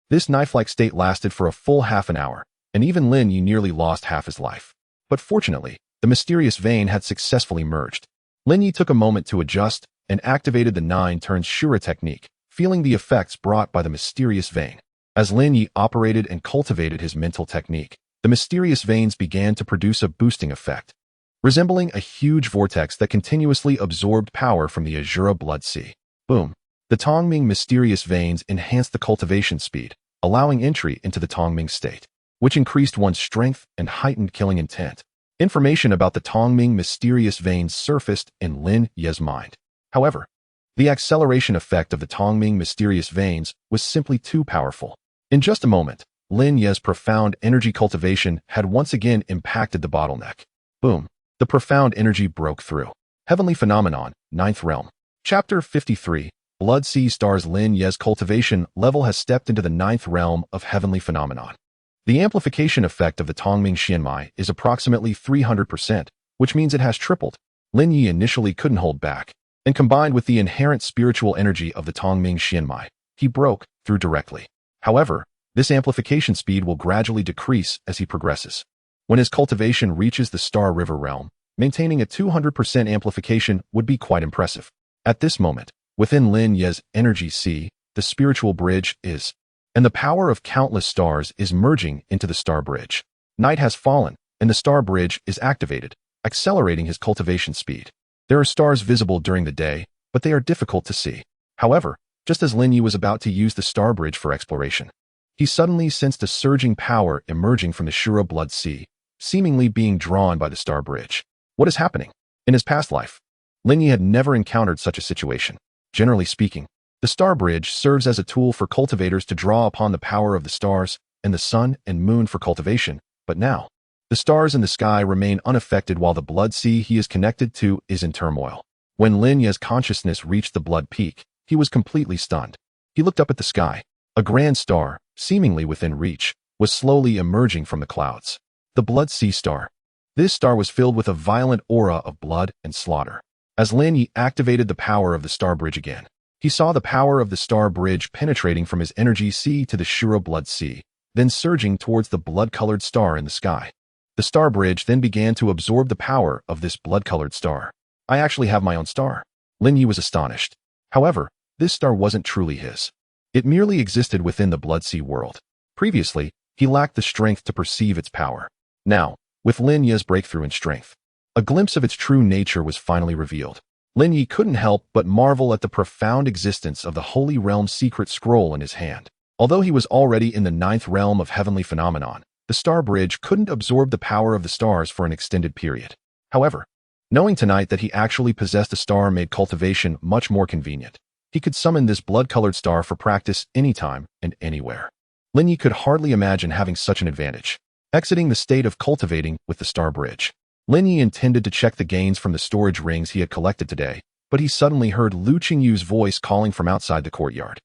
S1: This knife-like state lasted for a full half an hour, and even Lin Ye nearly lost half his life. But fortunately, the mysterious vein had successfully merged. Lin Ye took a moment to adjust and activated the 9 turns Shura technique, feeling the effects brought by the mysterious vein. As Lin Ye operated and cultivated his mental technique, the mysterious veins began to produce a boosting effect, resembling a huge vortex that continuously absorbed power from the Asura blood sea. Boom! The Tongming mysterious veins enhanced the cultivation speed, allowing entry into the Tongming state, which increased one's strength and heightened killing intent. Information about the Tongming mysterious veins surfaced in Lin Ye's mind. However, the acceleration effect of the Tongming mysterious veins was simply too powerful. In just a moment, Lin Ye's profound energy cultivation had once again impacted the bottleneck. Boom! The profound energy broke through. Heavenly Phenomenon, 9th Realm. Chapter 53. Blood Sea Stars. Lin Ye's cultivation level has stepped into the 9th realm of Heavenly Phenomenon. The amplification effect of the Tongming Xianmai is approximately 300%, which means it has tripled. Lin Ye initially couldn't hold back, and combined with the inherent spiritual energy of the Tongming Xianmai, he broke through directly. However, this amplification speed will gradually decrease as he progresses. When his cultivation reaches the Star River realm, maintaining a 200% amplification would be quite impressive. At this moment, within Lin Ye's energy sea, the spiritual bridge is, and the power of countless stars is merging into the star bridge. Night has fallen, and the star bridge is activated, accelerating his cultivation speed. There are stars visible during the day, but they are difficult to see. However, just as Lin Ye was about to use the star bridge for exploration, he suddenly sensed a surging power emerging from the Shura blood sea, seemingly being drawn by the star bridge. What is happening? In his past life, Lin Ye had never encountered such a situation. Generally speaking, the star bridge serves as a tool for cultivators to draw upon the power of the stars and the sun and moon for cultivation, but now, the stars in the sky remain unaffected while the blood sea he is connected to is in turmoil. When Lin Ye's consciousness reached the blood peak, he was completely stunned. He looked up at the sky. A grand star, seemingly within reach, was slowly emerging from the clouds. The blood sea star. This star was filled with a violent aura of blood and slaughter. As Lin Ye activated the power of the star bridge again, he saw the power of the star bridge penetrating from his energy sea to the Shura blood sea, then surging towards the blood-colored star in the sky. The star bridge then began to absorb the power of this blood-colored star. I actually have my own star. Lin Ye was astonished. However, this star wasn't truly his. It merely existed within the blood sea world. Previously, he lacked the strength to perceive its power. Now, with Lin Ye's breakthrough in strength, a glimpse of its true nature was finally revealed. Lin Ye couldn't help but marvel at the profound existence of the Holy Realm secret scroll in his hand. Although he was already in the 9th realm of Heavenly Phenomenon, the star bridge couldn't absorb the power of the stars for an extended period. However, knowing tonight that he actually possessed a star made cultivation much more convenient. He could summon this blood-colored star for practice anytime and anywhere. Lin Ye could hardly imagine having such an advantage. Exiting the state of cultivating with the star bridge, Lin Ye intended to check the gains from the storage rings he had collected today, but he suddenly heard Lu Qingyu's voice calling from outside the courtyard.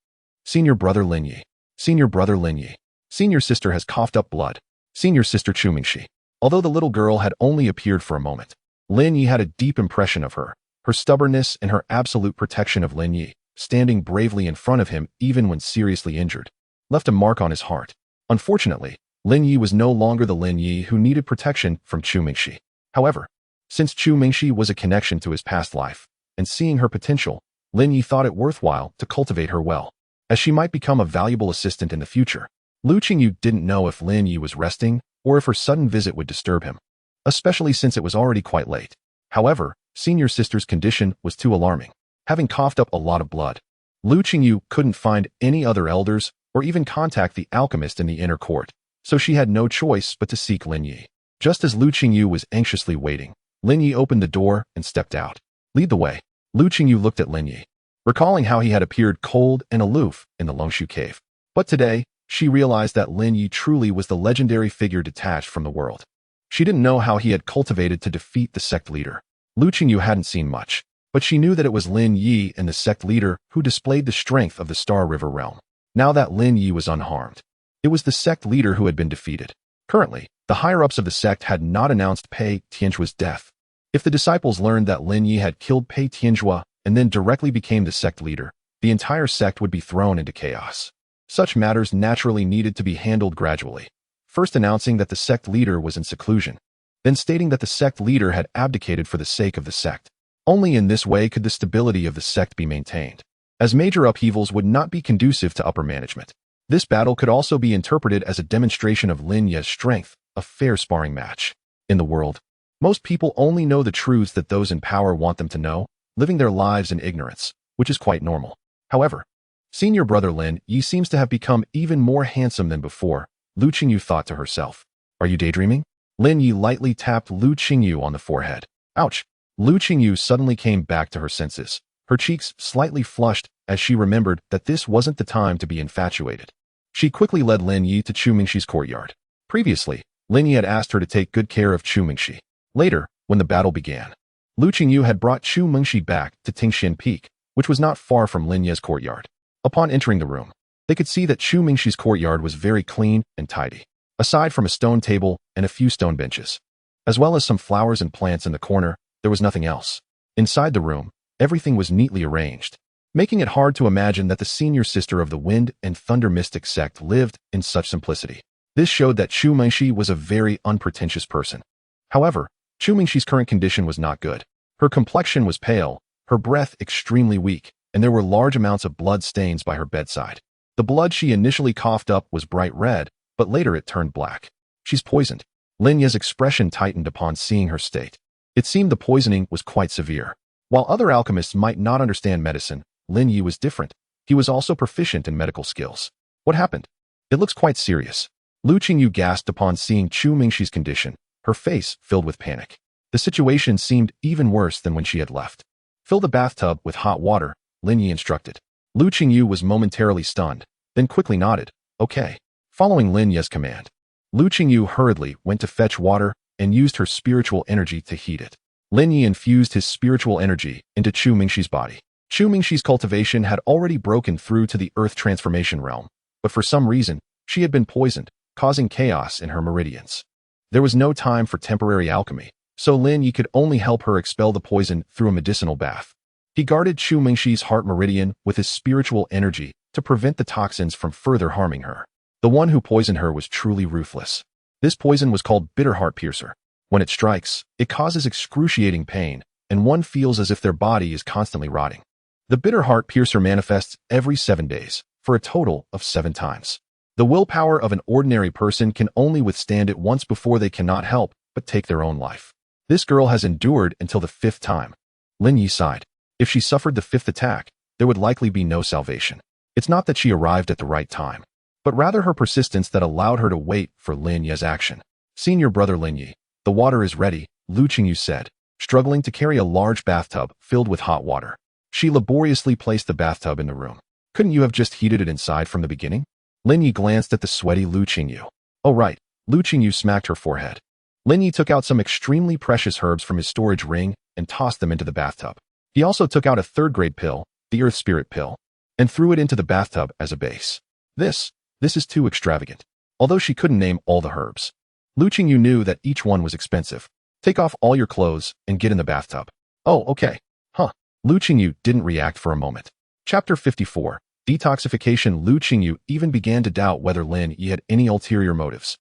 S1: Senior brother Lin Ye. Senior brother Lin Ye. Senior sister has coughed up blood. Senior sister Chu Mingxi. Although the little girl had only appeared for a moment, Lin Ye had a deep impression of her. Her stubbornness and her absolute protection of Lin Ye, standing bravely in front of him even when seriously injured, left a mark on his heart. Unfortunately, Lin Ye was no longer the Lin Ye who needed protection from Chu Mingxi. However, since Chu Mingxi was a connection to his past life, and seeing her potential, Lin Ye thought it worthwhile to cultivate her well, as she might become a valuable assistant in the future. Lu Qingyu didn't know if Lin Ye was resting or if her sudden visit would disturb him, especially since it was already quite late. However, senior sister's condition was too alarming. Having coughed up a lot of blood, Lu Qingyu couldn't find any other elders or even contact the alchemist in the inner court, so she had no choice but to seek Lin Ye. Just as Lu Qingyu was anxiously waiting, Lin Ye opened the door and stepped out. Lead the way. Lu Qingyu looked at Lin Ye, recalling how he had appeared cold and aloof in the Longshu cave. But today, she realized that Lin Ye truly was the legendary figure detached from the world. She didn't know how he had cultivated to defeat the sect leader. Lu Qingyu hadn't seen much, but she knew that it was Lin Ye and the sect leader who displayed the strength of the Star River realm. Now that Lin Ye was unharmed, it was the sect leader who had been defeated. Currently, the higher-ups of the sect had not announced Pei Tianjua's death. If the disciples learned that Lin Ye had killed Pei Tianjua and then directly became the sect leader, the entire sect would be thrown into chaos. Such matters naturally needed to be handled gradually, first announcing that the sect leader was in seclusion, then stating that the sect leader had abdicated for the sake of the sect. Only in this way could the stability of the sect be maintained, as major upheavals would not be conducive to upper management. This battle could also be interpreted as a demonstration of Lin Ye's strength, a fair sparring match. In the world, most people only know the truths that those in power want them to know, living their lives in ignorance, which is quite normal. However, senior brother Lin Ye seems to have become even more handsome than before, Lu Qingyu thought to herself. Are you daydreaming? Lin Ye lightly tapped Lu Qingyu on the forehead. Ouch! Lu Qingyu suddenly came back to her senses, her cheeks slightly flushed as she remembered that this wasn't the time to be infatuated. She quickly led Lin Ye to Chu Mingxi's courtyard. Previously, Lin Ye had asked her to take good care of Chu Mingxi. Later, when the battle began, Lu Qingyu had brought Chu Mingxi back to Tingxian Peak, which was not far from Lin Ye's courtyard. Upon entering the room, they could see that Chu Mingxi's courtyard was very clean and tidy, aside from a stone table and a few stone benches, as well as some flowers and plants in the corner. There was nothing else. Inside the room, everything was neatly arranged, making it hard to imagine that the senior sister of the Wind and Thunder Mystic sect lived in such simplicity. This showed that Chu Mingxi was a very unpretentious person. However, Chu Mingxi's current condition was not good. Her complexion was pale, her breath extremely weak, and there were large amounts of blood stains by her bedside. The blood she initially coughed up was bright red, but later it turned black. She's poisoned. Lin Ye's expression tightened upon seeing her state. It seemed the poisoning was quite severe. While other alchemists might not understand medicine, Lin Ye was different. He was also proficient in medical skills. What happened? It looks quite serious. Lu Qingyu gasped upon seeing Chu Mingxi's condition, her face filled with panic. The situation seemed even worse than when she had left. Fill the bathtub with hot water, Lin Ye instructed. Lu Qingyu was momentarily stunned, then quickly nodded. Okay. Following Lin Ye's command, Lu Qingyu hurriedly went to fetch water and used her spiritual energy to heat it. Lin Ye infused his spiritual energy into Chu Mingxi's body. Chu Mingxi's cultivation had already broken through to the earth transformation realm, but for some reason, she had been poisoned, causing chaos in her meridians. There was no time for temporary alchemy, so Lin Ye could only help her expel the poison through a medicinal bath. He guarded Chu Mingxi's heart meridian with his spiritual energy to prevent the toxins from further harming her. The one who poisoned her was truly ruthless. This poison was called Bitter Heart Piercer. When it strikes, it causes excruciating pain, and one feels as if their body is constantly rotting. The Bitter Heart Piercer manifests every 7 days, for a total of 7 times. The willpower of an ordinary person can only withstand it once before they cannot help but take their own life. This girl has endured until the 5th time. Lin Ye sighed. If she suffered the 5th attack, there would likely be no salvation. It's not that she arrived at the right time, but rather her persistence that allowed her to wait for Lin Ye's action. Senior brother Lin Ye, the water is ready, Lu Qingyu said, struggling to carry a large bathtub filled with hot water. She laboriously placed the bathtub in the room. Couldn't you have just heated it inside from the beginning? Lin Ye glanced at the sweaty Lu Qingyu. Oh right, Lu Qingyu smacked her forehead. Lin Ye took out some extremely precious herbs from his storage ring and tossed them into the bathtub. He also took out a 3rd-grade pill, the Earth Spirit pill, and threw it into the bathtub as a base. This is too extravagant. Although she couldn't name all the herbs, Lu Qingyu knew that each one was expensive. Take off all your clothes and get in the bathtub. Oh, okay. Huh. Lu Qingyu didn't react for a moment. Chapter 54. Detoxification. Lu Qingyu even began to doubt whether Lin Ye had any ulterior motives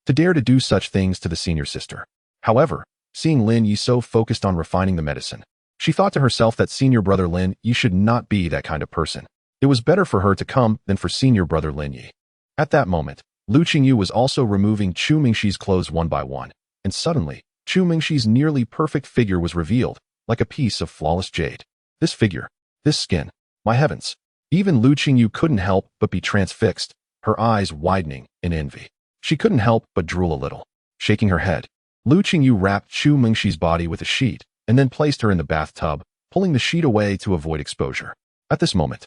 S1: to dare to do such things to the senior sister. However, seeing Lin Ye so focused on refining the medicine, she thought to herself that senior brother Lin Ye should not be that kind of person. It was better for her to come than for senior brother Lin Ye. At that moment, Lu Qingyu was also removing Chu Mingxi's clothes one by one, and suddenly, Chu Mingxi's nearly perfect figure was revealed, like a piece of flawless jade. This figure, this skin, my heavens. Even Lu Qingyu couldn't help but be transfixed, her eyes widening in envy. She couldn't help but drool a little. Shaking her head, Lu Qingyu wrapped Chu Mingxi's body with a sheet and then placed her in the bathtub, pulling the sheet away to avoid exposure. At this moment,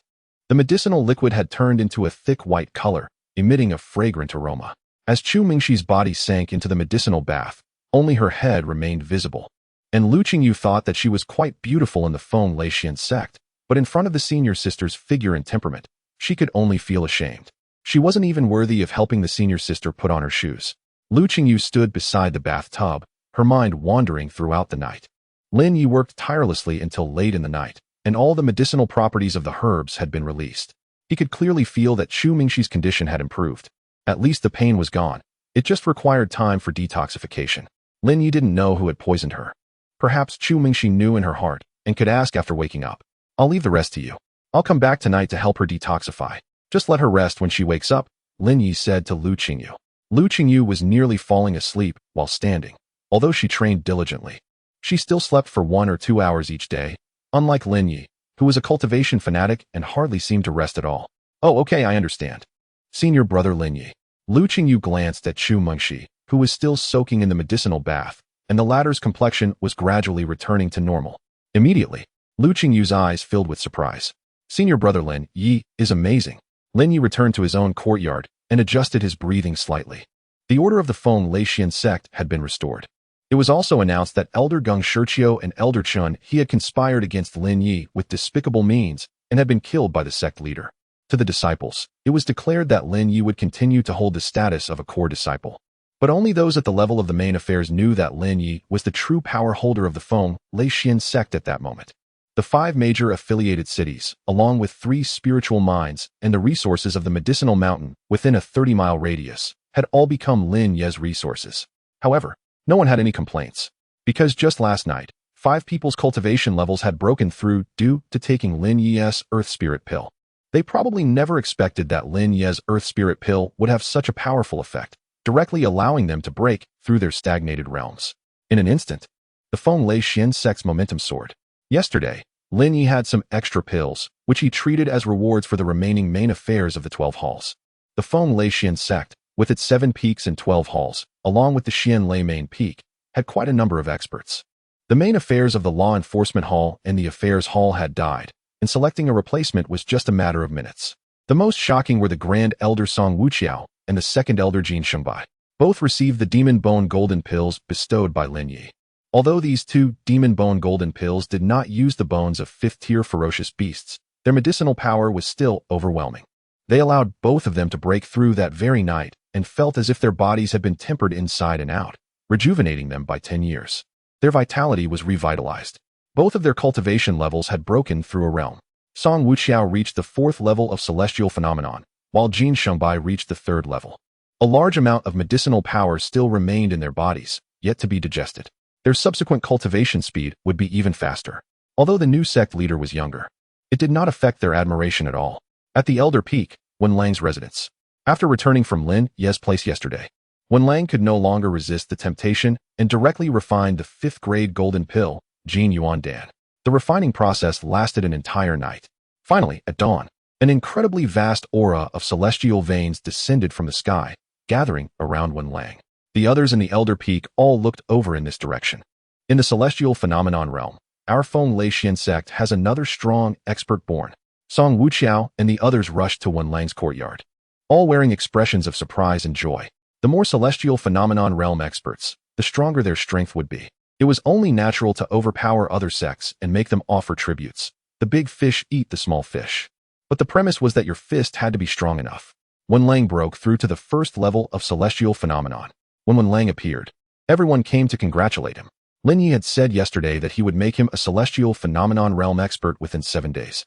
S1: the medicinal liquid had turned into a thick white color, emitting a fragrant aroma. As Chu Mingxi's body sank into the medicinal bath, only her head remained visible. And Lu Qingyu thought that she was quite beautiful in the Feng Leixian sect, but in front of the senior sister's figure and temperament, she could only feel ashamed. She wasn't even worthy of helping the senior sister put on her shoes. Lu Qingyu stood beside the bathtub, her mind wandering throughout the night. Lin Ye worked tirelessly until late in the night, and all the medicinal properties of the herbs had been released. He could clearly feel that Chu Mingxi's condition had improved. At least the pain was gone. It just required time for detoxification. Lin Ye didn't know who had poisoned her. Perhaps Chu Mingxi knew in her heart and could ask after waking up. I'll leave the rest to you. I'll come back tonight to help her detoxify. Just let her rest when she wakes up, Lin Ye said to Lu Qingyu. Lu Qingyu was nearly falling asleep while standing. Although she trained diligently, she still slept for 1 or 2 hours each day, unlike Lin Ye, who was a cultivation fanatic and hardly seemed to rest at all. Oh, okay, I understand. Senior brother Lin Ye. Lu Qingyu glanced at Chu Mingxi, who was still soaking in the medicinal bath, and the latter's complexion was gradually returning to normal. Immediately, Lu Qingyu's eyes filled with surprise. Senior brother Lin Ye is amazing. Lin Ye returned to his own courtyard and adjusted his breathing slightly. The order of the Feng Leixian sect had been restored. It was also announced that Elder Geng Shiqiu and Elder Chun He had conspired against Lin Ye with despicable means and had been killed by the sect leader. To the disciples, it was declared that Lin Ye would continue to hold the status of a core disciple. But only those at the level of the main affairs knew that Lin Ye was the true power holder of the Feng Leixian sect at that moment. The 5 major affiliated cities, along with 3 spiritual mines and the resources of the medicinal mountain within a 30-mile radius, had all become Lin Ye's resources. However, no one had any complaints, because just last night, 5 people's cultivation levels had broken through due to taking Lin Ye's Earth Spirit Pill. They probably never expected that Lin Ye's Earth Spirit Pill would have such a powerful effect, directly allowing them to break through their stagnated realms. In an instant, the Feng Leixian sect's momentum soared. Yesterday, Lin Ye had some extra pills, which he treated as rewards for the remaining main affairs of the 12 halls. The Feng Leixian sect, with its 7 peaks and 12 halls, along with the Xian Lei main peak, had quite a number of experts. The main affairs of the Law Enforcement Hall and the Affairs Hall had died, and selecting a replacement was just a matter of minutes. The most shocking were the Grand Elder Song Wuqiao and the Second Elder Jin Shengbai. Both received the Demon Bone Golden Pills bestowed by Lin Ye. Although these 2 Demon Bone Golden Pills did not use the bones of 5th-tier ferocious beasts, their medicinal power was still overwhelming. They allowed both of them to break through that very night and felt as if their bodies had been tempered inside and out, rejuvenating them by 10 years. Their vitality was revitalized. Both of their cultivation levels had broken through a realm. Song Wuqiao reached the 4th level of celestial phenomenon, while Jin Shengbai reached the 3rd level. A large amount of medicinal power still remained in their bodies, yet to be digested. Their subsequent cultivation speed would be even faster. Although the new sect leader was younger, it did not affect their admiration at all. At the Elder Peak, Wen Lang's residence. After returning from Lin Ye's place yesterday, Wen Lang could no longer resist the temptation and directly refined the 5th-grade golden pill, Jin Yuan Dan. The refining process lasted an entire night. Finally, at dawn, an incredibly vast aura of celestial veins descended from the sky, gathering around Wen Lang. The others in the Elder Peak all looked over in this direction. In the celestial phenomenon realm, our Feng Leixian sect has another strong expert born. Song Wuqiao and the others rushed to Wen Lang's courtyard, all wearing expressions of surprise and joy. The more celestial phenomenon realm experts, the stronger their strength would be. It was only natural to overpower other sects and make them offer tributes. The big fish eat the small fish. But the premise was that your fist had to be strong enough. Wen Lang broke through to the 1st level of celestial phenomenon. When Wen Lang appeared, everyone came to congratulate him. Lin Ye had said yesterday that he would make him a celestial phenomenon realm expert within 7 days.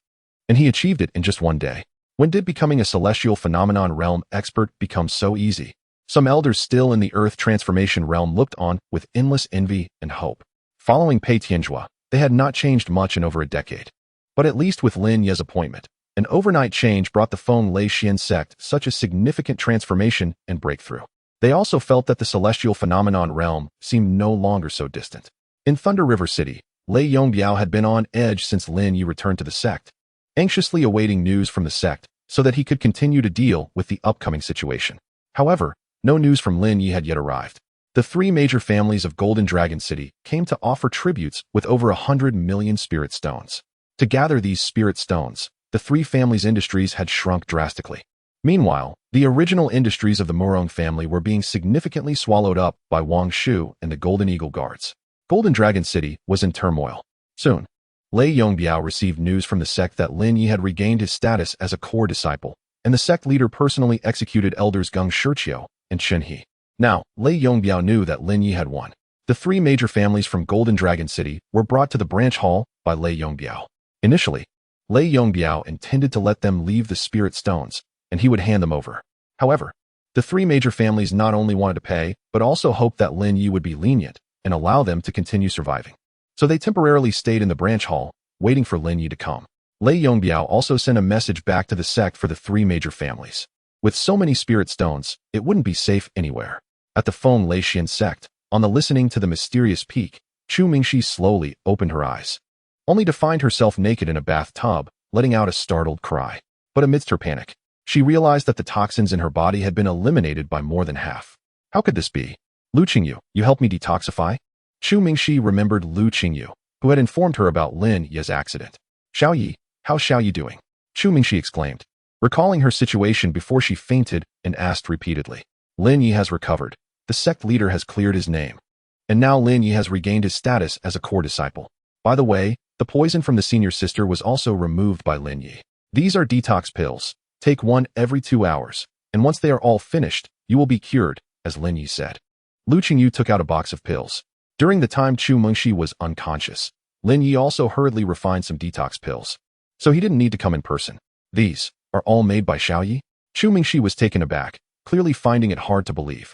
S1: And he achieved it in just 1 day. When did becoming a celestial phenomenon realm expert become so easy? Some elders still in the earth transformation realm looked on with endless envy and hope. Following Pei Tianjua, they had not changed much in over a decade. But at least with Lin Ye's appointment, an overnight change brought the Feng Leixian sect such a significant transformation and breakthrough. They also felt that the celestial phenomenon realm seemed no longer so distant. In Thunder River City, Lei Yongbiao had been on edge since Lin Ye returned to the sect, anxiously awaiting news from the sect so that he could continue to deal with the upcoming situation. However, no news from Lin Ye had yet arrived. The three major families of Golden Dragon City came to offer tributes with over 100 million spirit stones. To gather these spirit stones, the three families' industries had shrunk drastically. Meanwhile, the original industries of the Murong family were being significantly swallowed up by Wang Shu and the Golden Eagle Guards. Golden Dragon City was in turmoil. Soon, Lei Yongbiao received news from the sect that Lin Ye had regained his status as a core disciple, and the sect leader personally executed elders Geng Shiqiu and Chen He. Now, Lei Yongbiao knew that Lin Ye had won. The three major families from Golden Dragon City were brought to the branch hall by Lei Yongbiao. Initially, Lei Yongbiao intended to let them leave the spirit stones, and he would hand them over. However, the three major families not only wanted to pay, but also hoped that Lin Ye would be lenient and allow them to continue surviving. So they temporarily stayed in the branch hall, waiting for Lin Ye to come. Lei Yongbiao also sent a message back to the sect for the three major families. With so many spirit stones, it wouldn't be safe anywhere. At the Feng Leixian sect, on the listening to the mysterious peak, Chu Mingxi slowly opened her eyes, only to find herself naked in a bathtub, letting out a startled cry. But amidst her panic, she realized that the toxins in her body had been eliminated by more than half. How could this be? Lu Qingyu, you helped me detoxify? Chu Mingxi remembered Lu Qingyu, who had informed her about Lin Ye's accident. Xiao Yi, how's Xiao Yi doing? Chu Mingxi exclaimed, recalling her situation before she fainted and asked repeatedly. Lin Ye has recovered. The sect leader has cleared his name. And now Lin Ye has regained his status as a core disciple. By the way, the poison from the senior sister was also removed by Lin Ye. These are detox pills. Take one every 2 hours, and once they are all finished, you will be cured, as Lin Ye said. Lu Qingyu took out a box of pills. During the time Chu Mengxi was unconscious, Lin Ye also hurriedly refined some detox pills. So he didn't need to come in person. These are all made by Xiao Yi? Chu Mengxi was taken aback, clearly finding it hard to believe.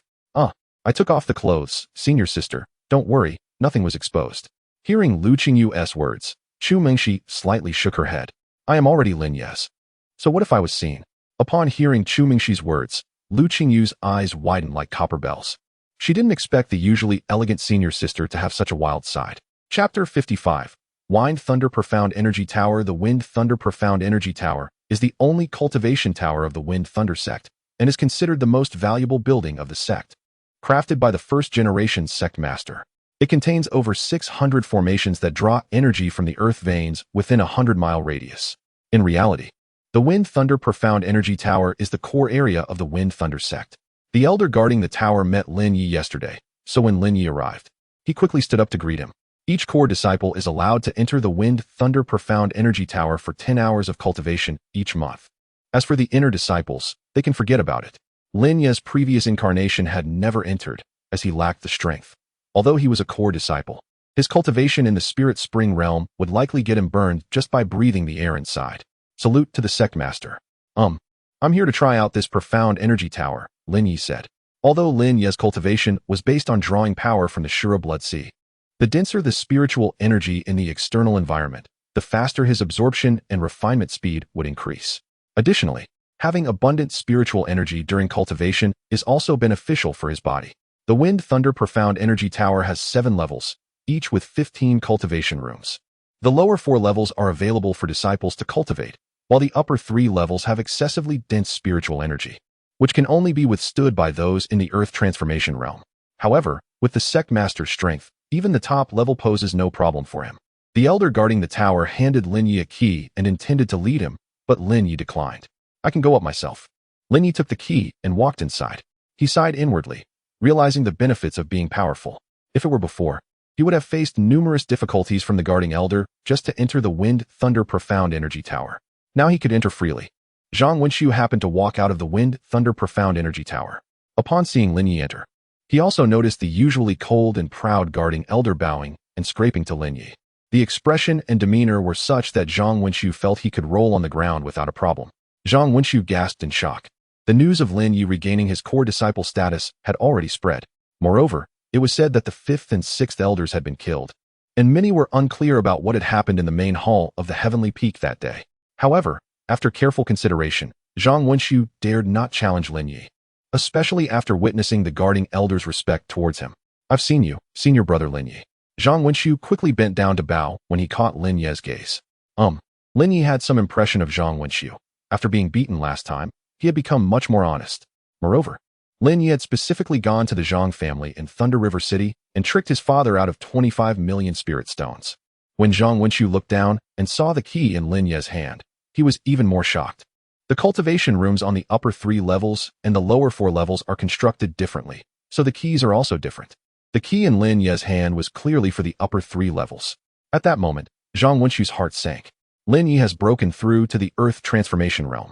S1: I took off the clothes, senior sister. Don't worry, nothing was exposed. Hearing Lu Qingyu's words, Chu Mengxi slightly shook her head. I am already Lin Ye's. So what if I was seen? Upon hearing Chu Mengxi's words, Lu Qingyu's eyes widened like copper bells. She didn't expect the usually elegant senior sister to have such a wild side. Chapter 55. Wind Thunder Profound Energy Tower. The Wind Thunder Profound Energy Tower is the only cultivation tower of the Wind Thunder sect and is considered the most valuable building of the sect. Crafted by the first-generation sect master, it contains over 600 formations that draw energy from the earth veins within a 100-mile radius. In reality, the Wind Thunder Profound Energy Tower is the core area of the Wind Thunder sect. The elder guarding the tower met Lin Ye yesterday, so when Lin Ye arrived, he quickly stood up to greet him. Each core disciple is allowed to enter the Wind Thunder Profound Energy Tower for 10 hours of cultivation each month. As for the inner disciples, they can forget about it. Lin Ye's previous incarnation had never entered, as he lacked the strength. Although he was a core disciple, his cultivation in the spirit spring realm would likely get him burned just by breathing the air inside. Salute to the sect master. I'm here to try out this profound energy tower, Lin Ye said. Although Lin Ye's cultivation was based on drawing power from the Shura blood sea, the denser the spiritual energy in the external environment, the faster his absorption and refinement speed would increase. Additionally, having abundant spiritual energy during cultivation is also beneficial for his body. The Wind Thunder Profound Energy Tower has 7 levels, each with 15 cultivation rooms. The lower 4 levels are available for disciples to cultivate, while the upper 3 levels have excessively dense spiritual energy, which can only be withstood by those in the earth transformation realm. However, with the sect master's strength, even the top level poses no problem for him. The elder guarding the tower handed Lin Ye a key and intended to lead him, but Lin Ye declined. I can go up myself. Lin Ye took the key and walked inside. He sighed inwardly, realizing the benefits of being powerful. If it were before, he would have faced numerous difficulties from the guarding elder just to enter the Wind Thunder Profound Energy Tower. Now he could enter freely. Zhang Wenxiu happened to walk out of the Wind Thunder Profound Energy Tower. Upon seeing Lin Ye enter, he also noticed the usually cold and proud guarding elder bowing and scraping to Lin Ye. The expression and demeanor were such that Zhang Wenxiu felt he could roll on the ground without a problem. Zhang Wenxiu gasped in shock. The news of Lin Ye regaining his core disciple status had already spread. Moreover, it was said that the 5th and 6th elders had been killed, and many were unclear about what had happened in the main hall of the Heavenly Peak that day. However, after careful consideration, Zhang Wenxiu dared not challenge Lin Ye, especially after witnessing the guarding elder's respect towards him. I've seen you, senior brother Lin Ye. Zhang Wenxiu quickly bent down to bow when he caught Lin Ye's gaze. Lin Ye had some impression of Zhang Wenxiu. After being beaten last time, he had become much more honest. Moreover, Lin Ye had specifically gone to the Zhang family in Thunder River City and tricked his father out of 25 million spirit stones. When Zhang Wenxiu looked down and saw the key in Lin Ye's hand, he was even more shocked. The cultivation rooms on the upper 3 levels and the lower 4 levels are constructed differently, so the keys are also different. The key in Lin Ye's hand was clearly for the upper 3 levels. At that moment, Zhang Wenxiu's heart sank. Lin Ye has broken through to the Earth transformation realm.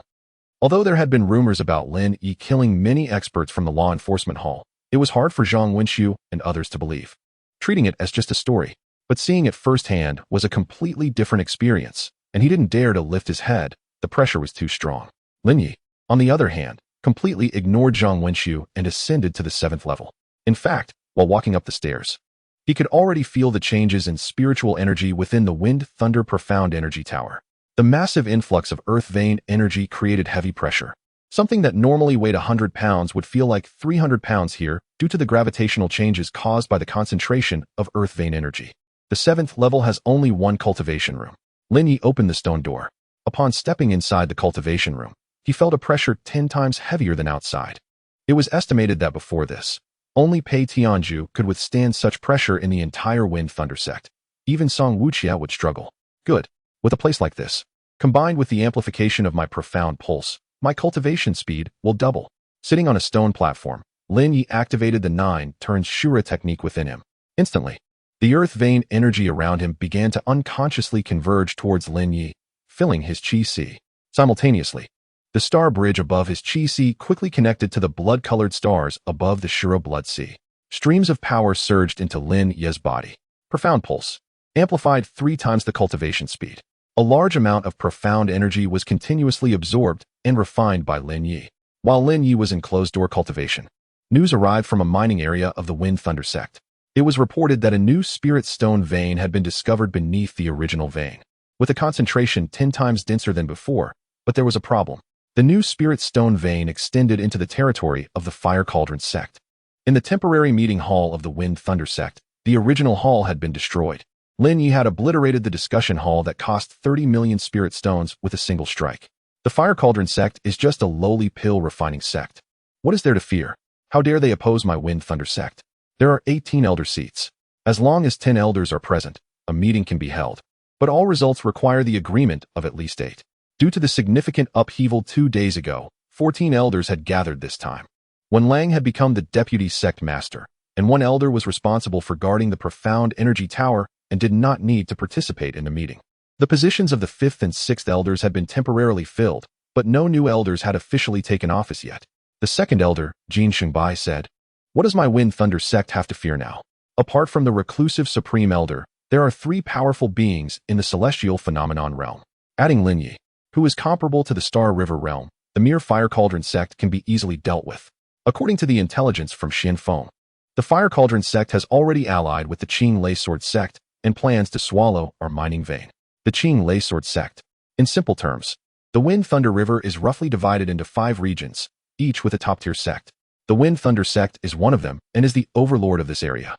S1: Although there had been rumors about Lin Ye killing many experts from the law enforcement hall, it was hard for Zhang Wenxiu and others to believe. Treating it as just a story, but seeing it firsthand was a completely different experience, and he didn't dare to lift his head. The pressure was too strong. Lin Ye, on the other hand, completely ignored Zhang Wenxiu and ascended to the 7th level. In fact, while walking up the stairs, he could already feel the changes in spiritual energy within the Wind Thunder Profound Energy Tower. The massive influx of Earth Vein energy created heavy pressure. Something that normally weighed 100 pounds would feel like 300 pounds here due to the gravitational changes caused by the concentration of Earth Vein energy. The 7th level has only one cultivation room. Lin Ye opened the stone door. Upon stepping inside the cultivation room, he felt a pressure 10 times heavier than outside. It was estimated that before this, only Pei Tianju could withstand such pressure in the entire Wind Thunder sect. Even Song Wuqia would struggle. Good. With a place like this, combined with the amplification of my profound pulse, my cultivation speed will double. Sitting on a stone platform, Lin Ye activated the 9 turns Shura technique within him. Instantly, the Earth Vein energy around him began to unconsciously converge towards Lin Ye, filling his Qi Si. Simultaneously, the star bridge above his Qi Si quickly connected to the blood-colored stars above the Shura blood sea. Streams of power surged into Lin Ye's body. Profound pulse, amplified 3 times the cultivation speed. A large amount of profound energy was continuously absorbed and refined by Lin Ye. While Lin Ye was in closed-door cultivation, news arrived from a mining area of the Wind Thunder sect. It was reported that a new spirit stone vein had been discovered beneath the original vein, with a concentration 10 times denser than before, but there was a problem. The new spirit stone vein extended into the territory of the Fire Cauldron sect. In the temporary meeting hall of the Wind Thunder sect, the original hall had been destroyed. Lin Ye had obliterated the discussion hall that cost 30 million spirit stones with a single strike. The Fire Cauldron sect is just a lowly pill refining sect. What is there to fear? How dare they oppose my Wind Thunder sect? There are 18 elder seats. As long as 10 elders are present, a meeting can be held. But all results require the agreement of at least 8. Due to the significant upheaval 2 days ago, 14 elders had gathered this time. When Lang had become the deputy sect master, and 1 elder was responsible for guarding the profound energy tower and did not need to participate in the meeting. The positions of the 5th and 6th elders had been temporarily filled, but no new elders had officially taken office yet. The 2nd elder, Jin Shengbai, said, "What does my Wind Thunder sect have to fear now? Apart from the reclusive supreme elder, there are 3 powerful beings in the celestial phenomenon realm." Adding Lin Ye, who is comparable to the Star River realm, the mere Fire Cauldron sect can be easily dealt with. According to the intelligence from Xin Feng, the Fire Cauldron sect has already allied with the Qing Lei Sword sect and plans to swallow our mining vein. The Qing Lei Sword sect. In simple terms, the Wind Thunder River is roughly divided into 5 regions, each with a top-tier sect. The Wind Thunder sect is one of them and is the overlord of this area.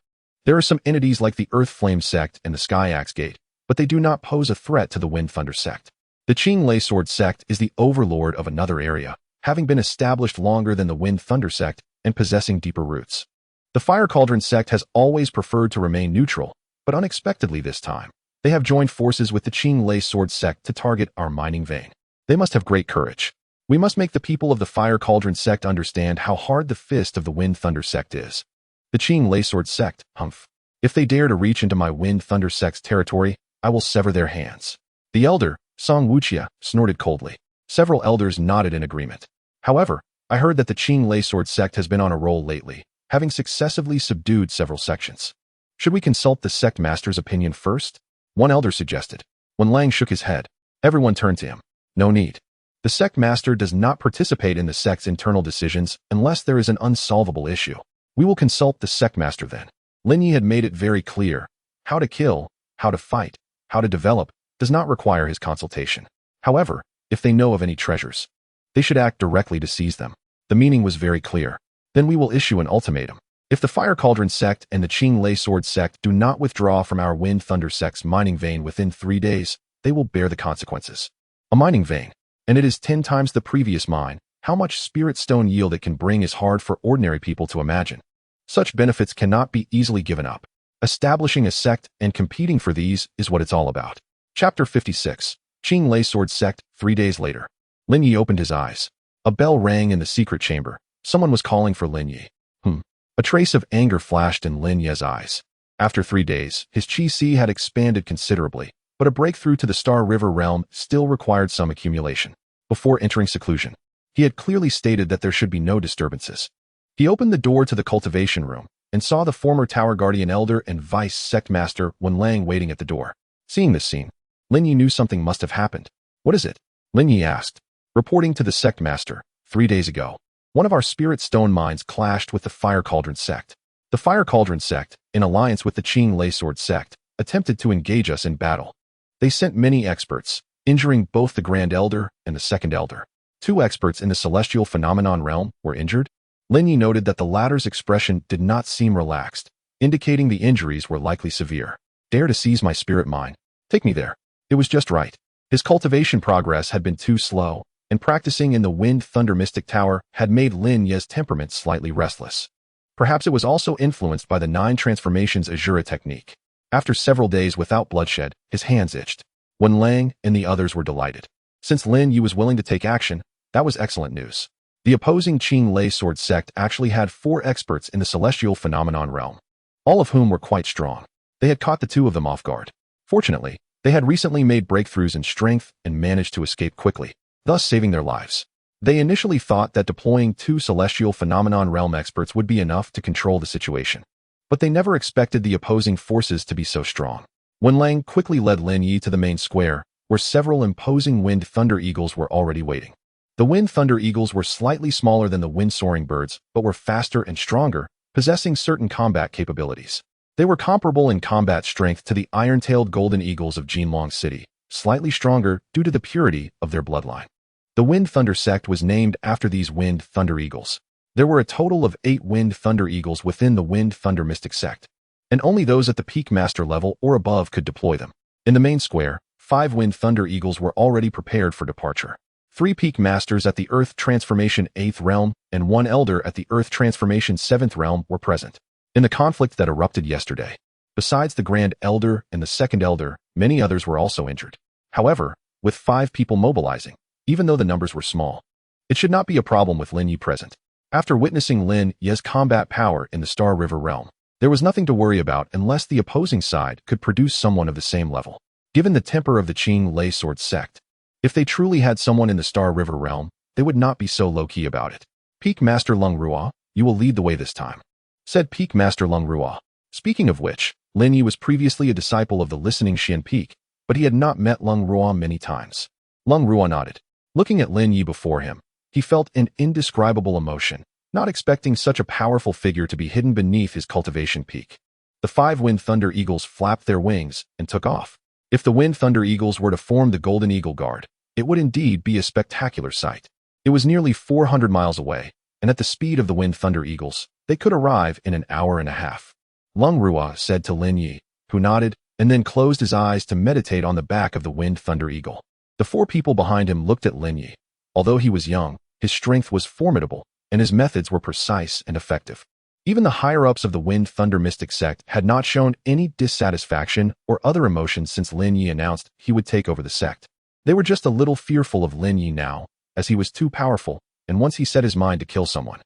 S1: There are some entities like the Earth Flame sect and the Sky Axe Gate, but they do not pose a threat to the Wind Thunder sect. The Qing Lei Sword sect is the overlord of another area, having been established longer than the Wind Thunder sect and possessing deeper roots. The Fire Cauldron sect has always preferred to remain neutral, but unexpectedly this time, they have joined forces with the Qing Lei Sword sect to target our mining vein. They must have great courage. We must make the people of the Fire Cauldron sect understand how hard the fist of the Wind Thunder sect is. The Qing Lei Sword sect, humph. If they dare to reach into my Wind Thunder sect's territory, I will sever their hands. The elder, Song Wuqia, snorted coldly. Several elders nodded in agreement. However, I heard that the Qing Lei Sword sect has been on a roll lately, having successively subdued several sections. Should we consult the sect master's opinion first? One elder suggested. When Lang shook his head, everyone turned to him. No need. The sect master does not participate in the sect's internal decisions unless there is an unsolvable issue. We will consult the sect master then. Lin Ye had made it very clear. How to kill, how to fight, how to develop, does not require his consultation. However, if they know of any treasures, they should act directly to seize them. The meaning was very clear. Then we will issue an ultimatum. If the Fire Cauldron sect and the Qing Lei Sword sect do not withdraw from our Wind Thunder sect's mining vein within 3 days, they will bear the consequences. A mining vein, and it is 10 times the previous mine. How much spirit stone yield it can bring is hard for ordinary people to imagine. Such benefits cannot be easily given up. Establishing a sect and competing for these is what it's all about. Chapter 56. Qing Lei Sword Sect. 3 days later. Lin Ye opened his eyes. A bell rang in the secret chamber. Someone was calling for Lin Ye. A trace of anger flashed in Lin Ye's eyes. After 3 days, his qi had expanded considerably, but a breakthrough to the Star River realm still required some accumulation. Before entering seclusion, he had clearly stated that there should be no disturbances. He opened the door to the cultivation room and saw the former Tower Guardian Elder and Vice Sect Master Wen Lang waiting at the door. Seeing this scene, Lin Ye knew something must have happened. What is it? Lin Ye asked. Reporting to the Sect Master, 3 days ago, one of our spirit stone mines clashed with the Fire Cauldron sect. The Fire Cauldron sect, in alliance with the Qing Lei Sword sect, attempted to engage us in battle. They sent many experts, injuring both the Grand Elder and the Second Elder. 2 experts in the celestial phenomenon realm were injured. Lin Ye noted that the latter's expression did not seem relaxed, indicating the injuries were likely severe. Dare to seize my spirit mine. Take me there. It was just right. His cultivation progress had been too slow, and practicing in the Wind Thunder Mystic Tower had made Lin Ye's temperament slightly restless. Perhaps it was also influenced by the 9 Transformations Asura technique. After several days without bloodshed, his hands itched. Wen Lang and the others were delighted. Since Lin Ye was willing to take action, that was excellent news. The opposing Qing Lei Sword sect actually had 4 experts in the celestial phenomenon realm, all of whom were quite strong. They had caught the 2 of them off guard. Fortunately, they had recently made breakthroughs in strength and managed to escape quickly, thus saving their lives. They initially thought that deploying 2 celestial phenomenon realm experts would be enough to control the situation, but they never expected the opposing forces to be so strong. Wen Lang quickly led Lin Ye to the main square, where several imposing Wind Thunder Eagles were already waiting. The Wind Thunder Eagles were slightly smaller than the Wind Soaring Birds, but were faster and stronger, possessing certain combat capabilities. They were comparable in combat strength to the iron-tailed Golden Eagles of Jinlong City, slightly stronger due to the purity of their bloodline. The Wind Thunder sect was named after these Wind Thunder Eagles. There were a total of 8 Wind Thunder Eagles within the Wind Thunder Mystic sect, and only those at the Peak Master level or above could deploy them. In the main square, 5 Wind Thunder Eagles were already prepared for departure. 3 Peak Masters at the Earth Transformation 8th Realm and 1 Elder at the Earth Transformation 7th Realm were present. In the conflict that erupted yesterday, besides the Grand Elder and the Second Elder, many others were also injured. However, with 5 people mobilizing, even though the numbers were small, it should not be a problem with Lin Ye present. After witnessing Lin Ye's combat power in the Star River realm, there was nothing to worry about unless the opposing side could produce someone of the same level. Given the temper of the Qing Lei Sword sect, if they truly had someone in the Star River realm, they would not be so low-key about it. Peak Master Lung Ruo, you will lead the way this time, said Peak Master Lung Ruo. Speaking of which, Lin Ye was previously a disciple of the Listening Xian Peak, but he had not met Lung Ruo many times. Lung Ruo nodded. Looking at Lin Ye before him, he felt an indescribable emotion, not expecting such a powerful figure to be hidden beneath his cultivation peak. The 5 Wind Thunder Eagles flapped their wings and took off. If the Wind Thunder Eagles were to form the Golden Eagle Guard, it would indeed be a spectacular sight. It was nearly 400 miles away, and at the speed of the Wind Thunder Eagles, they could arrive in an hour and a half. Lung Ruo said to Lin Ye, who nodded and then closed his eyes to meditate on the back of the Wind Thunder Eagle. The 4 people behind him looked at Lin Ye. Although he was young, his strength was formidable, and his methods were precise and effective. Even the higher-ups of the Wind Thunder Mystic sect had not shown any dissatisfaction or other emotions since Lin Ye announced he would take over the sect. They were just a little fearful of Lin Ye now, as he was too powerful, and once he set his mind to kill someone,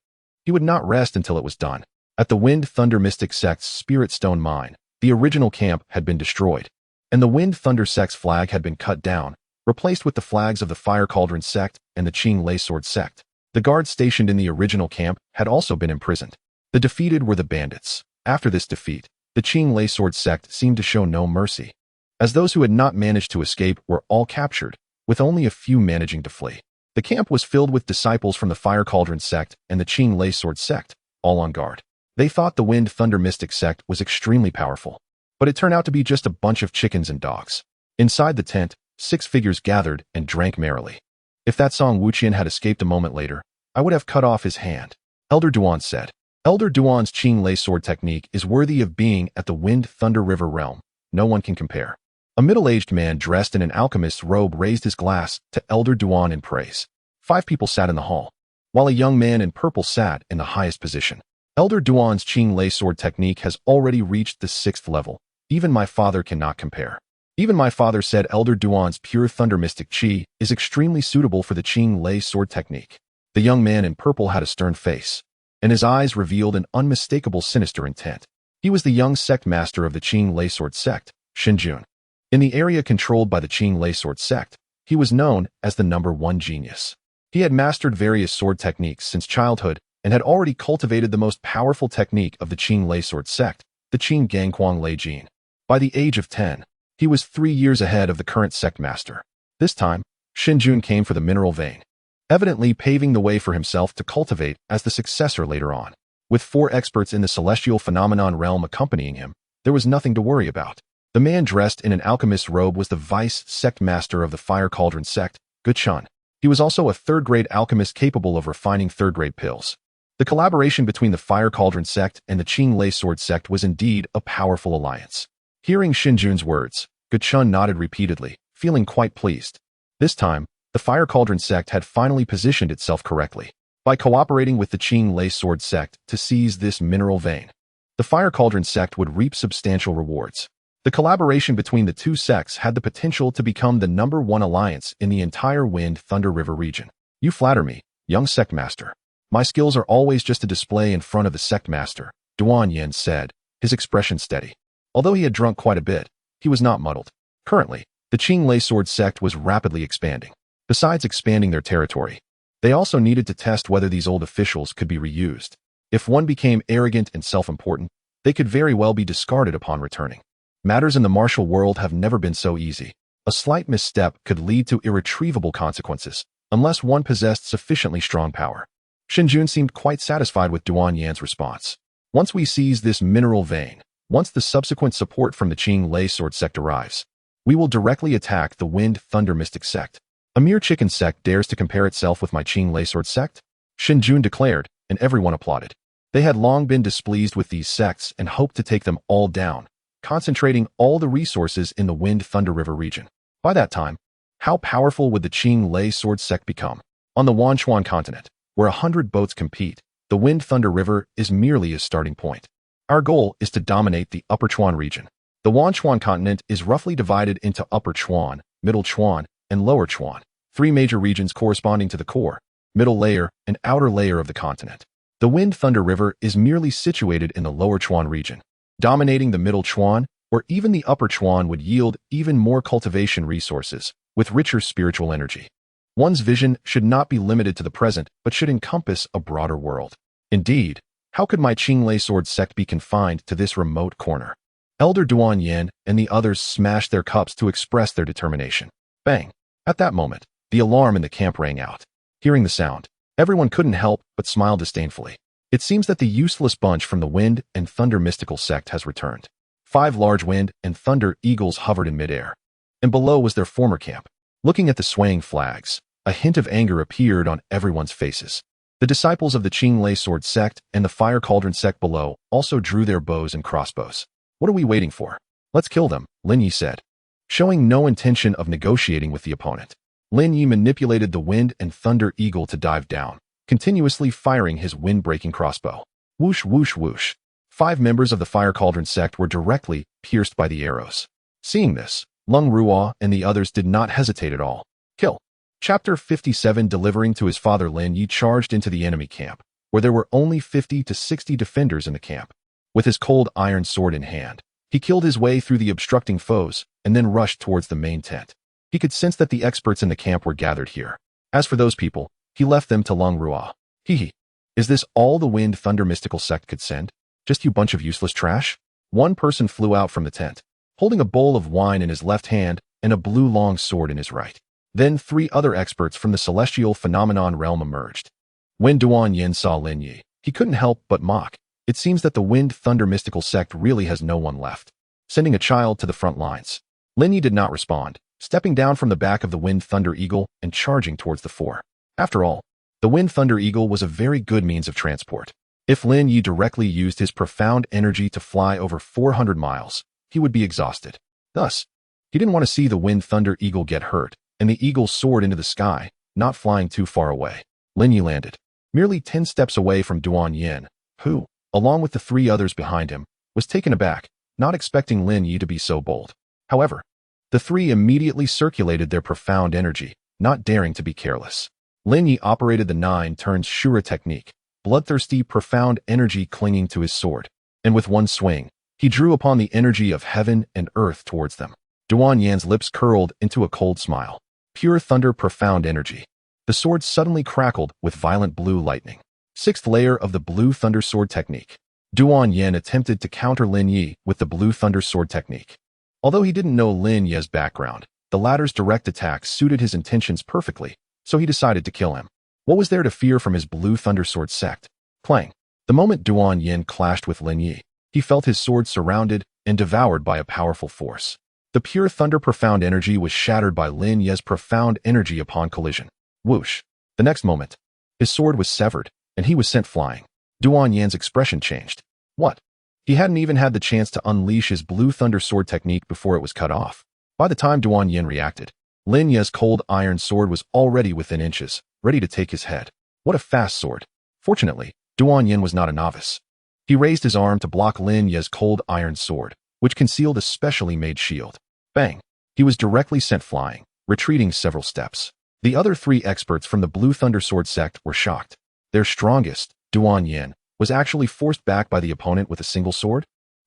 S1: he would not rest until it was done. At the Wind Thunder Mystic sect's Spirit Stone mine, the original camp had been destroyed, and the Wind Thunder sect's flag had been cut down, replaced with the flags of the Fire Cauldron sect and the Qing Lei Sword sect. The guards stationed in the original camp had also been imprisoned. The defeated were the bandits. After this defeat, the Qing Lei Sword sect seemed to show no mercy, as those who had not managed to escape were all captured, with only a few managing to flee. The camp was filled with disciples from the Fire Cauldron sect and the Qing Lei Sword sect, all on guard. They thought the Wind Thunder Mystic sect was extremely powerful, but it turned out to be just a bunch of chickens and dogs. Inside the tent, 6 figures gathered and drank merrily. If that Song Wuqian had escaped a moment later, I would have cut off his hand, Elder Duan said. Elder Duan's Qing Lei sword technique is worthy of being at the Wind Thunder River realm. No one can compare. A middle-aged man dressed in an alchemist's robe raised his glass to Elder Duan in praise. 5 people sat in the hall, while a young man in purple sat in the highest position. Elder Duan's Qing Lei sword technique has already reached the 6th level. Even my father cannot compare. Even my father said Elder Duan's pure thunder mystic qi is extremely suitable for the Qing Lei sword technique. The young man in purple had a stern face, and his eyes revealed an unmistakable sinister intent. He was the young sect master of the Qing Lei sword sect, Xinjun. In the area controlled by the Qing Lei sword sect, he was known as the #1 genius. He had mastered various sword techniques since childhood and had already cultivated the most powerful technique of the Qing Lei sword sect, the Qing Gangquang Lei Jin. By the age of 10, he was 3 years ahead of the current sect master. This time, Xinjun came for the mineral vein, evidently paving the way for himself to cultivate as the successor later on. With 4 experts in the celestial phenomenon realm accompanying him, there was nothing to worry about. The man dressed in an alchemist's robe was the vice sect master of the Fire Cauldron sect, Guchun. He was also a 3rd-grade alchemist capable of refining 3rd-grade pills. The collaboration between the Fire Cauldron sect and the Qing Lei sword sect was indeed a powerful alliance. Hearing Xinjun's words, Guchun nodded repeatedly, feeling quite pleased. This time, the Fire Cauldron sect had finally positioned itself correctly by cooperating with the Qing Lei sword sect to seize this mineral vein. The Fire Cauldron sect would reap substantial rewards. The collaboration between the 2 sects had the potential to become the #1 alliance in the entire Wind Thunder River region. You flatter me, young sect master. My skills are always just a display in front of the sect master, Duan Yin said, his expression steady. Although he had drunk quite a bit, he was not muddled. Currently, the Qing Lei sword sect was rapidly expanding. Besides expanding their territory, they also needed to test whether these old officials could be reused. If one became arrogant and self-important, they could very well be discarded upon returning. Matters in the martial world have never been so easy. A slight misstep could lead to irretrievable consequences, unless one possessed sufficiently strong power. Xinjun seemed quite satisfied with Duan Yan's response. Once we seize this mineral vein, once the subsequent support from the Qing Lei sword sect arrives, we will directly attack the Wind Thunder Mystic sect. A mere chicken sect dares to compare itself with my Qing Lei sword sect? Xinjun declared, and everyone applauded. They had long been displeased with these sects and hoped to take them all down, concentrating all the resources in the Wind Thunder River region. By that time, how powerful would the Qing Lei sword sect become? On the Wanchuan continent, where 100 boats compete, the Wind Thunder River is merely a starting point. Our goal is to dominate the Upper Chuan region. The Wanchuan continent is roughly divided into Upper Chuan, Middle Chuan, and Lower Chuan, 3 major regions corresponding to the core, middle layer, and outer layer of the continent. The Wind Thunder River is merely situated in the Lower Chuan region. Dominating the Middle Chuan, or even the Upper Chuan would yield even more cultivation resources, with richer spiritual energy. One's vision should not be limited to the present, but should encompass a broader world. Indeed, how could my Qing Lei sword sect be confined to this remote corner? Elder Duan Yin and the others smashed their cups to express their determination. Bang! At that moment, the alarm in the camp rang out. Hearing the sound, everyone couldn't help but smile disdainfully. It seems that the useless bunch from the Wind and Thunder mystical sect has returned. 5 large Wind and Thunder eagles hovered in midair, and below was their former camp. Looking at the swaying flags, a hint of anger appeared on everyone's faces. The disciples of the Qing Lei sword sect and the Fire Cauldron sect below also drew their bows and crossbows. What are we waiting for? Let's kill them, Lin Ye said. Showing no intention of negotiating with the opponent, Lin Ye manipulated the Wind and Thunder eagle to dive down, continuously firing his wind-breaking crossbow. Whoosh, whoosh, whoosh. 5 members of the Fire Cauldron sect were directly pierced by the arrows. Seeing this, Lung Ruo and the others did not hesitate at all. Kill. Chapter 57. Delivering to his father, Lin Ye charged into the enemy camp, where there were only 50 to 60 defenders in the camp. With his cold iron sword in hand, he killed his way through the obstructing foes and then rushed towards the main tent. He could sense that the experts in the camp were gathered here. As for those people, he left them to Lung Ruo. Hee. Is this all the Wind Thunder mystical sect could send? Just you bunch of useless trash? One person flew out from the tent, holding a bowl of wine in his left hand and a blue long sword in his right. Then 3 other experts from the celestial phenomenon realm emerged. When Duan Yin saw Lin Ye, he couldn't help but mock. It seems that the Wind Thunder mystical sect really has no one left. Sending a child to the front lines. Lin Ye did not respond, stepping down from the back of the Wind Thunder eagle and charging towards the fore. After all, the Wind Thunder eagle was a very good means of transport. If Lin Ye directly used his profound energy to fly over 400 miles, he would be exhausted. Thus, he didn't want to see the wind thunder eagle get hurt, and the eagle soared into the sky, not flying too far away. Lin Ye landed merely 10 steps away from Duan Yin, who, along with the 3 others behind him, was taken aback, not expecting Lin Ye to be so bold. However, the 3 immediately circulated their profound energy, not daring to be careless. Lin Ye operated the 9 turns Asura technique, bloodthirsty, profound energy clinging to his sword, and with one swing, he drew upon the energy of heaven and earth towards them. Duan Yan's lips curled into a cold smile. Pure thunder, profound energy. The sword suddenly crackled with violent blue lightning. 6th layer of the blue thunder sword technique. Duan Yan attempted to counter Lin Ye with the blue thunder sword technique. Although he didn't know Lin Ye's background, the latter's direct attack suited his intentions perfectly, so he decided to kill him. What was there to fear from his blue thunder sword sect? Clang. The moment Duan Yin clashed with Lin Ye, he felt his sword surrounded and devoured by a powerful force. The pure thunder profound energy was shattered by Lin Ye's profound energy upon collision. Whoosh. The next moment, his sword was severed, and he was sent flying. Duan Yan's expression changed. What? He hadn't even had the chance to unleash his blue thunder sword technique before it was cut off. By the time Duan Yin reacted, Lin Ye's cold iron sword was already within inches, ready to take his head. What a fast sword. Fortunately, Duan Yin was not a novice. He raised his arm to block Lin Ye's cold iron sword, which concealed a specially made shield. Bang! He was directly sent flying, retreating several steps. The other 3 experts from the Blue Thunder Sword sect were shocked. Their strongest, Duan Yin, was actually forced back by the opponent with a single sword?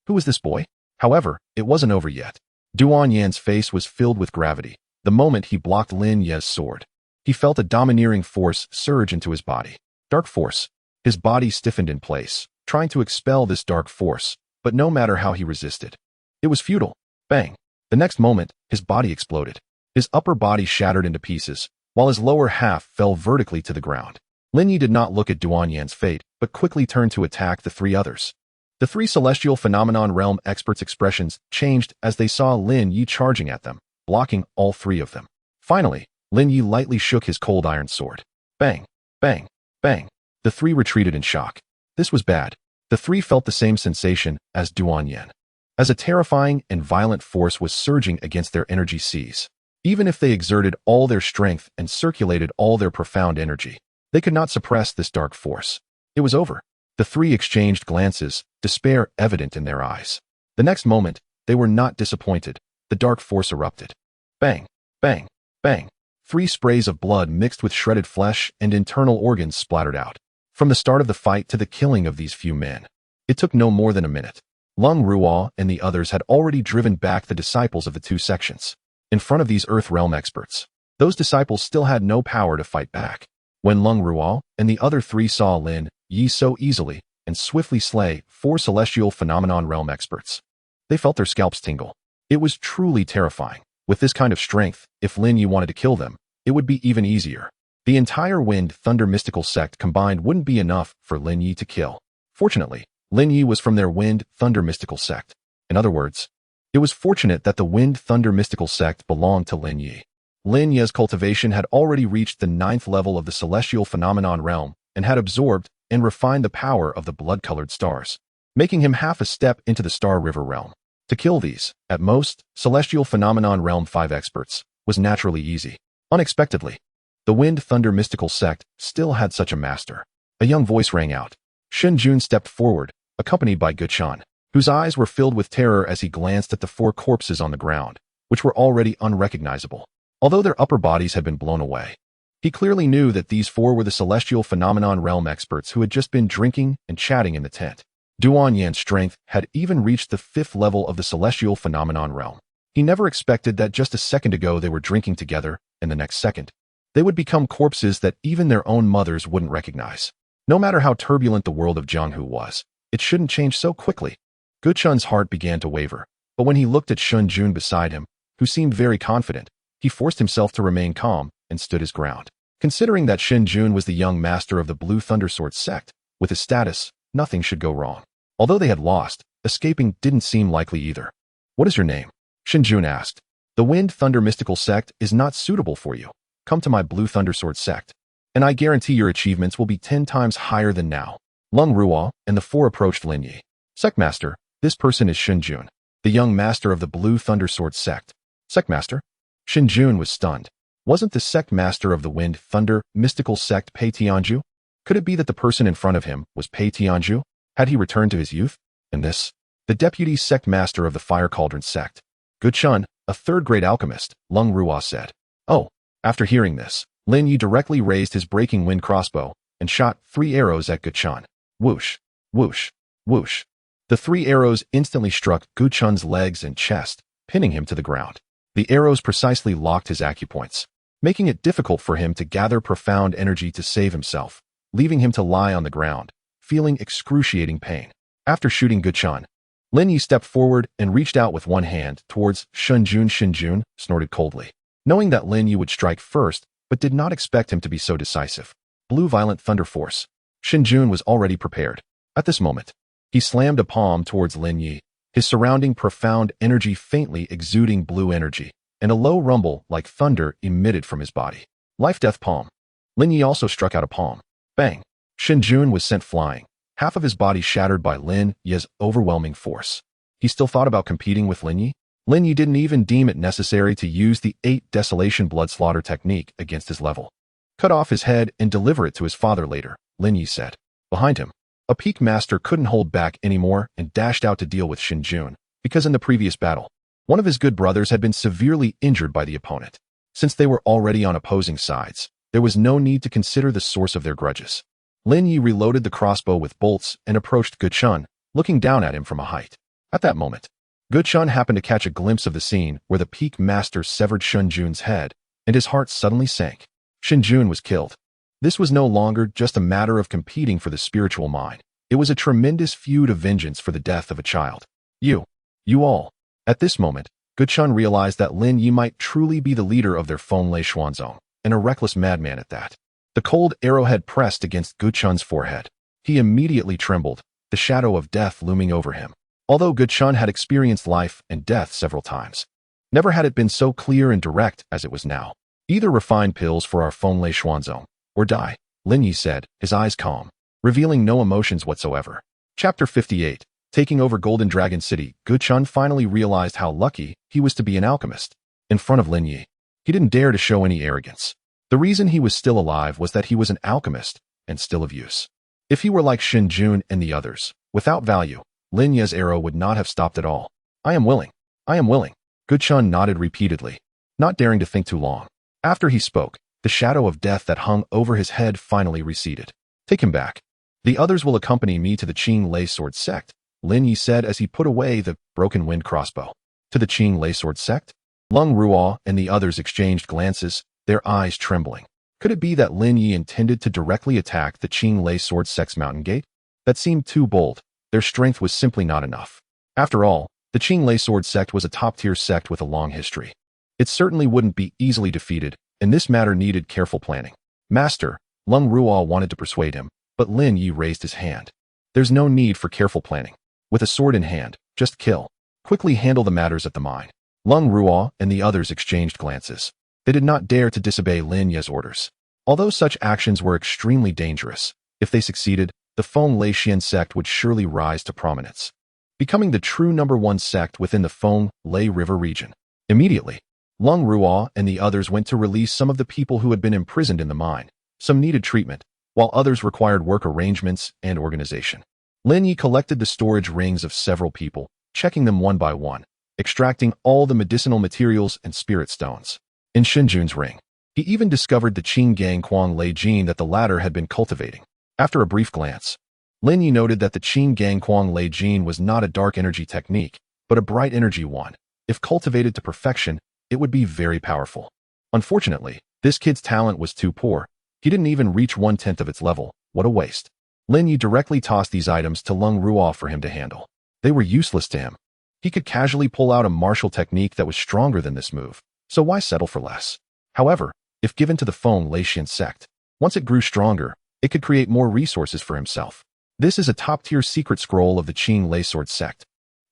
S1: Who was this boy? However, it wasn't over yet. Duan Yan's face was filled with gravity the moment he blocked Lin Ye's sword. He felt a domineering force surge into his body. Dark force. His body stiffened in place, trying to expel this dark force, but no matter how he resisted, it was futile. Bang! The next moment, his body exploded. His upper body shattered into pieces, while his lower half fell vertically to the ground. Lin Ye did not look at Duan Yan's fate, but quickly turned to attack the 3 others. The 3 celestial phenomenon realm experts' expressions changed as they saw Lin Ye charging at them, blocking all 3 of them. Finally, Lin Ye lightly shook his cold iron sword. Bang! Bang! Bang! The 3 retreated in shock. This was bad. The 3 felt the same sensation as Duan Yin, as a terrifying and violent force was surging against their energy seas. Even if they exerted all their strength and circulated all their profound energy, they could not suppress this dark force. It was over. The 3 exchanged glances, despair evident in their eyes. The next moment, they were not disappointed. The dark force erupted. Bang! Bang! Bang! 3 sprays of blood mixed with shredded flesh and internal organs splattered out. From the start of the fight to the killing of these few men, it took no more than a minute. Lung Ruo and the others had already driven back the disciples of the 2 sections. In front of these Earth Realm experts, those disciples still had no power to fight back. When Lung Ruo and the other 3 saw Lin Ye so easily and swiftly slay 4 celestial phenomenon realm experts, they felt their scalps tingle. It was truly terrifying. With this kind of strength, if Lin Ye wanted to kill them, it would be even easier. The entire Wind Thunder mystical sect combined wouldn't be enough for Lin Ye to kill. Fortunately, Lin Ye was from their Wind Thunder mystical sect. In other words, it was fortunate that the Wind Thunder mystical sect belonged to Lin Ye. Lin Ye's cultivation had already reached the 9th level of the celestial phenomenon realm and had absorbed and refined the power of the blood-colored stars, making him half a step into the Star River realm. To kill these, at most, celestial phenomenon realm 5 experts was naturally easy. Unexpectedly, the Wind Thunder mystical sect still had such a master. A young voice rang out. Shen Jun stepped forward, accompanied by Guchan, whose eyes were filled with terror as he glanced at the 4 corpses on the ground, which were already unrecognizable, although their upper bodies had been blown away. He clearly knew that these 4 were the celestial phenomenon realm experts who had just been drinking and chatting in the tent. Duan Yan's strength had even reached the 5th level of the celestial phenomenon realm. He never expected that just a second ago they were drinking together, and the next second, they would become corpses that even their own mothers wouldn't recognize. No matter how turbulent the world of Jianghu was, it shouldn't change so quickly. Guchan's heart began to waver, but when he looked at Shun Jun beside him, who seemed very confident, he forced himself to remain calm and stood his ground. Considering that Shin Jun was the young master of the Blue Thunder Sword sect, with his status, nothing should go wrong. Although they had lost, escaping didn't seem likely either. What is your name? Shin Jun asked. The Wind Thunder Mystical Sect is not suitable for you. Come to my Blue Thunder Sword sect, and I guarantee your achievements will be 10 times higher than now. Lung Ruo and the four approached Lin Ye. Sectmaster, this person is Shinjun, the young master of the Blue Thunder Sword sect. Sectmaster? Shinjun was stunned. Wasn't the sectmaster of the Wind Thunder mystical sect Pei Tianju? Could it be that the person in front of him was Pei Tianju? Had he returned to his youth? And this? The deputy sectmaster of the Fire Cauldron sect. Guchun, a third-grade alchemist, Lung Ruo said. Oh. After hearing this, Lin Ye directly raised his breaking wind crossbow and shot 3 arrows at Guchun. Whoosh, whoosh, whoosh. The 3 arrows instantly struck Guchun's legs and chest, pinning him to the ground. The arrows precisely locked his acupoints, making it difficult for him to gather profound energy to save himself, leaving him to lie on the ground, feeling excruciating pain. After shooting Guchun, Lin Ye stepped forward and reached out with one hand towards Shinjun. Shinjun snorted coldly, knowing that Lin Ye would strike first, but did not expect him to be so decisive. Blue Violent Thunder Force. Shinjun was already prepared. At this moment, he slammed a palm towards Lin Ye, his surrounding profound energy faintly exuding blue energy, and a low rumble like thunder emitted from his body. Life-Death Palm. Lin Ye also struck out a palm. Bang! Shinjun was sent flying, half of his body shattered by Lin Ye's overwhelming force. He still thought about competing with Lin Ye? Lin Ye didn't even deem it necessary to use the 8 Desolation Blood Slaughter technique against his level. Cut off his head and deliver it to his father later, Lin Ye said. Behind him, a peak master couldn't hold back anymore and dashed out to deal with Shinjun, because in the previous battle, one of his good brothers had been severely injured by the opponent. Since they were already on opposing sides, there was no need to consider the source of their grudges. Lin Ye reloaded the crossbow with bolts and approached Guchun, looking down at him from a height. At that moment, Guchun happened to catch a glimpse of the scene where the peak master severed Shinjun's head, and his heart suddenly sank. Shinjun was killed. This was no longer just a matter of competing for the spiritual mind. It was a tremendous feud of vengeance for the death of a child. You all. At this moment, Guchun realized that Lin Ye might truly be the leader of their Fenglei Xuanzong, and a reckless madman at that. The cold arrowhead pressed against Guchun's forehead. He immediately trembled, the shadow of death looming over him. Although Guchun had experienced life and death several times, never had it been so clear and direct as it was now. Either refine pills for our Fenglei Xuanzong, or die, Lin Ye said, his eyes calm, revealing no emotions whatsoever. Chapter 58. Taking over Golden Dragon City, Guchun finally realized how lucky he was to be an alchemist. In front of Lin Ye, he didn't dare to show any arrogance. The reason he was still alive was that he was an alchemist, and still of use. If he were like Shinjun and the others, without value, Lin Ye's arrow would not have stopped at all. I am willing. I am willing. Guchun nodded repeatedly, not daring to think too long. After he spoke, the shadow of death that hung over his head finally receded. Take him back. The others will accompany me to the Qing Lei Sword sect, Lin Ye said as he put away the broken wind crossbow. To the Qing Lei Sword sect? Lung Ruo and the others exchanged glances, their eyes trembling. Could it be that Lin Ye intended to directly attack the Qing Lei Sword sect's mountain gate? That seemed too bold. Their strength was simply not enough. After all, the Qing Lei Sword sect was a top-tier sect with a long history. It certainly wouldn't be easily defeated, and this matter needed careful planning. Master, Lung Ruo wanted to persuade him, but Lin Ye raised his hand. There's no need for careful planning. With a sword in hand, just kill. Quickly handle the matters at the mine. Lung Ruo and the others exchanged glances. They did not dare to disobey Lin Ye's orders. Although such actions were extremely dangerous, if they succeeded, the Fenglei Xian sect would surely rise to prominence, becoming the true #1 sect within the Fenglei River region. Immediately, Lung Ruo and the others went to release some of the people who had been imprisoned in the mine. Some needed treatment, while others required work arrangements and organization. Lin Ye collected the storage rings of several people, checking them one by one, extracting all the medicinal materials and spirit stones. In Shinjun's ring, he even discovered the Qing Gang Kuang Lei gene that the latter had been cultivating. After a brief glance, Lin Ye noted that the Qing Gang Kuang Lei gene was not a dark energy technique, but a bright energy one. If cultivated to perfection, it would be very powerful. Unfortunately, this kid's talent was too poor. He didn't even reach 1/10 of its level. What a waste. Lin Ye directly tossed these items to Lung Ruo for him to handle. They were useless to him. He could casually pull out a martial technique that was stronger than this move, so why settle for less? However, if given to the Fenglei Xian sect, once it grew stronger, it could create more resources for himself. This is a top-tier secret scroll of the Qing Lei Sword sect.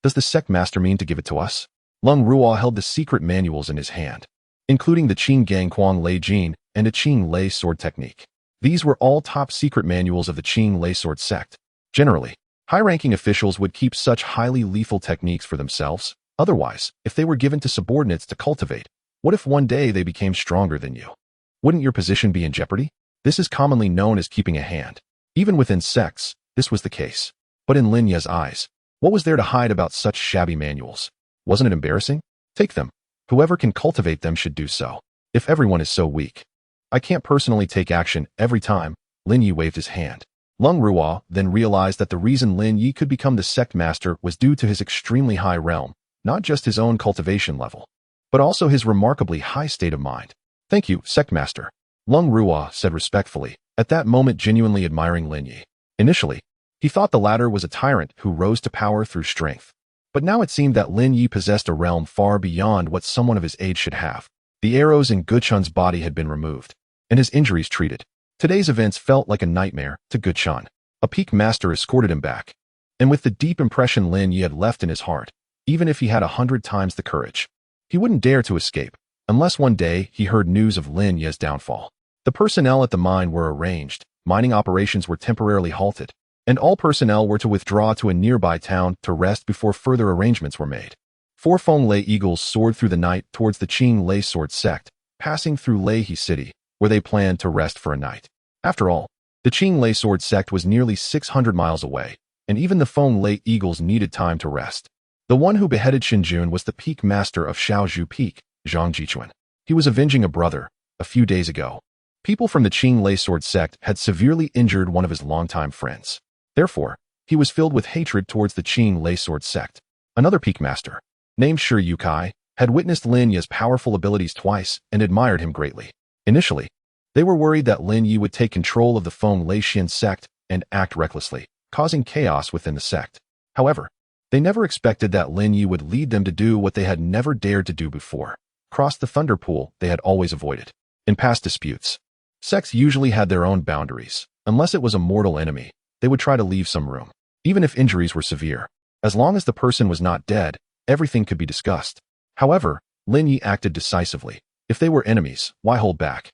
S1: Does the sect master mean to give it to us? Lung Ruo held the secret manuals in his hand, including the Qing Gang Kuang Lei gene and a Qing Lei Sword technique. These were all top-secret manuals of the Qing Lei Sword sect. Generally, high-ranking officials would keep such highly lethal techniques for themselves. Otherwise, if they were given to subordinates to cultivate, what if one day they became stronger than you? Wouldn't your position be in jeopardy? This is commonly known as keeping a hand. Even within sects, this was the case. But in Lin Ye's eyes, what was there to hide about such shabby manuals? Wasn't it embarrassing? Take them. Whoever can cultivate them should do so. If everyone is so weak. I can't personally take action every time. Lin Ye waved his hand. Lung Ruo then realized that the reason Lin Ye could become the sect master was due to his extremely high realm, not just his own cultivation level, but also his remarkably high state of mind. Thank you, sect master. Lung Ruo said respectfully, at that moment genuinely admiring Lin Ye. Initially, he thought the latter was a tyrant who rose to power through strength. But now it seemed that Lin Ye possessed a realm far beyond what someone of his age should have. The arrows in Guchun's body had been removed, and his injuries treated. Today's events felt like a nightmare to Guchun. A peak master escorted him back, and with the deep impression Lin Ye had left in his heart, even if he had 100 times the courage, he wouldn't dare to escape, unless one day he heard news of Lin Ye's downfall. The personnel at the mine were arranged, mining operations were temporarily halted, and all personnel were to withdraw to a nearby town to rest before further arrangements were made. 4 Feng Lei eagles soared through the night towards the Qing Lei Sword sect, passing through Lei He City, where they planned to rest for a night. After all, the Qing Lei Sword sect was nearly 600 miles away, and even the Feng Lei eagles needed time to rest. The one who beheaded Xinjun was the peak master of Shaozhu Peak, Zhang Jichuan. He was avenging a brother, a few days ago. People from the Qing Lei Sword sect had severely injured one of his longtime friends. Therefore, he was filled with hatred towards the Qing Lei Sword sect. Another peak master, named Shi Yukai, had witnessed Lin Ye's powerful abilities twice and admired him greatly. Initially, they were worried that Lin Ye would take control of the Feng Lei Xian sect and act recklessly, causing chaos within the sect. However, they never expected that Lin Ye would lead them to do what they had never dared to do before, cross the thunder pool they had always avoided. In past disputes, sects usually had their own boundaries. Unless it was a mortal enemy, they would try to leave some room, even if injuries were severe. As long as the person was not dead, everything could be discussed. However, Lin Ye acted decisively. If they were enemies, why hold back?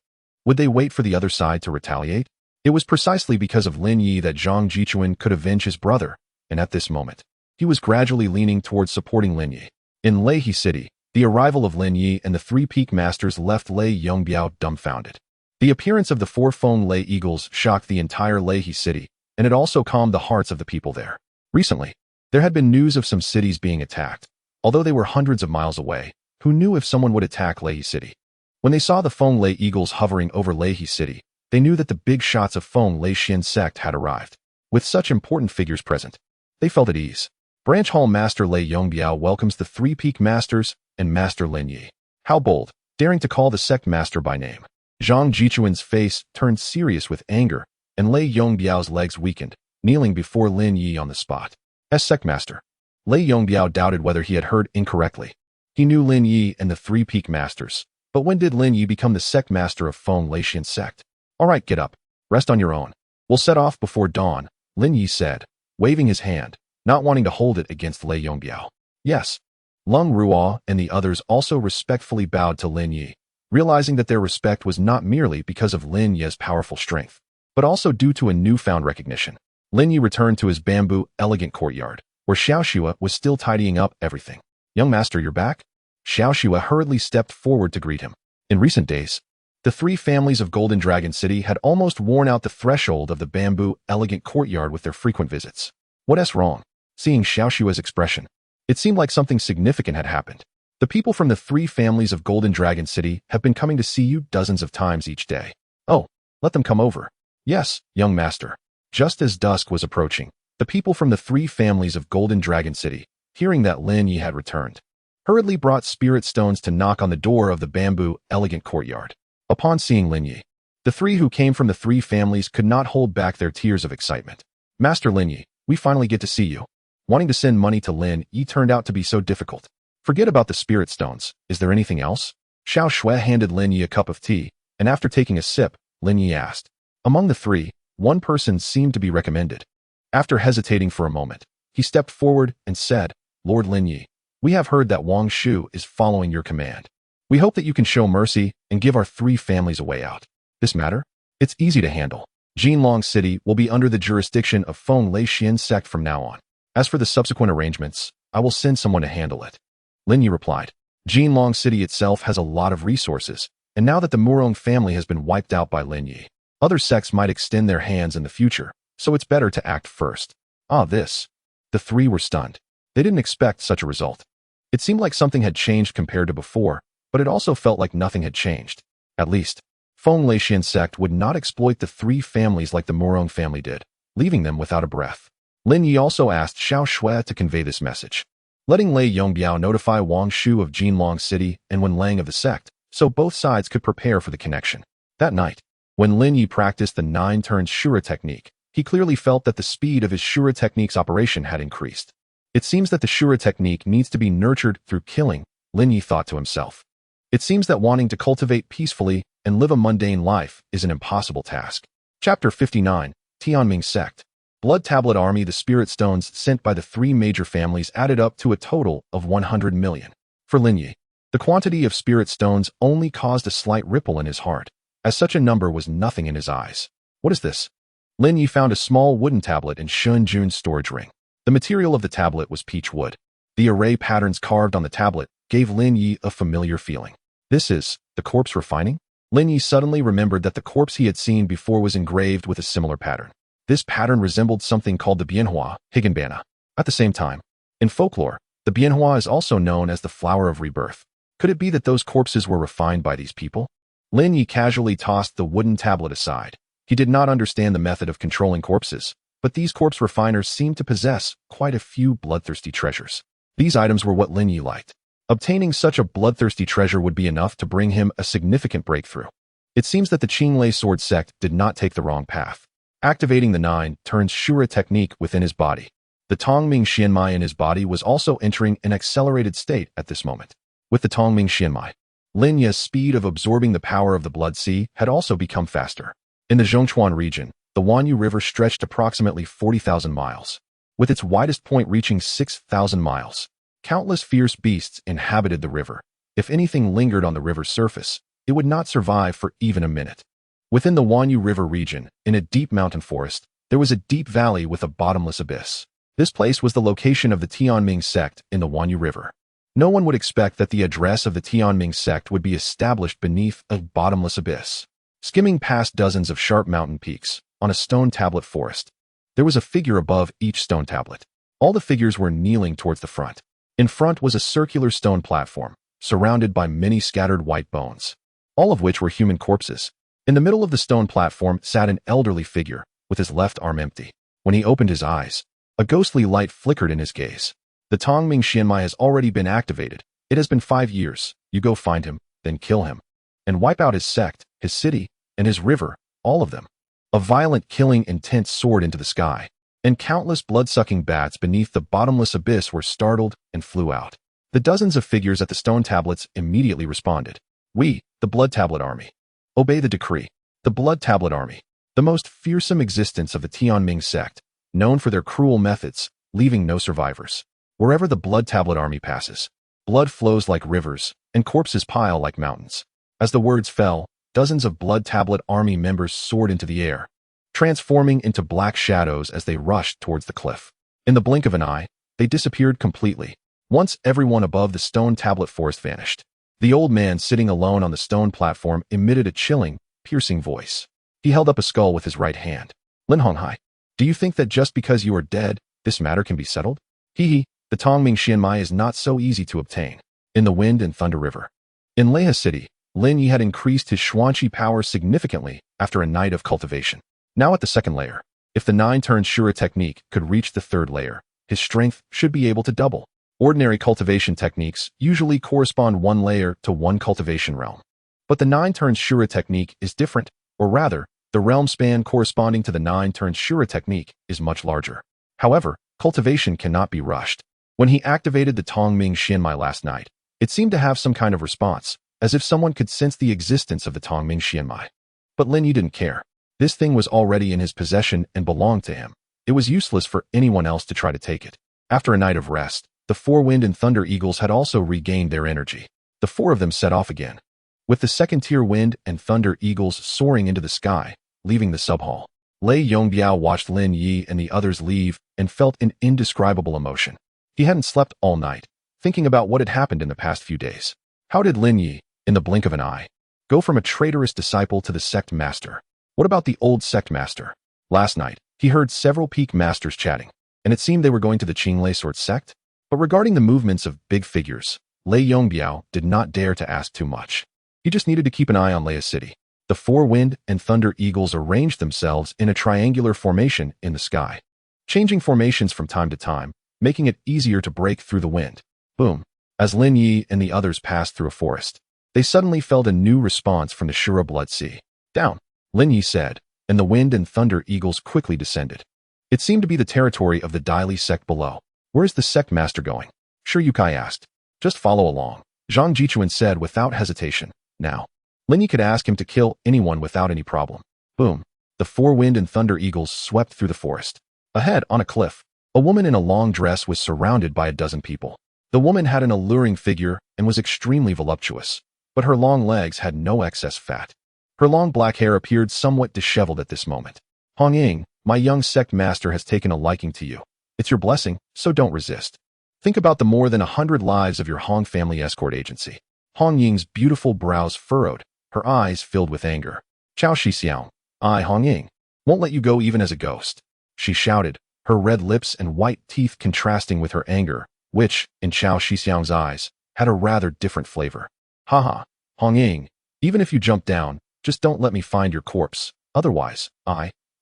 S1: Would they wait for the other side to retaliate? It was precisely because of Lin Ye that Zhang Jichuan could avenge his brother, and at this moment, he was gradually leaning towards supporting Lin Ye. In Lei He City, the arrival of Lin Ye and the 3 peak masters left Lei Yongbiao dumbfounded. The appearance of the 4 Feng Lei eagles shocked the entire Lei He City, and it also calmed the hearts of the people there. Recently, there had been news of some cities being attacked. Although they were hundreds of miles away, who knew if someone would attack Lei He City? When they saw the Feng Lei eagles hovering over Lei He City, they knew that the big shots of Feng Lei Xian sect had arrived. With such important figures present, they felt at ease. Branch Hall Master Lei Yongbiao welcomes the 3 peak masters and Master Lin Ye. How bold, daring to call the sect master by name. Zhang Jichuan's face turned serious with anger, and Lei Yongbiao's legs weakened, kneeling before Lin Ye on the spot. As sect master, Lei Yongbiao doubted whether he had heard incorrectly. He knew Lin Ye and the 3 peak masters, but when did Lin Ye become the sect master of Feng Lei Xian sect? All right, get up. Rest on your own. We'll set off before dawn, Lin Ye said, waving his hand, not wanting to hold it against Lei Yongbiao. Yes. Lung Ruo and the others also respectfully bowed to Lin Ye, realizing that their respect was not merely because of Lin Ye's powerful strength, but also due to a newfound recognition. Lin Ye returned to his bamboo, elegant courtyard, where Xiaoxua was still tidying up everything. Young master, you're back? Xiaoxua hurriedly stepped forward to greet him. In recent days, the 3 families of Golden Dragon City had almost worn out the threshold of the bamboo, elegant courtyard with their frequent visits. What's wrong? Seeing Xiaoxua's expression, it seemed like something significant had happened. The people from the 3 families of Golden Dragon City have been coming to see you dozens of times each day. Oh, let them come over. Yes, young master. Just as dusk was approaching, the people from the 3 families of Golden Dragon City, hearing that Lin Ye had returned, hurriedly brought spirit stones to knock on the door of the bamboo, elegant courtyard. Upon seeing Lin Ye, the 3 who came from the 3 families could not hold back their tears of excitement. Master Lin Ye, we finally get to see you. Wanting to send money to Lin Ye turned out to be so difficult. Forget about the spirit stones. Is there anything else? Xiao Shui handed Lin Ye a cup of tea, and after taking a sip, Lin Ye asked. Among the 3, one person seemed to be recommended. After hesitating for a moment, he stepped forward and said, Lord Lin Ye, we have heard that Wang Shu is following your command. We hope that you can show mercy and give our 3 families a way out. This matter? It's easy to handle. Jinlong City will be under the jurisdiction of Feng Lei Xian sect from now on. As for the subsequent arrangements, I will send someone to handle it. Lin Ye replied. Jinlong City itself has a lot of resources, and now that the Murong family has been wiped out by Lin Ye, other sects might extend their hands in the future, so it's better to act first. This. The three were stunned. They didn't expect such a result. It seemed like something had changed compared to before, but it also felt like nothing had changed. At least, Feng Lei Xian sect would not exploit the three families like the Murong family did, leaving them without a breath. Lin Ye also asked Xiao Shui to convey this message, letting Lei Yongbiao notify Wang Shu of Jinlong City and Wen Lang of the sect, so both sides could prepare for the connection. That night, when Lin Ye practiced the 9 turns Shura technique, he clearly felt that the speed of his Shura technique's operation had increased. It seems that the Shura technique needs to be nurtured through killing, Lin Ye thought to himself. It seems that wanting to cultivate peacefully and live a mundane life is an impossible task. Chapter 59, Tianming Sect. Blood Tablet Army. The spirit stones sent by the three major families added up to a total of 100 million. For Lin Ye, the quantity of spirit stones only caused a slight ripple in his heart, as such a number was nothing in his eyes. What is this? Lin Ye found a small wooden tablet in Shun Jun's storage ring. The material of the tablet was peach wood. The array patterns carved on the tablet gave Lin Ye a familiar feeling. This is the corpse refining? Lin Ye suddenly remembered that the corpse he had seen before was engraved with a similar pattern. This pattern resembled something called the Bianhua, Higanbana. At the same time, in folklore, the Bianhua is also known as the flower of rebirth. Could it be that those corpses were refined by these people? Lin Ye casually tossed the wooden tablet aside. He did not understand the method of controlling corpses, but these corpse refiners seemed to possess quite a few bloodthirsty treasures. These items were what Lin Ye liked. Obtaining such a bloodthirsty treasure would be enough to bring him a significant breakthrough. It seems that the Qinglei sword sect did not take the wrong path. Activating the 9-turns Shura technique within his body, the Tongming Xianmai in his body was also entering an accelerated state at this moment. With the Tongming Xianmai, Lin Ye's speed of absorbing the power of the Blood Sea had also become faster. In the Zhongchuan region, the Wanyu River stretched approximately 40,000 miles, with its widest point reaching 6,000 miles. Countless fierce beasts inhabited the river. If anything lingered on the river's surface, it would not survive for even a minute. Within the Wanyu River region, in a deep mountain forest, there was a deep valley with a bottomless abyss. This place was the location of the Tianming sect in the Wanyu River. No one would expect that the address of the Tianming sect would be established beneath a bottomless abyss. Skimming past dozens of sharp mountain peaks, on a stone tablet forest, there was a figure above each stone tablet. All the figures were kneeling towards the front. In front was a circular stone platform, surrounded by many scattered white bones, all of which were human corpses. In the middle of the stone platform sat an elderly figure, with his left arm empty. When he opened his eyes, a ghostly light flickered in his gaze. The Tongming Xianmai has already been activated. It has been 5 years. You go find him, then kill him, and wipe out his sect, his city, and his river, all of them. A violent killing intent soared into the sky, and countless blood-sucking bats beneath the bottomless abyss were startled and flew out. The dozens of figures at the stone tablets immediately responded. We, the Blood Tablet Army, obey the decree. The Blood Tablet Army, the most fearsome existence of the Tianming sect, known for their cruel methods, leaving no survivors. Wherever the Blood Tablet Army passes, blood flows like rivers, and corpses pile like mountains. As the words fell, dozens of Blood Tablet Army members soared into the air, transforming into black shadows as they rushed towards the cliff. In the blink of an eye, they disappeared completely. Once everyone above the stone tablet forest vanished, the old man sitting alone on the stone platform emitted a chilling, piercing voice. He held up a skull with his right hand. Lin Honghai, do you think that just because you are dead, this matter can be settled? Hee, the Tongming Xianmai is not so easy to obtain. In the Wind and Thunder River. In Leha City, Lin Ye had increased his Xuanqi power significantly after a night of cultivation. Now at the second layer, if the 9-turn Shura technique could reach the third layer, his strength should be able to double. Ordinary cultivation techniques usually correspond 1 layer to 1 cultivation realm. But the 9-turn Shura technique is different, or rather, the realm span corresponding to the 9-turn Shura technique is much larger. However, cultivation cannot be rushed. When he activated the Tongming Xianmai last night, it seemed to have some kind of response, as if someone could sense the existence of the Tongming Xianmai. But Lin Ye didn't care. This thing was already in his possession and belonged to him. It was useless for anyone else to try to take it. After a night of rest, the 4 Wind and Thunder Eagles had also regained their energy. The 4 of them set off again, with the second-tier Wind and Thunder Eagles soaring into the sky, leaving the sub-hall. Lei Yongbiao watched Lin Yi and the others leave and felt an indescribable emotion. He hadn't slept all night, thinking about what had happened in the past few days. How did Lin Yi, in the blink of an eye, go from a traitorous disciple to the sect master? What about the old sect master? Last night, he heard several peak masters chatting, and it seemed they were going to the Qinglei Sword sect. But regarding the movements of big figures, Lei Yongbiao did not dare to ask too much. He just needed to keep an eye on Leia City. The four wind and thunder eagles arranged themselves in a triangular formation in the sky, changing formations from time to time, making it easier to break through the wind. Boom. As Lin Yi and the others passed through a forest, they suddenly felt a new response from the Shura Blood Sea. Down, Lin Yi said, and the wind and thunder eagles quickly descended. It seemed to be the territory of the Daili sect below. Where's the sect master going? Sure, Yukai asked. Just follow along, Zhang Jichuan said without hesitation. Now, Lin Yi could ask him to kill anyone without any problem. Boom. The four wind and thunder eagles swept through the forest. Ahead, on a cliff, a woman in a long dress was surrounded by a dozen people. The woman had an alluring figure and was extremely voluptuous, but her long legs had no excess fat. Her long black hair appeared somewhat disheveled at this moment. Hong Ying, my young sect master has taken a liking to you. It's your blessing, so don't resist. Think about the more than 100 lives of your Hong family escort agency. Hong Ying's beautiful brows furrowed, her eyes filled with anger. Chao Shixiao, I, Hong Ying, won't let you go even as a ghost, she shouted, her red lips and white teeth contrasting with her anger, which, in Chao Shixiao's eyes, had a rather different flavor. Haha, Hong Ying, even if you jump down, just don't let me find your corpse, otherwise,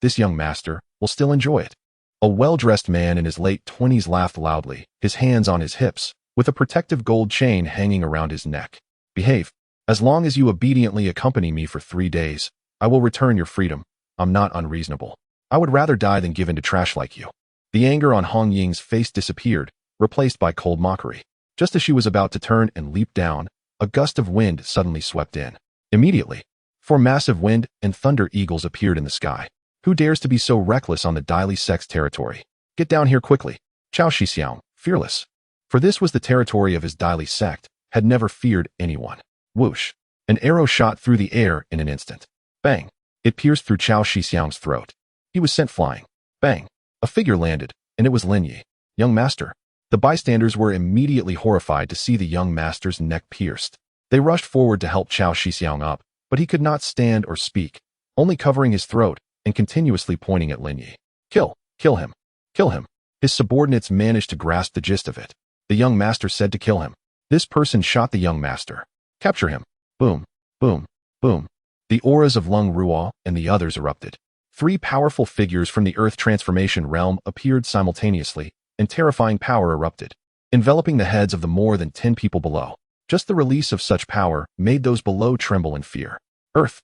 S1: this young master, will still enjoy it. A well-dressed man in his late 20s laughed loudly, his hands on his hips, with a protective gold chain hanging around his neck. Behave. As long as you obediently accompany me for 3 days, I will return your freedom. I'm not unreasonable. I would rather die than give in to trash like you. The anger on Hong Ying's face disappeared, replaced by cold mockery. Just as she was about to turn and leap down, a gust of wind suddenly swept in. Immediately, 4 massive wind and thunder eagles appeared in the sky. Who dares to be so reckless on the Daili sect's territory? Get down here quickly. Chao Shixiao, fearless, for this was the territory of his Daili sect, had never feared anyone. Whoosh. An arrow shot through the air in an instant. Bang. It pierced through Chao Shixiang's throat. He was sent flying. Bang. A figure landed, and it was Lin Ye. Young master. The bystanders were immediately horrified to see the young master's neck pierced. They rushed forward to help Chao Shixiang up, but he could not stand or speak, only covering his throat and continuously pointing at Lin Ye. Kill him, kill him. His subordinates managed to grasp the gist of it. The young master said to kill him. This person shot the young master. Capture him. Boom, boom, boom. The auras of Lung Ruo and the others erupted. 3 powerful figures from the Earth transformation realm appeared simultaneously, and terrifying power erupted, enveloping the heads of the more than 10 people below. Just the release of such power made those below tremble in fear. Earth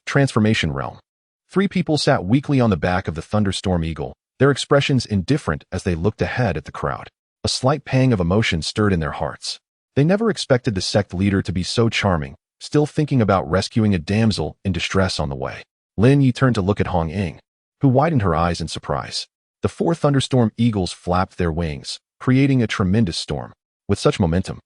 S1: transformation realm. 3 people sat weakly on the back of the thunderstorm eagle, their expressions indifferent as they looked ahead at the crowd. A slight pang of emotion stirred in their hearts. They never expected the sect leader to be so charming, still thinking about rescuing a damsel in distress on the way. Lin Yi turned to look at Hong Ying, who widened her eyes in surprise. The 4 thunderstorm eagles flapped their wings, creating a tremendous storm. With such momentum,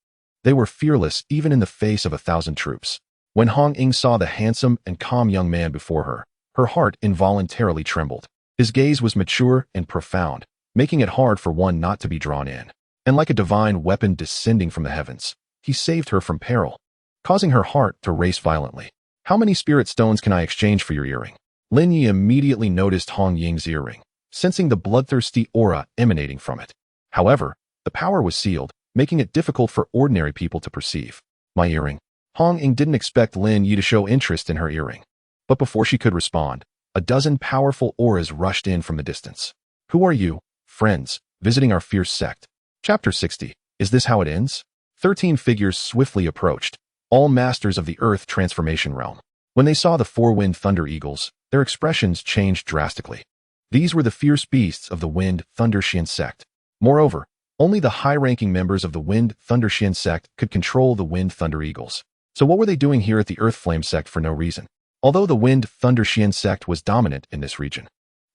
S1: they were fearless even in the face of 1,000 troops. When Hong Ying saw the handsome and calm young man before her, her heart involuntarily trembled. His gaze was mature and profound, making it hard for one not to be drawn in. And like a divine weapon descending from the heavens, he saved her from peril, causing her heart to race violently. How many spirit stones can I exchange for your earring? Lin Yi immediately noticed Hong Ying's earring, sensing the bloodthirsty aura emanating from it. However, the power was sealed, making it difficult for ordinary people to perceive. My earring. Hong Ying didn't expect Lin Yi to show interest in her earring. But before she could respond, a dozen powerful auras rushed in from the distance. Who are you, friends, visiting our fierce sect? Chapter 60. Is this how it ends? 13 figures swiftly approached, all masters of the Earth transformation realm. When they saw the 4 wind thunder eagles, their expressions changed drastically. These were the fierce beasts of the Wind Thunder Xian sect. Moreover, only the high-ranking members of the Wind Thunder Xian sect could control the Wind Thunder Eagles. So what were they doing here at the Earth Flame sect for no reason? Although the Wind Thunder Xian sect was dominant in this region,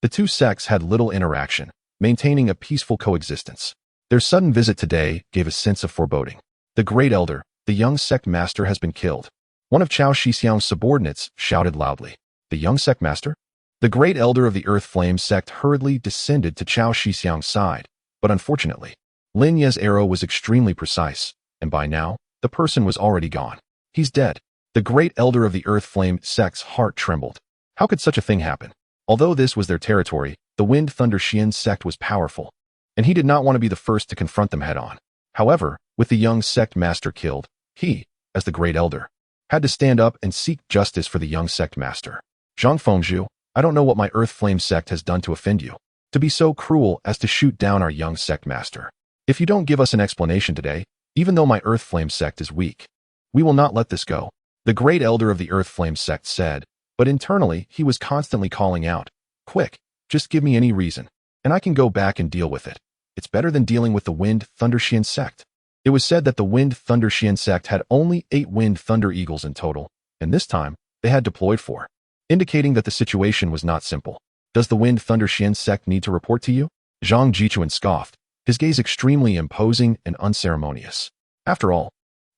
S1: the 2 sects had little interaction, maintaining a peaceful coexistence. Their sudden visit today gave a sense of foreboding. The Great Elder, the young sect master, has been killed. One of Chao Shixiang's subordinates shouted loudly. The young sect master? The great elder of the Earth Flame sect hurriedly descended to Chao Shixiang's side, but unfortunately, Lin Ye's arrow was extremely precise, and by now, the person was already gone. He's dead. The great elder of the Earth Flame sect's heart trembled. How could such a thing happen? Although this was their territory, the Wind Thunder Xian sect was powerful, and he did not want to be the first to confront them head-on. However, with the young sect master killed, he, as the great elder, had to stand up and seek justice for the young sect master. Zhang Fengzhu, I don't know what my Earth Flame sect has done to offend you, to be so cruel as to shoot down our young sect master. If you don't give us an explanation today, even though my Earth Flame sect is weak, we will not let this go, the great elder of the Earth Flame sect said, but internally he was constantly calling out, quick, just give me any reason, and I can go back and deal with it. It's better than dealing with the Wind Thunder Xian sect. It was said that the Wind Thunder Xian sect had only 8 Wind Thunder Eagles in total, and this time, they had deployed 4, indicating that the situation was not simple. Does the Wind Thunder Xian sect need to report to you? Zhang Jichuan scoffed, his gaze extremely imposing and unceremonious. After all,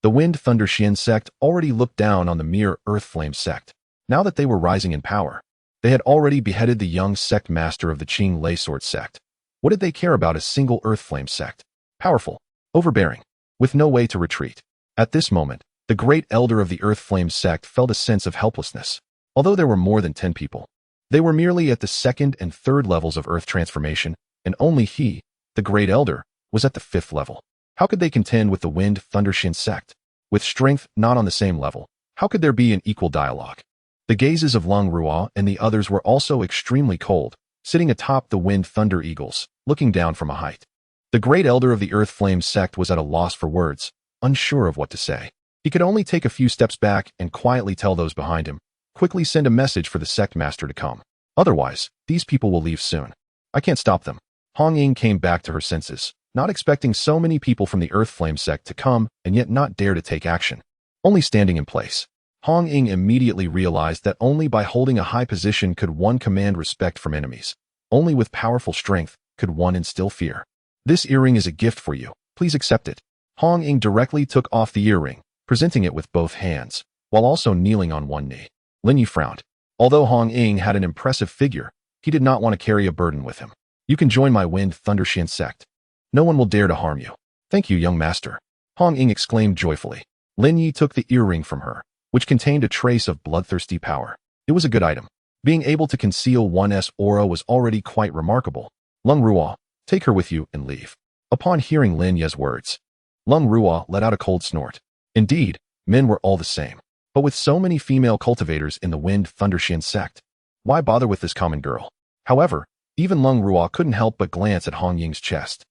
S1: the Wind Thunder Xian sect already looked down on the mere Earth Flame sect. Now that they were rising in power, they had already beheaded the young sect master of the Qing Lei Sword sect. What did they care about a single Earth Flame sect? Powerful, overbearing, with no way to retreat. At this moment, the great elder of the Earth Flame sect felt a sense of helplessness. Although there were more than 10 people, they were merely at the 2nd and 3rd levels of Earth transformation, and only he, the great elder, was at the 5th level. How could they contend with the Wind Thunder Xian sect? With strength not on the same level, how could there be an equal dialogue? The gazes of Lung Ruo and the others were also extremely cold, sitting atop the Wind Thunder Eagles, looking down from a height. The great elder of the Earth Flame sect was at a loss for words, unsure of what to say. He could only take a few steps back and quietly tell those behind him, quickly send a message for the sect master to come. Otherwise, these people will leave soon. I can't stop them. Hong Ying came back to her senses, not expecting so many people from the Earth Flame sect to come and yet not dare to take action. Only standing in place. Hong Ying immediately realized that only by holding a high position could one command respect from enemies. Only with powerful strength could one instill fear. This earring is a gift for you. Please accept it. Hong Ying directly took off the earring, presenting it with both hands, while also kneeling on one knee. Lin Ye frowned. Although Hong Ying had an impressive figure, he did not want to carry a burden with him. You can join my Wind Thunder Xian sect. No one will dare to harm you. Thank you, young master. Hong Ying exclaimed joyfully. Lin Ye took the earring from her, which contained a trace of bloodthirsty power. It was a good item. Being able to conceal one's aura was already quite remarkable. Lung Ruo, take her with you and leave. Upon hearing Lin Ye's words, Lung Ruo let out a cold snort. Indeed, men were all the same. But with so many female cultivators in the Wind Thunder Xian sect, why bother with this common girl? However, even Lung Ruo couldn't help but glance at Hong Ying's chest.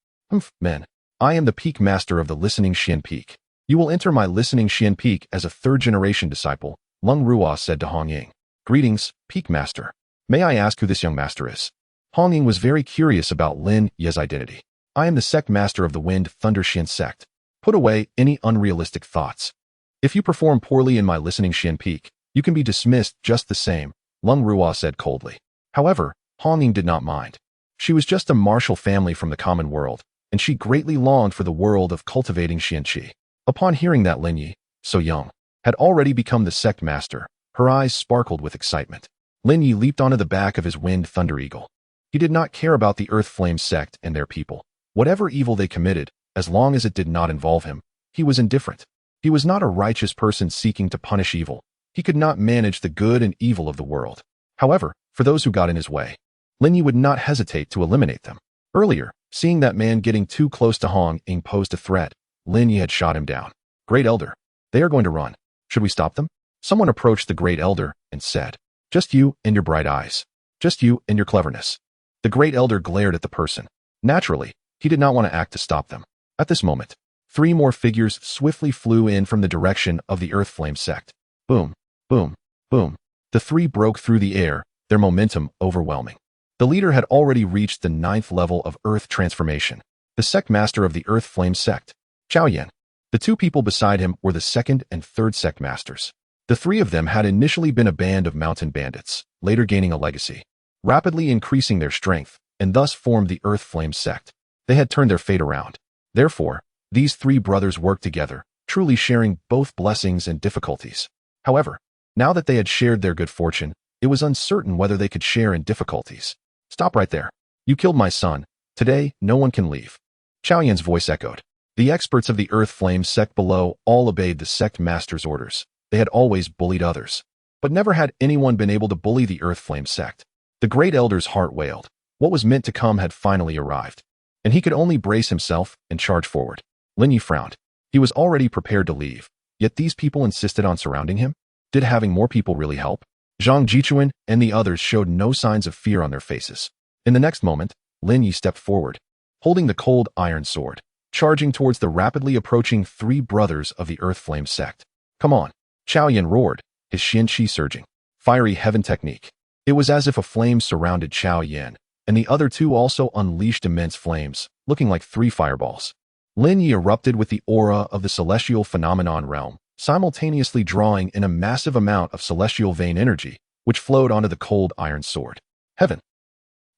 S1: Men, I am the Peak Master of the Listening Xian Peak. You will enter my Listening Xian Peak as a 3rd-generation disciple, Lung Ruo said to Hong Ying. Greetings, Peak Master. May I ask who this young master is? Hong Ying was very curious about Lin Ye's identity. I am the sect master of the Wind Thunder Xian sect. Put away any unrealistic thoughts. If you perform poorly in my Listening Xian Peak, you can be dismissed just the same, Lung Ruo said coldly. However, Hong Ying did not mind. She was just a martial family from the common world, and she greatly longed for the world of cultivating Xian Qi. Upon hearing that Lin Ye, so young, had already become the sect master, her eyes sparkled with excitement. Lin Ye leaped onto the back of his Wind Thunder Eagle. He did not care about the Earth Flame sect and their people. Whatever evil they committed, as long as it did not involve him, he was indifferent. He was not a righteous person seeking to punish evil. He could not manage the good and evil of the world. However, for those who got in his way, Lin Ye would not hesitate to eliminate them. Earlier, seeing that man getting too close to Hong Ying posed a threat, Lin Ye had shot him down. Great Elder, they are going to run. Should we stop them? Someone approached the Great Elder and said, just you and your bright eyes. Just you and your cleverness. The Great Elder glared at the person. Naturally, he did not want to act to stop them. At this moment, 3 more figures swiftly flew in from the direction of the Earth Flame sect. Boom, boom, boom. The 3 broke through the air, their momentum overwhelming. The leader had already reached the 9th level of Earth transformation, the sect master of the Earth Flame sect, Chao Yan. The 2 people beside him were the 2nd and 3rd sect masters. The 3 of them had initially been a band of mountain bandits, later gaining a legacy, rapidly increasing their strength, and thus formed the Earth Flame sect. They had turned their fate around. Therefore, these 3 brothers worked together, truly sharing both blessings and difficulties. However, now that they had shared their good fortune, it was uncertain whether they could share in difficulties. Stop right there. You killed my son. Today, no one can leave. Chao Yan's voice echoed. The experts of the Earth Flame sect below all obeyed the sect master's orders. They had always bullied others. But never had anyone been able to bully the Earth Flame sect. The great elder's heart wailed. What was meant to come had finally arrived. And he could only brace himself and charge forward. Lin Ye frowned. He was already prepared to leave. Yet these people insisted on surrounding him? Did having more people really help? Zhang Jichuan and the others showed no signs of fear on their faces. In the next moment, Lin Ye stepped forward, holding the cold iron sword, charging towards the rapidly approaching three brothers of the Earth Flame sect. Come on! Chao Yan roared, his Xian Qi surging. Fiery heaven technique. It was as if a flame surrounded Chao Yan, and the other two also unleashed immense flames, looking like three fireballs. Lin Ye erupted with the aura of the celestial phenomenon realm, simultaneously drawing in a massive amount of celestial vein energy, which flowed onto the cold iron sword. Heaven.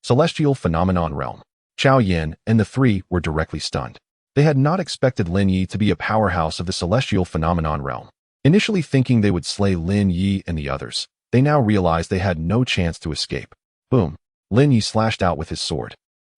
S1: Celestial phenomenon realm. Chao Yan and the three were directly stunned. They had not expected Lin Ye to be a powerhouse of the celestial phenomenon realm. Initially thinking they would slay Lin Ye and the others, they now realized they had no chance to escape. Boom. Lin Ye slashed out with his sword.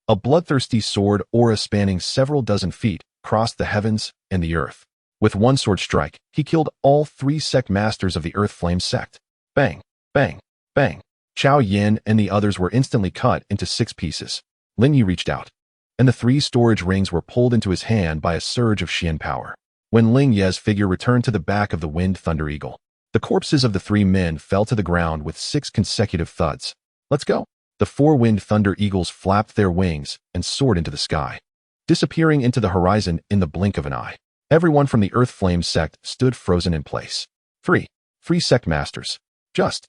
S1: A bloodthirsty sword aura spanning several dozen feet crossed the heavens and the earth. With one sword strike, he killed all three sect masters of the Earth Flame sect. Bang, bang, bang. Chao Yan and the others were instantly cut into 6 pieces. Lin Ye reached out, and the 3 storage rings were pulled into his hand by a surge of Xian power. When Lin Ye's figure returned to the back of the Wind Thunder Eagle, the corpses of the 3 men fell to the ground with 6 consecutive thuds. Let's go. The 4 Wind Thunder Eagles flapped their wings and soared into the sky, disappearing into the horizon in the blink of an eye. Everyone from the Earth Flame sect stood frozen in place. 3 sect masters. Just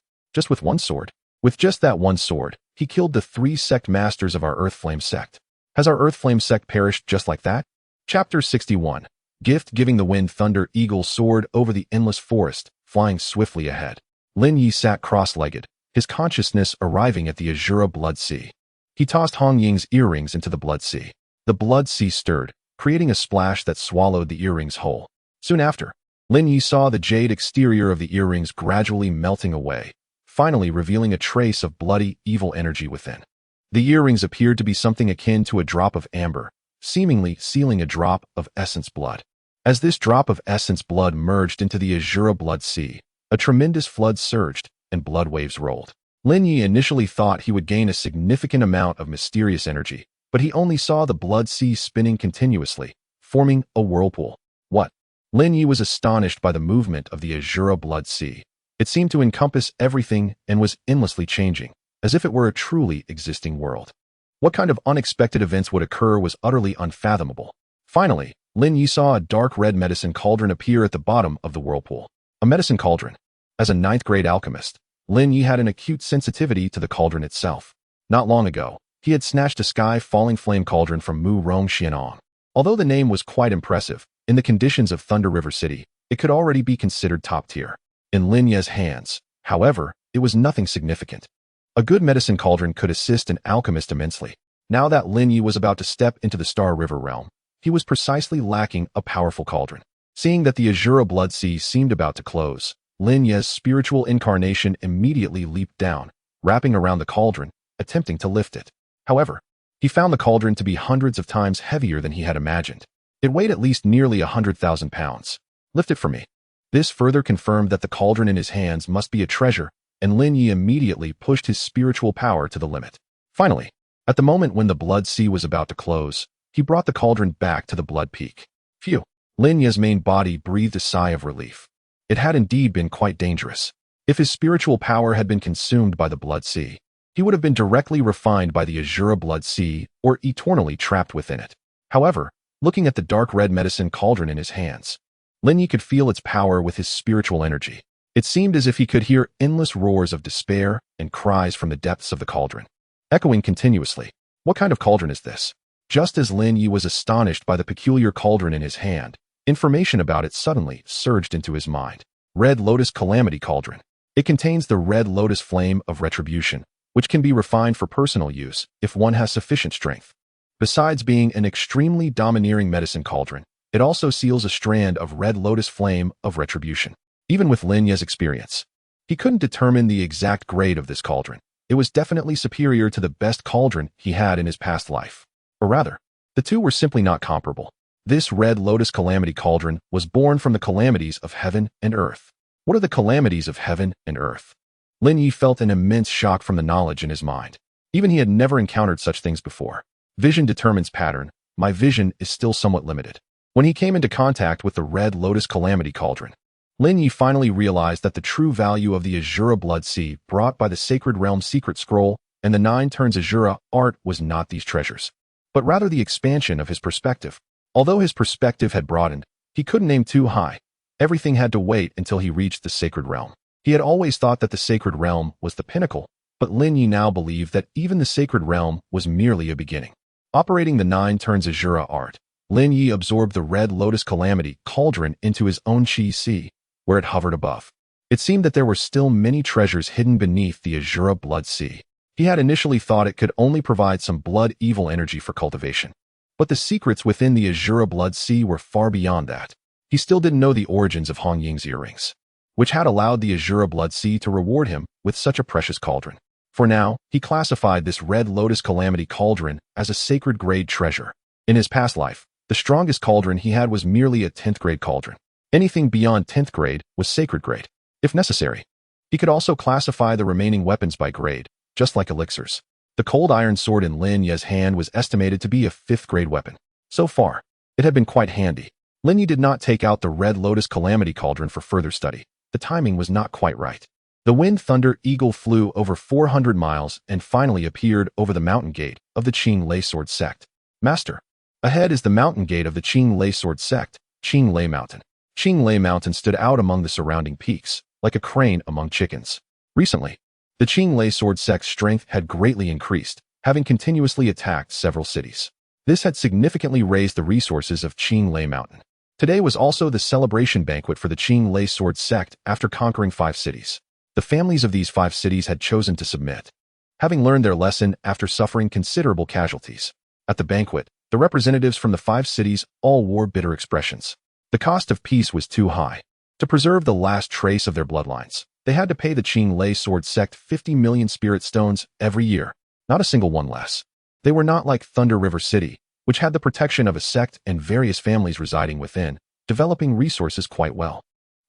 S1: with one sword. With just that one sword, he killed the 3 sect masters of our Earth Flame sect. Has our Earth Flame sect perished just like that? Chapter 61. Gift giving the Wind Thunder Eagle soared over the endless forest, flying swiftly ahead. Lin Ye sat cross-legged, his consciousness arriving at the Asura Blood Sea. He tossed Hong Ying's earrings into the Blood Sea. The Blood Sea stirred, creating a splash that swallowed the earrings whole. Soon after, Lin Ye saw the jade exterior of the earrings gradually melting away, finally revealing a trace of bloody, evil energy within. The earrings appeared to be something akin to a drop of amber, seemingly sealing a drop of essence blood. As this drop of essence blood merged into the Asura Blood Sea, a tremendous flood surged, and blood waves rolled. Lin Ye initially thought he would gain a significant amount of mysterious energy, but he only saw the Blood Sea spinning continuously, forming a whirlpool. What? Lin Ye was astonished by the movement of the Asura Blood Sea. It seemed to encompass everything and was endlessly changing, as if it were a truly existing world. What kind of unexpected events would occur was utterly unfathomable. Finally, Lin Ye saw a dark red medicine cauldron appear at the bottom of the whirlpool. A medicine cauldron. As a 9th-grade alchemist, Lin Ye had an acute sensitivity to the cauldron itself. Not long ago, he had snatched a sky-falling flame cauldron from Mu Rong Xianong. Although the name was quite impressive, in the conditions of Thunder River City, it could already be considered top tier. In Lin Ye's hands, however, it was nothing significant. A good medicine cauldron could assist an alchemist immensely. Now that Lin Ye was about to step into the Star River realm, he was precisely lacking a powerful cauldron. Seeing that the Asura Blood Sea seemed about to close, Lin Ye's spiritual incarnation immediately leaped down, wrapping around the cauldron, attempting to lift it. However, he found the cauldron to be hundreds of times heavier than he had imagined. It weighed at least nearly 100,000 pounds. Lift it for me. This further confirmed that the cauldron in his hands must be a treasure, and Lin Ye immediately pushed his spiritual power to the limit. Finally, at the moment when the Blood Sea was about to close, he brought the cauldron back to the Blood Peak. Phew! Lin Ye's main body breathed a sigh of relief. It had indeed been quite dangerous. If his spiritual power had been consumed by the Blood Sea, he would have been directly refined by the Asura Blood Sea or eternally trapped within it. However, looking at the dark red medicine cauldron in his hands, Lin Ye could feel its power with his spiritual energy. It seemed as if he could hear endless roars of despair and cries from the depths of the cauldron, echoing continuously. What kind of cauldron is this? Just as Lin Ye was astonished by the peculiar cauldron in his hand, information about it suddenly surged into his mind. Red Lotus Calamity Cauldron. It contains the Red Lotus Flame of Retribution, which can be refined for personal use if one has sufficient strength. Besides being an extremely domineering medicine cauldron, it also seals a strand of Red Lotus Flame of Retribution. Even with Lin Ye's experience, He couldn't determine the exact grade of this cauldron. It was definitely superior to the best cauldron he had in his past life. Or rather, the two were simply not comparable. This Red Lotus Calamity Cauldron was born from the calamities of heaven and earth. What are the calamities of heaven and earth? Lin Ye felt an immense shock from the knowledge in his mind. Even he had never encountered such things before. Vision determines pattern. My vision is still somewhat limited. When he came into contact with the Red Lotus Calamity Cauldron, Lin Ye finally realized that the true value of the Asura Blood Sea brought by the Sacred Realm Secret Scroll and the 9 Turns Asura Art was not these treasures, but rather the expansion of his perspective. Although his perspective had broadened, he couldn't aim too high. Everything had to wait until he reached the Sacred Realm. He had always thought that the Sacred Realm was the pinnacle, but Lin Ye now believed that even the Sacred Realm was merely a beginning. Operating the 9 Turns Asura Art, Lin Ye absorbed the Red Lotus Calamity Cauldron into his own Chi Sea, where it hovered above. It seemed that there were still many treasures hidden beneath the Asura Blood Sea. He had initially thought it could only provide some blood evil energy for cultivation. But the secrets within the Asura Blood Sea were far beyond that. He still didn't know the origins of Hong Ying's earrings, which had allowed the Asura Blood Sea to reward him with such a precious cauldron. For now, he classified this Red Lotus Calamity Cauldron as a sacred grade treasure. In his past life, the strongest cauldron he had was merely a 10th grade cauldron. Anything beyond 10th grade was sacred grade, if necessary. He could also classify the remaining weapons by grade, just like elixirs. The cold iron sword in Lin Ye's hand was estimated to be a 5th grade weapon. So far, it had been quite handy. Lin Ye did not take out the Red Lotus Calamity Cauldron for further study. The timing was not quite right. The Wind Thunder Eagle flew over 400 miles and finally appeared over the mountain gate of the Qing Lei Sword Sect. Master, ahead is the mountain gate of the Qing Lei Sword Sect, Qing Lei Mountain. Qing Lei Mountain stood out among the surrounding peaks, like a crane among chickens. Recently, the Qing Lei Sword Sect's strength had greatly increased, having continuously attacked several cities. This had significantly raised the resources of Qing Lei Mountain. Today was also the celebration banquet for the Qing Lei Sword Sect after conquering 5 cities. The families of these 5 cities had chosen to submit, having learned their lesson after suffering considerable casualties. At the banquet, the representatives from the 5 cities all wore bitter expressions. The cost of peace was too high. To preserve the last trace of their bloodlines, they had to pay the Qing Lei Sword Sect 50 million spirit stones every year, not a single one less. They were not like Thunder River City, which had the protection of a sect and various families residing within, developing resources quite well.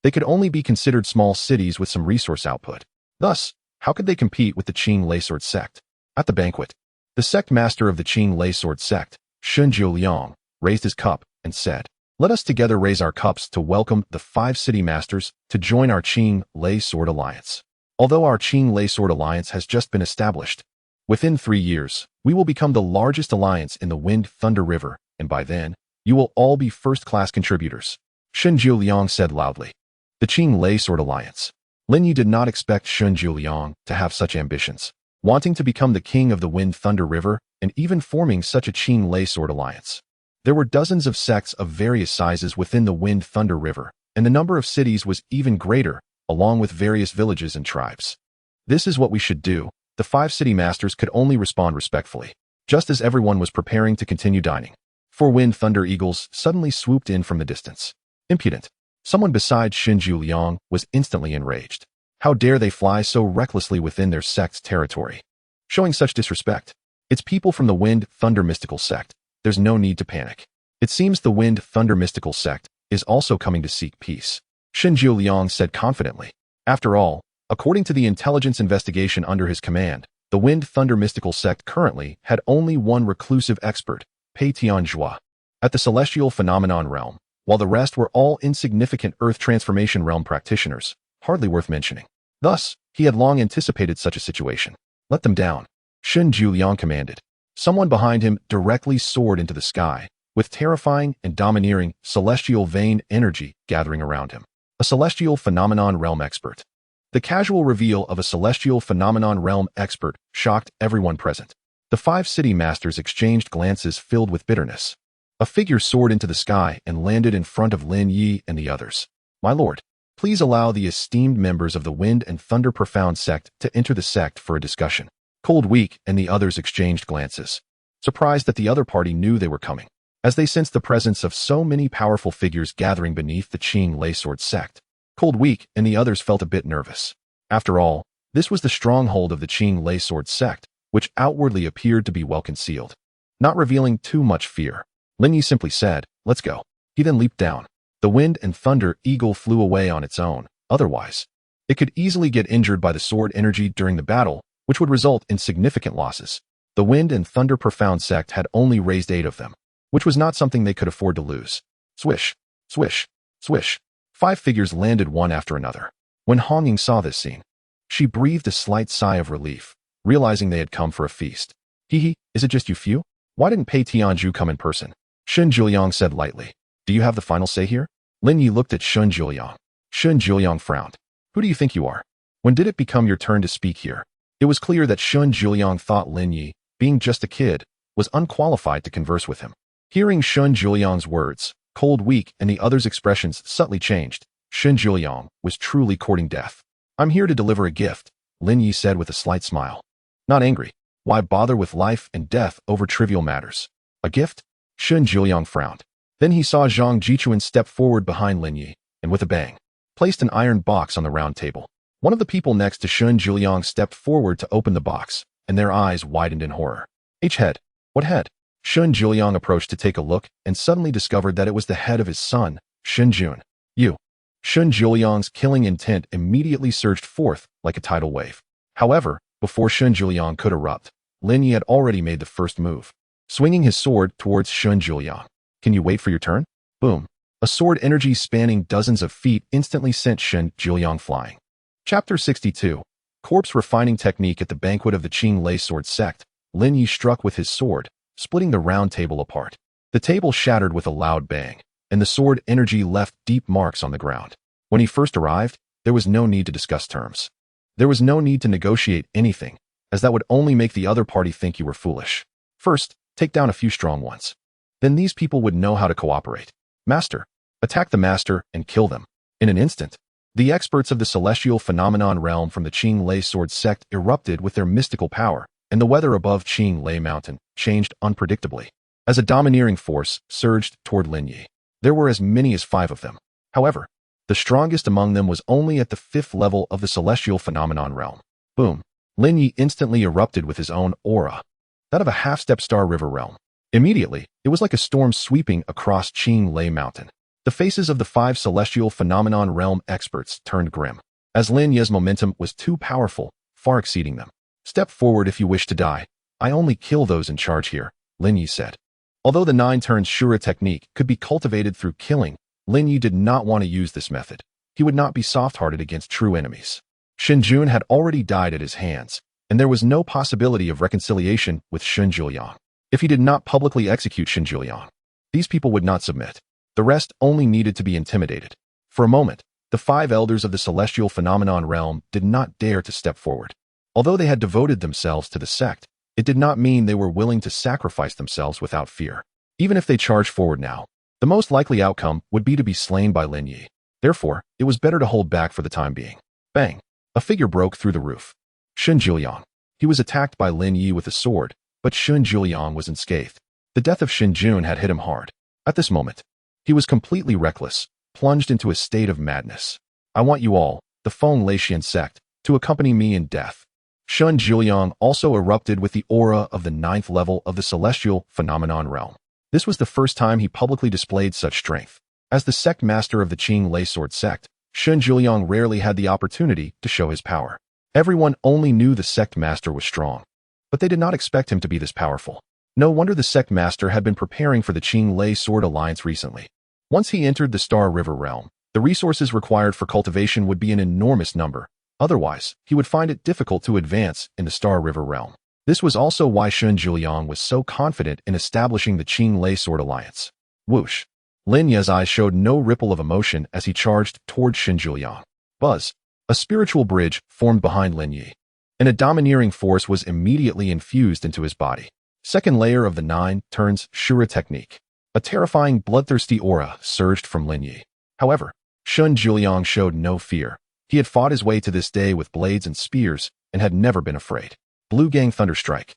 S1: They could only be considered small cities with some resource output. Thus, how could they compete with the Qing Lei Sword Sect? At the banquet, the sect master of the Qing Lei Sword Sect, Shunjiu Liang, raised his cup and said, "Let us together raise our cups to welcome the 5 city masters to join our Qing Lei Sword Alliance. Although our Qing Lei Sword Alliance has just been established, within 3 years, we will become the largest alliance in the Wind Thunder River, and by then, you will all be first-class contributors," Shunjiu Liang said loudly. The Qing Lei Sword Alliance. Lin Ye did not expect Shunjiu Liang to have such ambitions, wanting to become the king of the Wind Thunder River and even forming such a Qing Lei Sword Alliance. There were dozens of sects of various sizes within the Wind Thunder River, and the number of cities was even greater, along with various villages and tribes. "This is what we should do." The 5 city masters could only respond respectfully, just as everyone was preparing to continue dining. 4 Wind Thunder Eagles suddenly swooped in from the distance. Impudent. Someone besides Shunjiu Liang was instantly enraged. How dare they fly so recklessly within their sect's territory? Showing such disrespect. It's people from the Wind Thunder Mystical Sect. There's no need to panic. It seems the Wind Thunder Mystical Sect is also coming to seek peace, Shunjiu Liang said confidently. After all, according to the intelligence investigation under his command, the Wind Thunder Mystical Sect currently had only one reclusive expert, Pei Tianjua, at the Celestial Phenomenon Realm, while the rest were all insignificant Earth Transformation Realm practitioners, hardly worth mentioning. Thus, he had long anticipated such a situation. "Let them down," Shunjiu Liang commanded. Someone behind him directly soared into the sky, with terrifying and domineering celestial vein energy gathering around him. A Celestial Phenomenon Realm expert. The casual reveal of a Celestial Phenomenon Realm expert shocked everyone present. The 5 city masters exchanged glances filled with bitterness. A figure soared into the sky and landed in front of Lin Ye and the others. "My lord, please allow the esteemed members of the Wind and Thunder Profound Sect to enter the sect for a discussion." Cold Weak and the others exchanged glances, surprised that the other party knew they were coming, as they sensed the presence of so many powerful figures gathering beneath the Qing Lei Sword Sect. Cold Weak and the others felt a bit nervous. After all, this was the stronghold of the Qing Lei Sword sect, which outwardly appeared to be well concealed. Not revealing too much fear, Lin Ye simply said, "Let's go." He then leaped down. The wind and thunder eagle flew away on its own. Otherwise, it could easily get injured by the sword energy during the battle, which would result in significant losses. The wind and thunder profound sect had only raised 8 of them, which was not something they could afford to lose. Swish, swish, swish. 5 figures landed one after another. When Hong Ying saw this scene, she breathed a slight sigh of relief, realizing they had come for a feast. Hee, is it just you few? Why didn't Pei Tianzhu come in person? Shun Juliang said lightly. Do you have the final say here? Lin Ye looked at Shun Juliang. Shun Juliang frowned. Who do you think you are? When did it become your turn to speak here? It was clear that Shun Juliang thought Lin Ye, being just a kid, was unqualified to converse with him. Hearing Shun Juliang's words, cold, weak, and the other's expressions subtly changed, Shun Juliang was truly courting death. I'm here to deliver a gift, Lin Ye said with a slight smile. Not angry. Why bother with life and death over trivial matters? A gift? Shun Juliang frowned. Then he saw Zhang Jichuan step forward behind Lin Ye, and with a bang, placed an iron box on the round table. One of the people next to Shun Juliang stepped forward to open the box, and their eyes widened in horror. Head. What head? Shun Juliang approached to take a look and suddenly discovered that it was the head of his son, Shun Jun. You. Shun Juliang's killing intent immediately surged forth like a tidal wave. However, before Shun Juliang could erupt, Lin Ye had already made the first move, swinging his sword towards Shun Juliang. Can you wait for your turn? Boom. A sword energy spanning dozens of feet instantly sent Shun Juliang flying. Chapter 62. Corpse refining technique at the banquet of the Qing Lei Sword sect. Lin Ye struck with his sword, splitting the round table apart. The table shattered with a loud bang, and the sword energy left deep marks on the ground. When he first arrived, there was no need to discuss terms. There was no need to negotiate anything, as that would only make the other party think you were foolish. First, take down a few strong ones. Then these people would know how to cooperate. Master. Attack the master and kill them. In an instant, the experts of the celestial phenomenon realm from the Qing Lei Sword sect erupted with their mystical power, and the weather above Qing Lei Mountain changed unpredictably. As a domineering force surged toward Lin Ye, there were as many as 5 of them. However, the strongest among them was only at the 5th level of the celestial phenomenon realm. Boom. Lin Ye instantly erupted with his own aura, that of a half-step star river realm. Immediately, it was like a storm sweeping across Qing Lei Mountain. The faces of the 5 celestial phenomenon realm experts turned grim, as Lin Ye's momentum was too powerful, far exceeding them. Step forward if you wish to die. I only kill those in charge here, Lin Ye said. Although the 9 turns Shura technique could be cultivated through killing, Lin Ye did not want to use this method. He would not be soft-hearted against true enemies. Shun Jun had already died at his hands, and there was no possibility of reconciliation with Shun Juliang. If he did not publicly execute Shun Juliang, these people would not submit. The rest only needed to be intimidated. For a moment, the 5 elders of the celestial phenomenon realm did not dare to step forward. Although they had devoted themselves to the sect, it did not mean they were willing to sacrifice themselves without fear. Even if they charged forward now, the most likely outcome would be to be slain by Lin Ye. Therefore, it was better to hold back for the time being. Bang! A figure broke through the roof. Shun Juliang. He was attacked by Lin Ye with a sword, but Shun Juliang was unscathed. The death of Shun Jun had hit him hard. At this moment, he was completely reckless, plunged into a state of madness. I want you all, the Feng Leixian sect, to accompany me in death. Shun Juliang also erupted with the aura of the 9th level of the celestial phenomenon realm. This was the first time he publicly displayed such strength. As the sect master of the Qing Lei Sword sect, Shun Juliang rarely had the opportunity to show his power. Everyone only knew the sect master was strong, but they did not expect him to be this powerful. No wonder the sect master had been preparing for the Qing Lei Sword Alliance recently. Once he entered the Star River realm, the resources required for cultivation would be an enormous number. Otherwise, he would find it difficult to advance in the Star River realm. This was also why Shun Juliang was so confident in establishing the Qing Lei Sword Alliance. Whoosh! Lin Ye's eyes showed no ripple of emotion as he charged toward Shun Juliang. Buzz! A spiritual bridge formed behind Lin Ye, and a domineering force was immediately infused into his body. Second layer of the 9 turns Shura technique. A terrifying, bloodthirsty aura surged from Lin Ye. However, Shun Juliang showed no fear. He had fought his way to this day with blades and spears and had never been afraid. Blue Gang Thunderstrike.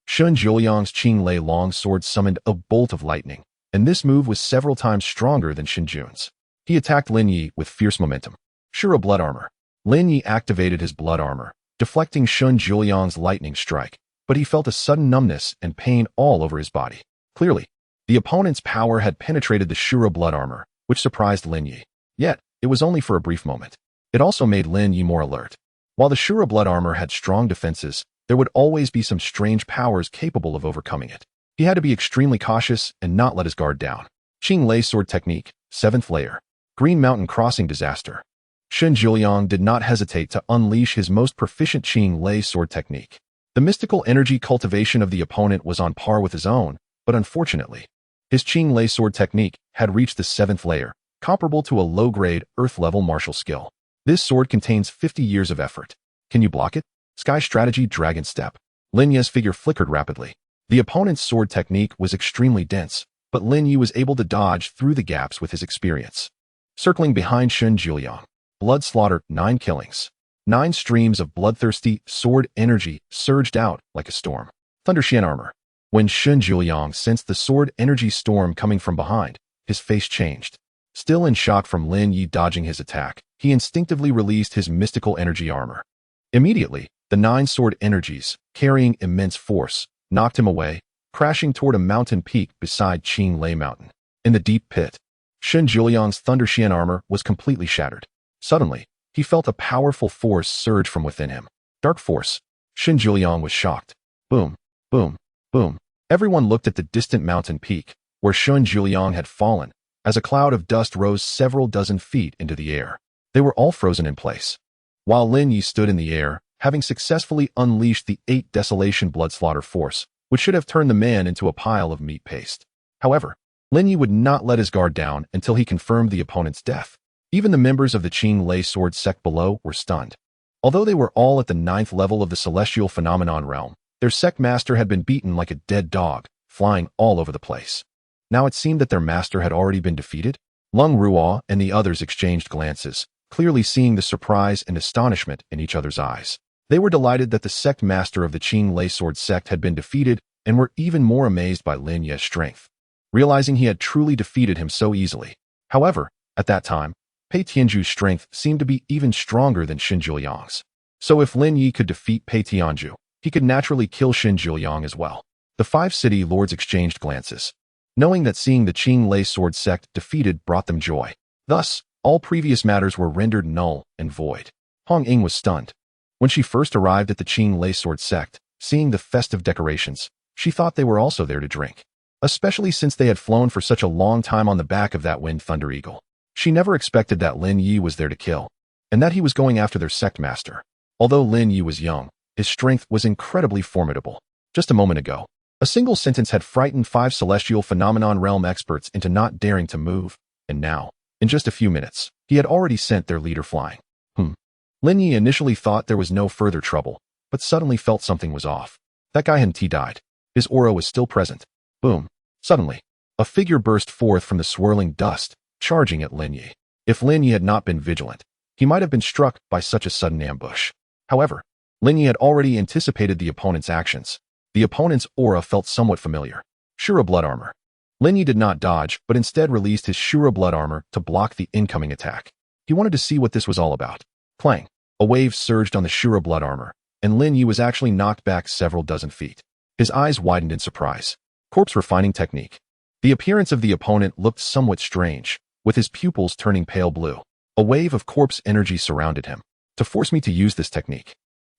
S1: Shun Juliang's Qing Lei long sword summoned a bolt of lightning, and this move was several times stronger than Shun Jun's. He attacked Lin Ye with fierce momentum. Shura blood armor. Lin Ye activated his blood armor, deflecting Shun Juliang's lightning strike, but he felt a sudden numbness and pain all over his body. Clearly, the opponent's power had penetrated the Shura blood armor, which surprised Lin Ye. Yet, it was only for a brief moment. It also made Lin Ye more alert. While the Shura blood armor had strong defenses, there would always be some strange powers capable of overcoming it. He had to be extremely cautious and not let his guard down. Qing Lei Sword Technique, 7th Layer. Green Mountain Crossing Disaster. Shun Juliang did not hesitate to unleash his most proficient Qing Lei Sword Technique. The mystical energy cultivation of the opponent was on par with his own, but unfortunately, his Qing Lei Sword Technique had reached the 7th layer, comparable to a low-grade, Earth-level martial skill. This sword contains 50 years of effort. Can you block it? Sky Strategy Dragon Step. Lin Ye's figure flickered rapidly. The opponent's sword technique was extremely dense, but Lin Ye was able to dodge through the gaps with his experience. Circling behind Shun Juliang. Blood slaughter, 9 killings. 9 streams of bloodthirsty sword energy surged out like a storm. Thunder Xian armor. When Shun Juliang sensed the sword energy storm coming from behind, his face changed. Still in shock from Lin Ye dodging his attack, he instinctively released his mystical energy armor. Immediately, the 9 sword energies, carrying immense force, knocked him away, crashing toward a mountain peak beside Qing Lei Mountain. In the deep pit, Shun Juliang's Thunder Xian armor was completely shattered. Suddenly, he felt a powerful force surge from within him. Dark force. Shun Juliang was shocked. Boom, boom, boom. Everyone looked at the distant mountain peak, where Shun Juliang had fallen, as a cloud of dust rose several dozen feet into the air. They were all frozen in place. While Lin Ye stood in the air, having successfully unleashed the 8 Desolation Blood Slaughter Force, which should have turned the man into a pile of meat paste. However, Lin Ye would not let his guard down until he confirmed the opponent's death. Even the members of the Qing Lei Sword sect below were stunned. Although they were all at the 9th level of the Celestial Phenomenon Realm, their sect master had been beaten like a dead dog, flying all over the place. Now it seemed that their master had already been defeated. Lung Ruo and the others exchanged glances, clearly seeing the surprise and astonishment in each other's eyes. They were delighted that the sect master of the Qing Lei Sword sect had been defeated and were even more amazed by Lin Ye's strength, realizing he had truly defeated him so easily. However, at that time, Pei Tianju's strength seemed to be even stronger than Shun Juliang's. So if Lin Ye could defeat Pei Tianju, he could naturally kill Shun Juliang as well. The 5 city lords exchanged glances, knowing that seeing the Qing Lei Sword sect defeated brought them joy. Thus, all previous matters were rendered null and void. Hong Ying was stunned. When she first arrived at the Qing Lei Sword sect, seeing the festive decorations, she thought they were also there to drink, especially since they had flown for such a long time on the back of that Wind Thunder Eagle. She never expected that Lin Ye was there to kill, and that he was going after their sect master. Although Lin Ye was young, his strength was incredibly formidable. Just a moment ago, a single sentence had frightened 5 Celestial Phenomenon Realm experts into not daring to move, and now, in just a few minutes, he had already sent their leader flying. Lin Ye initially thought there was no further trouble, but suddenly felt something was off. That guy hadn't died. His aura was still present. Boom. Suddenly, a figure burst forth from the swirling dust, charging at Lin Ye. If Lin Ye had not been vigilant, he might have been struck by such a sudden ambush. However, Lin Ye had already anticipated the opponent's actions. The opponent's aura felt somewhat familiar. Shura blood armor. Lin Ye did not dodge, but instead released his Shura blood armor to block the incoming attack. He wanted to see what this was all about. Clang. A wave surged on the Shura blood armor, and Lin Ye was actually knocked back several dozen feet. His eyes widened in surprise. Corpse refining technique. The appearance of the opponent looked somewhat strange, with his pupils turning pale blue. A wave of corpse energy surrounded him. To force me to use this technique.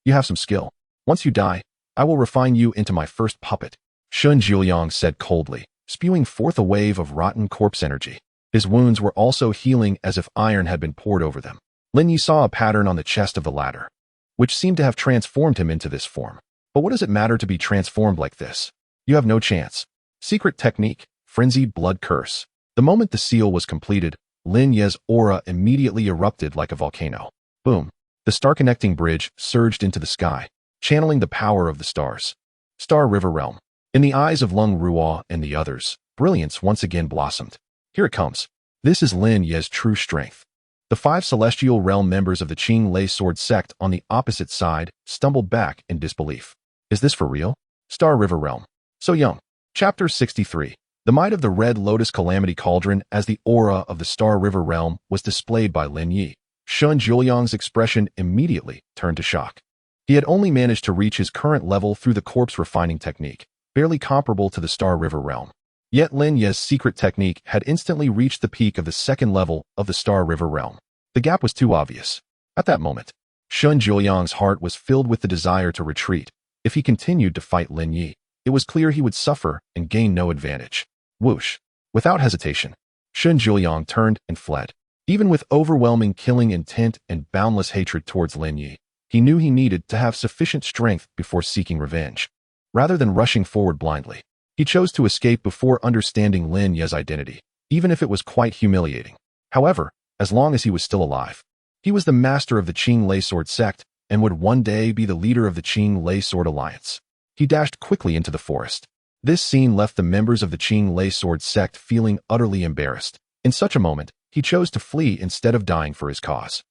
S1: You have some skill. Once you die, I will refine you into my first puppet. Shun Juliang said coldly, spewing forth a wave of rotten corpse energy. His wounds were also healing as if iron had been poured over them. Lin Ye saw a pattern on the chest of the latter, which seemed to have transformed him into this form. But what does it matter to be transformed like this? You have no chance. Secret technique, frenzied blood curse. The moment the seal was completed, Lin Ye's aura immediately erupted like a volcano. Boom. The star-connecting bridge surged into the sky, channeling the power of the stars. Star River Realm. In the eyes of Lung Ruo and the others, brilliance once again blossomed. Here it comes. This is Lin Ye's true strength. The 5 Celestial Realm members of the Qing Lei Sword sect on the opposite side stumbled back in disbelief. Is this for real? Star River Realm. So young. Chapter 63. The might of the Red Lotus Calamity Cauldron as the aura of the Star River Realm was displayed by Lin Ye. Shun Juliang's expression immediately turned to shock. He had only managed to reach his current level through the corpse refining technique, barely comparable to the Star River realm. Yet Lin Ye's secret technique had instantly reached the peak of the second level of the Star River realm. The gap was too obvious. At that moment, Shun Juliang's heart was filled with the desire to retreat. If he continued to fight Lin Ye, it was clear he would suffer and gain no advantage. Whoosh! Without hesitation, Shun Juliang turned and fled. Even with overwhelming killing intent and boundless hatred towards Lin Ye, he knew he needed to have sufficient strength before seeking revenge. Rather than rushing forward blindly, he chose to escape before understanding Lin Ye's identity, even if it was quite humiliating. However, as long as he was still alive, he was the master of the Qing Lei Sword sect and would one day be the leader of the Qing Lei Sword Alliance. He dashed quickly into the forest. This scene left the members of the Qing Lei Sword sect feeling utterly embarrassed. In such a moment, he chose to flee instead of dying for his cause.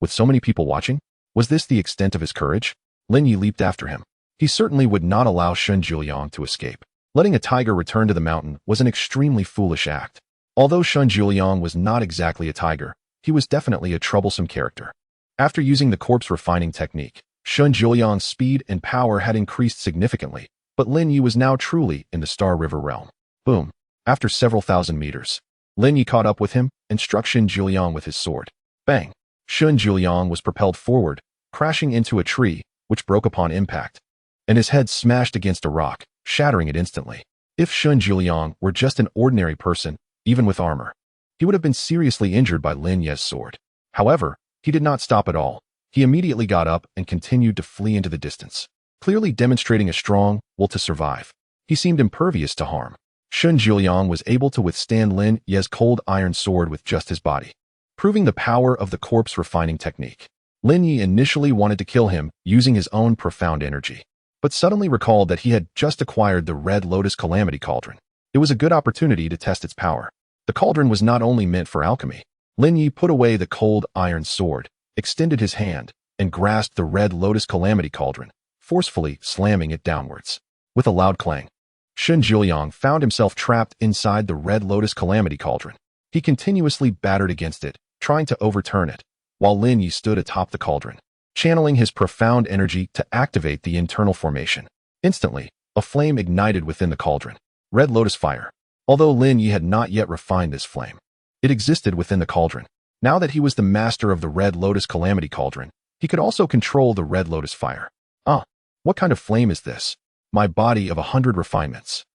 S1: With so many people watching, was this the extent of his courage? Lin Ye leaped after him. He certainly would not allow Shun Juliang to escape. Letting a tiger return to the mountain was an extremely foolish act. Although Shun Juliang was not exactly a tiger, he was definitely a troublesome character. After using the corpse refining technique, Shun Juliang's speed and power had increased significantly, but Lin Ye was now truly in the Star River realm. Boom! After several thousand meters, Lin Ye caught up with him and struck Shun Juliang with his sword. Bang! Shun Juliang was propelled forward, crashing into a tree, which broke upon impact, and his head smashed against a rock, shattering it instantly. If Shun Juliang were just an ordinary person, even with armor, he would have been seriously injured by Lin Ye's sword. However, he did not stop at all. He immediately got up and continued to flee into the distance, clearly demonstrating a strong will to survive. He seemed impervious to harm. Shun Juliang was able to withstand Lin Ye's cold iron sword with just his body, proving the power of the corpse refining technique. Lin Ye initially wanted to kill him using his own profound energy, but suddenly recalled that he had just acquired the Red Lotus Calamity Cauldron. It was a good opportunity to test its power. The cauldron was not only meant for alchemy. Lin Ye put away the cold iron sword, extended his hand, and grasped the Red Lotus Calamity Cauldron, forcefully slamming it downwards. With a loud clang, Shun Juliang found himself trapped inside the Red Lotus Calamity Cauldron. He continuously battered against it, trying to overturn it, while Lin Ye stood atop the cauldron, channeling his profound energy to activate the internal formation. Instantly, a flame ignited within the cauldron. Red Lotus Fire. Although Lin Ye had not yet refined this flame, it existed within the cauldron. Now that he was the master of the Red Lotus Calamity Cauldron, he could also control the Red Lotus Fire. What kind of flame is this? My body of 100 refinements.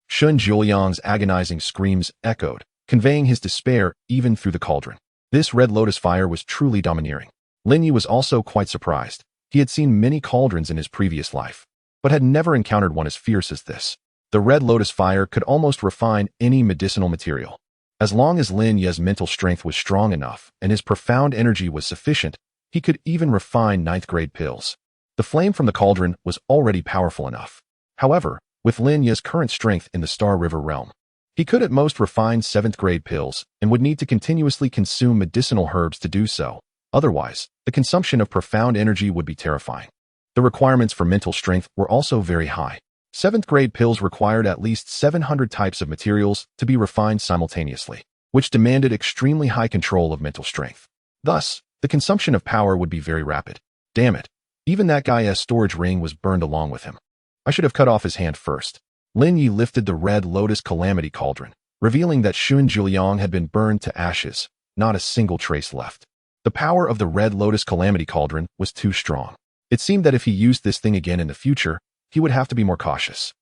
S1: Shun Juliang's agonizing screams echoed, conveying his despair even through the cauldron. This Red Lotus Fire was truly domineering. Lin Ye was also quite surprised. He had seen many cauldrons in his previous life, but had never encountered one as fierce as this. The Red Lotus Fire could almost refine any medicinal material. As long as Lin Ye's mental strength was strong enough and his profound energy was sufficient, he could even refine 9th-grade pills. The flame from the cauldron was already powerful enough. However, with Lin Ye's current strength in the Star River realm, he could at most refine 7th-grade pills and would need to continuously consume medicinal herbs to do so. Otherwise, the consumption of profound energy would be terrifying. The requirements for mental strength were also very high. 7th-grade pills required at least 700 types of materials to be refined simultaneously, which demanded extremely high control of mental strength. Thus, the consumption of power would be very rapid. Damn it. Even that guy's storage ring was burned along with him. I should have cut off his hand first. Lin Ye lifted the Red Lotus Calamity Cauldron, revealing that Shun Juliang had been burned to ashes, not a single trace left. The power of the Red Lotus Calamity Cauldron was too strong. It seemed that if he used this thing again in the future, he would have to be more cautious.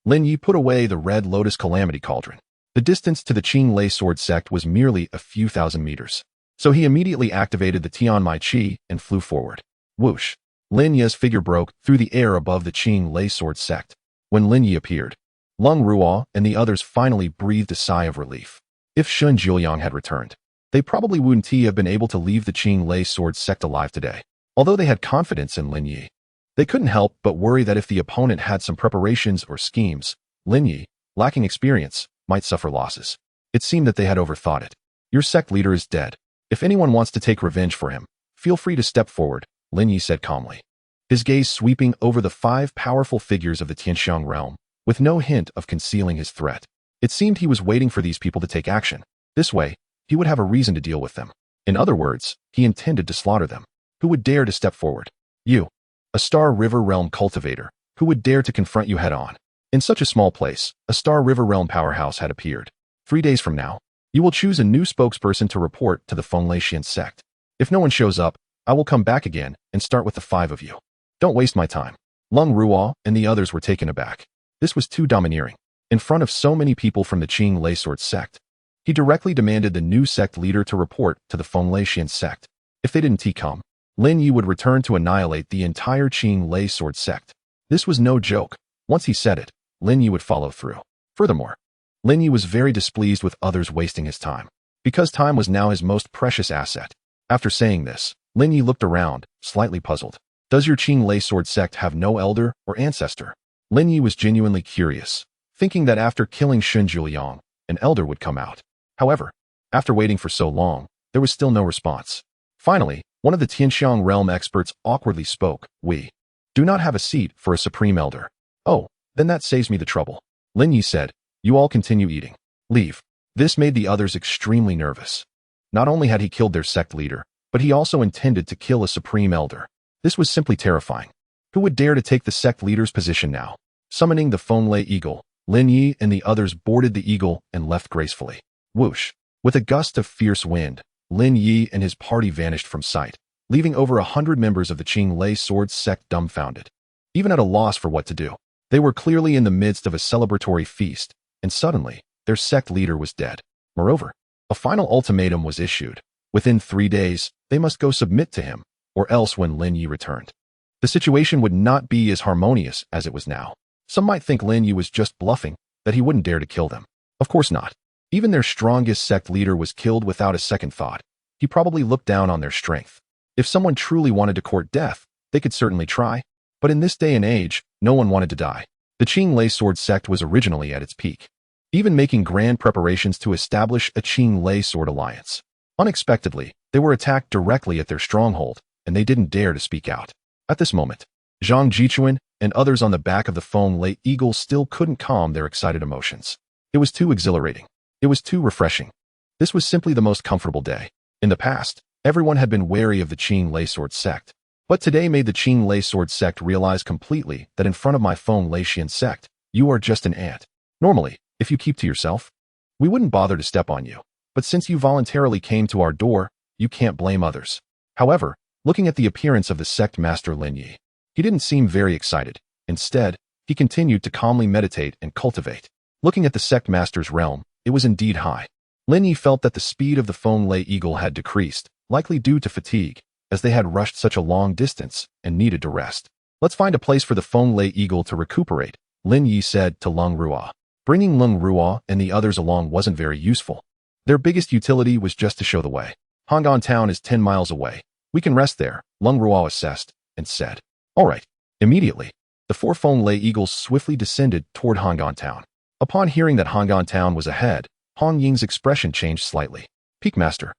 S1: Lin Ye put away the Red Lotus Calamity Cauldron. The distance to the Qing Lei Sword sect was merely a few thousand meters, so he immediately activated the Tianmai Qi and flew forward. Whoosh! Lin Ye's figure broke through the air above the Qing Lei Sword sect. When Lin Ye appeared, Lung Ruo and the others finally breathed a sigh of relief. If Shun Juliang had returned, they probably wouldn't have been able to leave the Qing Lei Sword sect alive today. Although they had confidence in Lin Ye, they couldn't help but worry that if the opponent had some preparations or schemes, Lin Ye, lacking experience, might suffer losses. It seemed that they had overthought it. Your sect leader is dead. If anyone wants to take revenge for him, feel free to step forward, Lin Ye said calmly, his gaze sweeping over the 5 powerful figures of the Tianxiang realm, with no hint of concealing his threat. It seemed he was waiting for these people to take action. This way, he would have a reason to deal with them. In other words, he intended to slaughter them. Who would dare to step forward? You, a Star River Realm cultivator. Who would dare to confront you head-on? In such a small place, a Star River Realm powerhouse had appeared. 3 days from now, you will choose a new spokesperson to report to the Feng sect. If no one shows up, I will come back again and start with the 5 of you. Don't waste my time. Lung Ruo and the others were taken aback. This was too domineering. In front of so many people from the Qing Lei Sword sect, he directly demanded the new sect leader to report to the Feng sect. If they didn't come, Lin Ye would return to annihilate the entire Qing Lei Sword sect. This was no joke. Once he said it, Lin Ye would follow through. Furthermore, Lin Ye was very displeased with others wasting his time, because time was now his most precious asset. After saying this, Lin Ye looked around, slightly puzzled. Does your Qing Lei Sword sect have no elder or ancestor? Lin Ye was genuinely curious, thinking that after killing Shun Juliang, an elder would come out. However, after waiting for so long, there was still no response. Finally, one of the Tianxiang realm experts awkwardly spoke. We do not have a seat for a supreme elder. Oh, then that saves me the trouble. Lin Ye said, you all continue eating. Leave. This made the others extremely nervous. Not only had he killed their sect leader, but he also intended to kill a supreme elder. This was simply terrifying. Who would dare to take the sect leader's position now? Summoning the Feng eagle, Lin Ye and the others boarded the eagle and left gracefully. Whoosh! With a gust of fierce wind, Lin Ye and his party vanished from sight, leaving over 100 members of the Qing Lei Sword sect dumbfounded. Even at a loss for what to do, they were clearly in the midst of a celebratory feast, and suddenly, their sect leader was dead. Moreover, a final ultimatum was issued. Within 3 days, they must go submit to him, or else when Lin Ye returned, the situation would not be as harmonious as it was now. Some might think Lin Ye was just bluffing, that he wouldn't dare to kill them. Of course not. Even their strongest sect leader was killed without a second thought. He probably looked down on their strength. If someone truly wanted to court death, they could certainly try. But in this day and age, no one wanted to die. The Qing Lei Sword sect was originally at its peak, even making grand preparations to establish a Qing Lei Sword alliance. Unexpectedly, they were attacked directly at their stronghold, and they didn't dare to speak out. At this moment, Zhang Jichuan and others on the back of the Feng Lei Eagle still couldn't calm their excited emotions. It was too exhilarating. It was too refreshing. This was simply the most comfortable day. In the past, everyone had been wary of the Qing Lei Sword sect, but today made the Qing Lei Sword sect realize completely that in front of my Feng Leixian sect, you are just an ant. Normally, if you keep to yourself, we wouldn't bother to step on you. But since you voluntarily came to our door, you can't blame others. However, looking at the appearance of the sect master Lin Ye, he didn't seem very excited. Instead, he continued to calmly meditate and cultivate. Looking at the sect master's realm, it was indeed high. Lin Ye felt that the speed of the Feng Lei Eagle had decreased, likely due to fatigue, as they had rushed such a long distance and needed to rest. Let's find a place for the Feng Lei Eagle to recuperate, Lin Ye said to Lung Ruo. Bringing Lung Ruo and the others along wasn't very useful. Their biggest utility was just to show the way. Hong'an town is 10 miles away. We can rest there, Lung Ruo assessed, and said. All right. Immediately, the 4 Feng Lei Eagles swiftly descended toward Hong'an town. Upon hearing that Hong'an town was ahead, Hong Ying's expression changed slightly. Peakmaster,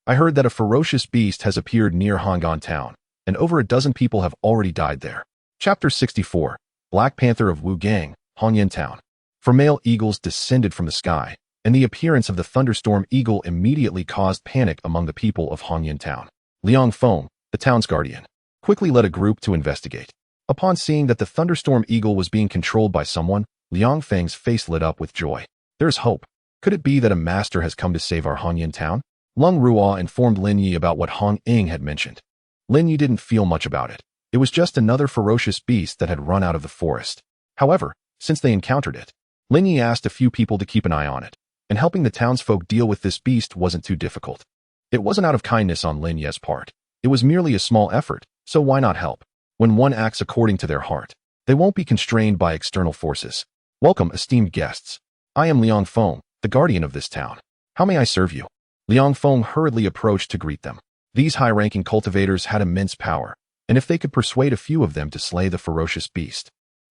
S1: I heard that a ferocious beast has appeared near Hong'an town, and over a dozen people have already died there. Chapter 64, Black Panther of Wu Gang, Hongyan town. 4 male eagles descended from the sky, and the appearance of the thunderstorm eagle immediately caused panic among the people of Hongyan town. Liang Feng, the town's guardian, quickly led a group to investigate. Upon seeing that the thunderstorm eagle was being controlled by someone, Liang Feng's face lit up with joy. There's hope. Could it be that a master has come to save our Hongyan town? Lung Ruo informed Lin Ye about what Hong Ying had mentioned. Lin Ye didn't feel much about it. It was just another ferocious beast that had run out of the forest. However, since they encountered it, Lin Ye asked a few people to keep an eye on it, and helping the townsfolk deal with this beast wasn't too difficult. It wasn't out of kindness on Lin Ye's part. It was merely a small effort, so why not help? When one acts according to their heart, they won't be constrained by external forces. Welcome, esteemed guests. I am Liang Feng, the guardian of this town. How may I serve you? Liang Feng hurriedly approached to greet them. These high-ranking cultivators had immense power, and if they could persuade a few of them to slay the ferocious beast,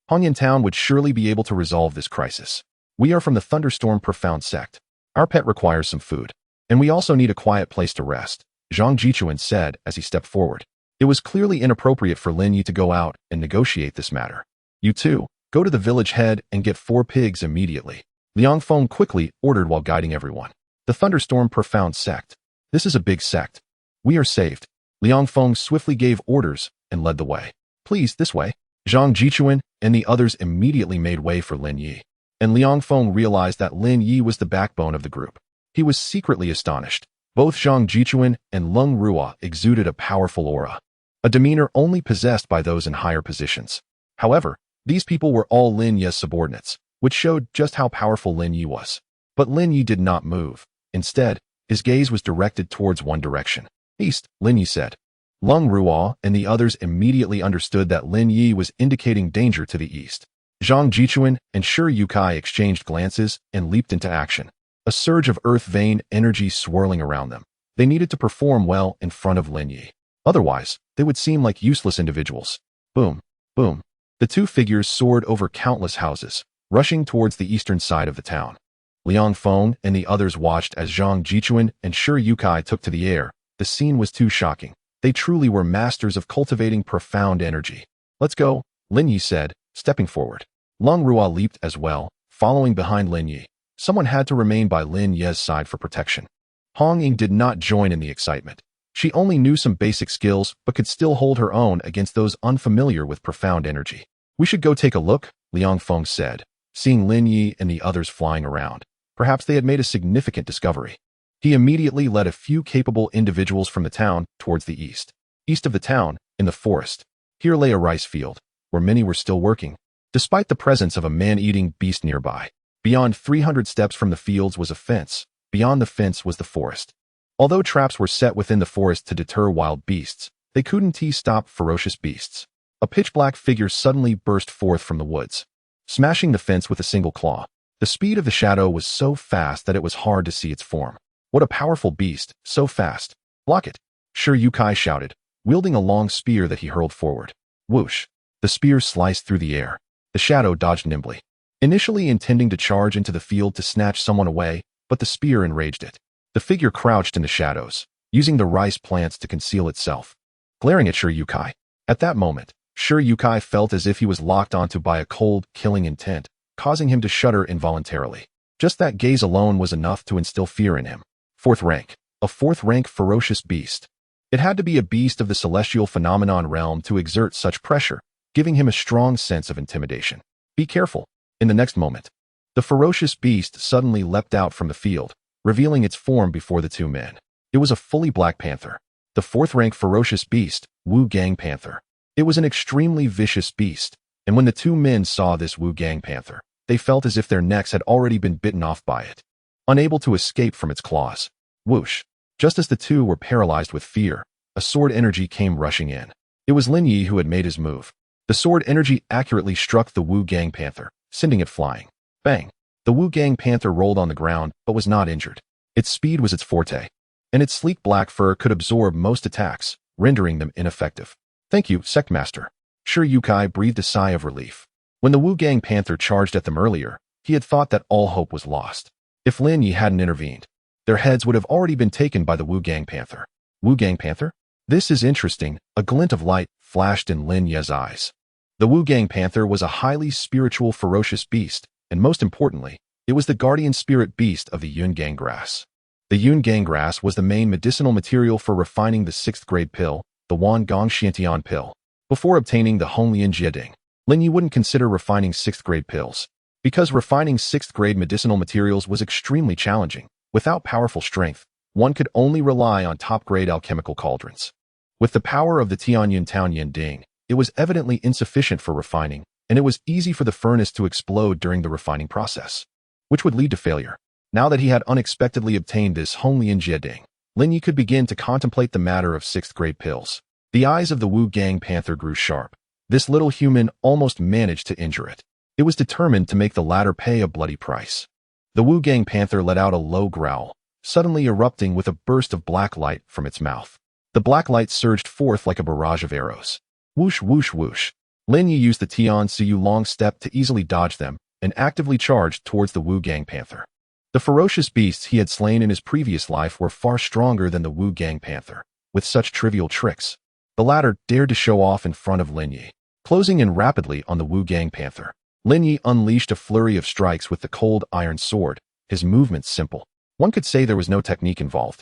S1: Hongyan town would surely be able to resolve this crisis. We are from the Thunderstorm Profound sect. Our pet requires some food, and we also need a quiet place to rest, Zhang Jichuan said as he stepped forward. It was clearly inappropriate for Lin Ye to go out and negotiate this matter. You two, go to the village head and get 4 pigs immediately. Liang Feng quickly ordered while guiding everyone. The Thunderstorm Profound sect. This is a big sect. We are saved. Liang Feng swiftly gave orders and led the way. Please, this way. Zhang Jichuan and the others immediately made way for Lin Ye. And Liang Feng realized that Lin Ye was the backbone of the group. He was secretly astonished. Both Zhang Jichuan and Leng Ruo exuded a powerful aura, a demeanor only possessed by those in higher positions. However, these people were all Lin Ye's subordinates, which showed just how powerful Lin Ye was. But Lin Ye did not move. Instead, his gaze was directed towards one direction. East, Lin Ye said. Leng Ruo and the others immediately understood that Lin Ye was indicating danger to the east. Zhang Jichuan and Shi Yukai exchanged glances and leaped into action. A surge of earth vein energy swirling around them. They needed to perform well in front of Lin Ye. Otherwise, they would seem like useless individuals. Boom, boom. The two figures soared over countless houses, rushing towards the eastern side of the town. Liang Feng and the others watched as Zhang Jichuan and Shi Yukai took to the air. The scene was too shocking. They truly were masters of cultivating profound energy. Let's go, Lin Ye said, stepping forward. Leng Ruo leaped as well, following behind Lin Ye. Someone had to remain by Lin Ye's side for protection. Hong Ying did not join in the excitement. She only knew some basic skills but could still hold her own against those unfamiliar with profound energy. We should go take a look, Liang Feng said, seeing Lin Ye and the others flying around. Perhaps they had made a significant discovery. He immediately led a few capable individuals from the town towards the east. East of the town, in the forest, here lay a rice field, where many were still working, despite the presence of a man-eating beast nearby. Beyond 300 steps from the fields was a fence. Beyond the fence was the forest. Although traps were set within the forest to deter wild beasts, they couldn't stop ferocious beasts. A pitch-black figure suddenly burst forth from the woods, smashing the fence with a single claw. The speed of the shadow was so fast that it was hard to see its form. What a powerful beast, so fast. Block it, Shi Yukai shouted, wielding a long spear that he hurled forward. Whoosh. The spear sliced through the air. The shadow dodged nimbly, initially intending to charge into the field to snatch someone away, but the spear enraged it. The figure crouched in the shadows, using the rice plants to conceal itself, glaring at Shi Yukai. At that moment, Shi Yukai felt as if he was locked onto by a cold, killing intent, causing him to shudder involuntarily. Just that gaze alone was enough to instill fear in him. Fourth rank. A fourth-rank ferocious beast. It had to be a beast of the celestial phenomenon realm to exert such pressure, giving him a strong sense of intimidation. Be careful. In the next moment, the ferocious beast suddenly leapt out from the field, revealing its form before the two men. It was a fully black panther. The fourth-rank ferocious beast, Wu Gang Panther. It was an extremely vicious beast, and when the two men saw this Wu Gang Panther, they felt as if their necks had already been bitten off by it, unable to escape from its claws. Whoosh. Just as the two were paralyzed with fear, a sword energy came rushing in. It was Lin Ye who had made his move. The sword energy accurately struck the Wu Gang Panther, sending it flying. Bang! The Wu Gang Panther rolled on the ground but was not injured. Its speed was its forte, and its sleek black fur could absorb most attacks, rendering them ineffective. Thank you, Sectmaster. Shi Yukai breathed a sigh of relief. When the Wu Gang Panther charged at them earlier, he had thought that all hope was lost. If Lin Ye hadn't intervened, their heads would have already been taken by the Wu Gang Panther. Wu Gang Panther? This is interesting. A glint of light flashed in Lin Ye's eyes. The Wu Gang Panther was a highly spiritual, ferocious beast, and most importantly, it was the guardian spirit beast of the Yun Gang grass. The Yun Gang grass was the main medicinal material for refining the 6th grade pill, the Wan Gong Xiantian pill. Before obtaining the Honglian Jieding, Lin Ye wouldn't consider refining 6th grade pills, because refining 6th grade medicinal materials was extremely challenging. Without powerful strength, one could only rely on top-grade alchemical cauldrons. With the power of the Tianyun Taoyuan Ding, it was evidently insufficient for refining, and it was easy for the furnace to explode during the refining process, which would lead to failure. Now that he had unexpectedly obtained this Honglian Jieding, Lin Ye could begin to contemplate the matter of 6th grade pills. The eyes of the Wu Gang Panther grew sharp. This little human almost managed to injure it. It was determined to make the latter pay a bloody price. The Wu Gang Panther let out a low growl, suddenly erupting with a burst of black light from its mouth. The black light surged forth like a barrage of arrows. Whoosh, whoosh, whoosh. Lin Ye used the Tian Siyu long step to easily dodge them and actively charged towards the Wu Gang Panther. The ferocious beasts he had slain in his previous life were far stronger than the Wu Gang Panther. With such trivial tricks, the latter dared to show off in front of Lin Ye. Closing in rapidly on the Wu Gang Panther, Lin Ye unleashed a flurry of strikes with the cold iron sword, his movements simple. One could say there was no technique involved.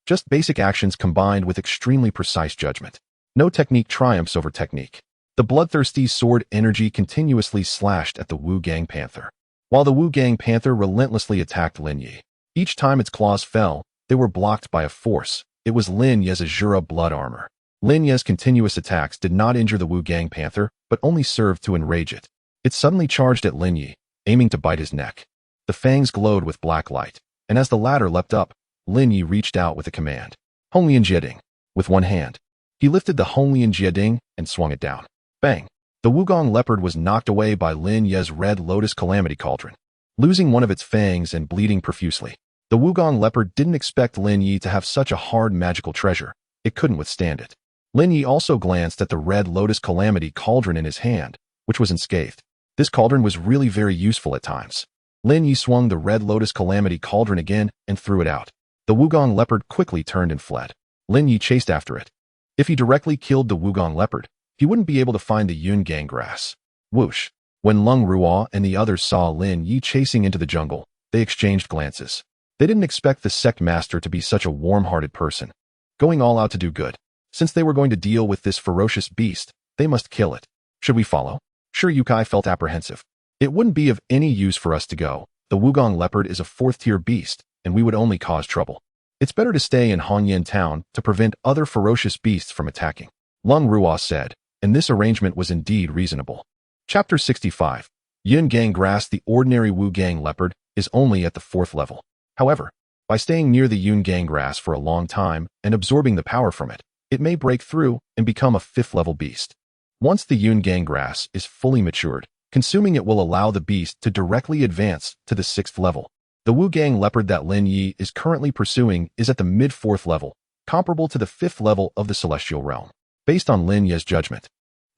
S1: Just basic actions combined with extremely precise judgment. No technique triumphs over technique. The bloodthirsty sword energy continuously slashed at the Wu Gang Panther, while the Wu Gang Panther relentlessly attacked Lin Ye. Each time its claws fell, they were blocked by a force. It was Lin Ye's Asura blood armor. Lin Ye's continuous attacks did not injure the Wu Gang Panther, but only served to enrage it. It suddenly charged at Lin Ye, aiming to bite his neck. The fangs glowed with black light, and as the latter leapt up, Lin Ye reached out with a command. Honglian Jiading. With one hand, he lifted the Honglian Jiading and swung it down. Bang! The Wugong leopard was knocked away by Lin Ye's Red Lotus Calamity Cauldron, losing one of its fangs and bleeding profusely. The Wugong leopard didn't expect Lin Ye to have such a hard magical treasure. It couldn't withstand it. Lin Ye also glanced at the Red Lotus Calamity Cauldron in his hand, which was unscathed. This cauldron was really very useful at times. Lin Ye swung the Red Lotus Calamity Cauldron again and threw it out. The Wugong leopard quickly turned and fled. Lin Ye chased after it. If he directly killed the Wugong leopard, he wouldn't be able to find the Yun Gang grass. Whoosh! When Lung Ruo and the others saw Lin Ye chasing into the jungle, they exchanged glances. They didn't expect the sect master to be such a warm-hearted person, going all out to do good. Since they were going to deal with this ferocious beast, they must kill it. Should we follow? Sure, Yukai felt apprehensive. It wouldn't be of any use for us to go. The Wugong leopard is a fourth-tier beast, and we would only cause trouble. It's better to stay in Hongyan town to prevent other ferocious beasts from attacking, Lung Ruo said, and this arrangement was indeed reasonable. Chapter 65. Yun Gang grass. The ordinary Wu Gang leopard is only at the 4th level. However, by staying near the Yun Gang grass for a long time and absorbing the power from it, it may break through and become a 5th-level beast. Once the Yun Gang grass is fully matured, consuming it will allow the beast to directly advance to the 6th level. The Wu Gang leopard that Lin Ye is currently pursuing is at the mid-4th level, comparable to the 5th level of the Celestial Realm. Based on Lin Ye's judgment,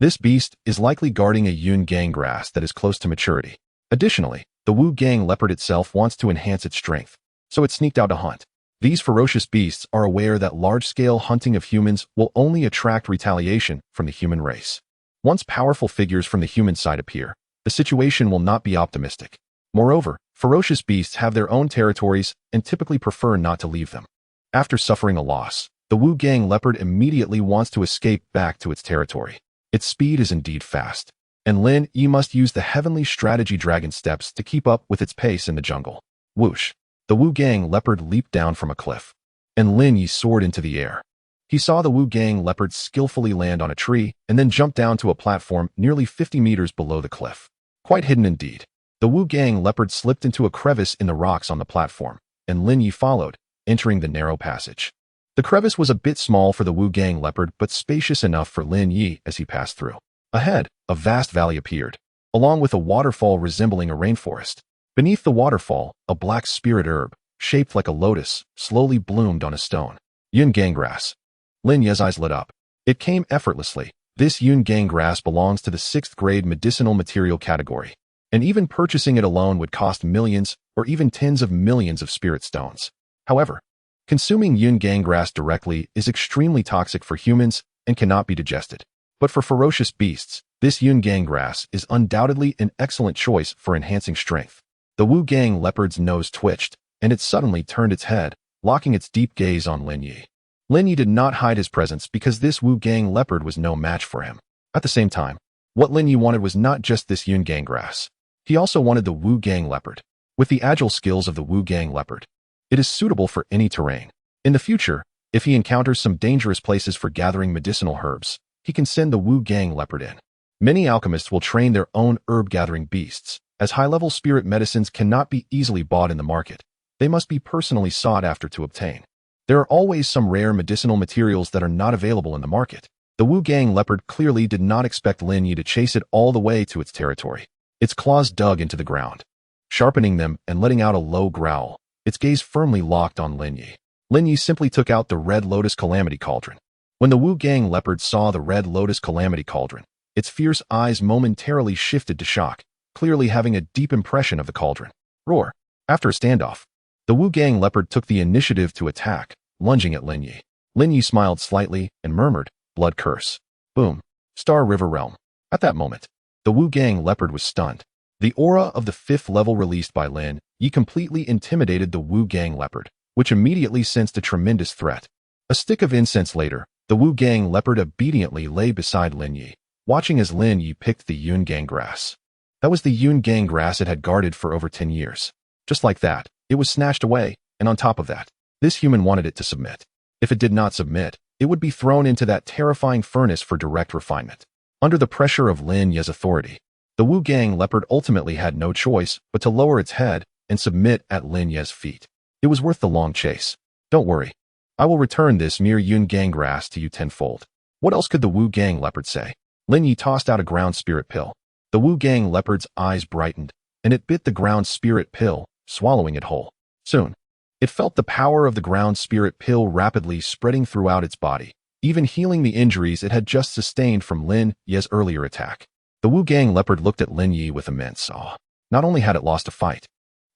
S1: this beast is likely guarding a Yun Gang grass that is close to maturity. Additionally, the Wu Gang leopard itself wants to enhance its strength, so it sneaked out to hunt. These ferocious beasts are aware that large-scale hunting of humans will only attract retaliation from the human race. Once powerful figures from the human side appear, the situation will not be optimistic. Moreover, ferocious beasts have their own territories and typically prefer not to leave them. After suffering a loss, the Wu Gang leopard immediately wants to escape back to its territory. Its speed is indeed fast, and Lin Ye must use the heavenly strategy dragon steps to keep up with its pace in the jungle. Whoosh! The Wu Gang leopard leaped down from a cliff, and Lin Ye soared into the air. He saw the Wu Gang leopard skillfully land on a tree and then jump down to a platform nearly 50 meters below the cliff. Quite hidden indeed. The Wu Gang leopard slipped into a crevice in the rocks on the platform, and Lin Ye followed, entering the narrow passage. The crevice was a bit small for the Wu Gang leopard but spacious enough for Lin Ye as he passed through. Ahead, a vast valley appeared, along with a waterfall resembling a rainforest. Beneath the waterfall, a black spirit herb, shaped like a lotus, slowly bloomed on a stone. Yun Gang grass. Lin Ye's eyes lit up. It came effortlessly. This Yun Gang grass belongs to the 6th grade medicinal material category, and even purchasing it alone would cost millions or even tens of millions of spirit stones. However, consuming Yun Gang grass directly is extremely toxic for humans and cannot be digested. But for ferocious beasts, this Yun Gang grass is undoubtedly an excellent choice for enhancing strength. The Wu Gang leopard's nose twitched, and it suddenly turned its head, locking its deep gaze on Lin Ye. Lin Ye did not hide his presence because this Wu Gang leopard was no match for him. At the same time, what Lin Ye wanted was not just this Yun Gang grass. He also wanted the Wu Gang leopard. With the agile skills of the Wu Gang leopard, it is suitable for any terrain. In the future, if he encounters some dangerous places for gathering medicinal herbs, he can send the Wu Gang leopard in. Many alchemists will train their own herb-gathering beasts, as high-level spirit medicines cannot be easily bought in the market. They must be personally sought after to obtain. There are always some rare medicinal materials that are not available in the market. The Wu Gang leopard clearly did not expect Lin Ye to chase it all the way to its territory. Its claws dug into the ground, sharpening them and letting out a low growl, its gaze firmly locked on Lin Ye. Lin Ye simply took out the Red Lotus Calamity Cauldron. When the Wu Gang leopard saw the Red Lotus Calamity Cauldron, its fierce eyes momentarily shifted to shock, clearly having a deep impression of the cauldron. Roar! After a standoff, the Wu Gang leopard took the initiative to attack, lunging at Lin Ye. Lin Ye smiled slightly and murmured, "Blood curse." Boom. Star River Realm. At that moment, the Wu Gang leopard was stunned. The aura of the 5th level released by Lin Ye completely intimidated the Wu Gang leopard, which immediately sensed a tremendous threat. A stick of incense later, the Wu Gang leopard obediently lay beside Lin Ye, watching as Lin Ye picked the Yun Gang grass. That was the Yun Gang grass it had guarded for over 10 years. Just like that, it was snatched away, and on top of that, this human wanted it to submit. If it did not submit, it would be thrown into that terrifying furnace for direct refinement. Under the pressure of Lin Ye's authority, the Wu Gang leopard ultimately had no choice but to lower its head and submit at Lin Ye's feet. It was worth the long chase. Don't worry. I will return this mere Yun Gang grass to you tenfold. What else could the Wu Gang leopard say? Lin Ye tossed out a ground spirit pill. The Wu Gang leopard's eyes brightened, and it bit the ground spirit pill, swallowing it whole. Soon, it felt the power of the ground spirit pill rapidly spreading throughout its body, even healing the injuries it had just sustained from Lin Ye's earlier attack. The Wu Gang leopard looked at Lin Ye with immense awe. Not only had it lost a fight,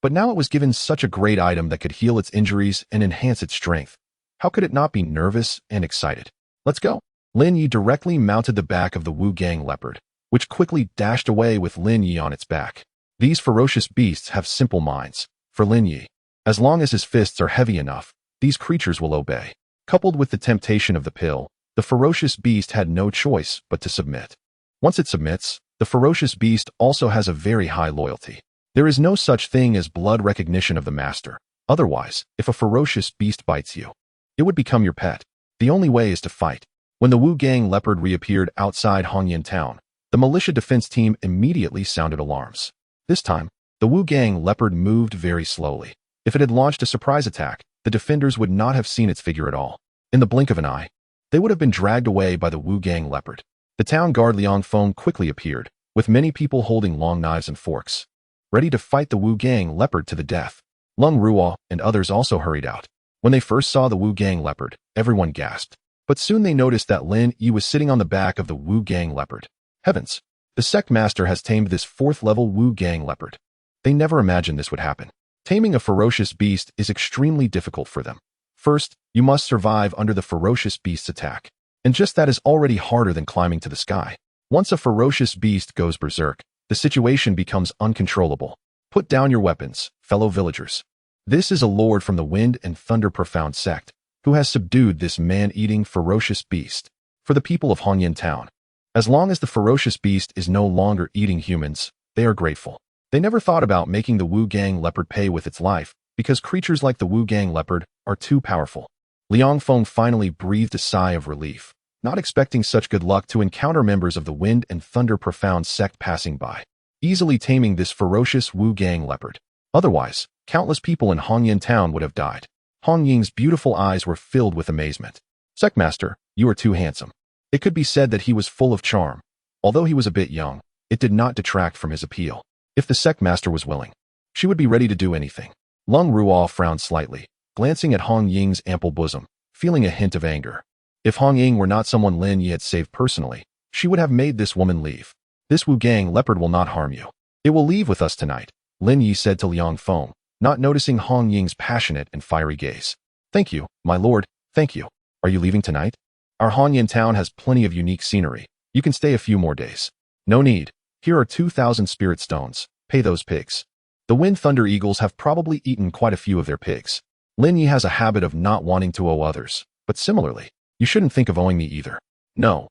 S1: but now it was given such a great item that could heal its injuries and enhance its strength. How could it not be nervous and excited? Let's go. Lin Ye directly mounted the back of the Wu Gang leopard, which quickly dashed away with Lin Ye on its back. These ferocious beasts have simple minds. For Lin Ye, as long as his fists are heavy enough, these creatures will obey. Coupled with the temptation of the pill, the ferocious beast had no choice but to submit. Once it submits, the ferocious beast also has a very high loyalty. There is no such thing as blood recognition of the master. Otherwise, if a ferocious beast bites you, it would become your pet. The only way is to fight. When the Wu Gang leopard reappeared outside Hongyan town, the militia defense team immediately sounded alarms. This time, the Wu Gang leopard moved very slowly. If it had launched a surprise attack, the defenders would not have seen its figure at all. In the blink of an eye, they would have been dragged away by the Wu Gang leopard. The town guard Liang Feng quickly appeared, with many people holding long knives and forks, ready to fight the Wu Gang leopard to the death. Lung Ruo and others also hurried out. When they first saw the Wu Gang leopard, everyone gasped. But soon they noticed that Lin Ye was sitting on the back of the Wu Gang leopard. Heavens! The sect master has tamed this 4th-level Wu Gang leopard. They never imagined this would happen. Taming a ferocious beast is extremely difficult for them. First, you must survive under the ferocious beast's attack. And just that is already harder than climbing to the sky. Once a ferocious beast goes berserk, the situation becomes uncontrollable. Put down your weapons, fellow villagers. This is a lord from the Wind and Thunder Profound sect, who has subdued this man-eating ferocious beast. For the people of Hongyan town, as long as the ferocious beast is no longer eating humans, they are grateful. They never thought about making the Wu Gang leopard pay with its life, because creatures like the Wu Gang leopard are too powerful. Liang Feng finally breathed a sigh of relief, not expecting such good luck to encounter members of the Wind and Thunder Profound sect passing by, easily taming this ferocious Wu Gang leopard. Otherwise, countless people in Hongyan town would have died. Hong Ying's beautiful eyes were filled with amazement. Sectmaster, you are too handsome. It could be said that he was full of charm. Although he was a bit young, it did not detract from his appeal. If the sectmaster was willing, she would be ready to do anything. Lung Ruo frowned slightly, glancing at Hong Ying's ample bosom, feeling a hint of anger. If Hong Ying were not someone Lin Ye had saved personally, she would have made this woman leave. This Wu Gang leopard will not harm you. It will leave with us tonight, Lin Ye said to Liang Feng, not noticing Hong Ying's passionate and fiery gaze. Thank you, my lord, thank you. Are you leaving tonight? Our Hongyan town has plenty of unique scenery. You can stay a few more days. No need. Here are 2,000 spirit stones. Pay those pigs. The Wind Thunder Eagles have probably eaten quite a few of their pigs. Lin Ye has a habit of not wanting to owe others, but similarly, you shouldn't think of owing me either. No,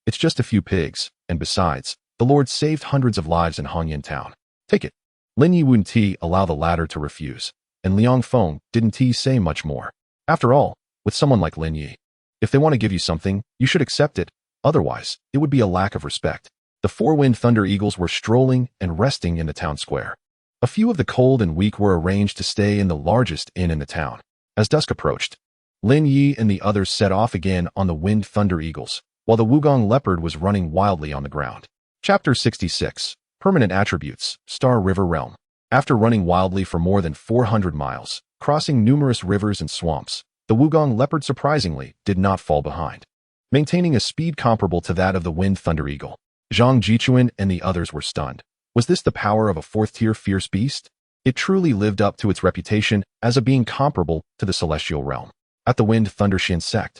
S1: it's just a few pigs, and besides, the Lord saved hundreds of lives in Hongyan town. Take it. Lin Ye wouldn't allow the latter to refuse, and Liang Feng didn't say much more. After all, with someone like Lin Ye, if they want to give you something, you should accept it. Otherwise, it would be a lack of respect. The 4 Wind Thunder Eagles were strolling and resting in the town square. A few of the cold and weak were arranged to stay in the largest inn in the town. As dusk approached, Lin Ye and the others set off again on the Wind Thunder Eagles, while the Wugong leopard was running wildly on the ground. Chapter 66. Permanent Attributes, Star River Realm. After running wildly for more than 400 miles, crossing numerous rivers and swamps, the Wugong leopard surprisingly did not fall behind. Maintaining a speed comparable to that of the Wind Thunder Eagle, Zhang Jichuan and the others were stunned. Was this the power of a 4th-tier fierce beast? It truly lived up to its reputation as a being comparable to the celestial realm. At the Wind Thunder Shin sect,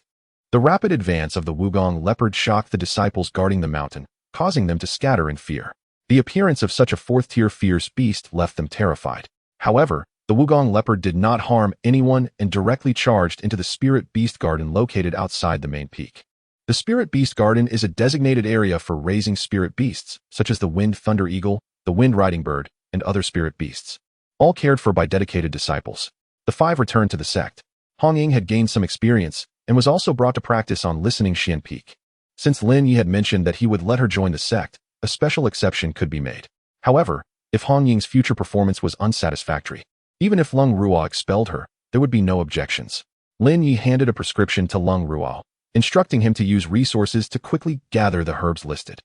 S1: the rapid advance of the Wugong leopard shocked the disciples guarding the mountain, causing them to scatter in fear. The appearance of such a 4th-tier fierce beast left them terrified. However, The Wugong leopard did not harm anyone and directly charged into the Spirit Beast Garden located outside the main peak. The Spirit Beast Garden is a designated area for raising spirit beasts, such as the Wind Thunder Eagle, the Wind Riding Bird, and other spirit beasts, all cared for by dedicated disciples. The five returned to the sect. Hong Ying had gained some experience and was also brought to practice on Listening Xian Peak. Since Lin Ye had mentioned that he would let her join the sect, a special exception could be made. However, if Hong Ying's future performance was unsatisfactory, even if Lung Ruo expelled her, there would be no objections. Lin Ye handed a prescription to Lung Ruo, instructing him to use resources to quickly gather the herbs listed.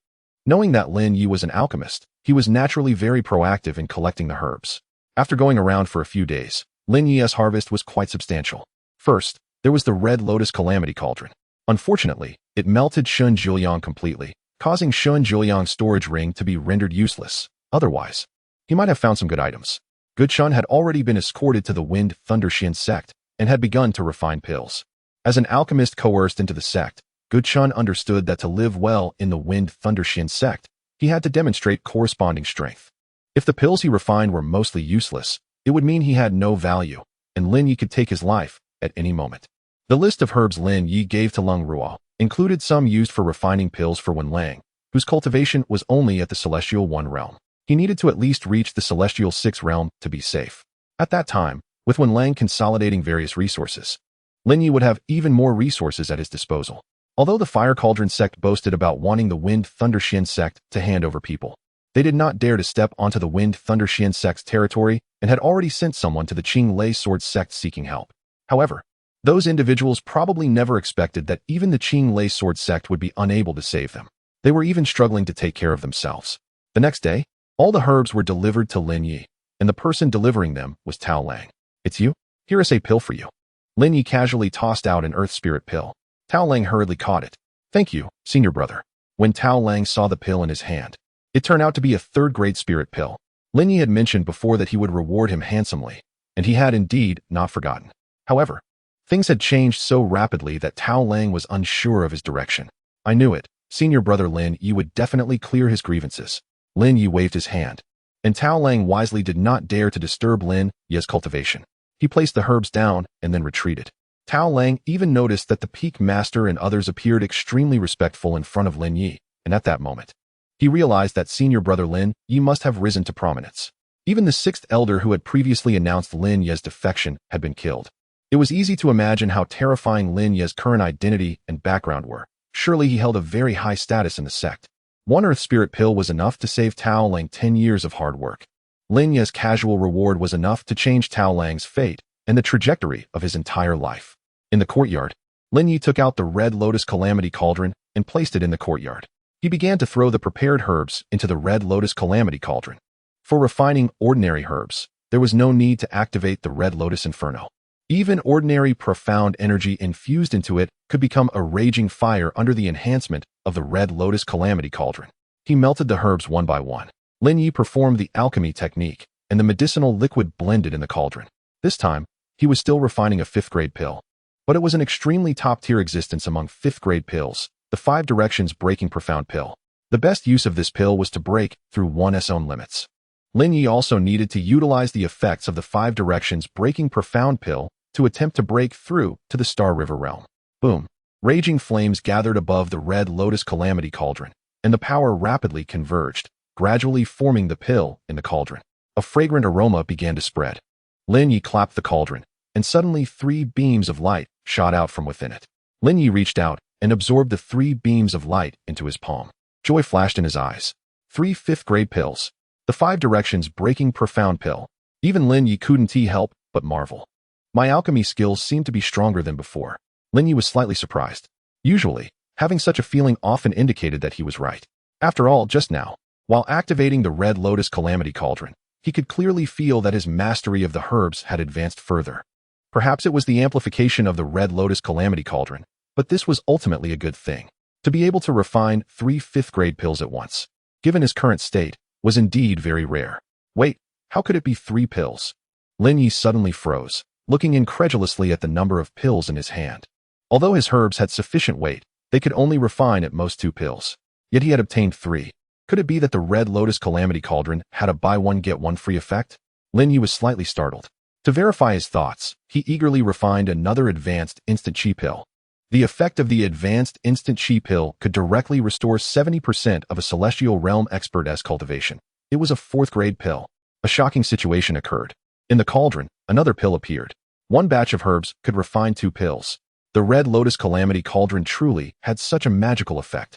S1: Knowing that Lin Ye was an alchemist, he was naturally very proactive in collecting the herbs. After going around for a few days, Lin Ye's harvest was quite substantial. First, there was the Red Lotus Calamity Cauldron. Unfortunately, it melted Shun Juliang completely, causing Shun Juliang's storage ring to be rendered useless. Otherwise, he might have found some good items. Good Shun had already been escorted to the Wind Thunder Xian sect and had begun to refine pills. As an alchemist coerced into the sect, Good Shun understood that to live well in the Wind Thunder Xian sect, he had to demonstrate corresponding strength. If the pills he refined were mostly useless, it would mean he had no value, and Lin Ye could take his life at any moment. The list of herbs Lin Ye gave to Lung Ruo included some used for refining pills for Wen Lang, whose cultivation was only at the Celestial 1 realm. He needed to at least reach the Celestial 6 realm to be safe. At that time, with Wen Lang consolidating various resources, Lin Ye would have even more resources at his disposal. Although the Fire Cauldron sect boasted about wanting the Wind Thunder Xian sect to hand over people, they did not dare to step onto the Wind Thunder Xian sect's territory and had already sent someone to the Qing Lei Sword sect seeking help. However, those individuals probably never expected that even the Qing Lei Sword sect would be unable to save them. They were even struggling to take care of themselves. The next day, all the herbs were delivered to Lin Ye, and the person delivering them was Tao Lang. "It's you? Here is a pill for you." Lin Ye casually tossed out an Earth Spirit pill. Tao Lang hurriedly caught it. "Thank you, senior brother." When Tao Lang saw the pill in his hand, it turned out to be a third-grade spirit pill. Lin Ye had mentioned before that he would reward him handsomely, and he had indeed not forgotten. However, things had changed so rapidly that Tao Lang was unsure of his direction. "I knew it. Senior brother Lin Ye would definitely clear his grievances." Lin Ye waved his hand, and Tao Lang wisely did not dare to disturb Lin Ye's cultivation. He placed the herbs down and then retreated. Tao Lang even noticed that the Peak Master and others appeared extremely respectful in front of Lin Ye, and at that moment, he realized that senior brother Lin Ye must have risen to prominence. Even the sixth elder who had previously announced Lin Ye's defection had been killed. It was easy to imagine how terrifying Lin Ye's current identity and background were. Surely he held a very high status in the sect. One Earth Spirit pill was enough to save Tao Lang 10 years of hard work. Lin Ye's casual reward was enough to change Tao Lang's fate and the trajectory of his entire life. In the courtyard, Lin Ye took out the Red Lotus Calamity Cauldron and placed it in the courtyard. He began to throw the prepared herbs into the Red Lotus Calamity Cauldron. For refining ordinary herbs, there was no need to activate the Red Lotus Inferno. Even ordinary profound energy infused into it could become a raging fire under the enhancement of the Red Lotus Calamity Cauldron. He melted the herbs one by one. Lin Ye performed the alchemy technique, and the medicinal liquid blended in the cauldron. This time, he was still refining a 5th-grade pill. But it was an extremely top-tier existence among 5th-grade pills, the 5 Directions Breaking Profound Pill. The best use of this pill was to break through one's own limits. Lin Ye also needed to utilize the effects of the 5 Directions Breaking Profound Pill to attempt to break through to the Star River realm. Boom! Raging flames gathered above the Red Lotus Calamity Cauldron, and the power rapidly converged, gradually forming the pill in the cauldron. A fragrant aroma began to spread. Lin Ye clapped the cauldron, and suddenly 3 beams of light shot out from within it. Lin Ye reached out and absorbed the 3 beams of light into his palm. Joy flashed in his eyes. 3 5th-grade pills. The 5 Directions Breaking Profound Pill. Even Lin Ye couldn't help but marvel. My alchemy skills seemed to be stronger than before. Lin Ye was slightly surprised. Usually, having such a feeling often indicated that he was right. After all, just now, while activating the Red Lotus Calamity Cauldron, he could clearly feel that his mastery of the herbs had advanced further. Perhaps it was the amplification of the Red Lotus Calamity Cauldron, but this was ultimately a good thing. To be able to refine 3 5th-grade pills at once, given his current state, was indeed very rare. Wait, how could it be 3 pills? Lin Ye suddenly froze, looking incredulously at the number of pills in his hand. Although his herbs had sufficient weight, they could only refine at most 2 pills. Yet he had obtained 3. Could it be that the Red Lotus Calamity Cauldron had a buy one get one free effect? Lin Ye was slightly startled. To verify his thoughts, he eagerly refined another advanced instant chi pill. The effect of the advanced instant chi pill could directly restore 70% of a celestial realm expert's cultivation. It was a 4th-grade pill. A shocking situation occurred. In the cauldron, another pill appeared. One batch of herbs could refine 2 pills. The Red Lotus Calamity Cauldron truly had such a magical effect,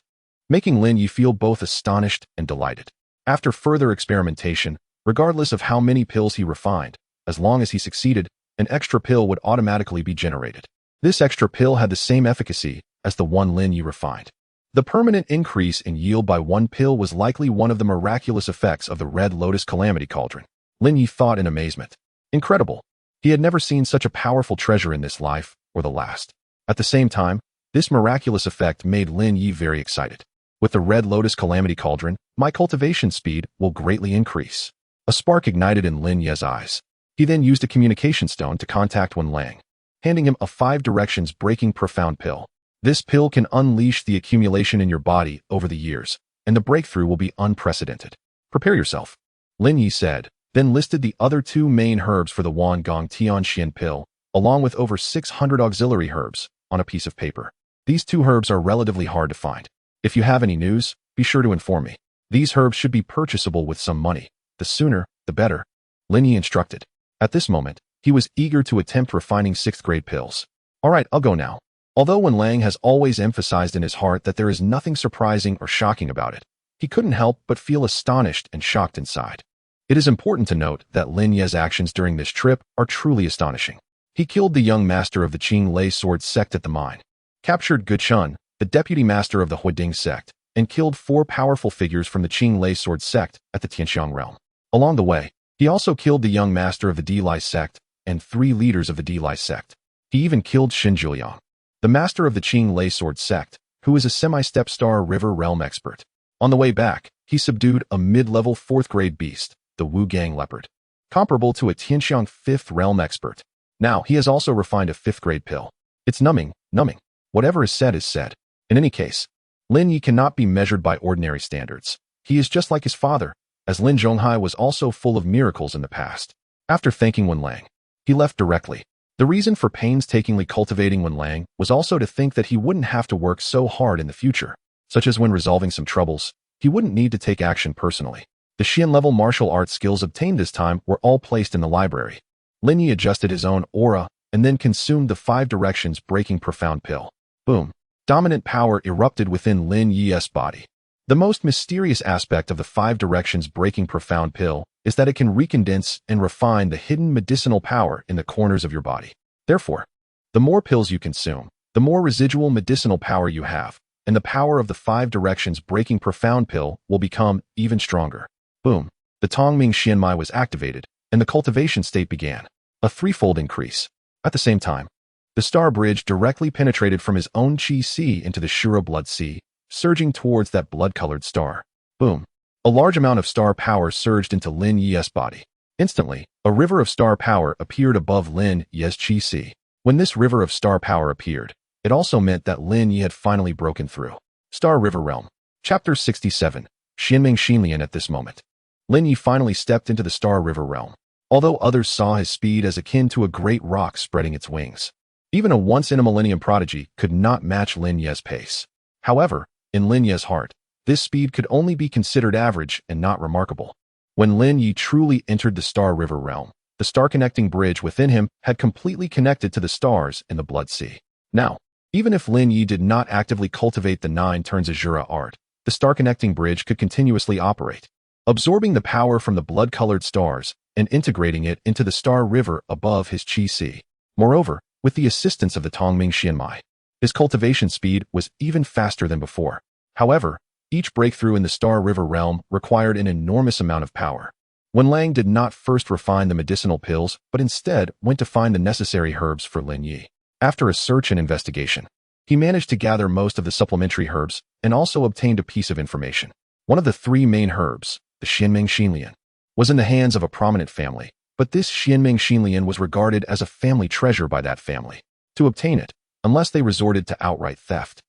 S1: making Lin Ye feel both astonished and delighted. After further experimentation, regardless of how many pills he refined, as long as he succeeded, an extra pill would automatically be generated. This extra pill had the same efficacy as the one Lin Ye refined. The permanent increase in yield by 1 pill was likely one of the miraculous effects of the Red Lotus Calamity Cauldron. Lin Ye thought in amazement. Incredible. He had never seen such a powerful treasure in this life or the last. At the same time, this miraculous effect made Lin Ye very excited. With the Red Lotus Calamity Cauldron, my cultivation speed will greatly increase. A spark ignited in Lin Ye's eyes. He then used a communication stone to contact Wen Lang, handing him a 5 directions breaking profound pill. This pill can unleash the accumulation in your body over the years, and the breakthrough will be unprecedented. Prepare yourself, Lin Ye said, then listed the other 2 main herbs for the Wan Gong Tian Xian pill, along with over 600 auxiliary herbs, on a piece of paper. These 2 herbs are relatively hard to find. If you have any news, be sure to inform me. These herbs should be purchasable with some money. The sooner, the better, Lin Ye instructed. At this moment, he was eager to attempt refining 6th-grade pills. All right, I'll go now. Although Wen Lang has always emphasized in his heart that there is nothing surprising or shocking about it, he couldn't help but feel astonished and shocked inside. It is important to note that Lin Ye's actions during this trip are truly astonishing. He killed the young master of the Qing Lei sword sect at the mine, captured Gu Chun, the deputy master of the Huading sect, and killed 4 powerful figures from the Qing Lei sword sect at the Tianxiang realm. Along the way, he also killed the young master of the Delai sect and 3 leaders of the Delai sect. He even killed Xin Zhuliang, the master of the Qing Lei sword sect, who is a semi-step star river realm expert. On the way back, he subdued a mid-level 4th-grade beast, the Wu Gang leopard, comparable to a Tianxiang 5th realm expert. Now, he has also refined a 5th-grade pill. It's numbing. Whatever is said is said. In any case, Lin Ye cannot be measured by ordinary standards. He is just like his father, as Lin Zhonghai was also full of miracles in the past. After thanking Wen Lang, he left directly. The reason for painstakingly cultivating Wen Lang was also to think that he wouldn't have to work so hard in the future, such as when resolving some troubles. He wouldn't need to take action personally. The Xian-level martial arts skills obtained this time were all placed in the library. Lin Ye adjusted his own aura and then consumed the 5 directions breaking profound pill. Boom. Dominant power erupted within Lin Ye's body. The most mysterious aspect of the 5 directions breaking profound pill is that it can recondense and refine the hidden medicinal power in the corners of your body. Therefore, the more pills you consume, the more residual medicinal power you have, and the power of the 5 directions breaking profound pill will become even stronger. Boom. The Tongming Xianmai was activated, and the cultivation state began. A 3-fold increase. At the same time, the star bridge directly penetrated from his own Qi Sea into the Shura blood sea, surging towards that blood-colored star. Boom. A large amount of star power surged into Lin Ye's body. Instantly, a river of star power appeared above Lin Ye's Qi Sea. When this river of star power appeared, it also meant that Lin Ye had finally broken through. Star River Realm. Chapter 67. Xianming Xinlian. At this moment, Lin Ye finally stepped into the Star River Realm. Although others saw his speed as akin to a great rock spreading its wings, even a once-in-a-millennium prodigy could not match Lin Ye's pace. However, in Lin Ye's heart, this speed could only be considered average and not remarkable. When Lin Ye truly entered the Star River Realm, the star-connecting bridge within him had completely connected to the stars in the Blood Sea. Now, even if Lin Ye did not actively cultivate the 9 turns Asura Art, the star-connecting bridge could continuously operate, absorbing the power from the blood-colored stars and integrating it into the Star River above his Qi Sea. Moreover, with the assistance of the Tongming Xianmai, his cultivation speed was even faster than before. However, each breakthrough in the Star River realm required an enormous amount of power. Wen Lang did not first refine the medicinal pills, but instead went to find the necessary herbs for Lin Ye. After a search and investigation, he managed to gather most of the supplementary herbs and also obtained a piece of information. One of the 3 main herbs, the Xianming Xinlian, was in the hands of a prominent family, but this Xianming Xinlian was regarded as a family treasure by that family. To obtain it, unless they resorted to outright theft,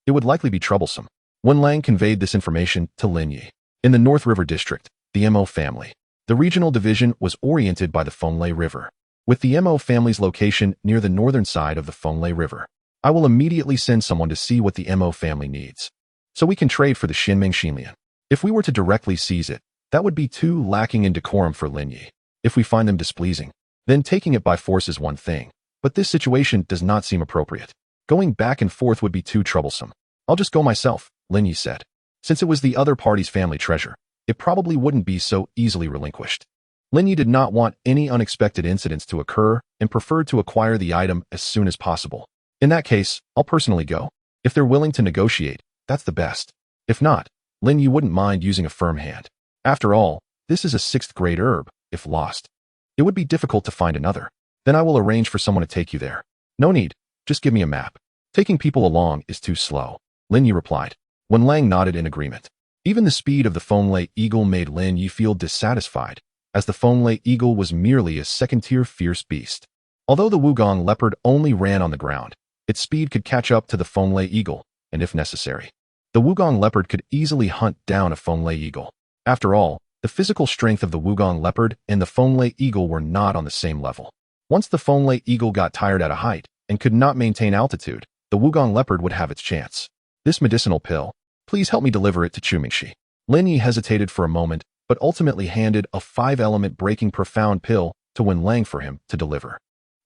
S1: it would likely be troublesome. Wen Lang conveyed this information to Lin Ye. In the North River District, the Mo family, the regional division was oriented by the Fenglei River. with the Mo family's location near the northern side of the Fenglai River. I will immediately send someone to see what the Mo family needs, so we can trade for the Xinming Xinlian. If we were to directly seize it, that would be too lacking in decorum for Lin Ye. If we find them displeasing, then taking it by force is one thing, but this situation does not seem appropriate. Going back and forth would be too troublesome. I'll just go myself, Lin Ye said. Since it was the other party's family treasure, it probably wouldn't be so easily relinquished. Lin Ye did not want any unexpected incidents to occur and preferred to acquire the item as soon as possible. In that case, I'll personally go. If they're willing to negotiate, that's the best. If not, Lin Ye wouldn't mind using a firm hand. After all, this is a 6th-grade herb. If lost, it would be difficult to find another. Then I will arrange for someone to take you there. No need, just give me a map. Taking people along is too slow, Lin Ye replied. Wen Lang nodded in agreement. Even the speed of the Fenglai eagle made Lin Ye feel dissatisfied, as the Fenglai eagle was merely a 2nd-tier fierce beast. Although the Wugong leopard only ran on the ground, its speed could catch up to the Fenglai eagle, and if necessary, the Wugong leopard could easily hunt down a Fenglai eagle. After all, the physical strength of the Wugong leopard and the Fenglai eagle were not on the same level. Once the Fenglai eagle got tired at a height and could not maintain altitude, the Wugong leopard would have its chance. This medicinal pill, please help me deliver it to Chumingshi. Lin Ye hesitated for a moment, but ultimately handed a 5-element breaking profound pill to Wen Lang for him to deliver.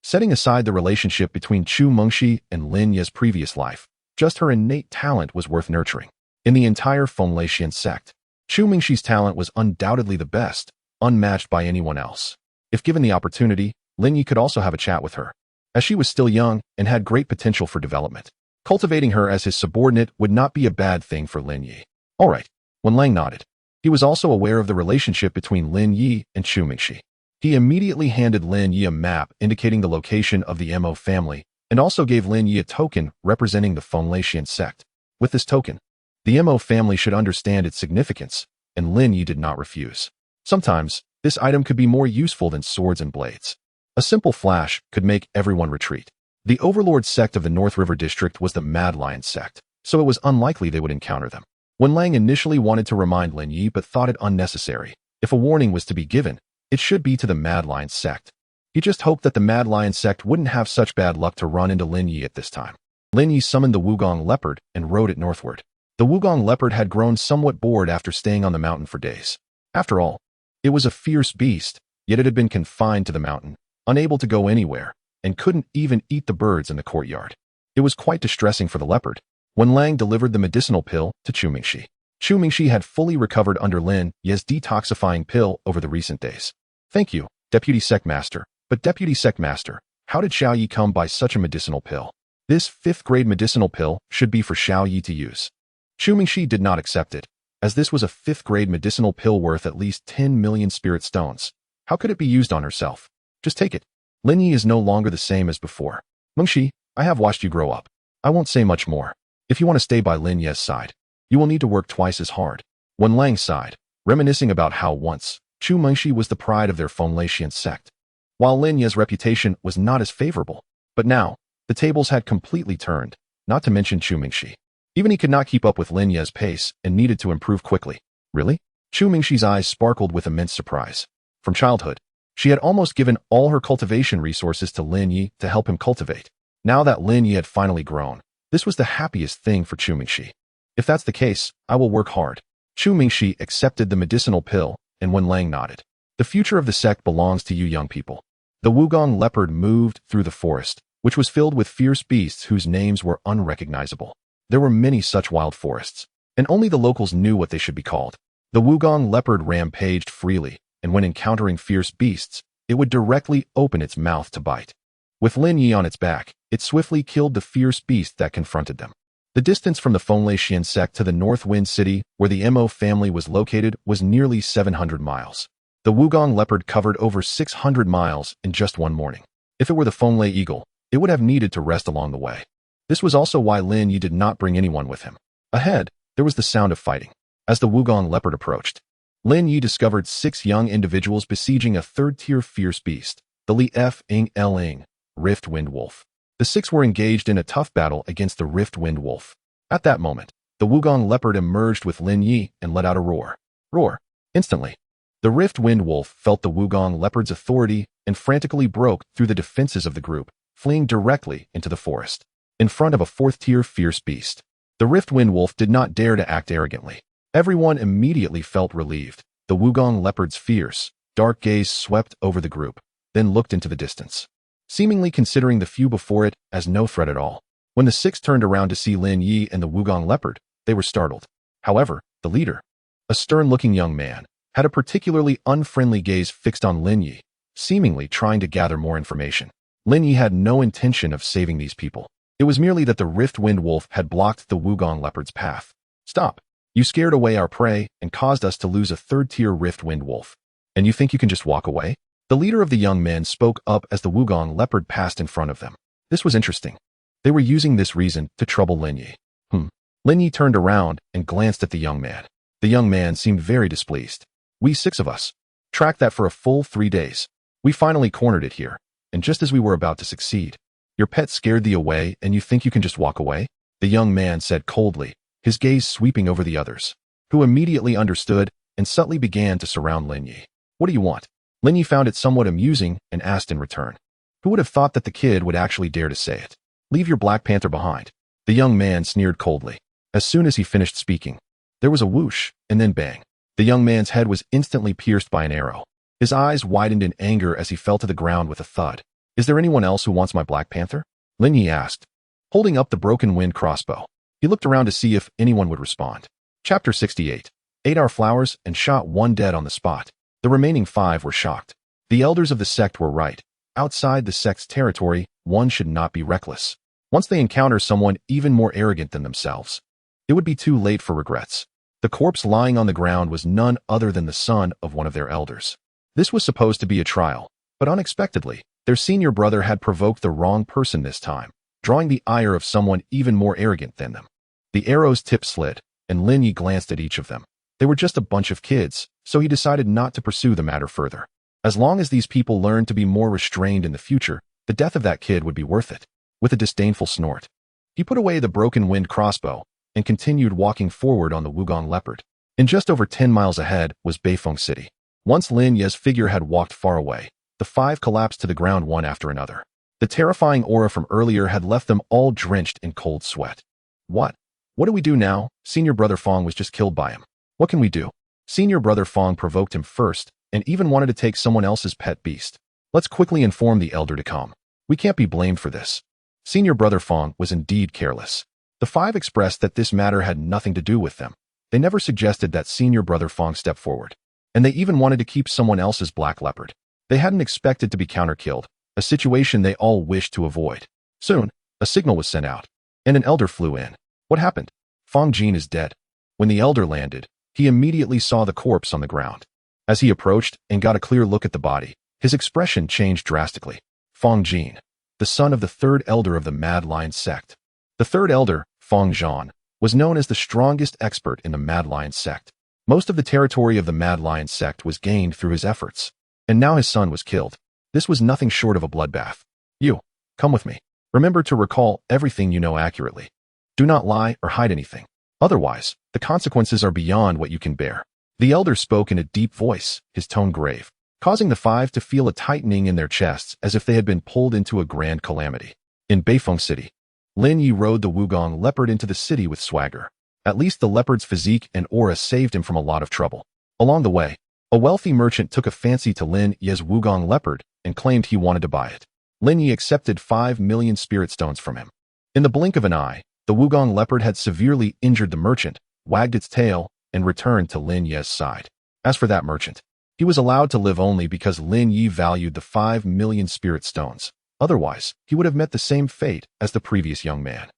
S1: Setting aside the relationship between Chu Mengshi and Lin Ye's previous life, just her innate talent was worth nurturing. In the entire Fenglai sect, Chu Mingshi's talent was undoubtedly the best, unmatched by anyone else. If given the opportunity, Lin Ye could also have a chat with her, as she was still young and had great potential for development. Cultivating her as his subordinate would not be a bad thing for Lin Ye. All right, Wen Lang nodded. He was also aware of the relationship between Lin Ye and Chu Mingshi. He immediately handed Lin Ye a map indicating the location of the Mo family and also gave Lin Ye a token representing the Fenglai sect. With this token, the Mo family should understand its significance, and Lin Ye did not refuse. Sometimes, this item could be more useful than swords and blades. A simple flash could make everyone retreat. The overlord sect of the North River District was the Mad Lion sect, so it was unlikely they would encounter them. Wen Lang initially wanted to remind Lin Ye but thought it unnecessary. If a warning was to be given, it should be to the Mad Lion sect. He just hoped that the Mad Lion sect wouldn't have such bad luck to run into Lin Ye at this time. Lin Ye summoned the Wugong leopard and rode it northward. The Wugong leopard had grown somewhat bored after staying on the mountain for days. After all, it was a fierce beast, yet it had been confined to the mountain, unable to go anywhere, and couldn't even eat the birds in the courtyard. It was quite distressing for the leopard. Wen Lang delivered the medicinal pill to Chu Mingshi. Chu Mingshi had fully recovered under Lin Ye's detoxifying pill over the recent days. Thank you, Deputy Sect Master. But Deputy Sect Master, how did Xiao Yi come by such a medicinal pill? This 5th-grade medicinal pill should be for Xiao Yi to use. Chu Mingshi did not accept it, as this was a 5th-grade medicinal pill worth at least 10 million spirit stones. How could it be used on herself? Just take it. Lin Ye is no longer the same as before. Mengshi, I have watched you grow up. I won't say much more. If you want to stay by Lin Ye's side, you will need to work twice as hard. Wen Lang sighed, reminiscing about how once, Chu Mengshi was the pride of their Fenglai sect. While Lin Ye's reputation was not as favorable, but now, the tables had completely turned, not to mention Chu Mingshi. Even he could not keep up with Lin Ye's pace and needed to improve quickly. Really? Chu Mingshi's eyes sparkled with immense surprise. From childhood, she had almost given all her cultivation resources to Lin Ye to help him cultivate. Now that Lin Ye had finally grown, this was the happiest thing for Chu Mingshi. If that's the case, I will work hard. Chu Mingshi accepted the medicinal pill, and Wen Lang nodded. The future of the sect belongs to you young people. The Wugong leopard moved through the forest, which was filled with fierce beasts whose names were unrecognizable. There were many such wild forests, and only the locals knew what they should be called. The Wugong leopard rampaged freely, and when encountering fierce beasts, it would directly open its mouth to bite. With Lin Ye on its back, it swiftly killed the fierce beast that confronted them. The distance from the Fenglai sect to the North Wind City, where the Mo family was located, was nearly 700 miles. The Wugong leopard covered over 600 miles in just one morning. If it were the Fenglai eagle, it would have needed to rest along the way. This was also why Lin Ye did not bring anyone with him. Ahead, there was the sound of fighting. As the Wugong leopard approached, Lin Ye discovered 6 young individuals besieging a 3rd-tier fierce beast, the Li F Ing El Ing, Rift Wind Wolf. The 6 were engaged in a tough battle against the Rift Wind Wolf. At that moment, the Wugong leopard emerged with Lin Ye and let out a roar. Roar. Instantly, the Rift Wind Wolf felt the Wugong leopard's authority and frantically broke through the defenses of the group, fleeing directly into the forest, in front of a fourth-tier fierce beast. The Riftwind Wolf did not dare to act arrogantly. Everyone immediately felt relieved. The Wugong leopard's fierce, dark gaze swept over the group, then looked into the distance, seemingly considering the few before it as no threat at all. When the six turned around to see Lin Ye and the Wugong leopard, they were startled. However, the leader, a stern-looking young man, had a particularly unfriendly gaze fixed on Lin Ye, seemingly trying to gather more information. Lin Ye had no intention of saving these people. It was merely that the Riftwind Wolf had blocked the Wugong leopard's path. Stop. You scared away our prey and caused us to lose a third-tier Riftwind Wolf. And you think you can just walk away? The leader of the young men spoke up as the Wugong leopard passed in front of them. This was interesting. They were using this reason to trouble Lin Ye. Lin Ye turned around and glanced at the young man. The young man seemed very displeased. We six of us tracked that for a full 3 days. We finally cornered it here, and just as we were about to succeed, your pet scared thee away and you think you can just walk away? The young man said coldly, his gaze sweeping over the others, who immediately understood and subtly began to surround Lin Ye. What do you want? Lin Ye found it somewhat amusing and asked in return. Who would have thought that the kid would actually dare to say it? Leave your Black Panther behind. The young man sneered coldly. As soon as he finished speaking, there was a whoosh, and then bang. The young man's head was instantly pierced by an arrow. His eyes widened in anger as he fell to the ground with a thud. Is there anyone else who wants my Black Panther? Lin Ye asked, holding up the broken wind crossbow. He looked around to see if anyone would respond. Chapter 68. Ate our flowers and shot one dead on the spot. The remaining 5 were shocked. The elders of the sect were right. Outside the sect's territory, one should not be reckless. Once they encounter someone even more arrogant than themselves, it would be too late for regrets. The corpse lying on the ground was none other than the son of one of their elders. This was supposed to be a trial, but unexpectedly, their senior brother had provoked the wrong person this time, drawing the ire of someone even more arrogant than them. The arrow's tip slid, and Lin Ye glanced at each of them. They were just a bunch of kids, so he decided not to pursue the matter further. As long as these people learned to be more restrained in the future, the death of that kid would be worth it. With a disdainful snort, he put away the broken wind crossbow and continued walking forward on the Wugong leopard. In just over 10 miles ahead was Beifeng City. Once Lin Ye's figure had walked far away, the 5 collapsed to the ground one after another. The terrifying aura from earlier had left them all drenched in cold sweat. What do we do now? Senior brother Fong was just killed by him. What can we do? Senior brother Fong provoked him first and even wanted to take someone else's pet beast. Let's quickly inform the elder to come. We can't be blamed for this. Senior brother Fong was indeed careless. The 5 expressed that this matter had nothing to do with them. They never suggested that senior brother Fong step forward. And they even wanted to keep someone else's black leopard. They hadn't expected to be counter-killed, a situation they all wished to avoid. Soon, a signal was sent out, and an elder flew in. What happened? Fong Jin is dead. When the elder landed, he immediately saw the corpse on the ground. As he approached and got a clear look at the body, his expression changed drastically. Fong Jin, the son of the 3rd elder of the Mad Lion sect. The 3rd elder, Fong Zhan, was known as the strongest expert in the Mad Lion sect. Most of the territory of the Mad Lion sect was gained through his efforts, and now his son was killed. This was nothing short of a bloodbath. You, come with me. Remember to recall everything you know accurately. Do not lie or hide anything. Otherwise, the consequences are beyond what you can bear. The elder spoke in a deep voice, his tone grave, causing the 5 to feel a tightening in their chests as if they had been pulled into a grand calamity. In Beifeng City, Lin Ye rode the Wugong leopard into the city with swagger. At least the leopard's physique and aura saved him from a lot of trouble. Along the way, a wealthy merchant took a fancy to Lin Ye's Wugong leopard and claimed he wanted to buy it. Lin Ye accepted 5 million spirit stones from him. In the blink of an eye, the Wugong leopard had severely injured the merchant, wagged its tail, and returned to Lin Ye's side. As for that merchant, he was allowed to live only because Lin Ye valued the 5 million spirit stones. Otherwise, he would have met the same fate as the previous young man.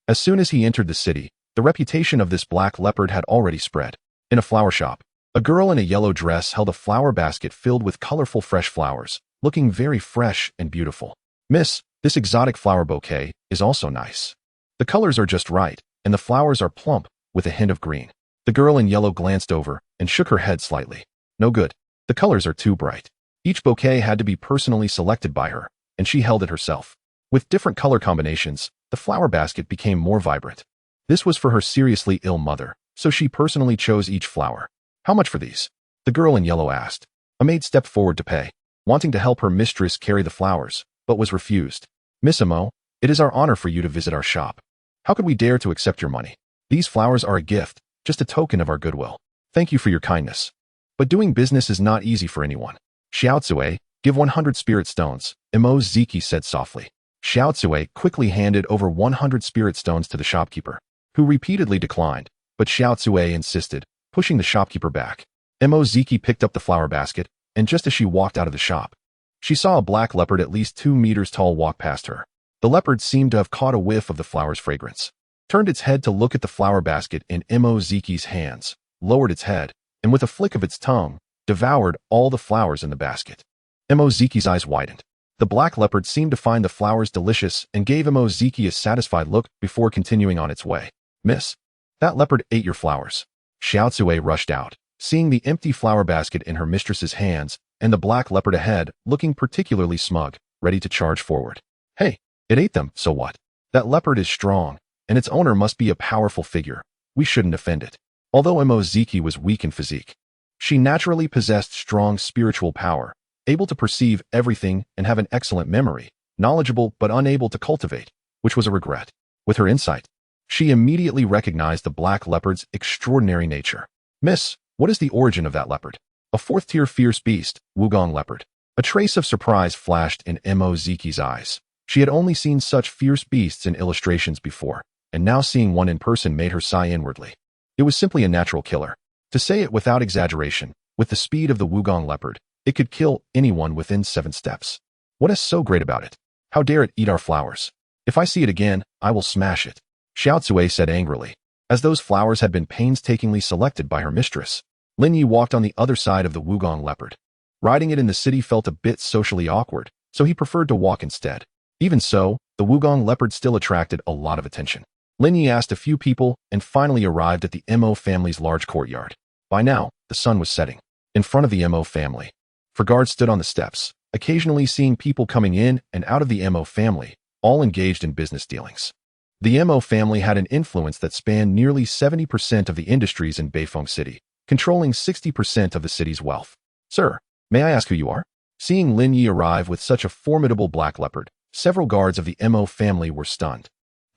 S1: As soon as he entered the city, the reputation of this black leopard had already spread. In a flower shop, a girl in a yellow dress held a flower basket filled with colorful fresh flowers, looking very fresh and beautiful. Miss, this exotic flower bouquet is also nice. The colors are just right, and the flowers are plump, with a hint of green. The girl in yellow glanced over and shook her head slightly. No good. The colors are too bright. Each bouquet had to be personally selected by her, and she held it herself. With different color combinations, the flower basket became more vibrant. This was for her seriously ill mother, so she personally chose each flower. How much for these? The girl in yellow asked. A maid stepped forward to pay. wanting to help her mistress carry the flowers, but was refused. Miss Mo, it is our honor for you to visit our shop. How could we dare to accept your money? These flowers are a gift, just a token of our goodwill. Thank you for your kindness. But doing business is not easy for anyone. Xiaotsue, give 100 spirit stones, Imo Ziki said softly. Xiaotsue quickly handed over 100 spirit stones to the shopkeeper, who repeatedly declined, but Xiaotsue insisted, pushing the shopkeeper back. Imo Ziki picked up the flower basket, and just as she walked out of the shop, she saw a black leopard at least 2 meters tall walk past her. The leopard seemed to have caught a whiff of the flower's fragrance, turned its head to look at the flower basket in Imo Ziki's hands, lowered its head, and with a flick of its tongue, devoured all the flowers in the basket. Imo Ziki's eyes widened. The black leopard seemed to find the flowers delicious and gave Imo Ziki a satisfied look before continuing on its way. Miss, that leopard ate your flowers. Xiaotsue rushed out, seeing the empty flower basket in her mistress's hands and the black leopard ahead looking particularly smug, ready to charge forward. Hey, it ate them, so what? That leopard is strong, and its owner must be a powerful figure. We shouldn't offend it. Although Imo Ziki was weak in physique, she naturally possessed strong spiritual power, able to perceive everything and have an excellent memory, knowledgeable but unable to cultivate, which was a regret. With her insight, she immediately recognized the black leopard's extraordinary nature. Miss, what is the origin of that leopard? A 4th-tier fierce beast, Wugong leopard. A trace of surprise flashed in Imo Ziki's eyes. She had only seen such fierce beasts in illustrations before, and now seeing one in person made her sigh inwardly. It was simply a natural killer. To say it without exaggeration, with the speed of the Wugong leopard, it could kill anyone within 7 steps. What is so great about it? How dare it eat our flowers? If I see it again, I will smash it. Xiaotsue said angrily, as those flowers had been painstakingly selected by her mistress. Lin Ye walked on the other side of the Wugong leopard. Riding it in the city felt a bit socially awkward, so he preferred to walk instead. Even so, the Wugong leopard still attracted a lot of attention. Lin Ye asked a few people and finally arrived at the Mo family's large courtyard. By now, the sun was setting. In front of the Mo family, guards stood on the steps, occasionally seeing people coming in and out of the Mo family, all engaged in business dealings. The Mo family had an influence that spanned nearly 70% of the industries in Beifeng City, controlling 60% of the city's wealth. Sir, may I ask who you are? Seeing Lin Ye arrive with such a formidable black leopard, several guards of the Mo family were stunned.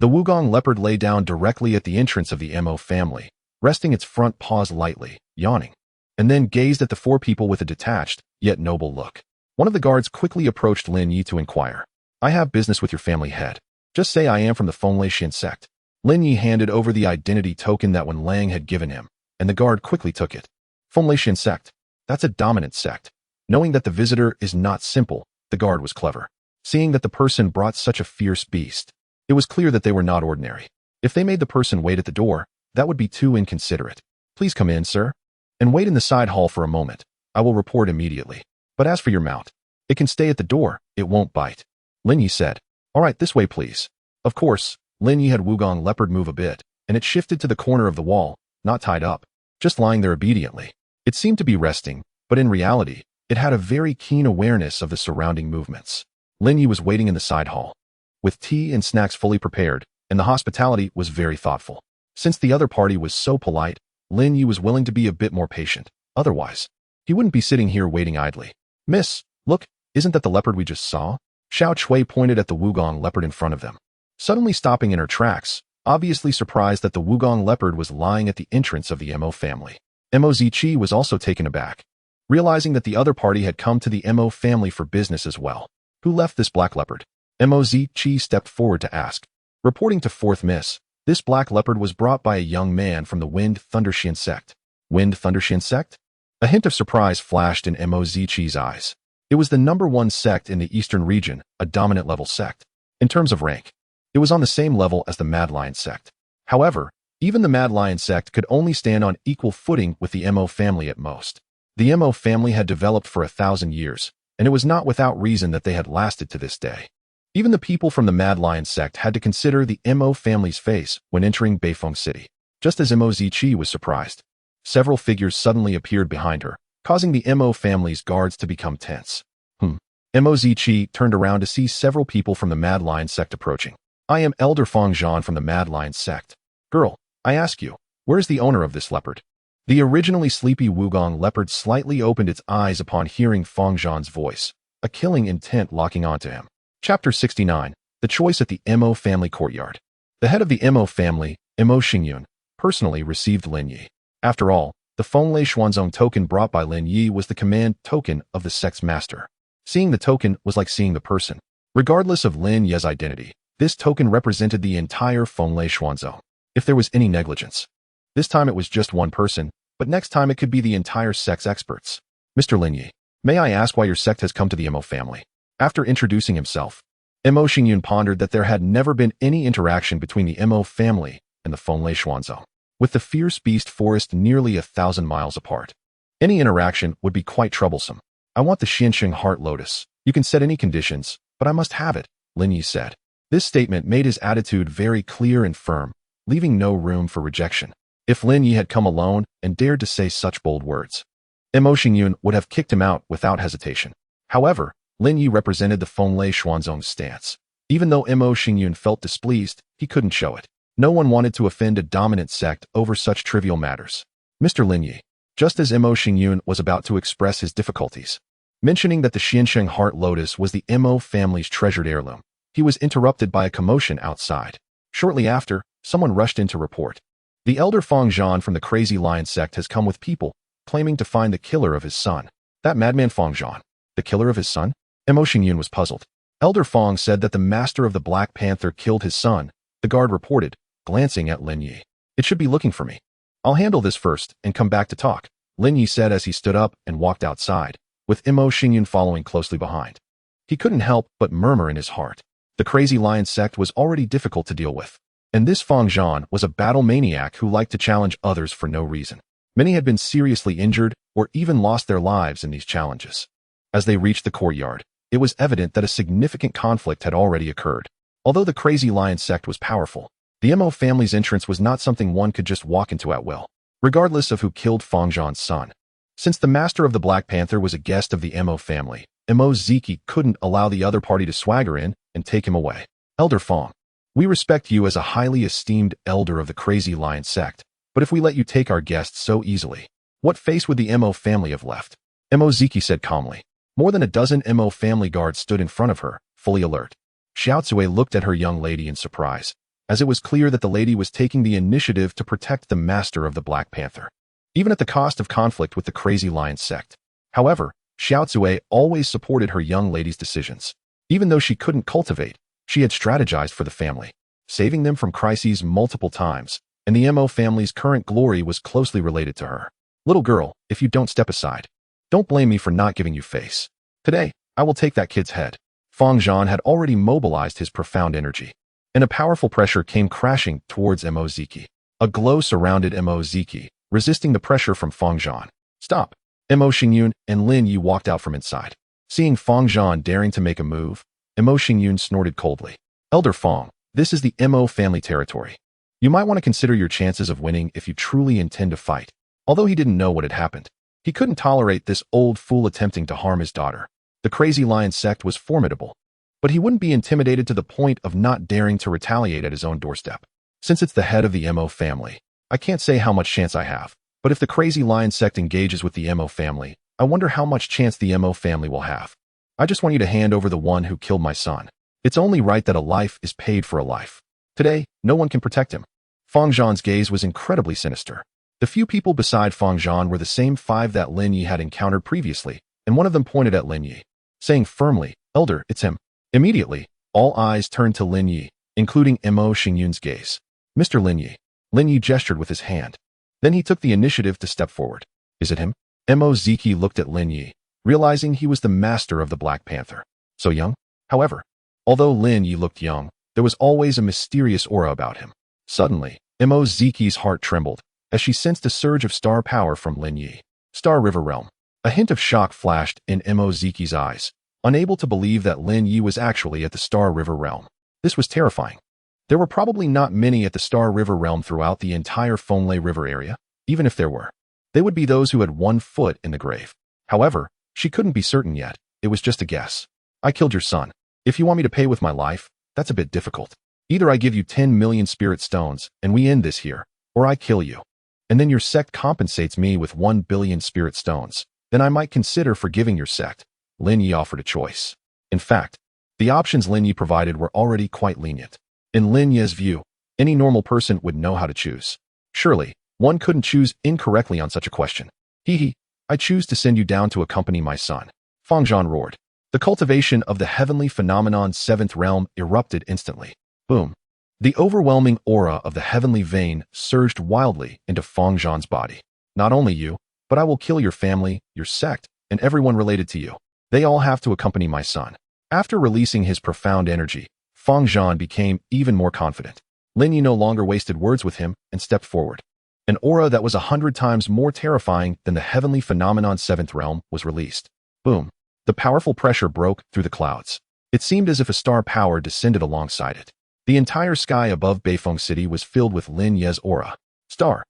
S1: The Wugong leopard lay down directly at the entrance of the Mo family, resting its front paws lightly, yawning, and then gazed at the 4 people with a detached, yet noble look. One of the guards quickly approached Lin Ye to inquire. I have business with your family head. Just say I am from the Fengleishan sect. Lin Ye handed over the identity token that Wen Lang had given him, and the guard quickly took it. Fengleishan sect. That's a dominant sect. Knowing that the visitor is not simple, the guard was clever. Seeing that the person brought such a fierce beast, it was clear that they were not ordinary. If they made the person wait at the door, that would be too inconsiderate. Please come in, sir, and wait in the side hall for a moment. I will report immediately. But as for your mount, it can stay at the door, it won't bite. Lin Ye said. All right, this way please. Of course, Lin Ye had Wugong leopard move a bit, and it shifted to the corner of the wall, not tied up, just lying there obediently. It seemed to be resting, but in reality, it had a very keen awareness of the surrounding movements. Lin Ye was waiting in the side hall, with tea and snacks fully prepared, and the hospitality was very thoughtful. Since the other party was so polite, Lin Ye was willing to be a bit more patient. Otherwise, he wouldn't be sitting here waiting idly. Miss, look, isn't that the leopard we just saw? Xiao Chui pointed at the Wugong leopard in front of them, suddenly stopping in her tracks, obviously surprised that the Wugong leopard was lying at the entrance of the Mo family. Mo Ziqi was also taken aback, realizing that the other party had come to the Mo family for business as well. Who left this black leopard? Mo Ziqi stepped forward to ask. Reporting to 4th Miss, this black leopard was brought by a young man from the Wind Thundershian sect. Wind Thundershian sect? A hint of surprise flashed in Mo Ziqi's eyes. It was the #1 sect in the eastern region, a dominant level sect. In terms of rank, it was on the same level as the Mad Lion sect. However, even the Mad Lion sect could only stand on equal footing with the Mo family at most. The Mo family had developed for 1,000 years, and it was not without reason that they had lasted to this day. Even the people from the Mad Lion sect had to consider the Mo family's face when entering Beifeng City. Just as Mo Ziqi was surprised, several figures suddenly appeared behind her, causing the Mo family's guards to become tense. Mo Ziqi turned around to see several people from the Mad Lion sect approaching. I am Elder Feng Zhan from the Mad Lion sect. Girl, I ask you, where is the owner of this leopard? The originally sleepy Wugong leopard slightly opened its eyes upon hearing Feng Zhan's voice, a killing intent locking onto him. Chapter 69. The Choice at the Mo Family Courtyard. The head of the Mo family, Mo Xingyun, personally received Lin Ye. After all, the Fenglai Xuanzong token brought by Lin Ye was the command token of the sect's master. Seeing the token was like seeing the person. Regardless of Lin Ye's identity, this token represented the entire Fenglai Xuanzong. If there was any negligence, this time it was just one person, but next time it could be the entire sect's experts. Mr. Lin Ye, may I ask why your sect has come to the Mo family? After introducing himself, Mo Xingyun pondered that there had never been any interaction between the Mo family and the Fenglai Xuanzong. With the fierce beast forest nearly 1,000 miles apart, any interaction would be quite troublesome. I want the Xianxing Heart Lotus. You can set any conditions, but I must have it, Lin Ye said. This statement made his attitude very clear and firm, leaving no room for rejection. If Lin Ye had come alone and dared to say such bold words, Mo Xingyun would have kicked him out without hesitation. However, Lin Ye represented the Fenglai Xuanzong's stance. Even though Mo Xingyun felt displeased, he couldn't show it. No one wanted to offend a dominant sect over such trivial matters. Mr. Lin Ye, just as Mo Xingyun was about to express his difficulties, mentioning that the Xianxing Heart Lotus was the Mo family's treasured heirloom, he was interrupted by a commotion outside. Shortly after, someone rushed in to report. The elder Fang Zhan from the Crazy Lion sect has come with people, claiming to find the killer of his son. That madman Fang Zhan, the killer of his son? Mo Xingyun was puzzled. Elder Fang said that the master of the Black Panther killed his son, the guard reported, glancing at Lin Ye. It should be looking for me. I'll handle this first and come back to talk, Lin Ye said as he stood up and walked outside, with Mo Xingyun following closely behind. He couldn't help but murmur in his heart. The Crazy Lion sect was already difficult to deal with, and this Fang Zhan was a battle maniac who liked to challenge others for no reason. Many had been seriously injured or even lost their lives in these challenges. As they reached the courtyard, it was evident that a significant conflict had already occurred. Although the Crazy Lion sect was powerful, the Mo family's entrance was not something one could just walk into at will, regardless of who killed Fang Zhan's son. Since the master of the Black Panther was a guest of the Mo family, Mo Ziki couldn't allow the other party to swagger in and take him away. Elder Fang, we respect you as a highly esteemed elder of the Crazy Lion sect, but if we let you take our guests so easily, what face would the Mo family have left? Mo Ziki said calmly. More than a dozen Mo family guards stood in front of her, fully alert. Xiao Zui looked at her young lady in surprise, as it was clear that the lady was taking the initiative to protect the master of the Black Panther, even at the cost of conflict with the Crazy Lion sect. However, Xiao Zui always supported her young lady's decisions. Even though she couldn't cultivate, she had strategized for the family, saving them from crises multiple times, and the Mo family's current glory was closely related to her. Little girl, if you don't step aside, don't blame me for not giving you face. Today, I will take that kid's head. Fang Zhan had already mobilized his profound energy, and a powerful pressure came crashing towards Mo Ziki. A glow surrounded Mo Ziki, resisting the pressure from Fang Zhan. Stop! Mo Xingyun and Lin Ye walked out from inside. Seeing Fang Zhan daring to make a move, Mo Xingyun snorted coldly. Elder Fang, this is the Mo family territory. You might want to consider your chances of winning if you truly intend to fight. Although he didn't know what had happened, he couldn't tolerate this old fool attempting to harm his daughter. The Crazy Lion sect was formidable, but he wouldn't be intimidated to the point of not daring to retaliate at his own doorstep. Since it's the head of the Mo family, I can't say how much chance I have, but if the Crazy Lion sect engages with the Mo family, I wonder how much chance the Mo family will have. I just want you to hand over the one who killed my son. It's only right that a life is paid for a life. Today, no one can protect him. Fang Zhan's gaze was incredibly sinister. The few people beside Fang Zhan were the same 5 that Lin Ye had encountered previously, and one of them pointed at Lin Ye, saying firmly, Elder, it's him. Immediately, all eyes turned to Lin Ye, including Mo Xingyun's gaze. Mr. Lin Ye. Lin Ye gestured with his hand. Then he took the initiative to step forward. Is it him? Mo Ziki looked at Lin Ye, realizing he was the master of the Black Panther. So young? However, although Lin Ye looked young, there was always a mysterious aura about him. Suddenly, Mo Ziki's heart trembled, as she sensed a surge of star power from Lin Ye. Star River Realm. A hint of shock flashed in Mo Ziki's eyes, unable to believe that Lin Ye was actually at the Star River Realm. This was terrifying. There were probably not many at the Star River Realm throughout the entire Fenglai River area. Even if there were, they would be those who had 1 foot in the grave. However, she couldn't be certain yet. It was just a guess. I killed your son. If you want me to pay with my life, that's a bit difficult. Either I give you 10 million spirit stones and we end this here, or I kill you. And then your sect compensates me with 1 billion spirit stones. Then I might consider forgiving your sect. Lin Ye offered a choice. In fact, the options Lin Ye provided were already quite lenient. In Lin Ye's view, any normal person would know how to choose. Surely, one couldn't choose incorrectly on such a question. Hee, I choose to send you down to accompany my son. Fang Zhan roared. The cultivation of the heavenly phenomenon seventh realm erupted instantly. Boom. The overwhelming aura of the heavenly vein surged wildly into Fang Zhan's body. Not only you, but I will kill your family, your sect, and everyone related to you. They all have to accompany my son. After releasing his profound energy, Fang Zhan became even more confident. Lin Ye no longer wasted words with him and stepped forward. An aura that was 100 times more terrifying than the heavenly phenomenon seventh realm was released. Boom. The powerful pressure broke through the clouds. It seemed as if a star power descended alongside it. The entire sky above Beifeng City was filled with Lin Ye's aura. Star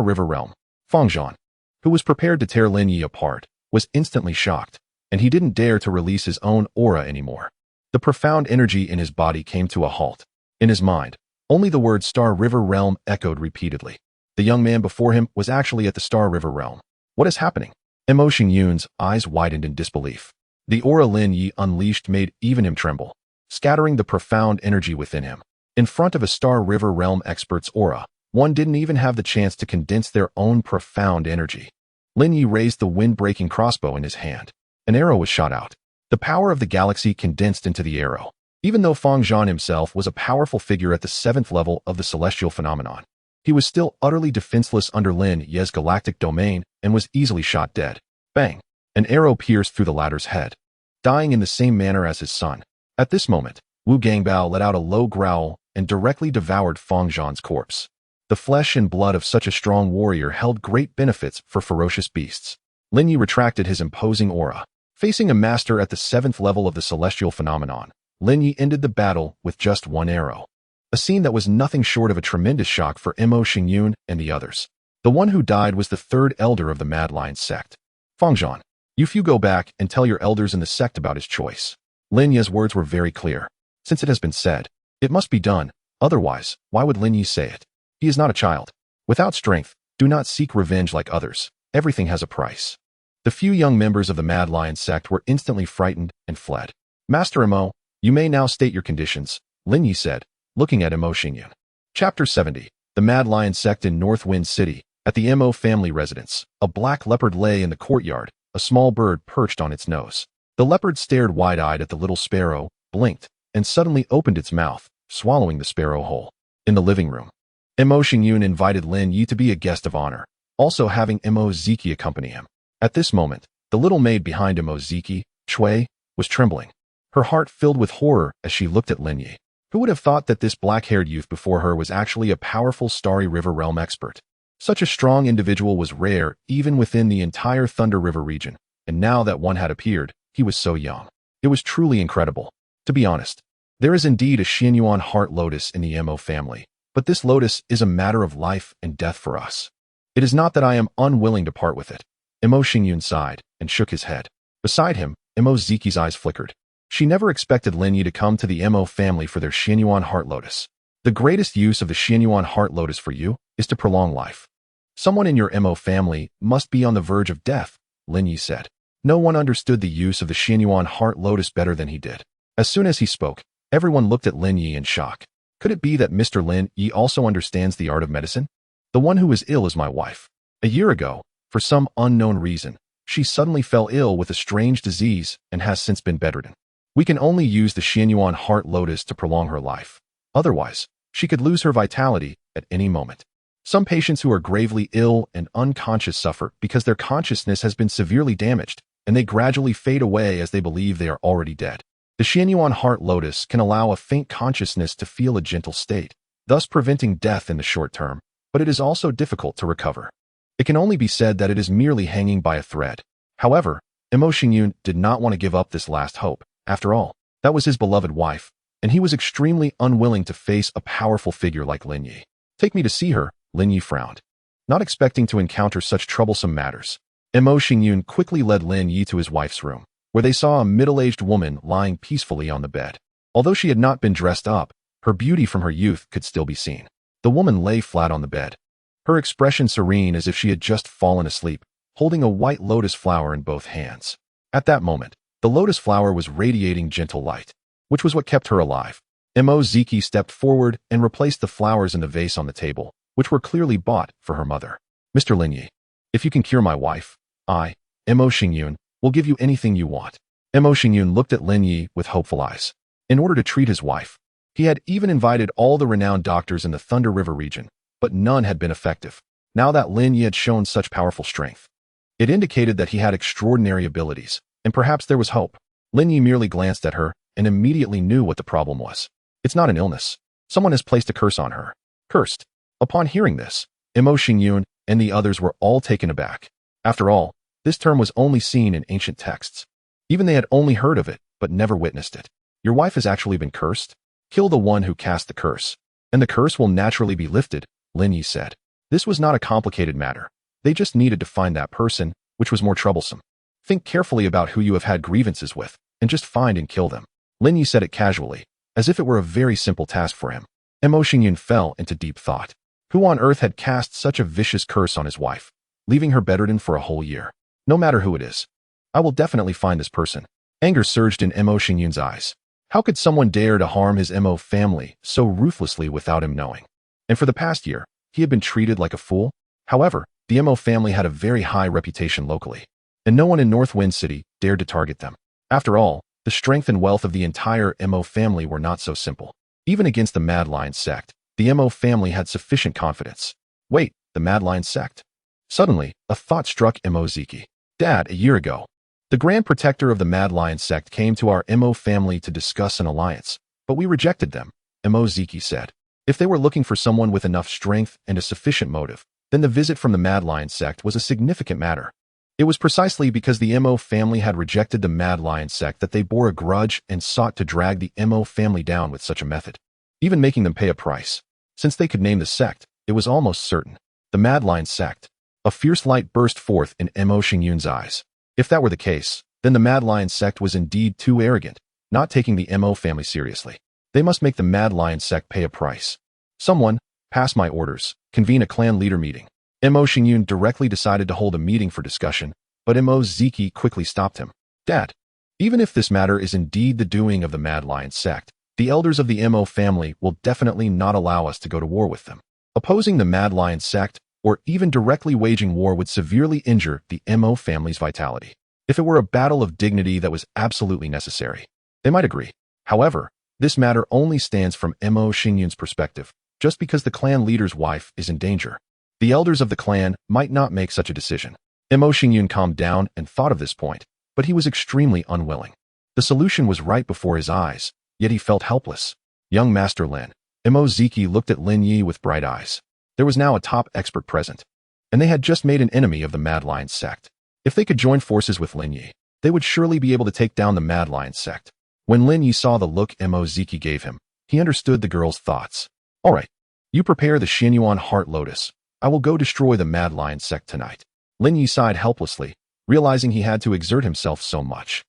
S1: River Realm. Fang Zhan, who was prepared to tear Lin Ye apart, was instantly shocked, and he didn't dare to release his own aura anymore. The profound energy in his body came to a halt. In his mind, only the word Star River Realm echoed repeatedly. The young man before him was actually at the Star River Realm. What is happening? Mo Xingyun's eyes widened in disbelief. The aura Lin Ye unleashed made even him tremble, scattering the profound energy within him. In front of a Star River Realm expert's aura, one didn't even have the chance to condense their own profound energy. Lin Ye raised the wind-breaking crossbow in his hand. An arrow was shot out. The power of the galaxy condensed into the arrow. Even though Fang Zhan himself was a powerful figure at the 7th level of the celestial phenomenon, he was still utterly defenseless under Lin Ye's galactic domain and was easily shot dead. Bang! An arrow pierced through the latter's head, dying in the same manner as his son. At this moment, Wu Gangbao let out a low growl and directly devoured Fang Zhan's corpse. The flesh and blood of such a strong warrior held great benefits for ferocious beasts. Lin Ye retracted his imposing aura. Facing a master at the 7th level of the celestial phenomenon, Lin Ye ended the battle with just one arrow. A scene that was nothing short of a tremendous shock for Mo Xingyun and the others. The one who died was the third elder of the Mad Lion sect. Fang Zhan, you few go back and tell your elders in the sect about his choice. Lin Ye's words were very clear. Since it has been said, it must be done. Otherwise, why would Lin Ye say it? He is not a child. Without strength, do not seek revenge like others. Everything has a price. The few young members of the Mad Lion sect were instantly frightened and fled. Master Mo, you may now state your conditions, Lin Ye said, looking at Mo Xingyun. Chapter 70. The Mad Lion sect in North Wind City. At the Mo family residence, a black leopard lay in the courtyard, a small bird perched on its nose. The leopard stared wide-eyed at the little sparrow, blinked, and suddenly opened its mouth, swallowing the sparrow whole. In the living room, Mo Xingyun invited Lin Ye to be a guest of honor, also having Mo Ziki accompany him. At this moment, the little maid behind Mo Ziki, Chui, was trembling. Her heart filled with horror as she looked at Lin Ye. Who would have thought that this black-haired youth before her was actually a powerful Starry River Realm expert? Such a strong individual was rare even within the entire Thunder River region, and now that one had appeared, he was so young. It was truly incredible. To be honest, there is indeed a Xianyuan heart lotus in the Mo family, but this lotus is a matter of life and death for us. It is not that I am unwilling to part with it. Mo Xingyun sighed and shook his head. Beside him, Mo Ziki's eyes flickered. She never expected Lin Ye to come to the Mo family for their Xianyuan heart lotus. The greatest use of the Xianyuan heart lotus for you is to prolong life. Someone in your Mo family must be on the verge of death, Lin Ye said. No one understood the use of the Xianyuan heart lotus better than he did. As soon as he spoke, everyone looked at Lin Ye in shock. Could it be that Mr. Lin Ye also understands the art of medicine? The one who is ill is my wife. A year ago, for some unknown reason, she suddenly fell ill with a strange disease and has since been bedridden. We can only use the Xianyuan heart lotus to prolong her life. Otherwise, she could lose her vitality at any moment. Some patients who are gravely ill and unconscious suffer because their consciousness has been severely damaged, and they gradually fade away as they believe they are already dead. The Xianyuan heart lotus can allow a faint consciousness to feel a gentle state, thus preventing death in the short term, but it is also difficult to recover. It can only be said that it is merely hanging by a thread. However, Mo Xingyun did not want to give up this last hope. After all, that was his beloved wife, and he was extremely unwilling to face a powerful figure like Lin Ye. Take me to see her, Lin Ye frowned. Not expecting to encounter such troublesome matters, Mo Xingyun quickly led Lin Ye to his wife's room, where they saw a middle-aged woman lying peacefully on the bed. Although she had not been dressed up, her beauty from her youth could still be seen. The woman lay flat on the bed, her expression serene as if she had just fallen asleep, holding a white lotus flower in both hands. At that moment, The lotus flower was radiating gentle light, which was what kept her alive. Mo Ziki stepped forward and replaced the flowers in the vase on the table, which were clearly bought for her mother. Mr. Lin Ye, if you can cure my wife, I, Mo Xingyun, will give you anything you want. Mo Xingyun looked at Lin Ye with hopeful eyes. In order to treat his wife, he had even invited all the renowned doctors in the Thunder River region, but none had been effective. Now that Lin Ye had shown such powerful strength, it indicated that he had extraordinary abilities, and perhaps there was hope. Lin Ye merely glanced at her and immediately knew what the problem was. It's not an illness. Someone has placed a curse on her. Cursed. Upon hearing this, Mo Xingyun and the others were all taken aback. After all, this term was only seen in ancient texts. Even they had only heard of it, but never witnessed it. Your wife has actually been cursed? Kill the one who cast the curse, and the curse will naturally be lifted, Lin Ye said. This was not a complicated matter. They just needed to find that person, which was more troublesome. Think carefully about who you have had grievances with, and just find and kill them. Lin Ye said it casually, as if it were a very simple task for him. Mo Xingyun fell into deep thought. Who on earth had cast such a vicious curse on his wife, leaving her bedridden for a whole year? No matter who it is, I will definitely find this person. Anger surged in Mo Xingyun's eyes. How could someone dare to harm his Mo family so ruthlessly without him knowing? And for the past year, he had been treated like a fool? However, the Mo family had a very high reputation locally, and no one in North Wind City dared to target them. After all, the strength and wealth of the entire Mo family were not so simple. Even against the Mad Lion sect, the Mo family had sufficient confidence. Wait, the Mad Lion sect? Suddenly, a thought struck Mo Ziki. Dad, a year ago, the Grand Protector of the Mad Lion sect came to our Mo family to discuss an alliance, but we rejected them, Mo Ziki said. If they were looking for someone with enough strength and a sufficient motive, then the visit from the Mad Lion sect was a significant matter. It was precisely because the Mo family had rejected the Mad Lion sect that they bore a grudge and sought to drag the Mo family down with such a method, even making them pay a price. Since they could name the sect, it was almost certain. The Mad Lion sect. A fierce light burst forth in Mo Xingyun's eyes. If that were the case, then the Mad Lion sect was indeed too arrogant, not taking the Mo family seriously. They must make the Mad Lion sect pay a price. Someone, pass my orders, convene a clan leader meeting. Mo Xingyun directly decided to hold a meeting for discussion, but Mo Ziki quickly stopped him. Dad, even if this matter is indeed the doing of the Mad Lion sect, the elders of the Mo family will definitely not allow us to go to war with them. Opposing the Mad Lion sect, or even directly waging war, would severely injure the Mo family's vitality. If it were a battle of dignity that was absolutely necessary, they might agree. However, this matter only stands from Mo Xingyun's perspective. Just because the clan leader's wife is in danger, the elders of the clan might not make such a decision. Mo Xingyun calmed down and thought of this point, but he was extremely unwilling. The solution was right before his eyes, yet he felt helpless. Young Master Lin, Mo Ziki looked at Lin Ye with bright eyes. There was now a top expert present, and they had just made an enemy of the Mad Lion sect. If they could join forces with Lin Ye, they would surely be able to take down the Mad Lion sect. When Lin Ye saw the look Mo Ziki gave him, he understood the girl's thoughts. All right, you prepare the Xianyuan Heart Lotus. I will go destroy the Mad Lion sect tonight. Lin Ye sighed helplessly, realizing he had to exert himself so much.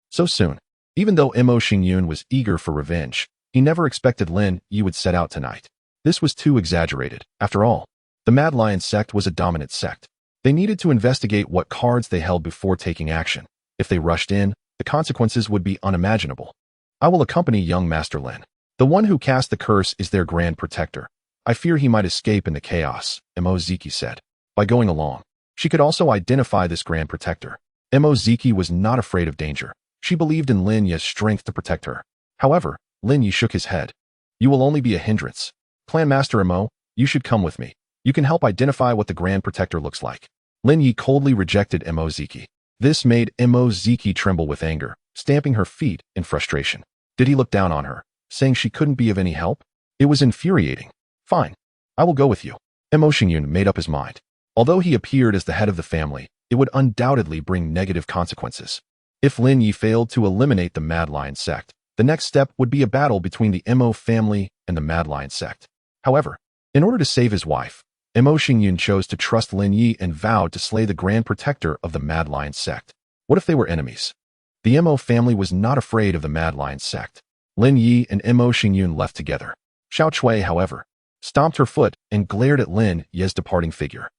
S1: So soon. Even though Mo Xingyun was eager for revenge, he never expected Lin Ye would set out tonight. This was too exaggerated. After all, the Mad Lion sect was a dominant sect. They needed to investigate what cards they held before taking action. If they rushed in, the consequences would be unimaginable. I will accompany young Master Lin. The one who cast the curse is their Grand Protector. I fear he might escape in the chaos, Mo Ziki said. By going along, she could also identify this Grand Protector. Mo Ziki was not afraid of danger. She believed in Lin Ye's strength to protect her. However, Lin Ye shook his head. You will only be a hindrance. Clan Master Mo, you should come with me. You can help identify what the Grand Protector looks like. Lin Ye coldly rejected Mo Ziki. This made Mo Ziki tremble with anger, stamping her feet in frustration. Did he look down on her, saying she couldn't be of any help? It was infuriating. Fine. I will go with you. Mo Xingyun made up his mind. Although he appeared as the head of the family, it would undoubtedly bring negative consequences. If Lin Ye failed to eliminate the Mad Lion sect, the next step would be a battle between the Mo family and the Mad Lion sect. However, in order to save his wife, Mo Xingyun chose to trust Lin Ye and vowed to slay the Grand Protector of the Mad Lion sect. What if they were enemies? The Mo family was not afraid of the Mad Lion sect. Lin Ye and Mo Xingyun left together. Xiao Chui, however, stomped her foot and glared at Lin Ye's departing figure.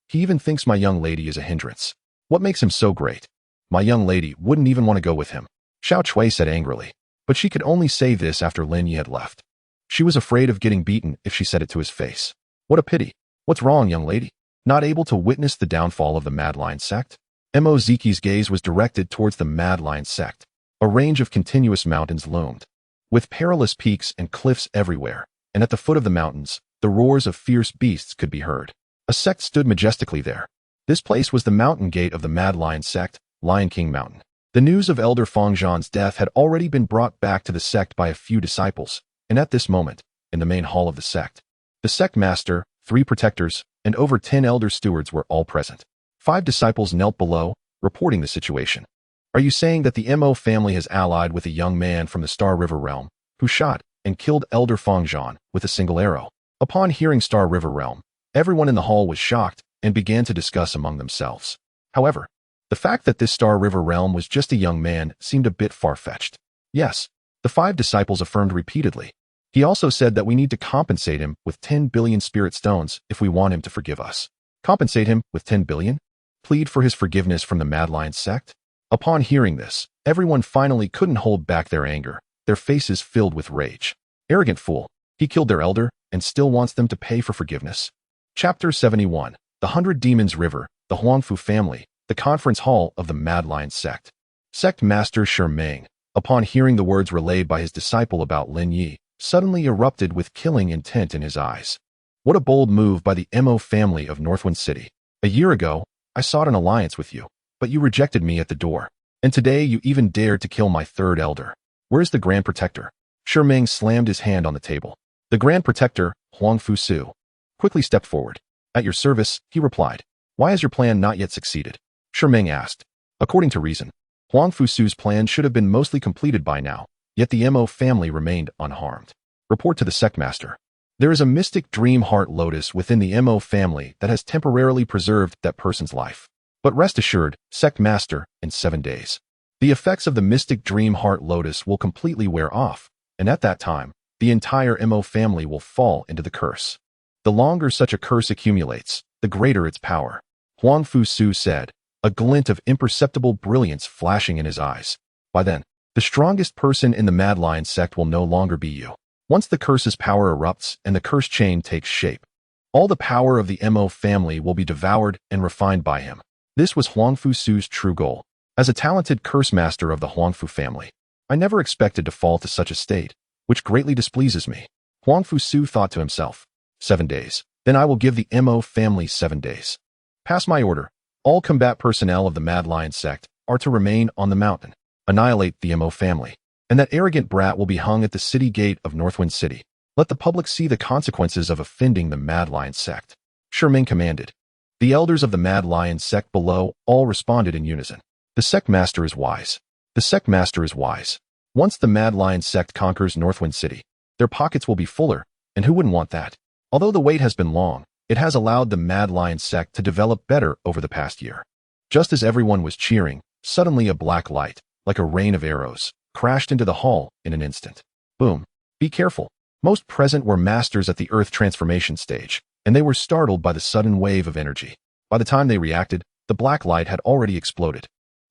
S1: He even thinks my young lady is a hindrance. What makes him so great? My young lady wouldn't even want to go with him, Xiao Chui said angrily. But she could only say this after Lin Ye had left. She was afraid of getting beaten if she said it to his face. What a pity. What's wrong, young lady? Not able to witness the downfall of the Mad Lion sect? Mo Ziki's gaze was directed towards the Mad Lion sect. A range of continuous mountains loomed, with perilous peaks and cliffs everywhere, and at the foot of the mountains, the roars of fierce beasts could be heard. A sect stood majestically there. This place was the mountain gate of the Mad Lion sect, Lion King Mountain. The news of Elder Fangzhan's death had already been brought back to the sect by a few disciples, and at this moment, in the main hall of the sect, the sect master, 3 protectors, and over 10 elder stewards were all present. 5 disciples knelt below, reporting the situation. Are you saying that the Mo family has allied with a young man from the Star River realm, who shot and killed Elder Fangzhan with a single arrow? Upon hearing Star River realm, everyone in the hall was shocked and began to discuss among themselves. However, the fact that this Star River realm was just a young man seemed a bit far-fetched. Yes, the 5 disciples affirmed repeatedly. He also said that we need to compensate him with 10 billion spirit stones if we want him to forgive us. Compensate him with 10 billion? Plead for his forgiveness from the Mad Lion sect? Upon hearing this, everyone finally couldn't hold back their anger, their faces filled with rage. Arrogant fool, he killed their elder and still wants them to pay for forgiveness. Chapter 71, The 100 Demons River, the Huangfu family, the conference hall of the Mad Lion sect. Sect Master Shi Meng, upon hearing the words relayed by his disciple about Lin Ye, suddenly erupted with killing intent in his eyes. What a bold move by the Mo family of Northwind City. A year ago, I sought an alliance with you, but you rejected me at the door. And today you even dared to kill my 3rd elder. Where's the Grand Protector? Shi Meng slammed his hand on the table. The Grand Protector, Huangfu Su, quickly stepped forward. At your service, he replied. Why has your plan not yet succeeded? Shi Meng asked. According to reason, Huangfu Su's plan should have been mostly completed by now, yet the Mo family remained unharmed. Report to the sect master. There is a mystic dream heart lotus within the Mo family that has temporarily preserved that person's life. But rest assured, sect master, in 7 days, the effects of the mystic dream heart lotus will completely wear off, and at that time, the entire Mo family will fall into the curse. The longer such a curse accumulates, the greater its power. Huangfu Su said, a glint of imperceptible brilliance flashing in his eyes. By then, the strongest person in the Mad Lion sect will no longer be you. Once the curse's power erupts and the curse chain takes shape, all the power of the Mo family will be devoured and refined by him. This was Huangfu Su's true goal. As a talented curse master of the Huangfu family, I never expected to fall to such a state, which greatly displeases me. Huangfu Su thought to himself, 7 days. Then I will give the Mo family 7 days. Pass my order. All combat personnel of the Mad Lion sect are to remain on the mountain. Annihilate the Mo family. And that arrogant brat will be hung at the city gate of Northwind City. Let the public see the consequences of offending the Mad Lion sect. Shi Meng commanded. The elders of the Mad Lion sect below all responded in unison. The sect master is wise. The sect master is wise. Once the Mad Lion sect conquers Northwind City, their pockets will be fuller, and who wouldn't want that? Although the wait has been long, it has allowed the Mad Lion sect to develop better over the past year. Just as everyone was cheering, suddenly a black light, like a rain of arrows, crashed into the hall in an instant. Boom. Be careful. Most present were masters at the Earth transformation stage, and they were startled by the sudden wave of energy. By the time they reacted, the black light had already exploded.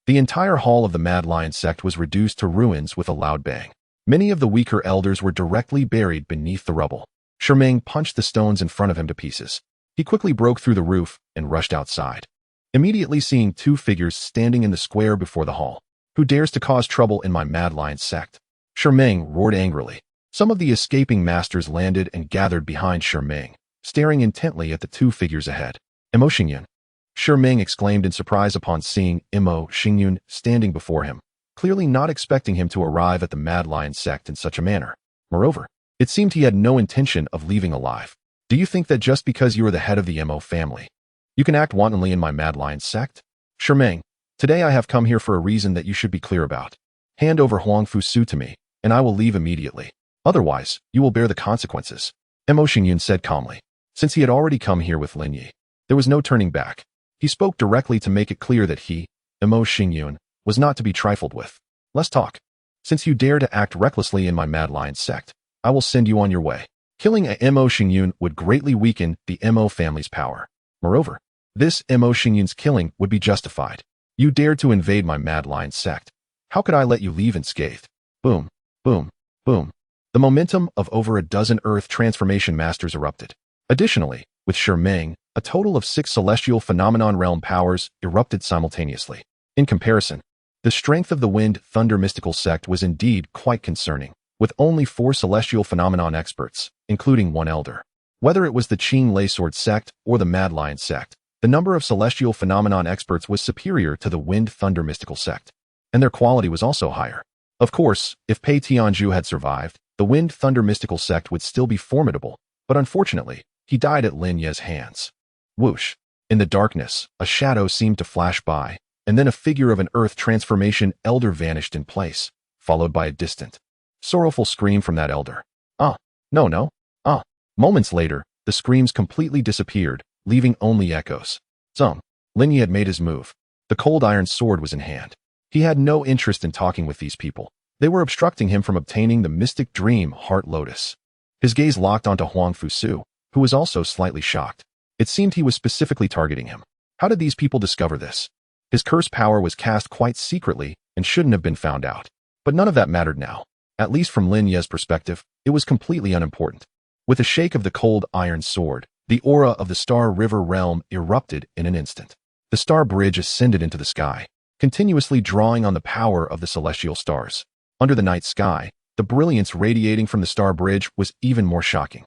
S1: The entire hall of the Mad Lion sect was reduced to ruins with a loud bang. Many of the weaker elders were directly buried beneath the rubble. Shi Meng punched the stones in front of him to pieces. He quickly broke through the roof and rushed outside, immediately seeing 2 figures standing in the square before the hall. Who dares to cause trouble in my Mad Lion sect? Shi Meng roared angrily. Some of the escaping masters landed and gathered behind Shi Meng, staring intently at the 2 figures ahead. Mo Xingyun. Shi Meng exclaimed in surprise upon seeing Mo Xingyun standing before him, clearly not expecting him to arrive at the Mad Lion sect in such a manner. Moreover, it seemed he had no intention of leaving alive. Do you think that just because you are the head of the Mo family, you can act wantonly in my Mad Lion sect? Shi Meng, today I have come here for a reason that you should be clear about. Hand over Huangfu Su to me, and I will leave immediately. Otherwise, you will bear the consequences. Mo Xingyun said calmly. Since he had already come here with Lin Ye, there was no turning back. He spoke directly to make it clear that he, Mo Xingyun, was not to be trifled with. Let's talk. Since you dare to act recklessly in my Mad Lion sect, I will send you on your way. Killing a Mo Xingyun would greatly weaken the Mo family's power. Moreover, this Mo Xingyun's killing would be justified. You dared to invade my Mad Lion sect. How could I let you leave unscathed? Boom, boom, boom. The momentum of over a dozen Earth transformation masters erupted. Additionally, with Shimeng, a total of 6 celestial phenomenon realm powers erupted simultaneously. In comparison, the strength of the Wind Thunder mystical sect was indeed quite concerning, with only 4 celestial phenomenon experts, including 1 elder. Whether it was the Qing Lei Sword sect or the Mad Lion sect, the number of celestial phenomenon experts was superior to the Wind Thunder mystical sect, and their quality was also higher. Of course, if Pei Tianzhu had survived, the Wind Thunder mystical sect would still be formidable, but unfortunately, he died at Lin Ye's hands. Whoosh! In the darkness, a shadow seemed to flash by, and then a figure of an Earth transformation elder vanished in place, followed by a distant, sorrowful scream from that elder. No. Moments later, the screams completely disappeared, leaving only echoes. Lin Ye had made his move. The cold iron sword was in hand. He had no interest in talking with these people. They were obstructing him from obtaining the mystic dream Heart Lotus. His gaze locked onto Huang Fusu, who was also slightly shocked. It seemed he was specifically targeting him. How did these people discover this? His curse power was cast quite secretly and shouldn't have been found out. But none of that mattered now. At least from Lin Ye's perspective, it was completely unimportant. With a shake of the cold iron sword, the aura of the Star River realm erupted in an instant. The star bridge ascended into the sky, continuously drawing on the power of the celestial stars. Under the night sky, the brilliance radiating from the star bridge was even more shocking.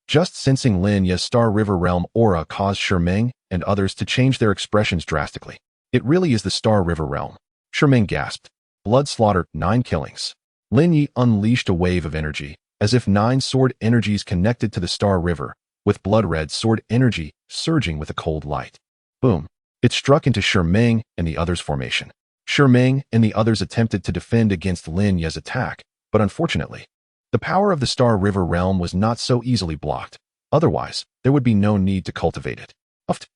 S1: Just sensing Lin Ye's Star River realm aura caused Shimeng and others to change their expressions drastically. It really is the Star River realm. Shimeng gasped. Blood slaughter, 9 killings. Lin Ye unleashed a wave of energy, as if 9 sword energies connected to the Star River, with blood-red sword energy surging with a cold light. Boom! It struck into Shimeng and the others' formation. Shimeng and the others attempted to defend against Lin Ye's attack, but unfortunately, the power of the Star River realm was not so easily blocked. Otherwise, there would be no need to cultivate it. Uft.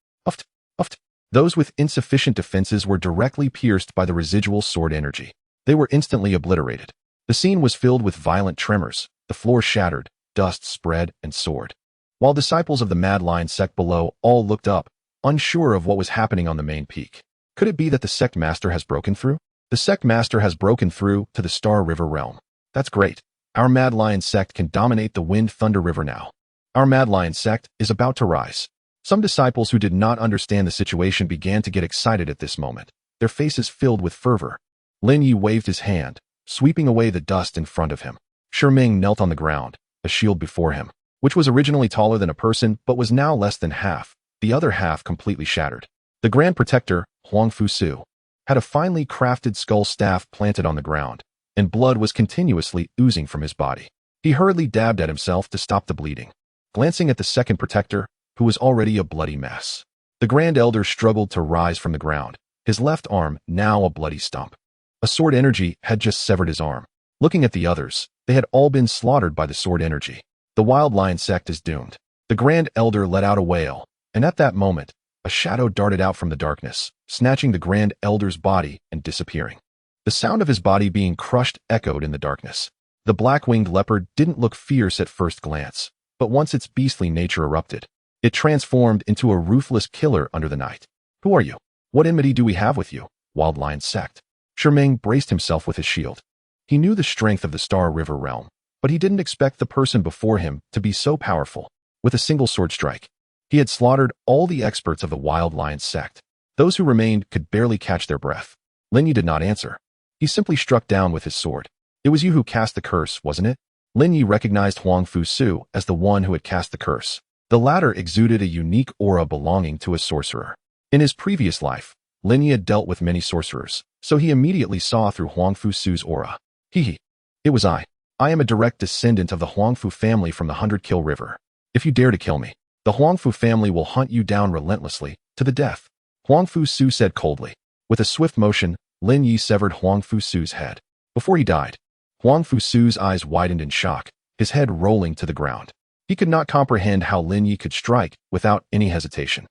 S1: Those with insufficient defenses were directly pierced by the residual sword energy. They were instantly obliterated. The scene was filled with violent tremors. The floor shattered, dust spread, and soared. While disciples of the Mad Lion sect below all looked up, unsure of what was happening on the main peak. Could it be that the sect master has broken through? The sect master has broken through to the Star River realm. That's great. Our Mad Lion sect can dominate the Wind Thunder River now. Our Mad Lion sect is about to rise. Some disciples who did not understand the situation began to get excited at this moment, their faces filled with fervor. Lin Ye waved his hand, sweeping away the dust in front of him. Shimeng knelt on the ground, a shield before him, which was originally taller than a person but was now less than half, the other half completely shattered. The Grand Protector, Huang Fusu, had a finely crafted skull staff planted on the ground, and blood was continuously oozing from his body. He hurriedly dabbed at himself to stop the bleeding. Glancing at the second Protector, who was already a bloody mess, the Grand Elder struggled to rise from the ground, his left arm now a bloody stump. A sword energy had just severed his arm. Looking at the others, they had all been slaughtered by the sword energy. The Wild Lion sect is doomed. The Grand Elder let out a wail, and at that moment, a shadow darted out from the darkness, snatching the Grand Elder's body and disappearing. The sound of his body being crushed echoed in the darkness. The black-winged leopard didn't look fierce at first glance, but once its beastly nature erupted, it transformed into a ruthless killer under the night. Who are you? What enmity do we have with you, Wild Lion sect? Shimeng braced himself with his shield. He knew the strength of the Star River realm, but he didn't expect the person before him to be so powerful. With a single sword strike, he had slaughtered all the experts of the Wild Lion sect. Those who remained could barely catch their breath. Lin Ye did not answer. He simply struck down with his sword. It was you who cast the curse, wasn't it? Lin Ye recognized Huang Fusu as the one who had cast the curse. The latter exuded a unique aura belonging to a sorcerer. In his previous life, Lin Ye had dealt with many sorcerers, so he immediately saw through Huang Fusu's aura. It was I. I am a direct descendant of the Huangfu family from the 100-Kill River. If you dare to kill me, the Huangfu family will hunt you down relentlessly, to the death. Huang Fusu said coldly. With a swift motion, Lin Ye severed Huang Fusu's head. Before he died, Huang Fusu's eyes widened in shock, his head rolling to the ground. He could not comprehend how Lin Ye could strike without any hesitation.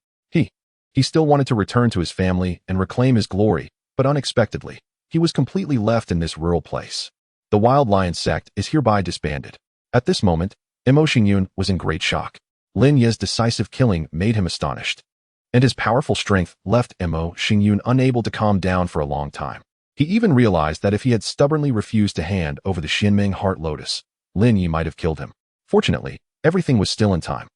S1: He still wanted to return to his family and reclaim his glory, but unexpectedly, he was completely left in this rural place. The Wild Lion sect is hereby disbanded. At this moment, Imo Xingyun was in great shock. Lin Ye's decisive killing made him astonished. and his powerful strength left Mo Xingyun unable to calm down for a long time. He even realized that if he had stubbornly refused to hand over the Xinming Heart Lotus, Lin Ye might have killed him. Fortunately, everything was still in time.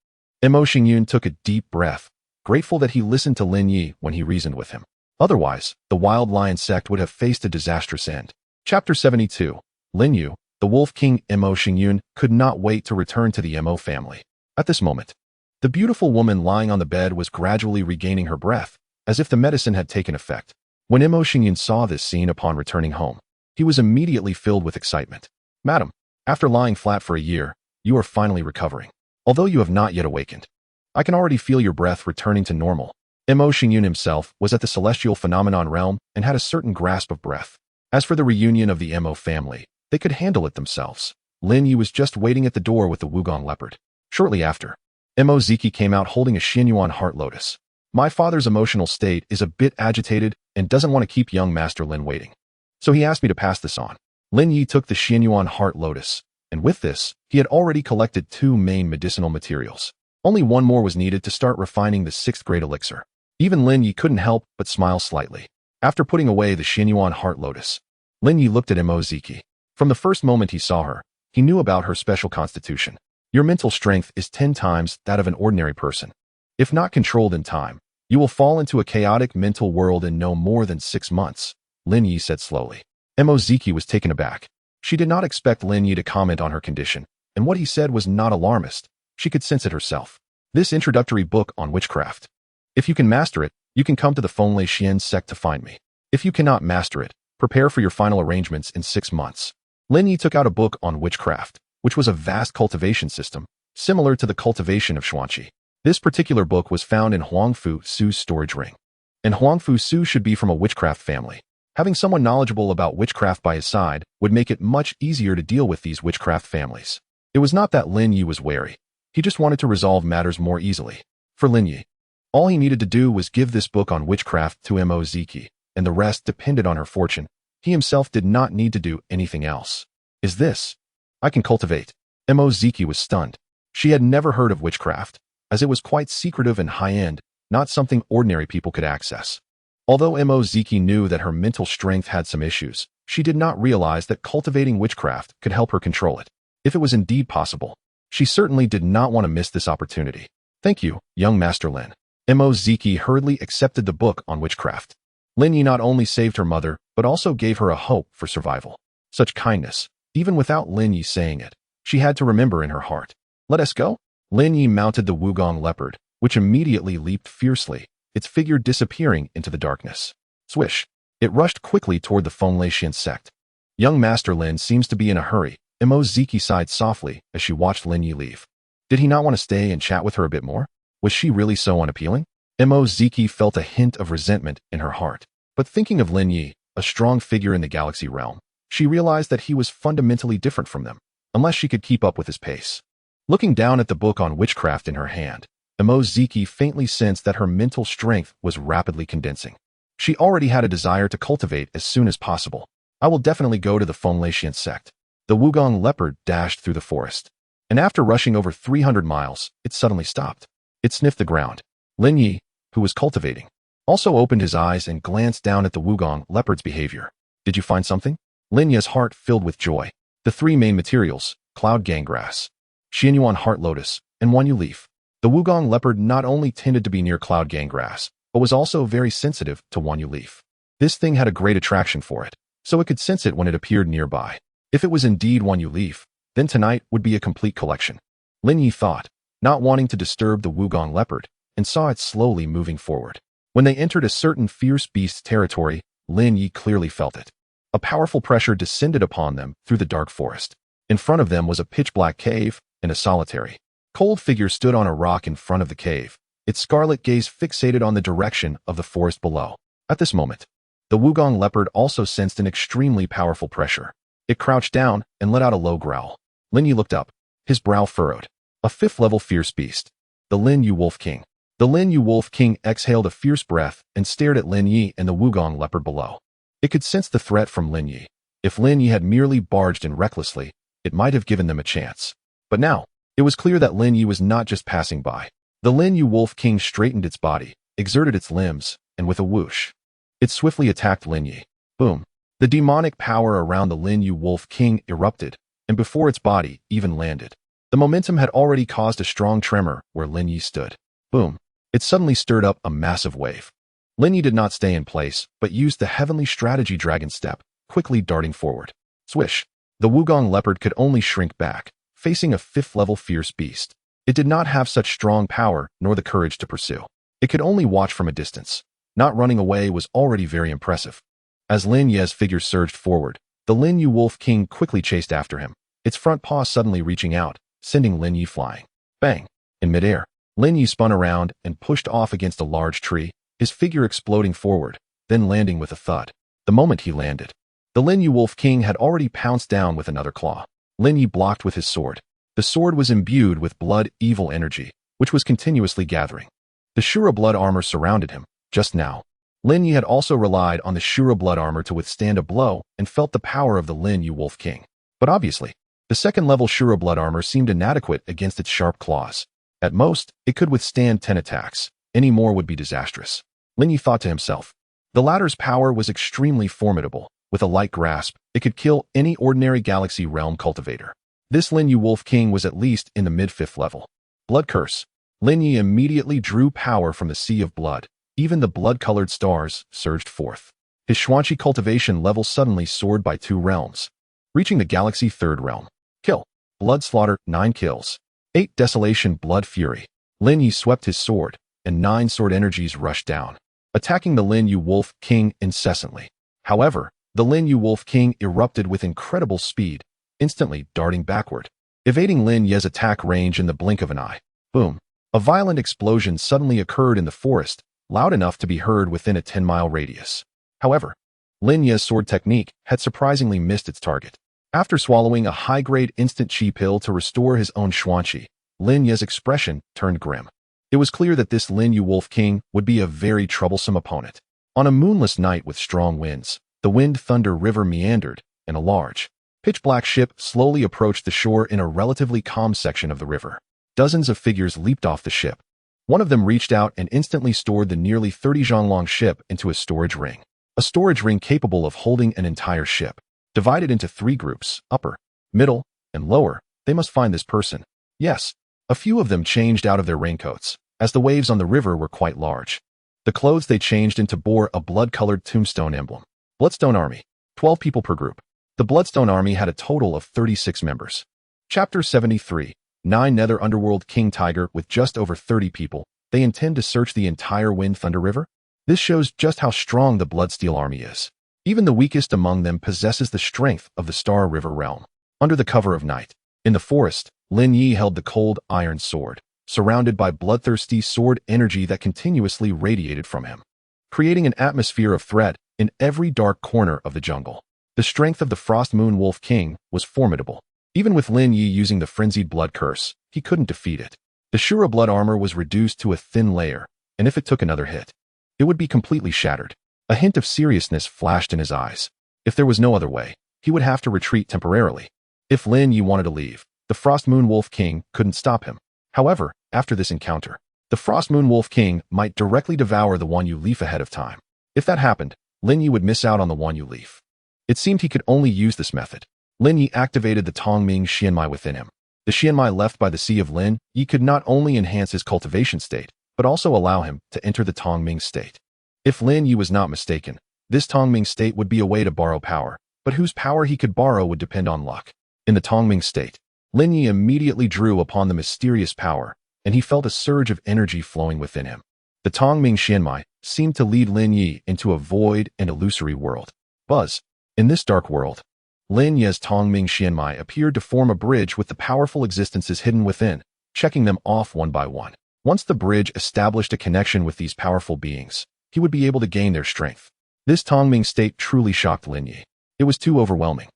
S1: Mo Xingyun took a deep breath, grateful that he listened to Lin Ye when he reasoned with him. Otherwise, the Wild Lion sect would have faced a disastrous end. Chapter 72. Lin Ye, the Wolf King. Mo Xingyun could not wait to return to the Mo family. At this moment, the beautiful woman lying on the bed was gradually regaining her breath, as if the medicine had taken effect. When Mo Xingyun saw this scene upon returning home, he was immediately filled with excitement. Madam, after lying flat for a year, you are finally recovering. Although you have not yet awakened, I can already feel your breath returning to normal. Mo Xingyun himself was at the celestial phenomenon realm and had a certain grasp of breath. As for the reunion of the Mo family, they could handle it themselves. Lin Ye was just waiting at the door with the Wugong leopard. Shortly after, Mo Ziki came out holding a Xianyuan heart lotus. My father's emotional state is a bit agitated and doesn't want to keep young Master Lin waiting. So he asked me to pass this on. Lin Ye took the Xianyuan heart lotus, and with this, he had already collected 2 main medicinal materials. Only one more was needed to start refining the 6th grade elixir. Even Lin Ye couldn't help but smile slightly. After putting away the Xianyuan heart lotus, Lin Ye looked at Mo Ziki. From the first moment he saw her, he knew about her special constitution. Your mental strength is 10 times that of an ordinary person. If not controlled in time, you will fall into a chaotic mental world in no more than 6 months, Lin Ye said slowly. Mo Ziki was taken aback. She did not expect Lin Ye to comment on her condition, and what he said was not alarmist. She could sense it herself. This introductory book on witchcraft. If you can master it, you can come to the Fenglei Xian sect to find me. If you cannot master it, prepare for your final arrangements in 6 months. Lin Ye took out a book on witchcraft, which was a vast cultivation system, similar to the cultivation of Xuanqi. This particular book was found in Huangfu Su's storage ring. And Huangfu Su should be from a witchcraft family. Having someone knowledgeable about witchcraft by his side would make it much easier to deal with these witchcraft families. It was not that Lin Ye was wary. He just wanted to resolve matters more easily. For Lin Ye, all he needed to do was give this book on witchcraft to Mo Ziki, and the rest depended on her fortune. He himself did not need to do anything else. Is this? I can cultivate. Mo Ziki was stunned. She had never heard of witchcraft, as it was quite secretive and high-end, not something ordinary people could access. Although Mo Ziki knew that her mental strength had some issues, she did not realize that cultivating witchcraft could help her control it. If it was indeed possible, she certainly did not want to miss this opportunity. Thank you, young Master Lin. Mo Ziki hurriedly accepted the book on witchcraft. Lin Ye not only saved her mother, but also gave her a hope for survival. Such kindness, even without Lin Ye saying it, she had to remember in her heart. Let us go? Lin Ye mounted the Wugong leopard, which immediately leaped fiercely, its figure disappearing into the darkness. Swish! It rushed quickly toward the Fenglei Xian sect. Young Master Lin seems to be in a hurry. Mo Ziki sighed softly as she watched Lin Ye leave. Did he not want to stay and chat with her a bit more? Was she really so unappealing? Mo Ziki felt a hint of resentment in her heart. But thinking of Lin Ye, a strong figure in the galaxy realm, she realized that he was fundamentally different from them, unless she could keep up with his pace. Looking down at the book on witchcraft in her hand, Mo Ziki faintly sensed that her mental strength was rapidly condensing. She already had a desire to cultivate as soon as possible. I will definitely go to the Fenglei Xian sect. The Wugong leopard dashed through the forest, and after rushing over 300 miles, it suddenly stopped. It sniffed the ground. Lin Ye, who was cultivating, also opened his eyes and glanced down at the Wugong leopard's behavior. Did you find something? Lin Ye's heart filled with joy. The 3 main materials, cloud ganggrass, Xianyuan heart lotus, and Wanyu leaf. The Wugong leopard not only tended to be near cloud ganggrass, but was also very sensitive to Wanyu leaf. This thing had a great attraction for it, so it could sense it when it appeared nearby. If it was indeed Wanyu leaf, then tonight would be a complete collection. Lin Ye thought, not wanting to disturb the Wugong leopard, and saw it slowly moving forward. When they entered a certain fierce beast's territory, Lin Ye clearly felt it. A powerful pressure descended upon them through the dark forest. In front of them was a pitch-black cave, and a solitary, cold figure stood on a rock in front of the cave, its scarlet gaze fixated on the direction of the forest below. At this moment, the Wugong leopard also sensed an extremely powerful pressure. It crouched down and let out a low growl. Lin Ye looked up, his brow furrowed. A 5th-level fierce beast. The Lin Ye Wolf King. The Lin Ye Wolf King exhaled a fierce breath and stared at Lin Ye and the Wugong leopard below. It could sense the threat from Lin Ye. If Lin Ye had merely barged in recklessly, it might have given them a chance. But now, it was clear that Lin Ye was not just passing by. The Lin Ye Wolf King straightened its body, exerted its limbs, and with a whoosh, it swiftly attacked Lin Ye. Boom. The demonic power around the Lin Ye Wolf King erupted, and before its body even landed, the momentum had already caused a strong tremor where Lin Ye stood. Boom. It suddenly stirred up a massive wave. Lin Ye did not stay in place, but used the heavenly strategy dragon step, quickly darting forward. Swish. The Wugong leopard could only shrink back, facing a 5th-level fierce beast. It did not have such strong power nor the courage to pursue. It could only watch from a distance. Not running away was already very impressive. As Lin Ye's figure surged forward, the Lin Ye Wolf King quickly chased after him, its front paw suddenly reaching out, sending Lin Ye flying. Bang! In midair, Lin Ye spun around and pushed off against a large tree, his figure exploding forward, then landing with a thud. The moment he landed, the Lin Ye Wolf King had already pounced down with another claw. Lin Ye blocked with his sword. The sword was imbued with blood evil energy, which was continuously gathering. The Shura blood armor surrounded him. Just now, Lin Ye had also relied on the Shura blood armor to withstand a blow and felt the power of the Lin Ye Wolf King. But obviously, the second-level Shura blood armor seemed inadequate against its sharp claws. At most, it could withstand 10 attacks. Any more would be disastrous. Lin Ye thought to himself. The latter's power was extremely formidable. With a light grasp, it could kill any ordinary galaxy realm cultivator. This Lin Ye Wolf King was at least in the mid-5th level. Blood curse. Lin Ye immediately drew power from the sea of blood. Even the blood-colored stars surged forth. His Xuanqi cultivation level suddenly soared by 2 realms, reaching the galaxy 3rd realm. Kill. Blood slaughter, 9 kills. 8 desolation, blood fury. Lin Ye swept his sword, and 9 sword energies rushed down, attacking the Lin Ye Wolf King incessantly. However, the Lin Ye Wolf King erupted with incredible speed, instantly darting backward, evading Lin Ye's attack range in the blink of an eye. Boom. A violent explosion suddenly occurred in the forest, loud enough to be heard within a 10-mile radius. However, Lin Ye's sword technique had surprisingly missed its target. After swallowing a high-grade instant chi pill to restore his own Xuanqi, Lin Ye's expression turned grim. It was clear that this Lin Ye Wolf King would be a very troublesome opponent. On a moonless night with strong winds, the Wind Thunder River meandered, and a large, pitch-black ship slowly approached the shore in a relatively calm section of the river. Dozens of figures leaped off the ship. One of them reached out and instantly stored the nearly 30-zhang-long ship into a storage ring. A storage ring capable of holding an entire ship. Divided into 3 groups, upper, middle, and lower. They must find this person. Yes, a few of them changed out of their raincoats, as the waves on the river were quite large. The clothes they changed into bore a blood-colored tombstone emblem. Bloodstone Army, 12 people per group. The Bloodstone Army had a total of 36 members. Chapter 73. 9 Nether Underworld King Tiger with just over 30 people. They intend to search the entire Wind Thunder River? This shows just how strong the Bloodsteel Army is. Even the weakest among them possesses the strength of the Star River realm. Under the cover of night, in the forest, Lin Ye held the cold iron sword, surrounded by bloodthirsty sword energy that continuously radiated from him, creating an atmosphere of threat in every dark corner of the jungle. The strength of the Frost Moon Wolf King was formidable. Even with Lin Ye using the frenzied blood curse, he couldn't defeat it. The Shura blood armor was reduced to a thin layer, and if it took another hit, it would be completely shattered. A hint of seriousness flashed in his eyes. If there was no other way, he would have to retreat temporarily. If Lin Ye wanted to leave, the Frost Moon Wolf King couldn't stop him. However, after this encounter, the Frost Moon Wolf King might directly devour the Wanyu leaf ahead of time. If that happened, Lin Ye would miss out on the Wanyu leaf. It seemed he could only use this method. Lin Ye activated the Tongming Xianmai within him. The Xianmai left by the Sea of Lin Ye could not only enhance his cultivation state, but also allow him to enter the Tongming state. If Lin Ye was not mistaken, this Tongming state would be a way to borrow power, but whose power he could borrow would depend on luck. In the Tongming state, Lin Ye immediately drew upon the mysterious power, and he felt a surge of energy flowing within him. The Tongming Xianmai seemed to lead Lin Ye into a void and illusory world. Buzz. In this dark world, Lin Ye's Tongming Xianmai appeared to form a bridge with the powerful existences hidden within, checking them off one by one. Once the bridge established a connection with these powerful beings, he would be able to gain their strength. This Tongming state truly shocked Lin Ye. It was too overwhelming.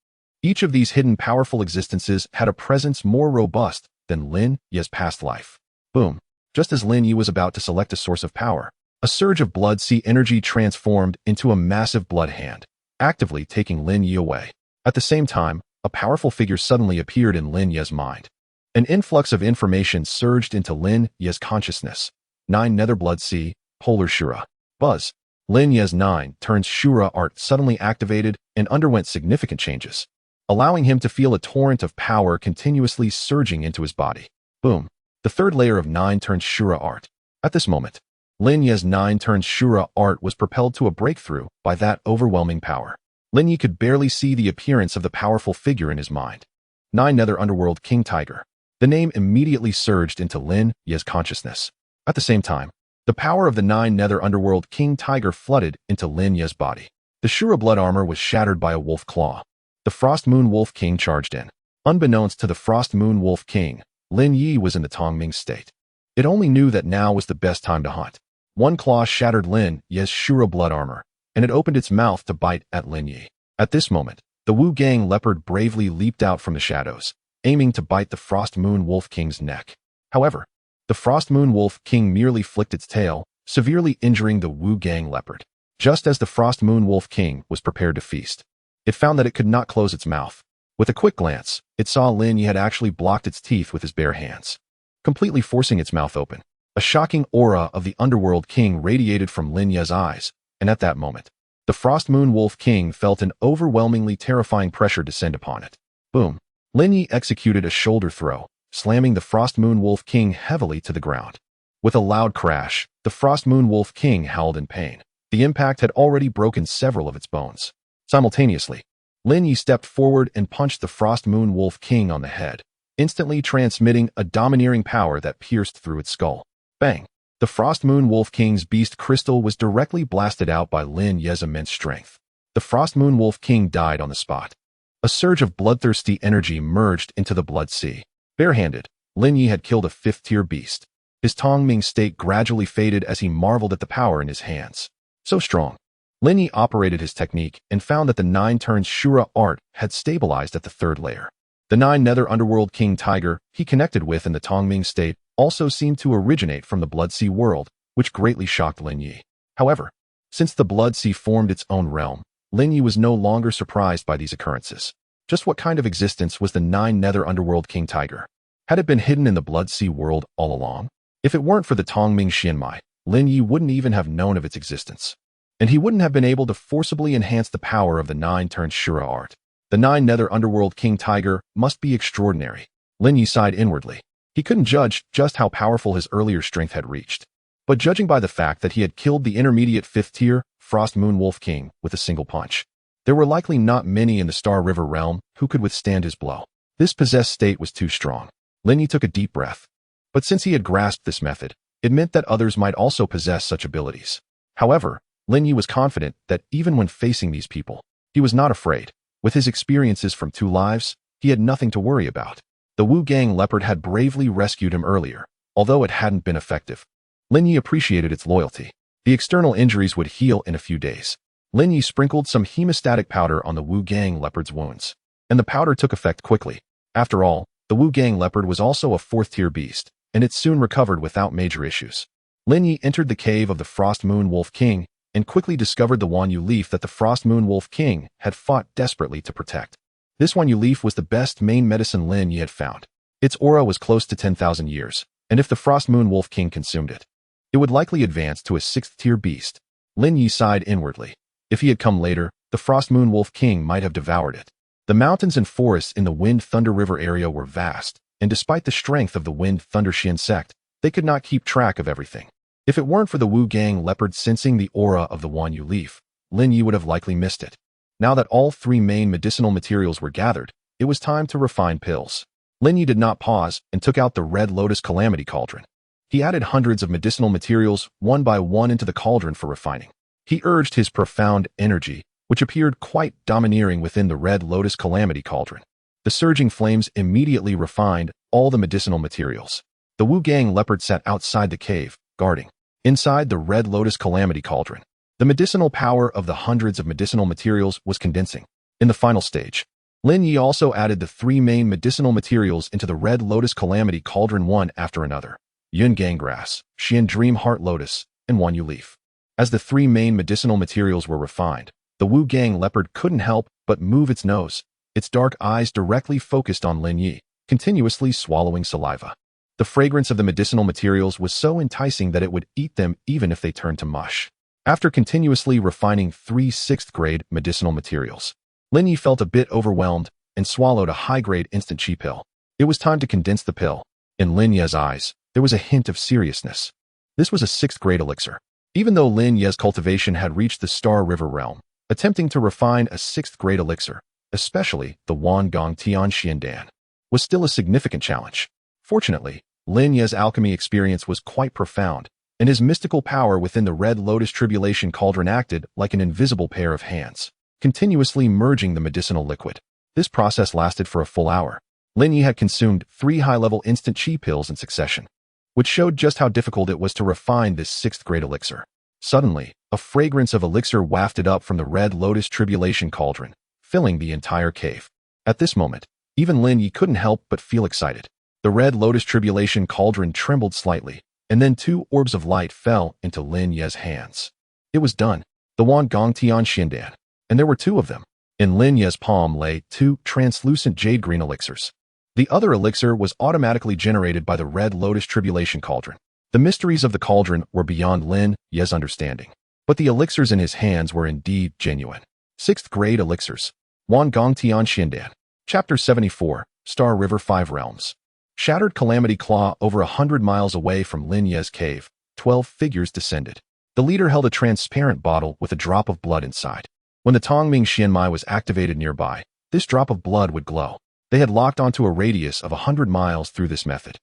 S1: Each of these hidden powerful existences had a presence more robust than Lin Ye's past life. Boom. Just as Lin Ye was about to select a source of power, a surge of blood sea energy transformed into a massive blood hand, actively taking Lin Ye away. At the same time, a powerful figure suddenly appeared in Lin Ye's mind. An influx of information surged into Lin Ye's consciousness. 9 Nether Blood Sea, Polar Shura. Buzz. Lin Ye's 9 turns Shura art suddenly activated and underwent significant changes, allowing him to feel a torrent of power continuously surging into his body. Boom. The third layer of 9 turns Shura art. At this moment, Lin Ye's 9 turns Shura art was propelled to a breakthrough by that overwhelming power. Lin Ye could barely see the appearance of the powerful figure in his mind. 9 Nether Underworld King Tiger. The name immediately surged into Lin Ye's consciousness. At the same time, the power of the 9 Nether Underworld King Tiger flooded into Lin Ye's body. The Shura blood armor was shattered by a wolf claw. The Frost Moon Wolf King charged in. Unbeknownst to the Frost Moon Wolf King, Lin Ye was in the Tongming state. It only knew that now was the best time to hunt. One claw shattered Lin Ye's Shura blood armor, and it opened its mouth to bite at Lin Ye. At this moment, the Wu Gang leopard bravely leaped out from the shadows, aiming to bite the Frost Moon Wolf King's neck. However, the Frost Moon Wolf King merely flicked its tail, severely injuring the Wu Gang leopard. Just as the Frost Moon Wolf King was prepared to feast, it found that it could not close its mouth. With a quick glance, it saw Lin Ye had actually blocked its teeth with his bare hands, completely forcing its mouth open. A shocking aura of the Underworld King radiated from Lin Ye's eyes, and at that moment, the Frost Moon Wolf King felt an overwhelmingly terrifying pressure descend upon it. Boom. Lin Ye executed a shoulder throw, slamming the Frost Moon Wolf King heavily to the ground. With a loud crash, the Frost Moon Wolf King howled in pain. The impact had already broken several of its bones. Simultaneously, Lin Ye stepped forward and punched the Frost Moon Wolf King on the head, instantly transmitting a domineering power that pierced through its skull. Bang! The Frost Moon Wolf King's beast crystal was directly blasted out by Lin Ye's immense strength. The Frost Moon Wolf King died on the spot. A surge of bloodthirsty energy merged into the blood sea. Barehanded, Lin Ye had killed a 5th-tier beast. His Tongming state gradually faded as he marveled at the power in his hands. So strong. Lin Ye operated his technique and found that the 9 turns Shura art had stabilized at the 3rd layer. The 9 Nether Underworld King Tiger he connected with in the Tongming state also seemed to originate from the Blood Sea world, which greatly shocked Lin Ye. However, since the Blood Sea formed its own realm, Lin Ye was no longer surprised by these occurrences. Just what kind of existence was the 9 Nether Underworld King Tiger? Had it been hidden in the Blood Sea world all along? If it weren't for the Tongming Xianmai, Lin Ye wouldn't even have known of its existence. And he wouldn't have been able to forcibly enhance the power of the 9 turns Shura art. The 9 Nether Underworld King Tiger must be extraordinary. Lin Ye sighed inwardly. He couldn't judge just how powerful his earlier strength had reached. But judging by the fact that he had killed the intermediate 5th-tier Frost Moon Wolf King with a single punch, there were likely not many in the Star River realm who could withstand his blow. This possessed state was too strong. Lin Ye took a deep breath. But since he had grasped this method, it meant that others might also possess such abilities. However, Lin Ye was confident that even when facing these people, he was not afraid. With his experiences from 2 lives, he had nothing to worry about. The Wu Gang leopard had bravely rescued him earlier, although it hadn't been effective. Lin Ye appreciated its loyalty. The external injuries would heal in a few days. Lin Ye sprinkled some hemostatic powder on the Wu Gang leopard's wounds, and the powder took effect quickly. After all, the Wu Gang leopard was also a 4th-tier beast, and it soon recovered without major issues. Lin Ye entered the cave of the Frost Moon Wolf King and quickly discovered the Wanyu leaf that the Frost Moon Wolf King had fought desperately to protect. This Wanyu leaf was the best main medicine Lin Ye had found. Its aura was close to 10,000 years, and if the Frost Moon Wolf King consumed it, it would likely advance to a 6th-tier beast. Lin Ye sighed inwardly. If he had come later, the Frost Moon Wolf King might have devoured it. The mountains and forests in the Wind Thunder River area were vast, and despite the strength of the Wind Thunder Xian sect, they could not keep track of everything. If it weren't for the Wu Gang leopard sensing the aura of the Wanyu leaf, Lin Ye would have likely missed it. Now that all 3 main medicinal materials were gathered, it was time to refine pills. Lin Ye did not pause and took out the Red Lotus Calamity Cauldron. He added hundreds of medicinal materials one by one into the cauldron for refining. He urged his profound energy, which appeared quite domineering within the Red Lotus Calamity Cauldron. The surging flames immediately refined all the medicinal materials. The Wu Gang leopard sat outside the cave, guarding. Inside the Red Lotus Calamity Cauldron, the medicinal power of the hundreds of medicinal materials was condensing. In the final stage, Lin Ye also added the 3 main medicinal materials into the Red Lotus Calamity Cauldron one after another: Yun Gang Grass, Xian Dream Heart Lotus, and Wanyu Leaf. As the 3 main medicinal materials were refined, the Wu Gang leopard couldn't help but move its nose, its dark eyes directly focused on Lin Ye, continuously swallowing saliva. The fragrance of the medicinal materials was so enticing that it would eat them even if they turned to mush. After continuously refining 3 6th-grade medicinal materials, Lin Ye felt a bit overwhelmed and swallowed a high-grade instant chi pill. It was time to condense the pill. In Lin Ye's eyes, there was a hint of seriousness. This was a 6th-grade elixir. Even though Lin Ye's cultivation had reached the Star River realm, attempting to refine a 6th-grade elixir, especially the Wan Gong Tian Xiandan, was still a significant challenge. Fortunately, Lin Ye's alchemy experience was quite profound, and his mystical power within the Red Lotus Tribulation Cauldron acted like an invisible pair of hands, continuously merging the medicinal liquid. This process lasted for a full hour. Lin Ye had consumed 3 high-level instant chi pills in succession, which showed just how difficult it was to refine this 6th-grade elixir. Suddenly, a fragrance of elixir wafted up from the Red Lotus Tribulation Cauldron, filling the entire cave. At this moment, even Lin Ye couldn't help but feel excited. The Red Lotus Tribulation Cauldron trembled slightly, and then 2 orbs of light fell into Lin Ye's hands. It was done. The Wan Gong Tian Xiandan. And there were 2 of them. In Lin Ye's palm lay 2 translucent jade-green elixirs. The other elixir was automatically generated by the Red Lotus Tribulation Cauldron. The mysteries of the cauldron were beyond Lin Ye's understanding, but the elixirs in his hands were indeed genuine. 6th-grade elixirs. Wan Gong Tian Xiandan. Chapter 74, Star River 5 Realms. Shattered Calamity Claw. Over 100 miles away from Lin Ye's cave, 12 figures descended. The leader held a transparent bottle with a drop of blood inside. When the Tongming Xianmai was activated nearby, this drop of blood would glow. They had locked onto a radius of 100 miles through this method.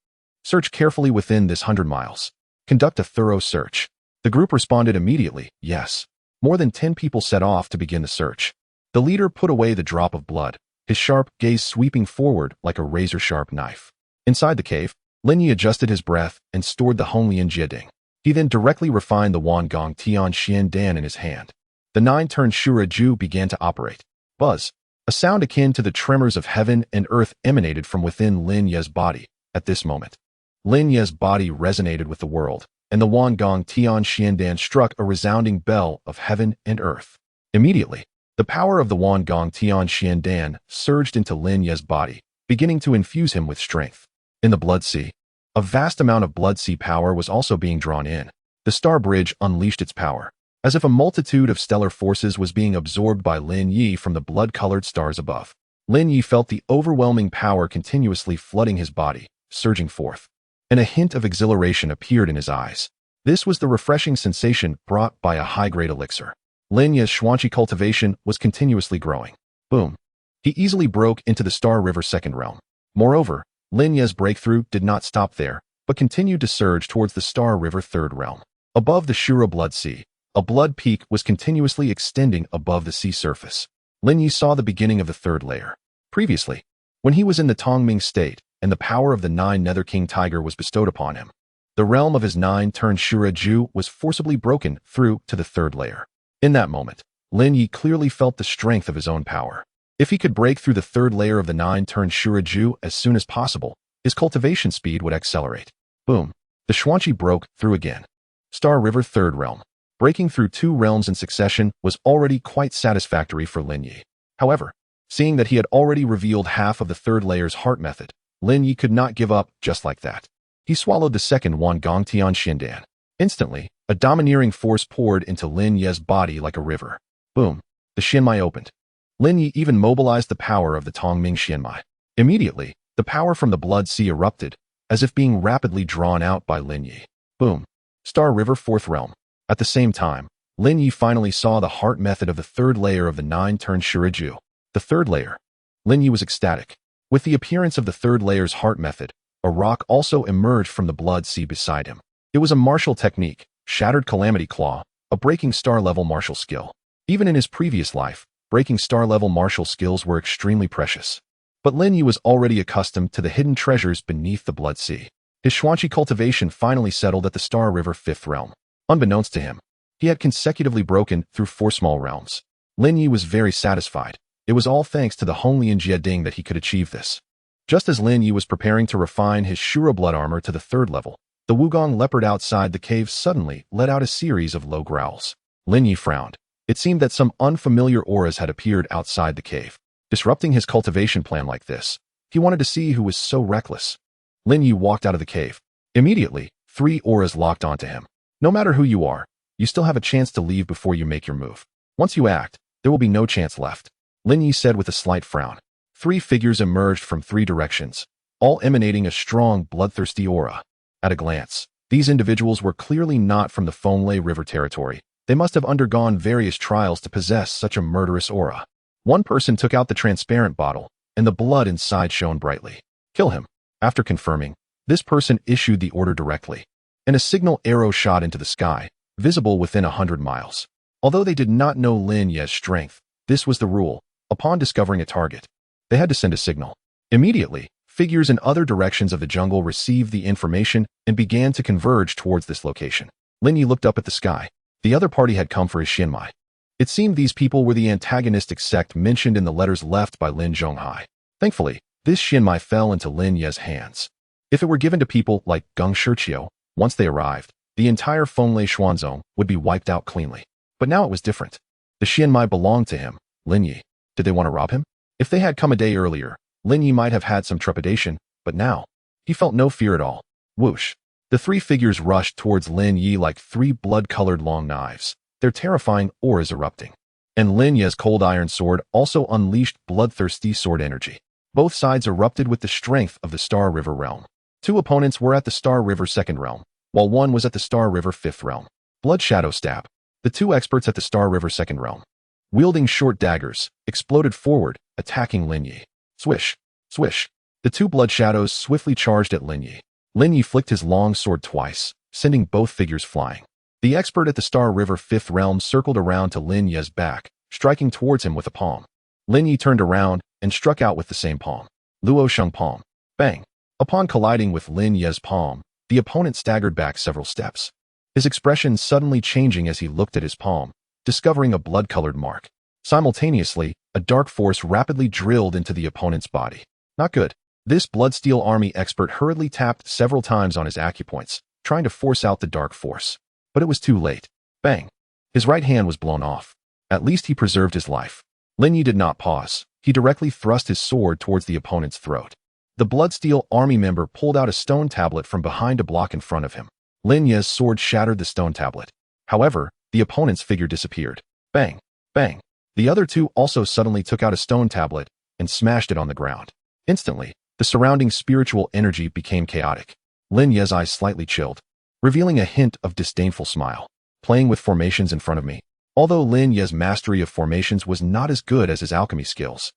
S1: Search carefully within this 100 miles. Conduct a thorough search. The group responded immediately, yes. More than 10 people set off to begin the search. The leader put away the drop of blood, his sharp gaze sweeping forward like a razor-sharp knife. Inside the cave, Lin Ye adjusted his breath and stored the Honglian Jiading. He then directly refined the Wan Gong Tian Xiandan in his hand. The 9-turn Shura Ju began to operate. Buzz. A sound akin to the tremors of heaven and earth emanated from within Lin Ye's body. At this moment, Lin Ye's body resonated with the world, and the Wan Gong Tian Xiandan struck a resounding bell of heaven and earth. Immediately, the power of the Wan Gong Tian Xiandan surged into Lin Ye's body, beginning to infuse him with strength. In the Blood Sea, a vast amount of Blood Sea power was also being drawn in. The Star Bridge unleashed its power, as if a multitude of stellar forces was being absorbed by Lin Ye from the blood-colored stars above. Lin Ye felt the overwhelming power continuously flooding his body, surging forth, and a hint of exhilaration appeared in his eyes. This was the refreshing sensation brought by a high-grade elixir. Lin Ye's Xuanqi cultivation was continuously growing. Boom. He easily broke into the Star River Second Realm. Moreover, Lin Ye's breakthrough did not stop there, but continued to surge towards the Star River Third Realm. Above the Shura Blood Sea, a blood peak was continuously extending above the sea surface. Lin Ye saw the beginning of the third layer. Previously, when he was in the Tongming state and the power of the 9 Nether King Tiger was bestowed upon him, the realm of his 9-turn Shura Ju was forcibly broken through to the third layer. In that moment, Lin Ye clearly felt the strength of his own power. If he could break through the third layer of the 9-turn Shura Ju as soon as possible, his cultivation speed would accelerate. Boom. The Xuanqi broke through again. Star River Third Realm. Breaking through 2 realms in succession was already quite satisfactory for Lin Ye. However, seeing that he had already revealed half of the third layer's heart method, Lin Ye could not give up just like that. He swallowed the second Wan Gong Tian Xiandan. Instantly, a domineering force poured into Lin Ye's body like a river. Boom. The Xianmai opened. Lin Ye even mobilized the power of the Tongming Xianmai. Immediately, the power from the Blood Sea erupted, as if being rapidly drawn out by Lin Ye. Boom. Star River Fourth Realm. At the same time, Lin Ye finally saw the heart method of the third layer of the 9-turn Shura Ju. The third layer. Lin Ye was ecstatic. With the appearance of the third layer's heart method, a rock also emerged from the Blood Sea beside him. It was a martial technique, Shattered Calamity Claw, a breaking star-level martial skill. Even in his previous life, breaking star-level martial skills were extremely precious. But Lin Ye was already accustomed to the hidden treasures beneath the Blood Sea. His Xuanqi cultivation finally settled at the Star River Fifth Realm. Unbeknownst to him, he had consecutively broken through 4 small realms. Lin Ye was very satisfied. It was all thanks to the Honglian Jiading that he could achieve this. Just as Lin Ye was preparing to refine his Shura blood armor to the 3rd level, the Wugong leopard outside the cave suddenly let out a series of low growls. Lin Ye frowned. It seemed that some unfamiliar auras had appeared outside the cave. Disrupting his cultivation plan like this, he wanted to see who was so reckless. Lin Ye walked out of the cave. Immediately, 3 auras locked onto him. No matter who you are, you still have a chance to leave before you make your move. Once you act, there will be no chance left. Lin Ye said with a slight frown. 3 figures emerged from 3 directions, all emanating a strong, bloodthirsty aura. At a glance, these individuals were clearly not from the Fonlei River territory. They must have undergone various trials to possess such a murderous aura. One person took out the transparent bottle, and the blood inside shone brightly. Kill him. After confirming, this person issued the order directly, and a signal arrow shot into the sky, visible within 100 miles. Although they did not know Lin Ye's strength, this was the rule. Upon discovering a target, they had to send a signal. Immediately, figures in other directions of the jungle received the information and began to converge towards this location. Lin Ye looked up at the sky. The other party had come for his Xianmai. It seemed these people were the antagonistic sect mentioned in the letters left by Lin Zhonghai. Thankfully, this Xianmai fell into Lin Ye's hands. If it were given to people like Geng Shiqiu, once they arrived, the entire Fonlei Xuanzong would be wiped out cleanly. But now it was different. The Xianmai belonged to him, Lin Ye. Did they want to rob him? If they had come a day earlier, Lin Ye might have had some trepidation, but now, he felt no fear at all. Whoosh. The 3 figures rushed towards Lin Ye like 3 blood-colored long knives, their terrifying auras erupting. And Lin Ye's cold iron sword also unleashed bloodthirsty sword energy. Both sides erupted with the strength of the Star River realm. 2 opponents were at the Star River 2nd realm, while one was at the Star River 5th realm. Blood Shadow Stab. The 2 experts at the Star River 2nd realm, wielding short daggers, exploded forward, attacking Lin Ye. Swish, swish. The 2 blood shadows swiftly charged at Lin Ye. Lin Ye flicked his long sword twice, sending both figures flying. The expert at the Star River 5th realm circled around to Lin Ye's back, striking towards him with a palm. Lin Ye turned around and struck out with the same palm. Luo Sheng palm. Bang. Upon colliding with Lin Ye's palm, the opponent staggered back several steps, his expression suddenly changing as he looked at his palm, discovering a blood-colored mark. Simultaneously, a dark force rapidly drilled into the opponent's body. Not good. This Bloodsteel Army expert hurriedly tapped several times on his acupoints, trying to force out the dark force. But it was too late. Bang. His right hand was blown off. At least he preserved his life. Lin Ye did not pause. He directly thrust his sword towards the opponent's throat. The Bloodsteel Army member pulled out a stone tablet from behind a block in front of him. Lin Ye's sword shattered the stone tablet. However, the opponent's figure disappeared. Bang. Bang. The other 2 also suddenly took out a stone tablet and smashed it on the ground. Instantly, the surrounding spiritual energy became chaotic. Lin Ye's eyes slightly chilled, revealing a hint of disdainful smile. Playing with formations in front of me. Although Lin Ye's mastery of formations was not as good as his alchemy skills,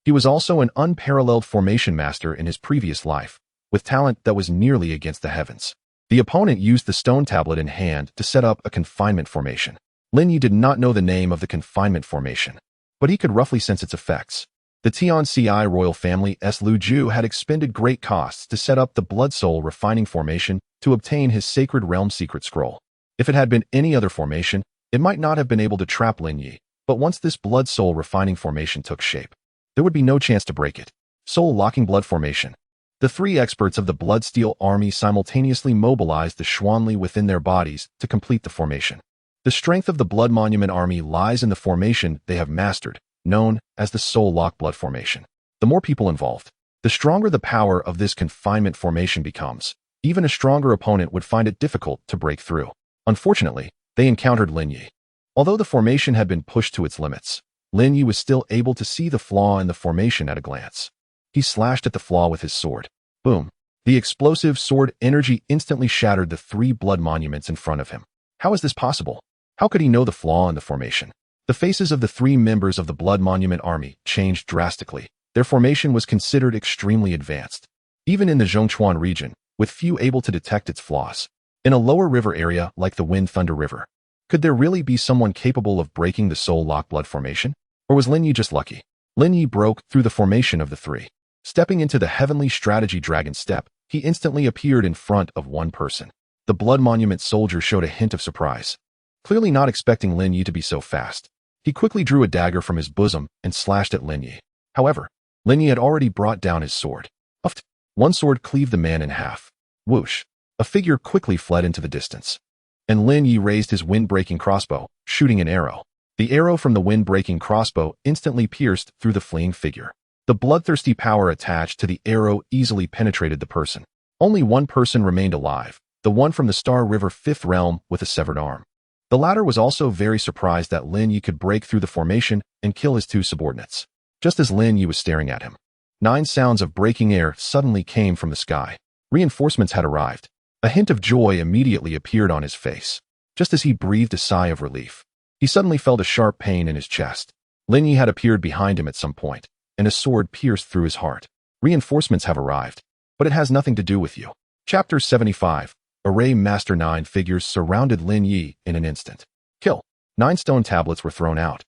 S1: he was also an unparalleled formation master in his previous life, with talent that was nearly against the heavens. The opponent used the stone tablet in hand to set up a confinement formation. Lin Ye did not know the name of the confinement formation, but he could roughly sense its effects. The Tianci royal family Lu Ju had expended great costs to set up the Blood Soul refining formation to obtain his Sacred Realm secret scroll. If it had been any other formation, it might not have been able to trap Lin Ye, but once this Blood Soul refining formation took shape, there would be no chance to break it. Soul locking blood formation. The 3 experts of the Bloodsteel Army simultaneously mobilized the Xuanli within their bodies to complete the formation. The strength of the Blood Monument Army lies in the formation they have mastered, known as the Soul Lock Blood Formation. The more people involved, the stronger the power of this confinement formation becomes. Even a stronger opponent would find it difficult to break through. Unfortunately, they encountered Lin Ye. Although the formation had been pushed to its limits, Lin Ye was still able to see the flaw in the formation at a glance. He slashed at the flaw with his sword. Boom. The explosive sword energy instantly shattered the 3 blood monuments in front of him. How is this possible? How could he know the flaw in the formation? The faces of the 3 members of the Blood Monument Army changed drastically. Their formation was considered extremely advanced, even in the Zhongchuan region, with few able to detect its flaws. In a lower river area like the Wind Thunder River, could there really be someone capable of breaking the Soul Lock Blood formation? Or was Lin Ye just lucky? Lin Ye broke through the formation of the 3. Stepping into the Heavenly Strategy Dragon Step, he instantly appeared in front of one person. The Blood Monument soldier showed a hint of surprise, clearly not expecting Lin Ye to be so fast. He quickly drew a dagger from his bosom and slashed at Lin Ye. However, Lin Ye had already brought down his sword. Uft! One sword cleaved the man in half. Whoosh! A figure quickly fled into the distance, and Lin Ye raised his wind-breaking crossbow, shooting an arrow. The arrow from the wind-breaking crossbow instantly pierced through the fleeing figure. The bloodthirsty power attached to the arrow easily penetrated the person. Only one person remained alive, the one from the Star River Fifth Realm with a severed arm. The latter was also very surprised that Lin Ye could break through the formation and kill his two subordinates. Just as Lin Ye was staring at him, 9 sounds of breaking air suddenly came from the sky. Reinforcements had arrived. A hint of joy immediately appeared on his face. Just as he breathed a sigh of relief, he suddenly felt a sharp pain in his chest. Lin Ye had appeared behind him at some point, and a sword pierced through his heart. Reinforcements have arrived, but it has nothing to do with you. Chapter 75. Array Master 9 figures surrounded Lin Ye in an instant. Kill. 9 stone tablets were thrown out,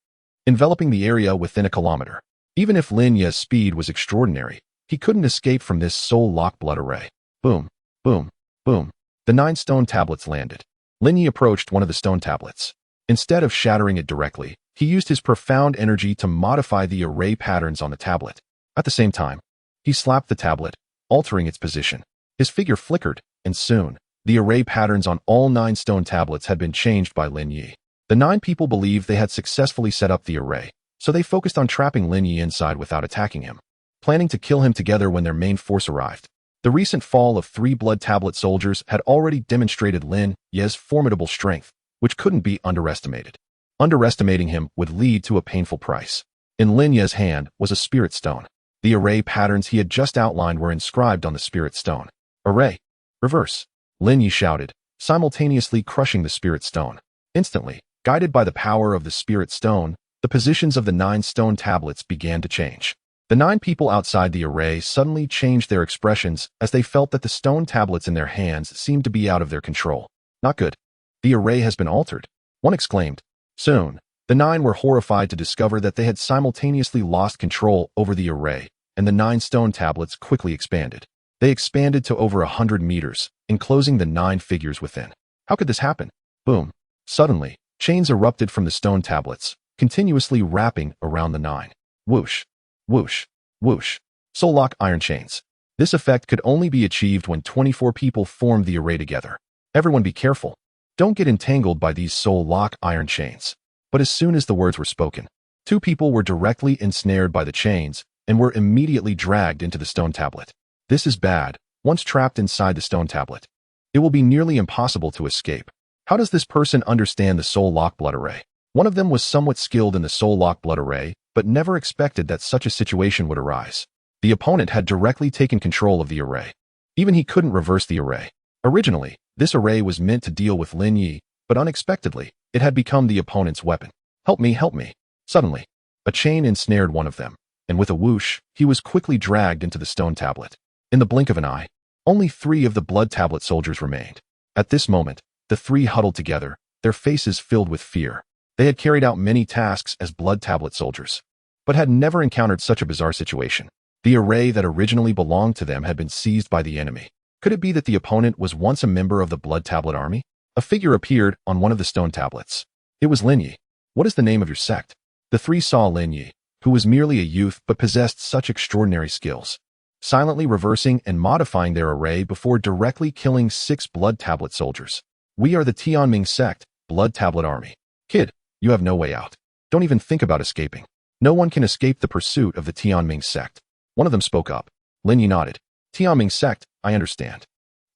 S1: enveloping the area within a kilometer. Even if Lin Ye's speed was extraordinary, he couldn't escape from this soul-lock blood array. Boom, boom, boom. The 9 stone tablets landed. Lin Ye approached one of the stone tablets. Instead of shattering it directly, he used his profound energy to modify the array patterns on the tablet. At the same time, he slapped the tablet, altering its position. His figure flickered, and soon, the array patterns on all 9 stone tablets had been changed by Lin Ye. The 9 people believed they had successfully set up the array, so they focused on trapping Lin Ye inside without attacking him, planning to kill him together when their main force arrived. The recent fall of 3 blood tablet soldiers had already demonstrated Lin Ye's formidable strength, which couldn't be underestimated. Underestimating him would lead to a painful price. In Lin Ye's hand was a spirit stone. The array patterns he had just outlined were inscribed on the spirit stone. Array. Reverse. Lin Ye shouted, simultaneously crushing the spirit stone. Instantly, guided by the power of the spirit stone, the positions of the 9 stone tablets began to change. The 9 people outside the array suddenly changed their expressions as they felt that the stone tablets in their hands seemed to be out of their control. Not good. The array has been altered, one exclaimed. Soon, the 9 were horrified to discover that they had simultaneously lost control over the array, and the 9 stone tablets quickly expanded. They expanded to over 100 meters, enclosing the 9 figures within. How could this happen? Boom. Suddenly, chains erupted from the stone tablets, continuously wrapping around the 9. Whoosh. Whoosh. Whoosh. Soul lock iron chains. This effect could only be achieved when 24 people formed the array together. Everyone be careful. Don't get entangled by these soul lock iron chains. But as soon as the words were spoken, 2 people were directly ensnared by the chains and were immediately dragged into the stone tablet. This is bad. Once trapped inside the stone tablet, it will be nearly impossible to escape. How does this person understand the soul lock blood array? One of them was somewhat skilled in the soul lock blood array, but never expected that such a situation would arise. The opponent had directly taken control of the array. Even he couldn't reverse the array. Originally, this array was meant to deal with Lin Ye, but unexpectedly, it had become the opponent's weapon. Help me, help me. Suddenly, a chain ensnared one of them, and with a whoosh, he was quickly dragged into the stone tablet. In the blink of an eye, only 3 of the blood tablet soldiers remained. At this moment, the 3 huddled together, their faces filled with fear. They had carried out many tasks as blood tablet soldiers, but had never encountered such a bizarre situation. The array that originally belonged to them had been seized by the enemy. Could it be that the opponent was once a member of the blood tablet army? A figure appeared on one of the stone tablets. It was Lin Ye. What is the name of your sect? The 3 saw Lin Ye, who was merely a youth but possessed such extraordinary skills, silently reversing and modifying their array before directly killing 6 blood tablet soldiers. We are the Tianming sect, blood tablet army. Kid, you have no way out. Don't even think about escaping. No one can escape the pursuit of the Tianming sect. One of them spoke up. Lin Ye nodded. Tianming sect, I understand.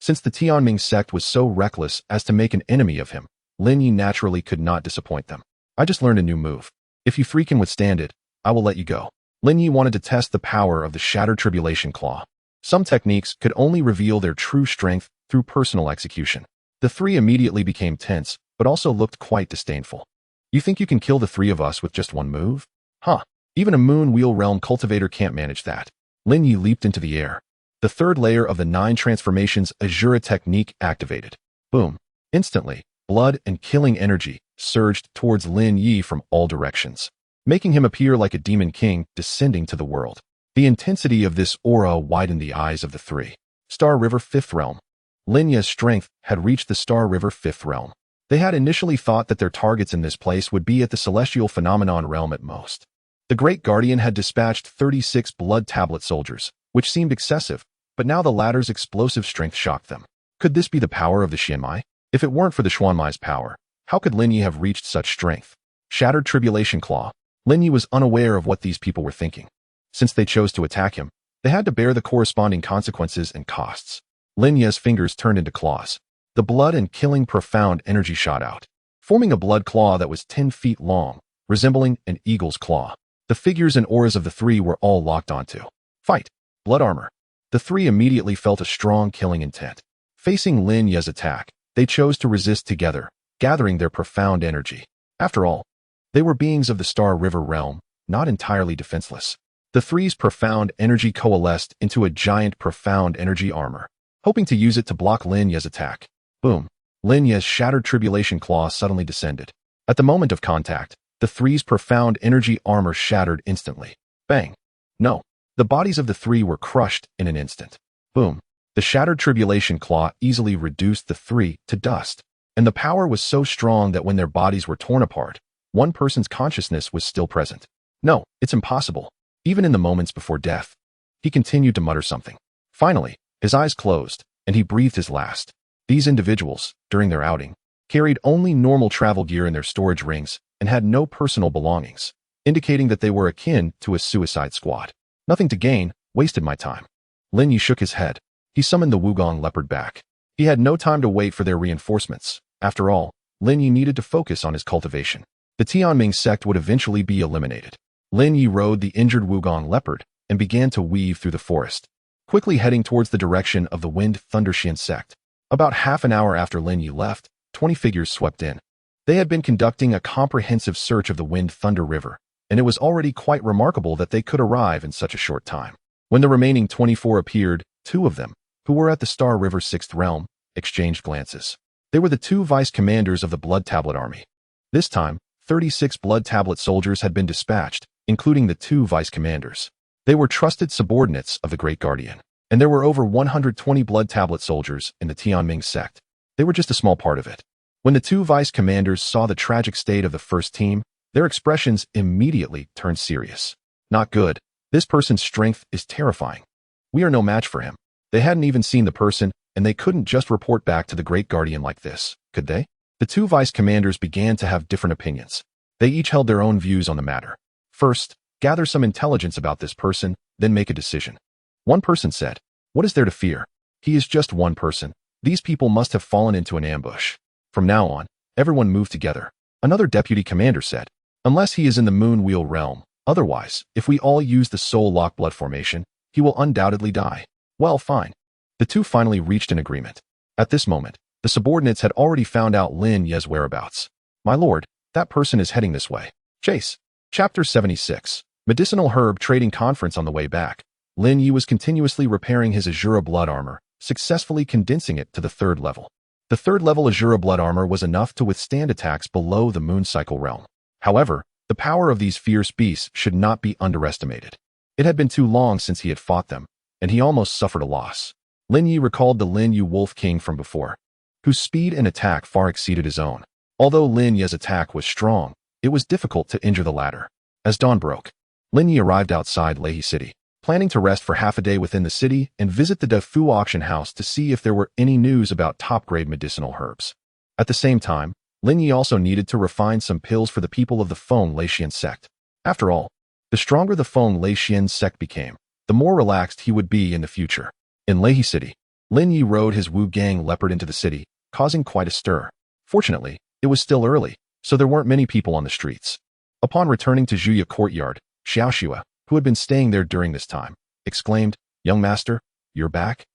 S1: Since the Tianming sect was so reckless as to make an enemy of him, Lin Ye naturally could not disappoint them. I just learned a new move. If you 3 can withstand it, I will let you go. Lin Ye wanted to test the power of the Shattered Tribulation Claw. Some techniques could only reveal their true strength through personal execution. The 3 immediately became tense, but also looked quite disdainful. You think you can kill the 3 of us with just one move? Huh. Even a Moon Wheel Realm cultivator can't manage that. Lin Ye leaped into the air. The 3rd layer of the 9 transformations Asura technique activated. Boom. Instantly, blood and killing energy surged towards Lin Ye from all directions, making him appear like a demon king descending to the world. The intensity of this aura widened the eyes of the 3. Star River Fifth Realm. Lin Ye's strength had reached the Star River Fifth Realm. They had initially thought that their targets in this place would be at the Celestial Phenomenon Realm at most. The Great Guardian had dispatched 36 blood tablet soldiers, which seemed excessive, but now the latter's explosive strength shocked them. Could this be the power of the Xianmai? If it weren't for the Xuanmai's power, how could Lin Ye have reached such strength? Shattered Tribulation Claw. Lin Ye was unaware of what these people were thinking. Since they chose to attack him, they had to bear the corresponding consequences and costs. Lin Ye's fingers turned into claws. The blood and killing profound energy shot out, forming a blood claw that was 10 feet long, resembling an eagle's claw. The figures and auras of the three were all locked onto. Fight. Blood armor. The three immediately felt a strong killing intent. Facing Lin Ye's attack, they chose to resist together, gathering their profound energy. After all, they were beings of the Star River realm, not entirely defenseless. The three's profound energy coalesced into a giant profound energy armor, hoping to use it to block Lin Ye's attack. Boom. Lin Ye's shattered tribulation claw suddenly descended. At the moment of contact, the three's profound energy armor shattered instantly. Bang. No. The bodies of the three were crushed in an instant. Boom. The shattered tribulation claw easily reduced the three to dust, and the power was so strong that when their bodies were torn apart, one person's consciousness was still present. No, it's impossible. Even in the moments before death, he continued to mutter something. Finally, his eyes closed, and he breathed his last. These individuals, during their outing, carried only normal travel gear in their storage rings and had no personal belongings, indicating that they were akin to a suicide squad. Nothing to gain, wasted my time. Lin Ye shook his head. He summoned the Wugong leopard back. He had no time to wait for their reinforcements. After all, Lin Ye needed to focus on his cultivation. The Tianming sect would eventually be eliminated. Lin Ye rode the injured Wugong leopard and began to weave through the forest, quickly heading towards the direction of the Wind Thundershin sect. About half an hour after Lin Ye left, 20 figures swept in. They had been conducting a comprehensive search of the Wind Thunder River, and it was already quite remarkable that they could arrive in such a short time. When the remaining 24 appeared, 2 of them, who were at the Star River 6th Realm, exchanged glances. They were the 2 vice commanders of the Blood Tablet Army. This time, 36 Blood Tablet soldiers had been dispatched, including the 2 vice commanders. They were trusted subordinates of the Great Guardian, and there were over 120 Blood Tablet soldiers in the Tianming sect. They were just a small part of it. When the 2 vice commanders saw the tragic state of the first team, their expressions immediately turned serious. Not good. This person's strength is terrifying. We are no match for him. They hadn't even seen the person, and they couldn't just report back to the Great Guardian like this, could they? The 2 vice commanders began to have different opinions. They each held their own views on the matter. First, gather some intelligence about this person, then make a decision. One person said, "What is there to fear? He is just one person. These people must have fallen into an ambush. From now on, everyone move together." Another deputy commander said, "Unless he is in the Moon Wheel realm. Otherwise, if we all use the Soul Lock Blood formation, he will undoubtedly die." Well, fine. The 2 finally reached an agreement. At this moment, the subordinates had already found out Lin Ye's whereabouts. "My lord, that person is heading this way." Chase. Chapter 76. Medicinal Herb Trading Conference. On the way back, Lin Ye was continuously repairing his Asura blood armor, successfully condensing it to the 3rd level. The 3rd level Asura blood armor was enough to withstand attacks below the Moon Cycle realm. However, the power of these fierce beasts should not be underestimated. It had been too long since he had fought them, and he almost suffered a loss. Lin Ye recalled the Lin Yu Wolf King from before, whose speed and attack far exceeded his own. Although Lin Ye's attack was strong, it was difficult to injure the latter. As dawn broke, Lin Ye arrived outside Lehi City, planning to rest for half a day within the city and visit the Defu auction house to see if there were any news about top-grade medicinal herbs. At the same time, Lin Ye also needed to refine some pills for the people of the Feng Leixian sect. After all, the stronger the Feng Leixian sect became, the more relaxed he would be in the future. In Lehi City, Lin Ye rode his Wu Gang leopard into the city, causing quite a stir. Fortunately, it was still early, so there weren't many people on the streets. Upon returning to Zhuya Courtyard, Xiaoxua, who had been staying there during this time, exclaimed, "Young master, you're back?"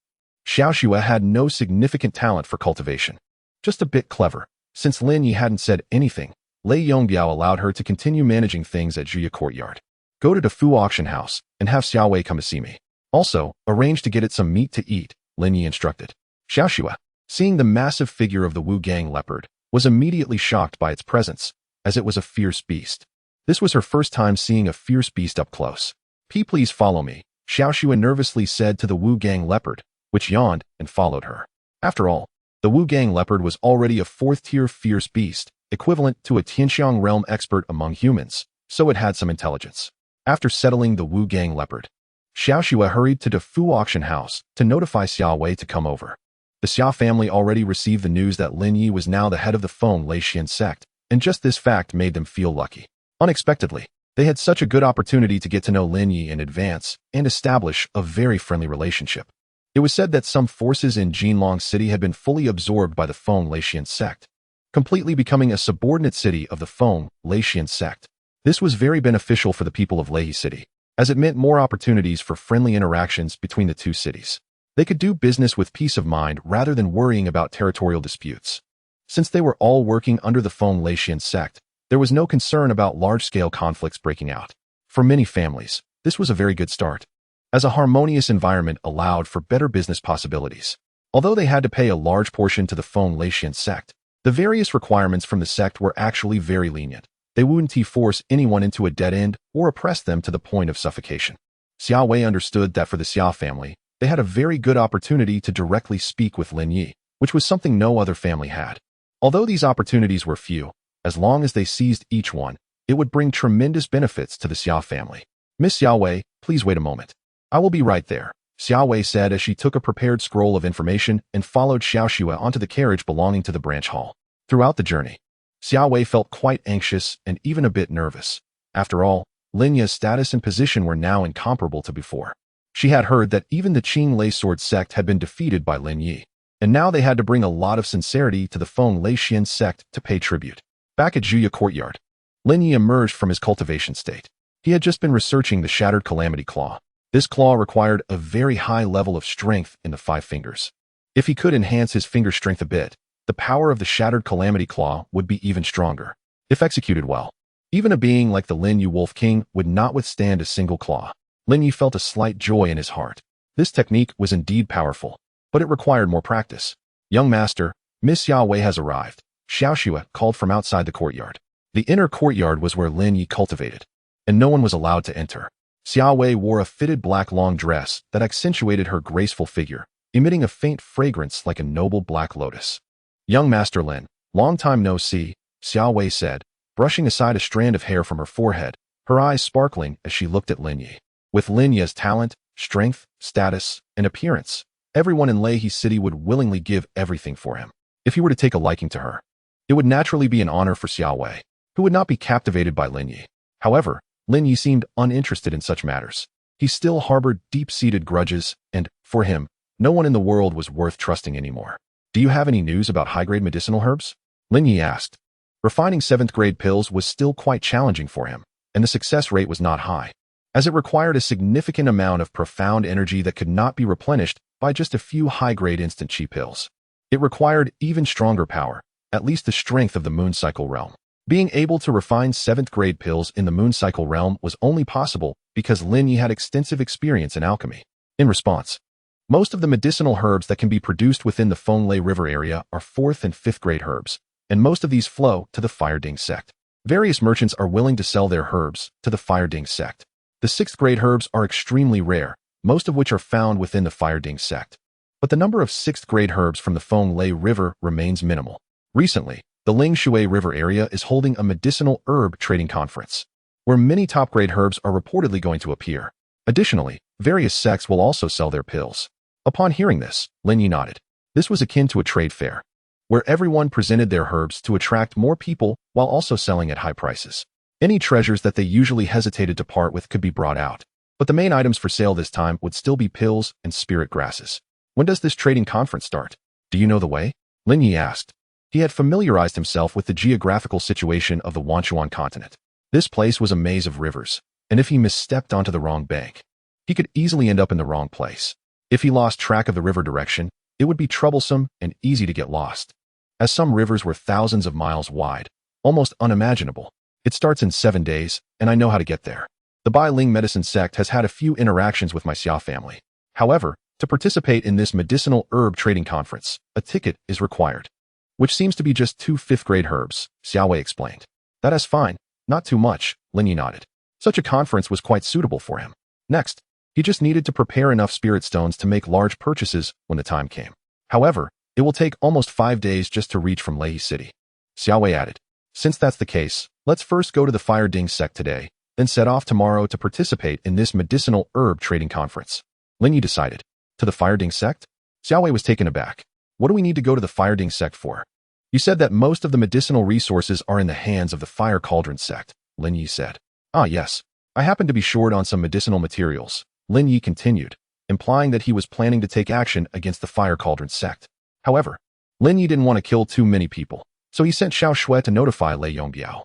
S1: Xiaoxua had no significant talent for cultivation. Just a bit clever. Since Lin Ye hadn't said anything, Lei Yongbiao allowed her to continue managing things at Zhuya Courtyard. "Go to the Fu auction house and have Xiaowei come to see me. Also, arrange to get it some meat to eat," Lin Ye instructed. Xiaoxua, seeing the massive figure of the Wu Gang leopard, was immediately shocked by its presence, as it was a fierce beast. This was her first time seeing a fierce beast up close. Please follow me," Xiaoxua nervously said to the Wu Gang leopard, which yawned and followed her. After all, the Wu Gang leopard was already a 4th-tier fierce beast, equivalent to a Tianxiang realm expert among humans, so it had some intelligence. After settling the Wu Gang leopard, Xiaoxua hurried to the Fu auction house to notify Xiaowei to come over. The Xia family already received the news that Lin Ye was now the head of the Feng Leixian sect, and just this fact made them feel lucky. Unexpectedly, they had such a good opportunity to get to know Lin Ye in advance and establish a very friendly relationship. It was said that some forces in Jinlong City had been fully absorbed by the Feng Laotian sect, completely becoming a subordinate city of the Feng Laotian sect. This was very beneficial for the people of Lei City, as it meant more opportunities for friendly interactions between the two cities. They could do business with peace of mind rather than worrying about territorial disputes. Since they were all working under the Feng Laotian sect, there was no concern about large-scale conflicts breaking out. For many families, this was a very good start, as a harmonious environment allowed for better business possibilities. Although they had to pay a large portion to the Feng Laotian sect, the various requirements from the sect were actually very lenient. They wouldn't force anyone into a dead end or oppress them to the point of suffocation. Xiao Wei understood that for the Xiao family, they had a very good opportunity to directly speak with Lin Ye, which was something no other family had. Although these opportunities were few, as long as they seized each one, it would bring tremendous benefits to the Xiao family. Miss Xiao Wei, please wait a moment. I will be right there, Xiao Wei said as she took a prepared scroll of information and followed Xiao Xue onto the carriage belonging to the branch hall. Throughout the journey, Xiao Wei felt quite anxious and even a bit nervous. After all, Lin Ye's status and position were now incomparable to before. She had heard that even the Qing Lei Sword sect had been defeated by Lin Ye, and now they had to bring a lot of sincerity to the Feng Laotian sect to pay tribute. Back at Juya Courtyard, Lin Ye emerged from his cultivation state. He had just been researching the Shattered Calamity Claw. This claw required a very high level of strength in the 5 fingers. If he could enhance his finger strength a bit, the power of the Shattered Calamity Claw would be even stronger. If executed well, even a being like the Lin Ye Wolf King would not withstand a single claw. Lin Ye felt a slight joy in his heart. This technique was indeed powerful, but it required more practice. Young master, Miss Xiao Wei has arrived, Xiao Xue called from outside the courtyard. The inner courtyard was where Lin Ye cultivated, and no one was allowed to enter. Xiao Wei wore a fitted black long dress that accentuated her graceful figure, emitting a faint fragrance like a noble black lotus. Young Master Lin, long time no see, Xiao Wei said, brushing aside a strand of hair from her forehead, her eyes sparkling as she looked at Lin Ye. With Lin Ye's talent, strength, status, and appearance, everyone in Lei City would willingly give everything for him. If he were to take a liking to her, it would naturally be an honor for Xiao Wei, who would not be captivated by Lin Ye. However, Lin Ye seemed uninterested in such matters. He still harbored deep-seated grudges, and, for him, no one in the world was worth trusting anymore. Do you have any news about high-grade medicinal herbs? Lin Ye asked. Refining 7th-grade pills was still quite challenging for him, and the success rate was not high, as it required a significant amount of profound energy that could not be replenished by just a few high-grade instant chi pills. It required even stronger power, at least the strength of the Moon Cycle realm. Being able to refine 7th-grade pills in the Moon Cycle realm was only possible because Lin Ye had extensive experience in alchemy. In response, most of the medicinal herbs that can be produced within the Fenglei River area are 4th and 5th-grade herbs, and most of these flow to the Fire Ding sect. Various merchants are willing to sell their herbs to the Fire Ding sect. The 6th-grade herbs are extremely rare, most of which are found within the Fire Ding sect. But the number of 6th-grade herbs from the Fenglei River remains minimal. Recently, the Lingshui River area is holding a medicinal herb trading conference, where many top-grade herbs are reportedly going to appear. Additionally, various sects will also sell their pills. Upon hearing this, Lin Ye nodded. This was akin to a trade fair, where everyone presented their herbs to attract more people while also selling at high prices. Any treasures that they usually hesitated to part with could be brought out, but the main items for sale this time would still be pills and spirit grasses. When does this trading conference start? Do you know the way? Lin Ye asked. He had familiarized himself with the geographical situation of the Wanchuan continent. This place was a maze of rivers, and if he misstepped onto the wrong bank, he could easily end up in the wrong place. If he lost track of the river direction, it would be troublesome and easy to get lost. As some rivers were thousands of miles wide, almost unimaginable. It starts in 7 days, and I know how to get there. The Bai Ling medicine sect has had a few interactions with my Xia family. However, to participate in this medicinal herb trading conference, a ticket is required, which seems to be just 2 5th-grade herbs, Xiao Wei explained. That is fine, not too much, Lin Ye nodded. Such a conference was quite suitable for him. Next, he just needed to prepare enough spirit stones to make large purchases when the time came. However, it will take almost 5 days just to reach from Lei City. Xiao Wei added. Since that's the case, let's first go to the Fire Ding sect today, then set off tomorrow to participate in this medicinal herb trading conference. Lin Ye decided. To the Fire Ding sect? Xiao Wei was taken aback. What do we need to go to the Fire Ding sect for? You said that most of the medicinal resources are in the hands of the Fire Cauldron sect, Lin Ye said. Ah yes, I happen to be short on some medicinal materials, Lin Ye continued, implying that he was planning to take action against the Fire Cauldron sect. However, Lin Ye didn't want to kill too many people, so he sent Xiao Shui to notify Lei Yongbiao,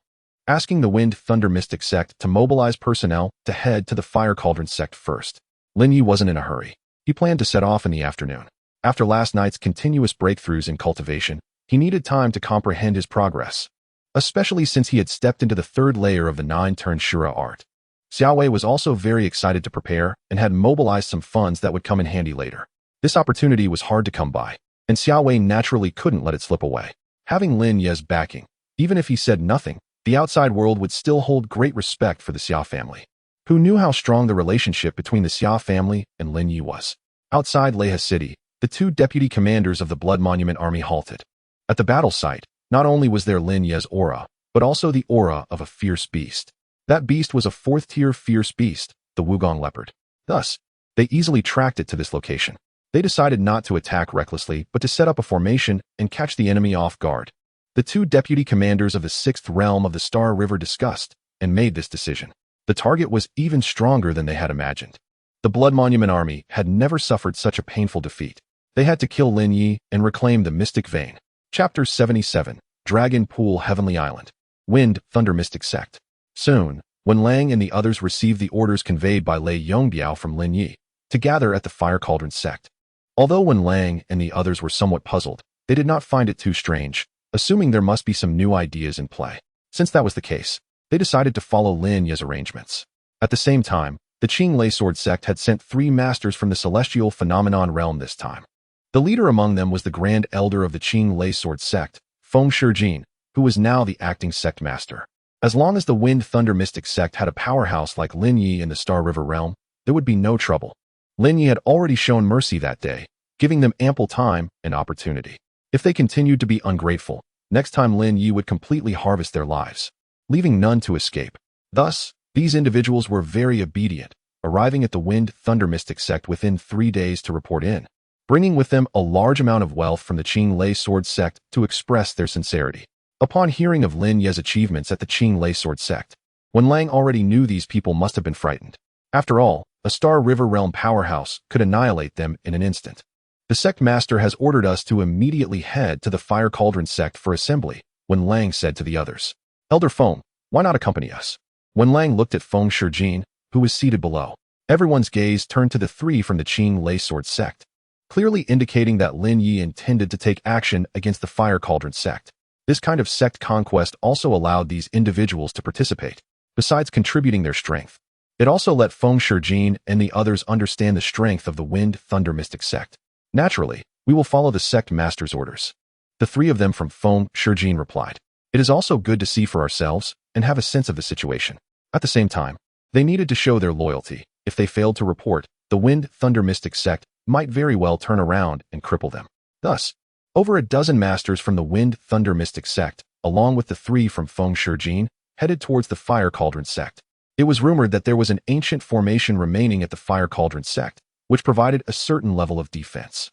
S1: asking the Wind Thunder Mystic sect to mobilize personnel to head to the Fire Cauldron sect first. Lin Ye wasn't in a hurry. He planned to set off in the afternoon. After last night's continuous breakthroughs in cultivation, he needed time to comprehend his progress, especially since he had stepped into the third layer of the Nine Revolutions Asura Art. Xiao Wei was also very excited to prepare and had mobilized some funds that would come in handy later. This opportunity was hard to come by, and Xiao Wei naturally couldn't let it slip away. Having Lin Ye's backing, even if he said nothing, the outside world would still hold great respect for the Xia family, who knew how strong the relationship between the Xia family and Lin Ye was. Outside Leha City, the two deputy commanders of the Blood Monument Army halted. At the battle site, not only was there Lin Ye's aura, but also the aura of a fierce beast. That beast was a fourth-tier fierce beast, the Wugong leopard. Thus, they easily tracked it to this location. They decided not to attack recklessly, but to set up a formation and catch the enemy off guard. The two deputy commanders of the 6th realm of the Star River discussed and made this decision. The target was even stronger than they had imagined. The Blood Monument Army had never suffered such a painful defeat. They had to kill Lin Ye and reclaim the Mystic Vein. Chapter 77, Dragon Pool Heavenly Island. Wind Thunder Mystic Sect. Soon, when Lang and the others received the orders conveyed by Lei Yongbiao from Lin Ye to gather at the Fire Cauldron sect. Although when Lang and the others were somewhat puzzled, they did not find it too strange, assuming there must be some new ideas in play. Since that was the case, they decided to follow Lin Ye's arrangements. At the same time, the Qing Lei Sword sect had sent 3 masters from the celestial phenomenon realm this time. The leader among them was the Grand Elder of the Qing Lei Sword sect, Feng Shijin, who was now the acting sect master. As long as the Wind Thunder Mystic sect had a powerhouse like Lin Ye in the Star River realm, there would be no trouble. Lin Ye had already shown mercy that day, giving them ample time and opportunity. If they continued to be ungrateful, next time Lin Ye would completely harvest their lives, leaving none to escape. Thus, these individuals were very obedient, arriving at the Wind Thunder Mystic sect within 3 days to report in, bringing with them a large amount of wealth from the Qing Lei Sword sect to express their sincerity. Upon hearing of Lin Ye's achievements at the Qing Lei Sword sect, when Lang already knew these people must have been frightened. After all, a Star River realm powerhouse could annihilate them in an instant. The sect master has ordered us to immediately head to the Fire Cauldron sect for assembly, when Lang said to the others, Elder Feng, why not accompany us? When Lang looked at Feng Shijin, who was seated below, everyone's gaze turned to the 3 from the Qing Lei Sword sect, clearly indicating that Lin Ye intended to take action against the Fire Cauldron sect. This kind of sect conquest also allowed these individuals to participate, besides contributing their strength. It also let Feng Shijin and the others understand the strength of the Wind Thunder Mystic sect. Naturally, we will follow the sect master's orders. The 3 of them from Feng Shijin replied. It is also good to see for ourselves and have a sense of the situation. At the same time, they needed to show their loyalty. If they failed to report, the Wind Thunder Mystic sect might very well turn around and cripple them. Thus, over a dozen masters from the Wind Thunder Mystic sect, along with the 3 from Feng Shijin, headed towards the Fire Cauldron sect. It was rumored that there was an ancient formation remaining at the Fire Cauldron sect, which provided a certain level of defense.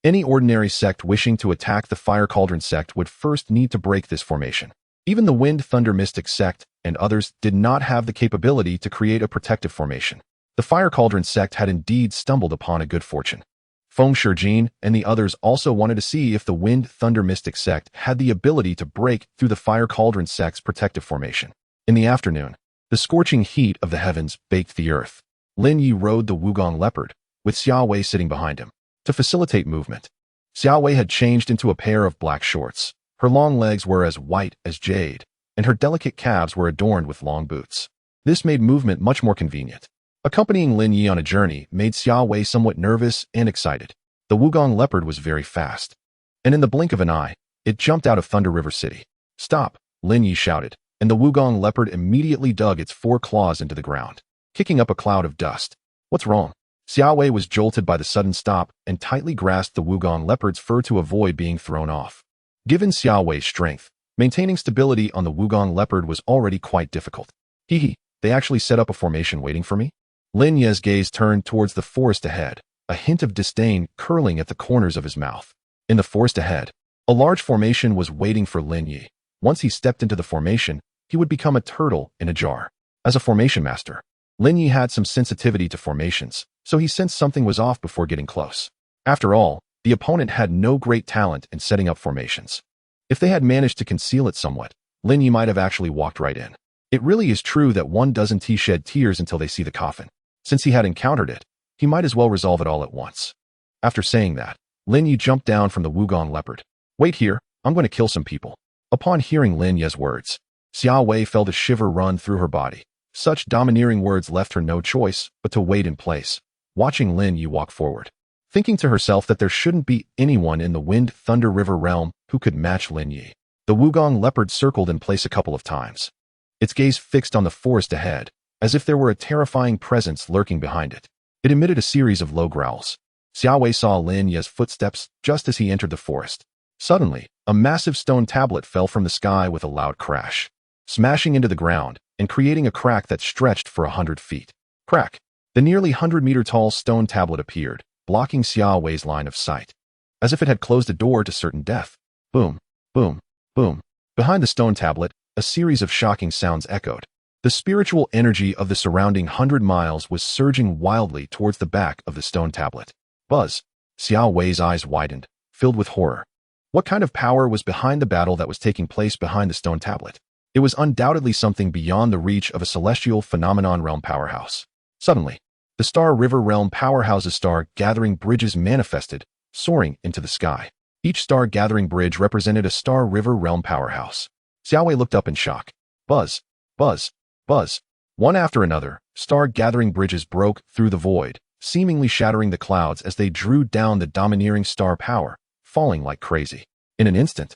S1: Any ordinary sect wishing to attack the Fire Cauldron sect would first need to break this formation. Even the Wind Thunder Mystic sect and others did not have the capability to create a protective formation. The Fire Cauldron sect had indeed stumbled upon a good fortune. Feng Shijin and the others also wanted to see if the Wind Thunder Mystic sect had the ability to break through the Fire Cauldron sect's protective formation. In the afternoon, the scorching heat of the heavens baked the earth. Lin Ye rode the Wugong leopard, with Xiao Wei sitting behind him, to facilitate movement. Xiao Wei had changed into a pair of black shorts. Her long legs were as white as jade, and her delicate calves were adorned with long boots. This made movement much more convenient. Accompanying Lin Ye on a journey made Xiao Wei somewhat nervous and excited. The Wugong leopard was very fast, and in the blink of an eye, it jumped out of Thunder River City. Stop, Lin Ye shouted, and the Wugong leopard immediately dug its 4 claws into the ground, kicking up a cloud of dust. What's wrong? Xiao Wei was jolted by the sudden stop and tightly grasped the Wugong leopard's fur to avoid being thrown off. Given Xiao Wei's strength, maintaining stability on the Wugong leopard was already quite difficult. Hee, they actually set up a formation waiting for me? Lin Ye's gaze turned towards the forest ahead, a hint of disdain curling at the corners of his mouth. In the forest ahead, a large formation was waiting for Lin Ye. Once he stepped into the formation, he would become a turtle in a jar. As a formation master, Lin Ye had some sensitivity to formations, so he sensed something was off before getting close. After all, the opponent had no great talent in setting up formations. If they had managed to conceal it somewhat, Lin Ye might have actually walked right in. It really is true that one doesn't shed tears until they see the coffin. Since he had encountered it, he might as well resolve it all at once. After saying that, Lin Ye jumped down from the Wugong leopard. Wait here, I'm going to kill some people. Upon hearing Lin Ye's words, Xiao Wei felt a shiver run through her body. Such domineering words left her no choice but to wait in place, watching Lin Ye walk forward, thinking to herself that there shouldn't be anyone in the Wind Thunder River realm who could match Lin Ye. The Wugong leopard circled in place a couple of times, its gaze fixed on the forest ahead, as if there were a terrifying presence lurking behind it. It emitted a series of low growls. Xiao Wei saw Lin Ye's footsteps just as he entered the forest. Suddenly, a massive stone tablet fell from the sky with a loud crash, smashing into the ground and creating a crack that stretched for 100 feet. Crack! The nearly 100-meter-tall stone tablet appeared, blocking Xiao Wei's line of sight, as if it had closed a door to certain death. Boom, boom, boom. Behind the stone tablet, a series of shocking sounds echoed. The spiritual energy of the surrounding 100 miles was surging wildly towards the back of the stone tablet. Buzz! Xiao Wei's eyes widened, filled with horror. What kind of power was behind the battle that was taking place behind the stone tablet? It was undoubtedly something beyond the reach of a celestial phenomenon realm powerhouse. Suddenly, the Star River realm powerhouse's star-gathering bridges manifested, soaring into the sky. Each star-gathering bridge represented a Star River realm powerhouse. Xiao Wei looked up in shock. Buzz! Buzz! Buzz! One after another, star-gathering bridges broke through the void, seemingly shattering the clouds as they drew down the domineering star power, falling like crazy. In an instant,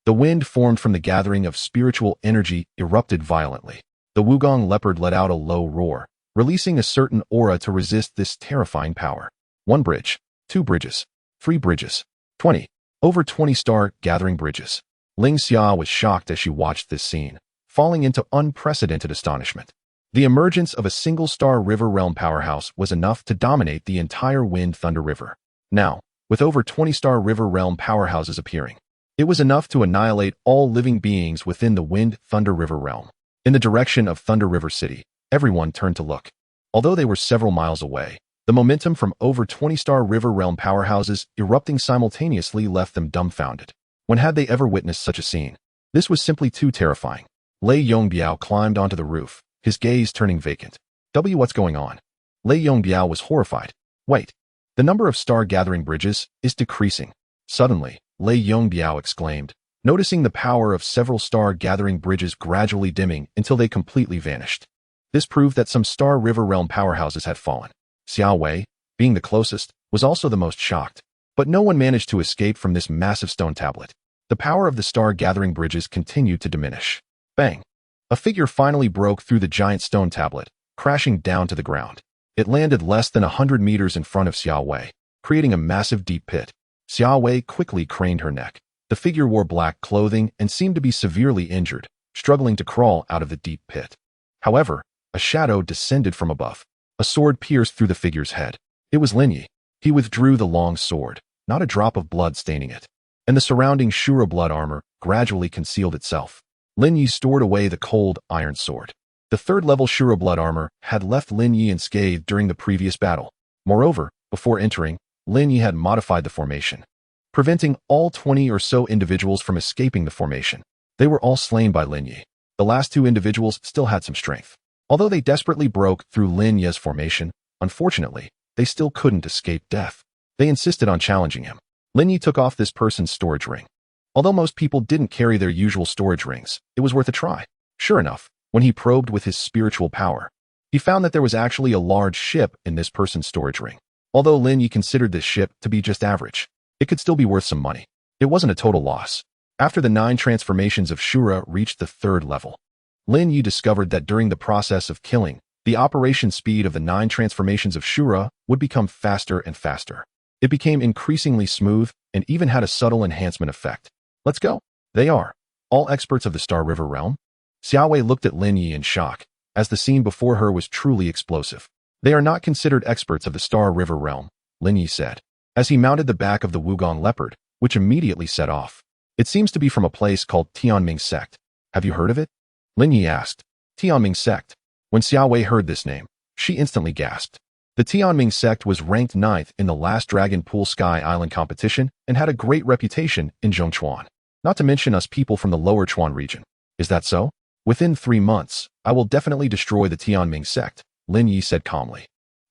S1: the wind formed from the gathering of spiritual energy erupted violently. The Wugong leopard let out a low roar, releasing a certain aura to resist this terrifying power. 1 bridge, 2 bridges, 3 bridges, 20. Over 20 star-gathering bridges. Ling Xia was shocked as she watched this scene, falling into unprecedented astonishment. The emergence of a single Star River realm powerhouse was enough to dominate the entire Wind Thunder River. Now, with over 20 Star River realm powerhouses appearing, it was enough to annihilate all living beings within the Wind Thunder River realm. In the direction of Thunder River City, everyone turned to look. Although they were several miles away, the momentum from over 20 Star River realm powerhouses erupting simultaneously left them dumbfounded. When had they ever witnessed such a scene? This was simply too terrifying. Lei Yongbiao climbed onto the roof, his gaze turning vacant. What's going on? Lei Yongbiao was horrified. Wait. The number of star-gathering bridges is decreasing. Suddenly, Lei Yongbiao exclaimed, noticing the power of several star-gathering bridges gradually dimming until they completely vanished. This proved that some Star River realm powerhouses had fallen. Xiao Wei, being the closest, was also the most shocked. But no one managed to escape from this massive stone tablet. The power of the star-gathering bridges continued to diminish. Bang! A figure finally broke through the giant stone tablet, crashing down to the ground. It landed less than 100 meters in front of Xiao Wei, creating a massive deep pit. Xiao Wei quickly craned her neck. The figure wore black clothing and seemed to be severely injured, struggling to crawl out of the deep pit. However, a shadow descended from above. A sword pierced through the figure's head. It was Lin Ye. He withdrew the long sword, not a drop of blood staining it, and the surrounding Shura blood armor gradually concealed itself. Lin Ye stored away the cold iron sword. The 3rd-level Shura blood armor had left Lin Ye unscathed during the previous battle. Moreover, before entering, Lin Ye had modified the formation, preventing all 20 or so individuals from escaping the formation. They were all slain by Lin Ye. The last 2 individuals still had some strength. Although they desperately broke through Lin Ye's formation, unfortunately, they still couldn't escape death. They insisted on challenging him. Lin Ye took off this person's storage ring. Although most people didn't carry their usual storage rings, it was worth a try. Sure enough, when he probed with his spiritual power, he found that there was actually a large ship in this person's storage ring. Although Lin Ye considered this ship to be just average, it could still be worth some money. It wasn't a total loss. After the 9 transformations of Shura reached the 3rd level, Lin Ye discovered that during the process of killing, the operation speed of the 9 transformations of Shura would become faster and faster. It became increasingly smooth and even had a subtle enhancement effect. Let's go. They are all experts of the Star River realm. Xiao Wei looked at Lin Ye in shock, as the scene before her was truly explosive. They are not considered experts of the Star River realm, Lin Ye said, as he mounted the back of the Wugong leopard, which immediately set off. It seems to be from a place called Tianming Sect. Have you heard of it? Lin Ye asked. Tianming Sect. When Xiao Wei heard this name, she instantly gasped. The Tianming sect was ranked 9th in the last Dragon Pool Sky Island competition and had a great reputation in Zhongchuan. Not to mention us people from the lower Chuan region. Is that so? Within 3 months, I will definitely destroy the Tianming sect, Lin Ye said calmly.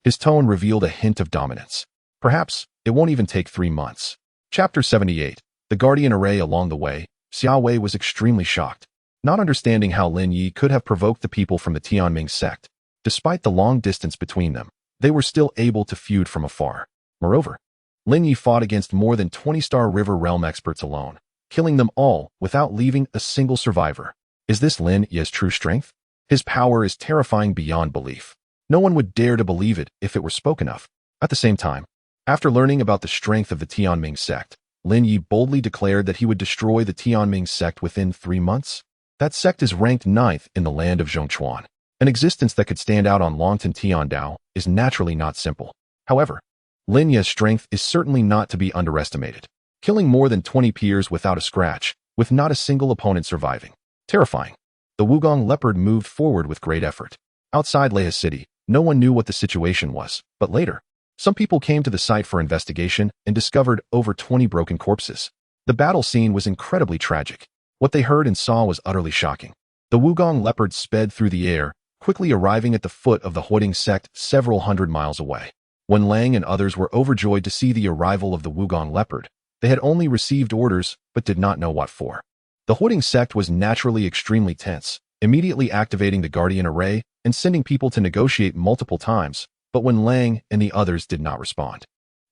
S1: His tone revealed a hint of dominance. Perhaps it won't even take 3 months. Chapter 78. The Guardian Array. Along the way, Xiao Wei was extremely shocked, not understanding how Lin Ye could have provoked the people from the Tianming sect. Despite the long distance between them, they were still able to feud from afar. Moreover, Lin Ye fought against more than 20 Star River Realm experts alone, killing them all without leaving a single survivor. Is this Lin Ye's true strength? His power is terrifying beyond belief. No one would dare to believe it if it were spoken of. At the same time, after learning about the strength of the Tianming sect, Lin Ye boldly declared that he would destroy the Tianming sect within 3 months. That sect is ranked 9th in the land of Zhongchuan. An existence that could stand out on Longtan Tiandao is naturally not simple. However, Lin Ye's strength is certainly not to be underestimated. Killing more than 20 peers without a scratch, with not a single opponent surviving. Terrifying. The Wugong leopard moved forward with great effort. Outside Leia City, no one knew what the situation was, but later, some people came to the site for investigation and discovered over 20 broken corpses. The battle scene was incredibly tragic. What they heard and saw was utterly shocking. The Wugong leopard sped through the air, quickly arriving at the foot of the Huoding sect several hundred miles away. When Lang and others were overjoyed to see the arrival of the Wugong leopard, they had only received orders but did not know what for. The Huoding sect was naturally extremely tense, immediately activating the Guardian Array and sending people to negotiate multiple times, but when Lang and the others did not respond.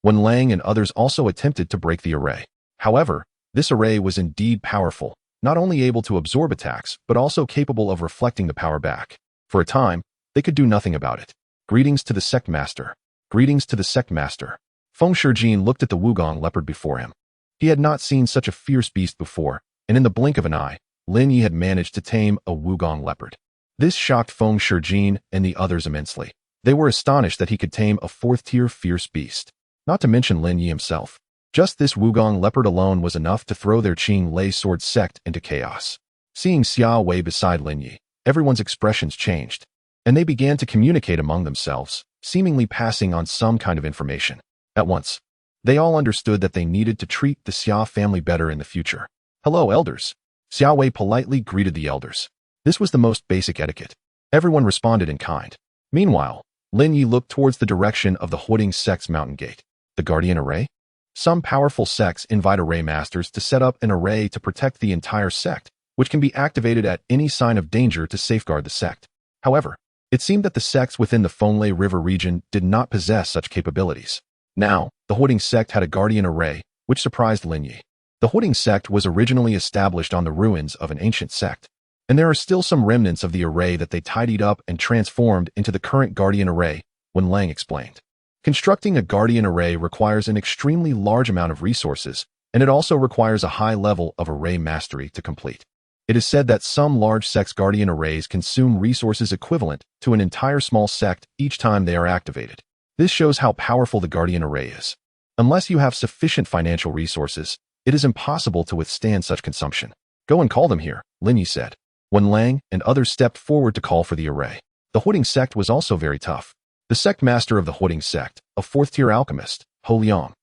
S1: When Lang and others also attempted to break the array. However, this array was indeed powerful, not only able to absorb attacks, but also capable of reflecting the power back. For a time, they could do nothing about it. Greetings to the sect master. Greetings to the sect master. Feng Shijin looked at the Wugong leopard before him. He had not seen such a fierce beast before, and in the blink of an eye, Lin Ye had managed to tame a Wugong leopard. This shocked Feng Shijin and the others immensely. They were astonished that he could tame a 4th-tier fierce beast. Not to mention Lin Ye himself. Just this Wugong leopard alone was enough to throw their Qing Lei sword sect into chaos. Seeing Xiao Wei beside Lin Ye, everyone's expressions changed, and they began to communicate among themselves, seemingly passing on some kind of information. At once, they all understood that they needed to treat the Xia family better in the future. Hello, elders. Xiao Wei politely greeted the elders. This was the most basic etiquette. Everyone responded in kind. Meanwhile, Lin Ye looked towards the direction of the Huoding sect's mountain gate. The Guardian Array? Some powerful sects invite array masters to set up an array to protect the entire sect, which can be activated at any sign of danger to safeguard the sect. However, it seemed that the sects within the Fenglei River region did not possess such capabilities. Now, the Huoding sect had a Guardian Array, which surprised Lin Ye. The Huoding sect was originally established on the ruins of an ancient sect, and there are still some remnants of the array that they tidied up and transformed into the current Guardian Array, when Lang explained. Constructing a Guardian Array requires an extremely large amount of resources, and it also requires a high level of array mastery to complete. It is said that some large sects' Guardian Arrays consume resources equivalent to an entire small sect each time they are activated. This shows how powerful the Guardian Array is. Unless you have sufficient financial resources, it is impossible to withstand such consumption. Go and call them here, Lin Ye said. When Lang and others stepped forward to call for the array, the Huoding sect was also very tough. The sect master of the Huoding sect, a 4th-tier alchemist, Ho Liang,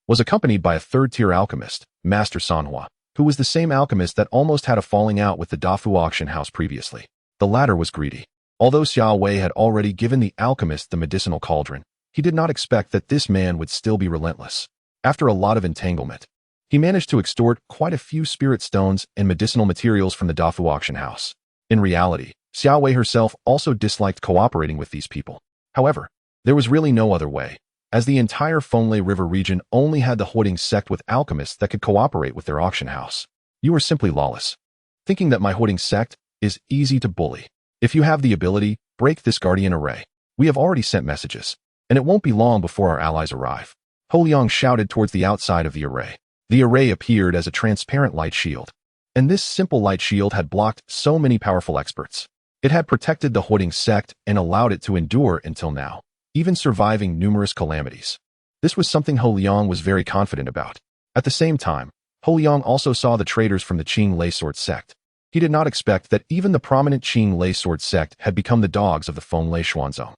S1: was accompanied by a 3rd-tier alchemist, Master Sanhua, who was the same alchemist that almost had a falling out with the Dafu auction house previously. The latter was greedy. Although Xiao Wei had already given the alchemist the medicinal cauldron, he did not expect that this man would still be relentless. After a lot of entanglement, he managed to extort quite a few spirit stones and medicinal materials from the Dafu auction house. In reality, Xiao Wei herself also disliked cooperating with these people. However, there was really no other way, as the entire Fenglei River region only had the Huoding sect with alchemists that could cooperate with their auction house. You are simply lawless. Thinking that my Huoding sect is easy to bully. If you have the ability, break this Guardian Array. We have already sent messages, and it won't be long before our allies arrive. Ho Liang shouted towards the outside of the array. The array appeared as a transparent light shield, and this simple light shield had blocked so many powerful experts. It had protected the Huoding sect and allowed it to endure until now, even surviving numerous calamities. This was something Ho Liang was very confident about. At the same time, Ho Liang also saw the traitors from the Qing Lei sword sect. He did not expect that even the prominent Qing Lei sword sect had become the dogs of the Fenglei Xuanzong.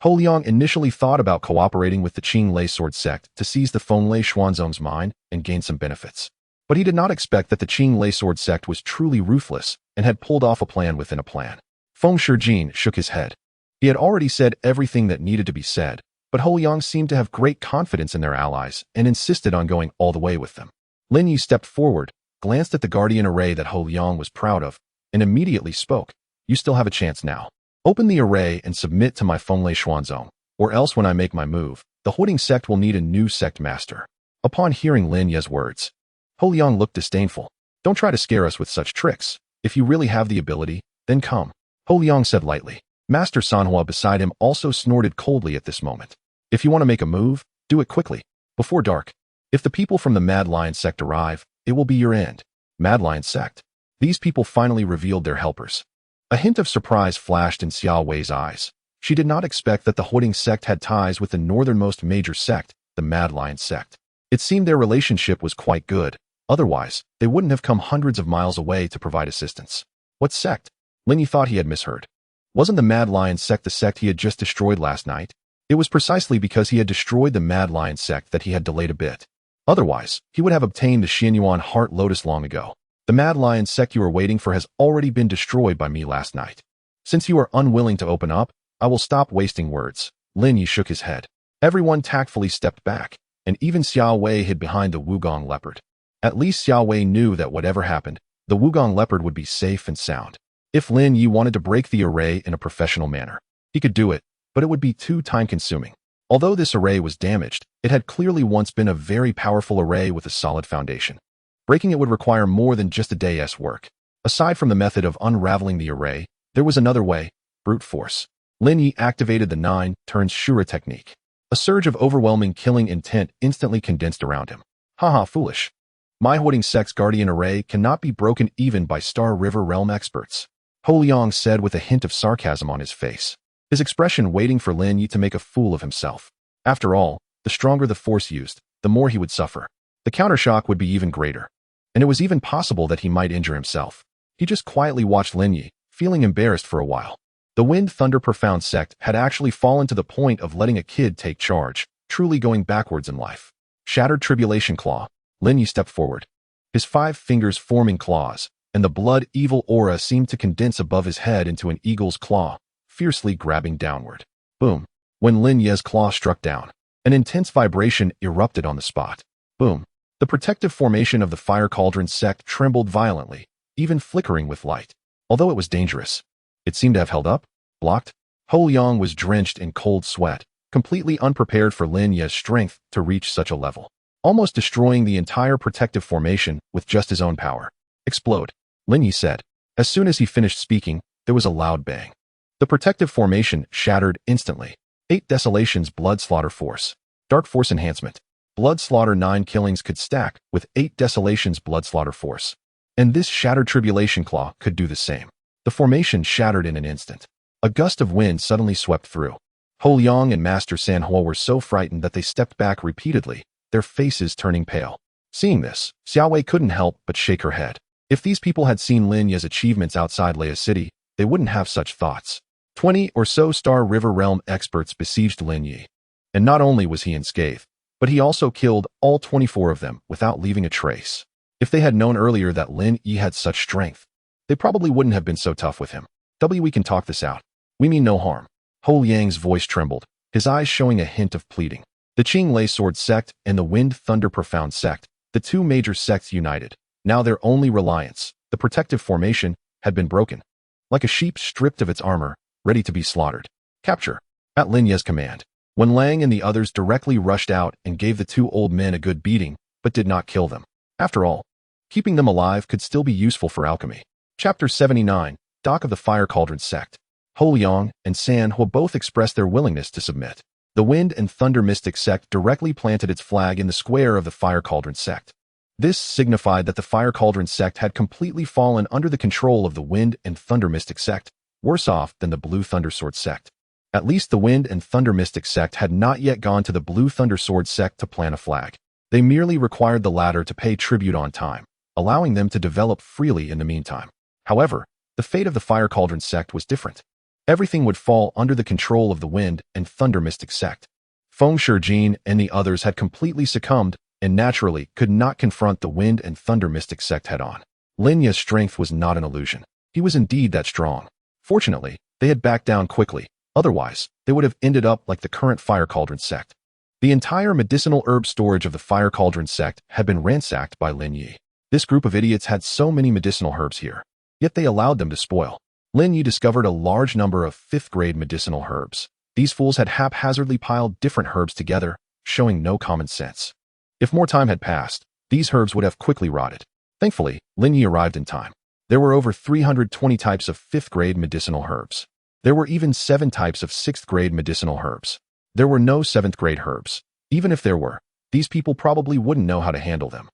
S1: Ho Liang initially thought about cooperating with the Qing Lei Sword sect to seize the Fenglei Xuanzong's mine and gain some benefits. But he did not expect that the Qing Lei Sword sect was truly ruthless and had pulled off a plan within a plan. Feng Shijin shook his head. He had already said everything that needed to be said, but Ho Liang seemed to have great confidence in their allies and insisted on going all the way with them. Lin Ye stepped forward, glanced at the guardian array that Ho Liang was proud of, and immediately spoke. You still have a chance now. Open the array and submit to my Fenglei Xuanzong, or else when I make my move, the Huiding sect will need a new sect master. Upon hearing Lin Ye's words, Ho Liang looked disdainful. Don't try to scare us with such tricks. If you really have the ability, then come. Ho Liang said lightly. Master Sanhua beside him also snorted coldly at this moment. If you want to make a move, do it quickly, before dark. If the people from the Mad Lion sect arrive, it will be your end. Mad Lion sect. These people finally revealed their helpers. A hint of surprise flashed in Xiao Wei's eyes. She did not expect that the Huiding sect had ties with the northernmost major sect, the Mad Lion sect. It seemed their relationship was quite good. Otherwise, they wouldn't have come hundreds of miles away to provide assistance. What sect? Lin Ye thought he had misheard. Wasn't the Mad Lion sect the sect he had just destroyed last night? It was precisely because he had destroyed the Mad Lion sect that he had delayed a bit. Otherwise, he would have obtained the Xianyuan Heart Lotus long ago. The Mad Lion sect you are waiting for has already been destroyed by me last night. Since you are unwilling to open up, I will stop wasting words. Lin Ye shook his head. Everyone tactfully stepped back, and even Xiao Wei hid behind the Wugong leopard. At least Xiao Wei knew that whatever happened, the Wugong leopard would be safe and sound. If Lin Ye wanted to break the array in a professional manner, he could do it, but it would be too time-consuming. Although this array was damaged, it had clearly once been a very powerful array with a solid foundation. Breaking it would require more than just a day's work. Aside from the method of unraveling the array, there was another way, brute force. Lin Ye activated the 9 turns Shura technique. A surge of overwhelming killing intent instantly condensed around him. Haha, foolish. My Huiding sect's guardian array cannot be broken even by Star River realm experts. Ho Liang said with a hint of sarcasm on his face. His expression waiting for Lin Ye to make a fool of himself. After all, the stronger the force used, the more he would suffer. The countershock would be even greater. And it was even possible that he might injure himself. He just quietly watched Lin Ye, feeling embarrassed for a while. The Wind Thunder Profound sect had actually fallen to the point of letting a kid take charge, truly going backwards in life. Shattered Tribulation Claw. Lin Ye stepped forward. His 5 fingers forming claws, and the blood evil aura seemed to condense above his head into an eagle's claw, fiercely grabbing downward. Boom. When Lin Ye's claw struck down, an intense vibration erupted on the spot. Boom. The protective formation of the Fire Cauldron sect trembled violently, even flickering with light. Although it was dangerous, it seemed to have held up, blocked. Ho Liang was drenched in cold sweat, completely unprepared for Lin Ye's strength to reach such a level, almost destroying the entire protective formation with just his own power. Explode, Lin Ye said. As soon as he finished speaking, there was a loud bang. The protective formation shattered instantly. 8 Desolation's Blood Slaughter Force. Dark Force Enhancement. Blood Slaughter 9 killings could stack with 8 Desolation's Blood Slaughter Force. And this Shattered Tribulation Claw could do the same. The formation shattered in an instant. A gust of wind suddenly swept through. Ho Liang and Master Sanhua were so frightened that they stepped back repeatedly, their faces turning pale. Seeing this, Xiao Wei couldn't help but shake her head. If these people had seen Lin Ye's achievements outside Leia City, they wouldn't have such thoughts. 20 or so Star River Realm experts besieged Lin Ye. And not only was he unscathed, but he also killed all 24 of them without leaving a trace. If they had known earlier that Lin Ye had such strength, they probably wouldn't have been so tough with him. We can talk this out. We mean no harm. Ho Liang's voice trembled, his eyes showing a hint of pleading. The Qing Lei Sword sect and the Wind Thunder Profound sect, the 2 major sects united. Now their only reliance, the protective formation, had been broken. Like a sheep stripped of its armor, ready to be slaughtered. Capture. At Lin Ye's command. When Lang and the others directly rushed out and gave the 2 old men a good beating, but did not kill them. After all, keeping them alive could still be useful for alchemy. Chapter 79, Dock of the Fire Cauldron Sect. Ho Liang and Sanhua both expressed their willingness to submit. The Wind and Thunder Mystic sect directly planted its flag in the square of the Fire Cauldron sect. This signified that the Fire Cauldron sect had completely fallen under the control of the Wind and Thunder Mystic sect, worse off than the Blue Thunder Sword sect. At least the Wind and Thunder Mystic sect had not yet gone to the Blue Thunder Sword sect to plant a flag. They merely required the latter to pay tribute on time, allowing them to develop freely in the meantime. However, the fate of the Fire Cauldron sect was different. everything would fall under the control of the wind and thunder mystic sect. Feng Shijin and the others had completely succumbed and naturally could not confront the wind and thunder mystic sect head-on. Lin Ye's strength was not an illusion. He was indeed that strong. Fortunately, they had backed down quickly. Otherwise, they would have ended up like the current Fire Cauldron sect. The entire medicinal herb storage of the Fire Cauldron sect had been ransacked by Lin Ye. This group of idiots had so many medicinal herbs here, yet they allowed them to spoil. Lin Ye discovered a large number of 5th-grade medicinal herbs. These fools had haphazardly piled different herbs together, showing no common sense. If more time had passed, these herbs would have quickly rotted. Thankfully, Lin Ye arrived in time. There were over 320 types of 5th-grade medicinal herbs. There were even 7 types of 6th-grade medicinal herbs. There were no 7th-grade herbs. Even if there were, these people probably wouldn't know how to handle them,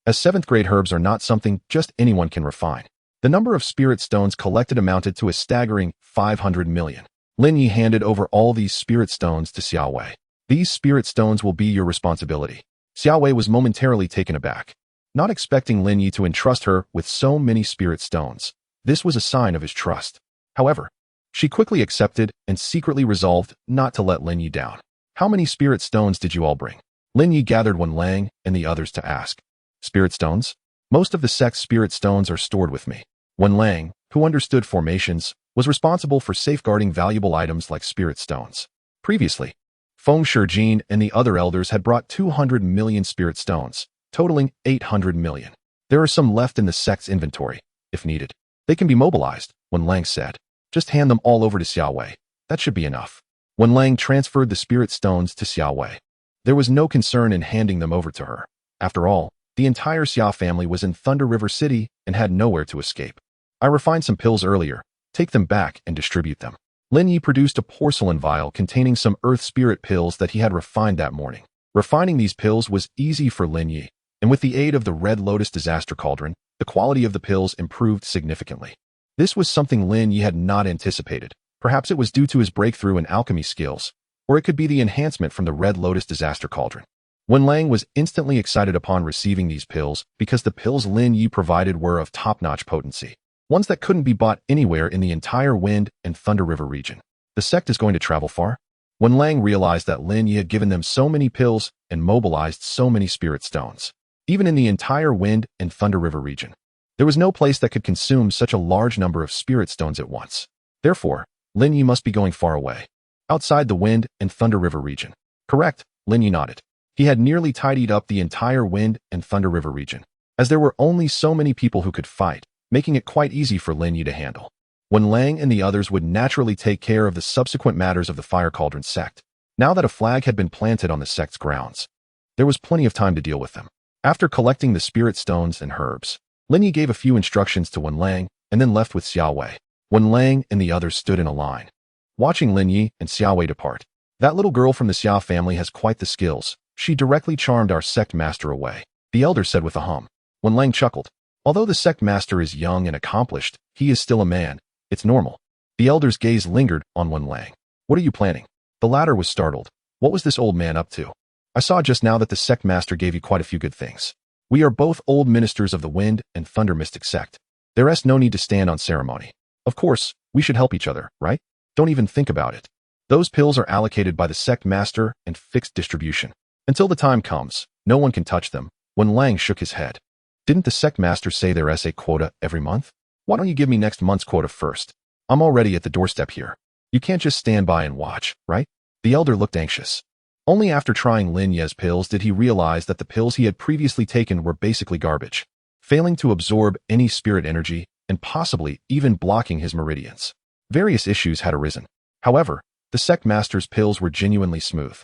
S1: as 7th-grade herbs are not something just anyone can refine. The number of spirit stones collected amounted to a staggering 500 million. Lin Ye handed over all these spirit stones to Xiao Wei. These spirit stones will be your responsibility. Xiao Wei was momentarily taken aback, not expecting Lin Ye to entrust her with so many spirit stones. This was a sign of his trust. However, she quickly accepted and secretly resolved not to let Lin Ye down. How many spirit stones did you all bring? Lin Ye gathered Wen Lang and the others to ask. Spirit stones? Most of the sect's spirit stones are stored with me. Wen Lang, who understood formations, was responsible for safeguarding valuable items like spirit stones. Previously, Feng Shijin and the other elders had brought 200 million spirit stones, totaling 800 million. There are some left in the sect's inventory, if needed. They can be mobilized, Wen Lang said. Just hand them all over to Xiao Wei. That should be enough. Wen Lang transferred the spirit stones to Xiao Wei. There was no concern in handing them over to her. After all, the entire Xia family was in Thunder River City and had nowhere to escape. I refined some pills earlier. Take them back and distribute them. Lin Ye produced a porcelain vial containing some earth spirit pills that he had refined that morning. Refining these pills was easy for Lin Ye, and with the aid of the Red Lotus Disaster Cauldron, the quality of the pills improved significantly. This was something Lin Ye had not anticipated. Perhaps it was due to his breakthrough in alchemy skills, or it could be the enhancement from the Red Lotus Disaster Cauldron. Wen Lang was instantly excited upon receiving these pills because the pills Lin Ye provided were of top-notch potency, ones that couldn't be bought anywhere in the entire Wind and Thunder River region. The sect is going to travel far? Wen Lang realized that Lin Ye had given them so many pills and mobilized so many spirit stones. Even in the entire Wind and Thunder River region, there was no place that could consume such a large number of spirit stones at once. Therefore, Lin Ye must be going far away, outside the Wind and Thunder River region. Correct, Lin Ye nodded. He had nearly tidied up the entire Wind and Thunder River region, as there were only so many people who could fight, making it quite easy for Lin Ye to handle. Wen Lang and the others would naturally take care of the subsequent matters of the Fire Cauldron sect. Now that a flag had been planted on the sect's grounds, there was plenty of time to deal with them. After collecting the spirit stones and herbs, Lin Ye gave a few instructions to Wen Lang and then left with Xiao Wei. Wen Lang and the others stood in a line, watching Lin Ye and Xiao Wei depart. That little girl from the Xia family has quite the skills. She directly charmed our sect master away, the elder said with a hum. Wen Lang chuckled. Although the sect master is young and accomplished, he is still a man. It's normal. The elder's gaze lingered on Wen Lang. What are you planning? The latter was startled. What was this old man up to? I saw just now that the sect master gave you quite a few good things. We are both old ministers of the Wind and Thunder Mystic sect. There is no need to stand on ceremony. Of course, we should help each other, right? Don't even think about it. Those pills are allocated by the sect master and fixed distribution. Until the time comes, no one can touch them. Wen Lang shook his head. Didn't the sect master say there is a quota every month? Why don't you give me next month's quota first? I'm already at the doorstep here. You can't just stand by and watch, right? The elder looked anxious. Only after trying Lin Ye's pills did he realize that the pills he had previously taken were basically garbage, failing to absorb any spirit energy and possibly even blocking his meridians. Various issues had arisen. However, the sect master's pills were genuinely smooth.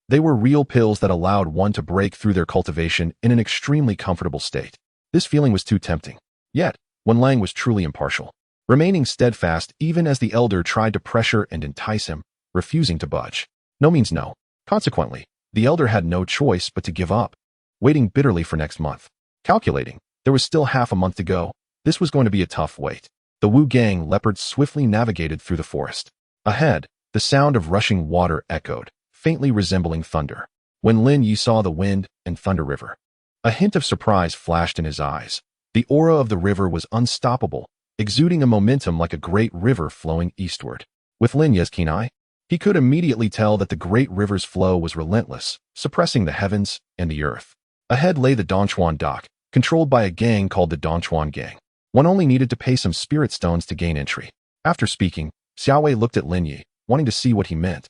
S1: They were real pills that allowed one to break through their cultivation in an extremely comfortable state. This feeling was too tempting. Yet, Wen Lang was truly impartial, remaining steadfast even as the elder tried to pressure and entice him, refusing to budge. No means no. Consequently, the elder had no choice but to give up, waiting bitterly for next month. Calculating, there was still half a month to go. This was going to be a tough wait. The Wu Gang leopard swiftly navigated through the forest. Ahead, the sound of rushing water echoed, faintly resembling thunder. When Lin Ye saw the Wind and Thunder River, a hint of surprise flashed in his eyes. The aura of the river was unstoppable, exuding a momentum like a great river flowing eastward. With Lin Ye's keen eye, he could immediately tell that the great river's flow was relentless, suppressing the heavens and the earth. Ahead lay the Dongchuan dock, controlled by a gang called the Dongchuan Gang. One only needed to pay some spirit stones to gain entry. After speaking, Xiaowei looked at Lin Ye, wanting to see what he meant,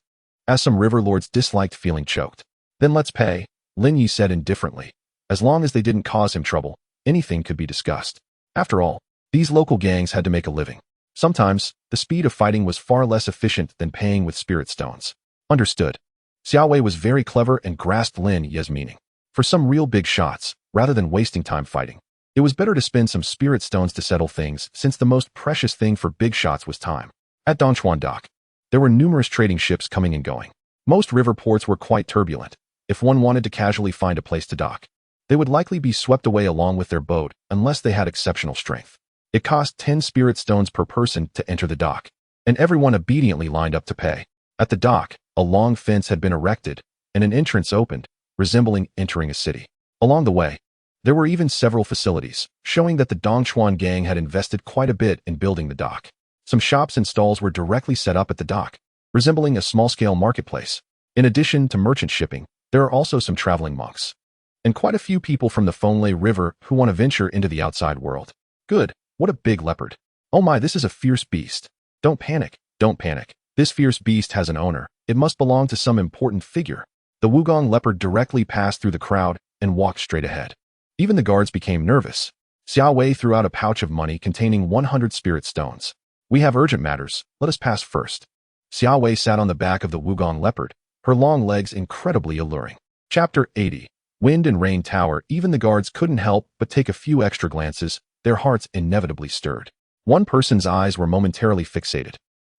S1: as some river lords disliked feeling choked. Then let's pay, Lin Ye said indifferently. As long as they didn't cause him trouble, anything could be discussed. After all, these local gangs had to make a living. Sometimes, the speed of fighting was far less efficient than paying with spirit stones. Understood. Xiaowei was very clever and grasped Lin Ye's meaning. For some real big shots, rather than wasting time fighting, it was better to spend some spirit stones to settle things, since the most precious thing for big shots was time. At Dongchuan Dock, there were numerous trading ships coming and going. Most river ports were quite turbulent. If one wanted to casually find a place to dock, they would likely be swept away along with their boat unless they had exceptional strength. It cost 10 spirit stones per person to enter the dock, and everyone obediently lined up to pay. At the dock, a long fence had been erected, and an entrance opened, resembling entering a city. Along the way, there were even several facilities, showing that the Dongchuan Gang had invested quite a bit in building the dock. Some shops and stalls were directly set up at the dock, resembling a small-scale marketplace. In addition to merchant shipping, there are also some traveling monks, and quite a few people from the Fonglei River who want to venture into the outside world. Good, what a big leopard. Oh my, this is a fierce beast. Don't panic, don't panic. This fierce beast has an owner. It must belong to some important figure. The Wugong leopard directly passed through the crowd and walked straight ahead. Even the guards became nervous. Xiaowei threw out a pouch of money containing 100 spirit stones. We have urgent matters, let us pass first. Xiaowei sat on the back of the Wugong leopard, her long legs incredibly alluring. Chapter 80. Wind and Rain Tower. Even the guards couldn't help but take a few extra glances, their hearts inevitably stirred. One person's eyes were momentarily fixated,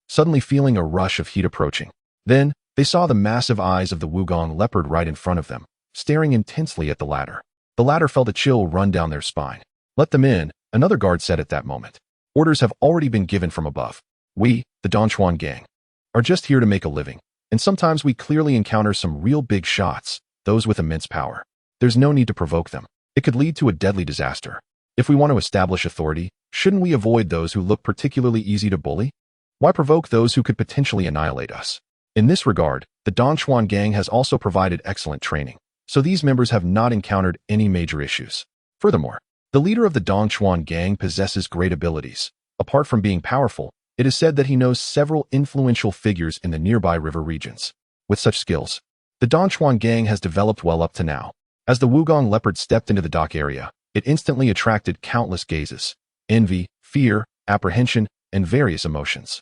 S1: suddenly feeling a rush of heat approaching. Then, they saw the massive eyes of the Wugong leopard right in front of them, staring intensely at the latter. The latter felt a chill run down their spine. Let them in, another guard said at that moment. Orders have already been given from above. We, the Dongchuan Gang, are just here to make a living, and sometimes we clearly encounter some real big shots, those with immense power. There's no need to provoke them. It could lead to a deadly disaster. If we want to establish authority, shouldn't we avoid those who look particularly easy to bully? Why provoke those who could potentially annihilate us? In this regard, the Dongchuan Gang has also provided excellent training, so these members have not encountered any major issues. Furthermore, the leader of the Dongchuan Gang possesses great abilities. Apart from being powerful, it is said that he knows several influential figures in the nearby river regions. With such skills, the Dongchuan Gang has developed well up to now. As the Wugong leopard stepped into the dock area, it instantly attracted countless gazes, envy, fear, apprehension, and various emotions.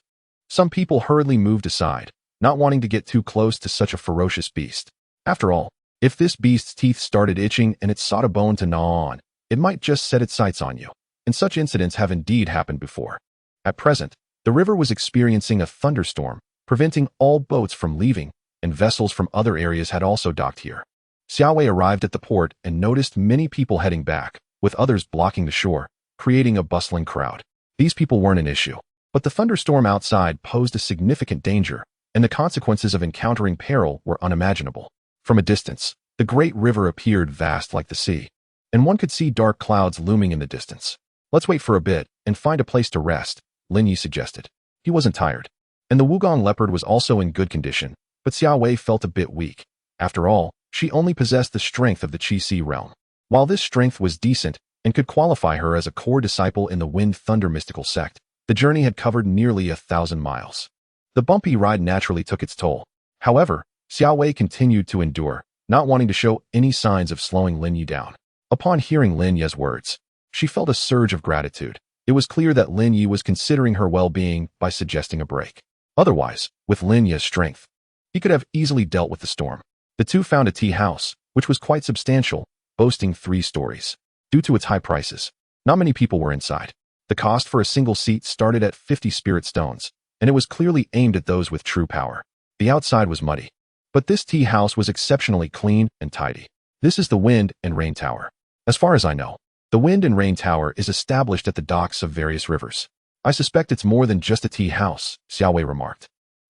S1: Some people hurriedly moved aside, not wanting to get too close to such a ferocious beast. After all, if this beast's teeth started itching and it sought a bone to gnaw on, it might just set its sights on you. And such incidents have indeed happened before. At present, the river was experiencing a thunderstorm, preventing all boats from leaving, and vessels from other areas had also docked here. Xiaowei arrived at the port and noticed many people heading back, with others blocking the shore, creating a bustling crowd. These people weren't an issue, but the thunderstorm outside posed a significant danger, and the consequences of encountering peril were unimaginable. From a distance, the great river appeared vast like the sea, and one could see dark clouds looming in the distance. Let's wait for a bit and find a place to rest, Lin Ye suggested. He wasn't tired, and the Wugong leopard was also in good condition, but Xiaowei felt a bit weak. After all, she only possessed the strength of the Qi realm. While this strength was decent and could qualify her as a core disciple in the Wind-Thunder mystical sect, the journey had covered nearly 1,000 miles. The bumpy ride naturally took its toll. However, Xiaowei continued to endure, not wanting to show any signs of slowing Lin Ye down. Upon hearing Lin Ye's words, she felt a surge of gratitude. It was clear that Lin Ye was considering her well-being by suggesting a break. Otherwise, with Lin Ye's strength, he could have easily dealt with the storm. The two found a tea house, which was quite substantial, boasting 3 stories. Due to its high prices, not many people were inside. The cost for a single seat started at 50 spirit stones, and it was clearly aimed at those with true power. The outside was muddy, but this tea house was exceptionally clean and tidy. This is the Wind and Rain Tower. As far as I know, the Wind and Rain Tower is established at the docks of various rivers. I suspect it's more than just a tea house, Xiaowei remarked,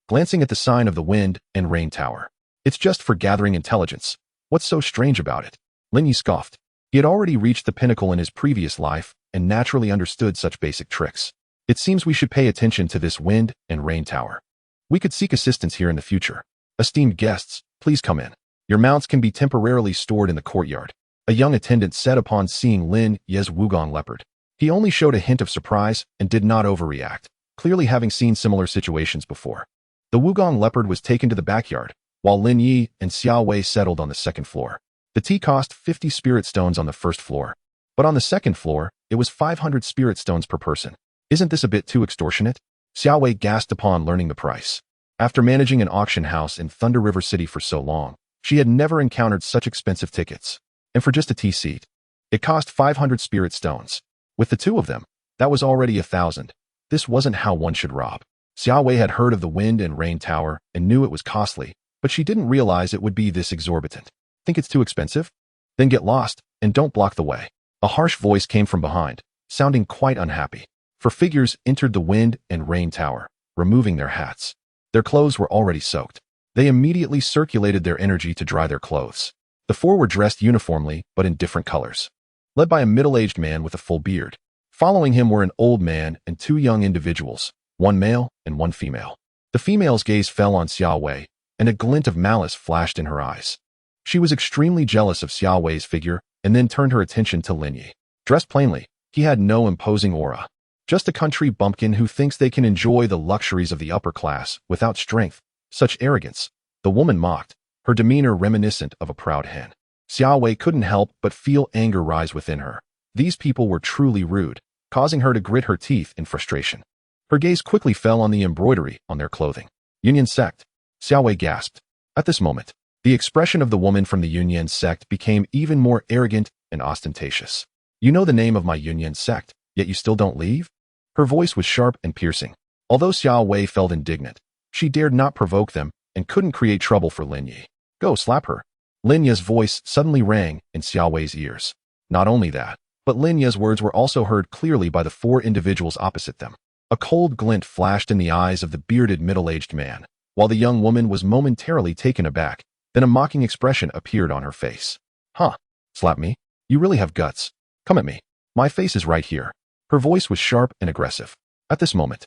S1: glancing at the sign of the Wind and Rain Tower. It's just for gathering intelligence. What's so strange about it? Lin Ye scoffed. He had already reached the pinnacle in his previous life and naturally understood such basic tricks. It seems we should pay attention to this Wind and Rain Tower. We could seek assistance here in the future. Esteemed guests, please come in. Your mounts can be temporarily stored in the courtyard. A young attendant said upon seeing Lin Ye's Wugong leopard. He only showed a hint of surprise and did not overreact, clearly having seen similar situations before. The Wugong leopard was taken to the backyard, while Lin Ye and Xiao Wei settled on the second floor. The tea cost 50 spirit stones on the first floor, but on the second floor, it was 500 spirit stones per person. Isn't this a bit too extortionate? Xiao Wei gasped upon learning the price. After managing an auction house in Thunder River City for so long, she had never encountered such expensive tickets. And for just a tea seat, it cost 500 spirit stones. With the two of them, that was already 1,000. This wasn't how one should rob. Xiao Wei had heard of the Wind and Rain Tower and knew it was costly, but she didn't realize it would be this exorbitant. Think it's too expensive? Then get lost, and don't block the way. A harsh voice came from behind, sounding quite unhappy. Four figures entered the Wind and Rain Tower, removing their hats. Their clothes were already soaked. They immediately circulated their energy to dry their clothes. The four were dressed uniformly, but in different colors. Led by a middle-aged man with a full beard. Following him were an old man and two young individuals, one male and one female. The female's gaze fell on Xiao Wei, and a glint of malice flashed in her eyes. She was extremely jealous of Xiao Wei's figure and then turned her attention to Lin Ye. Dressed plainly, he had no imposing aura. Just a country bumpkin who thinks they can enjoy the luxuries of the upper class without strength. Such arrogance, the woman mocked, her demeanor reminiscent of a proud hen. Xiao Wei couldn't help but feel anger rise within her. These people were truly rude, causing her to grit her teeth in frustration. Her gaze quickly fell on the embroidery on their clothing. Union sect. Xiao Wei gasped. At this moment, the expression of the woman from the Union sect became even more arrogant and ostentatious. You know the name of my Union sect, yet you still don't leave? Her voice was sharp and piercing. Although Xiao Wei felt indignant, she dared not provoke them and couldn't create trouble for Lin Ye. Go, slap her. Lin Ye's voice suddenly rang in Xiao Wei's ears. Not only that, but Lin Ye's words were also heard clearly by the four individuals opposite them. A cold glint flashed in the eyes of the bearded middle-aged man, while the young woman was momentarily taken aback. Then a mocking expression appeared on her face. Huh? Slap me? You really have guts. Come at me. My face is right here. Her voice was sharp and aggressive. At this moment,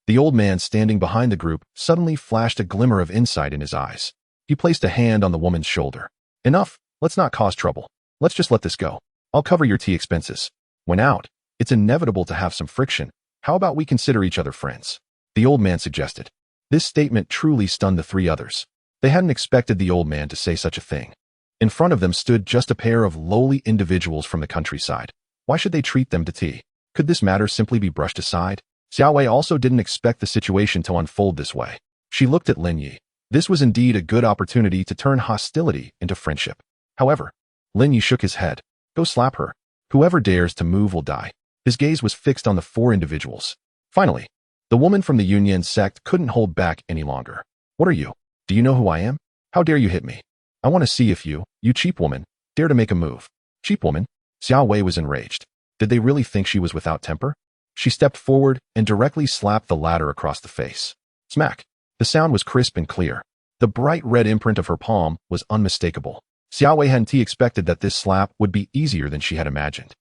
S1: the old man standing behind the group suddenly flashed a glimmer of insight in his eyes. He placed a hand on the woman's shoulder. Enough, let's not cause trouble. Let's just let this go. I'll cover your tea expenses. When out, it's inevitable to have some friction. How about we consider each other friends? The old man suggested. This statement truly stunned the three others. They hadn't expected the old man to say such a thing. In front of them stood just a pair of lowly individuals from the countryside. Why should they treat them to tea? Could this matter simply be brushed aside? Xiao Wei also didn't expect the situation to unfold this way. She looked at Lin Ye. This was indeed a good opportunity to turn hostility into friendship. However, Lin Ye shook his head. Go slap her. Whoever dares to move will die. His gaze was fixed on the four individuals. Finally, the woman from the Union sect couldn't hold back any longer. What are you? Do you know who I am? How dare you hit me? I want to see if you cheap woman, dare to make a move. Cheap woman? Xiao Wei was enraged. Did they really think she was without temper? She stepped forward and directly slapped the latter across the face. Smack. The sound was crisp and clear. The bright red imprint of her palm was unmistakable. Xiao Wei hadn't expected that this slap would be easier than she had imagined.